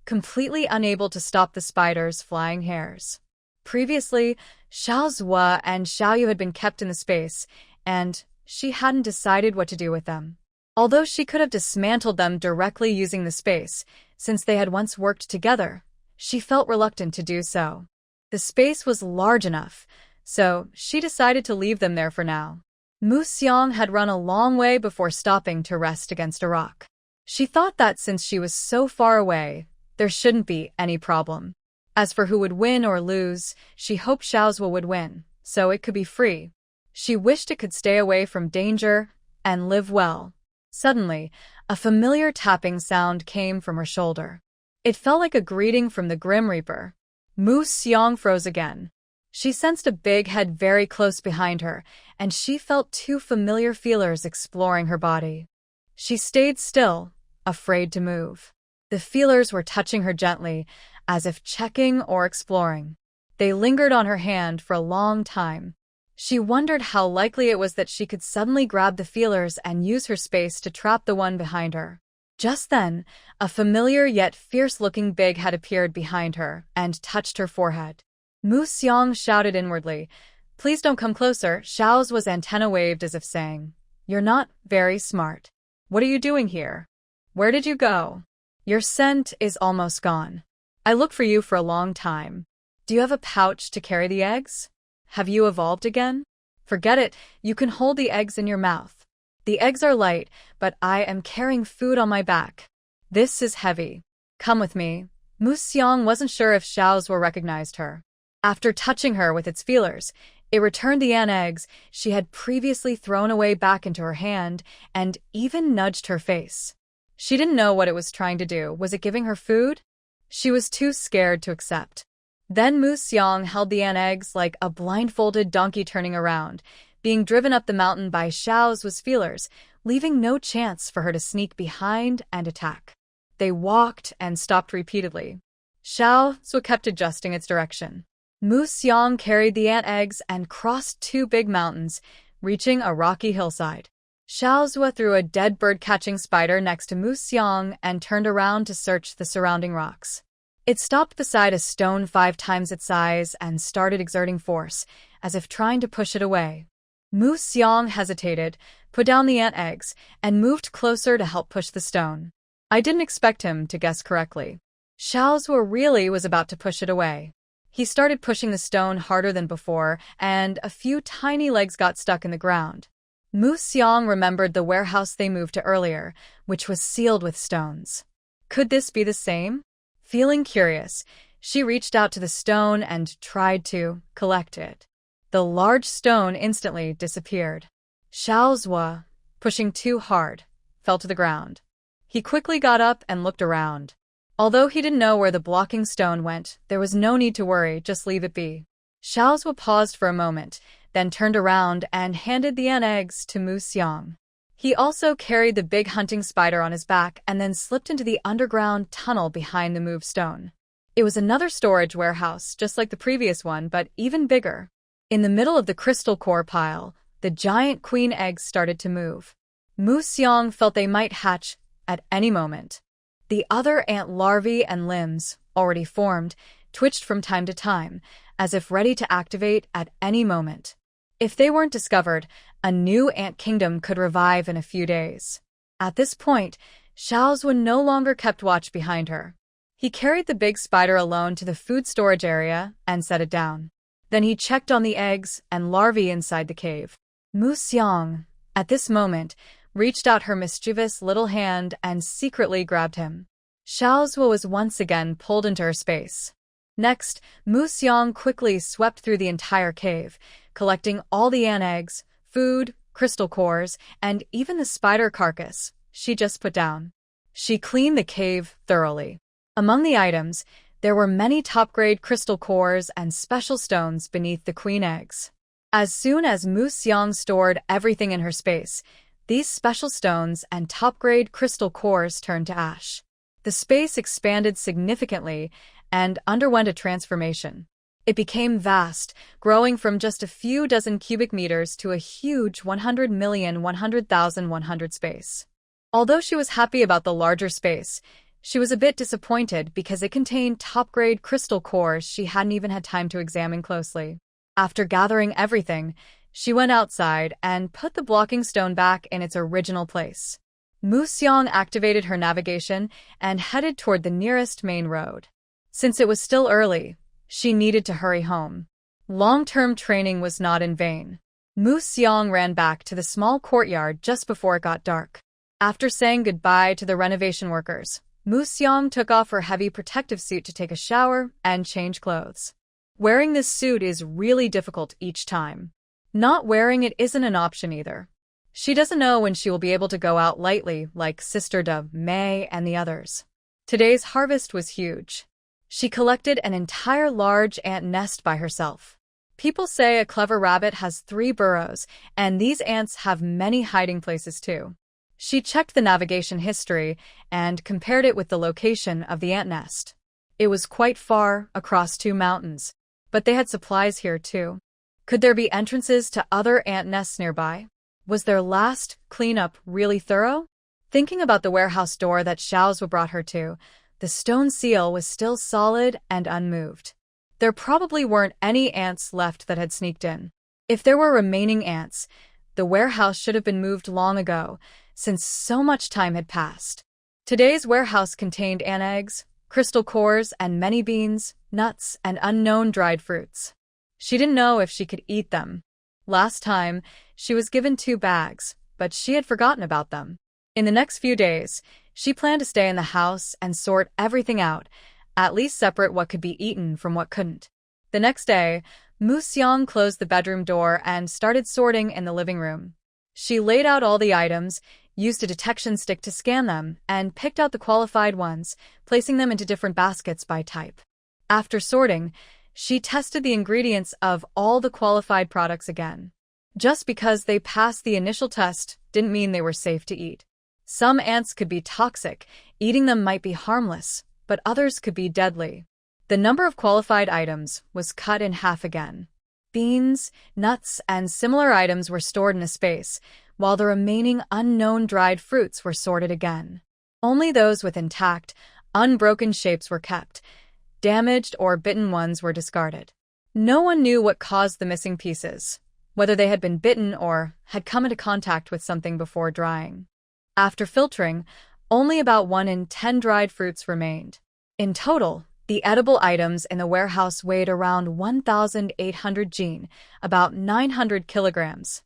completely unable to stop the spider's flying hairs. Previously, Xiaozhua and Xiaoyu had been kept in the space, and she hadn't decided what to do with them. Although she could have dismantled them directly using the space, since they had once worked together, she felt reluctant to do so. The space was large enough, so she decided to leave them there for now. Mu Xiang had run a long way before stopping to rest against a rock. She thought that since she was so far away, there shouldn't be any problem. As for who would win or lose, she hoped Xiaozhua would win, so it could be free. She wished it could stay away from danger and live well. Suddenly, a familiar tapping sound came from her shoulder. It felt like a greeting from the Grim Reaper. Mu Xiang froze again. She sensed a big head very close behind her, and she felt 2 familiar feelers exploring her body. She stayed still, afraid to move. The feelers were touching her gently, as if checking or exploring. They lingered on her hand for a long time. She wondered how likely it was that she could suddenly grab the feelers and use her space to trap the one behind her. Just then, a familiar yet fierce-looking big head appeared behind her and touched her forehead. Mu Xiang shouted inwardly, "Please don't come closer." Xiao's antenna waved as if saying, You're not very smart. What are you doing here? Where did you go? Your scent is almost gone. I looked for you for a long time. Do you have a pouch to carry the eggs? Have you evolved again? Forget it, you can hold the eggs in your mouth. The eggs are light, but I am carrying food on my back. This is heavy. Come with me. Mu Xiang wasn't sure if Xiaozhua recognized her. After touching her with its feelers, it returned the ant eggs she had previously thrown away back into her hand and even nudged her face. She didn't know what it was trying to do. Was it giving her food? She was too scared to accept. Then Mu Xiang held the ant eggs like a blindfolded donkey turning around, being driven up the mountain by Xiaozhua's feelers, leaving no chance for her to sneak behind and attack. They walked and stopped repeatedly. Xiaozhua kept adjusting its direction. Mu Xiang carried the ant eggs and crossed two big mountains, reaching a rocky hillside. Xiaozhua threw a dead bird-catching spider next to Mu Xiang and turned around to search the surrounding rocks. It stopped beside a stone 5 times its size and started exerting force, as if trying to push it away. Mu Xiang hesitated, put down the ant eggs, and moved closer to help push the stone. I didn't expect him to guess correctly. Xiaozhua really was about to push it away. He started pushing the stone harder than before, and a few tiny legs got stuck in the ground. Mu Xiang remembered the warehouse they moved to earlier, which was sealed with stones. Could this be the same? Feeling curious, she reached out to the stone and tried to collect it. The large stone instantly disappeared. Xiaozhua, pushing too hard, fell to the ground. He quickly got up and looked around. Although he didn't know where the blocking stone went, there was no need to worry, just leave it be. Xiaozhua paused for a moment, then turned around and handed the ant eggs to Mu Xiang. He also carried the big hunting spider on his back and then slipped into the underground tunnel behind the moved stone. It was another storage warehouse, just like the previous one, but even bigger. In the middle of the crystal core pile, the giant queen eggs started to move. Mu Xiang felt they might hatch at any moment. The other ant larvae and limbs, already formed, twitched from time to time, as if ready to activate at any moment. If they weren't discovered, a new ant kingdom could revive in a few days. At this point, Xiaozhua no longer kept watch behind her. He carried the big spider alone to the food storage area and set it down. Then he checked on the eggs and larvae inside the cave. Mu Xiang, at this moment, reached out her mischievous little hand and secretly grabbed him. Xiaozhua was once again pulled into her space. Next, Mu Xiang quickly swept through the entire cave, collecting all the ant eggs, food, crystal cores, and even the spider carcass she just put down. She cleaned the cave thoroughly. Among the items, there were many top-grade crystal cores and special stones beneath the queen eggs. As soon as Mu Xiang stored everything in her space, these special stones and top-grade crystal cores turned to ash. The space expanded significantly and underwent a transformation. It became vast, growing from just a few dozen cubic meters to a huge 100,100,100 space. Although she was happy about the larger space, she was a bit disappointed because it contained top-grade crystal cores she hadn't even had time to examine closely. After gathering everything, she went outside and put the blocking stone back in its original place. Mu Xiang activated her navigation and headed toward the nearest main road. Since it was still early, she needed to hurry home. Long-term training was not in vain. Mu Xiang ran back to the small courtyard just before it got dark. After saying goodbye to the renovation workers, Mu Xiang took off her heavy protective suit to take a shower and change clothes. Wearing this suit is really difficult each time. Not wearing it isn't an option either. She doesn't know when she will be able to go out lightly like Sister De May and the others. Today's harvest was huge. She collected an entire large ant nest by herself. People say a clever rabbit has 3 burrows, and these ants have many hiding places too. She checked the navigation history and compared it with the location of the ant nest. It was quite far across 2 mountains, but they had supplies here too. Could there be entrances to other ant nests nearby? Was their last cleanup really thorough? Thinking about the warehouse door that Xiaozhua brought her to, the stone seal was still solid and unmoved. There probably weren't any ants left that had sneaked in. If there were remaining ants, The warehouse should have been moved long ago, since so much time had passed. Today's warehouse contained eggs, crystal cores, and many beans, nuts, and unknown dried fruits. She didn't know if she could eat them. Last time, she was given 2 bags, but she had forgotten about them. In the next few days, she planned to stay in the house and sort everything out, at least separate what could be eaten from what couldn't. The next day, Moo-seong closed the bedroom door and started sorting in the living room. She laid out all the items, used a detection stick to scan them, and picked out the qualified ones, placing them into different baskets by type. After sorting, she tested the ingredients of all the qualified products again. Just because they passed the initial test didn't mean they were safe to eat. Some ants could be toxic, eating them might be harmless, but others could be deadly. The number of qualified items was cut in half again. Beans, nuts, and similar items were stored in a space, while the remaining unknown dried fruits were sorted again. Only those with intact, unbroken shapes were kept. Damaged or bitten ones were discarded. No one knew what caused the missing pieces, whether they had been bitten or had come into contact with something before drying. After filtering, only about 1 in 10 dried fruits remained. In total, the edible items in the warehouse weighed around 1,800 jin, about 900 kilograms.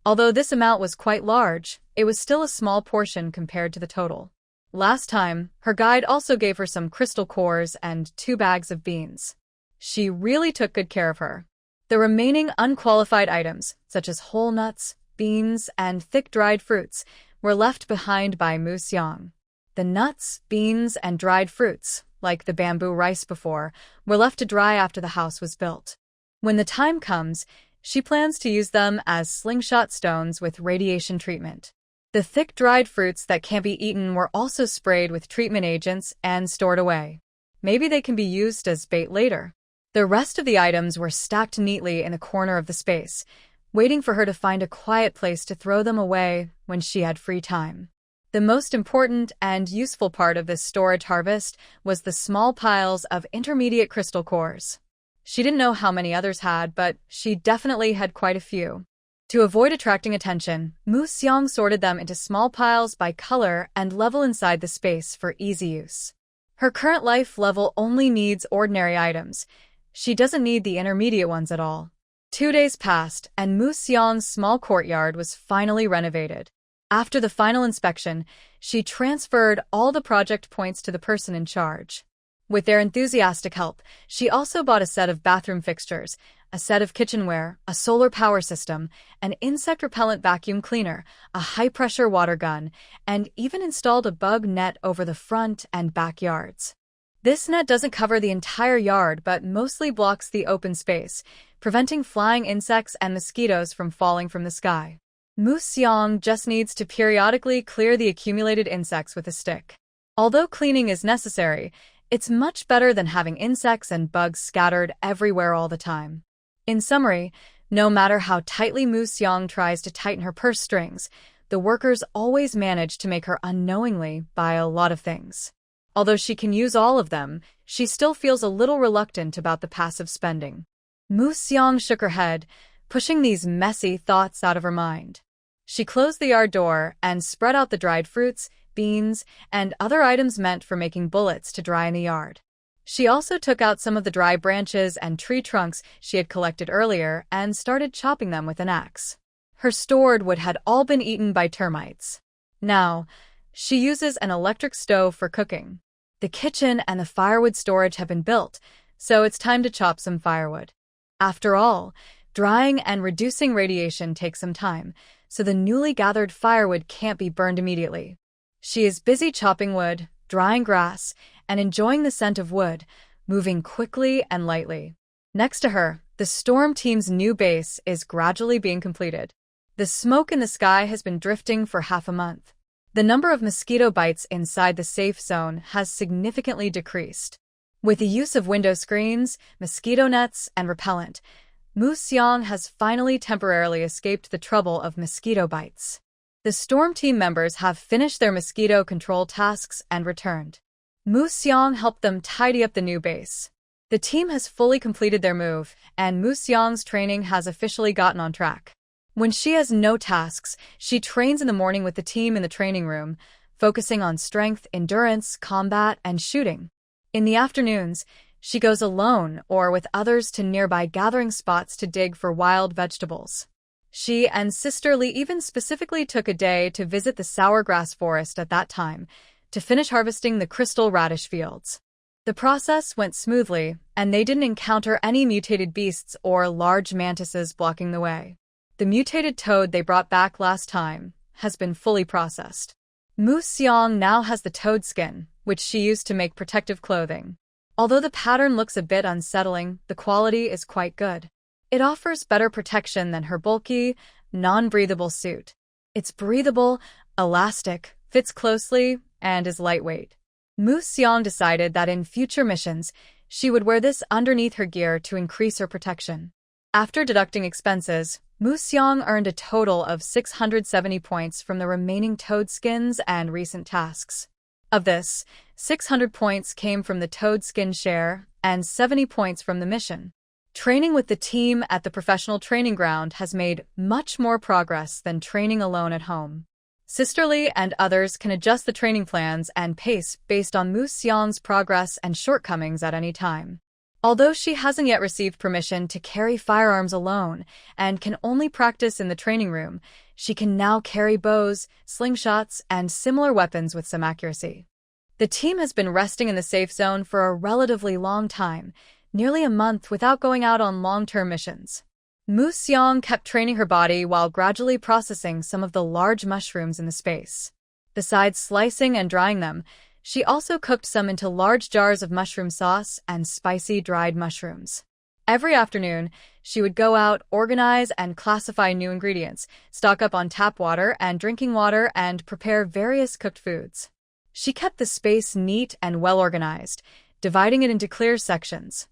Although this amount was quite large, it was still a small portion compared to the total. Last time, her guide also gave her some crystal cores and 2 bags of beans. She really took good care of her. The remaining unqualified items, such as whole nuts, beans, and thick dried fruits, were left behind by Moo-seong. The nuts, beans, and dried fruits, like the bamboo rice before, were left to dry after the house was built. When the time comes, she plans to use them as slingshot stones with radiation treatment. The thick dried fruits that can't be eaten were also sprayed with treatment agents and stored away. Maybe they can be used as bait later. The rest of the items were stacked neatly in a corner of the space, waiting for her to find a quiet place to throw them away when she had free time. The most important and useful part of this storage harvest was the small piles of intermediate crystal cores. She didn't know how many others had, but she definitely had quite a few. To avoid attracting attention, Moo-seong sorted them into small piles by color and level inside the space for easy use. Her current life level only needs ordinary items. She doesn't need the intermediate ones at all. 2 days passed, and Moo-seong's small courtyard was finally renovated. After the final inspection, she transferred all the project points to the person in charge. With their enthusiastic help, she also bought a set of bathroom fixtures, a set of kitchenware, a solar power system, an insect-repellent vacuum cleaner, a high-pressure water gun, and even installed a bug net over the front and backyards. This net doesn't cover the entire yard but mostly blocks the open space, preventing flying insects and mosquitoes from falling from the sky. Moo-seong just needs to periodically clear the accumulated insects with a stick. Although cleaning is necessary, it's much better than having insects and bugs scattered everywhere all the time. In summary, no matter how tightly Moo-seong tries to tighten her purse strings, the workers always manage to make her unknowingly buy a lot of things. Although she can use all of them, she still feels a little reluctant about the passive spending. Moo-seong shook her head, pushing these messy thoughts out of her mind. She closed the yard door and spread out the dried fruits, beans, and other items meant for making bullets to dry in the yard. She also took out some of the dry branches and tree trunks she had collected earlier and started chopping them with an axe. Her stored wood had all been eaten by termites. Now, she uses an electric stove for cooking. The kitchen and the firewood storage have been built, so it's time to chop some firewood. After all, drying and reducing radiation takes some time, so the newly gathered firewood can't be burned immediately. She is busy chopping wood, drying grass, and enjoying the scent of wood, moving quickly and lightly. Next to her, the storm team's new base is gradually being completed. The smoke in the sky has been drifting for half a month. The number of mosquito bites inside the safe zone has significantly decreased. With the use of window screens, mosquito nets, and repellent, Moo-seong has finally temporarily escaped the trouble of mosquito bites. The storm team members have finished their mosquito control tasks and returned. Moo-seong helped them tidy up the new base. The team has fully completed their move, and Moo-seong's training has officially gotten on track. When she has no tasks, she trains in the morning with the team in the training room, focusing on strength, endurance, combat, and shooting. In the afternoons, she goes alone or with others to nearby gathering spots to dig for wild vegetables. She and Sister Lee even specifically took a day to visit the sourgrass forest at that time, to finish harvesting the crystal radish fields. The process went smoothly, and they didn't encounter any mutated beasts or large mantises blocking the way. The mutated toad they brought back last time has been fully processed. Mu Xiang now has the toad skin, which she used to make protective clothing. Although the pattern looks a bit unsettling, the quality is quite good. It offers better protection than her bulky, non-breathable suit. It's breathable, elastic, fits closely, and is lightweight. Mu Xiang decided that in future missions, she would wear this underneath her gear to increase her protection. After deducting expenses, Mu Xiang earned a total of 670 points from the remaining toad skins and recent tasks. Of this, 600 points came from the toad skin share and 70 points from the mission. Training with the team at the professional training ground has made much more progress than training alone at home. Sister Lee and others can adjust the training plans and pace based on Mu Xiang's progress and shortcomings at any time. Although she hasn't yet received permission to carry firearms alone and can only practice in the training room, she can now carry bows, slingshots, and similar weapons with some accuracy. The team has been resting in the safe zone for a relatively long time, nearly a month without going out on long-term missions. Mu Xiang kept training her body while gradually processing some of the large mushrooms in the space. Besides slicing and drying them, she also cooked some into large jars of mushroom sauce and spicy dried mushrooms. Every afternoon, she would go out, organize and classify new ingredients, stock up on tap water and drinking water, and prepare various cooked foods. She kept the space neat and well-organized, dividing it into clear sections.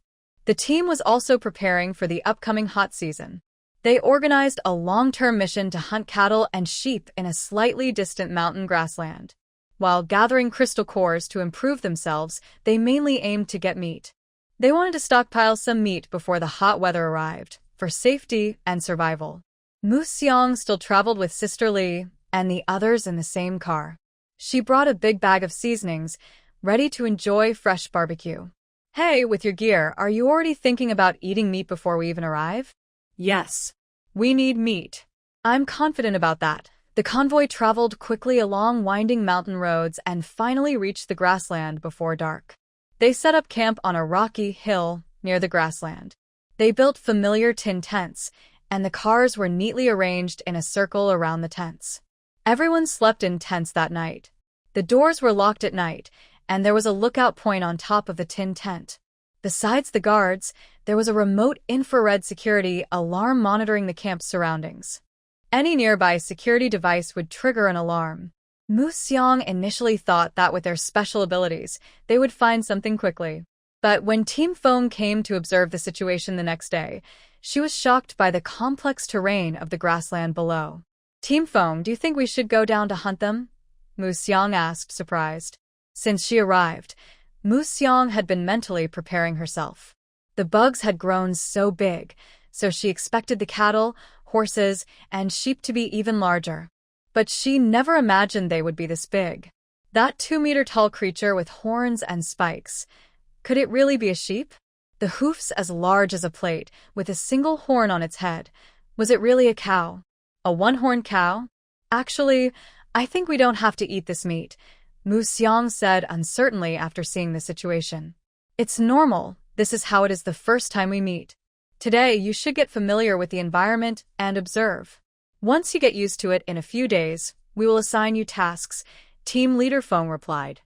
The team was also preparing for the upcoming hot season. They organized a long-term mission to hunt cattle and sheep in a slightly distant mountain grassland. While gathering crystal cores to improve themselves, they mainly aimed to get meat. They wanted to stockpile some meat before the hot weather arrived, for safety and survival. Mu Xiang still traveled with Sister Lee and the others in the same car. She brought a big bag of seasonings, ready to enjoy fresh barbecue. Hey, with your gear, are you already thinking about eating meat before we even arrive? Yes. We need meat. I'm confident about that. The convoy traveled quickly along winding mountain roads and finally reached the grassland before dark. They set up camp on a rocky hill near the grassland. They built familiar tin tents, and the cars were neatly arranged in a circle around the tents. Everyone slept in tents that night. The doors were locked at night, and there was a lookout point on top of the tin tent. Besides the guards, there was a remote infrared security alarm monitoring the camp's surroundings. Any nearby security device would trigger an alarm. Mu Xiang initially thought that with their special abilities, they would find something quickly. But when Team Feng came to observe the situation the next day, she was shocked by the complex terrain of the grassland below. Team Feng, do you think we should go down to hunt them? Mu Xiang asked, surprised. Since she arrived, Mu Xiang had been mentally preparing herself. The bugs had grown so big, so she expected the cattle, horses, and sheep to be even larger. But she never imagined they would be this big. That 2-meter-tall creature with horns and spikes. Could it really be a sheep? The hoofs as large as a plate, with a single horn on its head. Was it really a cow? A one-horned cow? Actually, I think we don't have to eat this meat, Mu Xiang said uncertainly after seeing the situation. It's normal. This is how it is the first time we meet. Today, you should get familiar with the environment and observe. Once you get used to it in a few days, we will assign you tasks, Team Leader Feng replied.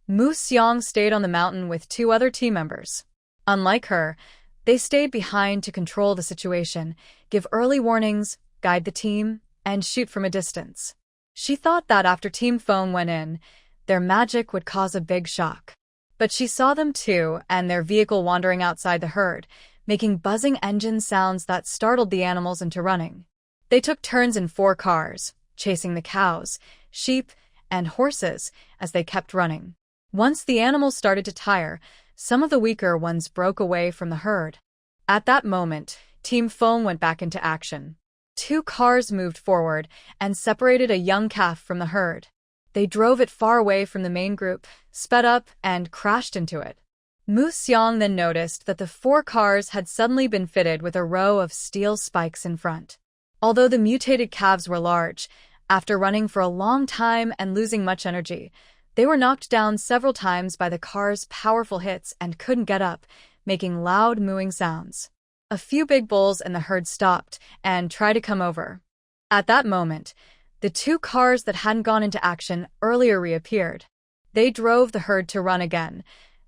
Mu Xiang stayed on the mountain with 2 other team members. Unlike her, they stayed behind to control the situation, give early warnings, guide the team, and shoot from a distance. She thought that after Team Feng went in, their magic would cause a big shock. But she saw them too, and their vehicle wandering outside the herd, making buzzing engine sounds that startled the animals into running. They took turns in 4 cars, chasing the cows, sheep, and horses as they kept running. Once the animals started to tire, some of the weaker ones broke away from the herd. At that moment, Team Feng went back into action. 2 cars moved forward and separated a young calf from the herd. They drove it far away from the main group, sped up, and crashed into it. Mu Xiang then noticed that the 4 cars had suddenly been fitted with a row of steel spikes in front. Although the mutated calves were large, after running for a long time and losing much energy, they were knocked down several times by the car's powerful hits and couldn't get up, making loud mooing sounds. A few big bulls in the herd stopped and tried to come over. At that moment, the 2 cars that hadn't gone into action earlier reappeared. They drove the herd to run again,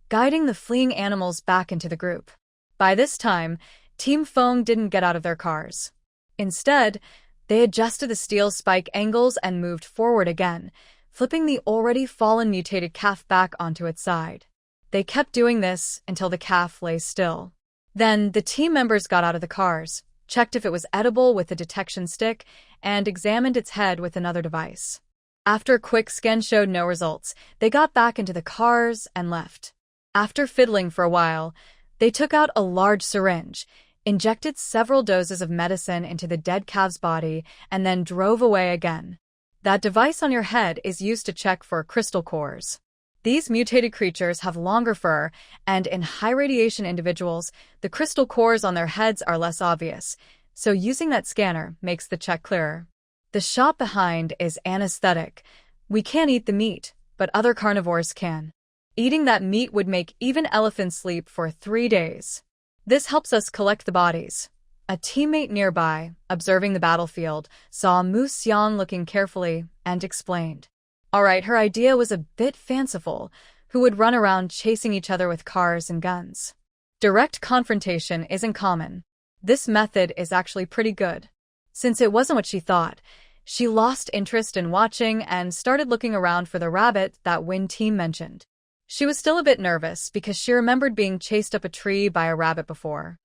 guiding the fleeing animals back into the group. By this time, Team Feng didn't get out of their cars. Instead, they adjusted the steel spike angles and moved forward again, flipping the already fallen mutated calf back onto its side. They kept doing this until the calf lay still. Then, the team members got out of the cars, checked if it was edible with a detection stick, and examined its head with another device. After a quick scan showed no results, they got back into the cars and left. After fiddling for a while, they took out a large syringe, injected several doses of medicine into the dead calf's body, and then drove away again. That device on your head is used to check for crystal cores. These mutated creatures have longer fur, and in high-radiation individuals, the crystal cores on their heads are less obvious, so using that scanner makes the check clearer. The shop behind is anesthetic. We can't eat the meat, but other carnivores can. Eating that meat would make even elephants sleep for 3 days. This helps us collect the bodies. A teammate nearby, observing the battlefield, saw Mu Xiang looking carefully and explained. All right, her idea was a bit fanciful. Who would run around chasing each other with cars and guns? Direct confrontation isn't common. This method is actually pretty good. Since it wasn't what she thought, she lost interest in watching and started looking around for the rabbit that Win team mentioned. She was still a bit nervous because she remembered being chased up a tree by a rabbit before.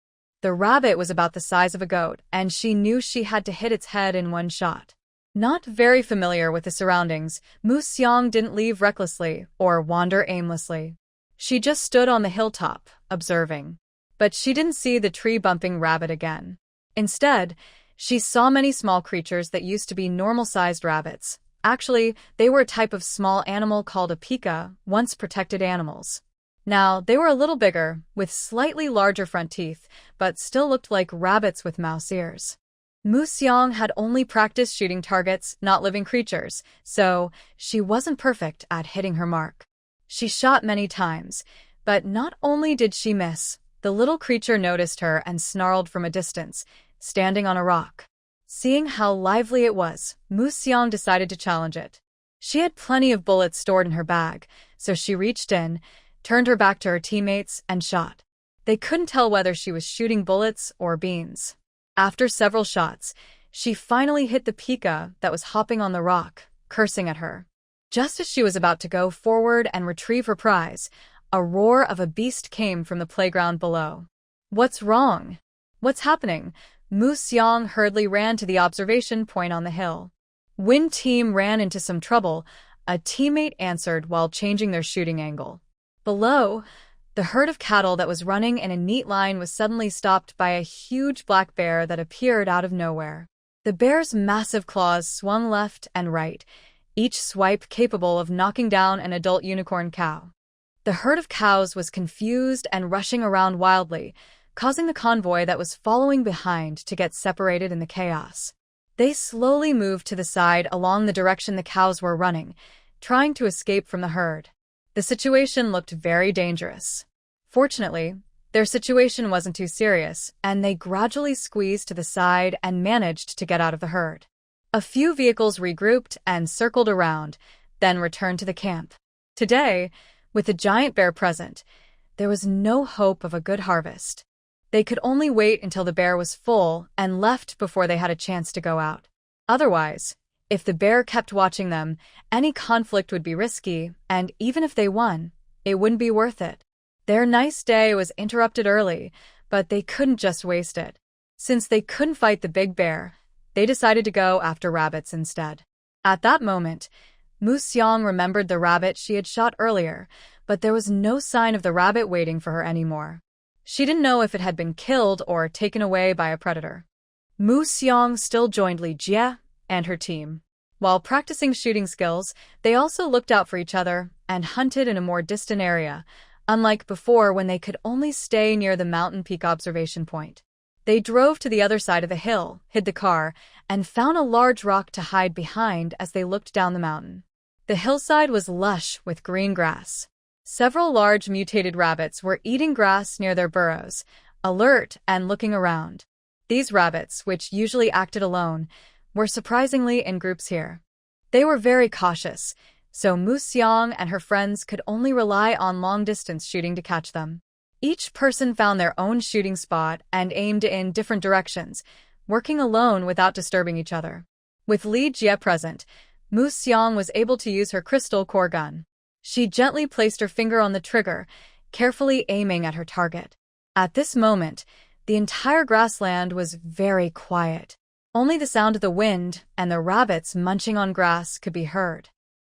The rabbit was about the size of a goat, and she knew she had to hit its head in one shot. Not very familiar with the surroundings, Mu Xiang didn't leave recklessly or wander aimlessly. She just stood on the hilltop, observing. But she didn't see the tree-bumping rabbit again. Instead, she saw many small creatures that used to be normal-sized rabbits. Actually, they were a type of small animal called a pika, once protected animals. Now, they were a little bigger, with slightly larger front teeth, but still looked like rabbits with mouse ears. Mu Xiang had only practiced shooting targets, not living creatures, so she wasn't perfect at hitting her mark. She shot many times, but not only did she miss, the little creature noticed her and snarled from a distance, standing on a rock. Seeing how lively it was, Mu Xiang decided to challenge it. She had plenty of bullets stored in her bag, so she reached in, turned her back to her teammates, and shot. They couldn't tell whether she was shooting bullets or beans. After several shots, she finally hit the pika that was hopping on the rock, cursing at her. Just as she was about to go forward and retrieve her prize, a roar of a beast came from the playground below. What's wrong? What's happening? Mu Xiang hurriedly ran to the observation point on the hill. Win team ran into some trouble, a teammate answered while changing their shooting angle. Below, the herd of cattle that was running in a neat line was suddenly stopped by a huge black bear that appeared out of nowhere. The bear's massive claws swung left and right, each swipe capable of knocking down an adult unicorn cow. The herd of cows was confused and rushing around wildly, causing the convoy that was following behind to get separated in the chaos. They slowly moved to the side along the direction the cows were running, trying to escape from the herd. The situation looked very dangerous. Fortunately, their situation wasn't too serious, and they gradually squeezed to the side and managed to get out of the herd. A few vehicles regrouped and circled around, then returned to the camp. Today, with the giant bear present, there was no hope of a good harvest. They could only wait until the bear was full and left before they had a chance to go out. Otherwise, if the bear kept watching them, any conflict would be risky, and even if they won, it wouldn't be worth it. Their nice day was interrupted early, but they couldn't just waste it. Since they couldn't fight the big bear, they decided to go after rabbits instead. At that moment, Mu Xiang remembered the rabbit she had shot earlier, but there was no sign of the rabbit waiting for her anymore. She didn't know if it had been killed or taken away by a predator. Mu Xiang still joined Li Jie and her team. While practicing shooting skills, they also looked out for each other and hunted in a more distant area, unlike before when they could only stay near the mountain peak observation point. They drove to the other side of the hill, hid the car, and found a large rock to hide behind as they looked down the mountain. The hillside was lush with green grass. Several large mutated rabbits were eating grass near their burrows, alert and looking around. These rabbits, which usually acted alone, were surprisingly in groups here. They were very cautious, so Mu Xiang and her friends could only rely on long-distance shooting to catch them. Each person found their own shooting spot and aimed in different directions, working alone without disturbing each other. With Li Jie present, Mu Xiang was able to use her crystal core gun. She gently placed her finger on the trigger, carefully aiming at her target. At this moment, the entire grassland was very quiet. Only the sound of the wind and the rabbits munching on grass could be heard.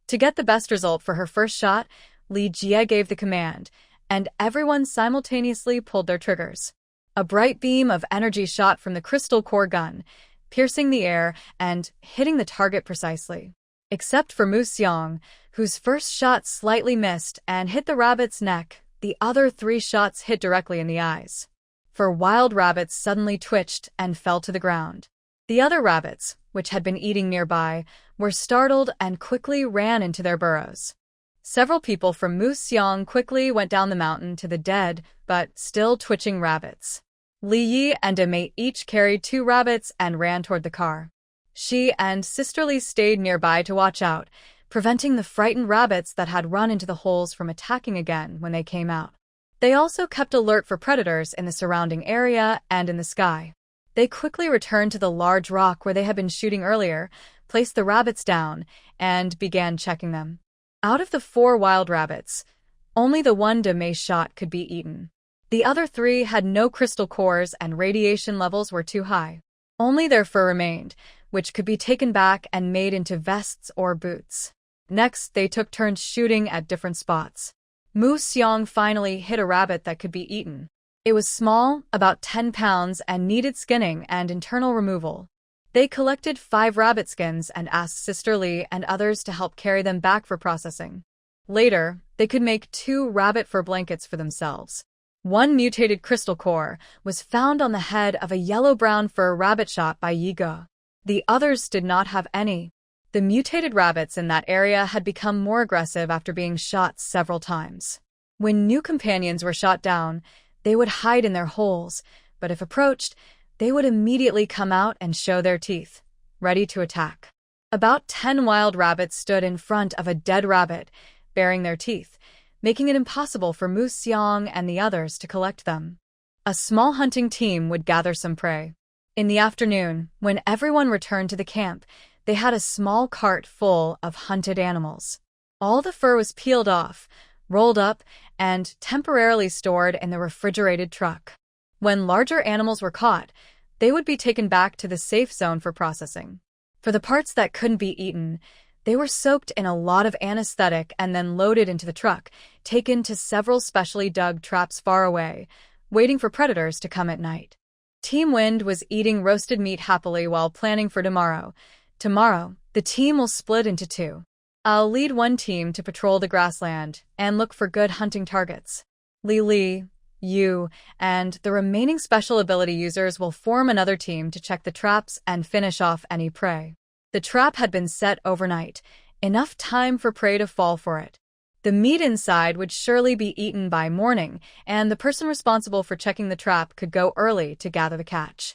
To get the best result for her first shot, Li Jie gave the command, and everyone simultaneously pulled their triggers. A bright beam of energy shot from the crystal core gun, piercing the air and hitting the target precisely. Except for Mu Xiang, whose first shot slightly missed and hit the rabbit's neck, the other 3 shots hit directly in the eyes. 4 wild rabbits suddenly twitched and fell to the ground. The other rabbits, which had been eating nearby, were startled and quickly ran into their burrows. Several people from Mu Xiang quickly went down the mountain to the dead, but still twitching rabbits. Li Yi and Mei each carried 2 rabbits and ran toward the car. She and Sister Li stayed nearby to watch out, preventing the frightened rabbits that had run into the holes from attacking again when they came out. They also kept alert for predators in the surrounding area and in the sky. They quickly returned to the large rock where they had been shooting earlier, placed the rabbits down, and began checking them. Out of the 4 wild rabbits, only the one Mei shot could be eaten. The other 3 had no crystal cores and radiation levels were too high. Only their fur remained, which could be taken back and made into vests or boots. Next, they took turns shooting at different spots. Mu Xiang finally hit a rabbit that could be eaten. It was small, about 10 pounds, and needed skinning and internal removal. They collected 5 rabbit skins and asked Sister Li and others to help carry them back for processing. Later, they could make 2 rabbit fur blankets for themselves. 1 mutated crystal core was found on the head of a yellow-brown fur rabbit shot by Yi Ge. The others did not have any. The mutated rabbits in that area had become more aggressive after being shot several times. When new companions were shot down, they would hide in their holes, but if approached, they would immediately come out and show their teeth, ready to attack. About 10 wild rabbits stood in front of a dead rabbit, baring their teeth, making it impossible for Mu Xiang and the others to collect them. A small hunting team would gather some prey. In the afternoon, when everyone returned to the camp, they had a small cart full of hunted animals. All the fur was peeled off, rolled up, and temporarily stored in the refrigerated truck. When larger animals were caught, they would be taken back to the safe zone for processing. For the parts that couldn't be eaten, they were soaked in a lot of anesthetic and then loaded into the truck, taken to several specially dug traps far away, waiting for predators to come at night. Team Wind was eating roasted meat happily while planning for tomorrow. Tomorrow, the team will split into 2. I'll lead one team to patrol the grassland and look for good hunting targets. Li, you, and the remaining special ability users will form another team to check the traps and finish off any prey. The trap had been set overnight, enough time for prey to fall for it. The meat inside would surely be eaten by morning, and the person responsible for checking the trap could go early to gather the catch.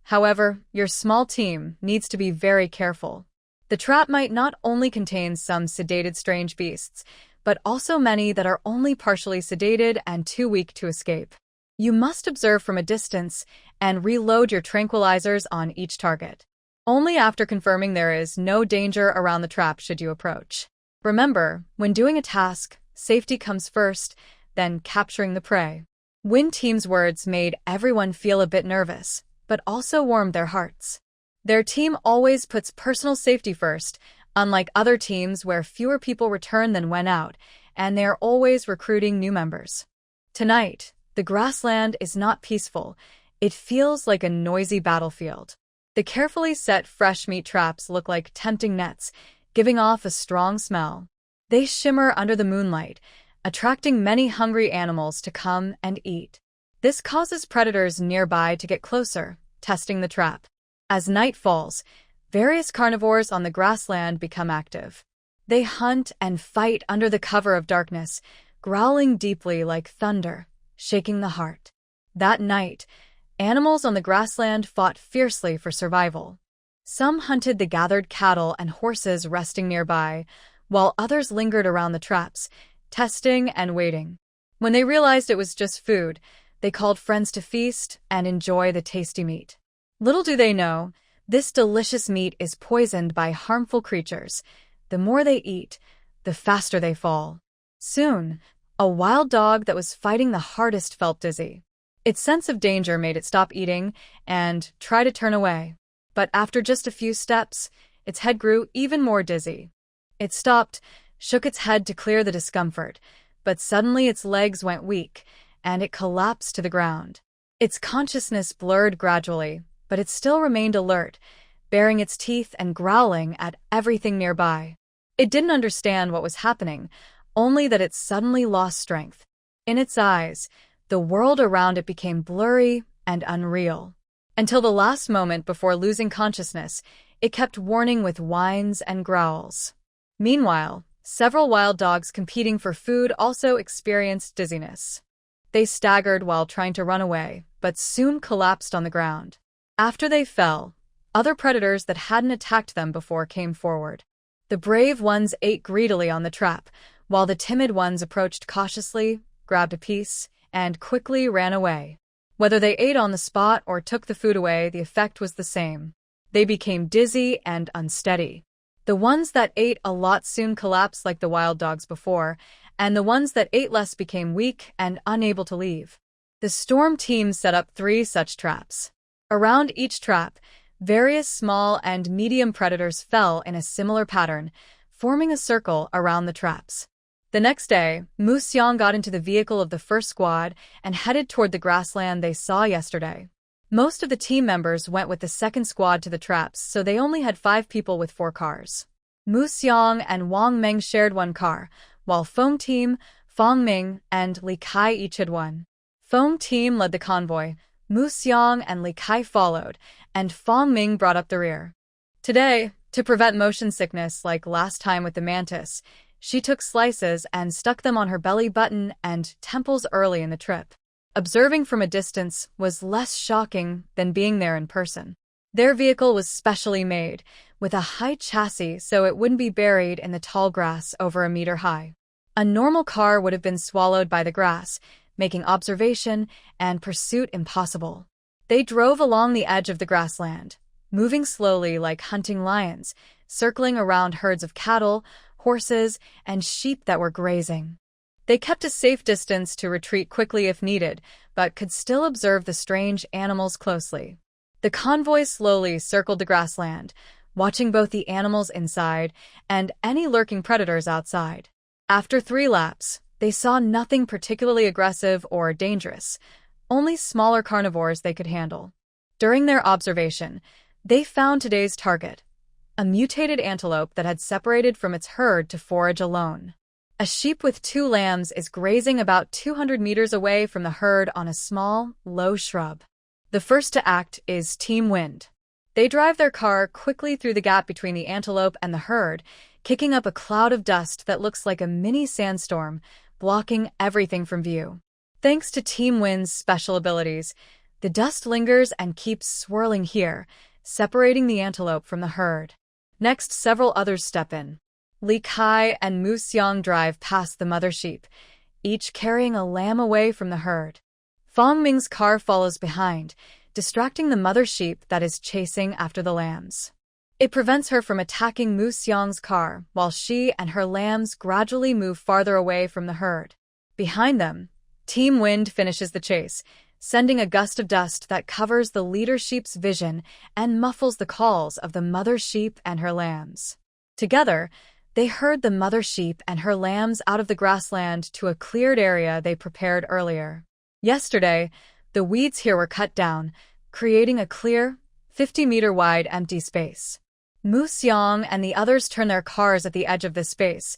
However, your small team needs to be very careful. The trap might not only contain some sedated strange beasts, but also many that are only partially sedated and too weak to escape. You must observe from a distance and reload your tranquilizers on each target. Only after confirming there is no danger around the trap should you approach. Remember, when doing a task, safety comes first, then capturing the prey. Wind Team's words made everyone feel a bit nervous, but also warmed their hearts. Their team always puts personal safety first, unlike other teams where fewer people return than went out, and they're always recruiting new members. Tonight, the grassland is not peaceful. It feels like a noisy battlefield. The carefully set fresh meat traps look like tempting nets, giving off a strong smell. They shimmer under the moonlight, attracting many hungry animals to come and eat. This causes predators nearby to get closer, testing the trap. As night falls, various carnivores on the grassland become active. They hunt and fight under the cover of darkness, growling deeply like thunder, shaking the heart. That night, animals on the grassland fought fiercely for survival. Some hunted the gathered cattle and horses resting nearby, while others lingered around the traps, testing and waiting. When they realized it was just food, they called friends to feast and enjoy the tasty meat. Little do they know, this delicious meat is poisoned by harmful creatures. The more they eat, the faster they fall. Soon, a wild dog that was fighting the hardest felt dizzy. Its sense of danger made it stop eating and try to turn away. But after just a few steps, its head grew even more dizzy. It stopped, shook its head to clear the discomfort, but suddenly its legs went weak, and it collapsed to the ground. Its consciousness blurred gradually, but it still remained alert, baring its teeth and growling at everything nearby. It didn't understand what was happening, only that it suddenly lost strength. In its eyes, the world around it became blurry and unreal. Until the last moment before losing consciousness, it kept warning with whines and growls. Meanwhile, several wild dogs competing for food also experienced dizziness. They staggered while trying to run away, but soon collapsed on the ground. After they fell, other predators that hadn't attacked them before came forward. The brave ones ate greedily on the trap, while the timid ones approached cautiously, grabbed a piece, and quickly ran away. Whether they ate on the spot or took the food away, the effect was the same. They became dizzy and unsteady. The ones that ate a lot soon collapsed like the wild dogs before, and the ones that ate less became weak and unable to leave. The storm team set up 3 such traps. Around each trap, various small and medium predators fell in a similar pattern, forming a circle around the traps. The next day, Musyong got into the vehicle of the first squad and headed toward the grassland they saw yesterday. Most of the team members went with the second squad to the traps, so they only had 5 people with 4 cars. Musyong and Wang Meng shared 1 car, while Feng Team, Fang Ming, and Li Kai each had 1. Feng Team led the convoy, Musyong and Li Kai followed, and Fang Ming brought up the rear. Today, to prevent motion sickness like last time with the mantis, she took slices and stuck them on her belly button and temples early in the trip. Observing from a distance was less shocking than being there in person. Their vehicle was specially made, with a high chassis so it wouldn't be buried in the tall grass over a meter high. A normal car would have been swallowed by the grass, making observation and pursuit impossible. They drove along the edge of the grassland, moving slowly like hunting lions, circling around herds of cattle, horses, and sheep that were grazing. They kept a safe distance to retreat quickly if needed, but could still observe the strange animals closely. The convoy slowly circled the grassland, watching both the animals inside and any lurking predators outside. After 3 laps, they saw nothing particularly aggressive or dangerous, only smaller carnivores they could handle. During their observation, they found today's target, a mutated antelope that had separated from its herd to forage alone. A sheep with 2 lambs is grazing about 200 meters away from the herd on a small, low shrub. The first to act is Team Wind. They drive their car quickly through the gap between the antelope and the herd, kicking up a cloud of dust that looks like a mini sandstorm, blocking everything from view. Thanks to Team Wind's special abilities, the dust lingers and keeps swirling here, separating the antelope from the herd. Next, several others step in. Li Kai and Musyong drive past the mother sheep, each carrying a lamb away from the herd. Fang Ming's car follows behind, distracting the mother sheep that is chasing after the lambs. It prevents her from attacking Musyong's car, while she and her lambs gradually move farther away from the herd. Behind them, Team Wind finishes the chase, sending a gust of dust that covers the leader sheep's vision and muffles the calls of the mother sheep and her lambs. Together, they herd the mother sheep and her lambs out of the grassland to a cleared area they prepared earlier. Yesterday, the weeds here were cut down, creating a clear, 50-meter-wide empty space. Mu Xiang and the others turn their cars at the edge of this space,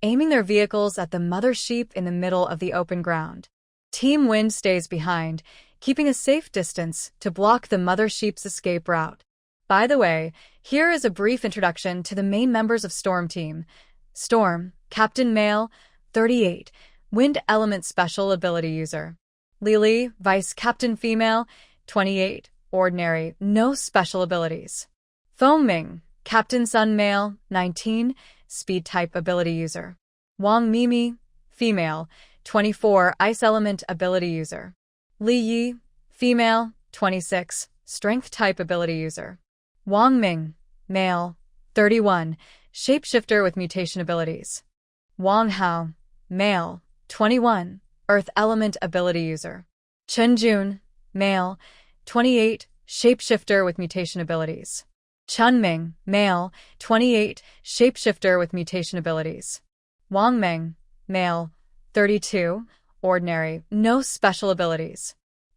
aiming their vehicles at the mother sheep in the middle of the open ground. Team Wind stays behind, keeping a safe distance to block the mother sheep's escape route. By the way, here is a brief introduction to the main members of Storm Team. Storm, Captain Male, 38, Wind Element Special Ability User. Lily, Vice Captain Female, 28, Ordinary, no special abilities. Foam Ming, Captain Sun Male, 19, Speed Type Ability User. Wang Mimi, Female, 24, Ice Element Ability User. Li Yi, Female, 26, Strength Type Ability User. Wang Ming, Male, 31, Shapeshifter with Mutation Abilities. Wang Hao, Male, 21, Earth Element Ability User. Chen Jun, Male, 28, Shapeshifter with Mutation Abilities. Chun Ming, Male, 28, Shapeshifter with Mutation Abilities. Wang Meng, Male, 32, Ordinary, no special abilities.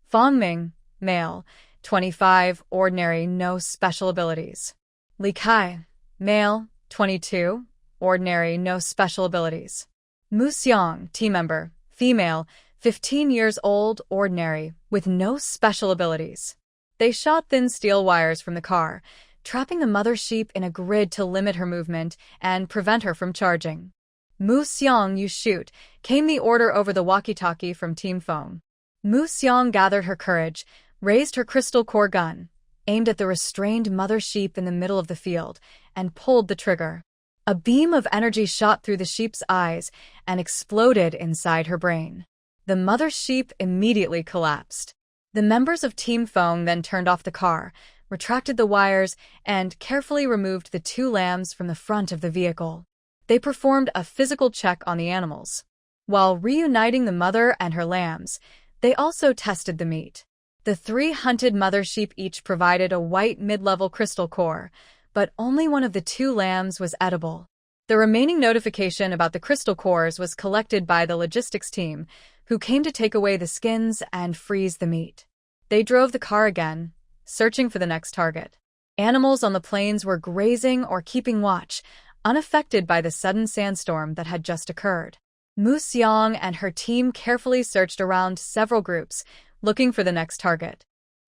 Fang Ming, Male, 25, Ordinary, no special abilities. Li Kai, Male, 22, Ordinary, no special abilities. Mu Xiang, Team Member, Female, 15 years old, Ordinary, with no special abilities. They shot thin steel wires from the car, trapping the mother sheep in a grid to limit her movement and prevent her from charging. Mu Xiang, you shoot, came the order over the walkie-talkie from Team Foam. Mu Xiang gathered her courage, raised her crystal core gun, aimed at the restrained mother sheep in the middle of the field, and pulled the trigger. A beam of energy shot through the sheep's eyes and exploded inside her brain. The mother sheep immediately collapsed. The members of Team Foam then turned off the car, retracted the wires, and carefully removed the 2 lambs from the front of the vehicle. They performed a physical check on the animals. While reuniting the mother and her lambs, they also tested the meat. The 3 hunted mother sheep each provided a white mid-level crystal core, but only one of the 2 lambs was edible. The remaining notification about the crystal cores was collected by the logistics team, who came to take away the skins and freeze the meat. They drove the car again, searching for the next target. Animals on the plains were grazing or keeping watch, unaffected by the sudden sandstorm that had just occurred. Mu Xiang and her team carefully searched around several groups, looking for the next target.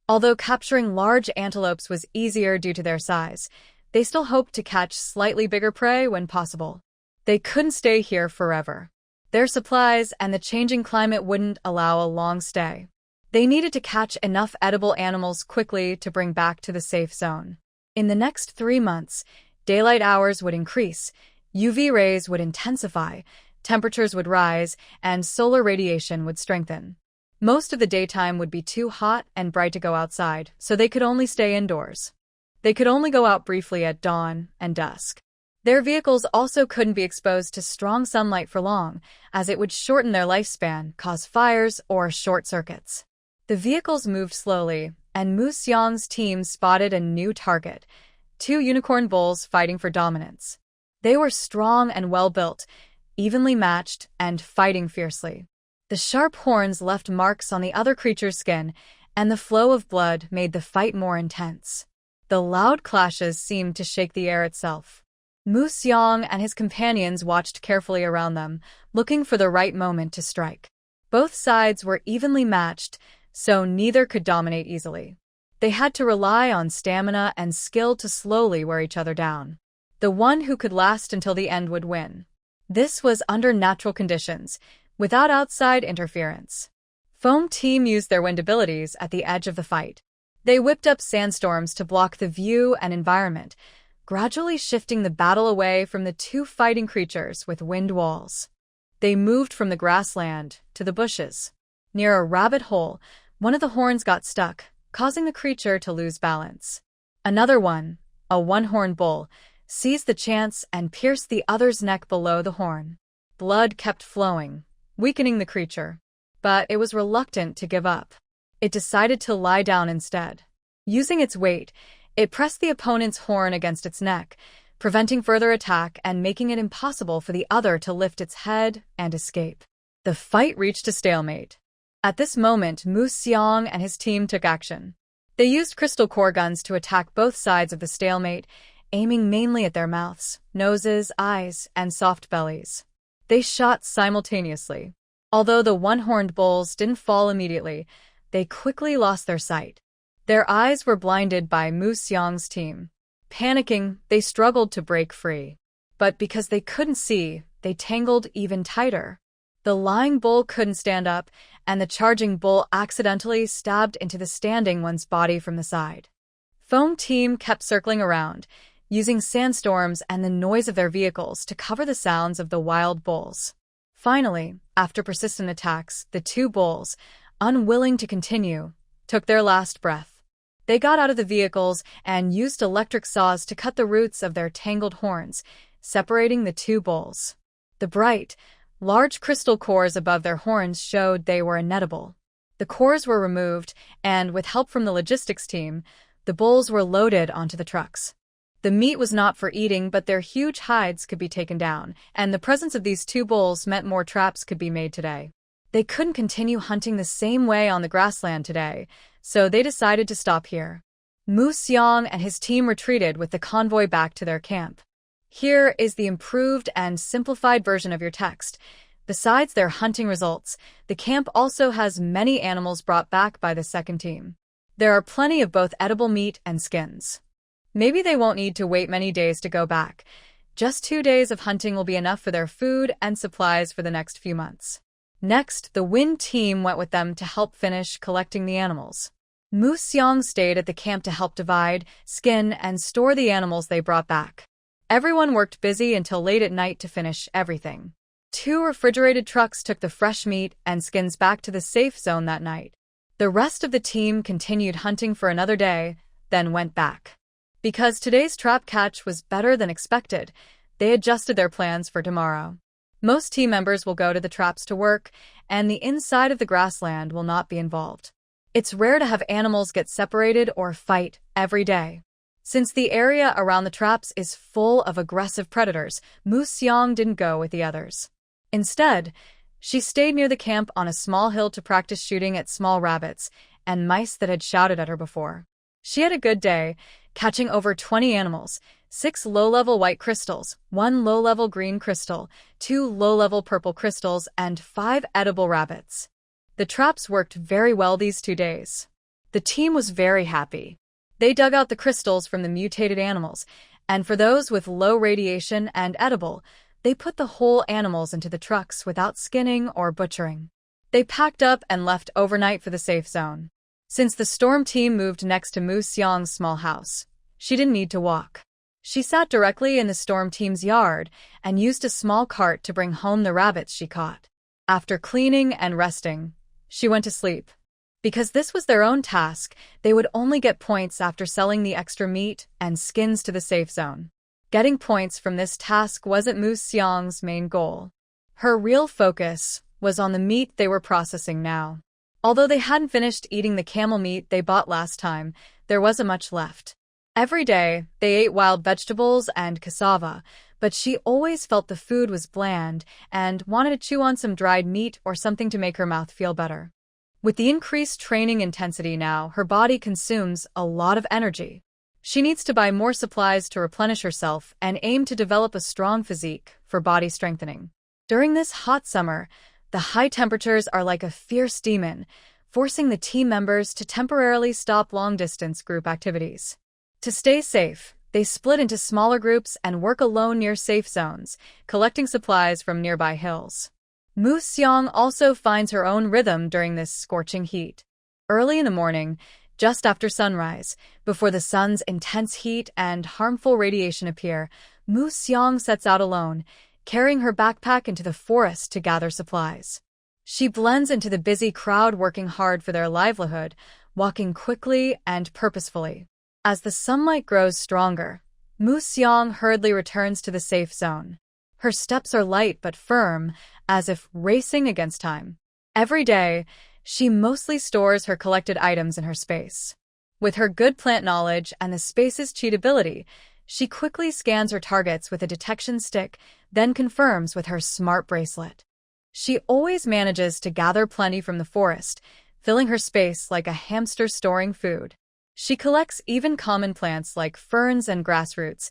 Although capturing large antelopes was easier due to their size, they still hoped to catch slightly bigger prey when possible. They couldn't stay here forever. Their supplies and the changing climate wouldn't allow a long stay. They needed to catch enough edible animals quickly to bring back to the safe zone. In the next 3 months, daylight hours would increase, UV rays would intensify, temperatures would rise, and solar radiation would strengthen. Most of the daytime would be too hot and bright to go outside, so they could only stay indoors. They could only go out briefly at dawn and dusk. Their vehicles also couldn't be exposed to strong sunlight for long, as it would shorten their lifespan, cause fires, or short circuits. The vehicles moved slowly, and Mu Xiang's team spotted a new target, 2 unicorn bulls fighting for dominance. They were strong and well-built, evenly matched, and fighting fiercely. The sharp horns left marks on the other creature's skin, and the flow of blood made the fight more intense. The loud clashes seemed to shake the air itself. Mu Xiang and his companions watched carefully around them, looking for the right moment to strike. Both sides were evenly matched, so neither could dominate easily. They had to rely on stamina and skill to slowly wear each other down. The one who could last until the end would win. This was under natural conditions, without outside interference. Foam Team used their wind abilities at the edge of the fight. They whipped up sandstorms to block the view and environment, gradually shifting the battle away from the 2 fighting creatures with wind walls. They moved from the grassland to the bushes. Near a rabbit hole, one of the horns got stuck, causing the creature to lose balance. Another one, a one-horned bull, seized the chance and pierced the other's neck below the horn. Blood kept flowing, weakening the creature, but it was reluctant to give up. It decided to lie down instead. Using its weight, it pressed the opponent's horn against its neck, preventing further attack and making it impossible for the other to lift its head and escape. The fight reached a stalemate. At this moment, Mu Xiang and his team took action. They used crystal core guns to attack both sides of the stalemate, aiming mainly at their mouths, noses, eyes, and soft bellies. They shot simultaneously. Although the one-horned bulls didn't fall immediately, they quickly lost their sight. Their eyes were blinded by Mu Xiang's team. Panicking, they struggled to break free. But because they couldn't see, they tangled even tighter. The lying bull couldn't stand up, and the charging bull accidentally stabbed into the standing one's body from the side. Foam team kept circling around, using sandstorms and the noise of their vehicles to cover the sounds of the wild bulls. Finally, after persistent attacks, the two bulls, unwilling to continue, took their last breath. They got out of the vehicles and used electric saws to cut the roots of their tangled horns, separating the two bulls. The bright, large crystal cores above their horns showed they were inedible. The cores were removed, and with help from the logistics team, the bulls were loaded onto the trucks. The meat was not for eating, but their huge hides could be taken down, and the presence of these two bulls meant more traps could be made today. They couldn't continue hunting the same way on the grassland today, so they decided to stop here. Mu Xiang and his team retreated with the convoy back to their camp. Here is the improved and simplified version of your text. Besides their hunting results, the camp also has many animals brought back by the second team. There are plenty of both edible meat and skins. Maybe they won't need to wait many days to go back. Just 2 days of hunting will be enough for their food and supplies for the next few months. Next, the Wind team went with them to help finish collecting the animals. Mu Xiang stayed at the camp to help divide, skin, and store the animals they brought back. Everyone worked busy until late at night to finish everything. 2 refrigerated trucks took the fresh meat and skins back to the safe zone that night. The rest of the team continued hunting for another day, then went back. Because today's trap catch was better than expected, they adjusted their plans for tomorrow. Most team members will go to the traps to work, and the inside of the grassland will not be involved. It's rare to have animals get separated or fight every day. Since the area around the traps is full of aggressive predators, Mu Xiang didn't go with the others. Instead, she stayed near the camp on a small hill to practice shooting at small rabbits and mice that had shouted at her before. She had a good day, catching over 20 animals, 6 low-level white crystals, 1 low-level green crystal, 2 low-level purple crystals, and 5 edible rabbits. The traps worked very well these 2 days. The team was very happy. They dug out the crystals from the mutated animals, and for those with low radiation and edible, they put the whole animals into the trucks without skinning or butchering. They packed up and left overnight for the safe zone. Since the storm team moved next to Mu Xiang's small house, she didn't need to walk. She sat directly in the storm team's yard and used a small cart to bring home the rabbits she caught. After cleaning and resting, she went to sleep. Because this was their own task, they would only get points after selling the extra meat and skins to the safe zone. Getting points from this task wasn't Mu Xiang's main goal. Her real focus was on the meat they were processing now. Although they hadn't finished eating the camel meat they bought last time, there wasn't much left. Every day, they ate wild vegetables and cassava, but she always felt the food was bland and wanted to chew on some dried meat or something to make her mouth feel better. With the increased training intensity now, her body consumes a lot of energy. She needs to buy more supplies to replenish herself and aim to develop a strong physique for body strengthening. During this hot summer, the high temperatures are like a fierce demon, forcing the team members to temporarily stop long-distance group activities. To stay safe, they split into smaller groups and work alone near safe zones, collecting supplies from nearby hills. Mu Xiang also finds her own rhythm during this scorching heat. Early in the morning, just after sunrise, before the sun's intense heat and harmful radiation appear, Mu Xiang sets out alone, carrying her backpack into the forest to gather supplies. She blends into the busy crowd working hard for their livelihood, walking quickly and purposefully. As the sunlight grows stronger, Mu Xiang hurriedly returns to the safe zone. Her steps are light but firm, as if racing against time. Every day, she mostly stores her collected items in her space. With her good plant knowledge and the space's cheatability, she quickly scans her targets with a detection stick, then confirms with her smart bracelet. She always manages to gather plenty from the forest, filling her space like a hamster storing food. She collects even common plants like ferns and grassroots,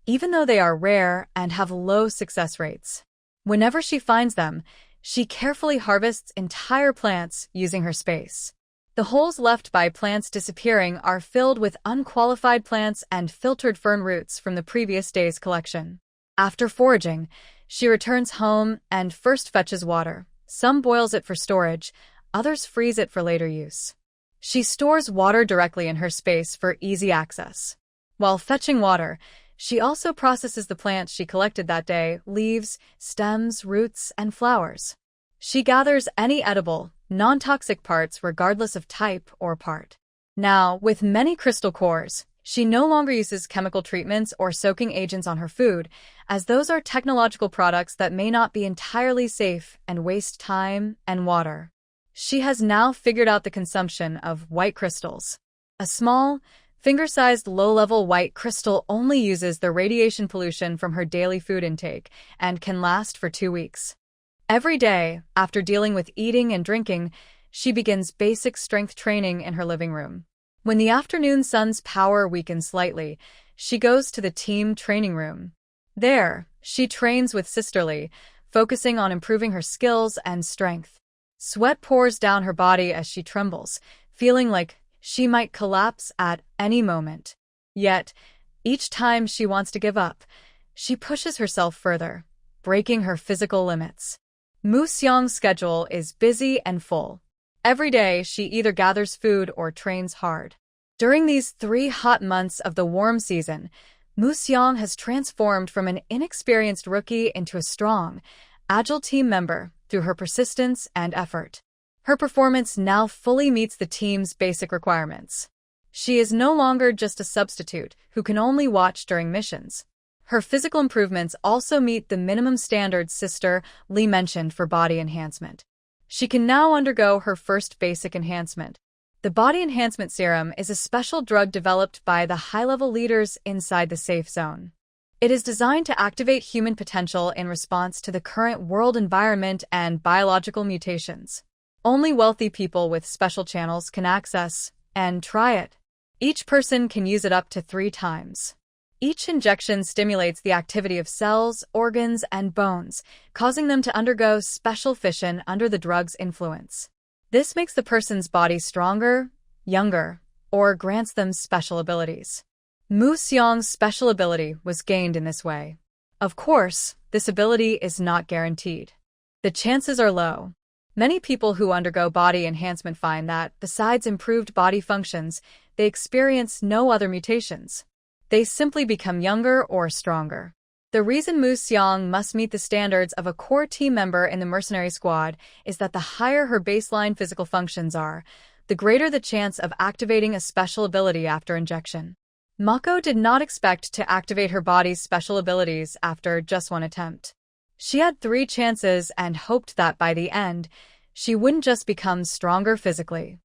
even though they are rare and have low success rates. Whenever she finds them, she carefully harvests entire plants using her space. The holes left by plants disappearing are filled with unqualified plants and filtered fern roots from the previous day's collection. After foraging, she returns home and first fetches water. Some boils it for storage, others freeze it for later use. She stores water directly in her space for easy access. While fetching water, she also processes the plants she collected that day: leaves, stems, roots, and flowers. She gathers any edible, non-toxic parts regardless of type or part. Now, with many crystal cores, she no longer uses chemical treatments or soaking agents on her food, as those are technological products that may not be entirely safe and waste time and water. She has now figured out the consumption of white crystals. A small, finger-sized low-level white crystal only uses the radiation pollution from her daily food intake and can last for 2 weeks. Every day, after dealing with eating and drinking, she begins basic strength training in her living room. When the afternoon sun's power weakens slightly, she goes to the team training room. There, she trains with Sisterly, focusing on improving her skills and strength. Sweat pours down her body as she trembles, feeling like she might collapse at any moment. Yet, each time she wants to give up, she pushes herself further, breaking her physical limits. Mu Xiang's schedule is busy and full. Every day, she either gathers food or trains hard. During these 3 hot months of the warm season, Mu Xiang has transformed from an inexperienced rookie into a strong, agile team member through her persistence and effort. Her performance now fully meets the team's basic requirements. She is no longer just a substitute who can only watch during missions. Her physical improvements also meet the minimum standards Sister Lee mentioned for body enhancement. She can now undergo her first basic enhancement. The Body Enhancement Serum is a special drug developed by the high-level leaders inside the safe zone. It is designed to activate human potential in response to the current world environment and biological mutations. Only wealthy people with special channels can access and try it. Each person can use it up to 3 times. Each injection stimulates the activity of cells, organs, and bones, causing them to undergo special fission under the drug's influence. This makes the person's body stronger, younger, or grants them special abilities. Mu Xiang's special ability was gained in this way. Of course, this ability is not guaranteed. The chances are low. Many people who undergo body enhancement find that, besides improved body functions, they experience no other mutations. They simply become younger or stronger. The reason Mu Xiang must meet the standards of a core team member in the Mercenary squad is that the higher her baseline physical functions are, the greater the chance of activating a special ability after injection. Mako did not expect to activate her body's special abilities after just 1 attempt. She had 3 chances and hoped that by the end, she wouldn't just become stronger physically.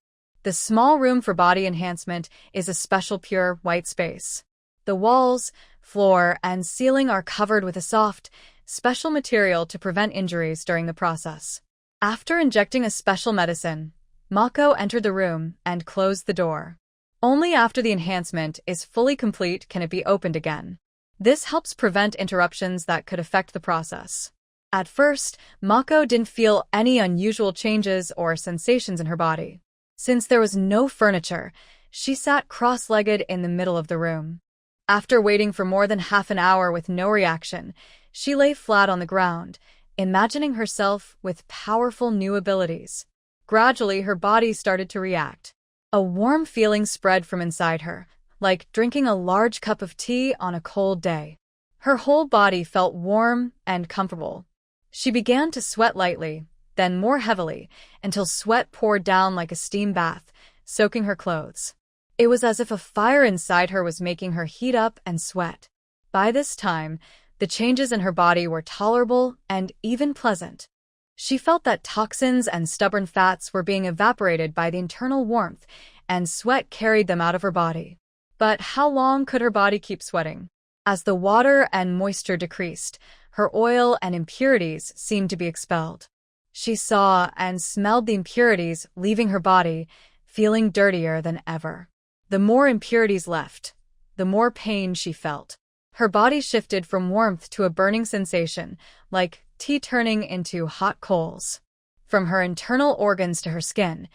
The small room for body enhancement is a special pure white space. The walls, floor, and ceiling are covered with a soft, special material to prevent injuries during the process. After injecting a special medicine, Mako entered the room and closed the door. Only after the enhancement is fully complete can it be opened again. This helps prevent interruptions that could affect the process. At first, Mako didn't feel any unusual changes or sensations in her body. Since there was no furniture, she sat cross-legged in the middle of the room. After waiting for more than half an hour with no reaction, she lay flat on the ground, imagining herself with powerful new abilities. Gradually, her body started to react. A warm feeling spread from inside her, like drinking a large cup of tea on a cold day. Her whole body felt warm and comfortable. She began to sweat lightly, then more heavily, until sweat poured down like a steam bath, soaking her clothes. It was as if a fire inside her was making her heat up and sweat. By this time, the changes in her body were tolerable and even pleasant. She felt that toxins and stubborn fats were being evaporated by the internal warmth, and sweat carried them out of her body. But how long could her body keep sweating? As the water and moisture decreased, her oil and impurities seemed to be expelled. She saw and smelled the impurities leaving her body, feeling dirtier than ever. The more impurities left, the more pain she felt. Her body shifted from warmth to a burning sensation, like tea turning into hot coals. From her internal organs to her skin,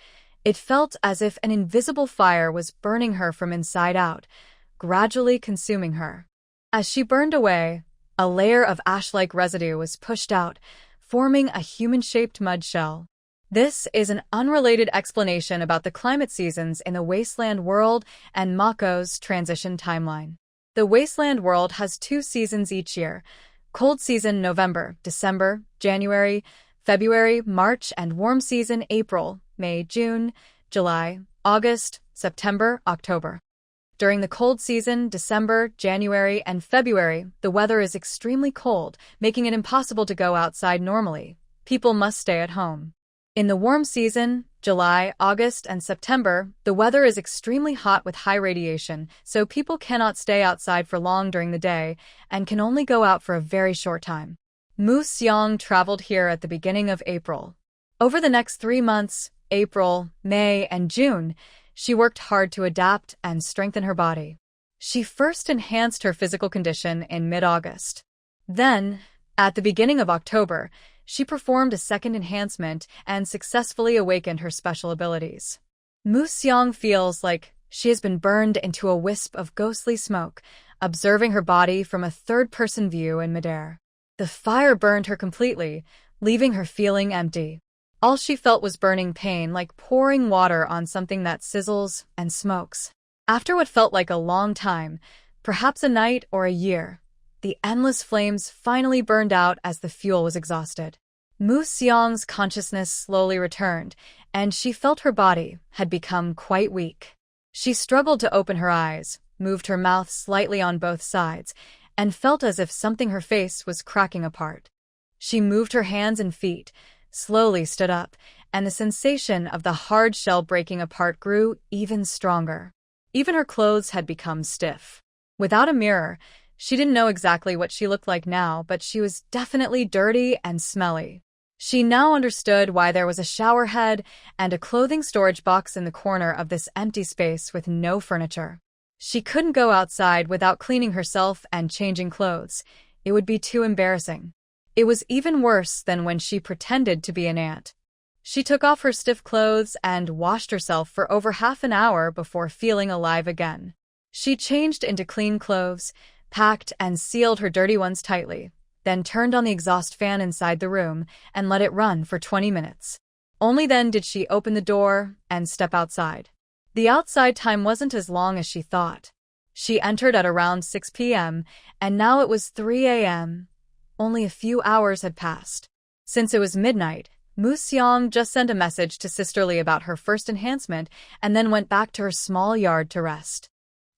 it felt as if an invisible fire was burning her from inside out, gradually consuming her. As she burned away, a layer of ash-like residue was pushed out, forming a human-shaped mud shell. This is an unrelated explanation about the climate seasons in the wasteland world and Mako's transition timeline. The wasteland world has 2 seasons each year: cold season November, December, January, February, March, and warm season April, May, June, July, August, September, October. During the cold season, December, January, and February, the weather is extremely cold, making it impossible to go outside normally. People must stay at home. In the warm season, July, August, and September, the weather is extremely hot with high radiation, so people cannot stay outside for long during the day and can only go out for a very short time. Mu Xiang traveled here at the beginning of April. Over the next 3 months, April, May, and June, she worked hard to adapt and strengthen her body. She first enhanced her physical condition in mid-August. Then, at the beginning of October, she performed a second enhancement and successfully awakened her special abilities. Mu Xiang feels like she has been burned into a wisp of ghostly smoke, observing her body from a third-person view in midair. The fire burned her completely, leaving her feeling empty. All she felt was burning pain, like pouring water on something that sizzles and smokes. After what felt like a long time, perhaps a night or a year, the endless flames finally burned out as the fuel was exhausted. Mu Xiang's consciousness slowly returned, and she felt her body had become quite weak. She struggled to open her eyes, moved her mouth slightly on both sides, and felt as if something her face was cracking apart. She moved her hands and feet, slowly stood up, and the sensation of the hard shell breaking apart grew even stronger. Even her clothes had become stiff. Without a mirror, she didn't know exactly what she looked like now, but she was definitely dirty and smelly. She now understood why there was a shower head and a clothing storage box in the corner of this empty space with no furniture. She couldn't go outside without cleaning herself and changing clothes. It would be too embarrassing. It was even worse than when she pretended to be an ant. She took off her stiff clothes and washed herself for over half an hour before feeling alive again. She changed into clean clothes, packed and sealed her dirty ones tightly, then turned on the exhaust fan inside the room and let it run for 20 minutes. Only then did she open the door and step outside. The outside time wasn't as long as she thought. She entered at around 6 p.m., and now it was 3 a.m. Only a few hours had passed. Since it was midnight, Mu Xiang just sent a message to Sister Li about her first enhancement and then went back to her small yard to rest.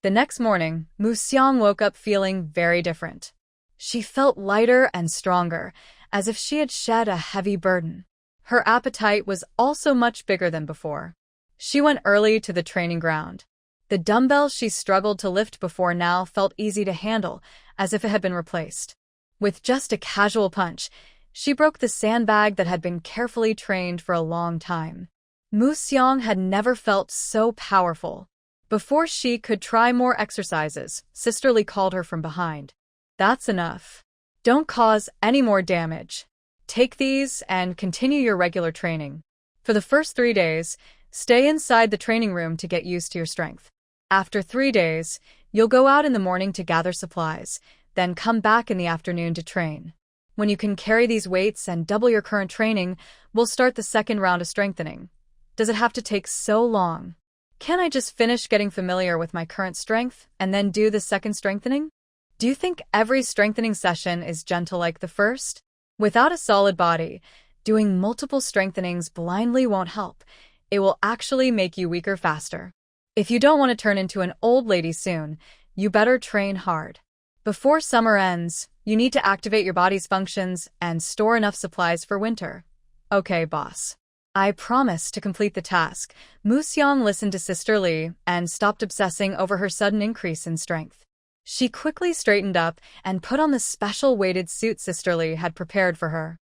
The next morning, Mu Xiang woke up feeling very different. She felt lighter and stronger, as if she had shed a heavy burden. Her appetite was also much bigger than before. She went early to the training ground. The dumbbells she struggled to lift before now felt easy to handle, as if it had been replaced. With just a casual punch, she broke the sandbag that had been carefully trained for a long time. Mu Xiang had never felt so powerful. Before she could try more exercises, Sister Li called her from behind. "That's enough. Don't cause any more damage. Take these and continue your regular training. For the first 3 days, stay inside the training room to get used to your strength. After 3 days, you'll go out in the morning to gather supplies, then come back in the afternoon to train. When you can carry these weights and double your current training, we'll start the second round of strengthening. Does it have to take so long? Can't I just finish getting familiar with my current strength and then do the second strengthening? Do you think every strengthening session is gentle like the first? Without a solid body, doing multiple strengthenings blindly won't help. It will actually make you weaker faster. If you don't want to turn into an old lady soon, you better train hard. Before summer ends, you need to activate your body's functions and store enough supplies for winter. Okay, boss. I promise to complete the task." Mu Xiang listened to Sister Li and stopped obsessing over her sudden increase in strength. She quickly straightened up and put on the special weighted suit Sister Li had prepared for her.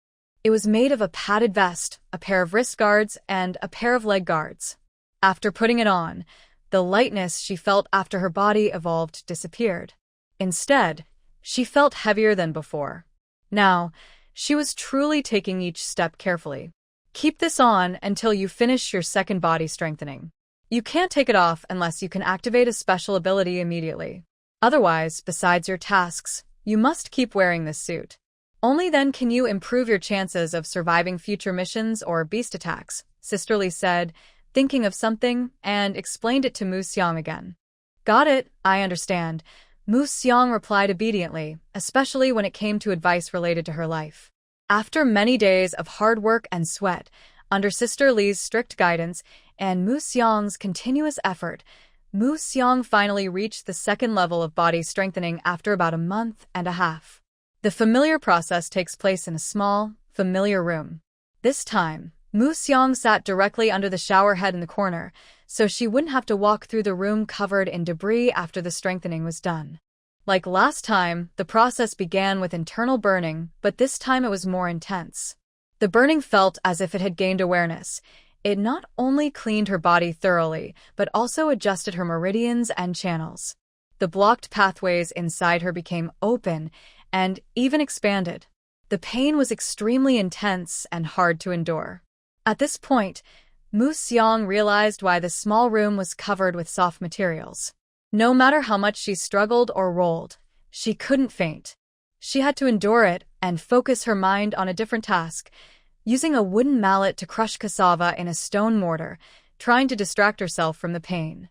It was made of a padded vest, a pair of wrist guards, and a pair of leg guards. After putting it on, The lightness she felt after her body evolved disappeared. Instead, she felt heavier than before. Now, she was truly taking each step carefully. Keep this on until you finish your second body strengthening. You can't take it off unless you can activate a special ability immediately. Otherwise, besides your tasks, you must keep wearing this suit. Only then can you improve your chances of surviving future missions or beast attacks, Sisterly said, thinking of something, and explained it to Mu Xiang again. Got it, I understand. Mu Xiang replied obediently, especially when it came to advice related to her life. After many days of hard work and sweat, under Sister Li's strict guidance and Mu Xiang's continuous effort, Mu Xiang finally reached the second level of body strengthening after about a month and a half. The familiar process takes place in a small, familiar room. This time, Mu Xiang sat directly under the shower head in the corner, so she wouldn't have to walk through the room covered in debris after the strengthening was done. Like last time, the process began with internal burning, but this time it was more intense. The burning felt as if it had gained awareness. It not only cleaned her body thoroughly, but also adjusted her meridians and channels. The blocked pathways inside her became open and even expanded. The pain was extremely intense and hard to endure. At this point, Mu Xiang realized why the small room was covered with soft materials. No matter how much she struggled or rolled, she couldn't faint. She had to endure it and focus her mind on a different task, using a wooden mallet to crush cassava in a stone mortar, trying to distract herself from the pain.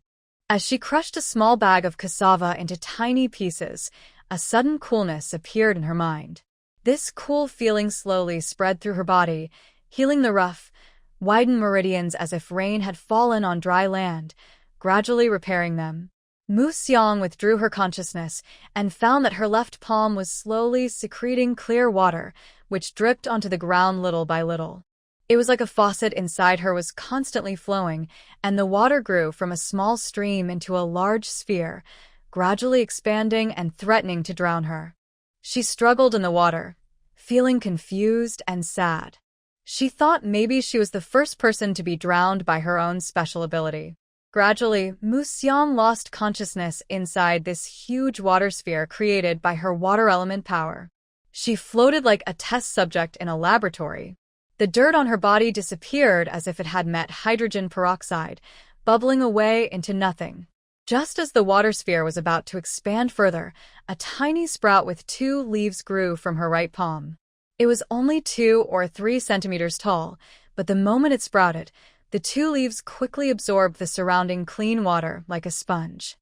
As she crushed a small bag of cassava into tiny pieces, a sudden coolness appeared in her mind. This cool feeling slowly spread through her body, healing the rough, widened meridians as if rain had fallen on dry land, gradually repairing them. Mu Xiang withdrew her consciousness and found that her left palm was slowly secreting clear water, which dripped onto the ground little by little. It was like a faucet inside her was constantly flowing, and the water grew from a small stream into a large sphere, gradually expanding and threatening to drown her. She struggled in the water, feeling confused and sad. She thought maybe she was the first person to be drowned by her own special ability. Gradually, Mu Xiang lost consciousness inside this huge water sphere created by her water element power. She floated like a test subject in a laboratory. The dirt on her body disappeared as if it had met hydrogen peroxide, bubbling away into nothing. Just as the water sphere was about to expand further, a tiny sprout with 2 leaves grew from her right palm. It was only 2 or 3 centimeters tall, but the moment it sprouted, the 2 leaves quickly absorbed the surrounding clean water like a sponge.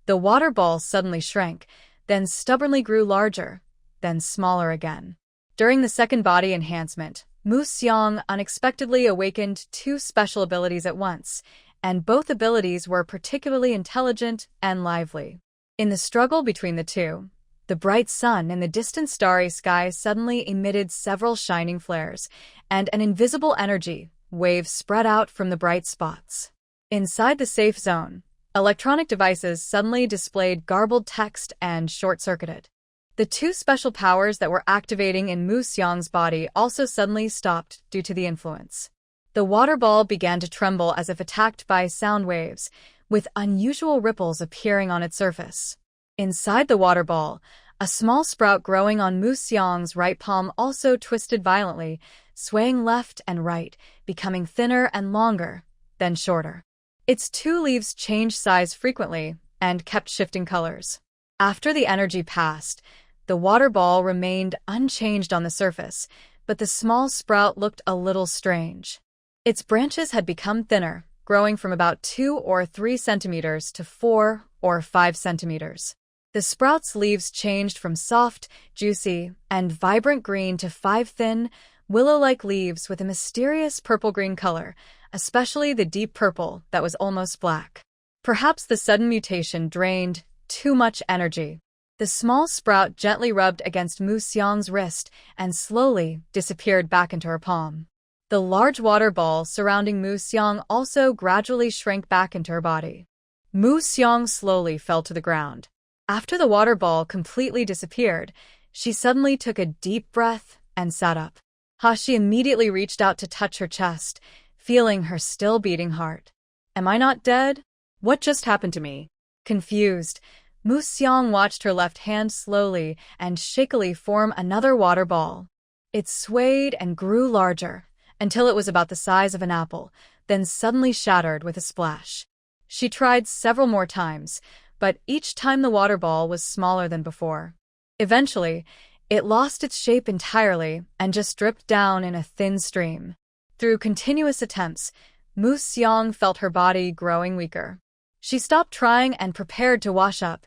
The water ball suddenly shrank, then stubbornly grew larger, then smaller again. During the second body enhancement, Mu Xiang unexpectedly awakened 2 special abilities at once, and both abilities were particularly intelligent and lively. In the struggle between the two, the bright sun in the distant starry sky suddenly emitted several shining flares, and an invisible energy wave spread out from the bright spots. Inside the safe zone, electronic devices suddenly displayed garbled text and short-circuited. The 2 special powers that were activating in Mu Xiang's body also suddenly stopped due to the influence. The water ball began to tremble as if attacked by sound waves, with unusual ripples appearing on its surface. Inside the water ball, a small sprout growing on Mu Xiang's right palm also twisted violently, swaying left and right, becoming thinner and longer, then shorter. Its 2 leaves changed size frequently and kept shifting colors. After the energy passed, the water ball remained unchanged on the surface, but the small sprout looked a little strange. Its branches had become thinner, growing from about 2 or 3 centimeters to 4 or 5 centimeters. The sprout's leaves changed from soft, juicy, and vibrant green to 5 thin, willow-like leaves with a mysterious purple-green color, especially the deep purple that was almost black. Perhaps the sudden mutation drained too much energy. The small sprout gently rubbed against Mu Xiang's wrist and slowly disappeared back into her palm. The large water ball surrounding Mu Xiang also gradually shrank back into her body. Mu Xiang slowly fell to the ground. After the water ball completely disappeared, she suddenly took a deep breath and sat up. She immediately reached out to touch her chest, feeling her still beating heart. Am I not dead? What just happened to me? Confused, Mu Xiang watched her left hand slowly and shakily form another water ball. It swayed and grew larger, until it was about the size of an apple, then suddenly shattered with a splash. She tried several more times, but each time the water ball was smaller than before. Eventually, it lost its shape entirely and just dripped down in a thin stream. Through continuous attempts, Mu Xiang felt her body growing weaker. She stopped trying and prepared to wash up,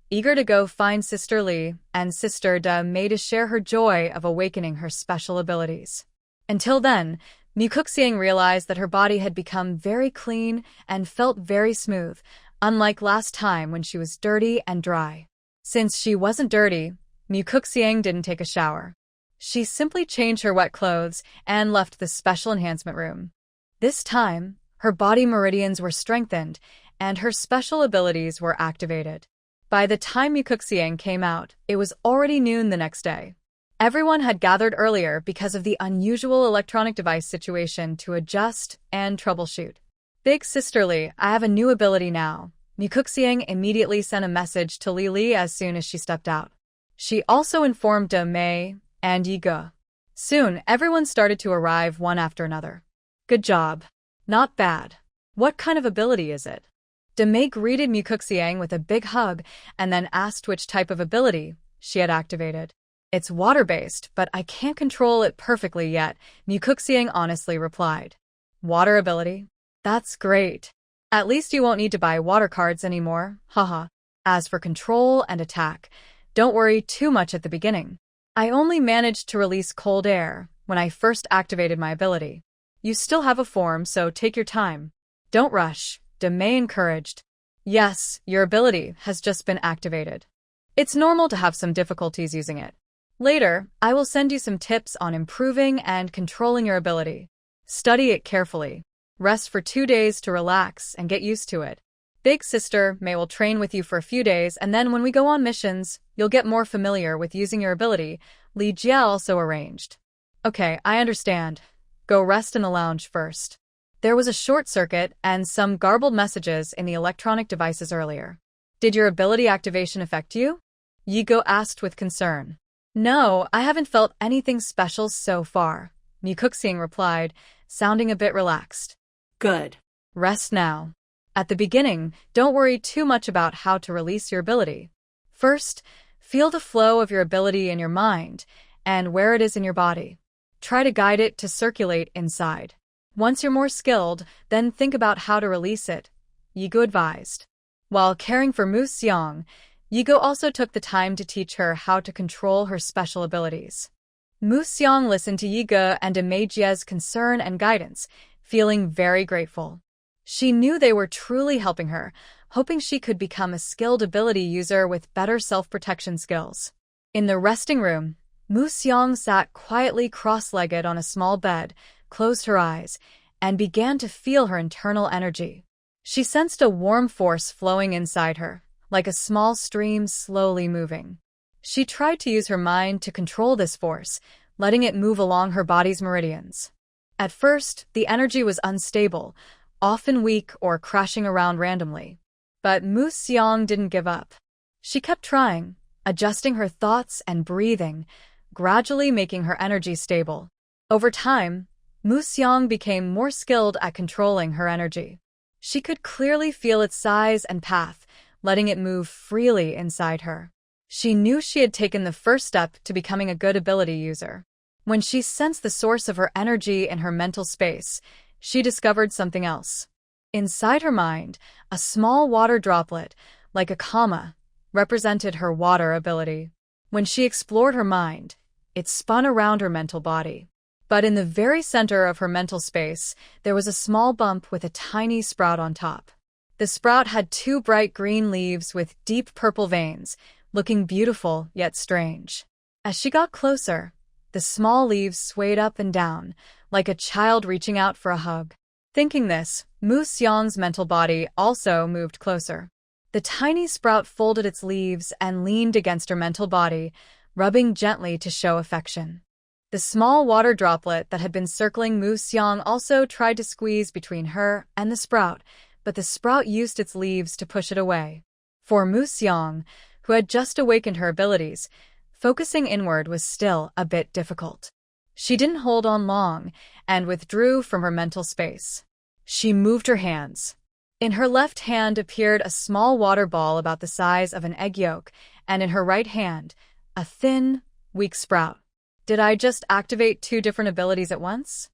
eager to go find Sister Li and Sister De Mei to share her joy of awakening her special abilities. Until then, Mu Xiang realized that her body had become very clean and felt very smooth, unlike last time when she was dirty and dry. Since she wasn't dirty, Mu Xiang didn't take a shower. She simply changed her wet clothes and left the special enhancement room. This time, her body meridians were strengthened and her special abilities were activated. By the time Mu Xiang came out, it was already noon the next day. Everyone had gathered earlier because of the unusual electronic device situation to adjust and troubleshoot. Big Sister Li, I have a new ability now. Mu Xiang immediately sent a message to Li as soon as she stepped out. She also informed De Mei and Yi Ge. Soon, everyone started to arrive one after another. Good job. Not bad. What kind of ability is it? De Mei greeted Mu Xiang with a big hug and then asked which type of ability she had activated. It's water-based, but I can't control it perfectly yet, Mu Xiang honestly replied. Water ability? That's great. At least you won't need to buy water cards anymore, haha. As for control and attack, don't worry too much at the beginning. I only managed to release cold air when I first activated my ability. You still have a form, so take your time. Don't rush, De Mei encouraged. Yes, your ability has just been activated. It's normal to have some difficulties using it. Later, I will send you some tips on improving and controlling your ability. Study it carefully. Rest for 2 days to relax and get used to it. Big Sister Mei will train with you for a few days, and then when we go on missions, you'll get more familiar with using your ability, Li Jie also arranged. Okay, I understand. Go rest in the lounge first. There was a short circuit and some garbled messages in the electronic devices earlier. Did your ability activation affect you? Yi Ge asked with concern. No, I haven't felt anything special so far, Mu Xiang replied, sounding a bit relaxed. Good. Rest now. At the beginning, don't worry too much about how to release your ability. First, feel the flow of your ability in your mind and where it is in your body. Try to guide it to circulate inside. Once you're more skilled, then think about how to release it, Yi Ge advised. While caring for Mu Xiang, Yi Ge also took the time to teach her how to control her special abilities. Mu Xiang listened to Yi Ge and De Mei Jie's concern and guidance, feeling very grateful. She knew they were truly helping her, hoping she could become a skilled ability user with better self-protection skills. In the resting room, Mu Xiang sat quietly cross-legged on a small bed, closed her eyes, and began to feel her internal energy. She sensed a warm force flowing inside her, like a small stream slowly moving. She tried to use her mind to control this force, letting it move along her body's meridians. At first, the energy was unstable, often weak or crashing around randomly. But Mu Xiang didn't give up. She kept trying, adjusting her thoughts and breathing, gradually making her energy stable. Over time, Mu Xiang became more skilled at controlling her energy. She could clearly feel its size and path, letting it move freely inside her. She knew she had taken the first step to becoming a good ability user. When she sensed the source of her energy in her mental space, she discovered something else. Inside her mind, a small water droplet, like a comma, represented her water ability. When she explored her mind, it spun around her mental body. But in the very center of her mental space, there was a small bump with a tiny sprout on top. The sprout had 2 bright green leaves with deep purple veins, looking beautiful yet strange. As she got closer, the small leaves swayed up and down, like a child reaching out for a hug. Thinking this, Mu Xiang's mental body also moved closer. The tiny sprout folded its leaves and leaned against her mental body, rubbing gently to show affection. The small water droplet that had been circling Mu Xiang also tried to squeeze between her and the sprout, but the sprout used its leaves to push it away. For Mu Xiang, who had just awakened her abilities, focusing inward was still a bit difficult. She didn't hold on long and withdrew from her mental space. She moved her hands. In her left hand appeared a small water ball about the size of an egg yolk, and in her right hand, a thin, weak sprout. Did I just activate 2 different abilities at once?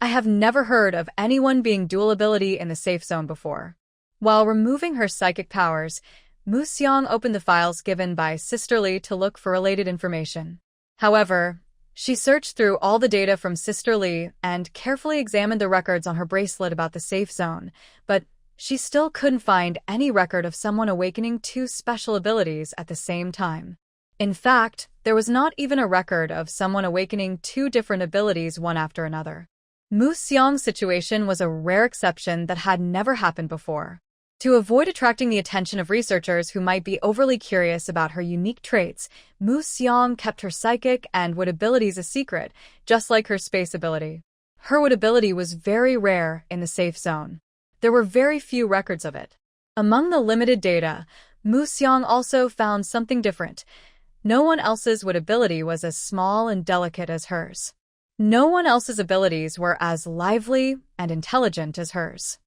I have never heard of anyone being dual ability in the safe zone before. While removing her psychic powers, Mu Xiang opened the files given by Sister Li to look for related information. However, she searched through all the data from Sister Li and carefully examined the records on her bracelet about the safe zone, but she still couldn't find any record of someone awakening 2 special abilities at the same time. In fact, there was not even a record of someone awakening 2 different abilities one after another. Mu Xiang's situation was a rare exception that had never happened before. To avoid attracting the attention of researchers who might be overly curious about her unique traits, Mu Xiang kept her psychic and wood abilities a secret, just like her space ability. Her wood ability was very rare in the safe zone. There were very few records of it. Among the limited data, Mu Xiang also found something different. No one else's wood ability was as small and delicate as hers. No one else's abilities were as lively and intelligent as hers.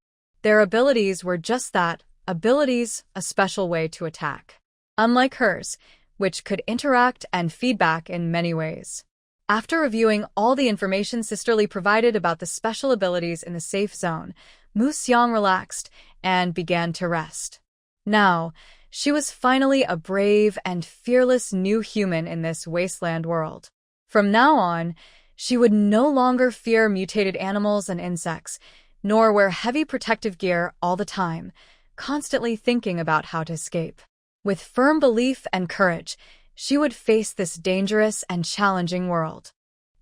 Their abilities were just that, abilities, a special way to attack. Unlike hers, which could interact and feedback in many ways. After reviewing all the information Sister Li provided about the special abilities in the safe zone, Mu Xiang relaxed and began to rest. Now, she was finally a brave and fearless new human in this wasteland world. From now on, she would no longer fear mutated animals and insects, nor wear heavy protective gear all the time, constantly thinking about how to escape. With firm belief and courage, she would face this dangerous and challenging world.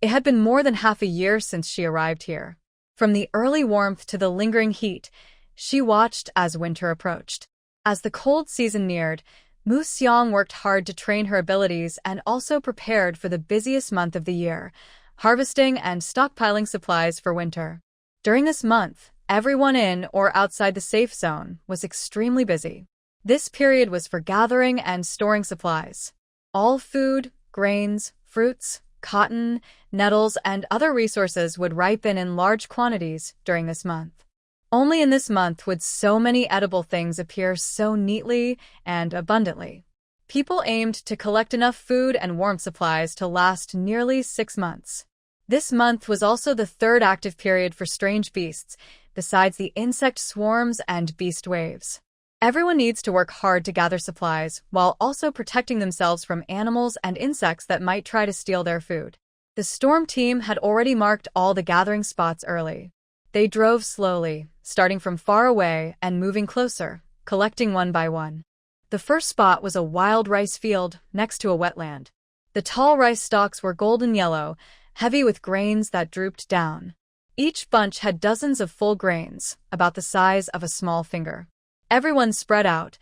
It had been more than half a year since she arrived here. From the early warmth to the lingering heat, she watched as winter approached. As the cold season neared, Mu Xiang worked hard to train her abilities and also prepared for the busiest month of the year, harvesting and stockpiling supplies for winter. During this month, everyone in or outside the safe zone was extremely busy. This period was for gathering and storing supplies. All food, grains, fruits, cotton, nettles, and other resources would ripen in large quantities during this month. Only in this month would so many edible things appear so neatly and abundantly. People aimed to collect enough food and warmth supplies to last nearly 6 months. This month was also the 3rd active period for strange beasts, besides the insect swarms and beast waves. Everyone needs to work hard to gather supplies, while also protecting themselves from animals and insects that might try to steal their food. The storm team had already marked all the gathering spots early. They drove slowly, starting from far away and moving closer, collecting one by one. The first spot was a wild rice field next to a wetland. The tall rice stalks were golden yellow, heavy with grains that drooped down. Each bunch had dozens of full grains, about the size of a small finger. Everyone spread out,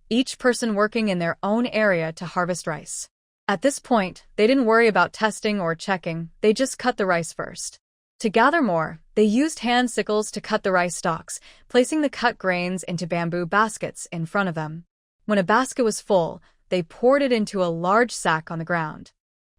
each person working in their own area to harvest rice. At this point, they didn't worry about testing or checking, they just cut the rice first. To gather more, they used hand sickles to cut the rice stalks, placing the cut grains into bamboo baskets in front of them. When a basket was full, they poured it into a large sack on the ground.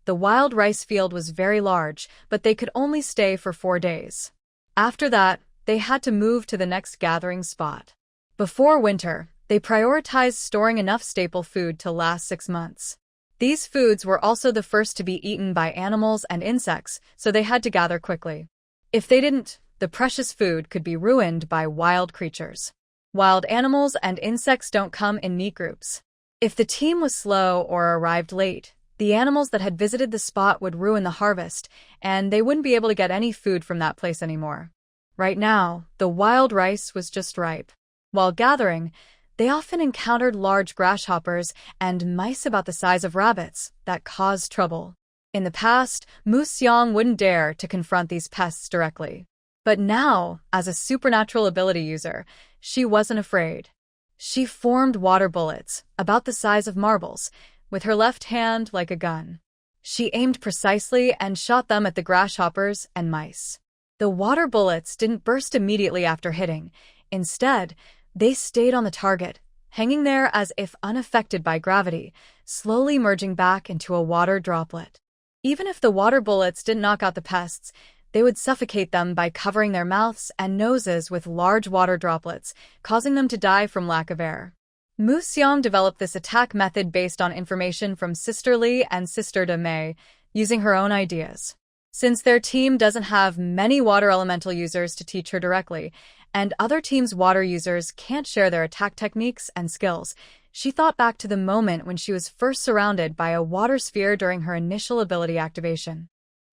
The wild rice field was very large, but they could only stay for 4 days. After that, they had to move to the next gathering spot. Before winter, they prioritized storing enough staple food to last 6 months. These foods were also the first to be eaten by animals and insects, so they had to gather quickly. If they didn't, the precious food could be ruined by wild creatures. Wild animals and insects don't come in neat groups. If the team was slow or arrived late, the animals that had visited the spot would ruin the harvest, and they wouldn't be able to get any food from that place anymore. Right now, the wild rice was just ripe. While gathering, they often encountered large grasshoppers and mice about the size of rabbits that caused trouble. In the past, Mu Xiang wouldn't dare to confront these pests directly. But now, as a supernatural ability user, she wasn't afraid. She formed water bullets, about the size of marbles, with her left hand like a gun. She aimed precisely and shot them at the grasshoppers and mice. The water bullets didn't burst immediately after hitting. Instead, They stayed on the target, hanging there as if unaffected by gravity, slowly merging back into a water droplet. Even if the water bullets didn't knock out the pests, they would suffocate them by covering their mouths and noses with large water droplets, causing them to die from lack of air. Mu Xiang developed this attack method based on information from Sister Li and Sister De Mei, using her own ideas. Since their team doesn't have many water elemental users to teach her directly, and other teams' water users can't share their attack techniques and skills, she thought back to the moment when she was first surrounded by a water sphere during her initial ability activation.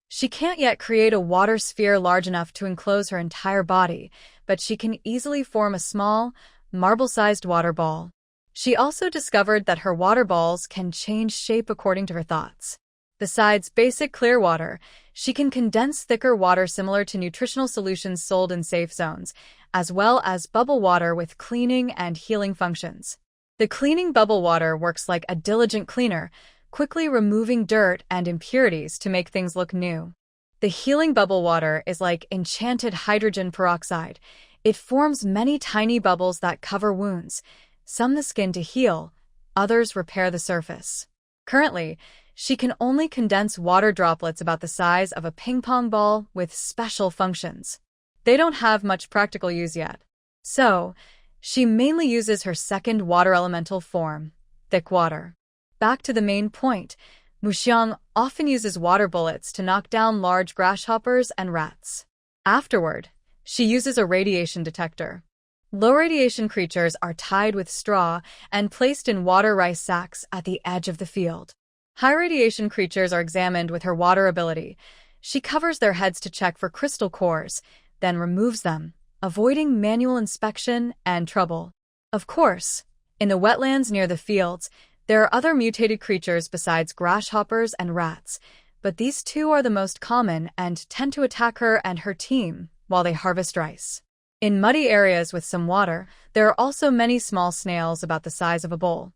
She can't yet create a water sphere large enough to enclose her entire body, but she can easily form a small, marble-sized water ball. She also discovered that her water balls can change shape according to her thoughts. Besides basic clear water, she can condense thicker water similar to nutritional solutions sold in safe zones, as well as bubble water with cleaning and healing functions. The cleaning bubble water works like a diligent cleaner, quickly removing dirt and impurities to make things look new. The healing bubble water is like enchanted hydrogen peroxide. It forms many tiny bubbles that cover wounds, some the skin to heal, others repair the surface. Currently, she can only condense water droplets about the size of a ping-pong ball with special functions. They don't have much practical use yet. So, she mainly uses her second water elemental form, thick water. Back to the main point, Mu Xiang often uses water bullets to knock down large grasshoppers and rats. Afterward, she uses a radiation detector. Low-radiation creatures are tied with straw and placed in water rice sacks at the edge of the field. High-radiation creatures are examined with her water ability. She covers their heads to check for crystal cores, then removes them, avoiding manual inspection and trouble. Of course, in the wetlands near the fields, there are other mutated creatures besides grasshoppers and rats, but these two are the most common and tend to attack her and her team while they harvest rice. In muddy areas with some water, there are also many small snails about the size of a bowl.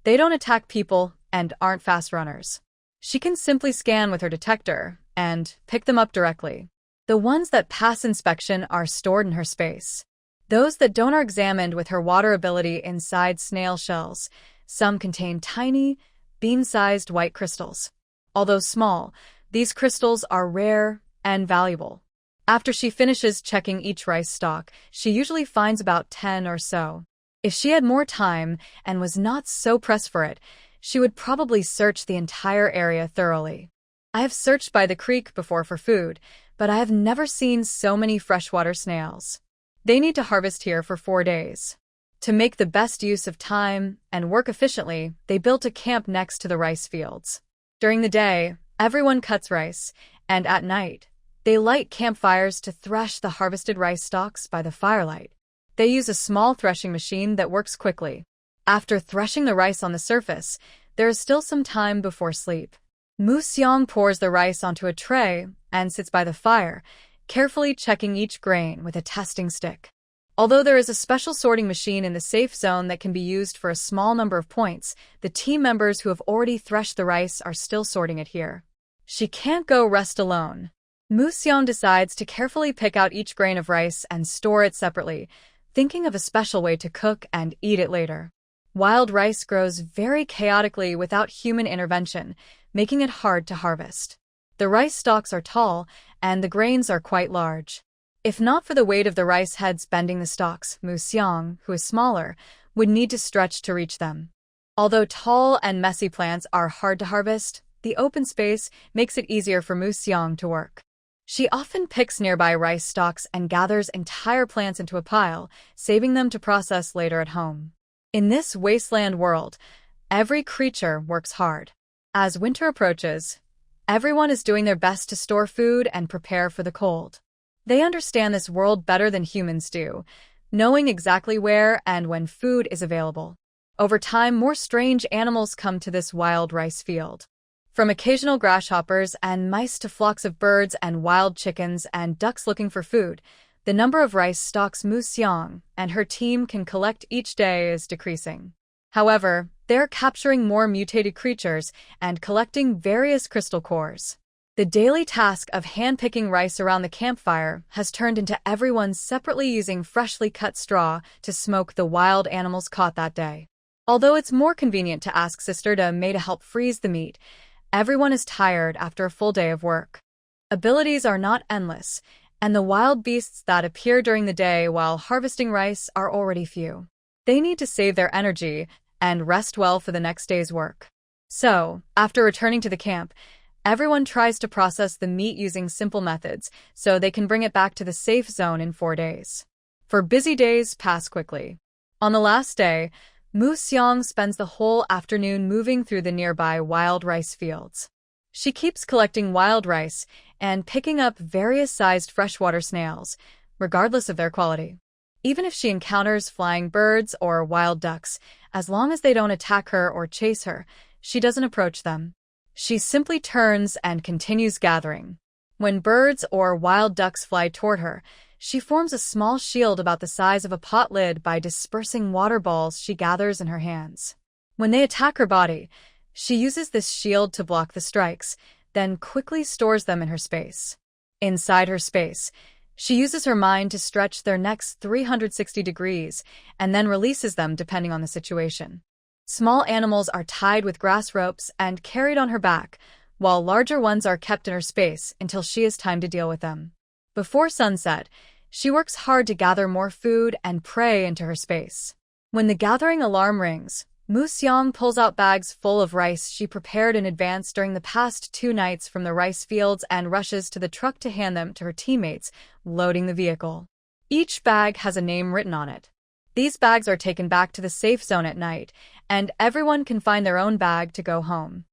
They don't attack people and aren't fast runners. She can simply scan with her detector and pick them up directly. The ones that pass inspection are stored in her space. Those that don't are examined with her water ability inside snail shells. Some contain tiny, bean-sized white crystals. Although small, these crystals are rare and valuable. After she finishes checking each rice stalk, she usually finds about 10 or so. If she had more time and was not so pressed for it, she would probably search the entire area thoroughly. I have searched by the creek before for food, but I have never seen so many freshwater snails. They need to harvest here for 4 days. To make the best use of time and work efficiently, they built a camp next to the rice fields. During the day, everyone cuts rice, and at night, they light campfires to thresh the harvested rice stalks by the firelight. They use a small threshing machine that works quickly. After threshing the rice on the surface, there is still some time before sleep. Mu Xiang pours the rice onto a tray and sits by the fire, carefully checking each grain with a testing stick. Although there is a special sorting machine in the safe zone that can be used for a small number of points, the team members who have already threshed the rice are still sorting it here. She can't go rest alone. Mu Xiang decides to carefully pick out each grain of rice and store it separately, thinking of a special way to cook and eat it later. Wild rice grows very chaotically without human intervention, making it hard to harvest. The rice stalks are tall, and the grains are quite large. If not for the weight of the rice heads bending the stalks, Mu Xiang, who is smaller, would need to stretch to reach them. Although tall and messy plants are hard to harvest, the open space makes it easier for Mu Xiang to work. She often picks nearby rice stalks and gathers entire plants into a pile, saving them to process later at home. In this wasteland world, every creature works hard. As winter approaches, everyone is doing their best to store food and prepare for the cold. They understand this world better than humans do, knowing exactly where and when food is available. Over time, more strange animals come to this wild rice field. From occasional grasshoppers and mice to flocks of birds and wild chickens and ducks looking for food, the number of rice stalks Mu Xiang and her team can collect each day is decreasing. However, they're capturing more mutated creatures and collecting various crystal cores. The daily task of hand-picking rice around the campfire has turned into everyone separately using freshly cut straw to smoke the wild animals caught that day. Although it's more convenient to ask Sister May to help freeze the meat, everyone is tired after a full day of work. Abilities are not endless, and the wild beasts that appear during the day while harvesting rice are already few. They need to save their energy and rest well for the next day's work. So, after returning to the camp, everyone tries to process the meat using simple methods so they can bring it back to the safe zone in 4 days. For busy days pass quickly. On the last day, Mu Xiang spends the whole afternoon moving through the nearby wild rice fields. She keeps collecting wild rice and picking up various sized freshwater snails, regardless of their quality. Even if she encounters flying birds or wild ducks, as long as they don't attack her or chase her, she doesn't approach them. She simply turns and continues gathering. When birds or wild ducks fly toward her, she forms a small shield about the size of a pot lid by dispersing water balls she gathers in her hands. When they attack her body, she uses this shield to block the strikes, then quickly stores them in her space. Inside her space, she uses her mind to stretch their necks 360 degrees and then releases them depending on the situation. Small animals are tied with grass ropes and carried on her back, while larger ones are kept in her space until she has time to deal with them. Before sunset, she works hard to gather more food and prey into her space. When the gathering alarm rings, Mu Xiang pulls out bags full of rice she prepared in advance during the past 2 nights from the rice fields and rushes to the truck to hand them to her teammates, loading the vehicle. Each bag has a name written on it. These bags are taken back to the safe zone at night, and everyone can find their own bag to go home.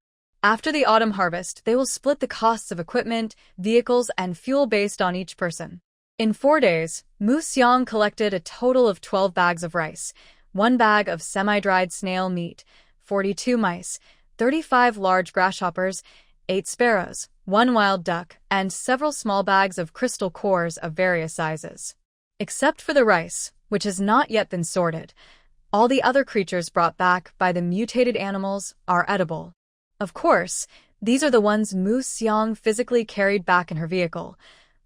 After the autumn harvest, they will split the costs of equipment, vehicles, and fuel based on each person. In 4 days, Mu Xiang collected a total of 12 bags of rice, 1 bag of semi-dried snail meat, 42 mice, 35 large grasshoppers, 8 sparrows, 1 wild duck, and several small bags of crystal cores of various sizes. Except for the rice, which has not yet been sorted, all the other creatures brought back by the mutated animals are edible. Of course, these are the ones Mu Xiang physically carried back in her vehicle.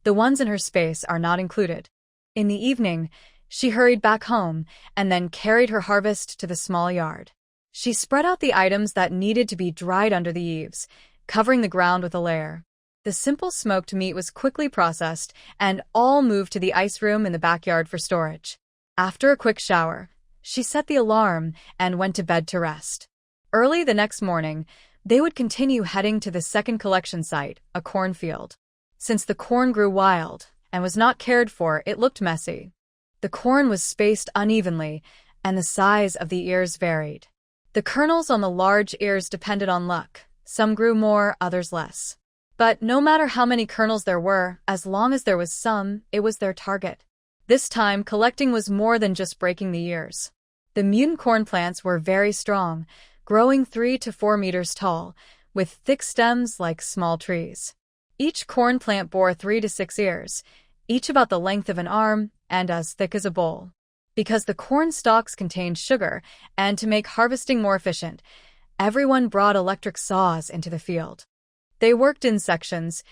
The ones in her space are not included. In the evening, she hurried back home and then carried her harvest to the small yard. She spread out the items that needed to be dried under the eaves, covering the ground with a layer. The simple smoked meat was quickly processed and all moved to the ice room in the backyard for storage. After a quick shower, she set the alarm and went to bed to rest. Early the next morning, they would continue heading to the second collection site, a cornfield. Since the corn grew wild and was not cared for, it looked messy. The corn was spaced unevenly, and the size of the ears varied. The kernels on the large ears depended on luck. Some grew more, others less. But no matter how many kernels there were, as long as there was some, it was their target. This time, collecting was more than just breaking the ears. The mutant corn plants were very strong, growing 3 to 4 meters tall, with thick stems like small trees. Each corn plant bore 3 to 6 ears, each about the length of an arm and as thick as a bowl. Because the corn stalks contained sugar, and to make harvesting more efficient, everyone brought electric saws into the field. They worked in sections,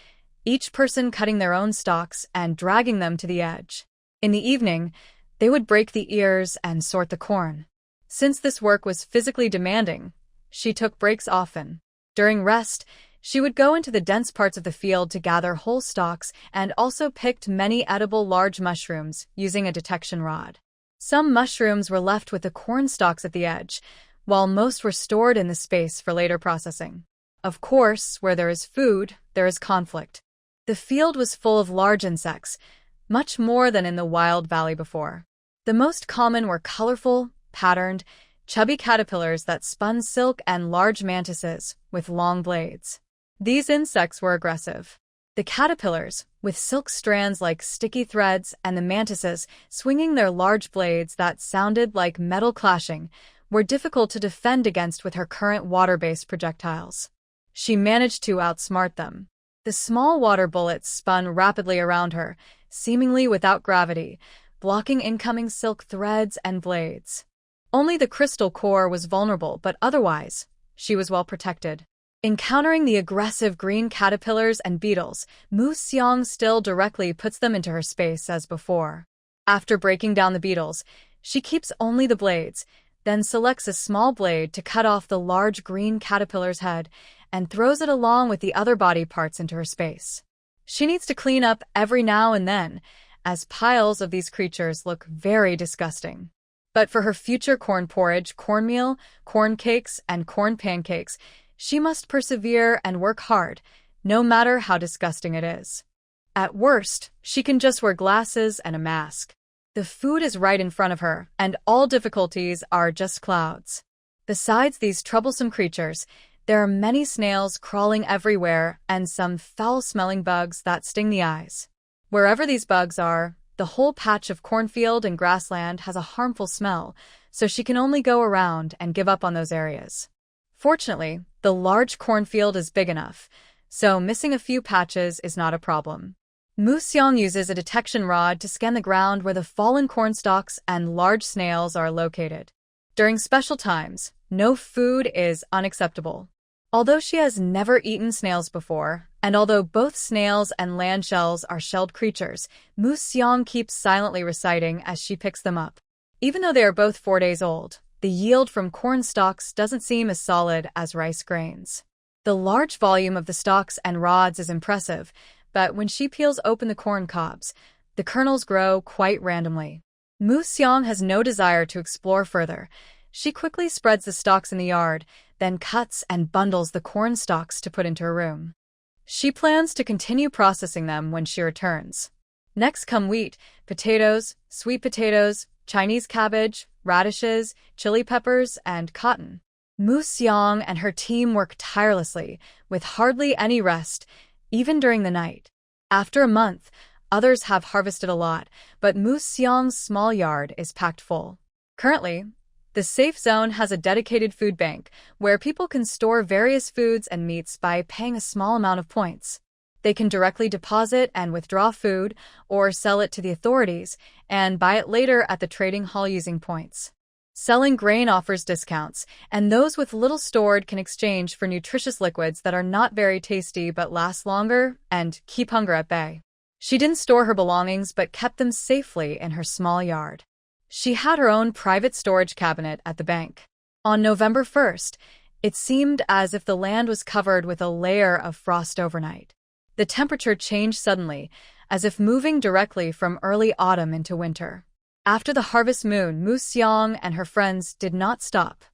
each person cutting their own stalks and dragging them to the edge. In the evening, they would break the ears and sort the corn. Since this work was physically demanding, she took breaks often. During rest, she would go into the dense parts of the field to gather whole stalks and also picked many edible large mushrooms using a detection rod. Some mushrooms were left with the corn stalks at the edge, while most were stored in the space for later processing. Of course, where there is food, there is conflict. The field was full of large insects, much more than in the wild valley before. The most common were colorful, patterned, chubby caterpillars that spun silk and large mantises with long blades. These insects were aggressive. The caterpillars, with silk strands like sticky threads, and the mantises, swinging their large blades that sounded like metal clashing, were difficult to defend against with her current water-based projectiles. She managed to outsmart them. The small water bullets spun rapidly around her, seemingly without gravity, blocking incoming silk threads and blades. Only the crystal core was vulnerable, but otherwise, she was well protected. Encountering the aggressive green caterpillars and beetles, Mu Xiang still directly puts them into her space as before. After breaking down the beetles, she keeps only the blades, then selects a small blade to cut off the large green caterpillar's head and throws it along with the other body parts into her space. She needs to clean up every now and then, as piles of these creatures look very disgusting. But for her future corn porridge, cornmeal, corn cakes, and corn pancakes, she must persevere and work hard, no matter how disgusting it is. At worst, she can just wear glasses and a mask. The food is right in front of her, and all difficulties are just clouds. Besides these troublesome creatures, there are many snails crawling everywhere and some foul-smelling bugs that sting the eyes. Wherever these bugs are, the whole patch of cornfield and grassland has a harmful smell, so she can only go around and give up on those areas. Fortunately, the large cornfield is big enough, so missing a few patches is not a problem. Mu Xiang uses a detection rod to scan the ground where the fallen corn stalks and large snails are located. During special times, no food is unacceptable. Although she has never eaten snails before, and although both snails and land shells are shelled creatures, Mu Xiang keeps silently reciting as she picks them up. Even though they are both 4 days old, the yield from corn stalks doesn't seem as solid as rice grains. The large volume of the stalks and rods is impressive, but when she peels open the corn cobs, the kernels grow quite randomly. Mu Xiang has no desire to explore further. She quickly spreads the stalks in the yard, then cuts and bundles the corn stalks to put into her room. She plans to continue processing them when she returns. Next come wheat, potatoes, sweet potatoes, Chinese cabbage, radishes, chili peppers, and cotton. Mu Xiang and her team work tirelessly, with hardly any rest, even during the night. After a month, others have harvested a lot, but Mu Xiang's small yard is packed full. Currently, the safe zone has a dedicated food bank where people can store various foods and meats by paying a small amount of points. They can directly deposit and withdraw food or sell it to the authorities and buy it later at the trading hall using points. Selling grain offers discounts, and those with little stored can exchange for nutritious liquids that are not very tasty but last longer and keep hunger at bay. She didn't store her belongings but kept them safely in her small yard. She had her own private storage cabinet at the bank. On November 1st, it seemed as if the land was covered with a layer of frost overnight. The temperature changed suddenly, as if moving directly from early autumn into winter. After the harvest moon, Mu Xiang and her friends did not stop.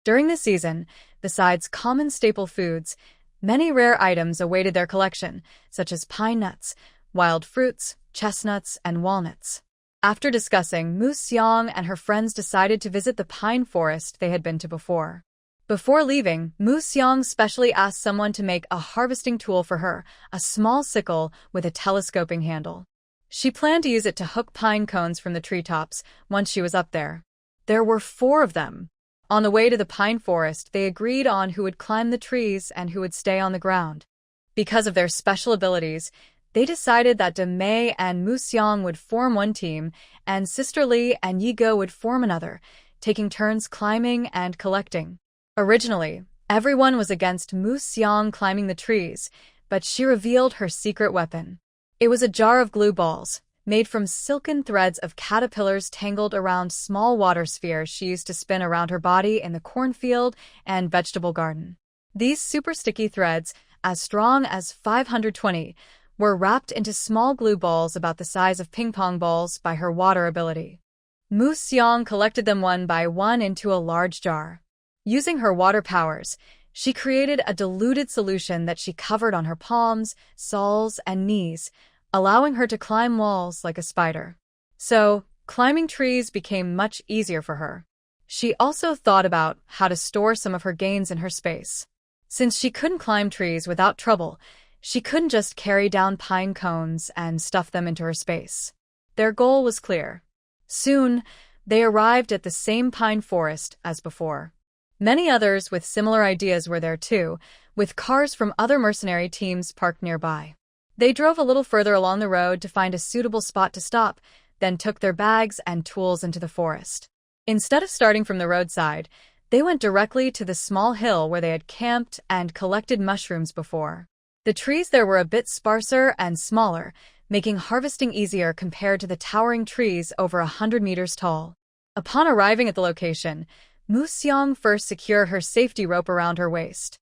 During the season, besides common staple foods, many rare items awaited their collection, such as pine nuts, wild fruits, chestnuts, and walnuts. After discussing, Mu Xiang and her friends decided to visit the pine forest they had been to before. Before leaving, Mu Xiang specially asked someone to make a harvesting tool for her, a small sickle with a telescoping handle. She planned to use it to hook pine cones from the treetops once she was up there. There were 4 of them. On the way to the pine forest, they agreed on who would climb the trees and who would stay on the ground. Because of their special abilities, they decided that Demei and Mu Xiang would form one team, and Sister Li and Yigo would form another, taking turns climbing and collecting. Originally, everyone was against Mu Xiang climbing the trees, but she revealed her secret weapon. It was a jar of glue balls, made from silken threads of caterpillars tangled around small water spheres she used to spin around her body in the cornfield and vegetable garden. These super sticky threads, as strong as 520, were wrapped into small glue balls about the size of ping-pong balls by her water ability. Mu Xiang collected them one by one into a large jar. Using her water powers, she created a diluted solution that she covered on her palms, soles, and knees, allowing her to climb walls like a spider. So, climbing trees became much easier for her. She also thought about how to store some of her gains in her space. Since she couldn't climb trees without trouble, she couldn't just carry down pine cones and stuff them into her space. Their goal was clear. Soon, they arrived at the same pine forest as before. Many others with similar ideas were there too, with cars from other mercenary teams parked nearby. They drove a little further along the road to find a suitable spot to stop, then took their bags and tools into the forest. Instead of starting from the roadside, They went directly to the small hill where they had camped and collected mushrooms before. The trees there were a bit sparser and smaller, making harvesting easier compared to the towering trees over 100 meters tall. Upon arriving at the location, Mu Xiang first secured her safety rope around her waist.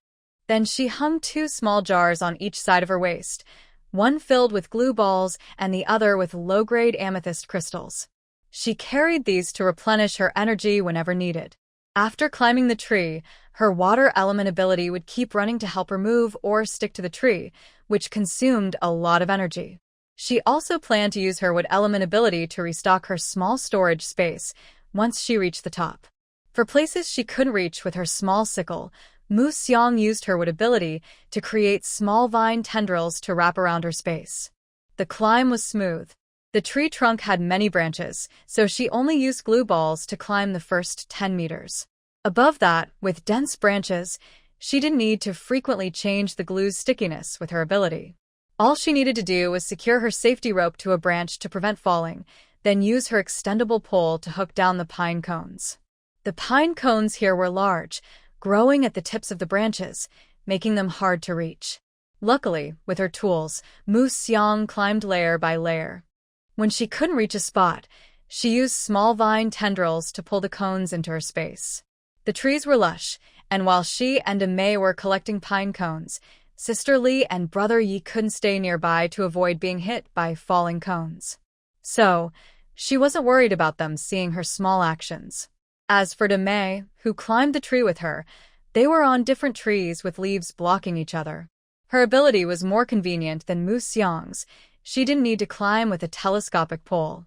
Then she hung 2 small jars on each side of her waist, one filled with glue balls and the other with low-grade amethyst crystals. She carried these to replenish her energy whenever needed. After climbing the tree, her water element ability would keep running to help her move or stick to the tree, which consumed a lot of energy. She also planned to use her wood element ability to restock her small storage space once she reached the top. For places she couldn't reach with her small sickle, Mu Xiang used her wood ability to create small vine tendrils to wrap around her space. The climb was smooth. The tree trunk had many branches, so she only used glue balls to climb the first 10 meters. Above that, with dense branches, she didn't need to frequently change the glue's stickiness with her ability. All she needed to do was secure her safety rope to a branch to prevent falling, then use her extendable pole to hook down the pine cones. The pine cones here were large, growing at the tips of the branches, making them hard to reach. Luckily, with her tools, Mu Xiang climbed layer by layer. When she couldn't reach a spot, she used small vine tendrils to pull the cones into her space. The trees were lush, and while she and Mei were collecting pine cones, Sister Li and Brother Yi couldn't stay nearby to avoid being hit by falling cones. So, she wasn't worried about them seeing her small actions. As for Mei, who climbed the tree with her, they were on different trees with leaves blocking each other. Her ability was more convenient than Mu Xiang's. She didn't need to climb with a telescopic pole.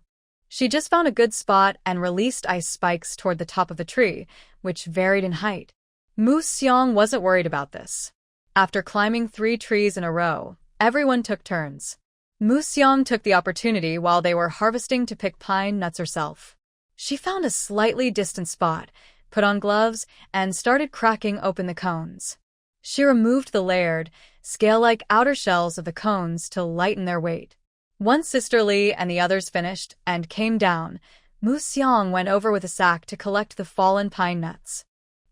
She just found a good spot and released ice spikes toward the top of the tree, which varied in height. Mu Xiang wasn't worried about this. After climbing 3 trees in a row, everyone took turns. Mu Xiang took the opportunity while they were harvesting to pick pine nuts herself. She found a slightly distant spot, put on gloves, and started cracking open the cones. She removed the layered, scale-like outer shells of the cones to lighten their weight. Once Sister Li and the others finished and came down, Mu Xiang went over with a sack to collect the fallen pine nuts.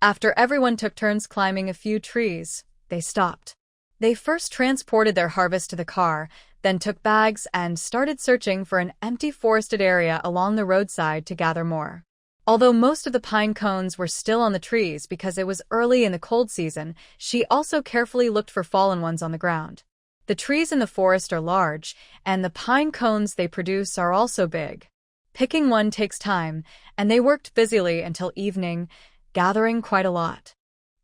After everyone took turns climbing a few trees, they stopped. They first transported their harvest to the car, then took bags and started searching for an empty forested area along the roadside to gather more. Although most of the pine cones were still on the trees because it was early in the cold season, she also carefully looked for fallen ones on the ground. The trees in the forest are large, and the pine cones they produce are also big. Picking one takes time, and they worked busily until evening, gathering quite a lot.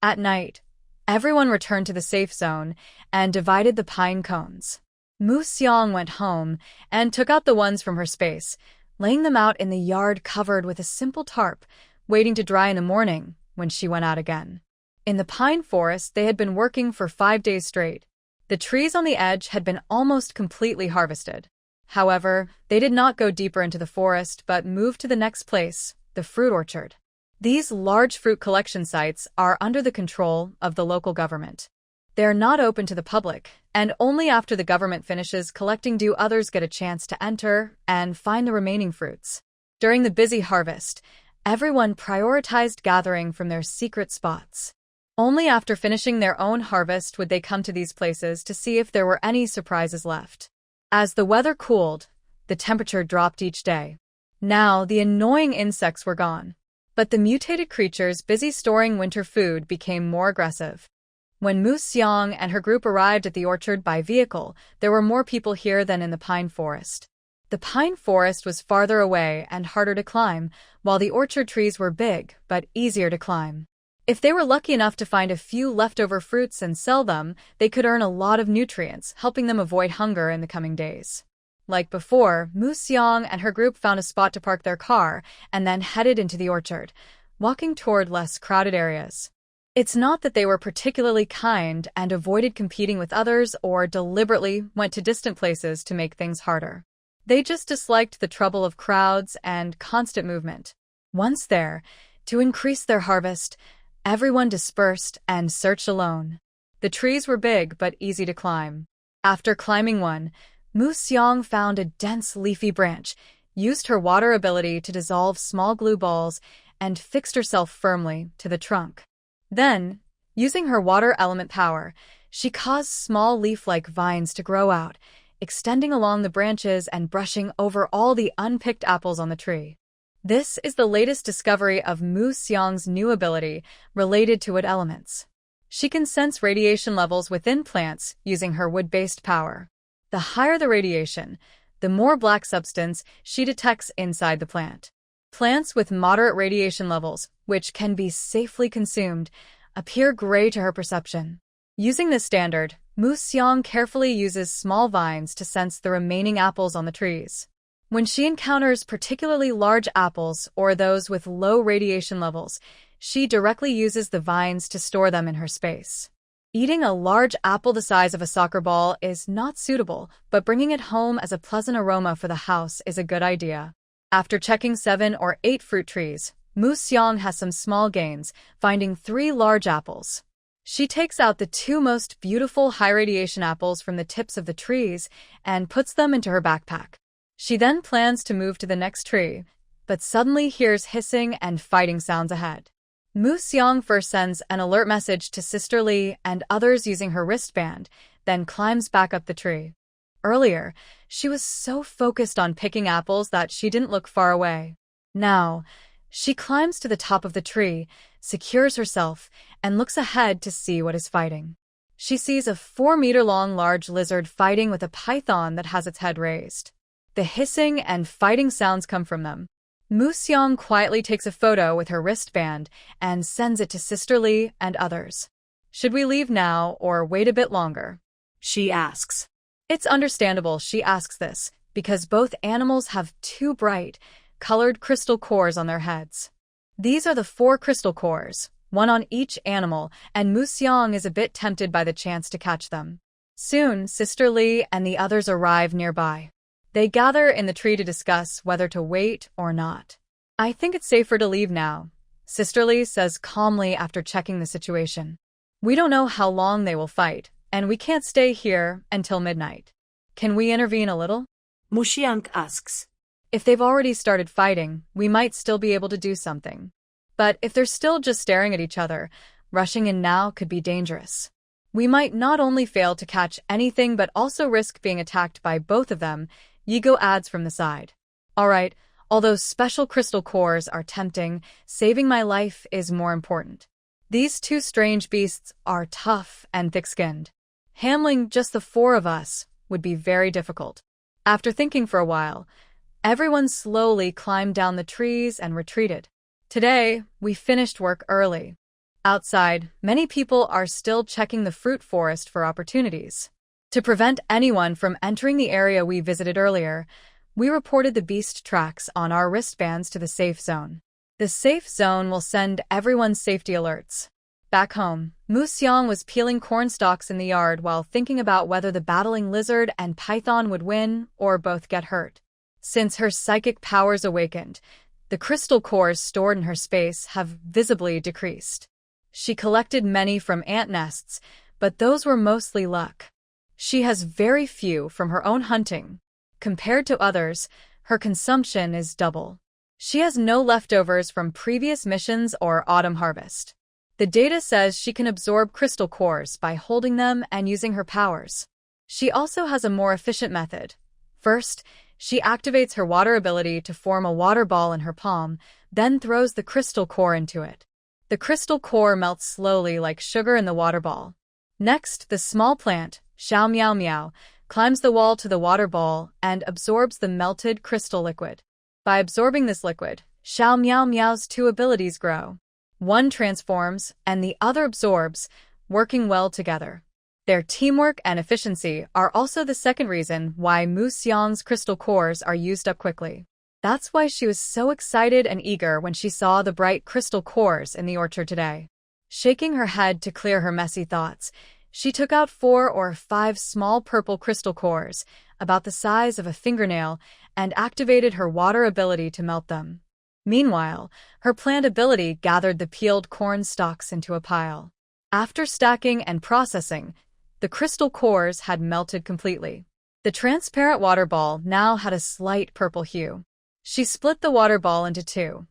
At night, everyone returned to the safe zone and divided the pine cones. Mu Xiang went home and took out the ones from her space, laying them out in the yard covered with a simple tarp, waiting to dry in the morning when she went out again. In the pine forest, they had been working for 5 days straight. The trees on the edge had been almost completely harvested. However, they did not go deeper into the forest but moved to the next place, the fruit orchard. These large fruit collection sites are under the control of the local government. They are not open to the public, and only after the government finishes collecting do others get a chance to enter and find the remaining fruits. During the busy harvest, everyone prioritized gathering from their secret spots. Only after finishing their own harvest would they come to these places to see if there were any surprises left. As the weather cooled, the temperature dropped each day. Now, the annoying insects were gone, but the mutated creatures busy storing winter food became more aggressive. When Mu Xiang and her group arrived at the orchard by vehicle, there were more people here than in the pine forest. The pine forest was farther away and harder to climb, while the orchard trees were big but easier to climb. If they were lucky enough to find a few leftover fruits and sell them, they could earn a lot of nutrients, helping them avoid hunger in the coming days. Like before, Mu Xiang and her group found a spot to park their car and then headed into the orchard, walking toward less crowded areas. It's not that they were particularly kind and avoided competing with others or deliberately went to distant places to make things harder. They just disliked the trouble of crowds and constant movement. Once there, to increase their harvest, everyone dispersed and searched alone. The trees were big but easy to climb. After climbing one, Mu Xiang found a dense leafy branch, used her water ability to dissolve small glue balls, and fixed herself firmly to the trunk. Then, using her water element power, she caused small leaf-like vines to grow out, extending along the branches and brushing over all the unpicked apples on the tree. This is the latest discovery of Mu Xiang's new ability related to wood elements. She can sense radiation levels within plants using her wood-based power. The higher the radiation, the more black substance she detects inside the plant. Plants with moderate radiation levels, which can be safely consumed, appear gray to her perception. Using this standard, Mu Xiang carefully uses small vines to sense the remaining apples on the trees. When she encounters particularly large apples or those with low radiation levels, she directly uses the vines to store them in her space. Eating a large apple the size of a soccer ball is not suitable, but bringing it home as a pleasant aroma for the house is a good idea. After checking 7 or 8 fruit trees, Mu Xiang has some small gains, finding 3 large apples. She takes out the 2 most beautiful high-radiation apples from the tips of the trees and puts them into her backpack. She then plans to move to the next tree, but suddenly hears hissing and fighting sounds ahead. Mu Xiang first sends an alert message to Sister Li and others using her wristband, then climbs back up the tree. Earlier, she was so focused on picking apples that she didn't look far away. Now, she climbs to the top of the tree, secures herself, and looks ahead to see what is fighting. She sees a 4-meter-long large lizard fighting with a python that has its head raised. The hissing and fighting sounds come from them. Mu Xiang quietly takes a photo with her wristband and sends it to Sister Li and others. Should we leave now or wait a bit longer? She asks. It's understandable she asks this, because both animals have 2 bright, colored crystal cores on their heads. These are the 4 crystal cores, 1 on each animal, and Mu Xiang is a bit tempted by the chance to catch them. Soon, Sister Li and the others arrive nearby. They gather in the tree to discuss whether to wait or not. I think it's safer to leave now, Sister Li says calmly after checking the situation. We don't know how long they will fight, and we can't stay here until midnight. Can we intervene a little? Mu Xiang asks. If they've already started fighting, we might still be able to do something. But if they're still just staring at each other, rushing in now could be dangerous. We might not only fail to catch anything but also risk being attacked by both of them, Yigo adds from the side. Alright, although special crystal cores are tempting, saving my life is more important. These 2 strange beasts are tough and thick-skinned. Handling just the 4 of us would be very difficult. After thinking for a while, everyone slowly climbed down the trees and retreated. Today, we finished work early. Outside, many people are still checking the fruit forest for opportunities. To prevent anyone from entering the area we visited earlier, we reported the beast tracks on our wristbands to the safe zone. The safe zone will send everyone safety alerts. Back home, Mu Xiang was peeling corn stalks in the yard while thinking about whether the battling lizard and python would win or both get hurt. Since her psychic powers awakened, the crystal cores stored in her space have visibly decreased. She collected many from ant nests, but those were mostly luck. She has very few from her own hunting. Compared to others, her consumption is double. She has no leftovers from previous missions or autumn harvest. The data says she can absorb crystal cores by holding them and using her powers. She also has a more efficient method. First, she activates her water ability to form a water ball in her palm, then throws the crystal core into it. The crystal core melts slowly like sugar in the water ball. Next, the small plant, Xiao Miao Miao, climbs the wall to the water ball and absorbs the melted crystal liquid. By absorbing this liquid, Xiao Miao Miao's 2 abilities grow. One transforms and the other absorbs, working well together. Their teamwork and efficiency are also the second reason why Mu Xiang's crystal cores are used up quickly. That's why she was so excited and eager when she saw the bright crystal cores in the orchard today. Shaking her head to clear her messy thoughts, she took out 4 or 5 small purple crystal cores, about the size of a fingernail, and activated her water ability to melt them. Meanwhile, her plant ability gathered the peeled corn stalks into a pile. After stacking and processing, the crystal cores had melted completely. The transparent water ball now had a slight purple hue. She split the water ball into 2.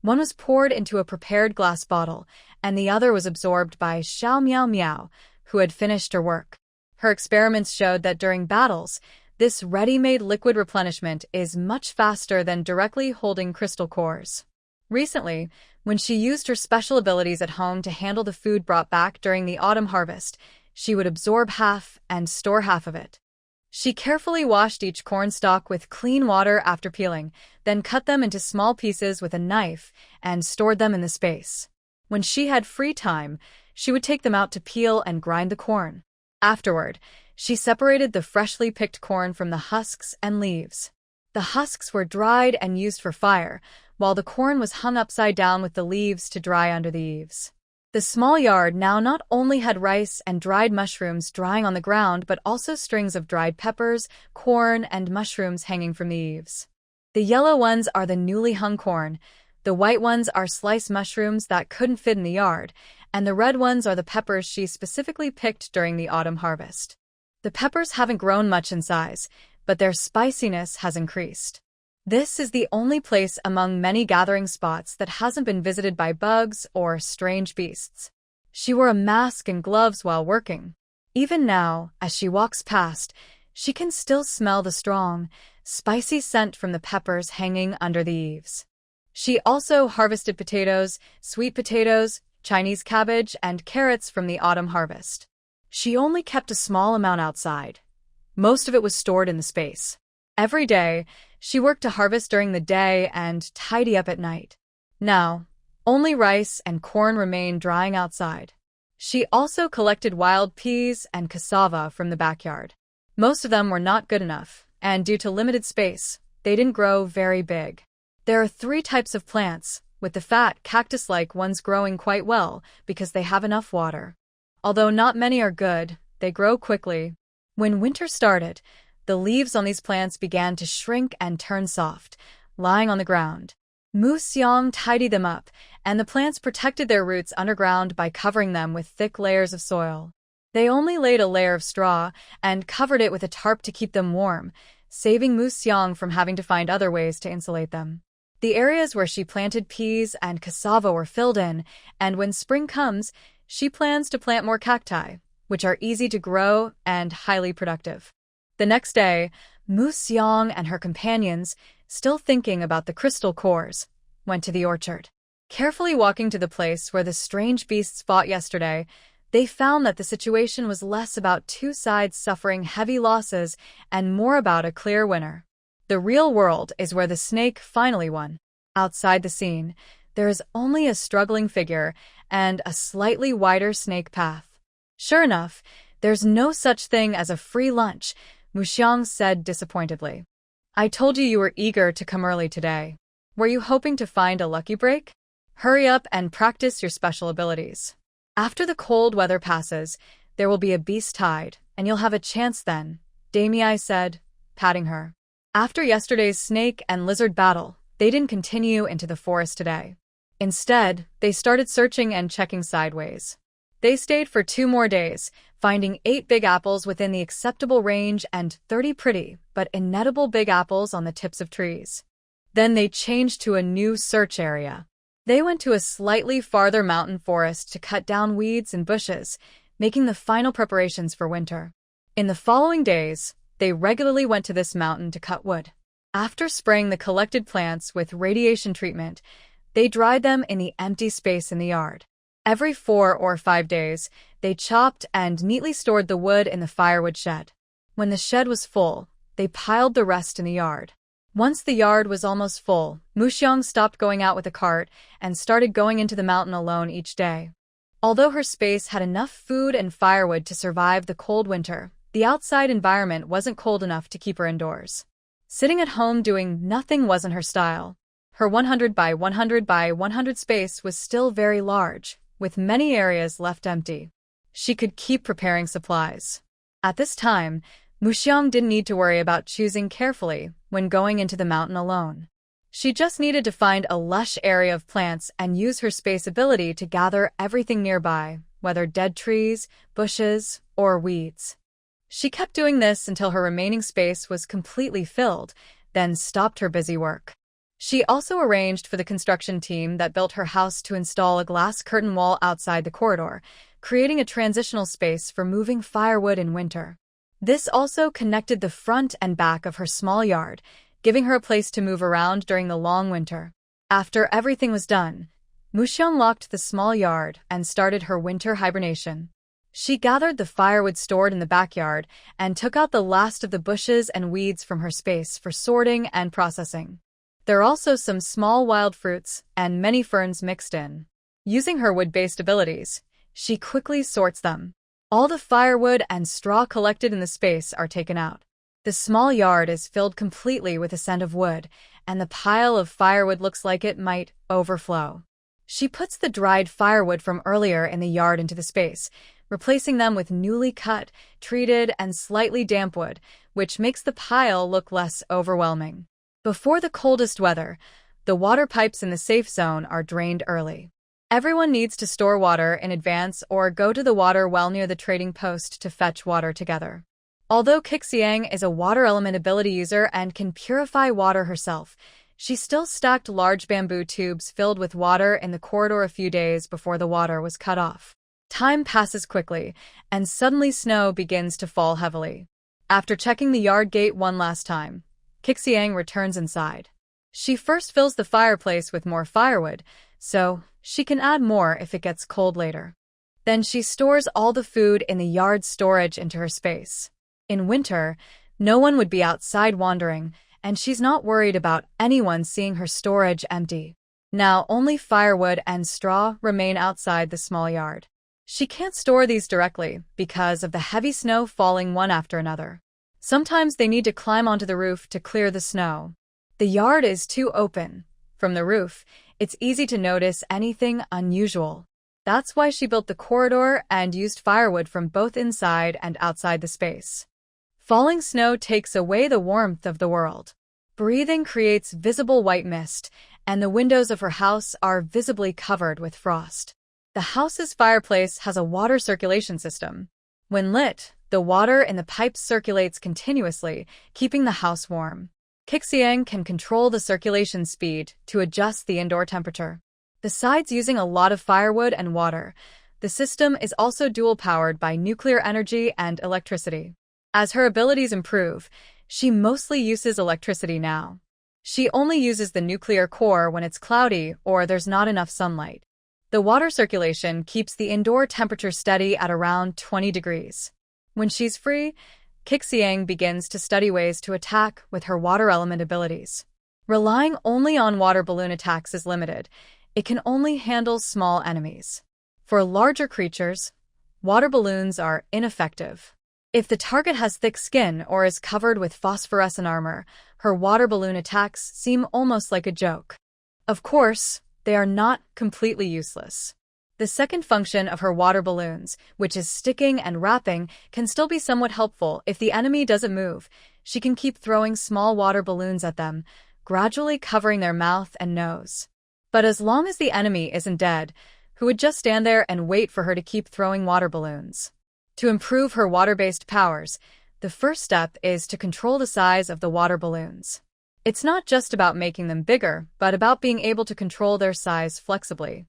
One was poured into a prepared glass bottle, and the other was absorbed by Xiao Miao Miao, who had finished her work. Her experiments showed that during battles, this ready-made liquid replenishment is much faster than directly holding crystal cores. Recently, when she used her special abilities at home to handle the food brought back during the autumn harvest, she would absorb half and store half of it. She carefully washed each corn stalk with clean water after peeling, then cut them into small pieces with a knife and stored them in the space. When she had free time, she would take them out to peel and grind the corn. Afterward, she separated the freshly picked corn from the husks and leaves. The husks were dried and used for fire, while the corn was hung upside down with the leaves to dry under the eaves. The small yard now not only had rice and dried mushrooms drying on the ground, but also strings of dried peppers, corn, and mushrooms hanging from the eaves. The yellow ones are the newly hung corn, the white ones are sliced mushrooms that couldn't fit in the yard, and the red ones are the peppers she specifically picked during the autumn harvest. The peppers haven't grown much in size, but their spiciness has increased. This is the only place among many gathering spots that hasn't been visited by bugs or strange beasts. She wore a mask and gloves while working. Even now, as she walks past, she can still smell the strong, spicy scent from the peppers hanging under the eaves. She also harvested potatoes, sweet potatoes, Chinese cabbage, and carrots from the autumn harvest. She only kept a small amount outside. Most of it was stored in the space. Every day, she worked to harvest during the day and tidy up at night. Now, only rice and corn remained drying outside. She also collected wild peas and cassava from the backyard. Most of them were not good enough, and due to limited space, they didn't grow very big. There are 3 types of plants, with the fat, cactus-like ones growing quite well because they have enough water. Although not many are good, they grow quickly. When winter started, the leaves on these plants began to shrink and turn soft, lying on the ground. Mu Xiang tidied them up, and the plants protected their roots underground by covering them with thick layers of soil. They only laid a layer of straw and covered it with a tarp to keep them warm, saving Mu Xiang from having to find other ways to insulate them. The areas where she planted peas and cassava were filled in, and when spring comes, she plans to plant more cacti, which are easy to grow and highly productive. The next day, Mu Xiang and her companions, still thinking about the crystal cores, went to the orchard. Carefully walking to the place where the strange beasts fought yesterday, they found that the situation was less about 2 sides suffering heavy losses and more about a clear winner. The real world is where the snake finally won. Outside the scene, there is only a struggling figure and a slightly wider snake path. Sure enough, there's no such thing as a free lunch, Mu Xiang said disappointedly. I told you were eager to come early today. Were you hoping to find a lucky break? Hurry up and practice your special abilities. After the cold weather passes, there will be a beast tide, and you'll have a chance then, Damei said, patting her. After yesterday's snake and lizard battle, they didn't continue into the forest today. Instead, they started searching and checking sideways. They stayed for 2 more days, finding 8 big apples within the acceptable range and 30 pretty but inedible big apples on the tips of trees. Then they changed to a new search area. They went to a slightly farther mountain forest to cut down weeds and bushes, making the final preparations for winter. In the following days, they regularly went to this mountain to cut wood. After spraying the collected plants with radiation treatment, they dried them in the empty space in the yard. Every 4 or 5 days, they chopped and neatly stored the wood in the firewood shed. When the shed was full, they piled the rest in the yard. Once the yard was almost full, Mu Xiang stopped going out with a cart and started going into the mountain alone each day. Although her space had enough food and firewood to survive the cold winter, the outside environment wasn't cold enough to keep her indoors. Sitting at home doing nothing wasn't her style. Her 100 by 100 by 100 space was still very large, with many areas left empty. She could keep preparing supplies. At this time, Mu Xiang didn't need to worry about choosing carefully when going into the mountain alone. She just needed to find a lush area of plants and use her space ability to gather everything nearby, whether dead trees, bushes, or weeds. She kept doing this until her remaining space was completely filled, then stopped her busy work. She also arranged for the construction team that built her house to install a glass curtain wall outside the corridor, creating a transitional space for moving firewood in winter. This also connected the front and back of her small yard, giving her a place to move around during the long winter. After everything was done, Muxiang locked the small yard and started her winter hibernation. She gathered the firewood stored in the backyard and took out the last of the bushes and weeds from her space for sorting and processing. There are also some small wild fruits and many ferns mixed in. Using her wood-based abilities, she quickly sorts them. All the firewood and straw collected in the space are taken out. The small yard is filled completely with a scent of wood, and the pile of firewood looks like it might overflow. She puts the dried firewood from earlier in the yard into the space, replacing them with newly cut, treated, and slightly damp wood, which makes the pile look less overwhelming. Before the coldest weather, the water pipes in the safe zone are drained early. Everyone needs to store water in advance or go to the water well near the trading post to fetch water together. Although Xiang is a water element ability user and can purify water herself, she still stacked large bamboo tubes filled with water in the corridor a few days before the water was cut off. Time passes quickly, and suddenly snow begins to fall heavily. After checking the yard gate one last time, Xiang returns inside. She first fills the fireplace with more firewood, so she can add more if it gets cold later. Then she stores all the food in the yard storage into her space. In winter, no one would be outside wandering, and she's not worried about anyone seeing her storage empty. Now only firewood and straw remain outside the small yard. She can't store these directly because of the heavy snow falling one after another. Sometimes they need to climb onto the roof to clear the snow. The yard is too open. From the roof, it's easy to notice anything unusual. That's why she built the corridor and used firewood from both inside and outside the space. Falling snow takes away the warmth of the world. Breathing creates visible white mist, and the windows of her house are visibly covered with frost. The house's fireplace has a water circulation system. When lit, the water in the pipes circulates continuously, keeping the house warm. Xiang can control the circulation speed to adjust the indoor temperature. Besides using a lot of firewood and water, the system is also dual-powered by nuclear energy and electricity. As her abilities improve, she mostly uses electricity now. She only uses the nuclear core when it's cloudy or there's not enough sunlight. The water circulation keeps the indoor temperature steady at around 20 degrees. When she's free, Xiang begins to study ways to attack with her water element abilities. Relying only on water balloon attacks is limited. It can only handle small enemies. For larger creatures, water balloons are ineffective. If the target has thick skin or is covered with phosphorescent armor, her water balloon attacks seem almost like a joke. Of course, they are not completely useless. The second function of her water balloons, which is sticking and wrapping, can still be somewhat helpful if the enemy doesn't move. She can keep throwing small water balloons at them, gradually covering their mouth and nose. But as long as the enemy isn't dead, who would just stand there and wait for her to keep throwing water balloons? To improve her water-based powers, the first step is to control the size of the water balloons. It's not just about making them bigger, but about being able to control their size flexibly.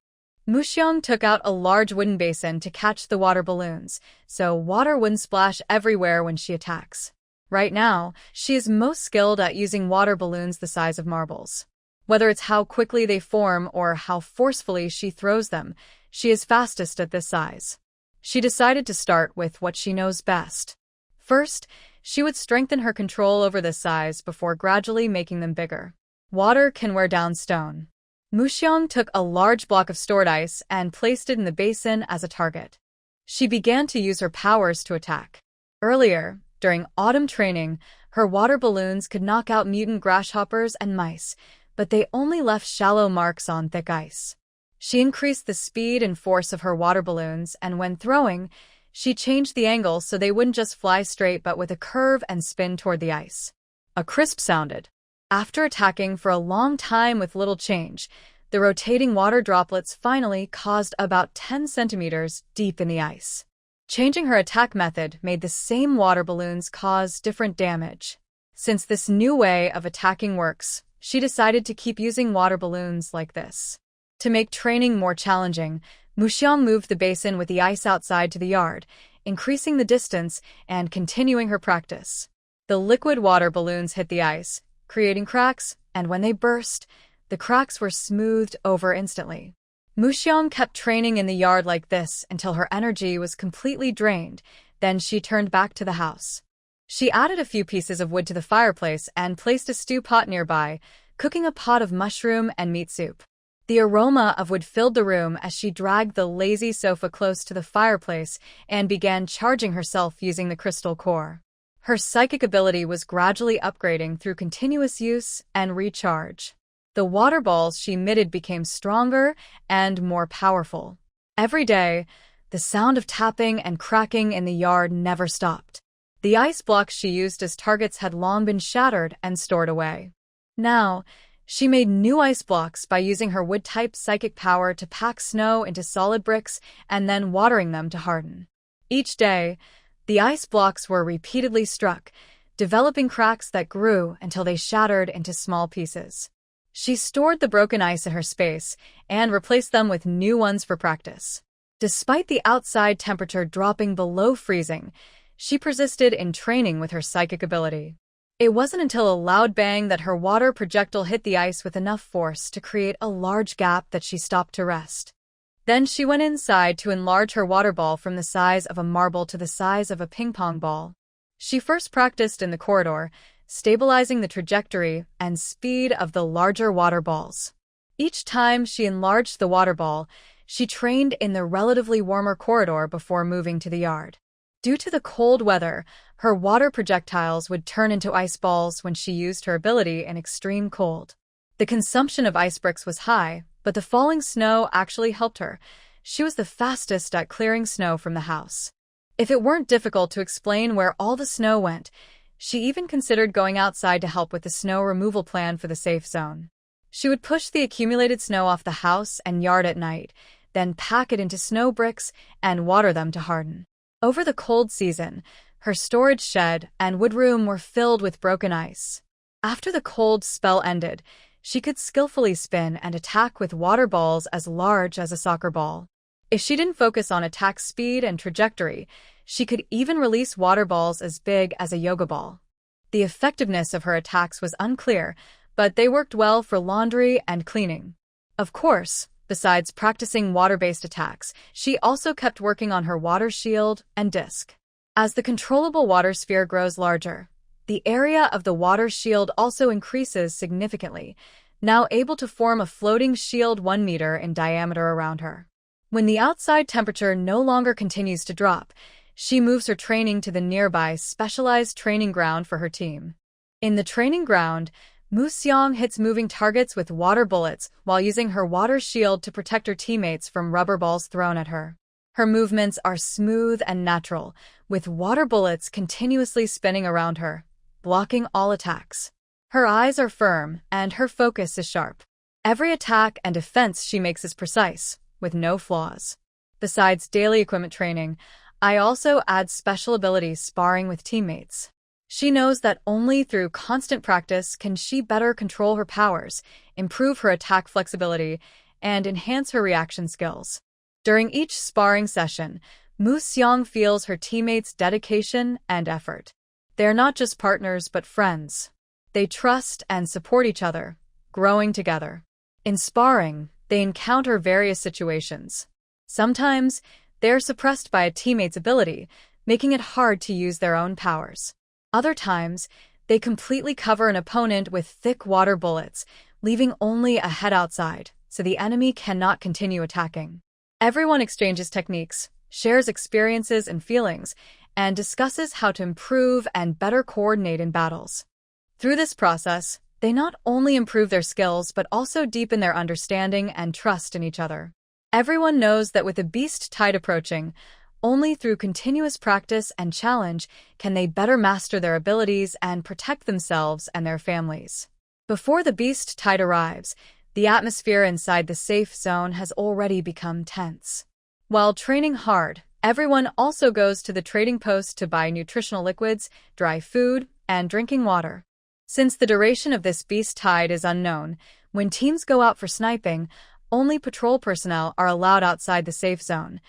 Muxiang took out a large wooden basin to catch the water balloons, so water wouldn't splash everywhere when she attacks. Right now, she is most skilled at using water balloons the size of marbles. Whether it's how quickly they form or how forcefully she throws them, she is fastest at this size. She decided to start with what she knows best. First, she would strengthen her control over this size before gradually making them bigger. Water can wear down stone. Muxiang took a large block of stored ice and placed it in the basin as a target. She began to use her powers to attack. Earlier, during autumn training, her water balloons could knock out mutant grasshoppers and mice, but they only left shallow marks on thick ice. She increased the speed and force of her water balloons, and when throwing, she changed the angle so they wouldn't just fly straight but with a curve and spin toward the ice. A crisp sounded. After attacking for a long time with little change, the rotating water droplets finally caused about 10 centimeters deep in the ice. Changing her attack method made the same water balloons cause different damage. Since this new way of attacking works, she decided to keep using water balloons like this. To make training more challenging, Muxiang moved the basin with the ice outside to the yard, increasing the distance and continuing her practice. The liquid water balloons hit the ice, creating cracks, and when they burst, the cracks were smoothed over instantly. Muxiang kept training in the yard like this until her energy was completely drained, then she turned back to the house. She added a few pieces of wood to the fireplace and placed a stew pot nearby, cooking a pot of mushroom and meat soup. The aroma of wood filled the room as she dragged the lazy sofa close to the fireplace and began charging herself using the crystal core. Her psychic ability was gradually upgrading through continuous use and recharge. The water balls she emitted became stronger and more powerful. Every day, the sound of tapping and cracking in the yard never stopped. The ice blocks she used as targets had long been shattered and stored away. Now, she made new ice blocks by using her wood-type psychic power to pack snow into solid bricks and then watering them to harden. Each day, the ice blocks were repeatedly struck, developing cracks that grew until they shattered into small pieces. She stored the broken ice in her space and replaced them with new ones for practice. Despite the outside temperature dropping below freezing, she persisted in training with her psychic ability. It wasn't until a loud bang that her water projectile hit the ice with enough force to create a large gap that she stopped to rest. Then she went inside to enlarge her water ball from the size of a marble to the size of a ping-pong ball. She first practiced in the corridor, stabilizing the trajectory and speed of the larger water balls. Each time she enlarged the water ball, she trained in the relatively warmer corridor before moving to the yard. Due to the cold weather, her water projectiles would turn into ice balls when she used her ability in extreme cold. The consumption of ice bricks was high, but the falling snow actually helped her. She was the fastest at clearing snow from the house. If it weren't difficult to explain where all the snow went, she even considered going outside to help with the snow removal plan for the safe zone. She would push the accumulated snow off the house and yard at night, then pack it into snow bricks and water them to harden. Over the cold season, her storage shed and wood room were filled with broken ice. After the cold spell ended, she could skillfully spin and attack with water balls as large as a soccer ball. If she didn't focus on attack speed and trajectory, she could even release water balls as big as a yoga ball. The effectiveness of her attacks was unclear, but they worked well for laundry and cleaning. Of course, besides practicing water-based attacks, she also kept working on her water shield and disc. As the controllable water sphere grows larger, the area of the water shield also increases significantly, now able to form a floating shield 1 meter in diameter around her. When the outside temperature no longer continues to drop, she moves her training to the nearby specialized training ground for her team. In the training ground, Muxiang hits moving targets with water bullets while using her water shield to protect her teammates from rubber balls thrown at her. Her movements are smooth and natural, with water bullets continuously spinning around her, blocking all attacks. Her eyes are firm, and her focus is sharp. Every attack and defense she makes is precise, with no flaws. Besides daily equipment training, I also add special abilities sparring with teammates. She knows that only through constant practice can she better control her powers, improve her attack flexibility, and enhance her reaction skills. During each sparring session, Muxiang feels her teammates' dedication and effort. They are not just partners but friends. They trust and support each other, growing together. In sparring, they encounter various situations. Sometimes, they are suppressed by a teammate's ability, making it hard to use their own powers. Other times, they completely cover an opponent with thick water bullets, leaving only a head outside, so the enemy cannot continue attacking. Everyone exchanges techniques, shares experiences and feelings, and discusses how to improve and better coordinate in battles. Through this process, they not only improve their skills but also deepen their understanding and trust in each other. Everyone knows that with the beast tide approaching, only through continuous practice and challenge can they better master their abilities and protect themselves and their families. Before the beast tide arrives, the atmosphere inside the safe zone has already become tense. While training hard, everyone also goes to the trading post to buy nutritional liquids, dry food, and drinking water. Since the duration of this beast tide is unknown, when teams go out for sniping, only patrol personnel are allowed outside the safe zone.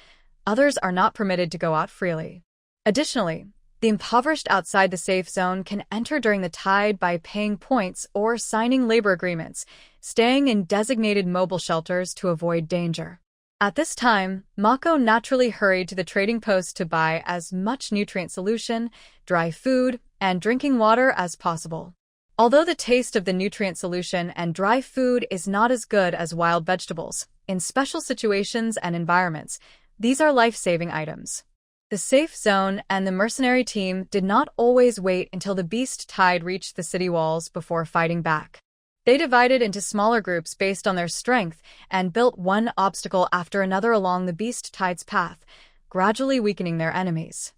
Others are not permitted to go out freely. Additionally, the impoverished outside the safe zone can enter during the tide by paying points or signing labor agreements, staying in designated mobile shelters to avoid danger. At this time, Mako naturally hurried to the trading post to buy as much nutrient solution, dry food, and drinking water as possible. Although the taste of the nutrient solution and dry food is not as good as wild vegetables, in special situations and environments, these are life-saving items. The safe zone and the mercenary team did not always wait until the beast tide reached the city walls before fighting back. They divided into smaller groups based on their strength and built one obstacle after another along the beast tide's path, gradually weakening their enemies.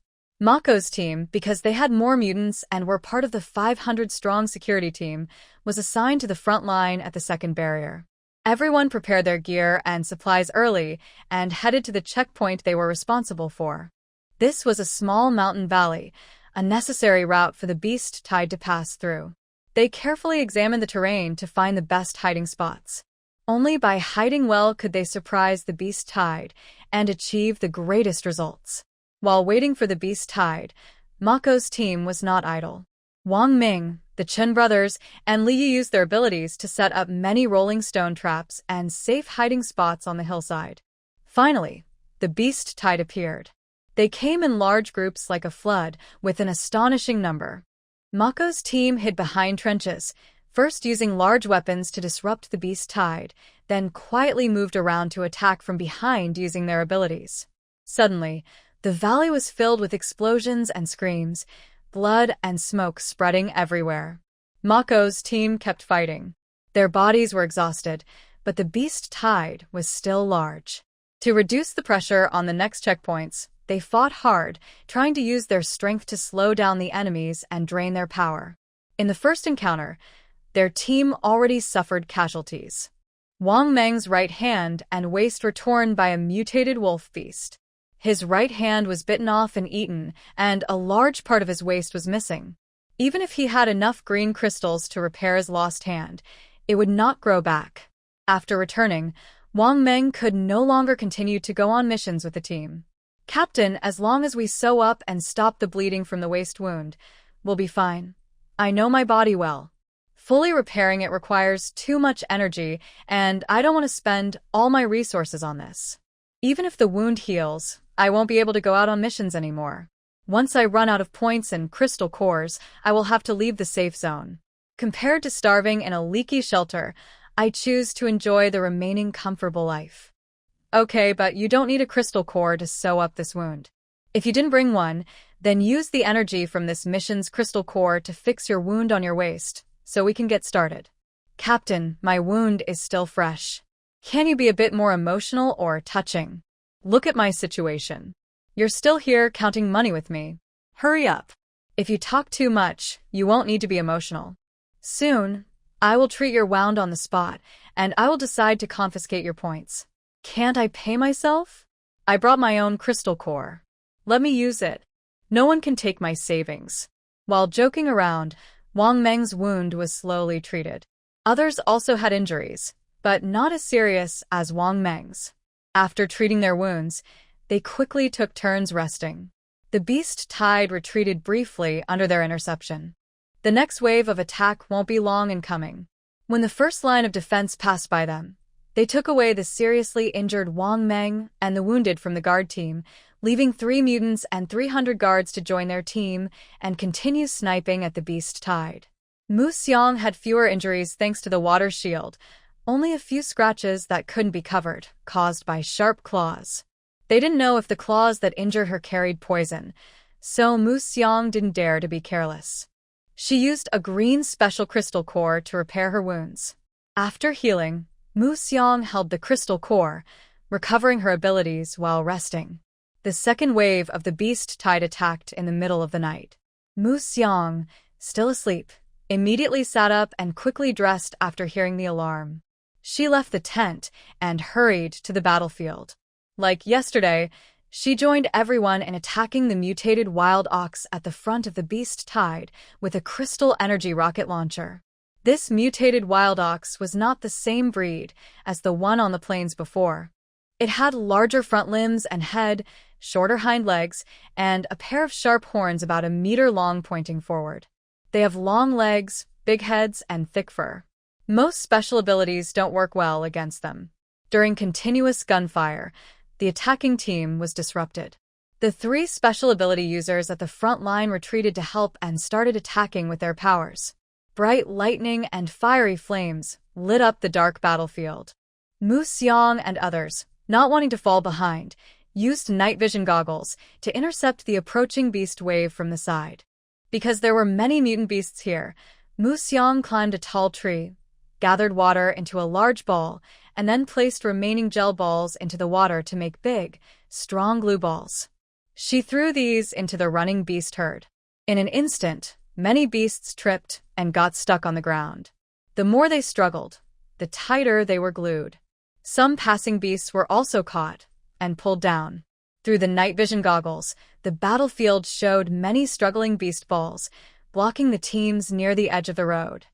Mako's team, because they had more mutants and were part of the 500-strong security team, was assigned to the front line at the second barrier. Everyone prepared their gear and supplies early and headed to the checkpoint they were responsible for. This was a small mountain valley, a necessary route for the beast tide to pass through. They carefully examined the terrain to find the best hiding spots. Only by hiding well could they surprise the beast tide and achieve the greatest results. While waiting for the beast tide, Mako's team was not idle. Wang Ming, the Chen brothers, and Li Yi used their abilities to set up many rolling stone traps and safe hiding spots on the hillside. Finally, the beast tide appeared. They came in large groups like a flood, with an astonishing number. Mako's team hid behind trenches, first using large weapons to disrupt the beast tide, then quietly moved around to attack from behind using their abilities. Suddenly, the valley was filled with explosions and screams, blood and smoke spreading everywhere. Mako's team kept fighting. Their bodies were exhausted, but the beast tide was still large. To reduce the pressure on the next checkpoints, they fought hard, trying to use their strength to slow down the enemies and drain their power. In the first encounter, their team already suffered casualties. Wang Meng's right hand and waist were torn by a mutated wolf beast. His right hand was bitten off and eaten, and a large part of his waist was missing. Even if he had enough green crystals to repair his lost hand, it would not grow back. After returning, Wang Meng could no longer continue to go on missions with the team. "Captain, as long as we sew up and stop the bleeding from the waist wound, we'll be fine. I know my body well. Fully repairing it requires too much energy, and I don't want to spend all my resources on this. Even if the wound heals, I won't be able to go out on missions anymore. Once I run out of points and crystal cores, I will have to leave the safe zone. Compared to starving in a leaky shelter, I choose to enjoy the remaining comfortable life." "Okay, but you don't need a crystal core to sew up this wound. If you didn't bring one, then use the energy from this mission's crystal core to fix your wound on your waist, so we can get started." "Captain, my wound is still fresh. Can you be a bit more emotional or touching? Look at my situation. You're still here counting money with me. Hurry up. If you talk too much, you won't need to be emotional. Soon, I will treat your wound on the spot, and I will decide to confiscate your points. Can't I pay myself? I brought my own crystal core. Let me use it. No one can take my savings." While joking around, Wang Meng's wound was slowly treated. Others also had injuries, but not as serious as Wang Meng's. After treating their wounds, they quickly took turns resting. The beast tide retreated briefly under their interception. The next wave of attack won't be long in coming. When the first line of defense passed by them, they took away the seriously injured Wang Meng and the wounded from the guard team, leaving 3 mutants and 300 guards to join their team and continue sniping at the beast tide. Mu Xiang had fewer injuries thanks to the water shield, only a few scratches that couldn't be covered, caused by sharp claws. They didn't know if the claws that injured her carried poison, so Mu Xiang didn't dare to be careless. She used a green special crystal core to repair her wounds. After healing, Mu Xiang held the crystal core, recovering her abilities while resting. The second wave of the beast tide attacked in the middle of the night. Mu Xiang, still asleep, immediately sat up and quickly dressed after hearing the alarm. She left the tent and hurried to the battlefield. Like yesterday, She joined everyone in attacking the mutated wild ox at the front of the beast tide with a crystal energy rocket launcher. This mutated wild ox was not the same breed as the one on the plains before. It had larger front limbs and head, shorter hind legs, and a pair of sharp horns about a meter long pointing forward. They have long legs, big heads, and thick fur. Most special abilities don't work well against them. During continuous gunfire, the attacking team was disrupted. The 3 special ability users at the front line retreated to help and started attacking with their powers. Bright lightning and fiery flames lit up the dark battlefield. Mu Xiang and others, not wanting to fall behind, used night vision goggles to intercept the approaching beast wave from the side. Because there were many mutant beasts here, Mu Xiang climbed a tall tree, gathered water into a large ball, and then placed remaining gel balls into the water to make big, strong glue balls. She threw these into the running beast herd. In an instant, many beasts tripped and got stuck on the ground. The more they struggled, the tighter they were glued. Some passing beasts were also caught and pulled down. Through the night vision goggles, the battlefield showed many struggling beast balls, blocking the teams near the edge of the road.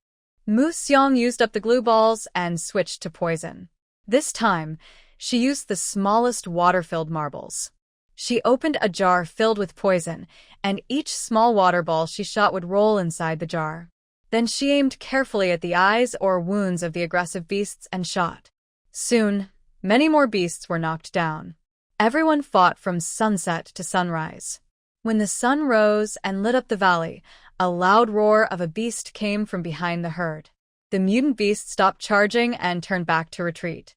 Mu Xiang used up the glue balls and switched to poison. This time, she used the smallest water-filled marbles. She opened a jar filled with poison, and each small water ball she shot would roll inside the jar. Then she aimed carefully at the eyes or wounds of the aggressive beasts and shot. Soon, many more beasts were knocked down. Everyone fought from sunset to sunrise. When the sun rose and lit up the valley, a loud roar of a beast came from behind the herd. The mutant beast stopped charging and turned back to retreat.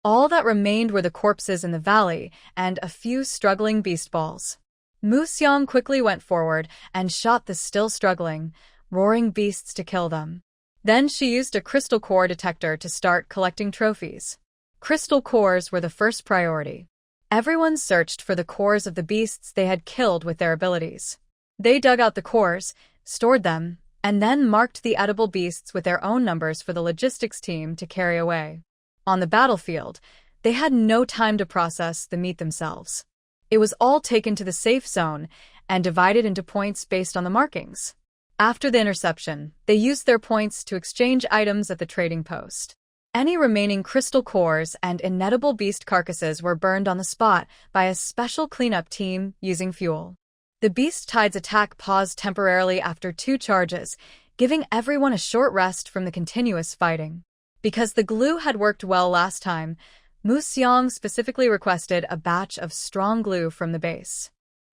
All that remained were the corpses in the valley and a few struggling beast balls. Mu Xiang quickly went forward and shot the still struggling, roaring beasts to kill them. Then she used a crystal core detector to start collecting trophies. Crystal cores were the first priority. Everyone searched for the cores of the beasts they had killed with their abilities. They dug out the cores, stored them, and then marked the edible beasts with their own numbers for the logistics team to carry away. On the battlefield, they had no time to process the meat themselves. It was all taken to the safe zone and divided into points based on the markings. After the interception, they used their points to exchange items at the trading post. Any remaining crystal cores and inedible beast carcasses were burned on the spot by a special cleanup team using fuel. The beast tide's attack paused temporarily after 2 charges, giving everyone a short rest from the continuous fighting. Because the glue had worked well last time, Mu Xiang specifically requested a batch of strong glue from the base.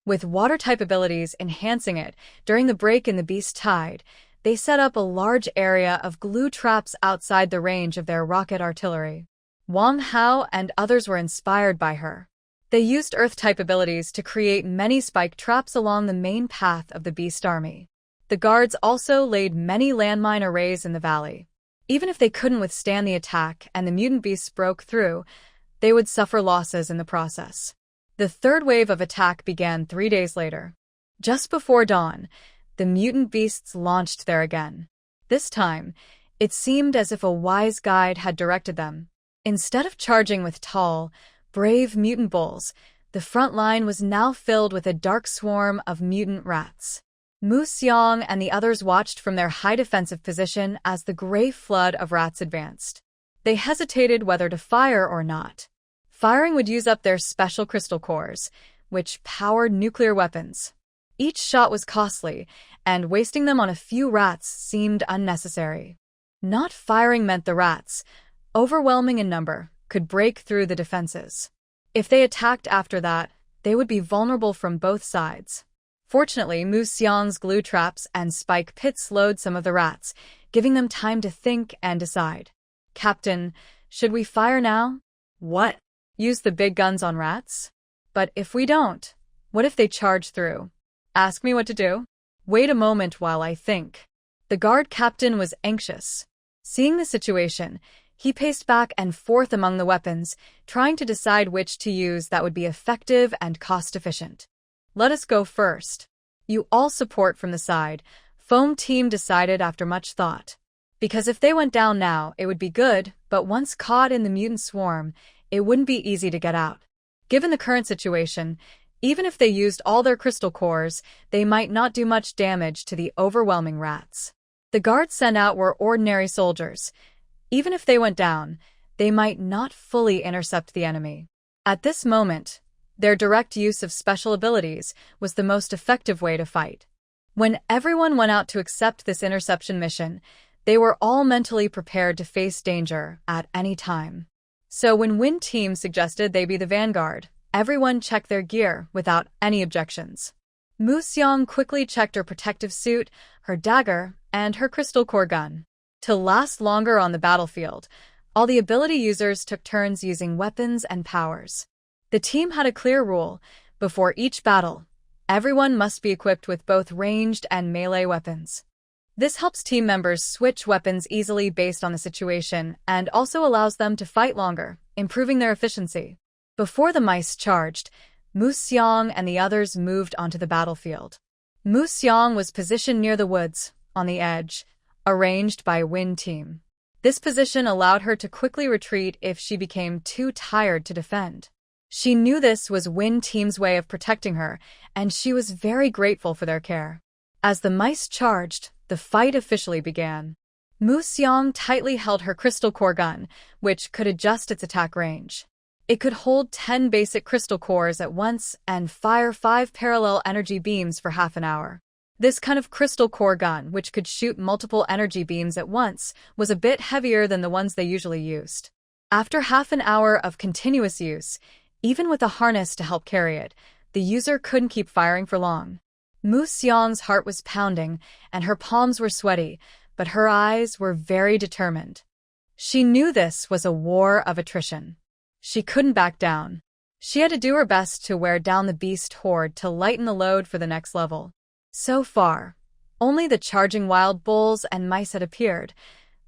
With water-type abilities enhancing it during the break in the beast tide, they set up a large area of glue traps outside the range of their rocket artillery. Wang Hao and others were inspired by her. They used Earth-type abilities to create many spike traps along the main path of the beast army. The guards also laid many landmine arrays in the valley. Even if they couldn't withstand the attack and the mutant beasts broke through, they would suffer losses in the process. The third wave of attack began 3 days later. Just before dawn, the mutant beasts launched there again. This time, it seemed as if a wise guide had directed them. Instead of charging with tall, brave mutant bulls, the front line was now filled with a dark swarm of mutant rats. Mu Xiang and the others watched from their high defensive position as the gray flood of rats advanced. They hesitated whether to fire or not. Firing would use up their special crystal cores, which powered nuclear weapons. Each shot was costly, and wasting them on a few rats seemed unnecessary. Not firing meant the rats, overwhelming in number, could break through the defenses. If they attacked after that, they would be vulnerable from both sides. Fortunately, Mu Xiang's glue traps and spike pits slowed some of the rats, giving them time to think and decide. Captain, should we fire now? What? Use the big guns on rats? But if we don't, what if they charge through? Ask me what to do? Wait a moment while I think. The guard captain was anxious. Seeing the situation, he paced back and forth among the weapons, trying to decide which to use that would be effective and cost-efficient. Let us go first. You all support from the side, Foam Team decided after much thought. Because if they went down now, it would be good, but once caught in the mutant swarm, it wouldn't be easy to get out. Given the current situation, even if they used all their crystal cores, they might not do much damage to the overwhelming rats. The guards sent out were ordinary soldiers. Even if they went down, they might not fully intercept the enemy. At this moment, their direct use of special abilities was the most effective way to fight. When everyone went out to accept this interception mission, they were all mentally prepared to face danger at any time. So when Wind Team suggested they be the vanguard, everyone checked their gear without any objections. Museong quickly checked her protective suit, her dagger, and her crystal core gun. To last longer on the battlefield, all the ability users took turns using weapons and powers. The team had a clear rule: before each battle, everyone must be equipped with both ranged and melee weapons. This helps team members switch weapons easily based on the situation and also allows them to fight longer, improving their efficiency. Before the mice charged, Museong and the others moved onto the battlefield. Museong was positioned near the woods, on the edge, arranged by Wind Team. This position allowed her to quickly retreat if she became too tired to defend. She knew this was Wind Team's way of protecting her, and she was very grateful for their care. As the mice charged, the fight officially began. Museong tightly held her crystal core gun, which could adjust its attack range. It could hold 10 basic crystal cores at once and fire 5 parallel energy beams for half an hour. This kind of crystal core gun, which could shoot multiple energy beams at once, was a bit heavier than the ones they usually used. After half an hour of continuous use, even with a harness to help carry it, the user couldn't keep firing for long. Museong's heart was pounding, and her palms were sweaty, but her eyes were very determined. She knew this was a war of attrition. She couldn't back down. She had to do her best to wear down the beast horde to lighten the load for the next level. So far, only the charging wild bulls and mice had appeared.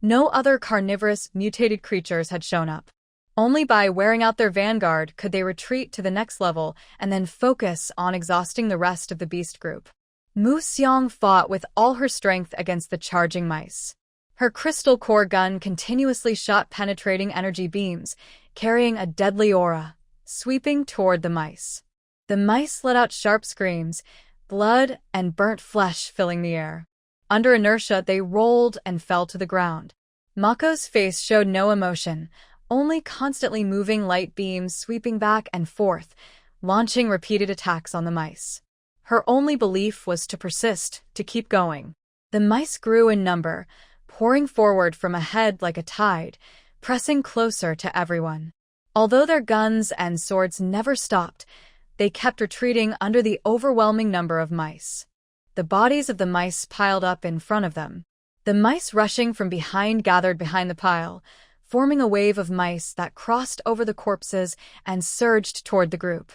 No other carnivorous, mutated creatures had shown up. Only by wearing out their vanguard could they retreat to the next level and then focus on exhausting the rest of the beast group. Museong fought with all her strength against the charging mice. Her crystal core gun continuously shot penetrating energy beams, carrying a deadly aura, sweeping toward the mice. The mice let out sharp screams, blood and burnt flesh filling the air. Under inertia, they rolled and fell to the ground. Mako's face showed no emotion, only constantly moving light beams sweeping back and forth, launching repeated attacks on the mice. Her only belief was to persist, to keep going. The mice grew in number, pouring forward from ahead like a tide, pressing closer to everyone. Although their guns and swords never stopped, they kept retreating under the overwhelming number of mice. The bodies of the mice piled up in front of them. The mice rushing from behind gathered behind the pile, forming a wave of mice that crossed over the corpses and surged toward the group.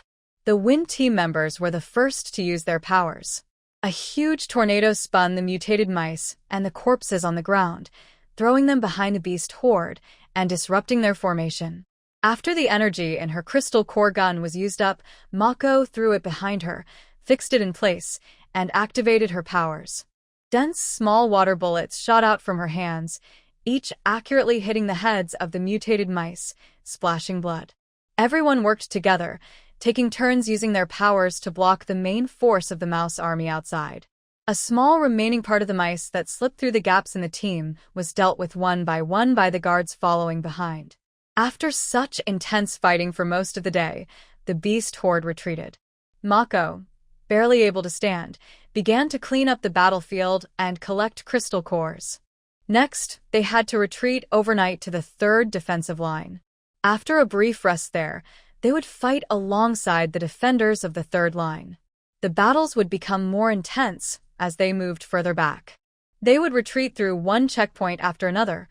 The Wind Team members were the first to use their powers. A huge tornado spun the mutated mice and the corpses on the ground, throwing them behind the beast horde and disrupting their formation. After the energy in her crystal core gun was used up, Mako threw it behind her, fixed it in place, and activated her powers. Dense, small water bullets shot out from her hands, each accurately hitting the heads of the mutated mice, splashing blood. Everyone worked together, taking turns using their powers to block the main force of the mouse army outside. A small remaining part of the mice that slipped through the gaps in the team was dealt with one by the guards following behind. After such intense fighting for most of the day, the beast horde retreated. Mako, barely able to stand, began to clean up the battlefield and collect crystal cores. Next, they had to retreat overnight to the third defensive line. After a brief rest there, they would fight alongside the defenders of the third line. The battles would become more intense as they moved further back. They would retreat through one checkpoint after another,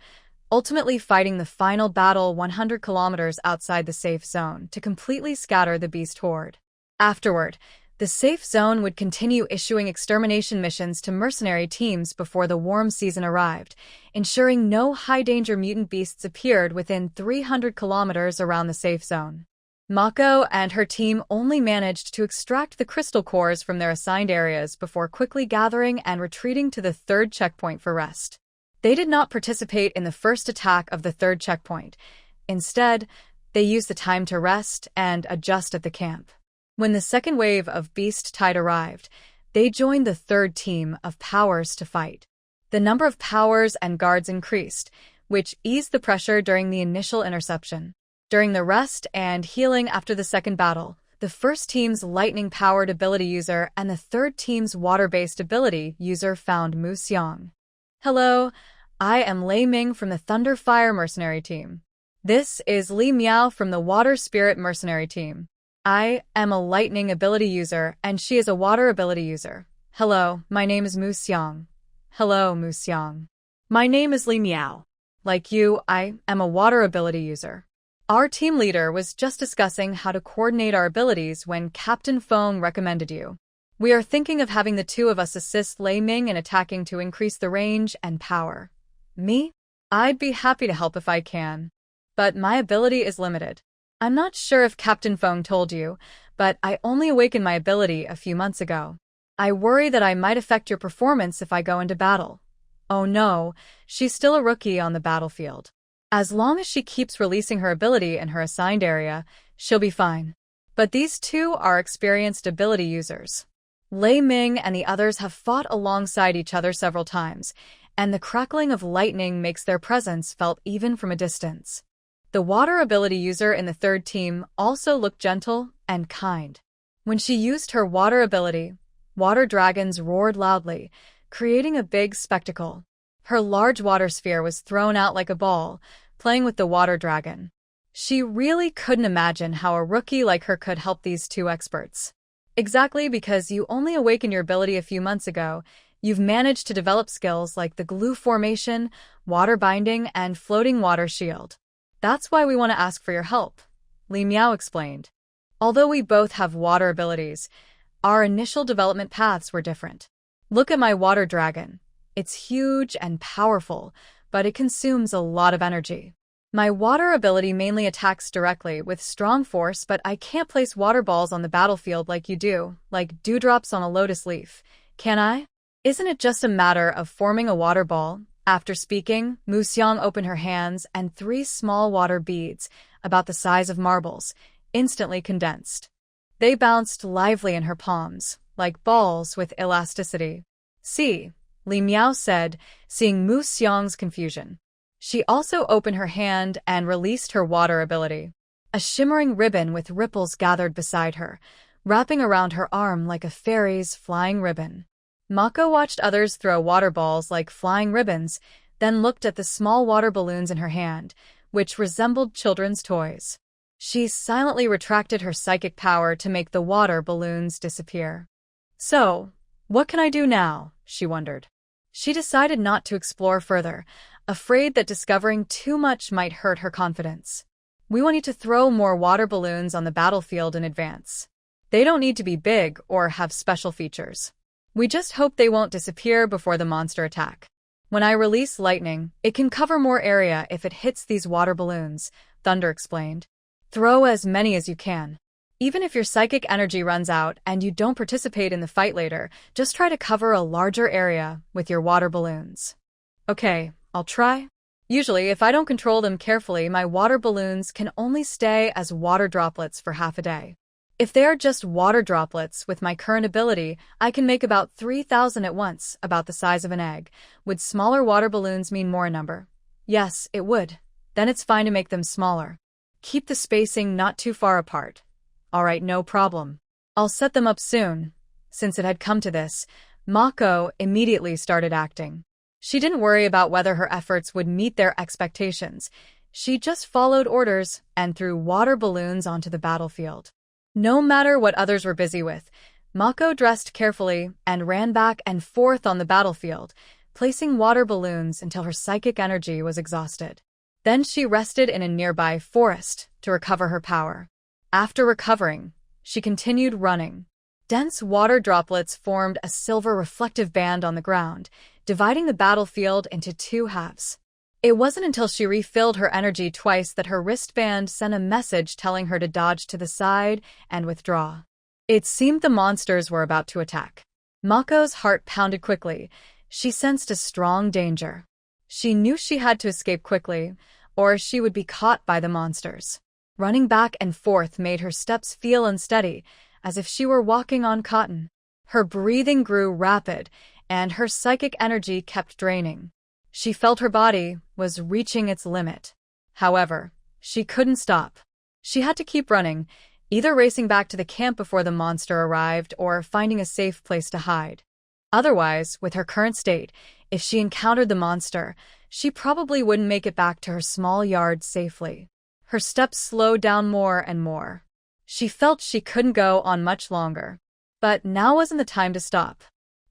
ultimately fighting the final battle 100 kilometers outside the safe zone to completely scatter the beast horde. Afterward, the safe zone would continue issuing extermination missions to mercenary teams before the warm season arrived, ensuring no high-danger mutant beasts appeared within 300 kilometers around the safe zone. Mako and her team only managed to extract the crystal cores from their assigned areas before quickly gathering and retreating to the third checkpoint for rest. They did not participate in the first attack of the third checkpoint. Instead, They used the time to rest and adjust at the camp. When the second wave of beast tide arrived, they joined the third team of powers to fight. The number of powers and guards increased, which eased the pressure during the initial interception. During the rest and healing after the second battle, the first team's lightning-powered ability user and the third team's water-based ability user found Muxiang. Hello, I am Lei Ming from the Thunder Fire Mercenary team. This is Li Miao from the Water Spirit Mercenary team. I am a lightning ability user and she is a water ability user. Hello, my name is Muxiang. Hello, Muxiang. My name is Li Miao. Like you, I am a water ability user. Our team leader was just discussing how to coordinate our abilities when Captain Feng recommended you. We are thinking of having the two of us assist Lei Ming in attacking to increase the range and power. Me? I'd be happy to help if I can. But my ability is limited. I'm not sure if Captain Feng told you, but I only awakened my ability a few months ago. I worry that I might affect your performance if I go into battle. Oh no, she's still a rookie on the battlefield. As long as she keeps releasing her ability in her assigned area, she'll be fine. But these two are experienced ability users. Lei Ming and the others have fought alongside each other several times, and the crackling of lightning makes their presence felt even from a distance. The water ability user in the third team also looked gentle and kind. When she used her water ability, water dragons roared loudly, creating a big spectacle. Her large water sphere was thrown out like a ball, playing with the water dragon. She really couldn't imagine how a rookie like her could help these two experts. Exactly because you only awakened your ability a few months ago, you've managed to develop skills like the glue formation, water binding, and floating water shield. That's why we want to ask for your help, Li Miao explained. Although we both have water abilities, our initial development paths were different. Look at my water dragon. It's huge and powerful, but it consumes a lot of energy. My water ability mainly attacks directly with strong force, but I can't place water balls on the battlefield like you do, like dewdrops on a lotus leaf. Can I? Isn't it just a matter of forming a water ball? After speaking, Muxiang opened her hands and 3 small water beads, about the size of marbles, instantly condensed. They bounced lively in her palms, like balls with elasticity. See, Li Miao said, seeing Muxiang's confusion. She also opened her hand and released her water ability. A shimmering ribbon with ripples gathered beside her, wrapping around her arm like a fairy's flying ribbon. Mako watched others throw water balls like flying ribbons, then looked at the small water balloons in her hand, which resembled children's toys. She silently retracted her psychic power to make the water balloons disappear. So, what can I do now? She wondered. She decided not to explore further, afraid that discovering too much might hurt her confidence. We want you to throw more water balloons on the battlefield in advance. They don't need to be big or have special features. We just hope they won't disappear before the monster attack. When I release lightning, it can cover more area if it hits these water balloons, Thunder explained. Throw as many as you can. Even if your psychic energy runs out and you don't participate in the fight later, just try to cover a larger area with your water balloons. Okay, I'll try. Usually, if I don't control them carefully, my water balloons can only stay as water droplets for half a day. If they are just water droplets with my current ability, I can make about 3,000 at once, about the size of an egg. Would smaller water balloons mean more number? Yes, it would. Then it's fine to make them smaller. Keep the spacing not too far apart. Alright, no problem. I'll set them up soon. Since it had come to this, Mako immediately started acting. She didn't worry about whether her efforts would meet their expectations. She just followed orders and threw water balloons onto the battlefield. No matter what others were busy with, Mako dressed carefully and ran back and forth on the battlefield, placing water balloons until her psychic energy was exhausted. Then she rested in a nearby forest to recover her power. After recovering, she continued running. Dense water droplets formed a silver reflective band on the ground, dividing the battlefield into 2 halves. It wasn't until she refilled her energy twice that her wristband sent a message telling her to dodge to the side and withdraw. It seemed the monsters were about to attack. Mako's heart pounded quickly. She sensed a strong danger. She knew she had to escape quickly, or she would be caught by the monsters. Running back and forth made her steps feel unsteady, as if she were walking on cotton. Her breathing grew rapid, and her psychic energy kept draining. She felt her body was reaching its limit. However, she couldn't stop. She had to keep running, either racing back to the camp before the monster arrived or finding a safe place to hide. Otherwise, with her current state, if she encountered the monster, she probably wouldn't make it back to her small yard safely. Her steps slowed down more and more. She felt she couldn't go on much longer. But now wasn't the time to stop.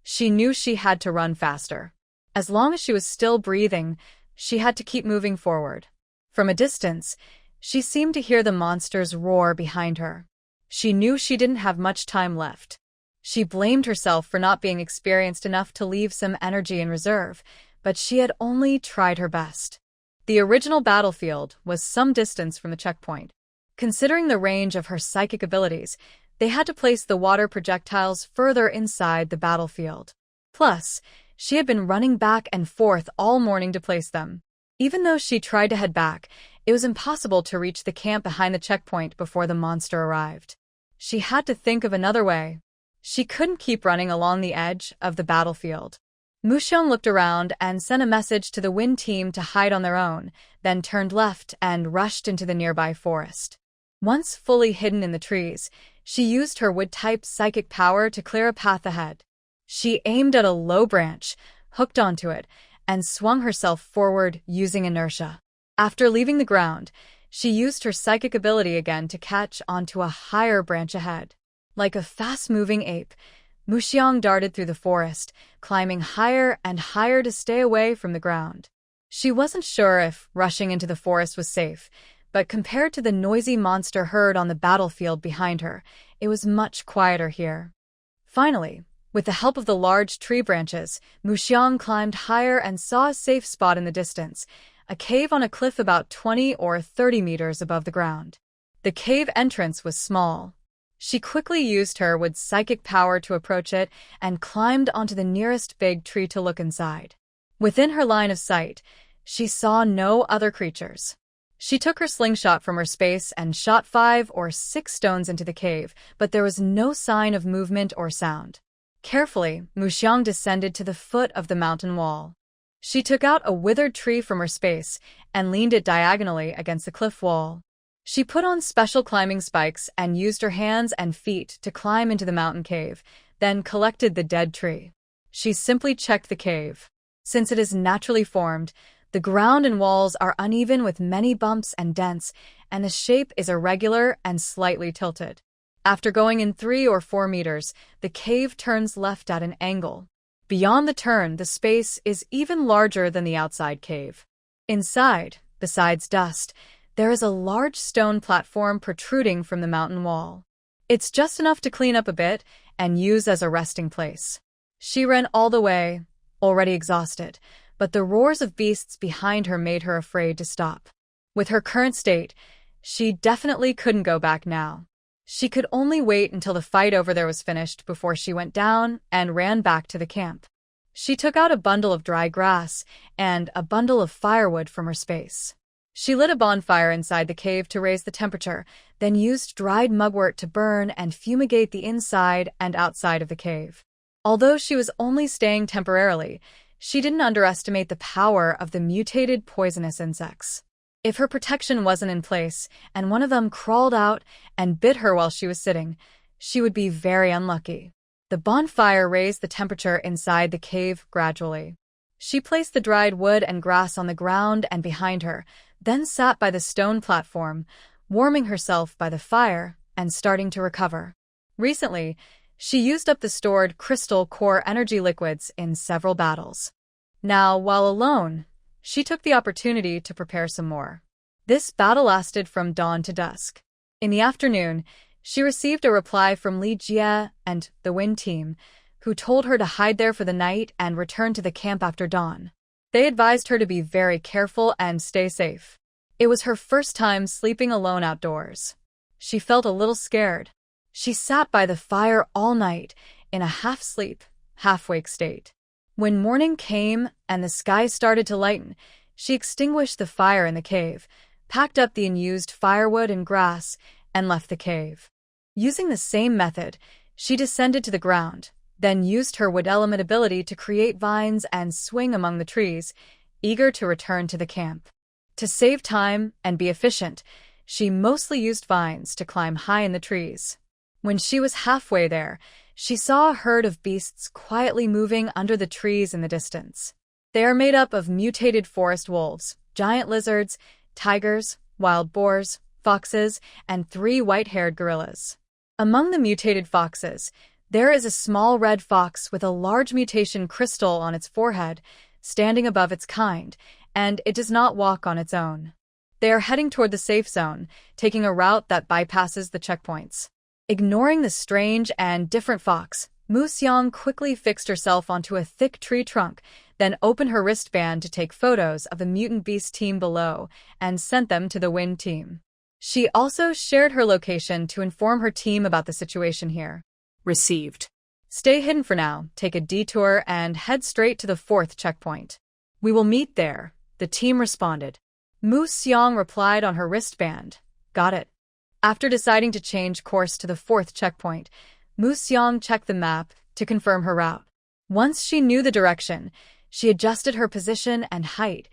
She knew she had to run faster. As long as she was still breathing, she had to keep moving forward. From a distance, she seemed to hear the monster's roar behind her. She knew she didn't have much time left. She blamed herself for not being experienced enough to leave some energy in reserve, but she had only tried her best. The original battlefield was some distance from the checkpoint. Considering the range of her psychic abilities, they had to place the water projectiles further inside the battlefield. Plus, she had been running back and forth all morning to place them. Even though she tried to head back, it was impossible to reach the camp behind the checkpoint before the monster arrived. She had to think of another way. She couldn't keep running along the edge of the battlefield. Muxiang looked around and sent a message to the Wind team to hide on their own, then turned left and rushed into the nearby forest. Once fully hidden in the trees, she used her wood-type psychic power to clear a path ahead. She aimed at a low branch, hooked onto it, and swung herself forward using inertia. After leaving the ground, she used her psychic ability again to catch onto a higher branch ahead. Like a fast-moving ape, Muxiang darted through the forest, climbing higher and higher to stay away from the ground. She wasn't sure if rushing into the forest was safe, but compared to the noisy monster heard on the battlefield behind her, it was much quieter here. Finally, with the help of the large tree branches, Muxiang climbed higher and saw a safe spot in the distance, a cave on a cliff about 20 or 30 meters above the ground. The cave entrance was small. She quickly used her wood's psychic power to approach it and climbed onto the nearest big tree to look inside. Within her line of sight, she saw no other creatures. She took her slingshot from her space and shot 5 or 6 stones into the cave, but there was no sign of movement or sound. Carefully, Muxiang descended to the foot of the mountain wall. She took out a withered tree from her space and leaned it diagonally against the cliff wall. She put on special climbing spikes and used her hands and feet to climb into the mountain cave, then collected the dead tree. She simply checked the cave. Since it is naturally formed, the ground and walls are uneven with many bumps and dents, and the shape is irregular and slightly tilted. After going in 3 or 4 meters, the cave turns left at an angle. Beyond the turn, the space is even larger than the outside cave. Inside, besides dust, there is a large stone platform protruding from the mountain wall. It's just enough to clean up a bit and use as a resting place. She ran all the way, already exhausted, but the roars of beasts behind her made her afraid to stop. With her current state, she definitely couldn't go back now. She could only wait until the fight over there was finished before she went down and ran back to the camp. She took out a bundle of dry grass and a bundle of firewood from her space. She lit a bonfire inside the cave to raise the temperature, then used dried mugwort to burn and fumigate the inside and outside of the cave. Although she was only staying temporarily, she didn't underestimate the power of the mutated poisonous insects. If her protection wasn't in place and one of them crawled out and bit her while she was sitting, she would be very unlucky. The bonfire raised the temperature inside the cave gradually. She placed the dried wood and grass on the ground and behind her, then sat by the stone platform, warming herself by the fire and starting to recover. Recently, she used up the stored crystal core energy liquids in several battles. Now, while alone, she took the opportunity to prepare some more. This battle lasted from dawn to dusk. In the afternoon, she received a reply from Li Jie and the Wind team, who told her to hide there for the night and return to the camp after dawn. They advised her to be very careful and stay safe. It was her first time sleeping alone outdoors. She felt a little scared. She sat by the fire all night in a half-sleep, half-wake state. When morning came and the sky started to lighten, she extinguished the fire in the cave, packed up the unused firewood and grass, and left the cave. Using the same method, she descended to the ground, then used her wood element ability to create vines and swing among the trees, eager to return to the camp. To save time and be efficient, she mostly used vines to climb high in the trees. When she was halfway there, she saw a herd of beasts quietly moving under the trees in the distance. They are made up of mutated forest wolves, giant lizards, tigers, wild boars, foxes, and 3 white-haired gorillas. Among the mutated foxes, there is a small red fox with a large mutation crystal on its forehead, standing above its kind, and it does not walk on its own. They are heading toward the safe zone, taking a route that bypasses the checkpoints. Ignoring the strange and different fox, Museong quickly fixed herself onto a thick tree trunk, then opened her wristband to take photos of the mutant beast team below and sent them to the Wind team. She also shared her location to inform her team about the situation here. Received. Stay hidden for now, take a detour, and head straight to the 4th checkpoint. We will meet there, the team responded. Museong replied on her wristband. Got it. After deciding to change course to the 4th checkpoint, Museong checked the map to confirm her route. Once she knew the direction, she adjusted her position and height,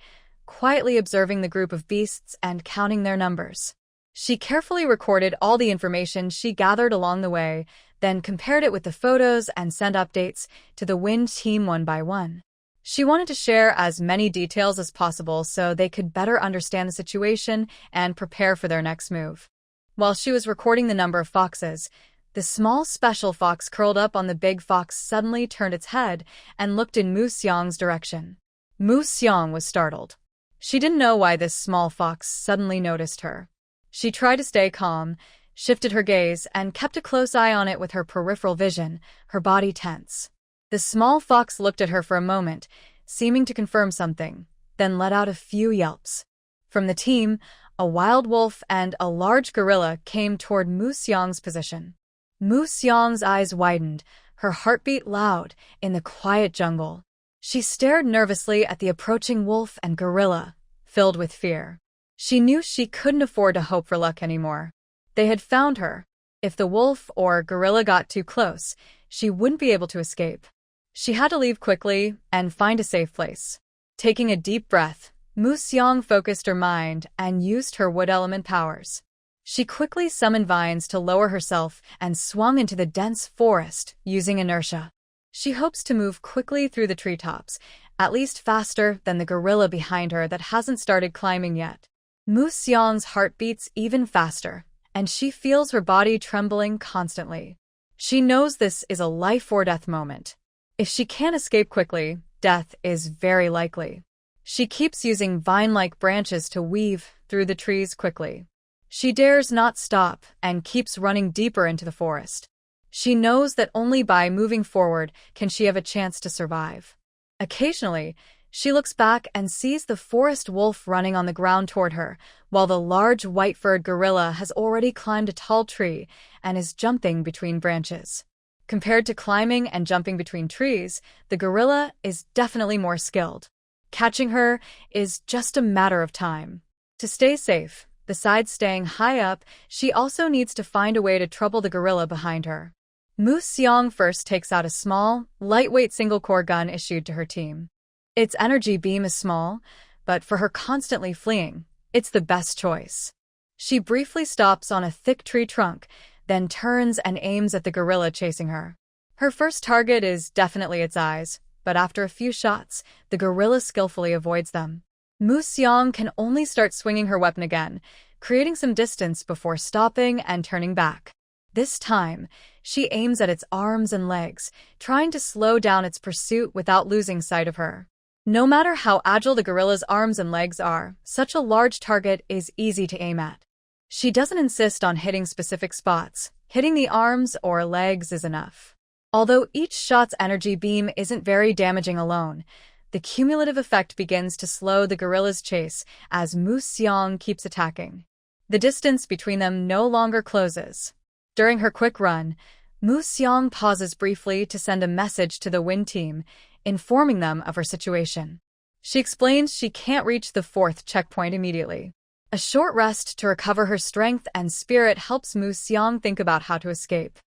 quietly observing the group of beasts and counting their numbers. She carefully recorded all the information she gathered along the way, then compared it with the photos and sent updates to the Wind team one by one. She wanted to share as many details as possible so they could better understand the situation and prepare for their next move. While she was recording the number of foxes, the small special fox curled up on the big fox suddenly turned its head and looked in Museong's direction. Museong was startled. She didn't know why this small fox suddenly noticed her. She tried to stay calm, shifted her gaze, and kept a close eye on it with her peripheral vision, her body tense. The small fox looked at her for a moment, seeming to confirm something, then let out a few yelps. From the team, a wild wolf and a large gorilla came toward Museong's position. Museong's eyes widened, her heartbeat loud in the quiet jungle. She stared nervously at the approaching wolf and gorilla, filled with fear. She knew she couldn't afford to hope for luck anymore. They had found her. If the wolf or gorilla got too close, she wouldn't be able to escape. She had to leave quickly and find a safe place. Taking a deep breath, Museong focused her mind and used her wood element powers. She quickly summoned vines to lower herself and swung into the dense forest using inertia. She hopes to move quickly through the treetops, at least faster than the gorilla behind her that hasn't started climbing yet. Museong's heart beats even faster, and she feels her body trembling constantly. She knows this is a life-or-death moment. If she can't escape quickly, death is very likely. She keeps using vine-like branches to weave through the trees quickly. She dares not stop and keeps running deeper into the forest. She knows that only by moving forward can she have a chance to survive. Occasionally, she looks back and sees the forest wolf running on the ground toward her, while the large white-furred gorilla has already climbed a tall tree and is jumping between branches. Compared to climbing and jumping between trees, the gorilla is definitely more skilled. Catching her is just a matter of time. To stay safe, besides staying high up, she also needs to find a way to trouble the gorilla behind her. Museong first takes out a small, lightweight single-core gun issued to her team. Its energy beam is small, but for her constantly fleeing, it's the best choice. She briefly stops on a thick tree trunk, then turns and aims at the gorilla chasing her. Her first target is definitely its eyes, but after a few shots, the gorilla skillfully avoids them. Museong can only start swinging her weapon again, creating some distance before stopping and turning back. This time, she aims at its arms and legs, trying to slow down its pursuit without losing sight of her. No matter how agile the gorilla's arms and legs are, such a large target is easy to aim at. She doesn't insist on hitting specific spots. Hitting the arms or legs is enough. Although each shot's energy beam isn't very damaging alone, the cumulative effect begins to slow the gorilla's chase as Museong keeps attacking. The distance between them no longer closes. During her quick run, Museong pauses briefly to send a message to the Wind team, informing them of her situation. She explains she can't reach the 4th checkpoint immediately. A short rest to recover her strength and spirit helps Mu Xiang think about how to escape.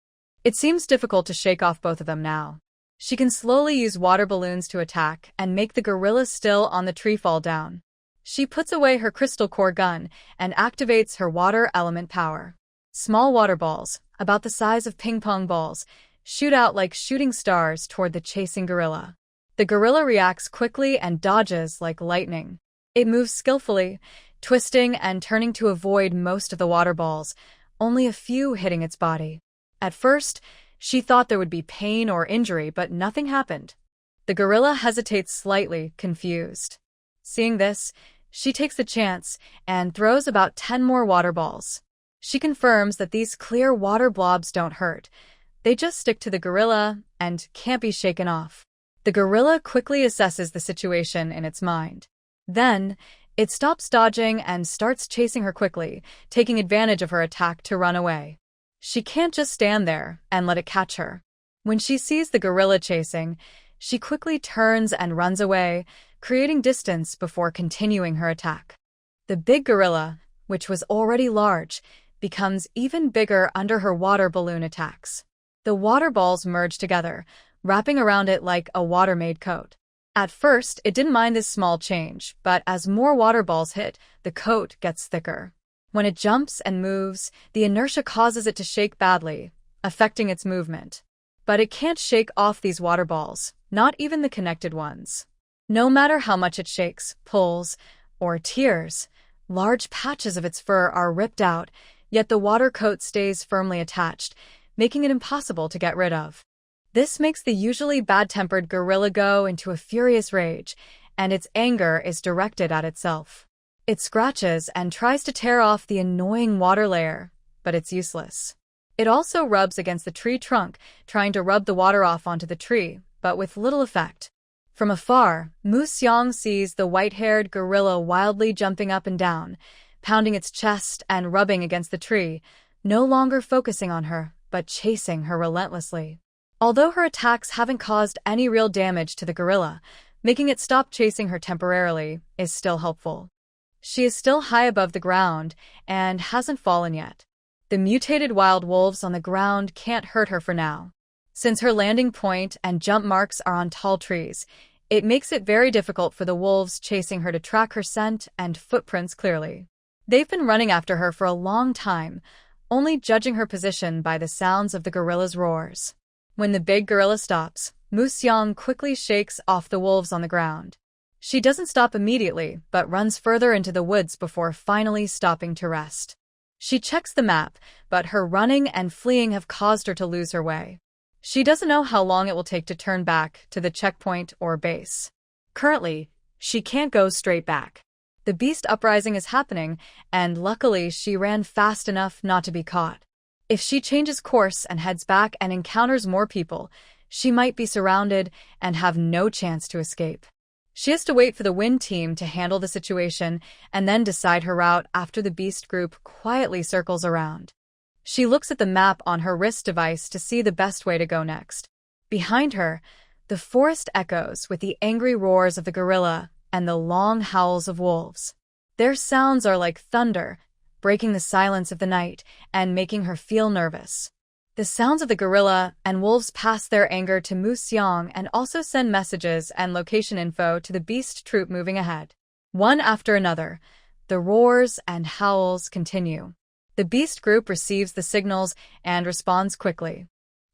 It seems difficult to shake off both of them now. She can slowly use water balloons to attack and make the gorilla still on the tree fall down. She puts away her crystal core gun and activates her water element power. Small water balls, about the size of ping-pong balls, shoot out like shooting stars toward the chasing gorilla. The gorilla reacts quickly and dodges like lightning. It moves skillfully, twisting and turning to avoid most of the water balls, only a few hitting its body. At first, she thought there would be pain or injury, but nothing happened. The gorilla hesitates slightly, confused. Seeing this, she takes the chance and throws about 10 more water balls. She confirms that these clear water blobs don't hurt. They just stick to the gorilla and can't be shaken off. The gorilla quickly assesses the situation in its mind. Then, it stops dodging and starts chasing her quickly, taking advantage of her attack to run away. She can't just stand there and let it catch her. When she sees the gorilla chasing, she quickly turns and runs away, creating distance before continuing her attack. The big gorilla, which was already large, becomes even bigger under her water balloon attacks. The water balls merge together, wrapping around it like a water-made coat. At first, it didn't mind this small change, but as more water balls hit, the coat gets thicker. When it jumps and moves, the inertia causes it to shake badly, affecting its movement. But it can't shake off these water balls, not even the connected ones. No matter how much it shakes, pulls, or tears, large patches of its fur are ripped out, yet the water coat stays firmly attached, making it impossible to get rid of. This makes the usually bad-tempered gorilla go into a furious rage, and its anger is directed at itself. It scratches and tries to tear off the annoying water layer, but it's useless. It also rubs against the tree trunk, trying to rub the water off onto the tree, but with little effect. From afar, Mu Xiang sees the white-haired gorilla wildly jumping up and down, pounding its chest and rubbing against the tree, no longer focusing on her, but chasing her relentlessly. Although her attacks haven't caused any real damage to the gorilla, making it stop chasing her temporarily is still helpful. She is still high above the ground and hasn't fallen yet. The mutated wild wolves on the ground can't hurt her for now. Since her landing point and jump marks are on tall trees, it makes it very difficult for the wolves chasing her to track her scent and footprints clearly. They've been running after her for a long time, only judging her position by the sounds of the gorilla's roars. When the big gorilla stops, Mu Xiang quickly shakes off the wolves on the ground. She doesn't stop immediately, but runs further into the woods before finally stopping to rest. She checks the map, but her running and fleeing have caused her to lose her way. She doesn't know how long it will take to turn back to the checkpoint or base. Currently, she can't go straight back. The beast uprising is happening, and luckily she ran fast enough not to be caught. If she changes course and heads back and encounters more people, she might be surrounded and have no chance to escape. She has to wait for the wind team to handle the situation and then decide her route after the beast group quietly circles around. She looks at the map on her wrist device to see the best way to go next. Behind her, the forest echoes with the angry roars of the gorilla and the long howls of wolves. Their sounds are like thunder, breaking the silence of the night and making her feel nervous. The sounds of the gorilla and wolves pass their anger to Mu Xiang and also send messages and location info to the beast troop moving ahead. One after another, the roars and howls continue. The beast group receives the signals and responds quickly.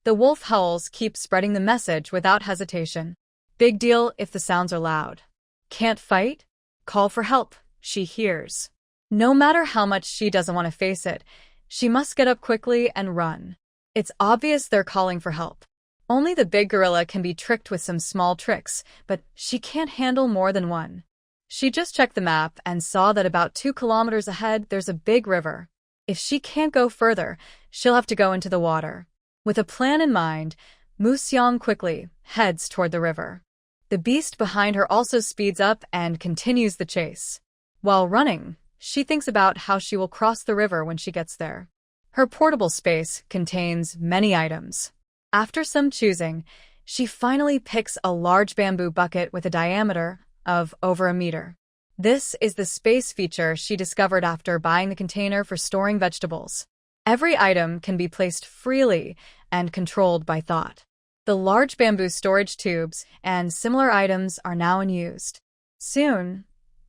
The wolf howls keep spreading the message without hesitation. Big deal if the sounds are loud. Can't fight? Call for help, she hears. No matter how much she doesn't want to face it, she must get up quickly and run. It's obvious they're calling for help. Only the big gorilla can be tricked with some small tricks, but she can't handle more than one. She just checked the map and saw that about 2 kilometers ahead there's a big river. If she can't go further, she'll have to go into the water. With a plan in mind, Mu Xiang quickly heads toward the river. The beast behind her also speeds up and continues the chase. While running, she thinks about how she will cross the river when she gets there. Her portable space contains many items. After some choosing, she finally picks a large bamboo bucket with a diameter of over a meter. This is the space feature she discovered after buying the container for storing vegetables. Every item can be placed freely and controlled by thought. The large bamboo storage tubes and similar items are now unused. Soon,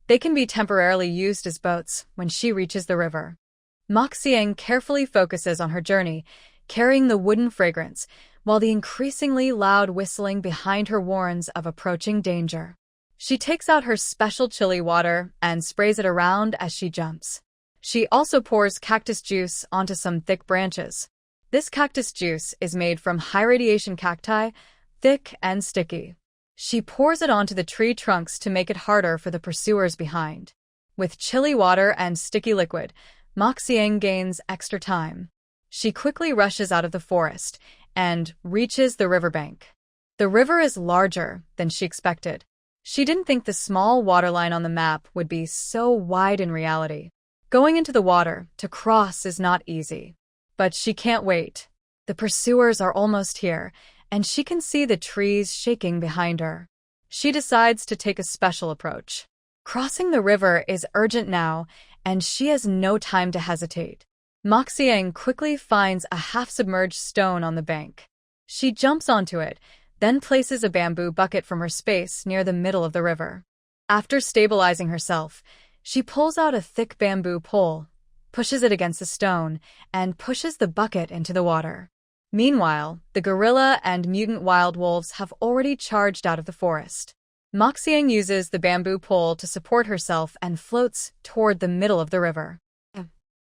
they can be temporarily used as boats when she reaches the river. Moxiang carefully focuses on her journey, carrying the wooden fragrance, while the increasingly loud whistling behind her warns of approaching danger. She takes out her special chili water and sprays it around as she jumps. She also pours cactus juice onto some thick branches. This cactus juice is made from high-radiation cacti, thick and sticky. She pours it onto the tree trunks to make it harder for the pursuers behind. With chili water and sticky liquid, Moxiang gains extra time. She quickly rushes out of the forest and reaches the riverbank. The river is larger than she expected. She didn't think the small waterline on the map would be so wide in reality. Going into the water to cross is not easy. But she can't wait. The pursuers are almost here, and she can see the trees shaking behind her. She decides to take a special approach. Crossing the river is urgent now, and she has no time to hesitate. Moxiang quickly finds a half-submerged stone on the bank. She jumps onto it, then places a bamboo bucket from her space near the middle of the river. After stabilizing herself, she pulls out a thick bamboo pole, pushes it against the stone, and pushes the bucket into the water. Meanwhile, the gorilla and mutant wild wolves have already charged out of the forest. Moxiang uses the bamboo pole to support herself and floats toward the middle of the river.